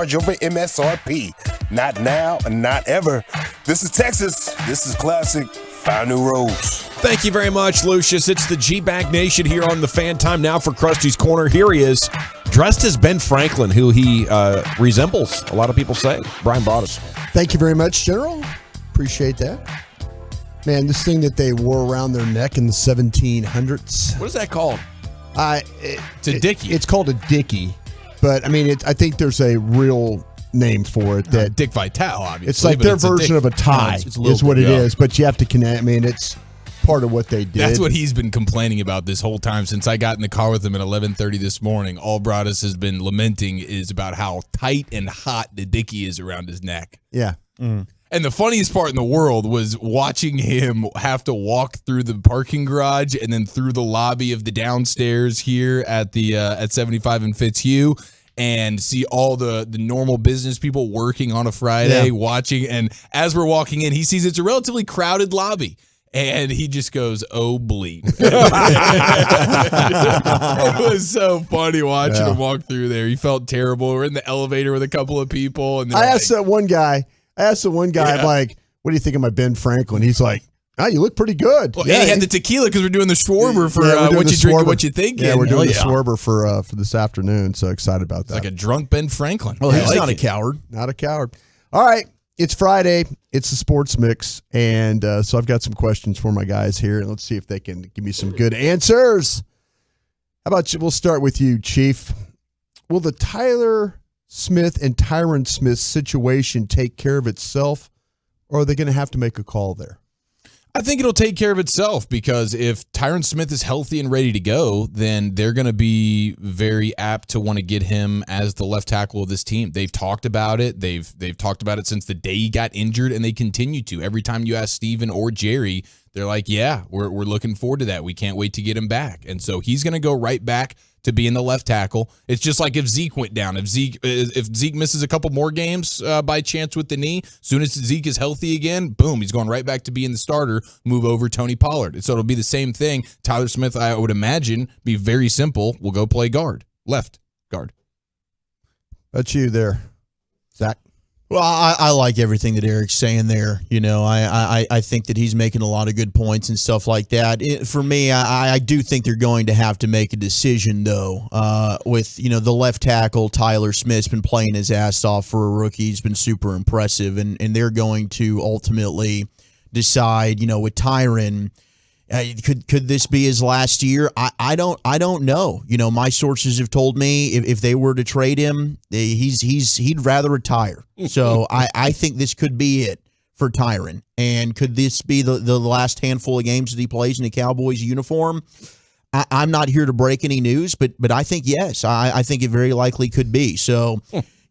Charge over MSRP. Not now and not ever. This is Texas. This is classic. Find new roads. Thank you very much, Lucius. It's the G-Bag Nation here on the Fan Time now for Krusty's Corner. Here he is, dressed as Ben Franklin, who he resembles, a lot of people say. Brian Broaddus. Thank you very much, General. Appreciate that. Man, this thing that they wore around their neck in the 1700s. What is that called? It's a dickie. It's called a dickie. But, I mean, I think there's a real name for it. That Dick Vitale, obviously. It's like their version of a tie is what it is. But you have to connect. I mean, it's part of what they did. That's what he's been complaining about this whole time since I got in the car with him at 11:30 this morning. All Broaddus has been lamenting is about how tight and hot the dickie is around his neck. Yeah. And the funniest part in the world was watching him have to walk through the parking garage and then through the lobby of the downstairs here at the at 75 and Fitzhugh and see all the normal business people working on a Friday watching. And as we're walking in, he sees it's a relatively crowded lobby. And he just goes, oh, bleep. It was so funny watching him walk through there. He felt terrible. We're in the elevator with a couple of people. And I asked the one guy, I'm like, what do you think of my Ben Franklin? He's like, oh, you look pretty good. Well, and he had the tequila because we're doing the Schwarber for what you drink and what you think. Yeah, we're doing the Schwarber for this afternoon. So excited about that. Like a drunk Ben Franklin. Well, he's not a coward. Not a coward. All right. It's Friday. It's the Sports Mix. And so I've got some questions for my guys here. And let's see if they can give me some good answers. How about you? We'll start with you, Chief. Will the Tyler Smith and Tyron Smith situation take care of itself, or are they going to have to make a call there? I think it'll take care of itself because if Tyron Smith is healthy and ready to go, then they're going to be very apt to want to get him as the left tackle of this team. They've talked about it. They've talked about it since the day he got injured, and they continue to. Every time you ask Steven or Jerry, they're like, yeah, we're looking forward to that. We can't wait to get him back. And so he's going to go right back to being the left tackle. It's just like if Zeke went down. If Zeke misses a couple more games by chance with the knee, as soon as Zeke is healthy again, boom, he's going right back to being the starter, move over Tony Pollard. So it'll be the same thing. Tyler Smith, I would imagine, be very simple. We'll go play guard, left guard. That's you there, Zach. Well, I like everything that Eric's saying there. You know, I think that he's making a lot of good points and stuff like that. For me, I do think they're going to have to make a decision, though, with, you know, the left tackle, Tyler Smith's been playing his ass off for a rookie. He's been super impressive, and they're going to ultimately decide, you know, with Tyron, Could this be his last year? I don't know. You know, my sources have told me if they were to trade him, he'd rather retire. So I think this could be it for Tyron. And could this be the last handful of games that he plays in a Cowboys uniform? I'm not here to break any news, but I think yes. I think it very likely could be. So.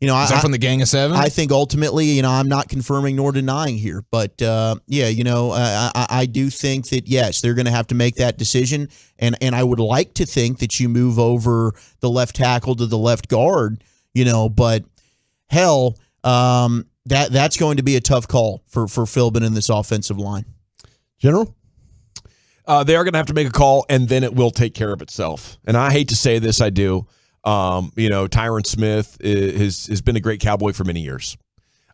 You know, is that from the Gang of Seven? I think ultimately, you know, I'm not confirming nor denying here, but yeah, you know, I do think that yes, they're going to have to make that decision, and I would like to think that you move over the left tackle to the left guard, you know, but hell, that's going to be a tough call for Philbin in this offensive line. General. They are going to have to make a call, and then it will take care of itself. And I hate to say this, I do. You know, Tyron Smith has been a great Cowboy for many years.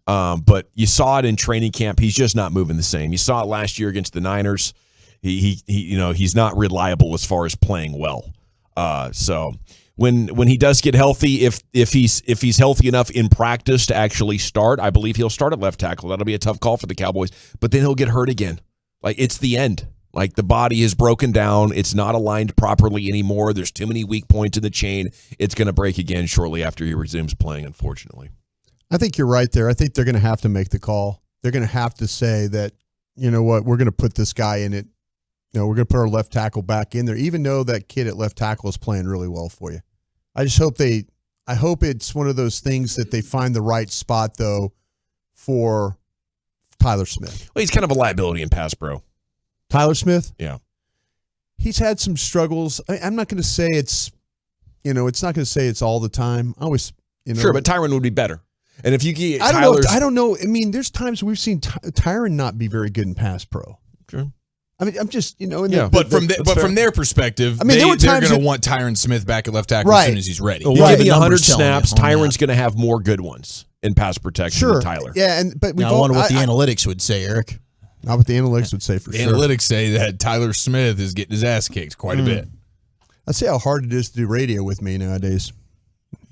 But you saw it in training camp. He's just not moving the same. You saw it last year against the Niners. He you know, he's not reliable as far as playing well. So when he does get healthy, if he's healthy enough in practice to actually start, I believe he'll start at left tackle. That'll be a tough call for the Cowboys. But then he'll get hurt again. Like, it's the end. Like, the body is broken down. It's not aligned properly anymore. There's too many weak points in the chain. It's going to break again shortly after he resumes playing, unfortunately. I think you're right there. I think they're going to have to make the call. They're going to have to say that, you know what, we're going to put this guy in it. You know, we're going to put our left tackle back in there, even though that kid at left tackle is playing really well for you. I just hope I hope it's one of those things that they find the right spot, though, for Tyler Smith. Well, he's kind of a liability in pass pro. Tyler Smith? Yeah. He's had some struggles. I'm not going to say it's, you know, it's not going to say it's all the time. I always, you know. Sure, but Tyron would be better. And if you get I don't know. I mean, there's times we've seen Tyron not be very good in pass pro. Sure. I mean, I'm just, you know. But from their perspective, I mean, they're going to want Tyron Smith back at left tackle as soon as he's ready. Well, give me 100 snaps. Tyron's going to have more good ones in pass protection than Tyler. Yeah, I wonder what the analytics would say, Eric. Not what the analytics would say for the sure. Analytics say that Tyler Smith is getting his ass kicked quite a bit. I see how hard it is to do radio with me nowadays.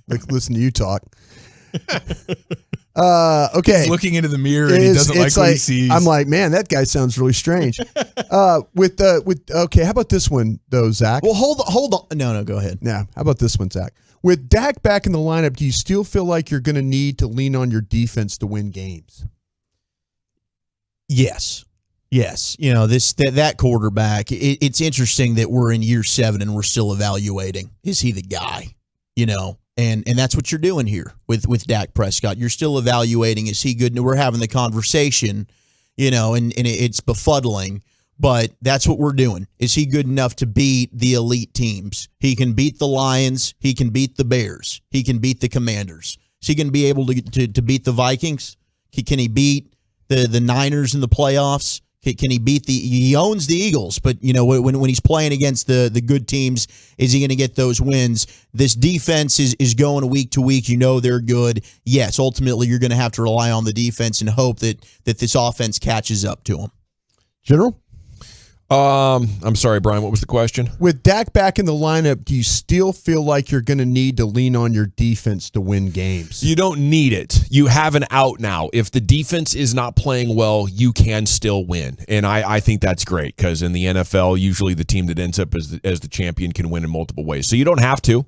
Like, listen to you talk. Okay. He's looking into the mirror and he doesn't like what he sees. I'm like, man, that guy sounds really strange. Okay, how about this one though, Zach? Well, hold on. No, go ahead. Yeah, how about this one, Zach? With Dak back in the lineup, do you still feel like you're going to need to lean on your defense to win games? Yes. You know, that quarterback, it's interesting that we're in year 7 and we're still evaluating. Is he the guy? You know, and that's what you're doing here with Dak Prescott. You're still evaluating, is he good? And we're having the conversation, you know, and it's befuddling, but that's what we're doing. Is he good enough to beat the elite teams? He can beat the Lions. He can beat the Bears. He can beat the Commanders. Is he going to be able to beat the Vikings? Can he beat the Niners in the playoffs? Can he beat he owns the Eagles, but you know, when he's playing against the good teams, is he going to get those wins? This defense is going week to week. You know, they're good. Yes, ultimately you're going to have to rely on the defense and hope that this offense catches up to them. General? I'm sorry, Brian, what was the question? With Dak back in the lineup, do you still feel like you're going to need to lean on your defense to win games? You don't need it. You have an out now. If the defense is not playing well, you can still win. And I think that's great because in the NFL, usually the team that ends up as the champion can win in multiple ways. So you don't have to.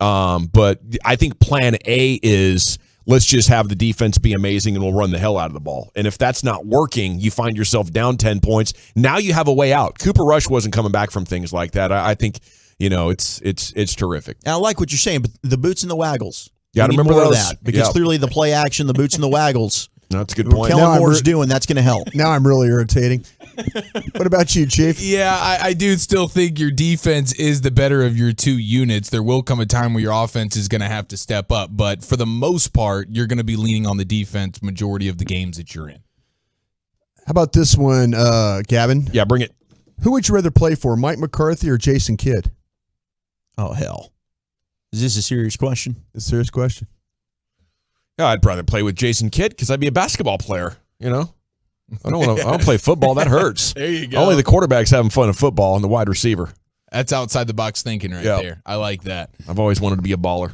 But I think plan A is let's just have the defense be amazing and we'll run the hell out of the ball. And if that's not working, you find yourself down 10 points. Now you have a way out. Cooper Rush wasn't coming back from things like that. I think, you know, it's terrific. And I like what you're saying, but the boots and the waggles. You got to remember more those. of that because clearly the play action, the boots and the waggles. That's a good point. Kellen Moore's doing, that's going to help. Now I'm really irritating. What about you, Chief? Yeah, I do still think your defense is the better of your two units. There will come a time where your offense is going to have to step up, but for the most part, you're going to be leaning on the defense majority of the games that you're in. How about this one, Gavin? Yeah, bring it. Who would you rather play for, Mike McCarthy or Jason Kidd? Oh, hell. Is this a serious question? A serious question. Yeah, I'd rather play with Jason Kidd because I'd be a basketball player, you know? I don't play football. That hurts. There you go. Only the quarterback's having fun in football and the wide receiver. That's outside the box thinking right there. I like that. I've always wanted to be a baller.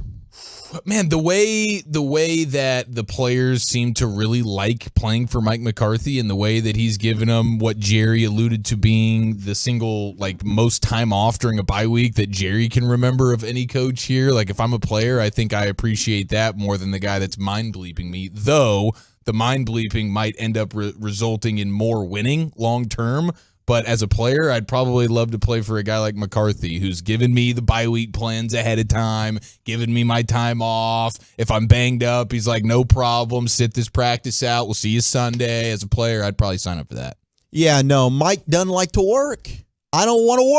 Man, the way that the players seem to really like playing for Mike McCarthy, and the way that he's given them what Jerry alluded to being the single most time off during a bye week that Jerry can remember of any coach here. Like, if I'm a player, I think I appreciate that more than the guy that's mind bleeping me. Though the mind bleeping might end up resulting in more winning long term. But as a player, I'd probably love to play for a guy like McCarthy, who's given me the bye week plans ahead of time, given me my time off. If I'm banged up, he's like, no problem, sit this practice out. We'll see you Sunday. As a player, I'd probably sign up for that. Yeah, no, Mike doesn't like to work. I don't want to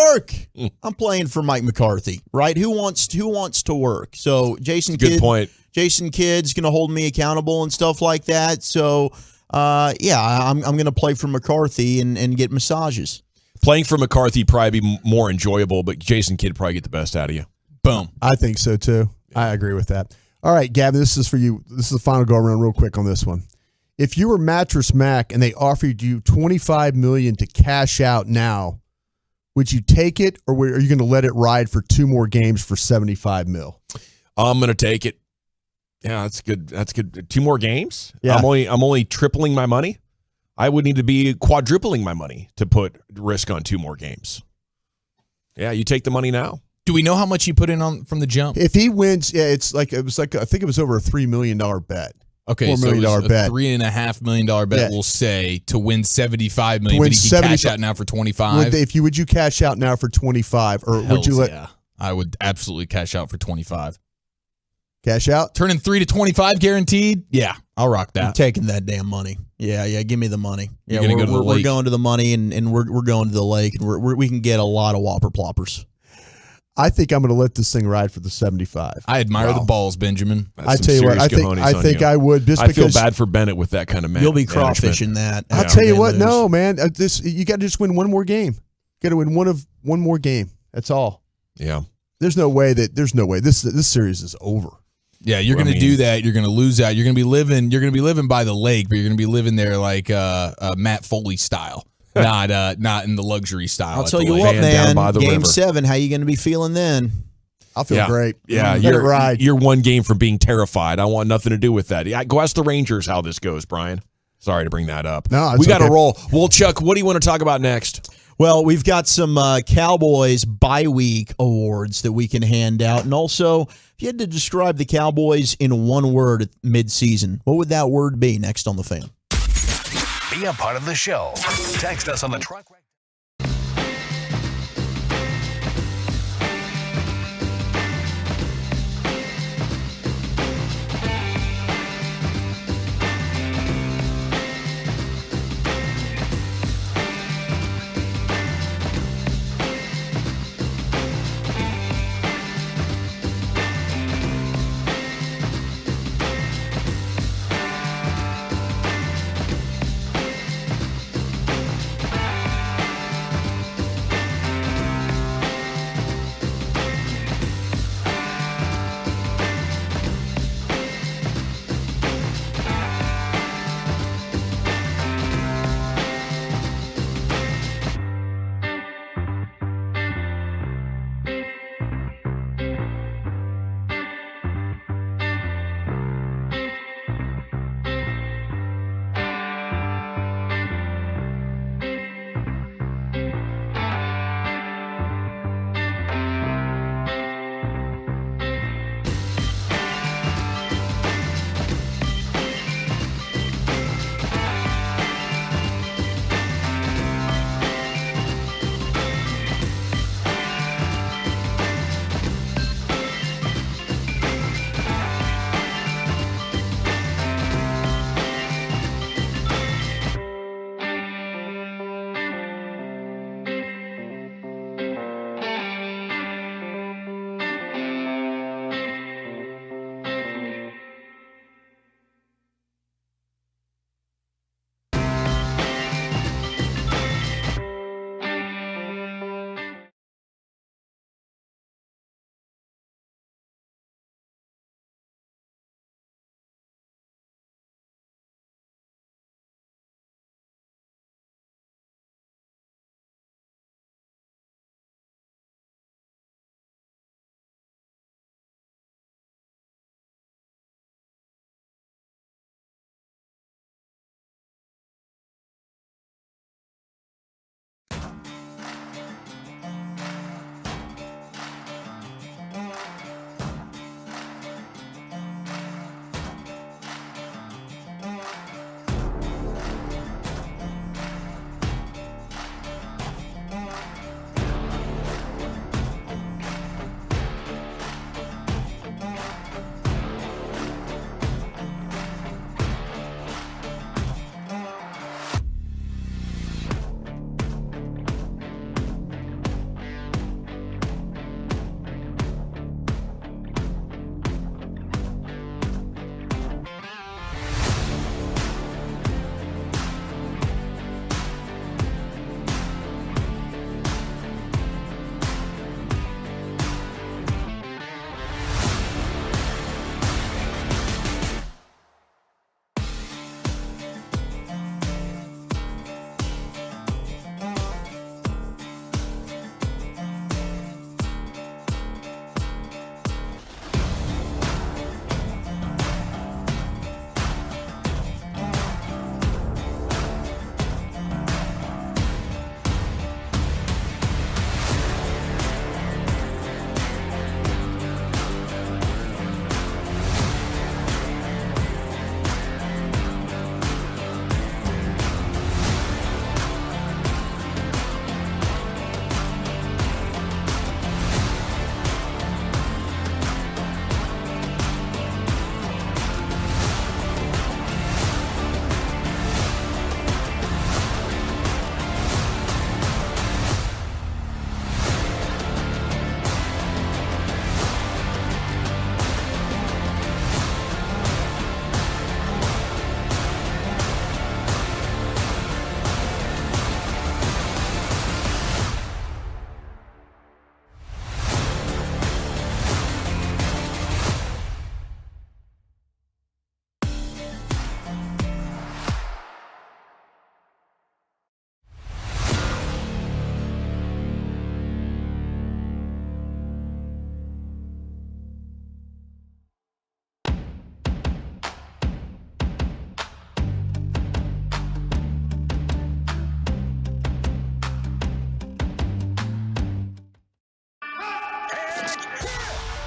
work. I'm playing for Mike McCarthy, right? Who wants to work? So Jason Kidd, good point. Jason Kidd's going to hold me accountable and stuff like that. So I'm going to play for McCarthy and get massages. Playing for McCarthy probably be more enjoyable, but Jason Kidd probably get the best out of you. Boom. I think so too. I agree with that. All right, Gavin, this is for you. This is the final go around real quick on this one. If you were Mattress Mac and they offered you $25 million to cash out now, would you take it, or are you going to let it ride for 2 more games for $75 million? I'm going to take it. Yeah, that's good. That's good. 2 more games? Yeah. I'm only tripling my money. I would need to be quadrupling my money to put risk on 2 more games. Yeah, you take the money now. Do we know how much he put in on from the jump? If he wins, yeah, it was like I think it was over a $3 million bet. Okay, $4 million so it was bet. a $3.5 million bet. Yeah. We'll say to win $75 million, win but he can cash out now for $25. Would you cash out now for 25, or would you let? Yeah, I would absolutely cash out for 25. Cash out? Turning 3 to 25 guaranteed? Yeah, I'll rock that. I'm taking that damn money. Yeah, give me the money. Yeah, You're gonna go to the we're lake. going to the money, and we're going to the lake, and we can get a lot of whopper ploppers. I think I'm going to let this thing ride for the 75. I admire the balls, Benjamin. I tell you what, I think I would. Just I feel because bad for Bennett with that kind of You'll be crawfishing that. I'll tell you what, no, man. You got to just win one more game. Got to win one more game. That's all. Yeah. There's no way. This series is over. Yeah, you're going to do that. You're going to lose out. You're going to be living by the lake, but you're going to be living there like Matt Foley style, not in the luxury style. I'll tell you what, man. Game 7, how you going to be feeling then? I'll feel great. Yeah, you're one game from being terrified. I want nothing to do with that. Go ask the Rangers how this goes, Brian. Sorry to bring that up. No, we got to roll. Well, Chuck, what do you want to talk about next? Well, we've got some Cowboys bye week awards that we can hand out. And also, if you had to describe the Cowboys in one word mid-season, what would that word be? Next on The Fan. Be a part of the show. Text us on the truck.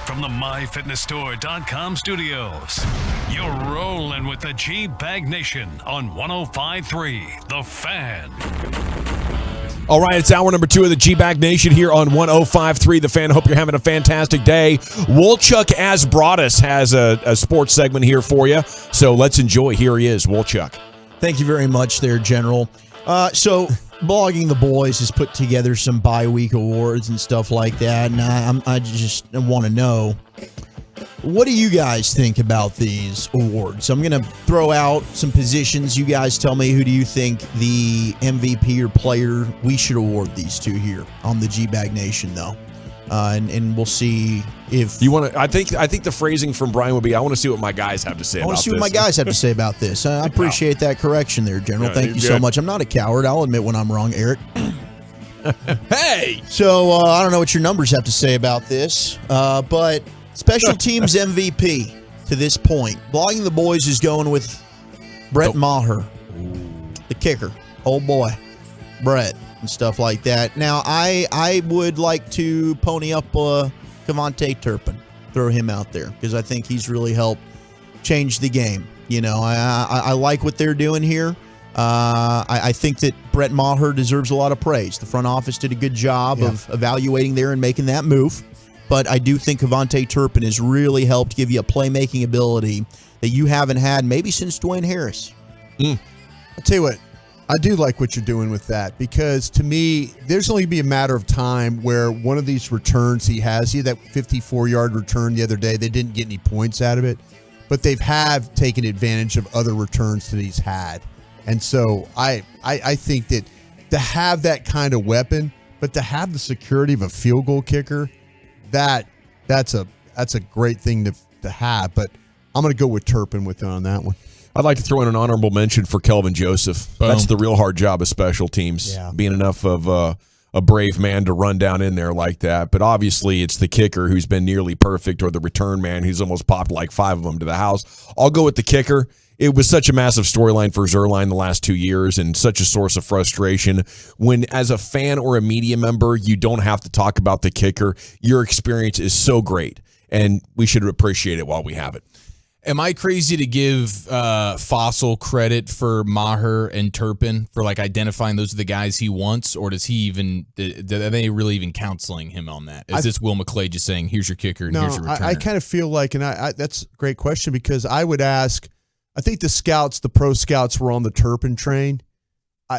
from the MyFitnessStore.com studios. You're rolling with the G-Bag Nation on 105.3 The Fan. All right, it's hour number 2 of the G-Bag Nation here on 105.3 The Fan. Hope you're having a fantastic day. Wolchuk As Broadus has a sports segment here for you, so let's enjoy. Here he is, Wolchuk. Thank you very much there, General. So Blogging the Boys has put together some bye-week awards and stuff like that, and I just want to know, what do you guys think about these awards? I'm going to throw out some positions. You guys tell me, who do you think the MVP or player we should award these to here on the G-Bag Nation, though? And we'll see if you want to. I think the phrasing from Brian would be, I want to see what my guys have to say about this. I want to see what my guys have to say about this. I appreciate that correction there, General. Thank you so much. I'm not a coward. I'll admit when I'm wrong, Eric. Hey! So I don't know what your numbers have to say about this, but special teams MVP to this point. Blogging the Boys is going with Brett Maher, the kicker. Oh boy, Brett. And stuff like that. Now, I would like to pony up Kevontae Turpin, throw him out there, because I think he's really helped change the game. You know, I like what they're doing here. I think that Brett Maher deserves a lot of praise. The front office did a good job of evaluating there and making that move. But I do think Kevontae Turpin has really helped give you a playmaking ability that you haven't had maybe since Dwayne Harris. I'll tell you what. I do like what you're doing with that, because to me, there's only be a matter of time where one of these returns he had that 54-yard return the other day, they didn't get any points out of it, but have taken advantage of other returns that he's had. And so I think that to have that kind of weapon, but to have the security of a field goal kicker, that's a great thing to have. But I'm going to go with Turpin on that one. I'd like to throw in an honorable mention for Kelvin Joseph. Boom. That's the real hard job of special teams, being enough of a brave man to run down in there like that. But obviously it's the kicker who's been nearly perfect, or the return man who's almost popped like 5 of them to the house. I'll go with the kicker. It was such a massive storyline for Zuerlein the last 2 years, and such a source of frustration when, as a fan or a media member, you don't have to talk about the kicker. Your experience is so great, and we should appreciate it while we have it. Am I crazy to give Fossil credit for Maher and Turpin for identifying those are the guys he wants, or does he even? Are they really even counseling him on that? Is this Will McClay just saying, "Here's your kicker and here's your returner"? I kind of feel like, and that's a great question, because I would ask. I think the pro scouts were on the Turpin train,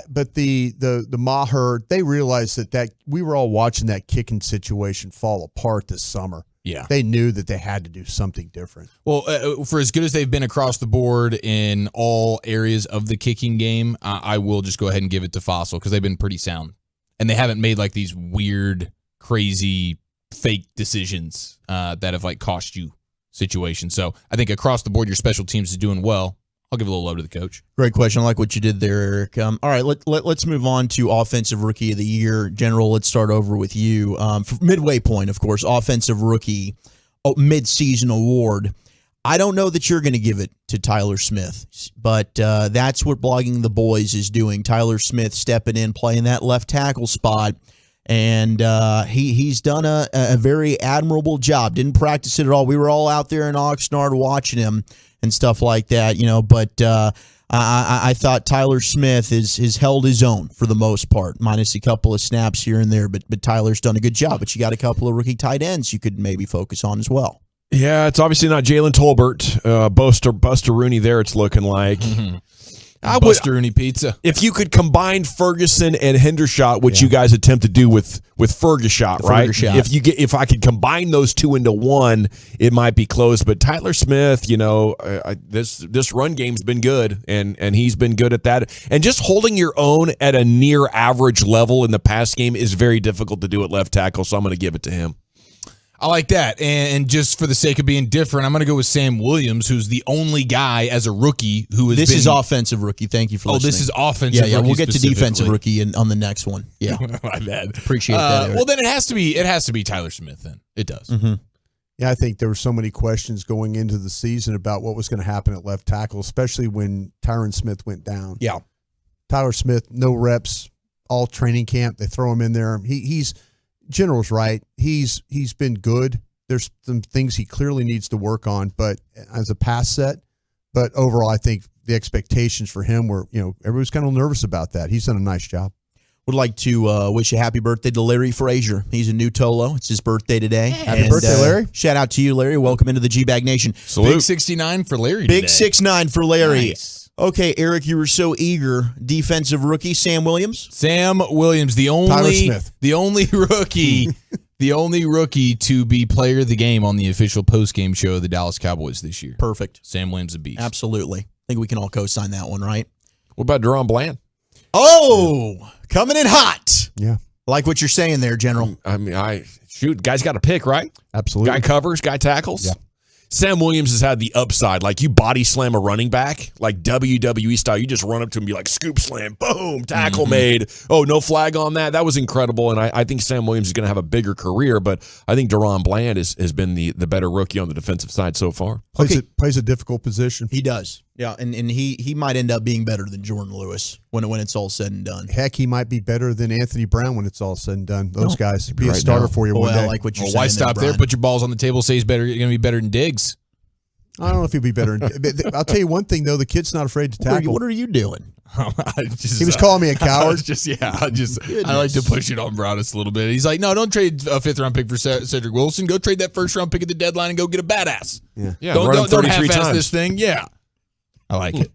but the Maher, they realized that we were all watching that kicking situation fall apart this summer. Yeah. They knew that they had to do something different. Well, for as good as they've been across the board in all areas of the kicking game, I will just go ahead and give it to Fossil, because they've been pretty sound. And they haven't made these weird, crazy, fake decisions that have cost you situations. So I think across the board, your special teams is doing well. I'll give a little love to the coach. Great question. I like what you did there, Eric. All right, let's move on to Offensive Rookie of the Year. General, let's start over with you. For midway point, of course, Offensive Rookie mid-season award. I don't know that you're going to give it to Tyler Smith, but that's what Blogging the Boys is doing. Tyler Smith stepping in, playing that left tackle spot, and he's done a very admirable job. Didn't practice it at all. We were all out there in Oxnard watching him and stuff like that, but I thought Tyler Smith has held his own for the most part, minus a couple of snaps here and there, but Tyler's done a good job. But you got a couple of rookie tight ends you could maybe focus on as well. Yeah, it's obviously not Jalen Tolbert. Buster Rooney there, it's looking like. Buster Rooney pizza. If you could combine Ferguson and Hendershot, which you guys attempt to do with Fergushot, right? If I could combine those two into one, it might be close. But Tyler Smith, this run game's been good, and he's been good at that. And just holding your own at a near average level in the pass game is very difficult to do at left tackle. So I'm going to give it to him. I like that. And just for the sake of being different, I'm going to go with Sam Williams, who's the only guy as a rookie who has This is offensive rookie. Thank you for listening. This is offensive rookie. Yeah, we'll get to defensive rookie on the next one. Yeah. My bad. Appreciate that. Well, then it has to be Tyler Smith then. It does. Mm-hmm. Yeah, I think there were so many questions going into the season about what was going to happen at left tackle, especially when Tyron Smith went down. Yeah. Tyler Smith, no reps, all training camp. They throw him in there. He's General's right. He's been good. There's some things he clearly needs to work on, but as a pass set. But overall, I think the expectations for him were, everybody's kind of nervous about that. He's done a nice job. Would like to wish a happy birthday to Larry Frazier. He's a new Tolo. It's his birthday today. Happy birthday, Larry. Shout out to you, Larry. Welcome into the G-Bag Nation. Big 69 for Larry Big today. 6'9" for Larry. Nice. Okay, Eric, you were so eager. Defensive rookie, Sam Williams? Sam Williams, the only rookie. The only rookie to be player of the game on the official postgame show of the Dallas Cowboys this year. Perfect. Sam Williams, a beast. Absolutely. I think we can all co-sign that one, right? What about Deron Bland? Oh, coming in hot. Yeah. I like what you're saying there, General. I mean, guy's got to pick, right? Absolutely. Guy covers, guy tackles. Yeah. Sam Williams has had the upside. Like, you body slam a running back, like WWE style. You just run up to him and be like, scoop slam, boom, tackle made. Oh, no flag on that. That was incredible. And I think Sam Williams is going to have a bigger career, but I think Deron Bland has been the better rookie on the defensive side so far. Plays a difficult position. He does. Yeah, and he might end up being better than Jordan Lewis when it's all said and done. Heck, he might be better than Anthony Brown when it's all said and done. Those guys be a starter for you one day. I like what you're saying. Why stop there? Put your balls on the table. Say he's better. You're going to be better than Diggs. I don't know if he'll be better. I'll tell you one thing, though. The kid's not afraid to tackle. What are you doing? He was calling me a coward. I like to push it on Broadus a little bit. He's like, no, don't trade a 5th-round pick for Cedric Wilson. Go trade that 1st-round pick at the deadline and go get a badass. Yeah, don't half-ass this thing. Yeah. I like it.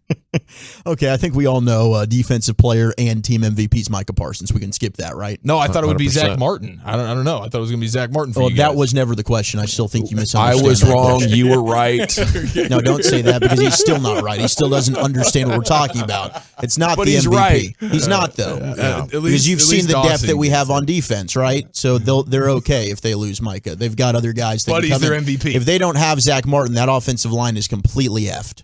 Okay, I think we all know defensive player and team MVP's Micah Parsons. We can skip that, right? No, I thought it would be 100%. Zach Martin. I don't know. I thought it was going to be Zach Martin for you guys. That was never the question. I still think you misunderstood. I was wrong. You were right. No, don't say that because he's still not right. He still doesn't understand what we're talking about. It's not But the he's MVP. right. He's not, though. Because you've at seen least the depth Dawson that we gets have on defense, right? So they're okay if they lose Micah. They've got other guys that But can he's come their in. MVP. If they don't have Zach Martin, that offensive line is completely effed.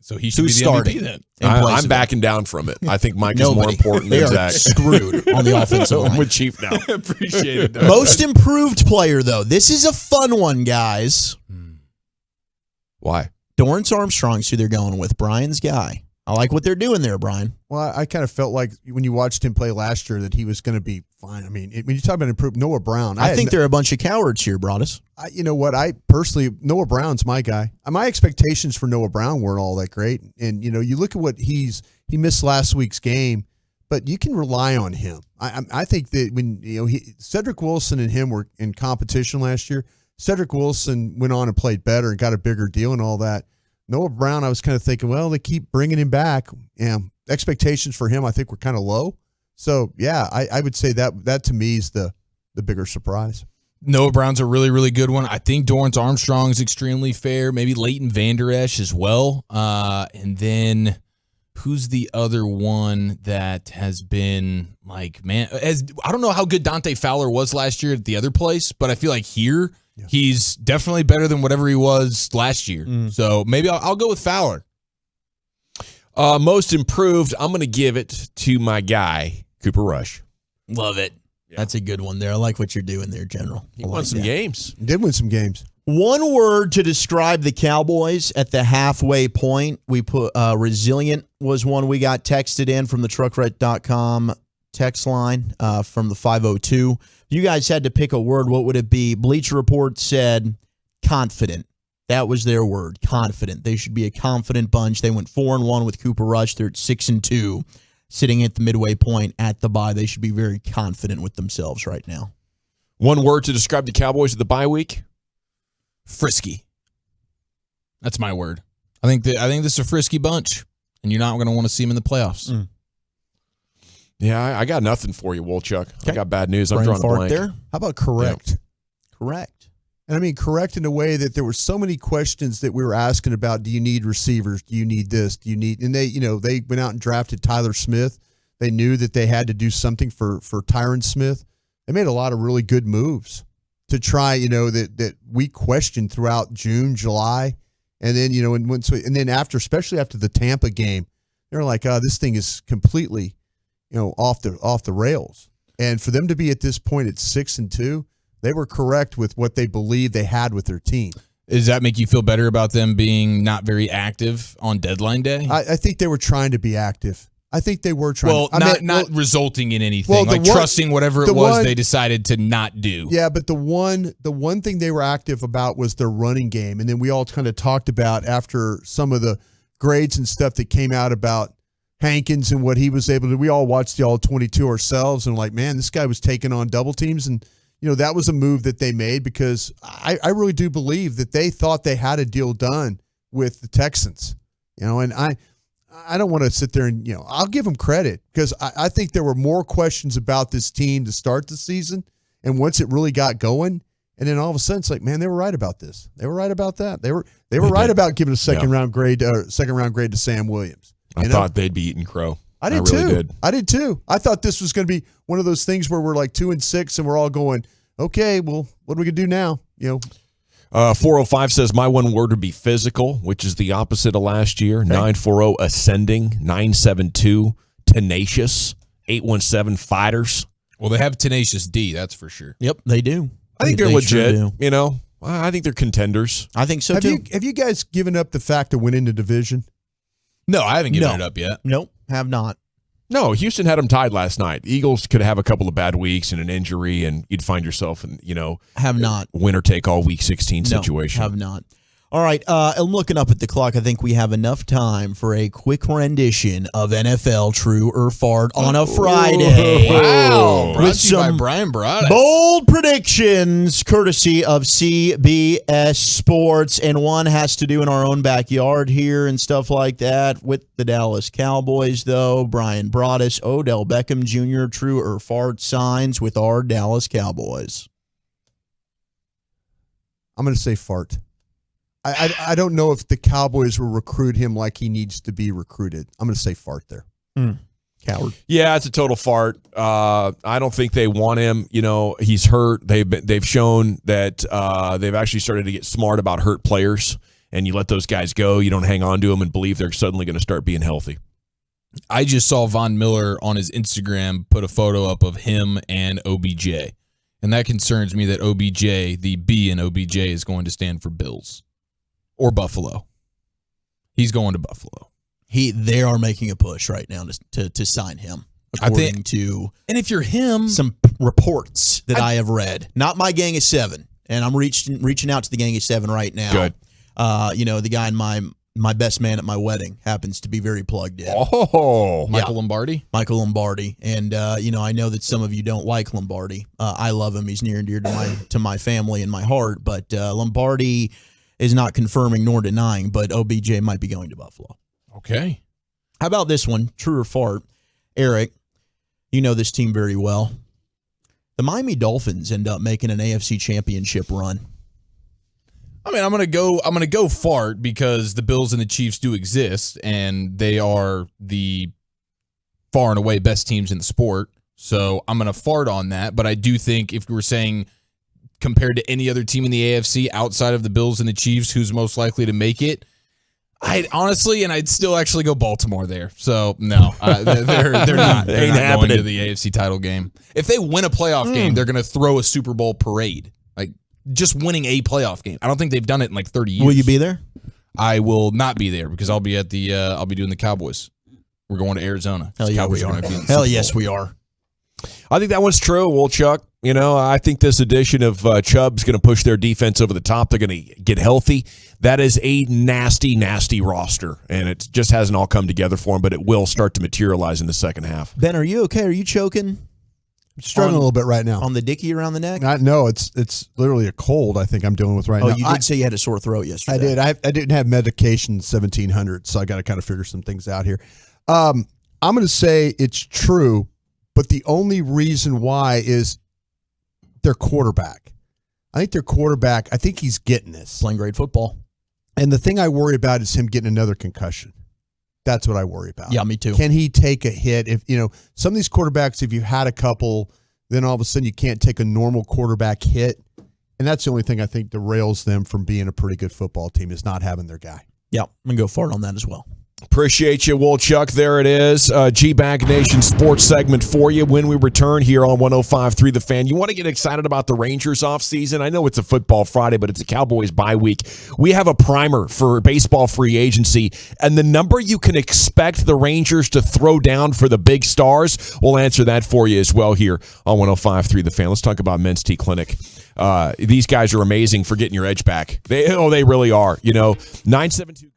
So he should Who's be the starting? MVP then. I'm backing down from it. I think Mike is more Nobody. important They than are Zach. screwed on the offensive line. I'm with Chief now. Appreciate it. Most improved player, though. This is a fun one, guys. Why? Dorrance Armstrong's who they're going with. Brian's guy. I like what they're doing there, Brian. Well, I kind of felt like when you watched him play last year that he was going to be fine. I mean, when you talk about improved, Noah Brown. I think they're a bunch of cowards here, Broadus. You know what? I personally, Noah Brown's my guy. My expectations for Noah Brown weren't all that great. And, you look at what he missed last week's game, but you can rely on him. I think that when, Cedric Wilson and him were in competition last year, Cedric Wilson went on and played better and got a bigger deal and all that. Noah Brown, I was kind of thinking, well, they keep bringing him back. And expectations for him, I think, were kind of low. So, yeah, I would say that to me is the bigger surprise. Noah Brown's a really, really good one. I think Dorrance Armstrong is extremely fair. Maybe Leighton Vander Esch as well. And then who's the other one that has been like, man, I don't know how good Dante Fowler was last year at the other place, but I feel like here he's definitely better than whatever he was last year. So maybe I'll go with Fowler. Most improved, I'm going to give it to my guy, Cooper Rush. Love it. Yeah. That's a good one there. I like what you're doing there, General. He won some games. He did win some games. One word to describe the Cowboys at the halfway point. We put resilient was one we got texted in from the truckret.com text line from the 502. You guys had to pick a word. What would it be? Bleacher Report said confident. That was their word, confident. They should be a confident bunch. They went 4-1 with Cooper Rush. They're at 6-2. Sitting at the midway point at the bye, they should be very confident with themselves right now. One word to describe the Cowboys at the bye week? Frisky. That's my word. I think this is a frisky bunch, and you're not going to want to see them in the playoffs. Yeah, I got nothing for you, Wolchuk. Okay. I got bad news. I'm drawing a blank. There. How about correct? Yeah. Correct. And I mean correct in a way that there were so many questions that we were asking about. Do you need receivers? Do you need this? Do you need? And they went out and drafted Tyler Smith. They knew that they had to do something for Tyron Smith. They made a lot of really good moves to try, that we questioned throughout June, July, and then and then especially after the Tampa game, they were like, this thing is completely, off the rails. And for them to be at this point at 6-2. They were correct with what they believed they had with their team. Does that make you feel better about them being not very active on deadline day? I think they were trying to be active. I think they were trying. Well, not resulting in anything. Like trusting whatever it was they decided to not do. Yeah, but the one thing they were active about was their running game, and then we all kind of talked about after some of the grades and stuff that came out about Hankins and what he was able to. We all watched the All-22 ourselves, and like, man, this guy was taking on double teams, and that was a move that they made because I really do believe that they thought they had a deal done with the Texans. And I don't want to sit there and, I'll give them credit because I think there were more questions about this team to start the season. And once it really got going, and then all of a sudden it's like, man, they were right about this. They were right about that. They were right about giving a second round grade to Sam Williams. I thought they'd be eating crow. I did too. I did too. I thought this was going to be one of those things where we're like 2-6 and we're all going, okay, well, what are we going to do now? 405 says my one word would be physical, which is the opposite of last year. 940 ascending, 972 tenacious, 817 fighters. Well, they have tenacious D, that's for sure. Yep, they do. I think they're legit. Sure I think they're contenders. I think so too. Have you guys given up the fact of winning the division? No, I haven't given it up yet. Nope, have not. No, Houston had them tied last night. The Eagles could have a couple of bad weeks and an injury, and you'd find yourself in, have not winner take all week 16 situation. Have not. All right, I'm looking up at the clock. I think we have enough time for a quick rendition of NFL True or Fart on a Friday. Wow. Brought With to you by some Brian Broaddus. bold predictions, courtesy of CBS Sports. And one has to do in our own backyard here and stuff like that with the Dallas Cowboys, though. Brian Broaddus, Odell Beckham Jr., True or Fart signs with our Dallas Cowboys. I'm going to say fart. I don't know if the Cowboys will recruit him like he needs to be recruited. I'm going to say fart there. Coward. Yeah, it's a total fart. I don't think they want him. He's hurt. They've shown that they've actually started to get smart about hurt players, and you let those guys go. You don't hang on to them and believe they're suddenly going to start being healthy. I just saw Von Miller on his Instagram put a photo up of him and OBJ, and that concerns me that OBJ, the B in OBJ, is going to stand for Bills. Or Buffalo. He's going to Buffalo. They are making a push right now to sign him. According to, and if you're him, some reports that I have read, not my gang of seven, and I'm reaching out to the gang of seven right now. Good. The guy in my best man at my wedding happens to be very plugged in. Oh, Michael Lombardi. Michael Lombardi, and I know that some of you don't like Lombardi. I love him. He's near and dear to my family and my heart. But Lombardi is not confirming nor denying, but OBJ might be going to Buffalo. Okay. How about this one? True or fart? Eric, you know this team very well. The Miami Dolphins end up making an AFC championship run. I mean, I'm gonna go fart because the Bills and the Chiefs do exist, and they are the far and away best teams in the sport. So I'm gonna fart on that. But I do think if we were saying compared to any other team in the AFC outside of the Bills and the Chiefs, who's most likely to make it, I'd still actually go Baltimore there. So no, they're not going to the AFC title game. If they win a playoff game, they're going to throw a Super Bowl parade, like just winning a playoff game. I don't think they've done it in like 30 years. Will you be there? I will not be there because I'll be at I'll be doing the Cowboys. We're going to Arizona. Hell yeah, Cowboys we are. are going to Hell yes, we are. I think that one's true, Wolchuk. I think this addition of Chubb's going to push their defense over the top. They're going to get healthy. That is a nasty, nasty roster, and it just hasn't all come together for them, but it will start to materialize in the second half. Ben, are you okay? Are you choking? I'm struggling a little bit right now. On the dicky around the neck? No, it's literally a cold I think I'm dealing with right now. Oh, you did say you had a sore throat yesterday. I did. I didn't have medication 1700, so I got to kind of figure some things out here. I'm going to say it's true, but the only reason why is their quarterback. I think he's getting this. Playing great football. And the thing I worry about is him getting another concussion. That's what I worry about. Yeah, me too. Can he take a hit? If some of these quarterbacks, if you had a couple, then all of a sudden you can't take a normal quarterback hit. And that's the only thing I think derails them from being a pretty good football team is not having their guy. Yeah, I'm going to go fart on that as well. Appreciate you, Woolchuck. There it is. G-Bag Nation sports segment for you when we return here on 105.3 The Fan. You want to get excited about the Rangers offseason? I know it's a football Friday, but it's a Cowboys bye week. We have a primer for baseball free agency, and the number you can expect the Rangers to throw down for the big stars, we'll answer that for you as well here on 105.3 The Fan. Let's talk about Men's T Clinic. These guys are amazing for getting your edge back. They really are. 972.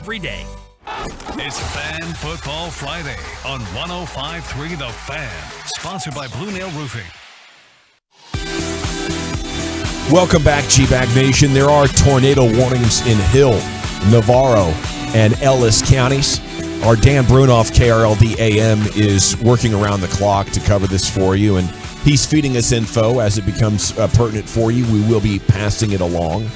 every day. It's Fan Football Friday on 105.3 The Fan, sponsored by Blue Nail Roofing. Welcome back, G-Bag Nation. There are tornado warnings in Hill, Navarro, and Ellis counties. Our Dan Brunoff, KRLD AM, is working around the clock to cover this for you, and he's feeding us info as it becomes pertinent for you. We will be passing it along.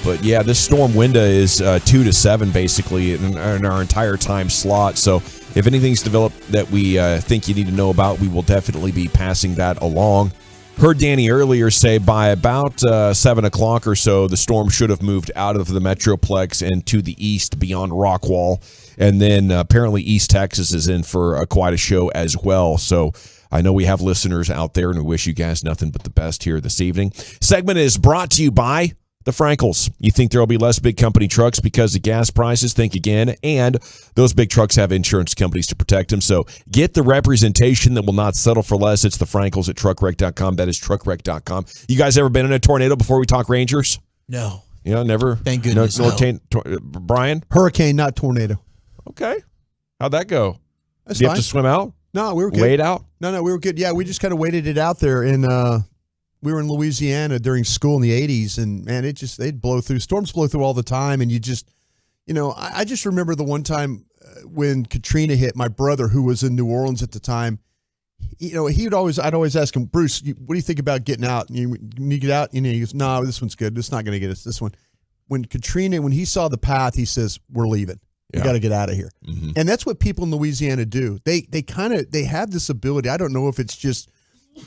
But, yeah, this storm window is 2 to 7, basically, in our entire time slot. So if anything's developed that we think you need to know about, we will definitely be passing that along. Heard Danny earlier say by about 7 o'clock or so, the storm should have moved out of the Metroplex and to the east beyond Rockwall. And then apparently East Texas is in for quite a show as well. So I know we have listeners out there, and we wish you guys nothing but the best here this evening. Segment is brought to you by the Frankels. You think there will be less big company trucks because of gas prices? Think again. And those big trucks have insurance companies to protect them. So get the representation that will not settle for less. It's the Frankels at truckwreck.com. That is truckwreck.com. You guys ever been in a tornado before we talk Rangers? No. You know, never? Thank goodness. Brian? Hurricane, not tornado. Okay. How'd that go? That's Did you fine. have to swim out? No, we were good. Wade out? No, we were good. Yeah, we just kind of waited it out there. And we were in Louisiana during school in the 80s, and, man, they'd blow through. Storms blow through all the time, and I just remember the one time when Katrina hit, my brother, who was in New Orleans at the time, I'd always ask him, Bruce, what do you think about getting out? And you get out? And he goes, no, this one's good. It's not going to get us this one. When he saw the path, he says, we're leaving. We got to get out of here. Mm-hmm. And that's what people in Louisiana do. They have this ability. I don't know if it's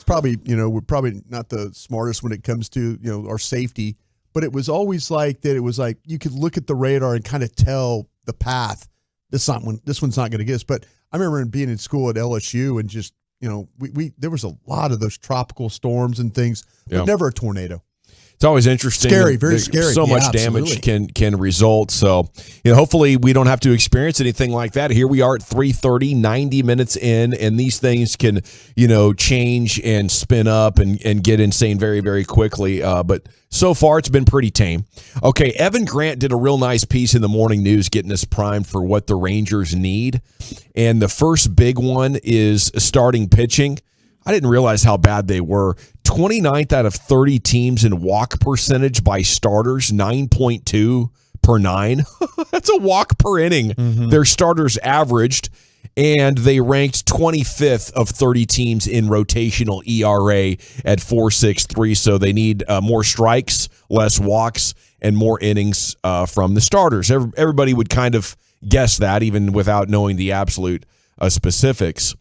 probably, we're probably not the smartest when it comes to, our safety, but it was always like that. It was like you could look at the radar and kind of tell the path. This one's not going to get us. But I remember being in school at LSU and just, there was a lot of those tropical storms and things, but never a tornado. It's always interesting. Scary, very scary. So much damage can result. So, hopefully we don't have to experience anything like that. Here we are at 3:30, 90 minutes in, and these things can, change and spin up and get insane very, very quickly. But so far it's been pretty tame. Okay, Evan Grant did a real nice piece in the morning news getting us primed for what the Rangers need. And the first big one is starting pitching. I didn't realize how bad they were. 29th out of 30 teams in walk percentage by starters, 9.2 per 9. That's a walk per inning. Mm-hmm. Their starters averaged, and they ranked 25th of 30 teams in rotational ERA at 4.63. So they need more strikes, less walks, and more innings from the starters. Everybody would kind of guess that, even without knowing the absolute specifics.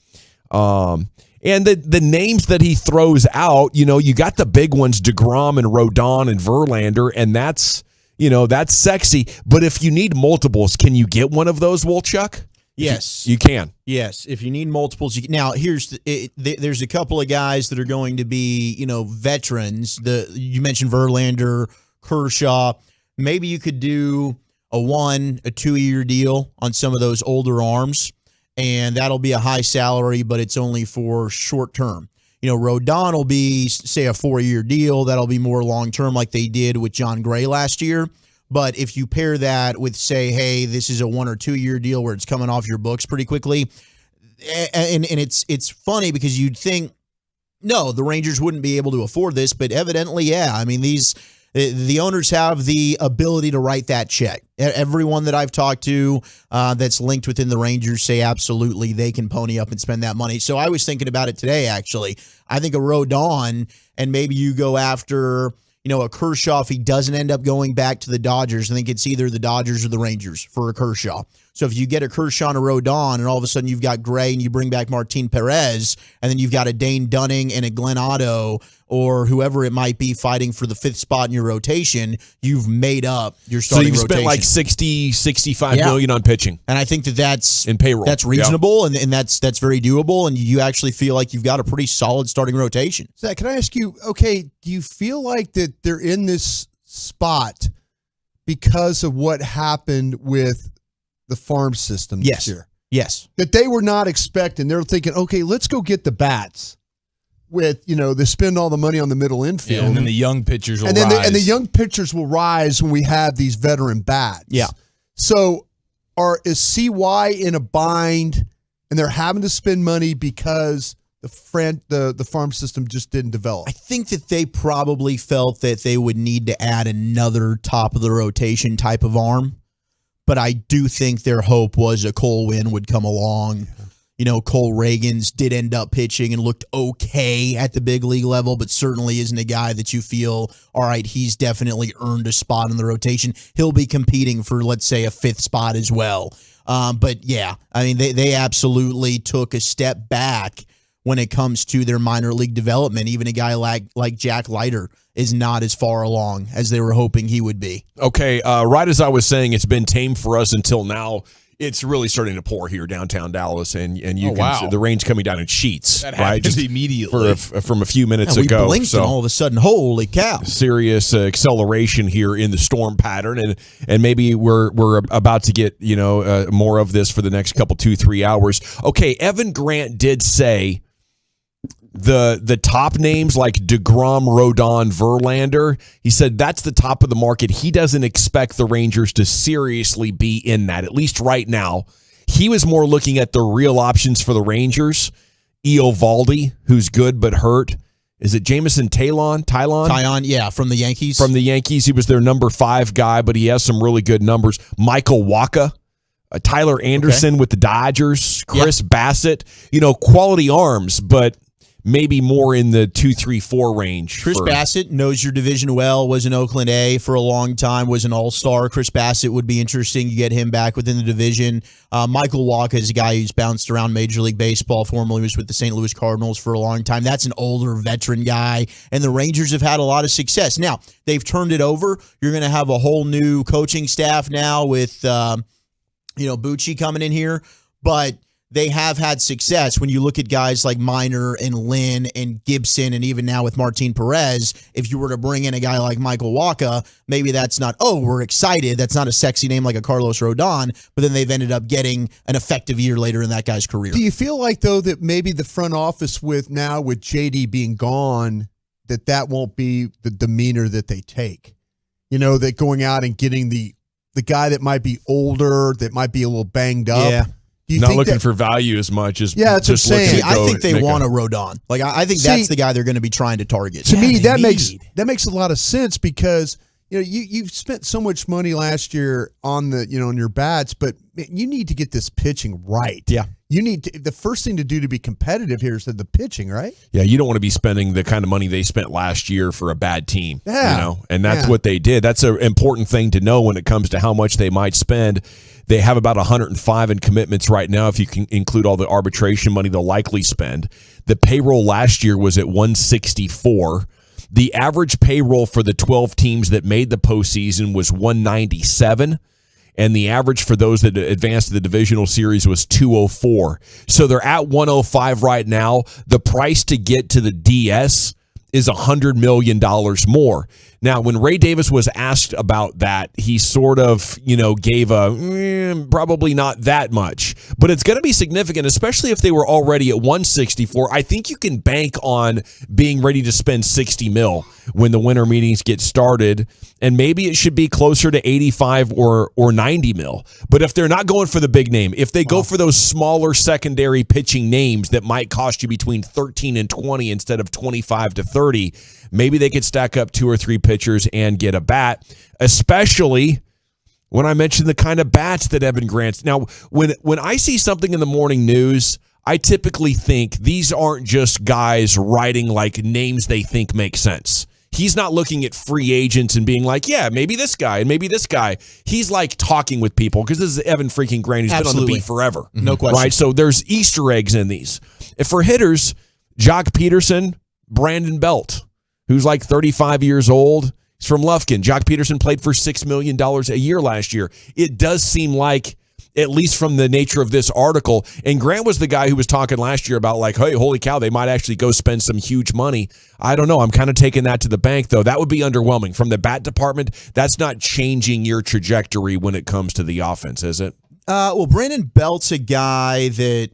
And the names that he throws out, you got the big ones, DeGrom and Rodon and Verlander, and that's sexy. But if you need multiples, can you get one of those, Wolchuk? Yes. You can. Yes. If you need multiples, now there's a couple of guys that are going to be, veterans. You mentioned Verlander, Kershaw. Maybe you could do a 2-year deal on some of those older arms. And that'll be a high salary, but it's only for short term. Rodon will be, say, a 4-year deal. That'll be more long term, like they did with John Gray last year. But if you pair that with, say, hey, this is a 1 or 2 year deal where it's coming off your books pretty quickly, and it's funny because you'd think, no, the Rangers wouldn't be able to afford this, but evidently, yeah. I mean, the owners have the ability to write that check. Everyone that I've talked to that's linked within the Rangers say absolutely they can pony up and spend that money. So I was thinking about it today, actually. I think a Rodon, and maybe you go after, a Kershaw if he doesn't end up going back to the Dodgers. I think it's either the Dodgers or the Rangers for a Kershaw. So if you get a Kershaw and a Rodon, and all of a sudden you've got Gray and you bring back Martin Perez, and then you've got a Dane Dunning and a Glenn Otto or whoever it might be fighting for the 5th spot in your rotation, you've made up your starting rotation. So you've spent like 60, 65 million on pitching. And I think that's in payroll. That's reasonable, and that's very doable, and you actually feel like you've got a pretty solid starting rotation. Zach, can I ask you, okay, do you feel like that they're in this spot because of what happened with the farm system this year? Yes. That they were not expecting. They're thinking, okay, let's go get the bats with, they spend all the money on the middle infield. Yeah, and then the young pitchers will rise. And the young pitchers will rise when we have these veteran bats. Yeah. So is CY in a bind and they're having to spend money because the farm system just didn't develop? I think that they probably felt that they would need to add another top of the rotation type of arm. But I do think their hope was a Cole Winn would come along. You know, Cole Reagans did end up pitching and looked okay at the big league level, but certainly isn't a guy that you feel, all right, he's definitely earned a spot in the rotation. He'll be competing for, let's say, a 5th spot as well. But yeah, I mean, they absolutely took a step back when it comes to their minor league development. Even a guy like Jack Leiter is not as far along as they were hoping he would be. Okay, right as I was saying, it's been tame for us until now. It's really starting to pour here downtown Dallas, and you can see the rain's coming down in sheets. That right? happened immediately From a few minutes we ago. blinked and all of a sudden, holy cow! Serious acceleration here in the storm pattern, and maybe we're about to get more of this for the next couple 2-3 hours. Okay, Evan Grant did say the top names like DeGrom, Rodon, Verlander, he said that's the top of the market. He doesn't expect the Rangers to seriously be in that, at least right now. He was more looking at the real options for the Rangers. Eovaldi, who's good but hurt. Is it Jameson Taillon? Taillon, yeah, from the Yankees. From the Yankees. He was their number 5 guy, but he has some really good numbers. Michael Wacha. Tyler Anderson with the Dodgers. Chris Bassett. Quality arms, but maybe more in the 2, 3, 4 range. Chris Bassett knows your division well, was in Oakland A for a long time, was an all-star. Chris Bassett would be interesting. You get him back within the division. Michael Wacha is a guy who's bounced around Major League Baseball, formerly was with the St. Louis Cardinals for a long time. That's an older veteran guy, and the Rangers have had a lot of success. Now, they've turned it over. You're going to have a whole new coaching staff now with, Bucci coming in here, but they have had success when you look at guys like Minor and Lynn and Gibson, and even now with Martin Perez. If you were to bring in a guy like Michael Wacha, maybe that's not, we're excited. That's not a sexy name like a Carlos Rodon, but then they've ended up getting an effective year later in that guy's career. Do you feel like, though, that maybe the front office with JD being gone, that won't be the demeanor that they take? That going out and getting the guy that might be older, that might be a little banged up. Yeah. Not looking for value as much as that's just what I'm saying. I think they want a Rodon. I think that's the guy they're going to be trying to target. To me, that makes a lot of sense because you've spent so much money last year on the on your bats, but you need to get this pitching right. Yeah. You need to, the first thing to do to be competitive here is the pitching, right? Yeah, you don't want to be spending the kind of money they spent last year for a bad team. Yeah. And that's what they did. That's an important thing to know when it comes to how much they might spend. They have about 105 in commitments right now, if you can include all the arbitration money they'll likely spend. The payroll last year was at 164. The average payroll for the 12 teams that made the postseason was 197. And the average for those that advanced to the divisional series was 204. So they're at 105 right now. The price to get to the DS is $100 million more. Now, when Ray Davis was asked about that, he sort of, gave a probably not that much. But it's going to be significant, especially if they were already at 164. I think you can bank on being ready to spend $60 million when the winter meetings get started. And maybe it should be closer to 85 or 90 million. But if they're not going for the big name, if they go for those smaller secondary pitching names that might cost you between 13 and 20 instead of 25 to 30, maybe they could stack up 2 or 3 pitchers and get a bat, especially when I mentioned the kind of bats that Evan Grant's. Now, when I see something in the morning news, I typically think these aren't just guys writing like names they think make sense. He's not looking at free agents and being like, yeah, maybe this guy and maybe this guy. He's like talking with people because this is Evan freaking Grant. He's been on the beat forever. No question. Right? So there's Easter eggs in these. If for hitters, Jock Peterson, Brandon Belt, who's like 35 years old. He's from Lufkin. Jock Peterson played for $6 million a year last year. It does seem like, at least from the nature of this article, and Grant was the guy who was talking last year about like, hey, holy cow, they might actually go spend some huge money. I don't know. I'm kind of taking that to the bank, though. That would be underwhelming. From the bat department, that's not changing your trajectory when it comes to the offense, is it? Well, Brandon Belt's a guy that,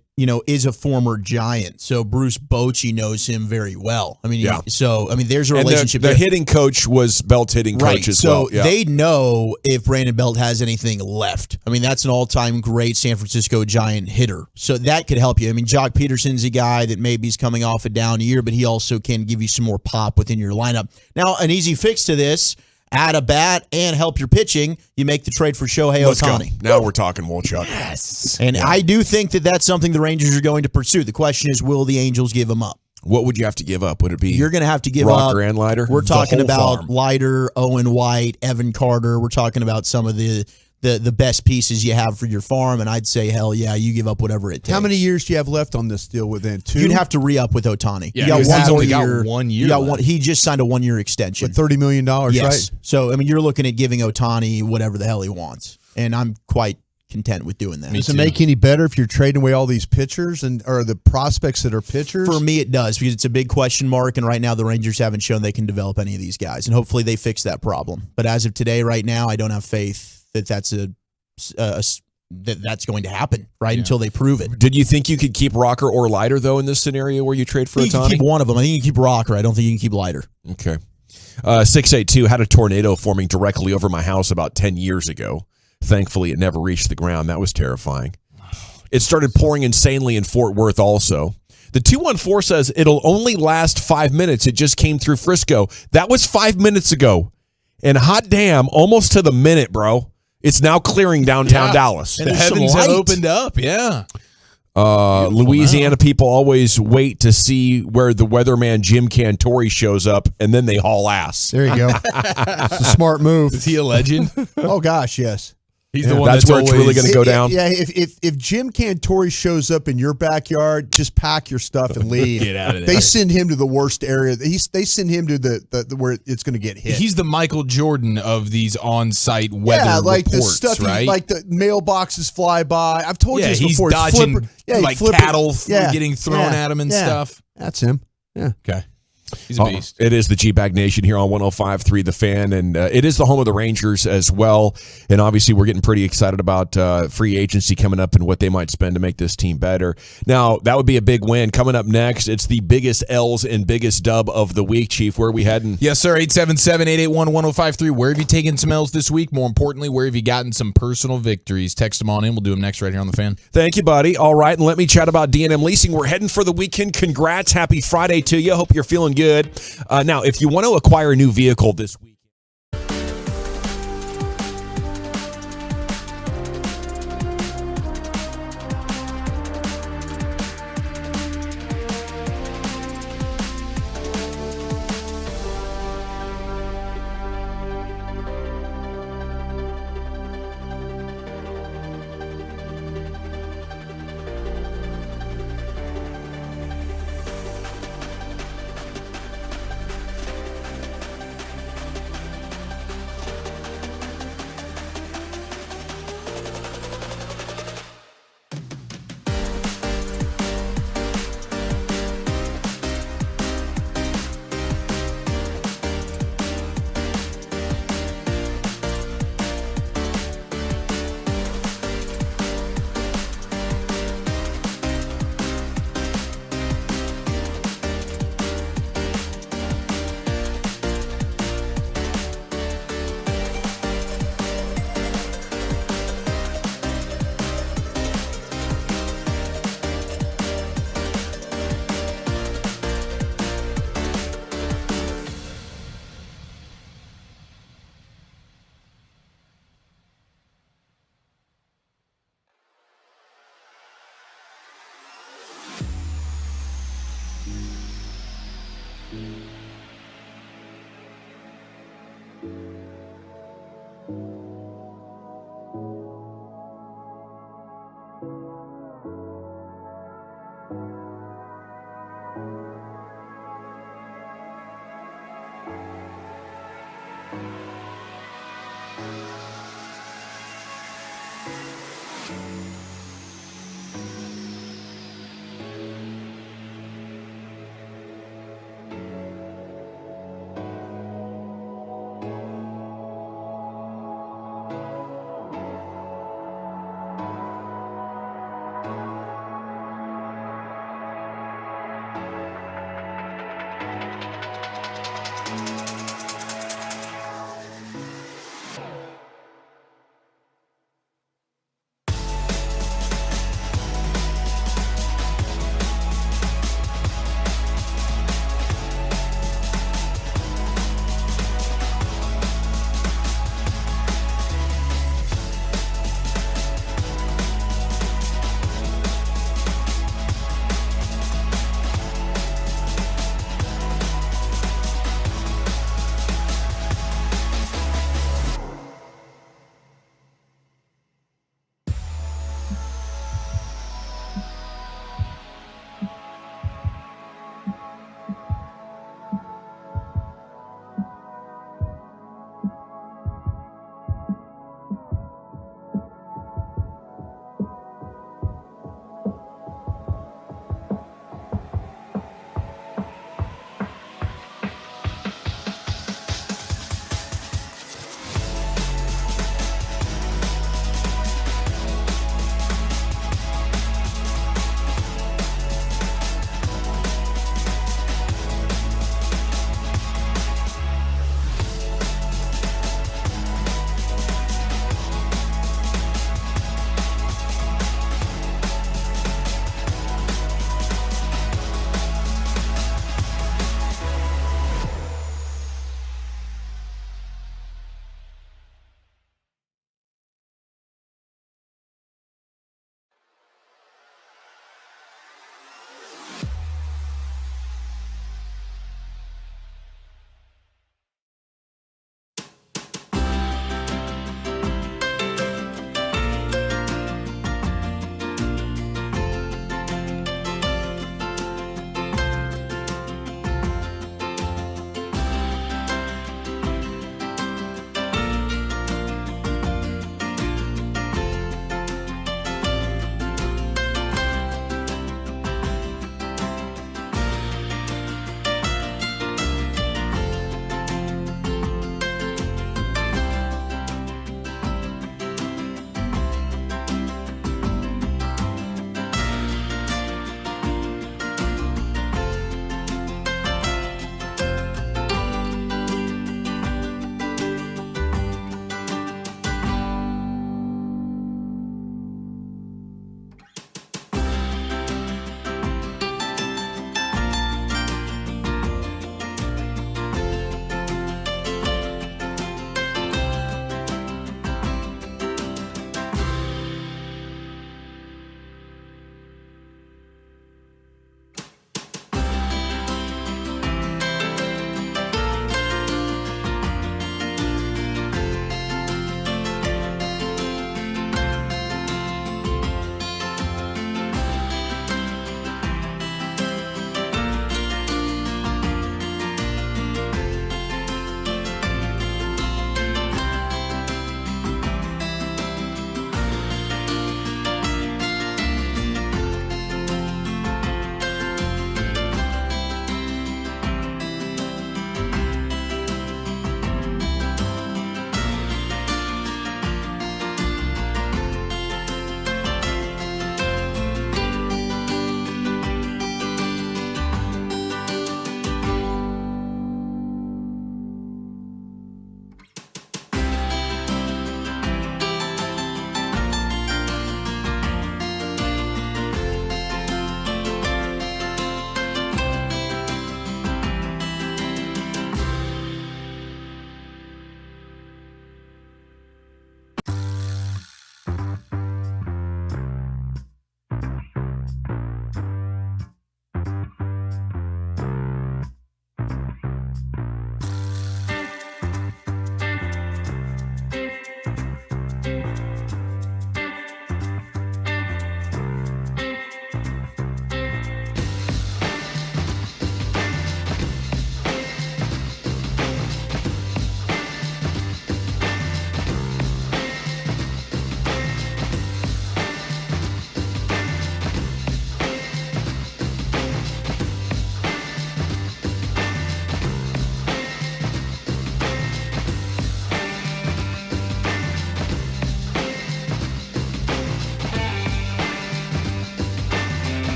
is a former Giant. So Bruce Bochy knows him very well. I mean, Yeah. there's a relationship. The hitting coach was Belt's hitting coach as so well. Yeah. they know if Brandon Belt has anything left. I mean, that's an all-time great San Francisco Giant hitter. So that could help you. I mean, Jock Peterson's a guy that maybe he's coming off a down year, but he also can give you some more pop within your lineup. Now, an easy fix to this, add a bat and help your pitching, you make the trade for Shohei Let's go. Ohtani. Now we're talking, Wolchuk. Yes. And I do think that that's something the Rangers are going to pursue. The question is, will the Angels give him up? What would you have to give up? Would it be You're going to have to give Rocker up and Leiter? We're The talking whole about farm. Leiter, Owen White, Evan Carter. We're talking about some of the best pieces you have for your farm, and I'd say, hell yeah, you give up whatever it takes. How many years do you have left on this deal within? 2? You'd have to re-up with Ohtani. Yeah, he's only got 1 year You got left. he just signed a 1-year extension. With $30 million, yes. right? So, I mean, you're looking at giving Ohtani whatever the hell he wants, and I'm quite content with doing that. Does it make any better if you're trading away all these pitchers or the prospects that are pitchers? For me, it does, because it's a big question mark, and right now the Rangers haven't shown they can develop any of these guys, and hopefully they fix that problem. But as of today, right now, I don't have faith that that's that's going to happen, right, until they prove it. Did you think you could keep Rocker or Leiter, though, in this scenario where you trade for You can Ohtani? keep one of them. I think you can keep Rocker. I don't think you can keep Leiter. Okay. 682 had a tornado forming directly over my house about 10 years ago. Thankfully, it never reached the ground. That was terrifying. It started pouring insanely in Fort Worth also. The 214 says it'll only last 5 minutes. It just came through Frisco. That was 5 minutes ago. And hot damn, almost to the minute, bro. It's now clearing downtown Dallas. And the heavens have opened up. Yeah. Louisiana people always wait to see where the weatherman Jim Cantori shows up, and then they haul ass. There you go. It's a smart move. Is he a legend? Oh, gosh, yes. He's the one that's where it's really going to go down. Yeah, if Jim Cantori shows up in your backyard, just pack your stuff and leave. Get out of there. They send him to the worst area. They send him to the where it's going to get hit. He's the Michael Jordan of these on-site weather like reports, the stuff, right? like the mailboxes fly by. I've told you this he's before. dodging Flipper, cattle getting thrown at him and stuff. That's him. Yeah. Okay. He's a beast. It is the G-Bag Nation here on 105.3 The Fan, and it is the home of the Rangers as well. And obviously, we're getting pretty excited about free agency coming up and what they might spend to make this team better. Now, that would be a big win. Coming up next, it's the biggest L's and biggest dub of the week, Chief. Where are we heading? Yes, sir. 877-881-1053. Where have you taken some L's this week? More importantly, where have you gotten some personal victories? Text them on in. We'll do them next right here on The Fan. Thank you, buddy. All right, and let me chat about D&M Leasing. We're heading for the weekend. Congrats. Happy Friday to you. Hope you're feeling good. Now, if you want to acquire a new vehicle this week,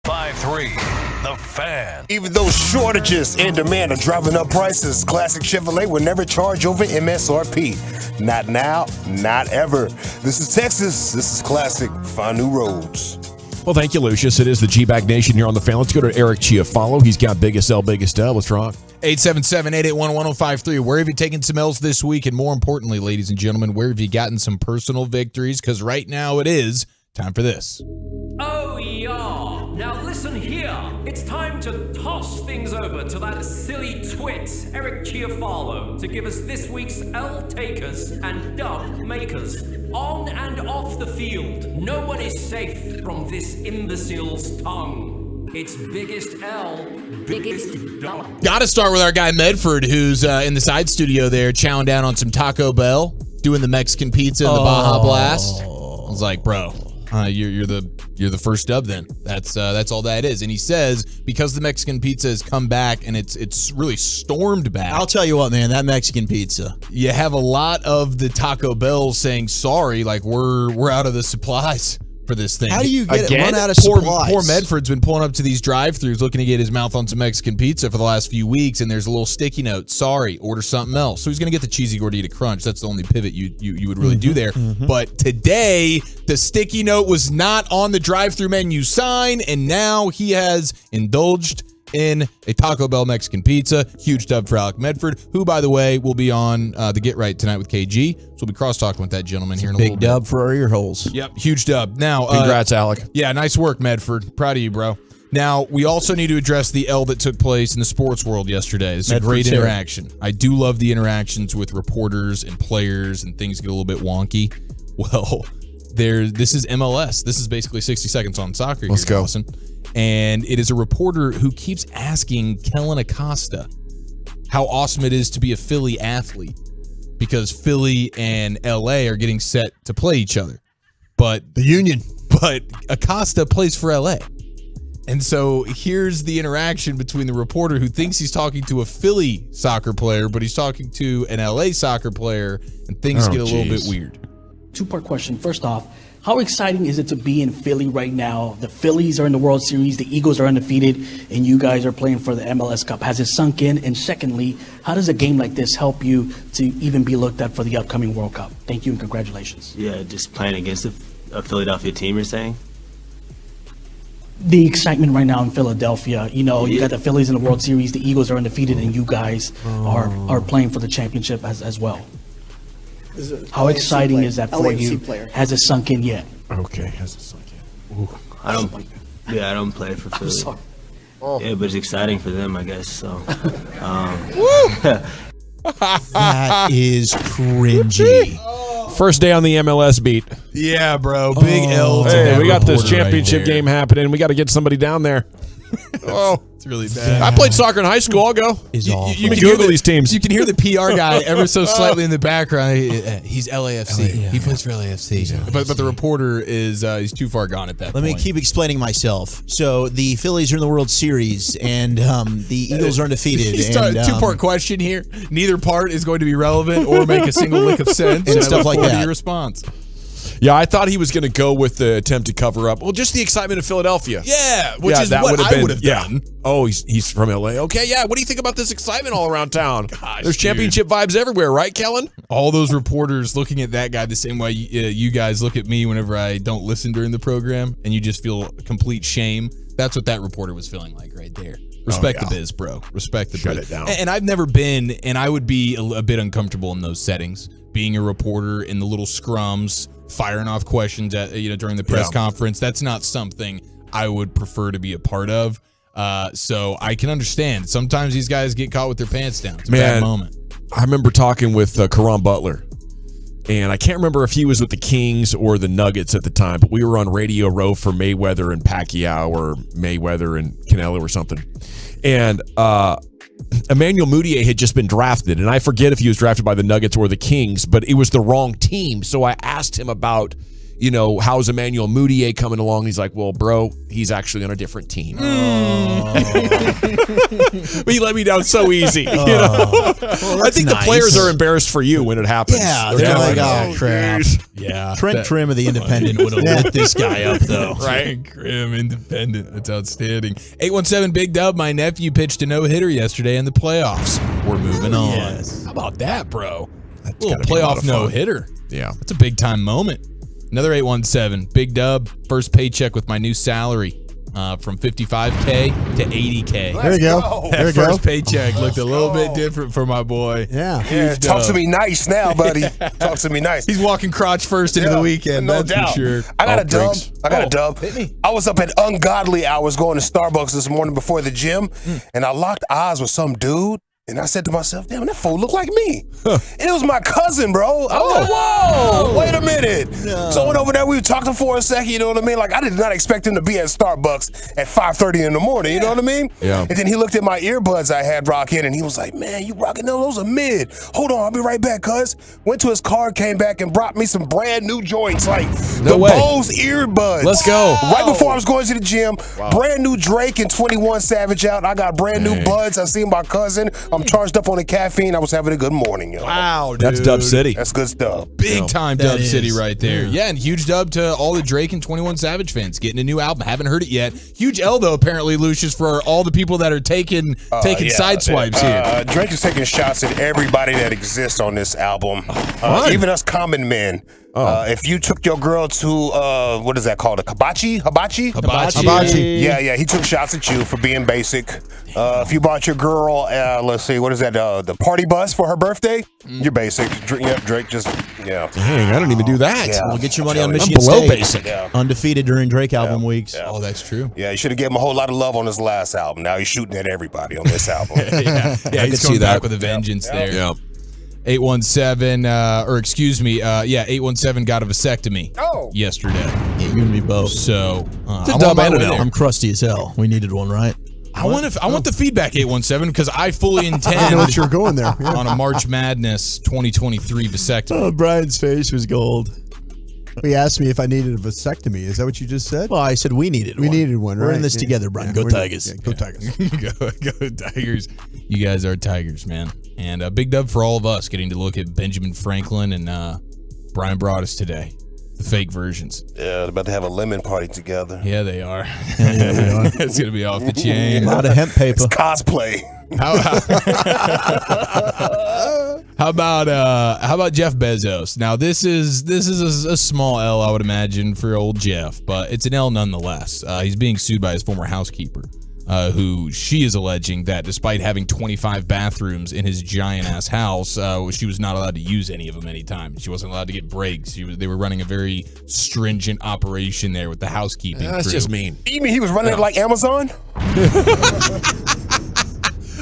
105.3 The Fan. Even though shortages and demand are driving up prices, Classic Chevrolet will never charge over MSRP. Not now, not ever. This is Texas. This is Classic. Find new roads. Well, thank you, Lucius. It is the G-Bag Nation here on the Fan. Let's go to Eric Chiafalo. He's got biggest L, biggest L. What's wrong? 877-881-1053. Where have you taken some L's this week? And more importantly, ladies and gentlemen, where have you gotten some personal victories? Because right now it is time for this. Oh, yeah. Now listen here. It's time to toss things over to that silly twit, Eric Chiafalo, to give us this week's L takers and dub makers. On and off the field, no one is safe from this imbecile's tongue. It's biggest L, biggest dub. Got to start with our guy Medford, who's in the side studio there, chowing down on some Taco Bell, doing the Mexican pizza and the Baja Blast. I was like, bro, you're the first dub then. That's all that is. And he says because the Mexican pizza has come back and it's really stormed back. I'll tell you what, man, that Mexican pizza. You have a lot of the Taco Bell saying sorry, like we're out of the supplies for this thing. How do you get run out of supplies? Poor Medford's been pulling up to these drive-thrus looking to get his mouth on some Mexican pizza for the last few weeks, and there's a little sticky note. Sorry, order something else. So he's going to get the cheesy gordita crunch. That's the only pivot you would really do there. But today, the sticky note was not on the drive-thru menu sign, and now he has indulged in a Taco Bell Mexican pizza. Huge dub for Alec Medford, who, by the way, will be on the Get Right tonight with KG. So we'll be cross-talking with that gentleman here in a little bit. Big dub for our ear holes. Yep, huge dub. Now, Congrats, Alec. Yeah, nice work, Medford. Proud of you, bro. Now, we also need to address the L that took place in the sports world yesterday. It's a great interaction. I do love the interactions with reporters and players, and things get a little bit wonky. Well, this is MLS. This is basically 60 Seconds on Soccer. Let's go. Dawson. And it is a reporter who keeps asking Kellen Acosta how awesome it is to be a Philly athlete because Philly and LA are getting set to play each other. But the Union. But Acosta plays for LA. And so here's the interaction between the reporter who thinks he's talking to a Philly soccer player, but he's talking to an LA soccer player, and things get a little bit weird. Two-part question. First off, how exciting is it to be in Philly right now? The Phillies are in the World Series, the Eagles are undefeated, and you guys are playing for the MLS Cup. Has it sunk in? And secondly, how does a game like this help you to even be looked at for the upcoming World Cup? Thank you and congratulations. Yeah, just playing against a Philadelphia team, you're saying? The excitement right now in Philadelphia, you got the Phillies in the World Series, the Eagles are undefeated, and you guys are playing for the championship as well. How exciting is that for you? Has it sunk in yet? Okay, has it sunk in? Ooh. I don't play for Philly. Yeah, but it's exciting for them, I guess. So, that is cringy. First day on the MLS beat. Yeah, bro. Big L. Hey, we got this championship game happening. We got to get somebody down there. It's really bad. I played soccer in high school. I'll go. You can Google these teams. You can hear the PR guy ever so slightly in the background. He's LAFC. He plays for LAFC. But the reporter is he's too far gone at that point. Let me keep explaining myself. So the Phillies are in the World Series, and the Eagles are undefeated. Two-part question here. Neither part is going to be relevant or make a single lick of sense. And stuff like that. Your response. Yeah, I thought he was going to go with the attempt to cover up. Well, just the excitement of Philadelphia. Yeah, which is what I would have done. Oh, he's from LA. Okay, yeah. What do you think about this excitement all around town? There's championship vibes everywhere, right, Kellen? All those reporters looking at that guy the same way you guys look at me whenever I don't listen during the program, and you just feel complete shame. That's what that reporter was feeling like right there. Respect the biz, bro. Respect the biz. Shut it down. And I've never been, and I would be a bit uncomfortable in those settings. Being a reporter in the little scrums, firing off questions at during the press conference. That's not something I would prefer to be a part of. So I can understand. Sometimes these guys get caught with their pants down. It's a bad moment. I remember talking with Karan Butler, and I can't remember if he was with the Kings or the Nuggets at the time, but we were on Radio Row for Mayweather and Pacquiao or Mayweather and Canelo or something. And Emmanuel Mudiay had just been drafted, and I forget if he was drafted by the Nuggets or the Kings, but it was the wrong team. So I asked him about how's Emmanuel Mudiay coming along? He's like, well, bro, he's actually on a different team. But he let me down so easy. Well, I think the nice. players are embarrassed for you when it happens. Yeah, they're like, oh, crap. Yeah. Trent Trim of the Independent would have lit this guy up, though. Right? Grim Independent. That's outstanding. 817 Big Dub, my nephew pitched a no-hitter yesterday in the playoffs. We're moving on. Yes. How about that, bro? That's little gotta be a lot playoff of fun. no-hitter. Yeah. That's a big-time moment. Another 817 Big Dub, first paycheck with my new salary. From 55K to 80K. There you go. That There you go. first paycheck looked a little bit different for my boy. Yeah. Yeah, talk to me nice now, buddy. Talk to me nice. He's walking crotch first into the weekend. No that's doubt. for sure. I got a dub. drinks. I got a dub. Hit me. I was up at ungodly hours going to Starbucks this morning before the gym, and I locked eyes with some dude. And I said to myself, damn, that fool look like me. And it was my cousin, bro. I was like, whoa, wait a minute. So I went over there, we were talking for a second, you know what I mean? Like, I did not expect him to be at Starbucks at 5:30 in the morning, you know what I mean? Yeah. And then he looked at my earbuds I had rocking, and he was like, man, you rocking those are mid. Hold on, I'll be right back, cuz. Went to his car, came back, and brought me some brand new joints, like the way. Bose earbuds. Let's go. Right before I was going to the gym, brand new Drake and 21 Savage out. I got brand new buds. I seen my cousin. I'm charged up on the caffeine. I was having a good morning, yo. Wow, dude. That's Dub City. That's good stuff. Big time That Dub is. City right there. Yeah, and huge dub to all the Drake and 21 Savage fans getting a new album. Haven't heard it yet. Huge L though, apparently, Lucius, for all the people that are taking side swipes here. Drake is taking shots at everybody that exists on this album, even us common men. If you took your girl to what is that called? A hibachi? Hibachi. Yeah. He took shots at you for being basic. If you bought your girl, let's see, what is that? The party bus for her birthday? You're basic. Drake just Dang, I don't even do that. Yeah. Well, get your money on I'm Michigan below State. basic. Yeah. Undefeated during Drake album weeks. Oh, that's true. Yeah, he should have given him a whole lot of love on his last album. Now he's shooting at everybody on this album. yeah, I he's could coming see that. back with a vengeance there. Yeah. 817, 817 got a vasectomy yesterday. Yeah, you and me both. So It's a I'm dub on my and way an L. there. I'm crusty as hell. We needed one, right? I want the feedback 817 because I fully intend I know that you're going there. Yeah. on a March Madness 2023 vasectomy. Oh, Brian's face was gold. He asked me if I needed a vasectomy. Is that what you just said? Well, I said we needed one. We needed one, right? We're in this together, Brian. Go Tigers. Yeah, go Tigers. go Tigers. You guys are Tigers, man. And a big dub for all of us getting to look at Benjamin Franklin and Brian Broaddus today. The fake versions. Yeah, they're about to have a lemon party together. Yeah, they are. Yeah, we are. It's going to be off the chain. A lot of hemp paper. It's cosplay. How about Jeff Bezos? Now this is a small L, I would imagine, for old Jeff, but it's an L nonetheless. He's being sued by his former housekeeper, who she is alleging that despite having 25 bathrooms in his giant ass house, she was not allowed to use any of them anytime. She wasn't allowed to get breaks. They were running a very stringent operation there with the housekeeping. That's crew. just mean. You mean he was running it like Amazon?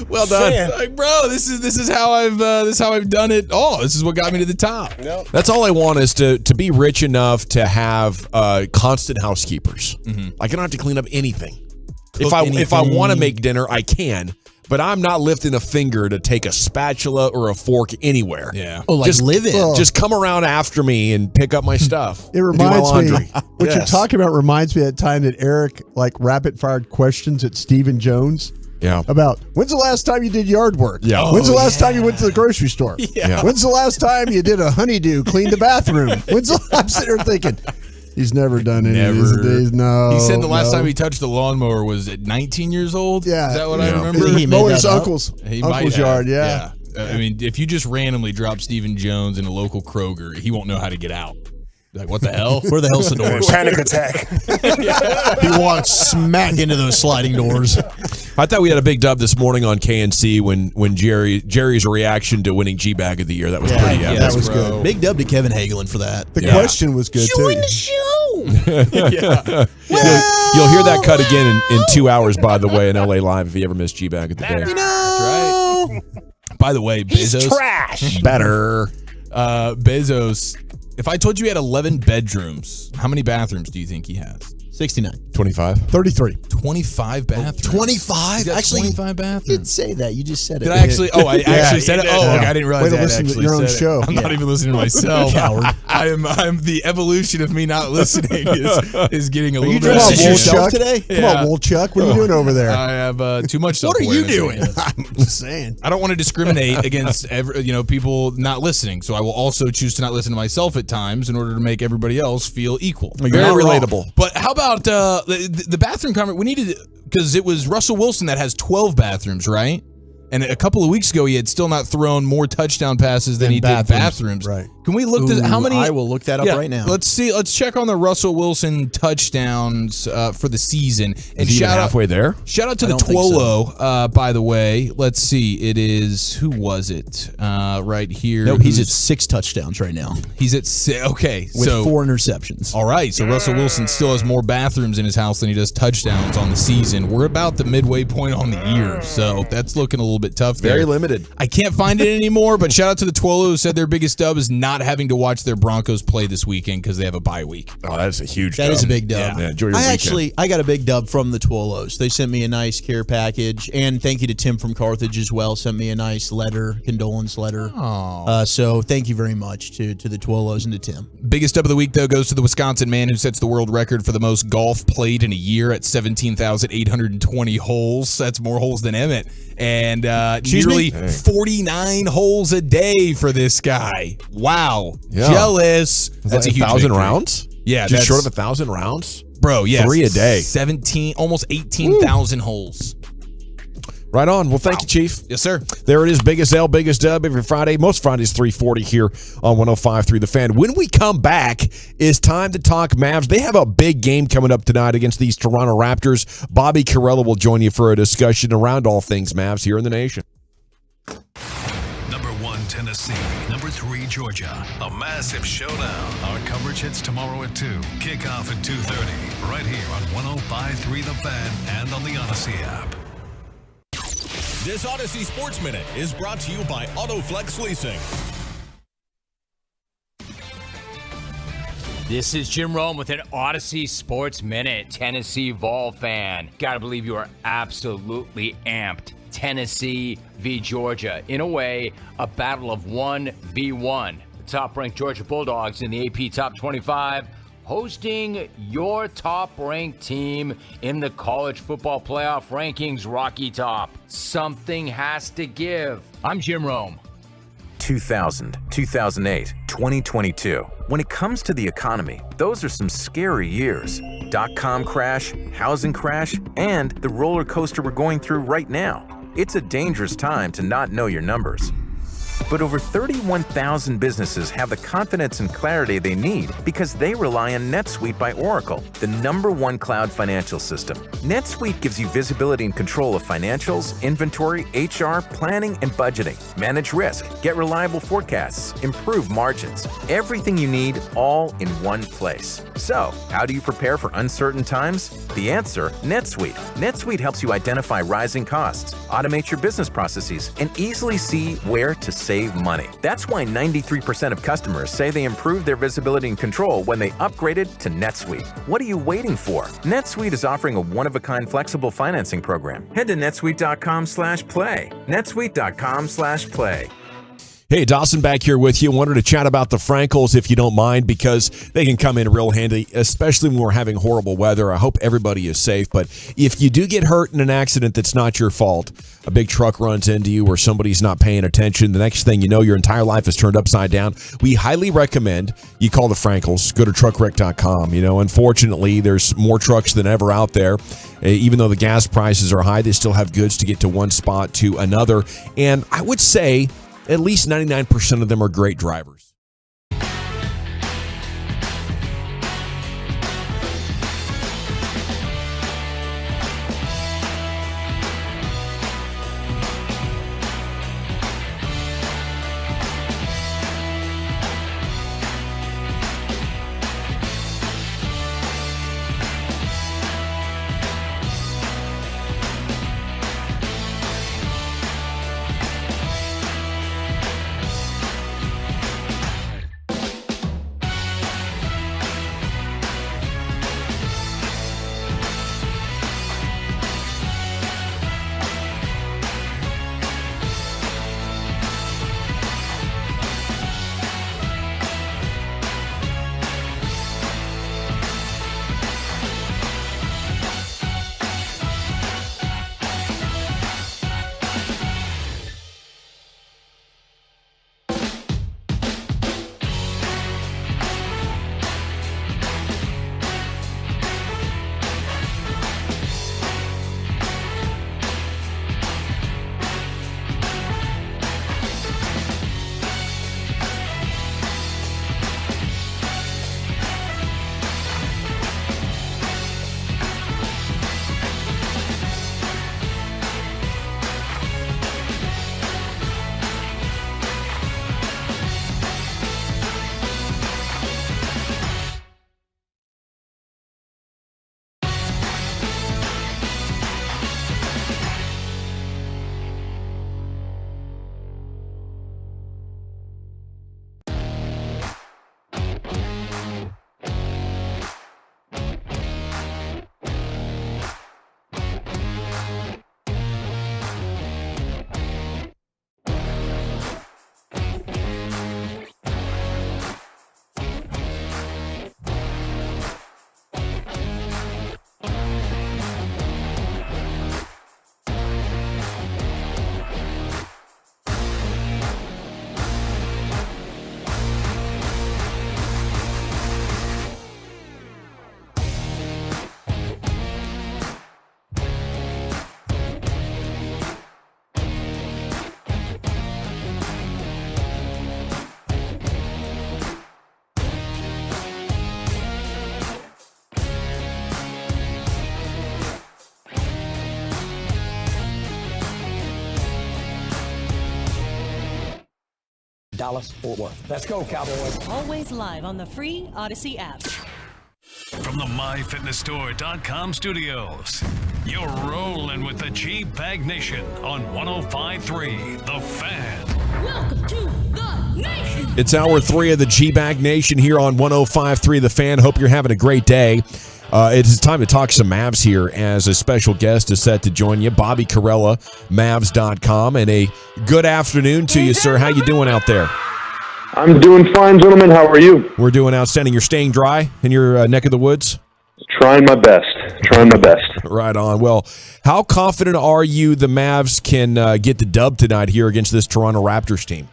Well done. Like, bro, this is how I've done it all. This is what got me to the top. Yep. That's all I want is to be rich enough to have constant housekeepers. I don't have to clean up anything. If I want to make dinner, I can. But I'm not lifting a finger to take a spatula or a fork anywhere. Yeah. Oh, like just live in. Just come around after me and pick up my stuff. It reminds do my me, laundry. what you're Yes. talking about reminds me of that time that Eric rapid fired questions at Stephen Jones. Yeah. About when's the last time you did yard work? Yeah. When's the last time you went to the grocery store? Yeah. When's the last time you did a honeydew, cleaned the bathroom? I'm sitting there thinking, he's never done any of these days. No. He said the last no. time he touched the lawnmower was at 19 years old. Yeah. Is that what Yeah. I remember? He made mowing that his up. uncle's He might have. yard. Yeah. I mean, if you just randomly drop Stephen Jones in a local Kroger, he won't know how to get out. Like, what the hell? Where the hell's the doors? Panic attack. He walked smack into those sliding doors. I thought we had a big dub this morning on KNC when Jerry's reaction to winning G-Bag of the year. That was pretty epic. that was good. Big dub to Kevin Hagelin for that. The question was good too. You'll hear that cut again in 2 hours, by the way, in LA Live if you ever missed G-Bag of the day. That's right. By the way, Bezos. Trash. Better. Bezos. If I told you he had 11 bedrooms, how many bathrooms do you think he has? 69. 25. 33. 25 bathrooms. 25? Actually, 25 bathrooms. You did say that. You just said it. Did I actually? Oh, I actually said it. Oh, okay, I didn't realize Way to that. listen to Actually your own said it. show. I'm not even listening to myself. Coward. I'm the evolution of me not listening is getting a little bit. Come on, Woolchuck today? Come on, Woolchuck. What are you doing over there? I have too much What are you self-awareness, doing? I guess. I'm just saying. I don't want to discriminate against people not listening, so I will also choose to not listen to myself at times in order to make everybody else feel equal. You're very relatable. But how about the bathroom comment? We needed, because it was Russell Wilson that has 12 bathrooms, right? And a couple of weeks ago, he had still not thrown more touchdown passes than he did bathrooms. Right. Can we look to how many? I will look that up right now. Let's see. Let's check on the Russell Wilson touchdowns for the season. And Is he even halfway there? Shout out to the don't think Twolo, by the way. Let's see. It is, who was it? Right here. No, he's at 6 touchdowns right now. He's at okay. With 4 interceptions. All right. So Russell Wilson still has more bathrooms in his house than he does touchdowns on the season. We're about the midway point on the year, so that's looking a little bit tough there. Very limited. I can't find it anymore, but shout out to the Twolo who said their biggest dub is not having to watch their Broncos play this weekend because they have a bye week. Oh, that's a huge That dub. is a big dub. Yeah, enjoy your weekend. I got a big dub from the Twolos. They sent me a nice care package, and thank you to Tim from Carthage as well. Sent me a nice letter, condolence letter. So thank you very much to the Twolos and to Tim. Biggest dub of the week, though, goes to the Wisconsin man who sets the world record for the most golf played in a year at 17,820 holes. That's more holes than Emmett. And nearly 49 holes a day for this guy. Wow. Yeah. Jealous. That's a huge 1,000 victory. rounds? Yeah. Just short of 1,000 rounds? Bro, yeah. 3 a day. 17, almost 18,000 holes. Right on. Well, thank you, Chief. Yes, sir. There it is. Biggest L, biggest dub every Friday. Most Fridays, 3:40 here on 105.3 The Fan. When we come back, it's time to talk Mavs. They have a big game coming up tonight against these Toronto Raptors. Bobby Carrella will join you for a discussion around all things Mavs here in the nation. Number 1, Tennessee. Number 3, Georgia. A massive showdown. Our coverage hits tomorrow at 2. Kickoff at 2:30. Right here on 105.3 The Fan and on the Odyssey app. This Odyssey Sports Minute is brought to you by AutoFlex Leasing. This is Jim Rome with an Odyssey Sports Minute. Tennessee Vol fan. Gotta believe you are absolutely amped. Tennessee v. Georgia. In a way, a battle of 1v1. The top-ranked Georgia Bulldogs in the AP Top 25 hosting your top-ranked team in the college football playoff rankings, Rocky Top. Something has to give. I'm Jim Rome. 2000, 2008, 2022. When it comes to the economy, those are some scary years. .com crash, housing crash, and the roller coaster we're going through right now. It's a dangerous time to not know your numbers. But over 31,000 businesses have the confidence and clarity they need because they rely on NetSuite by Oracle, the #1 cloud financial system. NetSuite gives you visibility and control of financials, inventory, HR, planning, and budgeting. Manage risk, get reliable forecasts, improve margins. Everything you need all in one place. So, how do you prepare for uncertain times? The answer, NetSuite. NetSuite helps you identify rising costs, automate your business processes, and easily see where to save money. That's why 93% of customers say they improved their visibility and control when they upgraded to NetSuite. What are you waiting for? NetSuite is offering a one-of-a-kind flexible financing program. Head to netsuite.com/play. netsuite.com/play. Hey, Dawson back here with you. Wanted to chat about the Frankels, if you don't mind, because they can come in real handy, especially when we're having horrible weather. I hope everybody is safe, but if you do get hurt in an accident that's not your fault, a big truck runs into you or somebody's not paying attention, the next thing you know, your entire life is turned upside down, we highly recommend you call the Frankels. Go to truckwreck.com. You know, unfortunately, there's more trucks than ever out there. Even though the gas prices are high, they still have goods to get to one spot to another. And I would say at least 99% of them are great drivers. Dallas-Fort Worth. Let's go, Cowboys. Always live on the free Odyssey app. From the MyFitnessStore.com studios, you're rolling with the G-Bag Nation on 105.3 The Fan. Welcome to the nation. It's hour 3 of the G-Bag Nation here on 105.3 The Fan. Hope you're having a great day. It is time to talk some Mavs here as a special guest is set to join you, Bobby Carella, Mavs.com, and a good afternoon to you, sir. How you doing out there? I'm doing fine, gentlemen. How are you? We're doing outstanding. You're staying dry in your neck of the woods? Trying my best. Right on. Well, how confident are you the Mavs can get the dub tonight here against this Toronto Raptors team?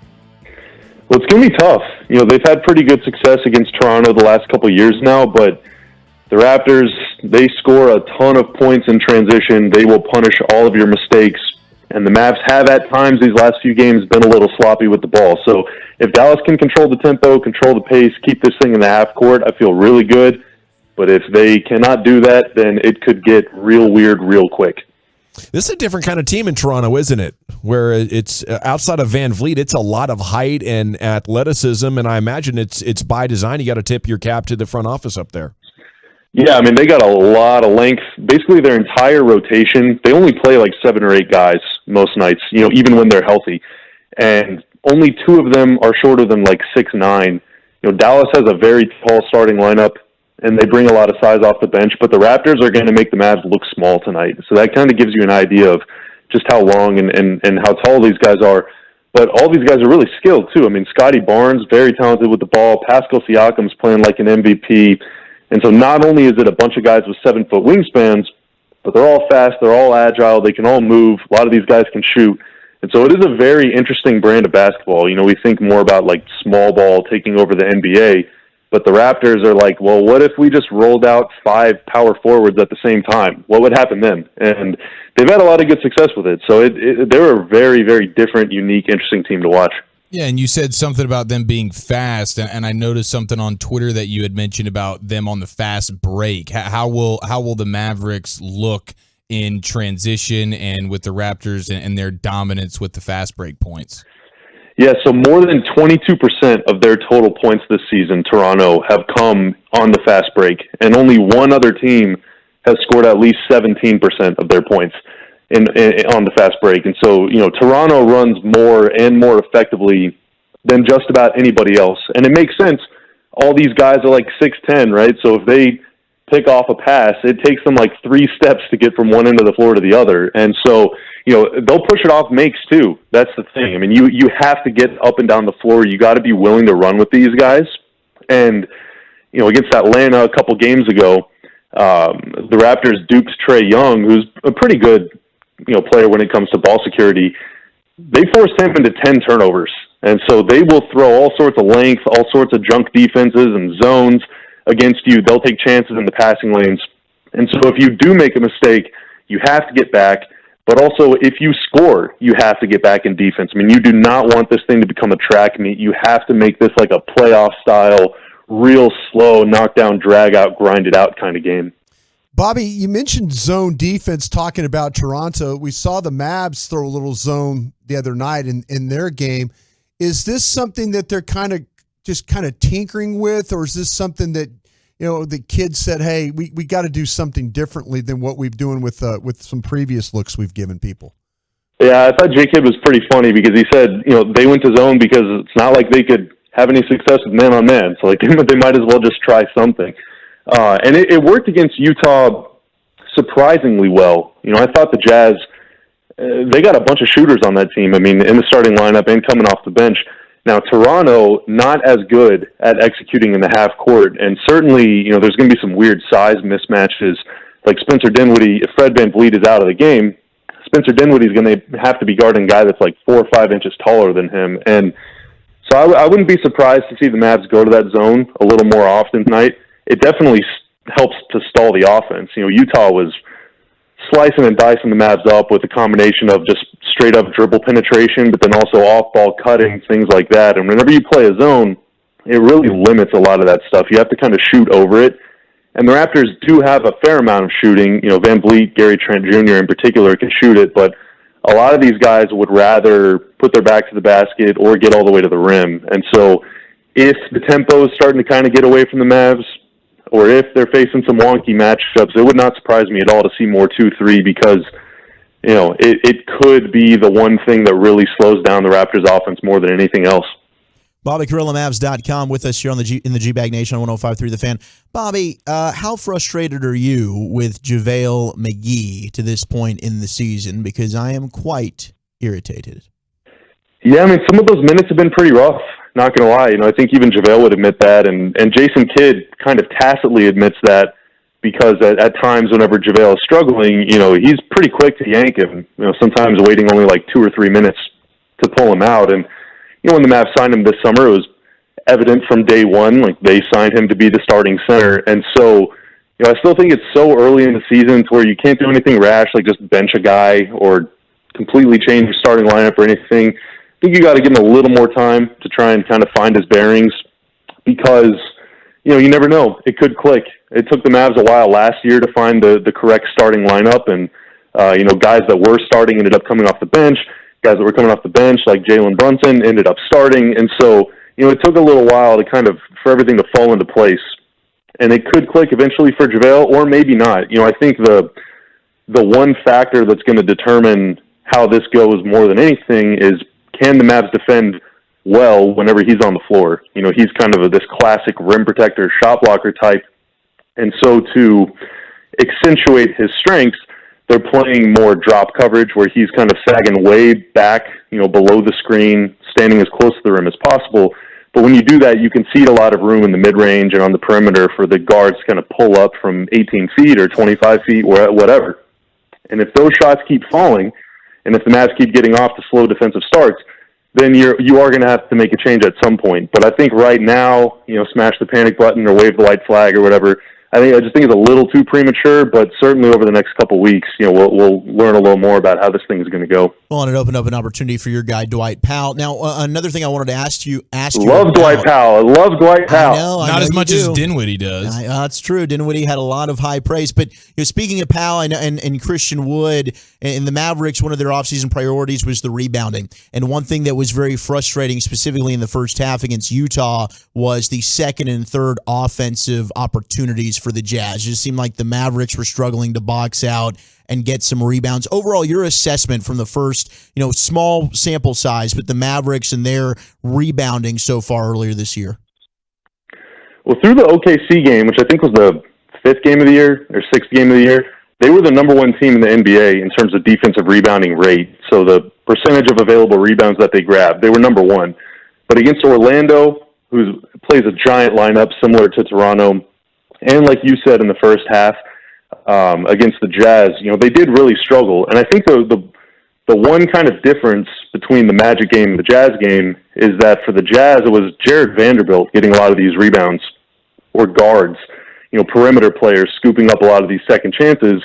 Well, it's going to be tough. You know, they've had pretty good success against Toronto the last couple of years now, but the Raptors, they score a ton of points in transition. They will punish all of your mistakes. And the Mavs have at times these last few games been a little sloppy with the ball. So if Dallas can control the tempo, control the pace, keep this thing in the half court, I feel really good. But if they cannot do that, then it could get real weird real quick. This is a different kind of team in Toronto, isn't it? Where it's outside of Van Vliet, it's a lot of height and athleticism, and I imagine it's by design. You got to tip your cap to the front office up there. Yeah, I mean, they got a lot of length. Basically, their entire rotation, they only play like 7 or 8 guys most nights, you know, even when they're healthy. And only 2 of them are shorter than like 6'9". You know, Dallas has a very tall starting lineup, and they bring a lot of size off the bench, but the Raptors are going to make the Mavs look small tonight. So that kind of gives you an idea of just how long and how tall these guys are. But all these guys are really skilled, too. I mean, Scotty Barnes, very talented with the ball. Pascal Siakam's playing like an MVP. And so not only is it a bunch of guys with 7-foot wingspans, but they're all fast, they're all agile, they can all move. A lot of these guys can shoot. And so it is a very interesting brand of basketball. You know, we think more about like small ball taking over the NBA, but the Raptors are like, well, what if we just rolled out 5 power forwards at the same time? What would happen then? And they've had a lot of good success with it. So they're a very, very different, unique, interesting team to watch. Yeah, and you said something about them being fast, and I noticed something on Twitter that you had mentioned about them on the fast break. How will the Mavericks look in transition and with the Raptors and their dominance with the fast break points? Yeah, so more than 22% of their total points this season, Toronto, have come on the fast break, and only one other team has scored at least 17% of their points on the fast break. And so, you know, Toronto runs more and more effectively than just about anybody else. And it makes sense. All these guys are like 6'10", right? So if they pick off a pass, it takes them like 3 steps to get from one end of the floor to the other. And so, you know, they'll push it off makes too. That's the thing. I mean, you have to get up and down the floor. You got to be willing to run with these guys. And, you know, against Atlanta a couple games ago, the Raptors duped Trae Young, who's a pretty good, you know, player when it comes to ball security. They forced him into 10 turnovers. And so they will throw all sorts of length, all sorts of junk defenses and zones against you. They'll take chances in the passing lanes. And so if you do make a mistake, you have to get back. But also, if you score, you have to get back in defense. I mean, you do not want this thing to become a track meet. You have to make this like a playoff style, real slow, knockdown, drag out, grind it out kind of game. Bobby, you mentioned zone defense talking about Toronto. We saw the Mavs throw a little zone the other night in their game. Is this something that they're kind of tinkering with, or is this something that, you know, the kids said, hey, we got to do something differently than what we've doing with some previous looks we've given people? Yeah, I thought J-Kid was pretty funny because he said, you know, they went to zone because it's not like they could have any success with man-on-man. So, like, they might as well just try something. And it worked against Utah surprisingly well. You know, I thought the Jazz, they got a bunch of shooters on that team. I mean, in the starting lineup and coming off the bench. Now, Toronto, not as good at executing in the half court. And certainly, you know, there's going to be some weird size mismatches. Like Spencer Dinwiddie, if Fred VanVleet is out of the game, Spencer Dinwiddie is going to have to be guarding a guy that's like 4 or 5 inches taller than him. And so I wouldn't be surprised to see the Mavs go to that zone a little more often tonight. It definitely helps to stall the offense. You know, Utah was slicing and dicing the Mavs up with a combination of just straight-up dribble penetration, but then also off-ball cutting, things like that. And whenever you play a zone, it really limits a lot of that stuff. You have to kind of shoot over it. And the Raptors do have a fair amount of shooting. You know, VanVleet, Gary Trent Jr. in particular can shoot it, but a lot of these guys would rather put their back to the basket or get all the way to the rim. And so if the tempo is starting to kind of get away from the Mavs, or if they're facing some wonky matchups, it would not surprise me at all to see more 2-3 because, you know, it could be the one thing that really slows down the Raptors offense more than anything else. Bobby Carrillo, Mavs.com, with us here on in the G-Bag Nation on 105.3 The Fan. Bobby, how frustrated are you with JaVale McGee to this point in the season? Because I am quite irritated. Yeah, I mean, some of those minutes have been pretty rough, not going to lie. You know, I think even JaVale would admit that, and Jason Kidd kind of tacitly admits that because at times whenever JaVale is struggling, you know, he's pretty quick to yank him, you know, sometimes waiting only like 2 or 3 minutes to pull him out. And you know, when the Mavs signed him this summer, it was evident from day one, like they signed him to be the starting center. And so, you know, I still think it's so early in the season to where you can't do anything rash, like just bench a guy or completely change your starting lineup or anything. I think you got to give him a little more time to try and kind of find his bearings because, you know, you never know. It could click. It took the Mavs a while last year to find the correct starting lineup. And, you know, guys that were starting ended up coming off the bench. Guys that were coming off the bench, like Jalen Brunson, ended up starting. And so, you know, it took a little while to kind of, for everything to fall into place. And it could click eventually for JaVale, or maybe not. You know, I think the one factor that's going to determine how this goes more than anything is, can the Mavs defend well whenever he's on the floor? You know, he's kind of this classic rim protector, shot blocker type. And so to accentuate his strengths, they're playing more drop coverage where he's kind of sagging way back, you know, below the screen, standing as close to the rim as possible. But when you do that, you can cede a lot of room in the mid-range and on the perimeter for the guards to kind of pull up from 18 feet or 25 feet, whatever. And if those shots keep falling, and if the Mavs keep getting off to slow defensive starts, then you are going to have to make a change at some point. But I think right now, you know, smash the panic button or wave the white flag or whatever, I just think it's a little too premature, but certainly over the next couple of weeks, you know, we'll learn a little more about how this thing is going to go. Well, and it opened up an opportunity for your guy, Dwight Powell. Now, another thing I wanted to ask you Love Dwight Powell. I love Dwight Powell. I Not know as much do. as Dinwiddie does. That's true. Dinwiddie had a lot of high praise. But you know, speaking of Powell and Christian Wood, in the Mavericks, one of their offseason priorities was the rebounding. And one thing that was very frustrating, specifically in the first half against Utah, was the second and third offensive opportunities for the Jazz. It just seemed like the Mavericks were struggling to box out and get some rebounds. Overall, your assessment from the first, you know, small sample size, but the Mavericks and their rebounding so far earlier this year. Well, through the OKC game, which I think was the 5th game of the year or 6th game of the year, they were the number 1 team in the NBA in terms of defensive rebounding rate. So the percentage of available rebounds that they grabbed, they were number 1. But against Orlando, who plays a giant lineup similar to Toronto, and like you said in the first half, against the Jazz, you know, they did really struggle. And I think the one kind of difference between the Magic game and the Jazz game is that for the Jazz, it was Jared Vanderbilt getting a lot of these rebounds, or guards, you know, perimeter players scooping up a lot of these second chances,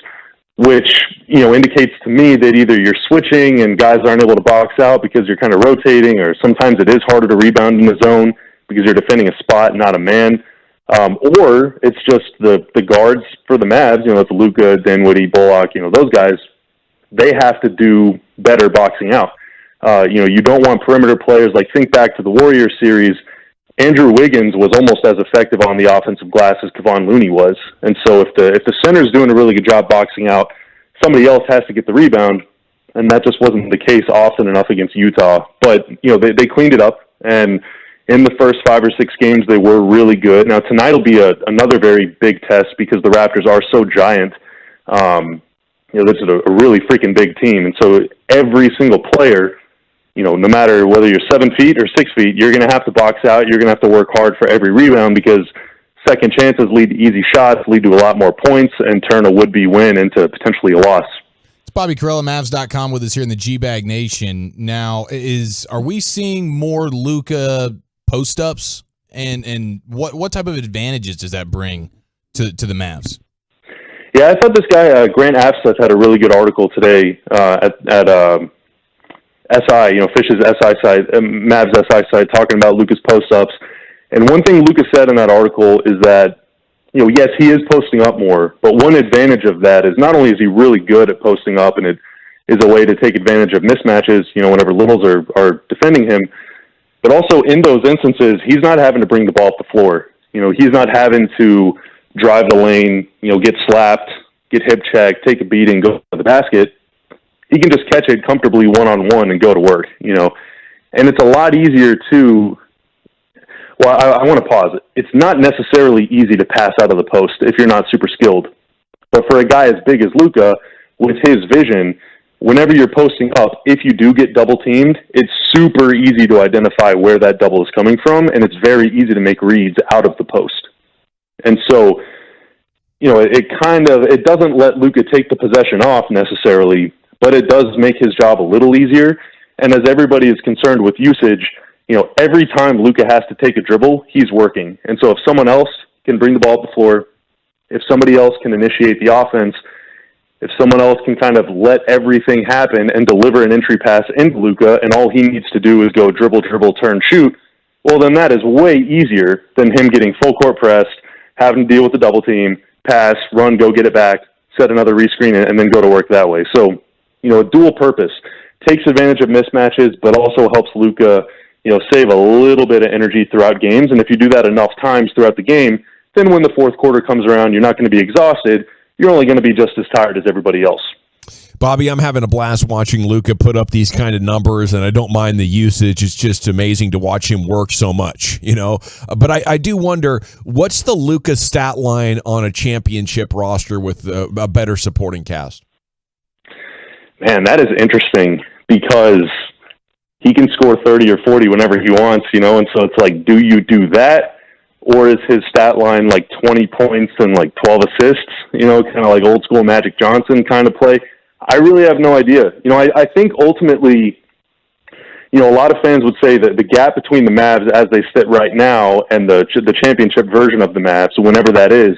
which, you know, indicates to me that either you're switching and guys aren't able to box out because you're kind of rotating, or sometimes it is harder to rebound in the zone because you're defending a spot, not a man. Or it's just the guards for the Mavs, you know, it's Luka, Dinwiddie, Bullock, you know, those guys, they have to do better boxing out. You know, you don't want perimeter players, like think back to the Warriors series. Andrew Wiggins was almost as effective on the offensive glass as Kevon Looney was. And so if the center's doing a really good job boxing out, somebody else has to get the rebound, and that just wasn't the case often enough against Utah. But, you know, they cleaned it up, and in the first 5 or 6 games, they were really good. Now, tonight will be another very big test because the Raptors are so giant. You know, this is a really freaking big team. And so every single player, you know, no matter whether you're 7 feet or 6 feet, you're going to have to box out. You're going to have to work hard for every rebound because second chances lead to easy shots, lead to a lot more points, and turn a would-be win into potentially a loss. It's Bobby Carrillo, Mavs.com, with us here in the G-Bag Nation. Now, are we seeing more Luka post-ups, and what type of advantages does that bring to the Mavs? Yeah, I thought this guy, Grant Afseth, had a really good article today at SI, you know, Fish's SI site, Mavs SI site, talking about Luka's post-ups. And one thing Luka said in that article is that, you know, yes, he is posting up more, but one advantage of that is not only is he really good at posting up, and it is a way to take advantage of mismatches, whenever littles are defending him. But also in those instances, he's not having to bring the ball up the floor. He's not having to drive the lane, get slapped, get hip checked, take a beating, go to the basket. He can just catch it comfortably one-on-one and go to work, And it's a lot easier to, well, I want to pause it. It's not necessarily easy to pass out of the post if you're not super skilled. But for a guy as big as Luka, with his vision, whenever you're posting up, if you do get double-teamed, it's super easy to identify where that double is coming from, and it's very easy to make reads out of the post. And so, it doesn't let Luka take the possession off necessarily, but it does make his job a little easier. And as everybody is concerned with usage, every time Luka has to take a dribble, he's working. And so if someone else can bring the ball up the floor, if somebody else can initiate the offense, if someone else can kind of let everything happen and deliver an entry pass into Luka, and all he needs to do is go dribble, turn, shoot, well, then that is way easier than him getting full court pressed, having to deal with the double team, pass, run, go get it back, set another rescreen, and then go to work that way. So, a dual purpose. Takes advantage of mismatches, but also helps Luka, save a little bit of energy throughout games. And if you do that enough times throughout the game, then when the fourth quarter comes around, you're not going to be exhausted. You're only going to be just as tired as everybody else. Bobby, I'm having a blast watching Luka put up these kind of numbers, and I don't mind the usage. It's just amazing to watch him work so much, But I do wonder, what's the Luka stat line on a championship roster with a better supporting cast? Man, that is interesting because he can score 30 or 40 whenever he wants, and so it's like, do you do that? Or is his stat line like 20 points and like 12 assists, kind of like old school Magic Johnson kind of play? I really have no idea. I think ultimately, a lot of fans would say that the gap between the Mavs as they sit right now and the championship version of the Mavs, whenever that is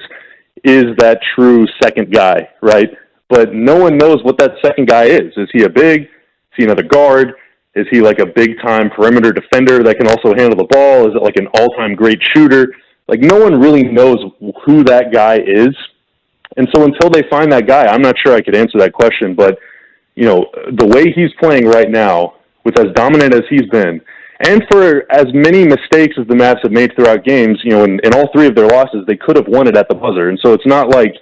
that true second guy, right? But no one knows what that second guy is. Is he a big? Is he another guard? Is he like a big-time perimeter defender that can also handle the ball? Is it like an all-time great shooter? Like, no one really knows who that guy is. And so until they find that guy, I'm not sure I could answer that question. But, the way he's playing right now, with as dominant as he's been, and for as many mistakes as the Mavs have made throughout games, in all three of their losses, they could have won it at the buzzer. And so it's not like,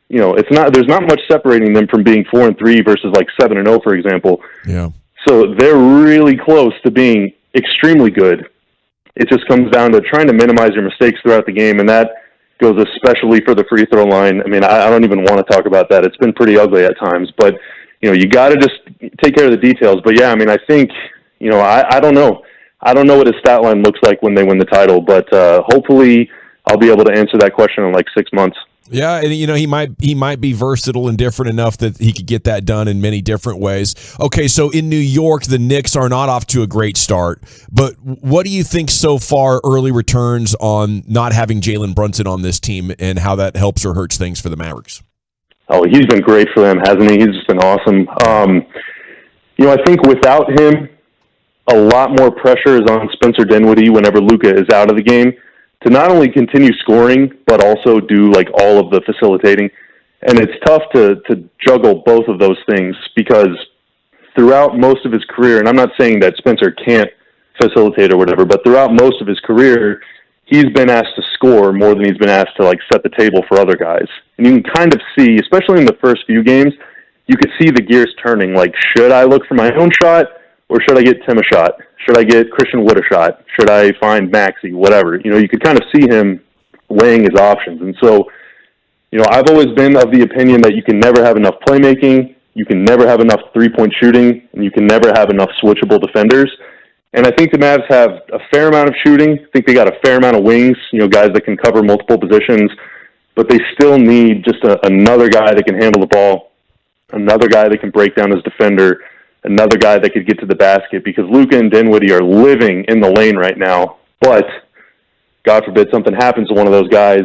there's not much separating them from being 4-3 versus like 7-0, for example. Yeah. So they're really close to being extremely good. It just comes down to trying to minimize your mistakes throughout the game, and that goes especially for the free throw line. I mean, I don't even want to talk about that. It's been pretty ugly at times, but, you got to just take care of the details. But, yeah, I mean, I think, I don't know. I don't know what his stat line looks like when they win the title, but hopefully I'll be able to answer that question in like 6 months. Yeah, and he might be versatile and different enough that he could get that done in many different ways. Okay, so in New York, the Knicks are not off to a great start, but what do you think so far, early returns on not having Jalen Brunson on this team and how that helps or hurts things for the Mavericks? Oh, he's been great for them, hasn't he? He's just been awesome. I think without him, a lot more pressure is on Spencer Dinwiddie whenever Luka is out of the game, to not only continue scoring, but also do like all of the facilitating. And it's tough to juggle both of those things because throughout most of his career, and I'm not saying that Spencer can't facilitate or whatever, but throughout most of his career, he's been asked to score more than he's been asked to like set the table for other guys. And you can kind of see, especially in the first few games, you could see the gears turning. Like, should I look for my own shot or should I get Tim a shot? Should I get Christian Wood a shot? Should I find Maxey? Whatever. You could kind of see him weighing his options. And so, I've always been of the opinion that you can never have enough playmaking, you can never have enough three-point shooting, and you can never have enough switchable defenders. And I think the Mavs have a fair amount of shooting. I think they got a fair amount of wings, guys that can cover multiple positions. But they still need just another guy that can handle the ball, another guy that can break down his defender, another guy that could get to the basket, because Luka and Dinwiddie are living in the lane right now. But God forbid something happens to one of those guys,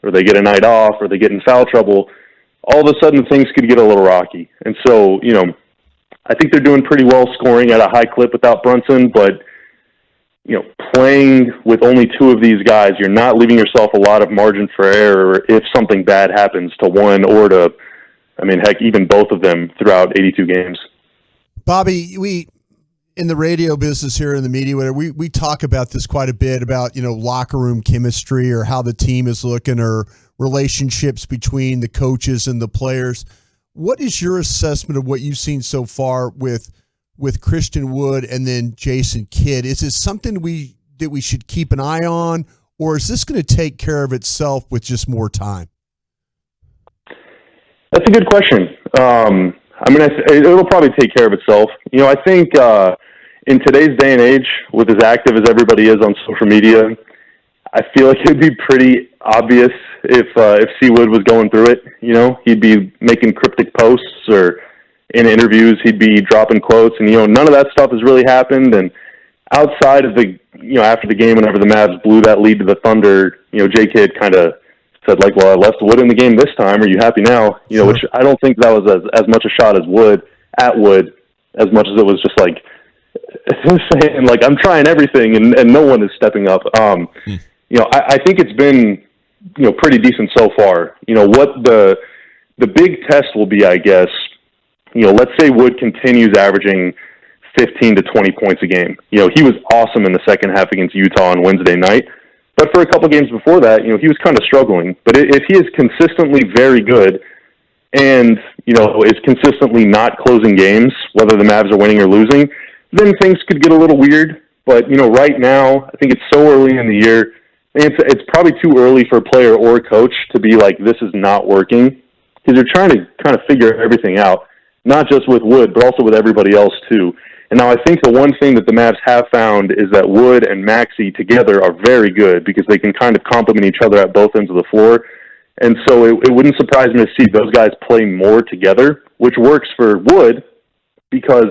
or they get a night off, or they get in foul trouble, all of a sudden things could get a little rocky. And so, I think they're doing pretty well scoring at a high clip without Brunson, but, playing with only two of these guys, you're not leaving yourself a lot of margin for error if something bad happens to one or to, heck, even both of them throughout 82 games. Bobby, we in the radio business here in the media, whatever, we talk about this quite a bit about, locker room chemistry or how the team is looking or relationships between the coaches and the players. What is your assessment of what you've seen so far with Christian Wood and then Jason Kidd? Is it something that we should keep an eye on, or is this going to take care of itself with just more time? That's a good question. It'll probably take care of itself. I think in today's day and age, with as active as everybody is on social media, I feel like it'd be pretty obvious if C. Wood was going through it. He'd be making cryptic posts, or in interviews he'd be dropping quotes, and none of that stuff has really happened. And outside of the after the game, whenever the Mavs blew that lead to the Thunder, J. Kidd kind of said, like, well, I left Wood in the game this time. Are you happy now? Sure. Which I don't think that was as much a shot as Wood, as much as it was just like saying, like, I'm trying everything and no one is stepping up. I think it's been, pretty decent so far. What the big test will be, I guess, let's say Wood continues averaging 15 to 20 points a game. He was awesome in the second half against Utah on Wednesday night. But for a couple games before that, he was kind of struggling. But if he is consistently very good and, is consistently not closing games, whether the Mavs are winning or losing, then things could get a little weird. But, right now, I think it's so early in the year. It's probably too early for a player or a coach to be like, this is not working. Because you're trying to kind of figure everything out, not just with Wood, but also with everybody else, too. And now I think the one thing that the Mavs have found is that Wood and Maxey together are very good because they can kind of complement each other at both ends of the floor. And so it wouldn't surprise me to see those guys play more together, which works for Wood because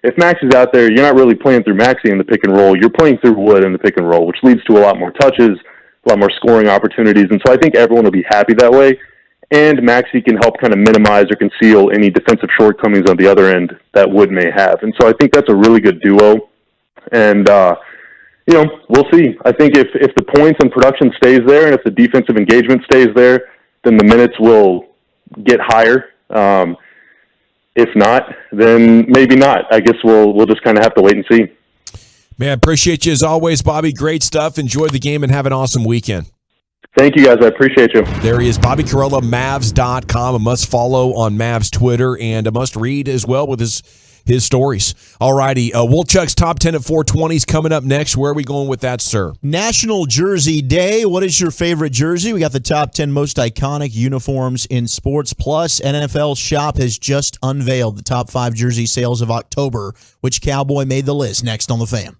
if Maxey's out there, you're not really playing through Maxey in the pick and roll. You're playing through Wood in the pick and roll, which leads to a lot more touches, a lot more scoring opportunities. And so I think everyone will be happy that way. And Maxey can help kind of minimize or conceal any defensive shortcomings on the other end that Wood may have. And so I think that's a really good duo. And, we'll see. I think if the points and production stays there and if the defensive engagement stays there, then the minutes will get higher. If not, then maybe not. I guess we'll just kind of have to wait and see. Man, appreciate you as always, Bobby. Great stuff. Enjoy the game and have an awesome weekend. Thank you, guys. I appreciate you. There he is, Bobby Carella, Mavs.com. A must follow on Mavs Twitter and a must read as well with his stories. All righty. Wolchuk's Top 10 at 420 is coming up next. Where are we going with that, sir? National Jersey Day. What is your favorite jersey? We got the top 10 most iconic uniforms in sports. Plus, NFL Shop has just unveiled the top 5 jersey sales of October. Which Cowboy made the list? Next on The Fan.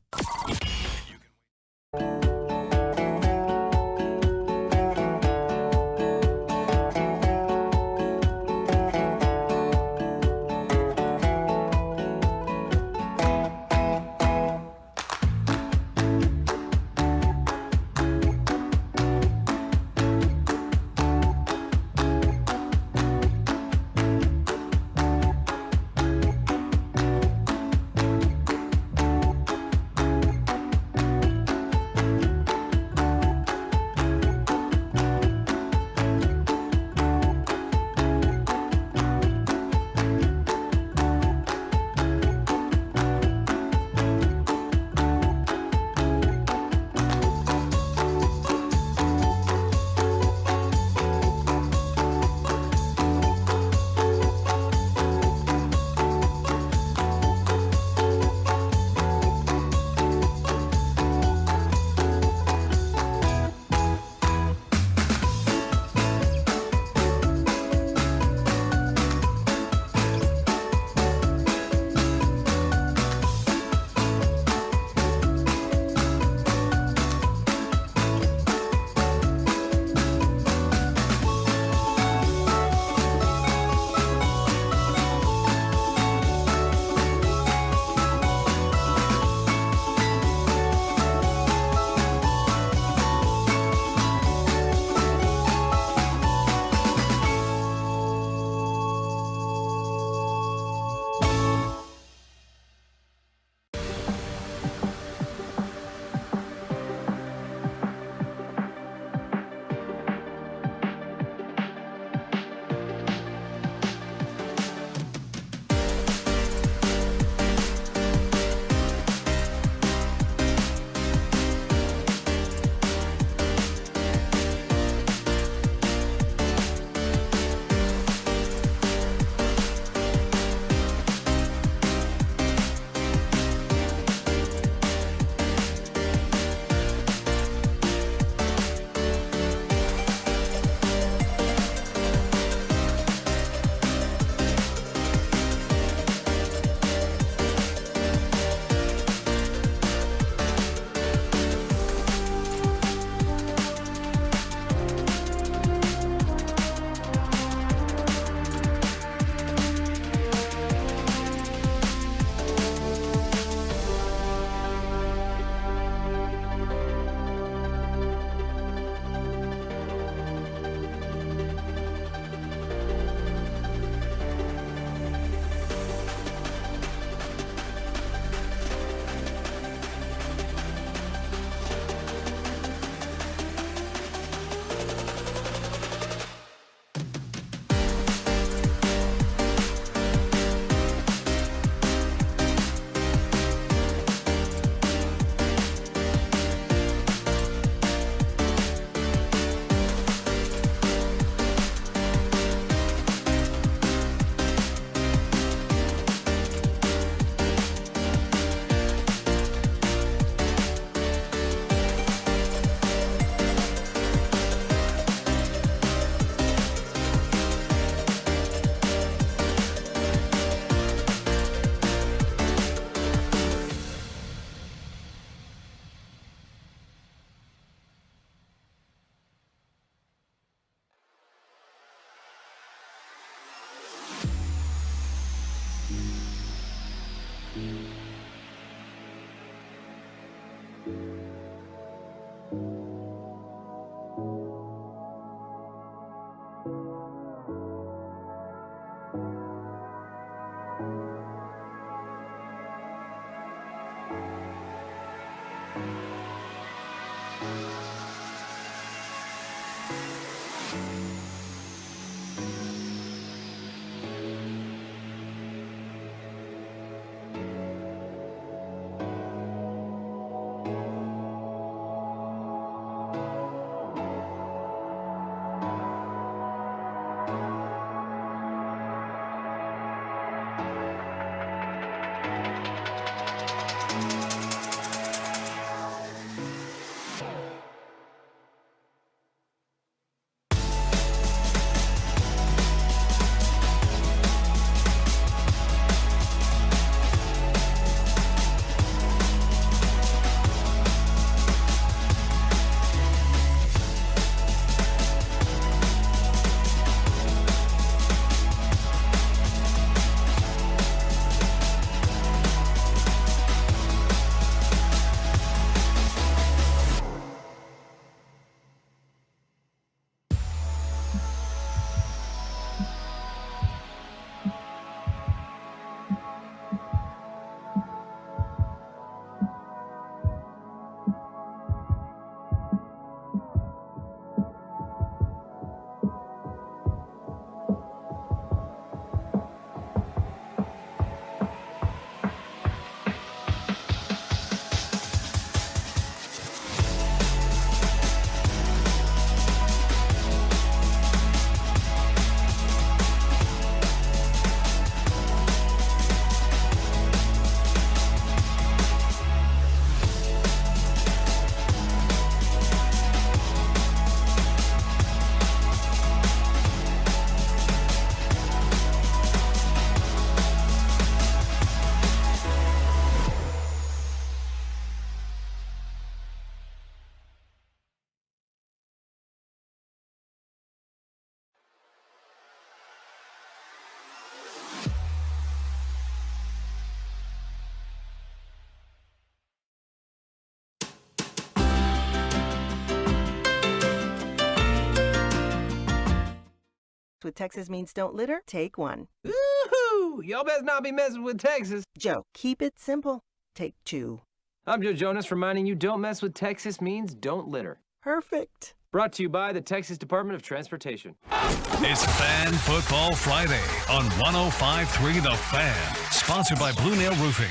With Texas means don't litter, take one. Woohoo! Y'all better not be messing with Texas. Joe, keep it simple. Take two. I'm Joe Jonas reminding you don't mess with Texas means don't litter. Perfect. Brought to you by the Texas Department of Transportation. It's Fan Football Friday on 105.3 The Fan. Sponsored by Blue Nail Roofing.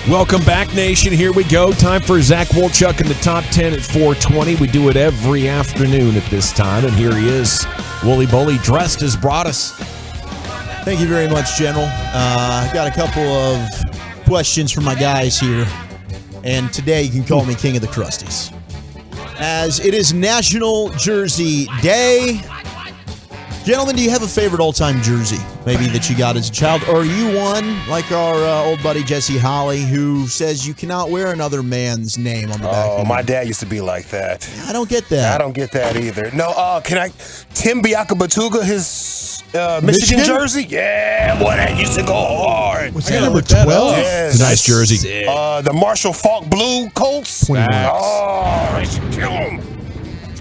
Welcome back, Nation. Here we go. Time for Zach Wolchuk in the top 10 at 420. We do it every afternoon at this time, and here he is, Wooly Bully, dressed as Broadus. Thank you very much, General. I got a couple of questions from my guys here, and today you can call me King of the Crusties. As it is National Jersey Day. Gentlemen, do you have a favorite all-time jersey, maybe that you got as a child? Or are you one, like our old buddy Jesse Holly, who says you cannot wear another man's name on the back? Oh, my dad used to be like that. I don't get that. I don't get that either. No, can I? Tim Biakabatuga, his Michigan jersey? Yeah, boy, that used to go hard. Was that number 12? Yes. It's a nice jersey. The Marshall Falk Blue Colts. 21. Oh, they should kill him.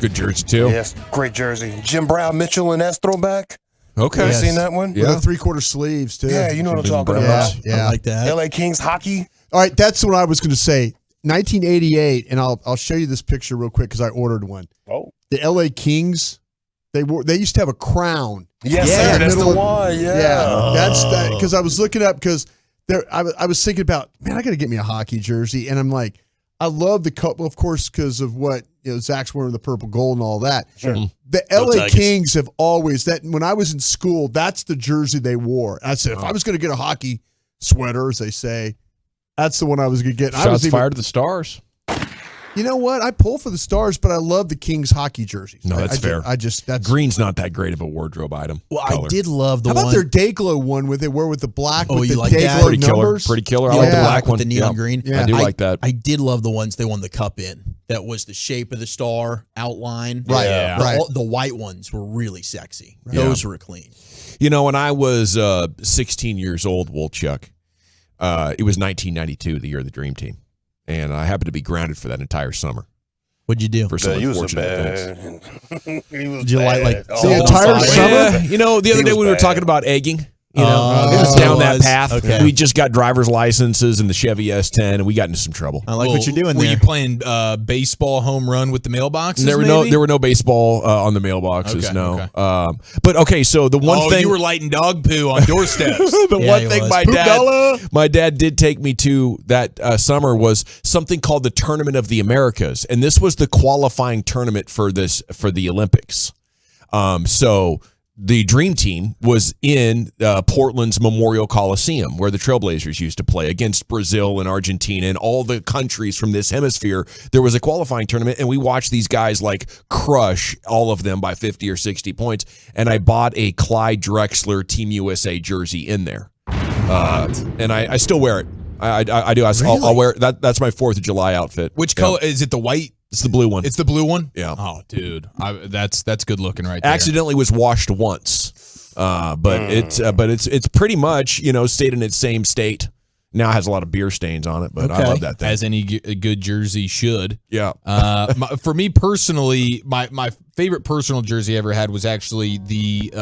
Good jersey, too. Yes, great jersey. Jim Brown, Mitchell, and S throwback. Okay. You seen that one? With the three-quarter sleeves, too. Yeah, you know what I'm talking about. I like that. LA Kings hockey. All right, that's what I was going to say. 1988, and I'll show you this picture real quick because I ordered one. Oh. The LA Kings, they used to have a crown. Yes, sir. That's the one. Yeah. That's that. Because I was looking up because I was thinking about, man, I got to get me a hockey jersey, and I'm like, I love the couple, of course, because of what Zach's wearing the purple gold and all that. Sure. The LA Kings have always when I was in school, that's the jersey they wore. And I said, if I was going to get a hockey sweater, as they say, that's the one I was going to get. Shots fired to the Stars. You know what? I pull for the Stars, but I love the Kings hockey jerseys. No, that's fair. That's Green's not that great of a wardrobe item. Well, color. I did love the How one. about their Dayglow one with the black with the like Dayglow that? Pretty numbers? Pretty killer. I like the black one. With the neon green. Yeah. I do like that. I did love the ones they won the cup in. That was the shape of the star outline. Right. Yeah. Right. The white ones were really sexy. Right. Those were clean. You know, when I was 16 years old, Wolchuk, it was 1992, the year of the Dream Team. And I happened to be grounded for that entire summer. What'd you do? For some He was unfortunate events. Did you like the entire summer? Yeah. You know, the other day we were talking about egging. You know, it was down that path. Okay. We just got driver's licenses and the Chevy S10, and we got into some trouble. I like what you're doing Were there. you playing baseball home run with the mailboxes? There were no baseball on the mailboxes. Okay, no. okay. But okay, so the one thing you were lighting dog poo on doorsteps. one thing my dad did take me to that summer was something called the Tournament of the Americas, and this was the qualifying tournament for the Olympics. So the Dream Team was in Portland's Memorial Coliseum, where the Trailblazers used to play against Brazil and Argentina and all the countries from this hemisphere. There was a qualifying tournament, and we watched these guys like crush all of them by 50 or 60 points. And I bought a Clyde Drexler Team USA jersey in there, and I still wear it. I do. I'll wear it. That's my 4th of July outfit. Which color is it? The white? It's the blue one. It's the blue one? Yeah. Oh, dude. That's good looking right there. Accidentally was washed once. But it's pretty much, stayed in its same state. Now it has a lot of beer stains on it, but I love that thing. As any good jersey should. Yeah. For me personally, my favorite personal jersey I ever had was actually the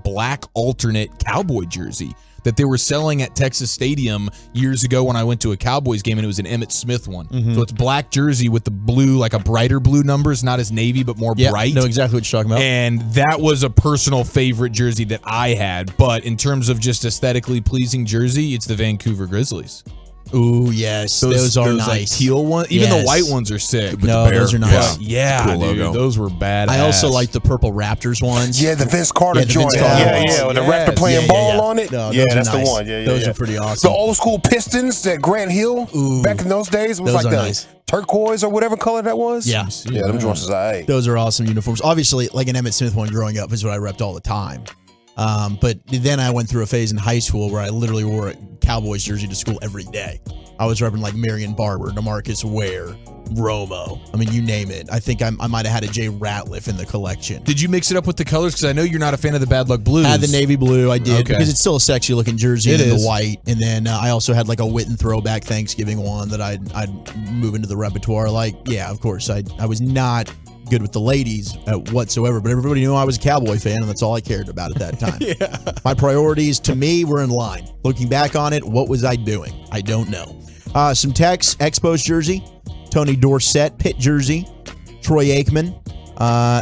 black alternate Cowboy jersey that they were selling at Texas Stadium years ago when I went to a Cowboys game, and it was an Emmitt Smith one. Mm-hmm. So it's black jersey with the blue, like a brighter blue numbers, not as navy, but more bright. I know exactly what you're talking about. And that was a personal favorite jersey that I had. But in terms of just aesthetically pleasing jersey, it's the Vancouver Grizzlies. Ooh, yes. Those are nice. Like teal ones. Even the white ones are sick. No, those are nice. Yeah, cool dude. logo. Those were badass. I also like the purple Raptors ones. Yeah, the Vince Carter joint. Carter Yeah, with the Raptor playing ball on it. No, yeah, those that's are nice. the one. Yeah, those are pretty awesome. The old school Pistons that Grant Hill back in those days was those like are the nice. turquoise or whatever color that was. Yeah. Yeah, them joints is alright. Those are awesome uniforms. Obviously, like an Emmitt Smith one growing up is what I repped all the time. But then I went through a phase in high school where I literally wore a Cowboys jersey to school every day. I was repping like Marion Barber, DeMarcus Ware, Romo. I mean, you name it. I think I might have had a Jay Ratliff in the collection. Did you mix it up with the colors? Because I know you're not a fan of the Bad Luck Blues. I had the navy blue. I did because it's still a sexy looking jersey. It and is. the white. And then I also had like a Witten throwback Thanksgiving one that I'd move into the repertoire. Like, yeah, of course. I was not good with the ladies whatsoever. But everybody knew I was a Cowboy fan, and that's all I cared about at that time. My priorities, to me, were in line. Looking back on it, what was I doing? I don't know. Some text, Expos jersey, Tony Dorsett, Pitt jersey, Troy Aikman,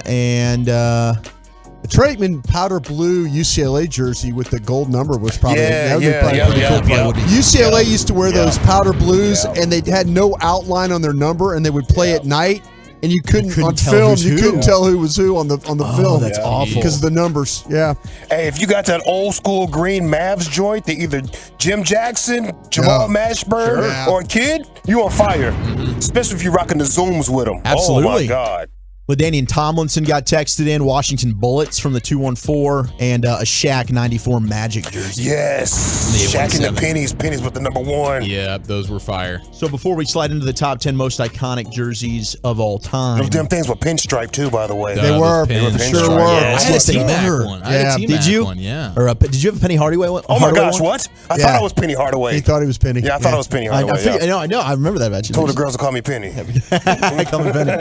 and the Troy Aikman powder blue UCLA jersey with the gold number was probably pretty cool. UCLA used to wear those powder blues, and they had no outline on their number, and they would play at night. And you couldn't on film. You couldn't tell who was who on the film. That's awful because of the numbers. Yeah. Hey, if you got that old school green Mavs joint, that either Jim Jackson, Jamal Mashburn, or a kid, you on fire. Especially if you're rocking the Zooms with them. Absolutely. Oh my God. LaDainian Tomlinson got texted in, Washington Bullets from the 214, and a Shaq 94 Magic jersey. Yes. Shaq and the pennies with the number 1. Yeah, those were fire. So before we slide into the top 10 most iconic jerseys of all time. Those damn things were pinstripe too, by the way. They were. Sure were. I had a T-Mac one. Did you? One, yeah. Or did you have a Penny Hardaway one? Oh my gosh, what? I thought I was Penny Hardaway. He thought he was Penny. Yeah, I thought I was Penny Hardaway. I know. I remember that about you. Told the girls to call me Penny. Call me Penny.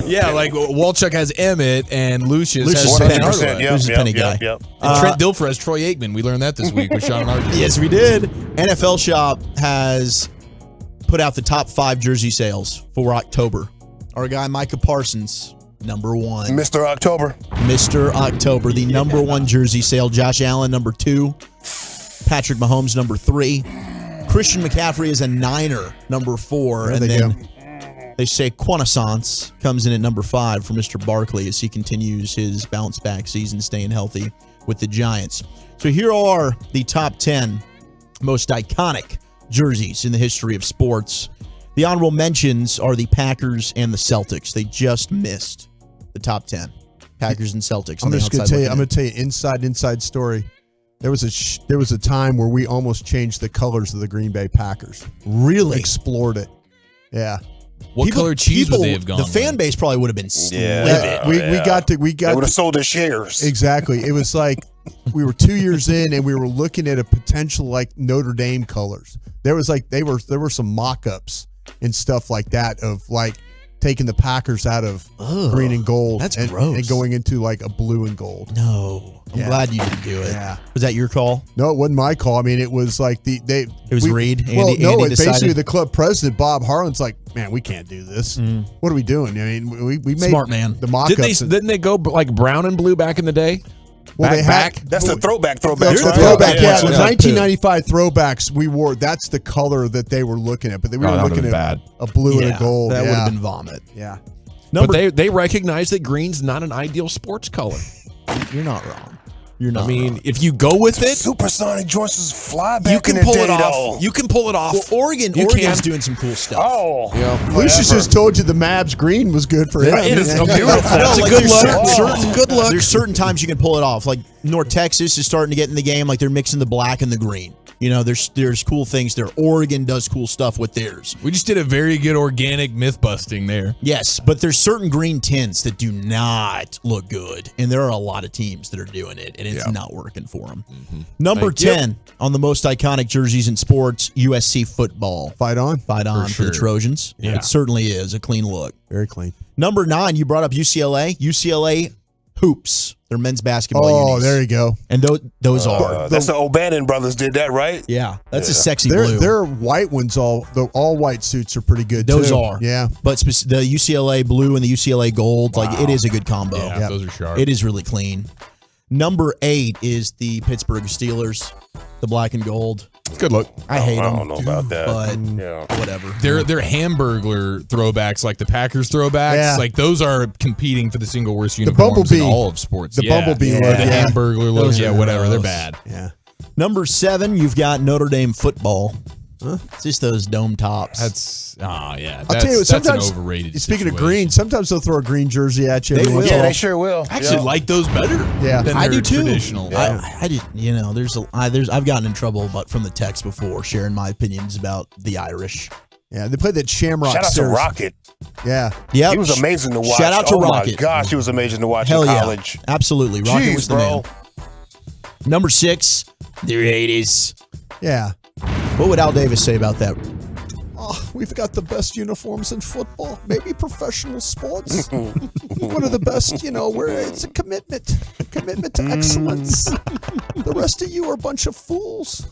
Yeah, like Walchuk has Emmett and Lucius has 100%. Lucius Penny guy. And Trent Dilfer has Troy Aikman. We learned that this week with Sean and RJ. Yes, we did. NFL Shop has put out the top 5 jersey sales for October. Our guy Micah Parsons, number 1. Mr. October, the number 1 jersey sale. Josh Allen, number 2. Patrick Mahomes, number 3. Christian McCaffrey is a Niner, number 4. And then they say Quanaissance comes in at number 5 for Mr. Barkley as he continues his bounce-back season, staying healthy with the Giants. So here are the top 10 most iconic jerseys in the history of sports. The honorable mentions are the Packers and the Celtics. They just missed the top 10. Packers and Celtics. I'm just going to tell you. I'm going to tell you inside story. There was a time where we almost changed the colors of the Green Bay Packers. Really explored it. Yeah. What color cheese would they have gone? The fan base probably would have been livid. We got. They would have sold their shares. Exactly. It was like we were 2 years in, and we were looking at a potential like Notre Dame colors. There was like there were some mock-ups and stuff like that of like taking the Packers out of green and gold. That's gross. And going into like a blue and gold. No. I'm glad you didn't do it. Yeah. Was that your call? No, it wasn't my call. I mean, it was like It was Reed. Andy decided. Basically the club president, Bob Harlan's like, man, we can't do this. What are we doing? I mean, we made Smart man. the mock-ups. Didn't they go like brown and blue back in the day? Well, That's the throwback. That's the throwback. Yeah, the 1995 throwbacks we wore. That's the color that they were looking at. But we were looking at a blue and a gold. That would have been vomit. Yeah. But they recognize that green's not an ideal sports color. You're not wrong. You're not. I mean, if you go with it, supersonic joints is fly back. You can in the pull day, it off. though. You can pull it off. Well, Oregon's doing some cool stuff. Oh, Lucius just told you the Mavs green was good for him. It is beautiful. That's a good look. Good look. There's certain times you can pull it off. Like North Texas is starting to get in the game. Like they're mixing the black and the green. You know, there's cool things there. Oregon does cool stuff with theirs. We just did a very good organic myth busting there. Yes, but there's certain green tints that do not look good, and there are a lot of teams that are doing it, and it's not working for them. Number 10 on the most iconic jerseys in sports, USC football. Fight on for the Trojans. Yeah. It certainly is a clean look. Very clean. Number 9, you brought up UCLA. UCLA hoops. They're men's basketball unis. There you go. And those are. That's the O'Bannon brothers did that, right? Yeah, that's a sexy blue. Their white ones, the all white suits are pretty good. Those too. are. Yeah. But the UCLA blue and the UCLA gold, like it is a good combo. Yeah, those are sharp. It is really clean. Number 8 is the Pittsburgh Steelers, the black and gold. Good look. I hate them. I don't know about that. But whatever. They're Hamburglar throwbacks, like the Packers throwbacks. Yeah. Like those are competing for the single worst uniforms in all of sports. The Bumblebee or look. the Hamburglar look. Those Yeah, are whatever. They're gross. bad. Yeah. Number 7, you've got Notre Dame football. It's just those dome tops. I'll tell you what, sometimes, an overrated speaking of situation. green, sometimes they'll throw a green jersey at you. They sure will. I actually like those better. Yeah. than I their do too. traditional. I just, I've gotten in trouble, but from the text before, sharing my opinions about the Irish. Yeah, they played that Shamrock. Shout out to Rocket. Yeah. Yep. He was amazing to watch. Shout out to oh Rocket. my gosh, he was amazing to watch Hell in yeah. college. Absolutely. Rocket Jeez, was the bro. man. Number 6, the Raiders. Yeah. What would Al Davis say about that? Oh, we've got the best uniforms in football. Maybe professional sports. one of the best, it's a commitment to excellence. The rest of you are a bunch of fools.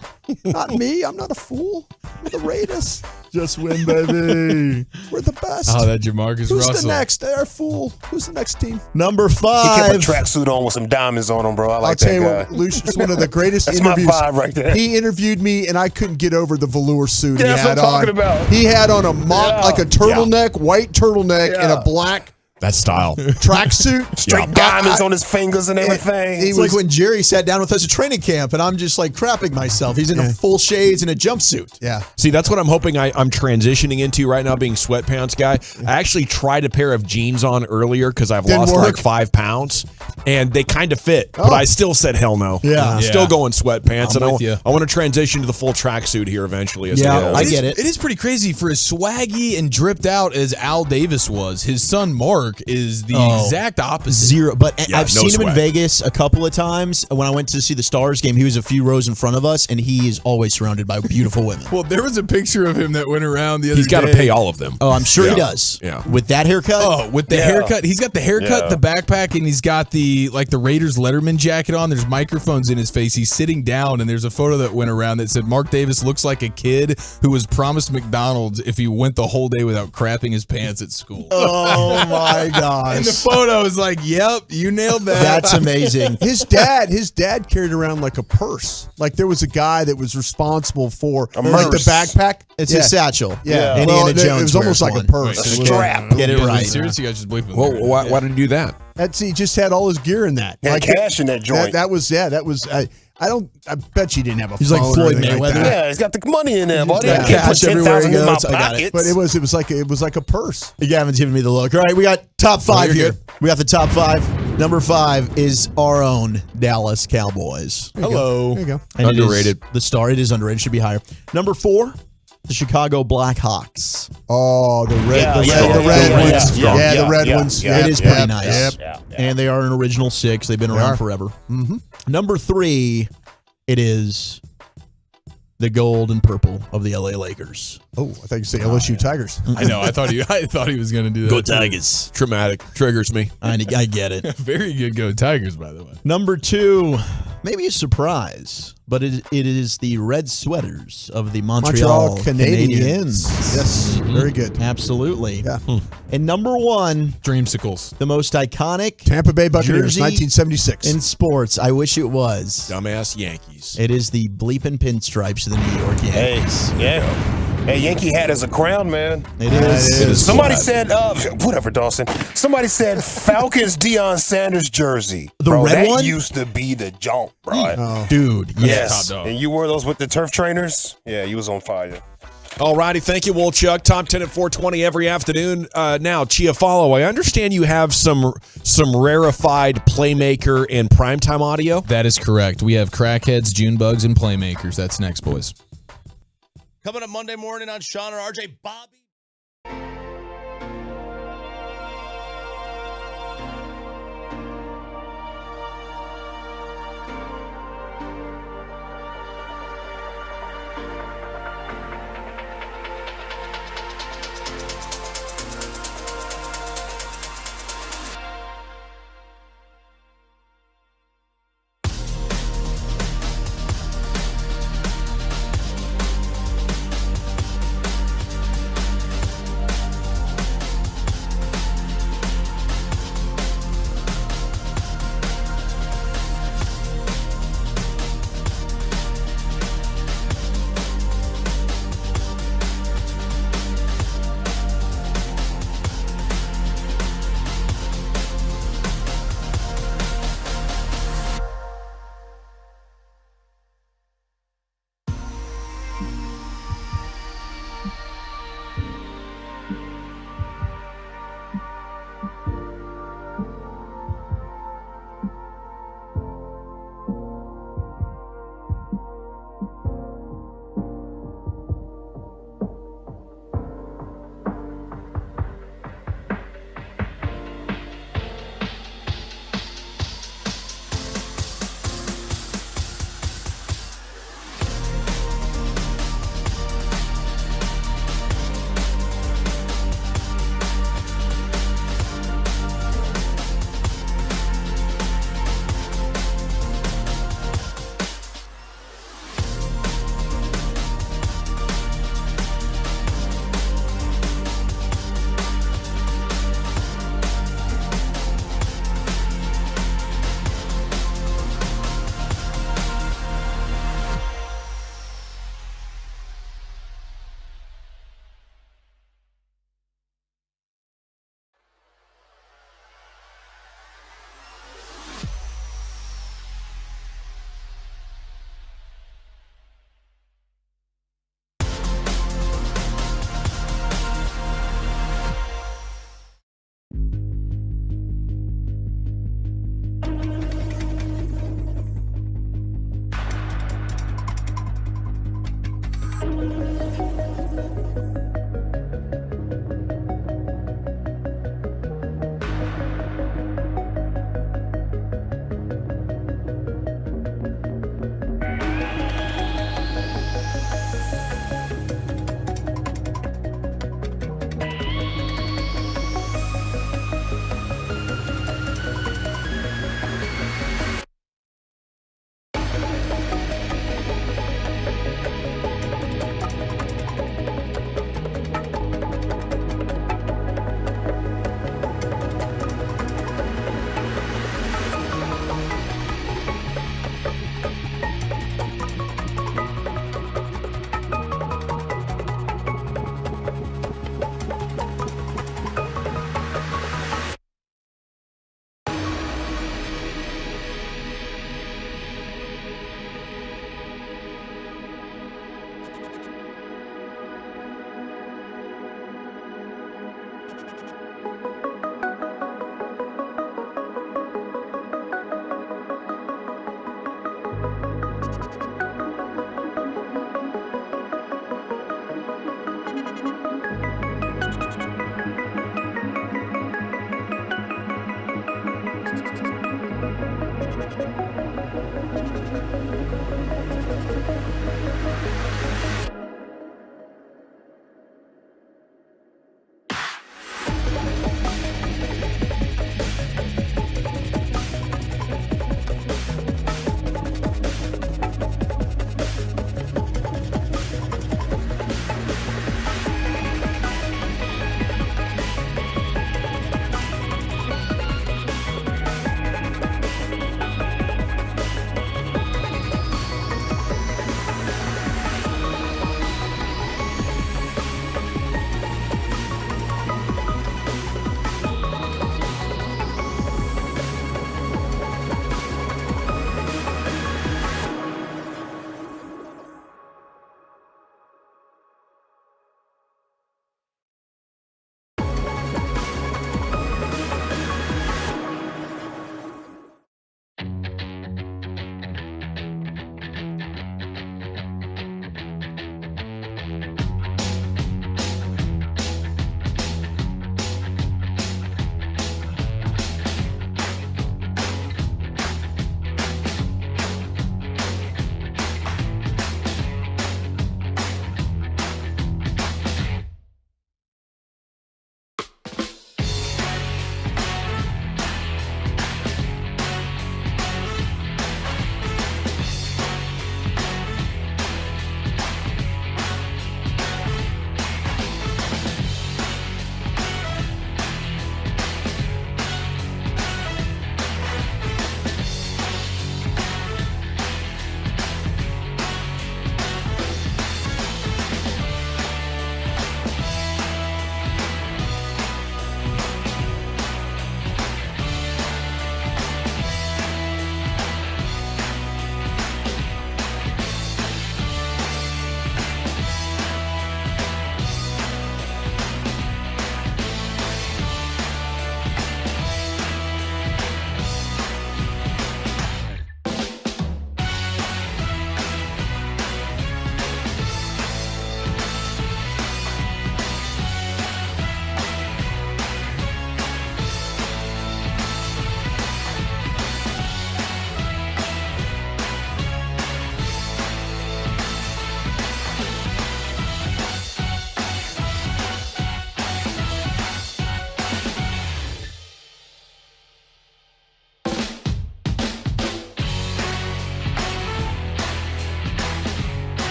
Not me. I'm not a fool. We're the Raiders. Just win, baby. We're the best. Oh, that Jamarcus Who's Russell. the next? They're fool. Who's the next team? Number He 5. kept a tracksuit on with some diamonds on him, bro. I like I'll tell that you guy. what, Lucius, one of the greatest That's interviews. my 5 right there. He interviewed me, and I couldn't get over the velour suit Yeah, he that's had what I'm on. talking about. He had on a mock, like a turtleneck, white turtleneck, and a black That style. tracksuit. Straight diamonds on his fingers and everything. It's like when Jerry sat down with us at training camp, and I'm just like crapping myself. He's in a full shades and a jumpsuit. Yeah. See, that's what I'm hoping I'm transitioning into right now, being sweatpants guy. I actually tried a pair of jeans on earlier because I've Didn't lost work. like 5 pounds, and they kind of fit, but I still said hell no. Yeah. I'm still going sweatpants, I'm with and you. I want to transition to the full tracksuit here eventually. As Yeah, I go. I get it. It is pretty crazy for as swaggy and dripped out as Al Davis was. His son Mark is the exact opposite. Zero. But Yeah, I've no seen him in sweat. Vegas a couple of times. When I went to see the Stars game, he was a few rows in front of us, and he is always surrounded by beautiful women. Well, there was a picture of him that went around the other He's got to day. pay all of them. Oh, I'm sure he Yeah. does. Yeah. With that haircut? Oh, with the haircut. He's got the haircut, the backpack, and he's got the Raiders Letterman jacket on. There's microphones in his face. He's sitting down, and there's a photo that went around that said Mark Davis looks like a kid who was promised McDonald's if he went the whole day without crapping his pants at school. Oh, my gosh. And the photo is like, yep, you nailed that. That's amazing. His dad carried around like a purse. Like there was a guy that was responsible for like the backpack. It's his satchel. Yeah. Indiana Well, Jones it was almost wears like a one. purse. Strap. Get it You guys right. are serious? You guys just bleeping. Well, why did he do that? He just had all his gear in that. Had cash in that joint. That was. I bet you didn't have a He's phone like or Floyd anything like Mayweather. that. Yeah, he's got the money in there, buddy. got I can't put cash everywhere he 10,000 in my goes. I got it. pocket. But it was like a purse. Gavin's giving me the look. All right, we got top 5 you're here. good. We got the top 5. Number 5 is our own Dallas Cowboys. Hello. There you go. And it is Underrated. the star. It is underrated. Should be higher. Number 4, the Chicago Blackhawks. Oh, the red Yeah, ones. yeah, The red yeah, ones. yeah, It is pretty nice. Yep. And they are an original 6. They've been around are. forever. Mm-hmm. Number 3, it is the gold and purple of the LA Lakers. Oh, I thought you said LSU Tigers. I know. I thought he was going to do that. Go too. Tigers. Traumatic. Triggers me. I get it. Very good go Tigers, by the way. Number 2, maybe a surprise, but it is the red sweaters of the Montreal Canadiens. Yes, very good. Absolutely. Yeah. And number 1, Dreamsicles. the most iconic Tampa Bay Buccaneers, jersey 1976. in sports. I wish it was. Dumbass Yankees. It is the bleeping pinstripes of the New York Hey, Yankees. yeah. Hey, Yankee hat is a crown, man. It is. Somebody said, whatever, Dawson. Somebody said Falcons Deion Sanders jersey. The bro, red that one? used to be the jump, bro. Dude, Yes. Top dog. And you wore those with the turf trainers? Yeah, you was on fire. All righty, thank you, Wolchuk. Top 10 at 420 every afternoon. Now, Chiafalo, I understand you have some rarefied Playmaker and primetime audio. That is correct. We have Crackheads, Junebugs, and Playmakers. That's next, boys. Coming up Monday morning on Sean and RJ, Bobby.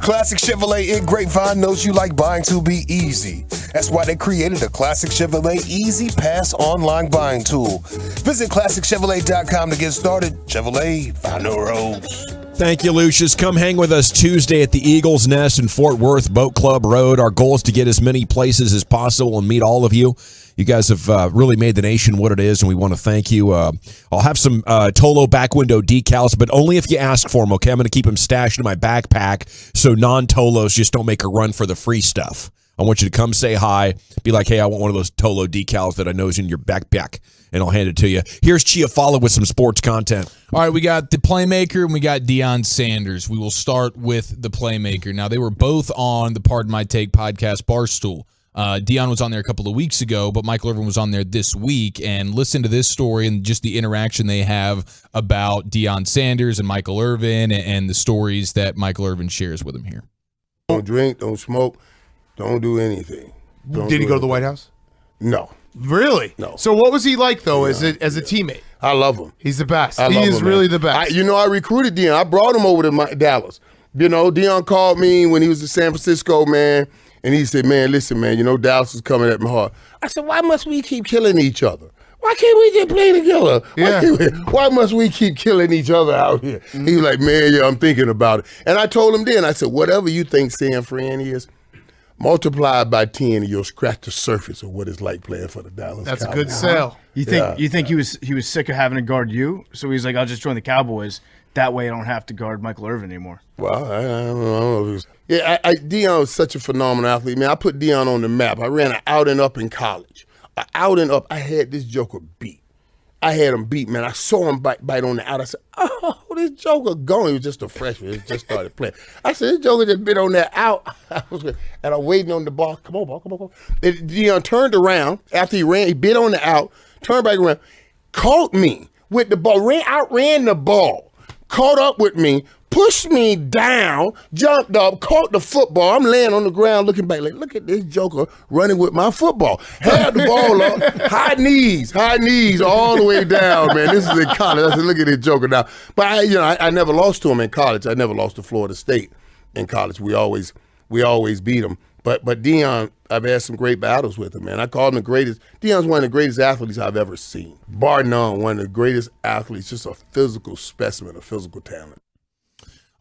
Classic Chevrolet in Grapevine knows you like buying to be easy. That's why they created a Classic Chevrolet Easy Pass online buying tool. Visit ClassicChevrolet.com to get started. Chevrolet, find no roads. Thank you, Lucius. Come hang with us Tuesday at the Eagles Nest in Fort Worth, Boat Club Road. Our goal is to get as many places as possible and meet all of you. You guys have really made the nation what it is, and we want to thank you. I'll have some Tolo back window decals, but only if you ask for them, okay? I'm going to keep them stashed in my backpack so non-Tolos just don't make a run for the free stuff. I want you to come say hi, be like, hey, I want one of those Tolo decals that I know is in your backpack, and I'll hand it to you. Here's Chiafalo with some sports content. All right, we got the Playmaker and we got Deion Sanders. We will start with the Playmaker. Now, they were both on the Pardon My Take podcast Barstool. Deion was on there a couple of weeks ago, but Michael Irvin was on there this week. And listen to this story and just the interaction they have about Deion Sanders and Michael Irvin and the stories that Michael Irvin shares with him here. Don't drink, don't smoke, don't do anything. Did he go to the White House? No. Really? No. So what was he like, though, as a teammate? I love him. He's the best. He is really the best. I recruited Deion. I brought him over to Dallas. Deion called me when he was in San Francisco, man. And he said, man, listen, man, Dallas is coming at my heart. I said, why must we keep killing each other? Why can't we just play together? Why must we keep killing each other out here? Mm-hmm. He was like, man, yeah, I'm thinking about it. And I told him then, I said, whatever you think San Fran is, multiply it by 10 and you'll scratch the surface of what it's like playing for the Dallas Cowboys. That's a good sell. You think he was sick of having to guard you? So he's like, I'll just join the Cowboys. That way I don't have to guard Michael Irvin anymore. Well, I don't know. Deion was such a phenomenal athlete. Man, I put Deion on the map. I ran an out and up in college. Out and up, I had this joker beat. I had him beat, man. I saw him bite on the out. I said, oh, this joker gone. He was just a freshman. He just started playing. I said, this joker just bit on that out. And I'm waiting on the ball. Come on, ball, come on. Deion turned around after he ran. He bit on the out, turned back around, caught me with the ball, outran the ball, caught up with me, pushed me down, jumped up, caught the football. I'm laying on the ground looking back like, look at this joker running with my football. Had the ball up, high knees all the way down, man. This is in college. I said, look at this joker now. But I never lost to him in college. I never lost to Florida State in college. We always beat him. But Deion, I've had some great battles with him, man. I call him the greatest. Deion's one of the greatest athletes I've ever seen. Bar none, one of the greatest athletes, just a physical specimen of physical talent.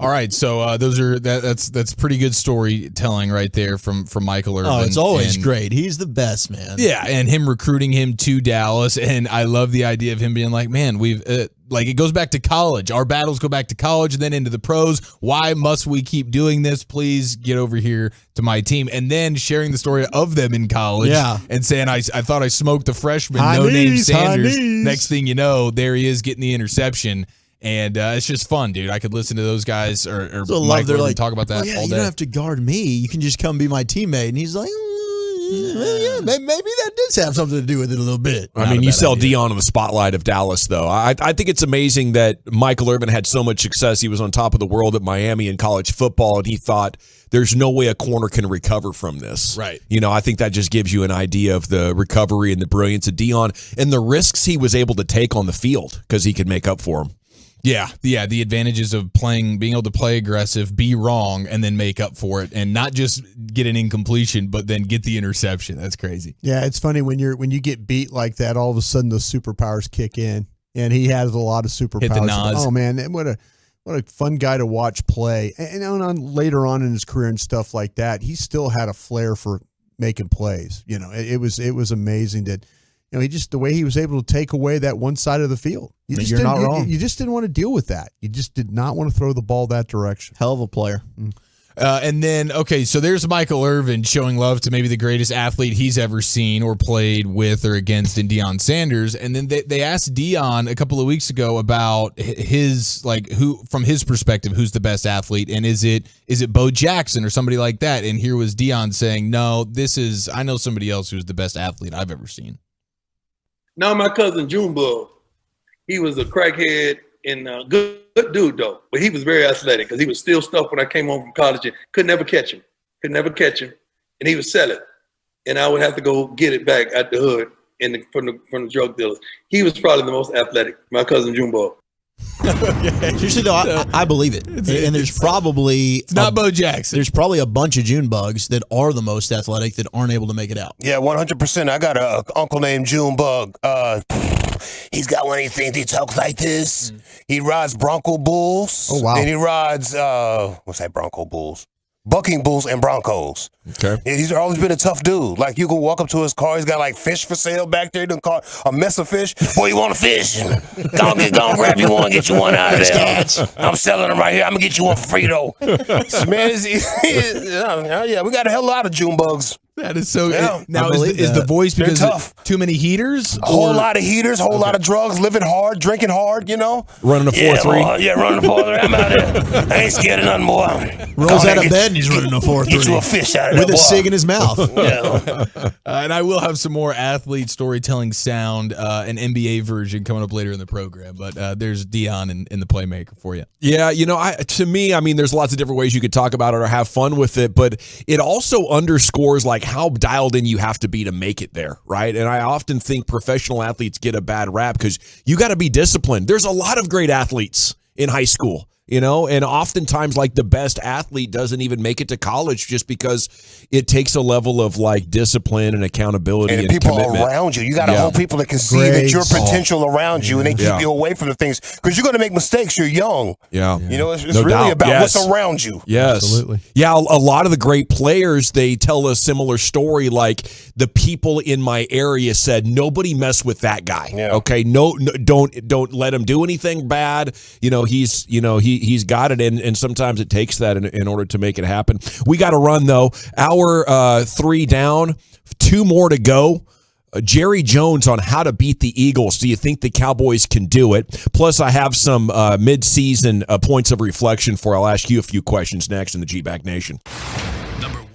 All right, so that's pretty good storytelling right there from Michael Irvin. Oh, it's always great. He's the best, man. Yeah, and him recruiting him to Dallas, and I love the idea of him being like, man, we've it goes back to college. Our battles go back to college and then into the pros. Why must we keep doing this? Please get over here to my team. And then sharing the story of them in college and saying, I thought I smoked the freshman, no-name Sanders. Next thing you know, there he is getting the interception. And it's just fun, dude. I could listen to those guys or Mike Irvin talk about that all day. You don't have to guard me. You can just come be my teammate. And he's like, maybe that did have something to do with it a little bit. I mean, you sell Deion in the spotlight of Dallas, though. I think it's amazing that Michael Irvin had so much success. He was on top of the world at Miami in college football, and he thought there's no way a corner can recover from this. Right. I think that just gives you an idea of the recovery and the brilliance of Deion and the risks he was able to take on the field because he could make up for them. Yeah, the advantages of being able to play aggressive, be wrong, and then make up for it, and not just get an incompletion, but then get the interception. That's crazy. Yeah, it's funny when you get beat like that, all of a sudden those superpowers kick in, and he has a lot of superpowers. Hit the nods. Oh man, what a fun guy to watch play. And later on in his career and stuff like that, he still had a flair for making plays. It was amazing that. The way he was able to take away that one side of the field. You're not wrong. You just didn't want to deal with that. You just did not want to throw the ball that direction. Hell of a player. And then, so there's Michael Irvin showing love to maybe the greatest athlete he's ever seen or played with or against in Deion Sanders. And then they asked Deion a couple of weeks ago about his, who, from his perspective, who's the best athlete. And is it Bo Jackson or somebody like that? And here was Deion saying, no, I know somebody else who's the best athlete I've ever seen. Now my cousin Junebug, he was a crackhead and a good dude though, but he was very athletic because he was still stuff when I came home from college and could never catch him, and he would sell it, and I would have to go get it back at the hood from the drug dealers. He was probably the most athletic, my cousin Junebug. Seriously though, I believe it. And there's probably it's not Bo Jackson. There's probably a bunch of June bugs that are the most athletic that aren't able to make it out. Yeah, 100%. I got an uncle named June Bug. He's got one of these things. He talks like this. He rides Bronco Bulls. Oh, wow. And he rides what's that? Bronco Bulls. Bucking Bulls and Broncos. Okay. And he's always been a tough dude. Like, you can walk up to his car. He's got, like, fish for sale back there. He done caught a mess of fish. Boy, you want a fish? Go on, grab you one, get you one out of there. I'm selling them right here. I'm going to get you one for free, though. Man, yeah, we got a hell lot of June bugs. That is so. Yeah, now is the voice because They're tough. Too many heaters? A whole lot of heaters, whole lot of drugs, living hard, drinking hard, you know? Running a 4-3. Yeah, running a 4-3. I'm out there. I ain't scared of nothing, boy. Rolls out of bed and he's running a 4-3. Get you a fish out of with there, a boy. cig in his mouth. Yeah. And I will have some more athlete storytelling sound, an NBA version coming up later in the program. But there's Dion in the Playmaker for you. Yeah, to me, I mean, there's lots of different ways you could talk about it or have fun with it, but it also underscores like how dialed in you have to be to make it there, right? And I often think professional athletes get a bad rap because you got to be disciplined. There's a lot of great athletes in high school, and oftentimes like the best athlete doesn't even make it to college just because it takes a level of like discipline and accountability and people commitment. around you. You got to hold people that can see that your potential around you, and they keep you away from the things because you're going to make mistakes. You're young. Yeah. It's No really doubt. about Yes. what's around you. Yes. Absolutely. Yeah, a lot of the great players, they tell a similar story. Like the people in my area said, nobody mess with that guy. Yeah. Okay. No, don't let him do anything bad. He's got it. And sometimes it takes that in order to make it happen. We got to run though. Hour 3 down, 2 more to go. Jerry Jones on how to beat the Eagles. Do you think the Cowboys can do it? Plus, I have some mid-season points of reflection for. I'll ask you a few questions next in the G-Back Nation. Number 1.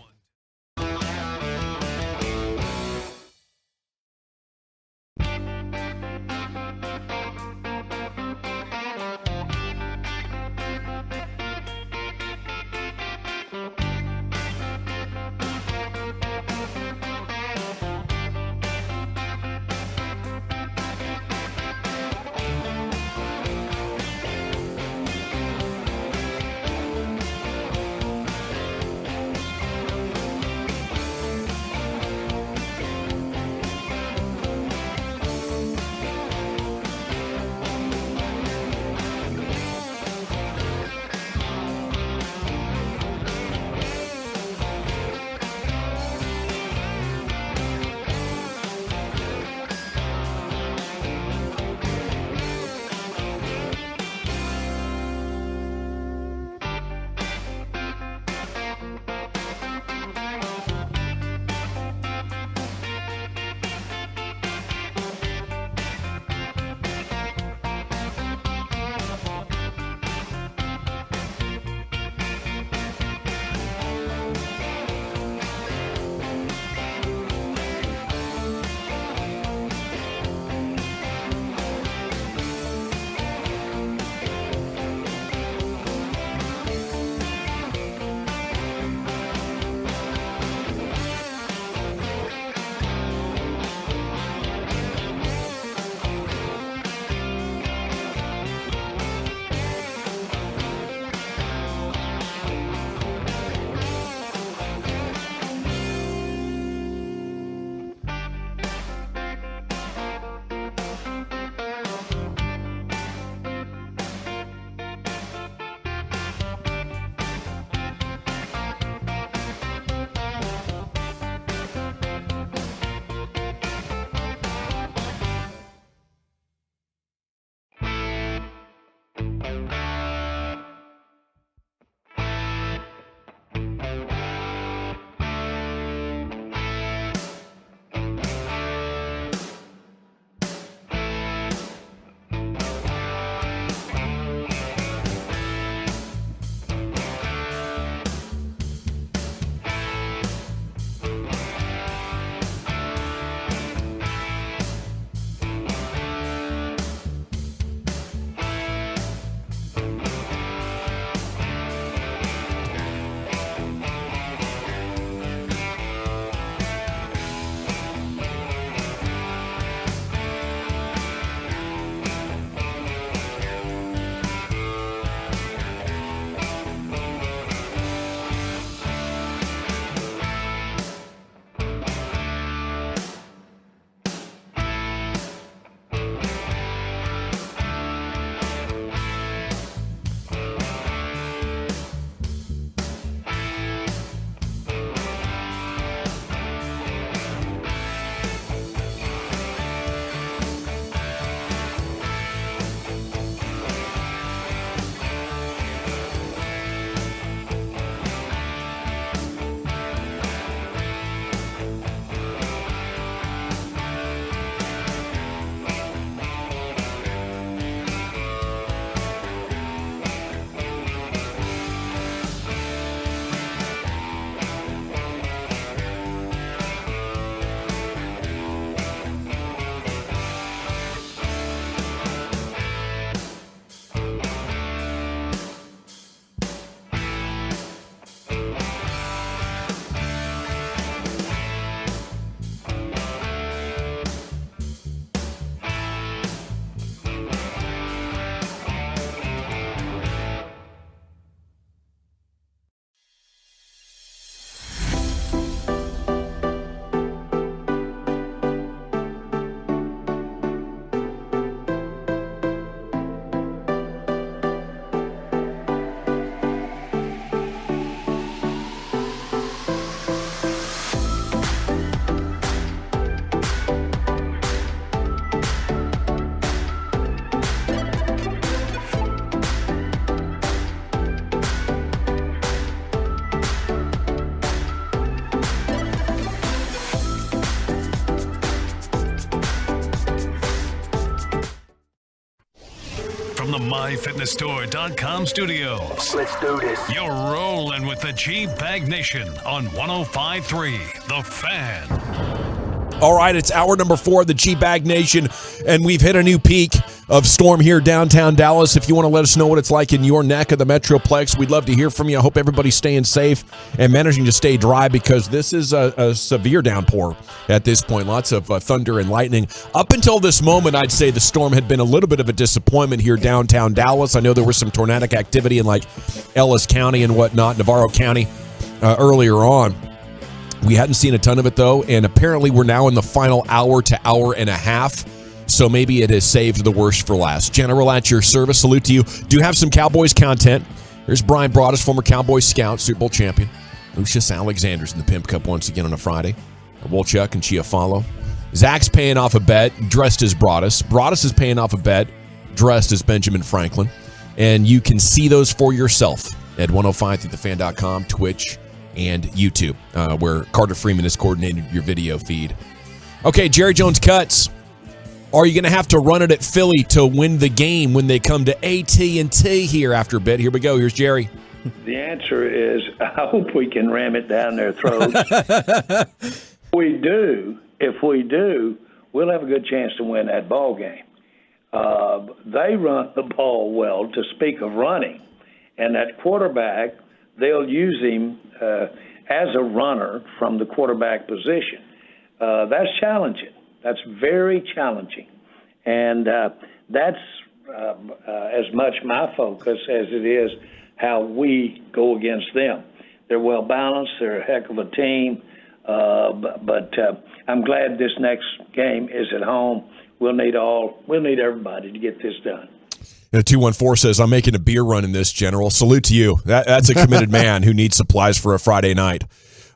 from the MyFitnessStore.com studios. Let's do this. You're rolling with the G-Bag Nation on 105.3 The Fan. All right, it's hour number 4 of the G-Bag Nation, and we've hit a new peak of storm here downtown Dallas. If you want to let us know what it's like in your neck of the Metroplex, we'd love to hear from you. I hope everybody's staying safe and managing to stay dry because this is a severe downpour at this point. Lots of thunder and lightning. Up until this moment, I'd say the storm had been a little bit of a disappointment here downtown Dallas. I know there was some tornadic activity in like Ellis County and whatnot, Navarro County earlier on. We hadn't seen a ton of it, though, and apparently we're now in the final hour to hour and a half, so maybe it has saved the worst for last. General, at your service, salute to you. Do have some Cowboys content. There's Brian Broaddus, former Cowboys scout, Super Bowl champion. Lucius Alexander's in the Pimp Cup once again on a Friday. Wolchuk and Chiafalo. Zach's paying off a bet, dressed as Broaddus. Broaddus is paying off a bet, dressed as Benjamin Franklin. And you can see those for yourself at 105thethefan.com, Twitch, and YouTube, where Carter Freeman has coordinated your video feed. Okay, Jerry Jones Cuts. Are you going to have to run it at Philly to win the game when they come to AT&T here after a bit? Here we go. Here's Jerry. The answer is, I hope we can ram it down their throats. If we do, we'll have a good chance to win that ball game. They run the ball well, to speak of running, and that quarterback, they'll use him as a runner from the quarterback position. That's challenging. That's very challenging. And that's as much my focus as it is how we go against them. They're well balanced. They're a heck of a team. But I'm glad this next game is at home. We'll need everybody to get this done. 214 says, I'm making a beer run in this, General. Salute to you. That's a committed man who needs supplies for a Friday night.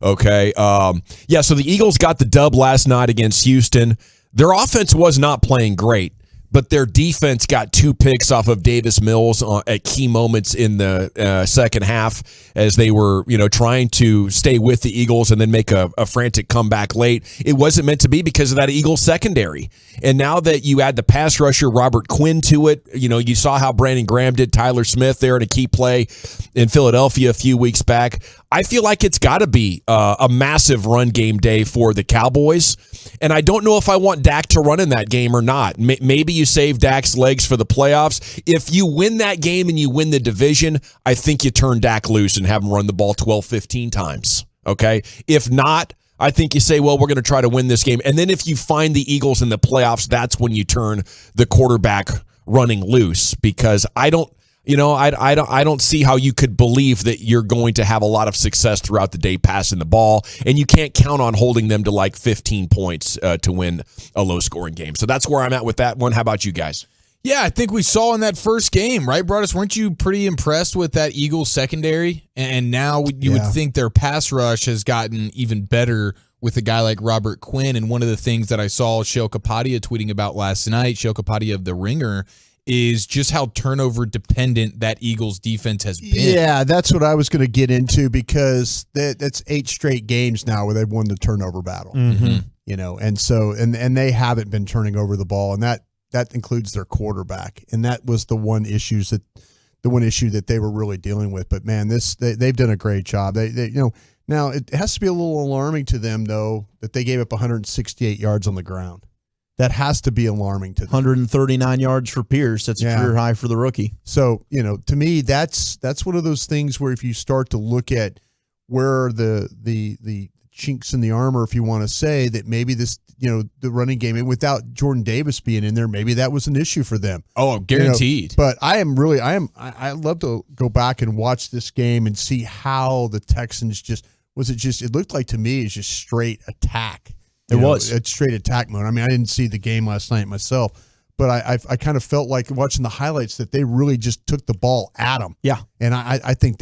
Okay. So the Eagles got the dub last night against Houston. Their offense was not playing great, but their defense got 2 picks off of Davis Mills at key moments in the second half as they were, trying to stay with the Eagles and then make a frantic comeback late. It wasn't meant to be because of that Eagles secondary. And now that you add the pass rusher Robert Quinn to it, you saw how Brandon Graham did Tyler Smith there in a key play in Philadelphia a few weeks back. I feel like it's got to be a massive run game day for the Cowboys. And I don't know if I want Dak to run in that game or not. Maybe you save Dak's legs for the playoffs. If you win that game and you win the division, I think you turn Dak loose and have him run the ball 12, 15 times. Okay? If not, I think you say, well, we're going to try to win this game. And then if you find the Eagles in the playoffs, that's when you turn the quarterback running loose, because I don't see how you could believe that you're going to have a lot of success throughout the day passing the ball, and you can't count on holding them to like 15 points to win a low-scoring game. So that's where I'm at with that one. How about you guys? Yeah, I think we saw in that first game, right, Broaddus? Weren't you pretty impressed with that Eagles secondary? And now you would think their pass rush has gotten even better with a guy like Robert Quinn. And one of the things that I saw Shale Kapadia tweeting about last night, Shale Kapadia of The Ringer, is just how turnover dependent that Eagles defense has been. Yeah, that's what I was going to get into, because that's 8 straight games now where they've won the turnover battle. Mm-hmm. And so and they haven't been turning over the ball, and that includes their quarterback, and that was the one issue that they were really dealing with. But man, they've done a great job. They now it has to be a little alarming to them though that they gave up 168 yards on the ground. That has to be alarming to them. 139 yards for Pierce. That's a career high for the rookie. So, to me, that's one of those things where if you start to look at where the chinks in the armor, if you want to say, that maybe this, the running game, and without Jordan Davis being in there, maybe that was an issue for them. Oh, guaranteed. But I love to go back and watch this game and see how the Texans it looked like to me it's just straight attack. It was a straight attack mode. I mean, I didn't see the game last night myself, but I kind of felt like watching the highlights that they really just took the ball at them. Yeah, and I think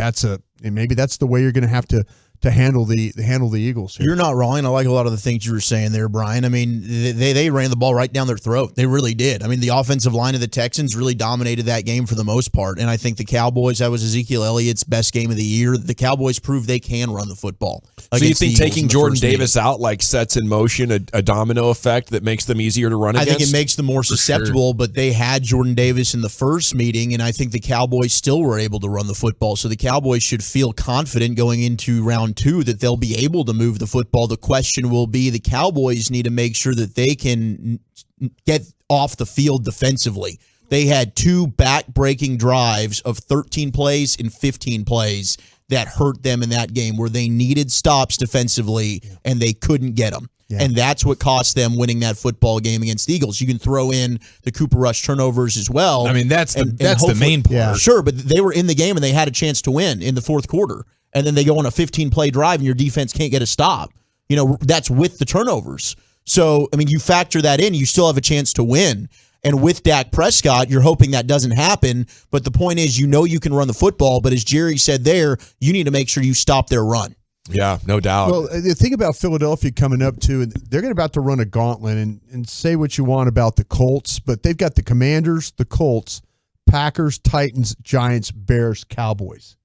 maybe that's the way you're going to have to to handle the Eagles here. You're not wrong, and I like a lot of the things you were saying there, Brian. I mean, they ran the ball right down their throat. They really did. I mean, the offensive line of the Texans really dominated that game for the most part, and I think the Cowboys, that was Ezekiel Elliott's best game of the year. The Cowboys proved they can run the football. So you think taking Jordan Davis out like sets in motion a domino effect that makes them easier to run against? I think it makes them more susceptible, but they had Jordan Davis in the first meeting, and I think the Cowboys still were able to run the football. So the Cowboys should feel confident going into round 2 that they'll be able to move the football. The question will be the Cowboys need to make sure that they can get off the field defensively. They had 2 back-breaking drives of 13 plays and 15 plays that hurt them in that game where they needed stops defensively and they couldn't get them. Yeah. And that's what cost them winning that football game against the Eagles. You can throw in the Cooper Rush turnovers as well. I mean, that's the main part. Yeah. Sure, but they were in the game and they had a chance to win in the fourth quarter. And then they go on a 15-play drive and your defense can't get a stop. You know, that's with the turnovers. So, I mean, you factor that in, you still have a chance to win. And with Dak Prescott, you're hoping that doesn't happen. But the point is, you know you can run the football. But as Jerry said there, you need to make sure you stop their run. Yeah, no doubt. Well, the thing about Philadelphia coming up, too, and they're about to run a gauntlet and say what you want about the Colts, but they've got the Commanders, the Colts, Packers, Titans, Giants, Bears, Cowboys.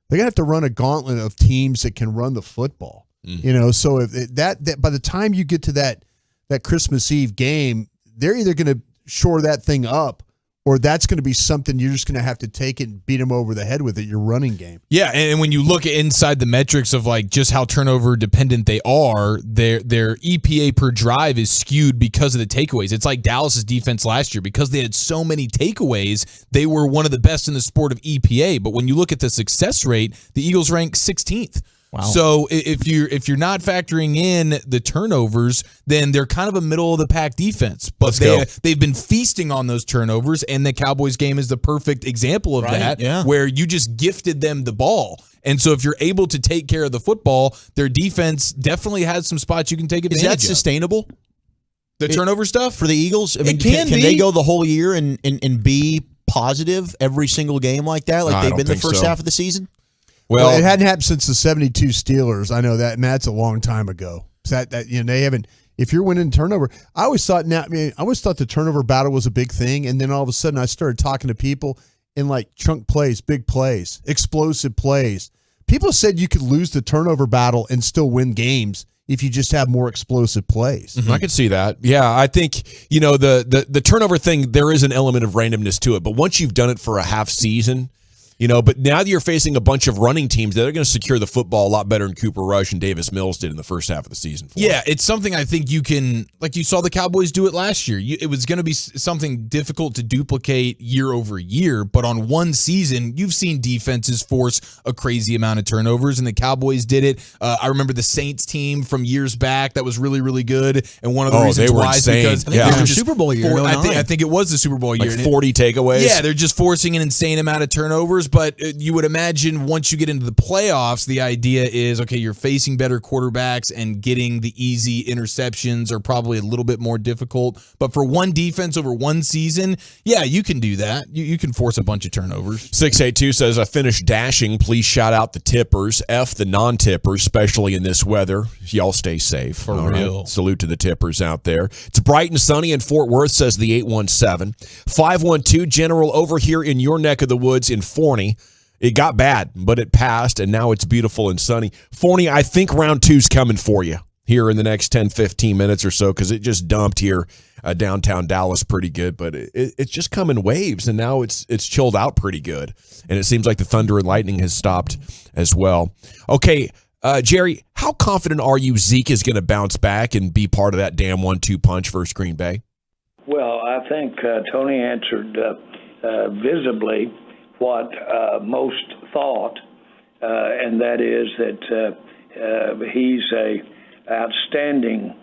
They're going to have to run a gauntlet of teams that can run the football. You know, so if that by the time you get to that Christmas Eve game, they're either going to shore that thing up, or that's going to be something you're just going to have to take it and beat them over the head with it, your running game. Yeah, and when you look inside the metrics of like just how turnover dependent they are, their EPA per drive is skewed because of the takeaways. It's like Dallas's defense last year. Because they had so many takeaways, they were one of the best in the sport of EPA. But when you look at the success rate, the Eagles rank 16th. Wow. So if you're not factoring in the turnovers, then they're kind of a middle of the pack defense. But they've been feasting on those turnovers, and the Cowboys game is the perfect example of that, where you just gifted them the ball. And so if you're able to take care of the football, their defense definitely has some spots you can take advantage of. Is that sustainable? The turnover stuff? For the Eagles? I mean, can they go the whole year and be positive every single game like that, like they've been the first half of the season? Well, it hadn't happened since the 72 Steelers. I know that, and that's a long time ago. So that you know, they haven't. If you're winning turnover, I always thought the turnover battle was a big thing, and then all of a sudden I started talking to people in like chunk plays, big plays, explosive plays. People said you could lose the turnover battle and still win games if you just have more explosive plays. I could see that. Yeah, I think, you know, the turnover thing, there is an element of randomness to it, but once you've done it for a half season, you know, but now that you're facing a bunch of running teams, they're going to secure the football a lot better than Cooper Rush and Davis Mills did in the first half of the season. Yeah, it's something I think you can, like you saw the Cowboys do it last year. It was going to be something difficult to duplicate year over year, but on one season, you've seen defenses force a crazy amount of turnovers, and the Cowboys did it. I remember the Saints team from years back that was really, really good, and one of the reasons why is because it was the Super Bowl year. I think it was the Super Bowl year. Like 40 takeaways. Yeah, they're just forcing an insane amount of turnovers. But you would imagine once you get into the playoffs, the idea is, okay, you're facing better quarterbacks and getting the easy interceptions are probably a little bit more difficult. But for one defense over one season, yeah, you can do that. You can force a bunch of turnovers. 682 says, I finished dashing. Please shout out the tippers. F the non-tippers, especially in this weather. Y'all stay safe. For real. Right? Salute to the tippers out there. It's bright and sunny in Fort Worth, says the 817. 512, General, over here in your neck of the woods in Forney. It got bad, but it passed, and now it's beautiful and sunny. Forney, I think round two's coming for you here in the next 10, 15 minutes or so, because it just dumped here downtown Dallas pretty good, but it's just come in waves, and now it's chilled out pretty good, and it seems like the thunder and lightning has stopped as well. Okay, Jerry, how confident are you Zeke is going to bounce back and be part of that damn 1-2 punch versus Green Bay? Well, I think Tony answered visibly what most thought, and that is that he's a outstanding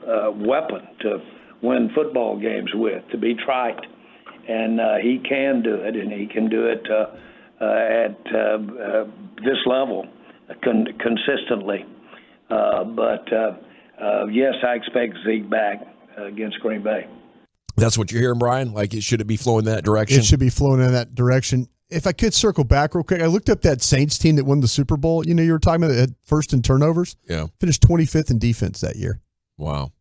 weapon to win football games with, to be trite, and he can do it, and he can do it at this level consistently. But yes, I expect Zeke back against Green Bay. That's what you're hearing, Brian? Like, should it be flowing in that direction? It should be flowing in that direction. if I could circle back real quick, I looked up that Saints team that won the Super Bowl. You were talking about that had first in turnovers. Yeah. Finished 25th in defense that year. Wow.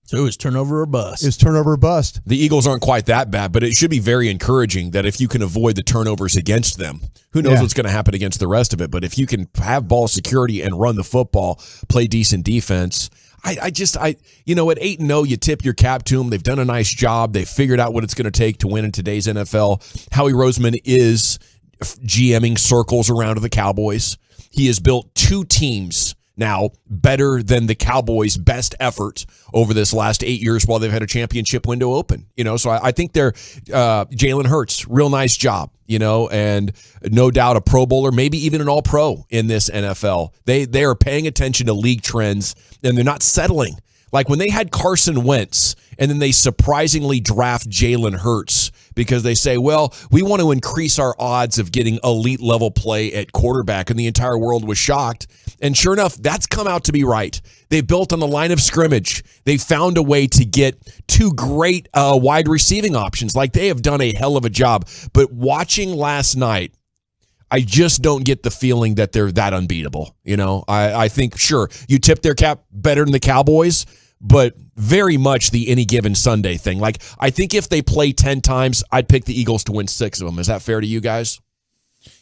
So it was turnover or bust. It was turnover or bust. The Eagles aren't quite that bad, but it should be very encouraging that if you can avoid the turnovers against them, who knows what's going to happen against the rest of it. But if you can have ball security and run the football, play decent defense, at 8-0, you tip your cap to them. They've done a nice job. They've figured out what it's going to take to win in today's NFL. Howie Roseman is GMing circles around the Cowboys. He has built 2 teams now better than the Cowboys' best effort over this last 8 years while they've had a championship window open. So I think they're Jalen Hurts, real nice job, and no doubt a Pro Bowler, maybe even an All-Pro in this NFL. They are paying attention to league trends, and they're not settling. Like when they had Carson Wentz, and then they surprisingly draft Jalen Hurts because they say, well, we want to increase our odds of getting elite level play at quarterback, and the entire world was shocked. And sure enough, that's come out to be right. They built on the line of scrimmage. They found a way to get 2 great wide receiving options. Like they have done a hell of a job. But watching last night, I just don't get the feeling that they're that unbeatable. I think, sure, you tip their cap better than the Cowboys, but very much the any given Sunday thing. Like, I think if they play 10 times, I'd pick the Eagles to win 6 of them. Is that fair to you guys?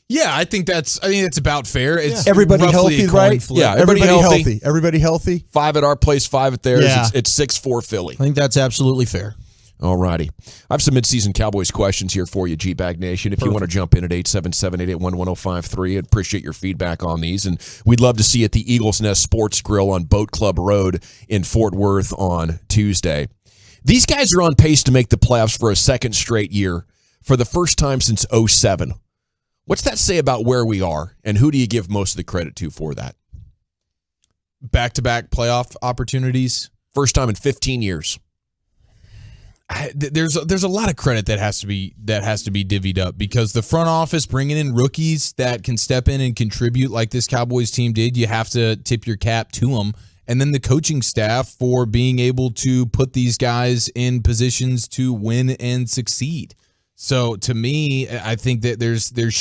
Yeah, I think that's about fair. It's everybody roughly healthy, right? flip. Yeah, everybody healthy. Everybody healthy. 5 at our place, 5 at theirs. Yeah. It's 6-4 Philly. I think that's absolutely fair. All righty. I have some midseason Cowboys questions here for you, G-Bag Nation. If you want to jump in at 877-881-1053, I'd appreciate your feedback on these. And we'd love to see you at the Eagles Nest Sports Grill on Boat Club Road in Fort Worth on Tuesday. These guys are on pace to make the playoffs for a second straight year for the first time since 2007. What's that say about where we are, and who do you give most of the credit to for that? Back-to-back playoff opportunities. First time in 15 years. There's a lot of credit that has to be divvied up because the front office bringing in rookies that can step in and contribute like this Cowboys team did, you have to tip your cap to them. And then the coaching staff for being able to put these guys in positions to win and succeed. So to me, I think that there's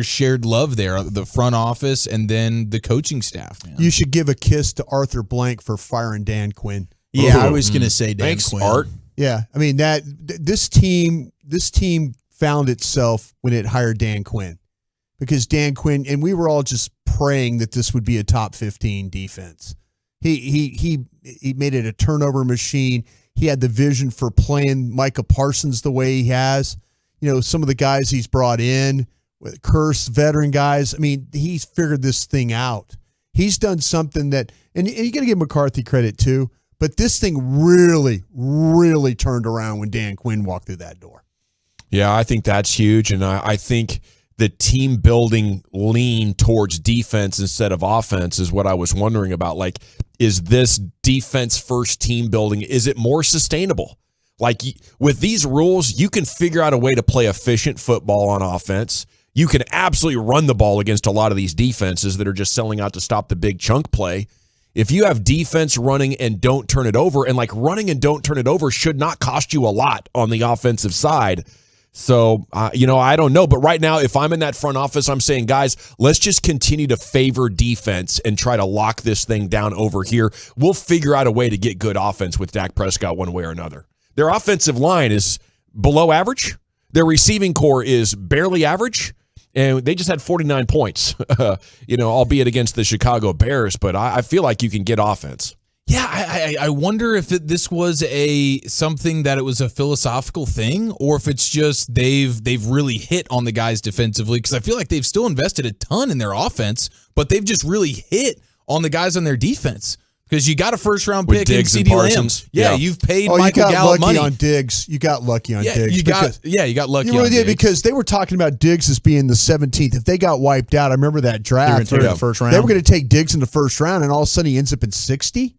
shared love there, the front office and then the coaching staff. Man. You should give a kiss to Arthur Blank for firing Dan Quinn. Yeah, I was going to say Dan Thanks, Quinn. Art. Yeah, I mean this team found itself when it hired Dan Quinn, because Dan Quinn, and we were all just praying that this would be a top 15 defense. He made it a turnover machine. He had the vision for playing Micah Parsons the way he has. Some of the guys he's brought in, with cursed veteran guys. I mean, he's figured this thing out. He's done something that, and you got to give McCarthy credit too. But this thing really, really turned around when Dan Quinn walked through that door. Yeah, I think that's huge. And I think the team building lean towards defense instead of offense is what I was wondering about. Like, is this defense first team building, is it more sustainable? Like, with these rules, you can figure out a way to play efficient football on offense. You can absolutely run the ball against a lot of these defenses that are just selling out to stop the big chunk play. If you have defense running and don't turn it over, and like running and don't turn it over should not cost you a lot on the offensive side. So, I don't know. But right now, if I'm in that front office, I'm saying, guys, let's just continue to favor defense and try to lock this thing down over here. We'll figure out a way to get good offense with Dak Prescott one way or another. Their offensive line is below average. Their receiving core is barely average. And they just had 49 points, albeit against the Chicago Bears. But I feel like you can get offense. Yeah, I wonder if this was something that it was a philosophical thing, or if it's just they've really hit on the guys defensively, because I feel like they've still invested a ton in their offense, but they've just really hit on the guys on their defense. Because you got a first-round pick in CeeDee Lamb. Yeah, you've paid Michael Gallup money. On Diggs. You got lucky on Diggs. You got lucky. You really on did, Diggs. because they were talking about Diggs as being the 17th. If they got wiped out, I remember that draft. They were in the first round. They were going to take Diggs in the first round, and all of a sudden he ends up in 60.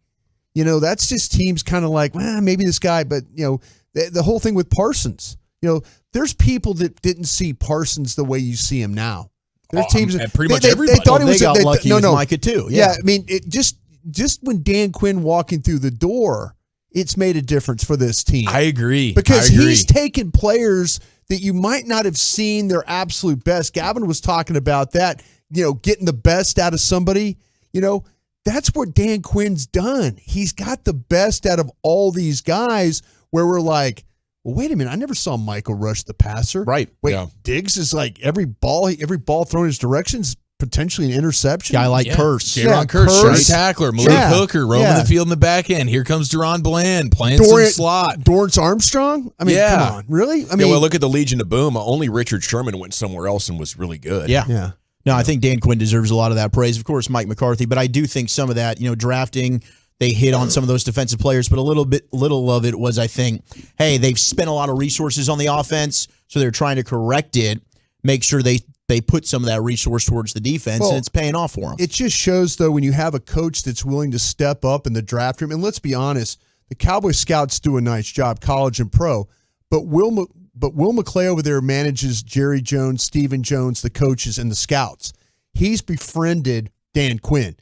That's just teams kind of like, maybe this guy. But, the whole thing with Parsons, there's people that didn't see Parsons the way you see him now. There's teams that pretty much everybody. They thought he was got lucky with Micah too. Yeah, I mean, it just when Dan Quinn walking through the door, it's made a difference for this team. I agree. Because he's taken players that you might not have seen their absolute best. Gavin was talking about that, getting the best out of somebody. That's what Dan Quinn's done. He's got the best out of all these guys where we're like, well, wait a minute. I never saw Michael rush the passer. Right. Wait, Yeah. Diggs is like every ball thrown his direction is potentially an interception. Guy like Curse. Jaron Curse, right tackler. Malik Hooker, roaming the field in the back end. Here comes Deron Bland playing some slot. Dorrance Armstrong? I mean, come on. Really? I mean, well, look at the Legion of Boom. Only Richard Sherman went somewhere else and was really good. Yeah. No, I think Dan Quinn deserves a lot of that praise. Of course, Mike McCarthy, but I do think some of that, drafting, they hit on some of those defensive players, but little of it was, I think, hey, they've spent a lot of resources on the offense, so they're trying to correct it, make sure they put some of that resource towards the defense, and it's paying off for them. It just shows, though, when you have a coach that's willing to step up in the draft room, and let's be honest, the Cowboy scouts do a nice job, college and pro, but Will McClay over there manages Jerry Jones, Stephen Jones, the coaches, and the scouts. He's befriended Dan Quinn.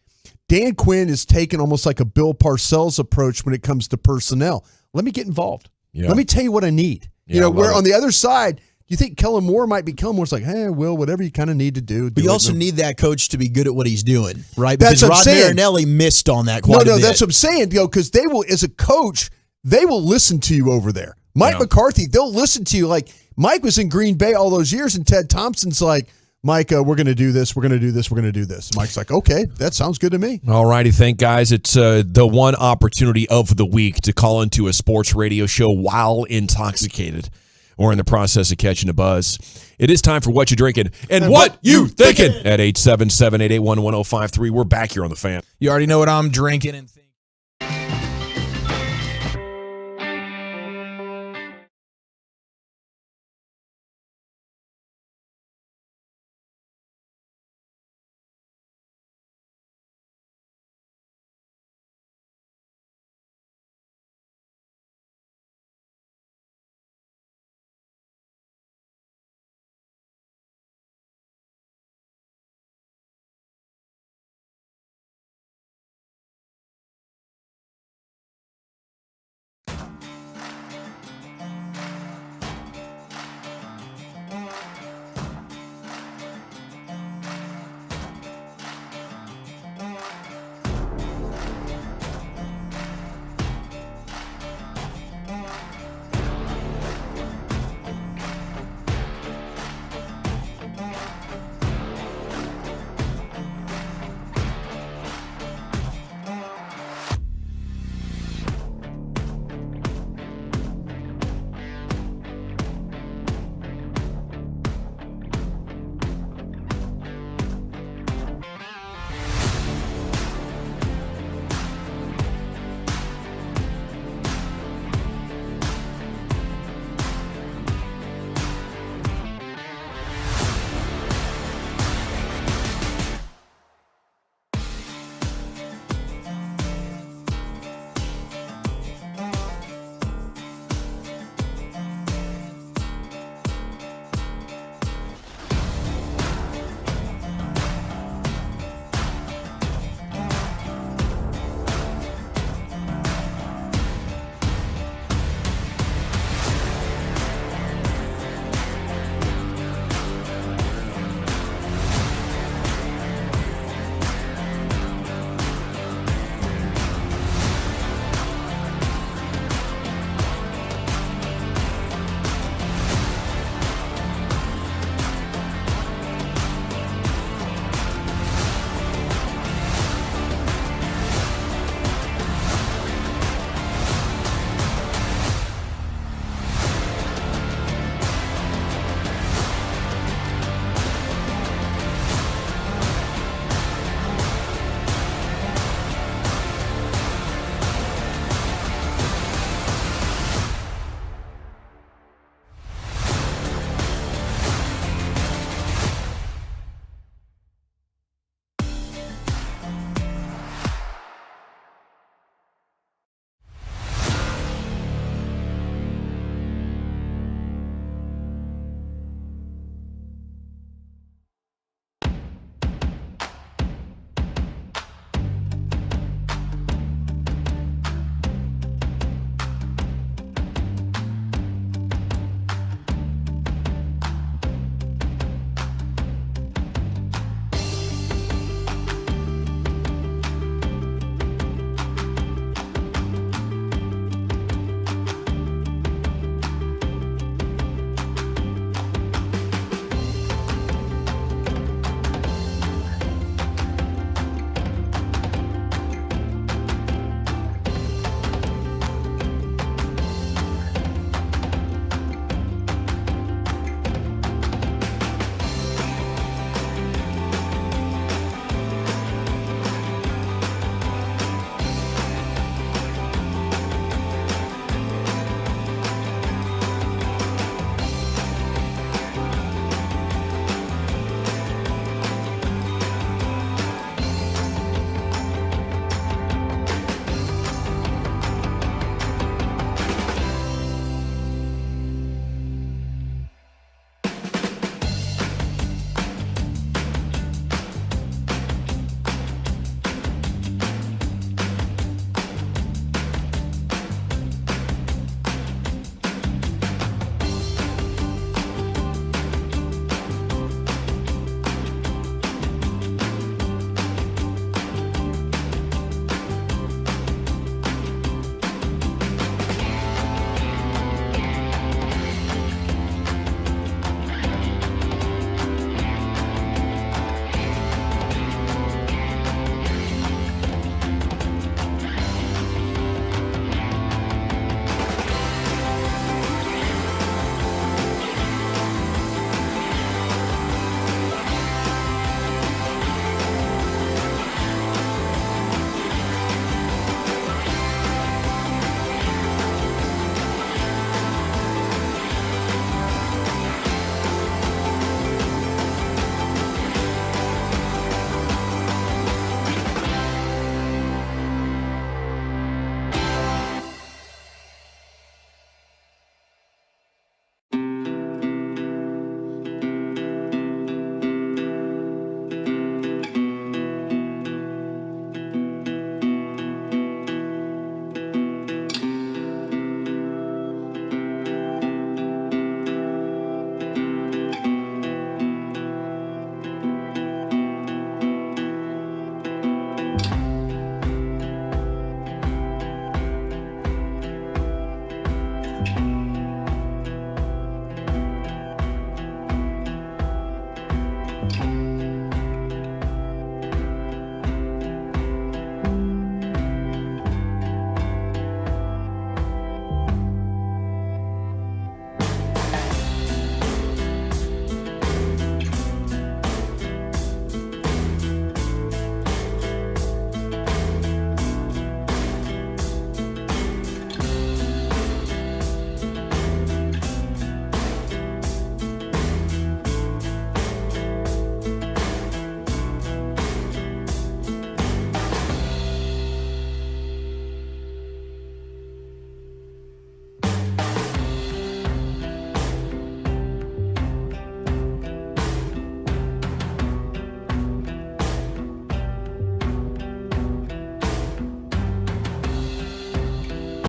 Dan Quinn is taking almost like a Bill Parcells approach when it comes to personnel. Let me get involved. Yeah. Let me tell you what I need. Where on the other side, you think Kellen Moore might be Kellen Moore's like, hey, Will, whatever you kind of need to do. But you also need that coach to be good at what he's doing, right? That's Because what I'm Rod saying. Marinelli missed on that quite a bit. That's what I'm saying, because they will, as a coach, they will listen to you over there. Mike McCarthy, they'll listen to you. Like, Mike was in Green Bay all those years, and Ted Thompson's like, Mike, we're going to do this, we're going to do this, we're going to do this. Mike's like, okay, that sounds good to me. All righty, thank guys. It's the one opportunity of the week to call into a sports radio show while intoxicated or in the process of catching a buzz. It is time for What You Drinking and What You Thinking at 877-881-1053. We're back here on The Fan. You already know what I'm drinking and thinking. Fan.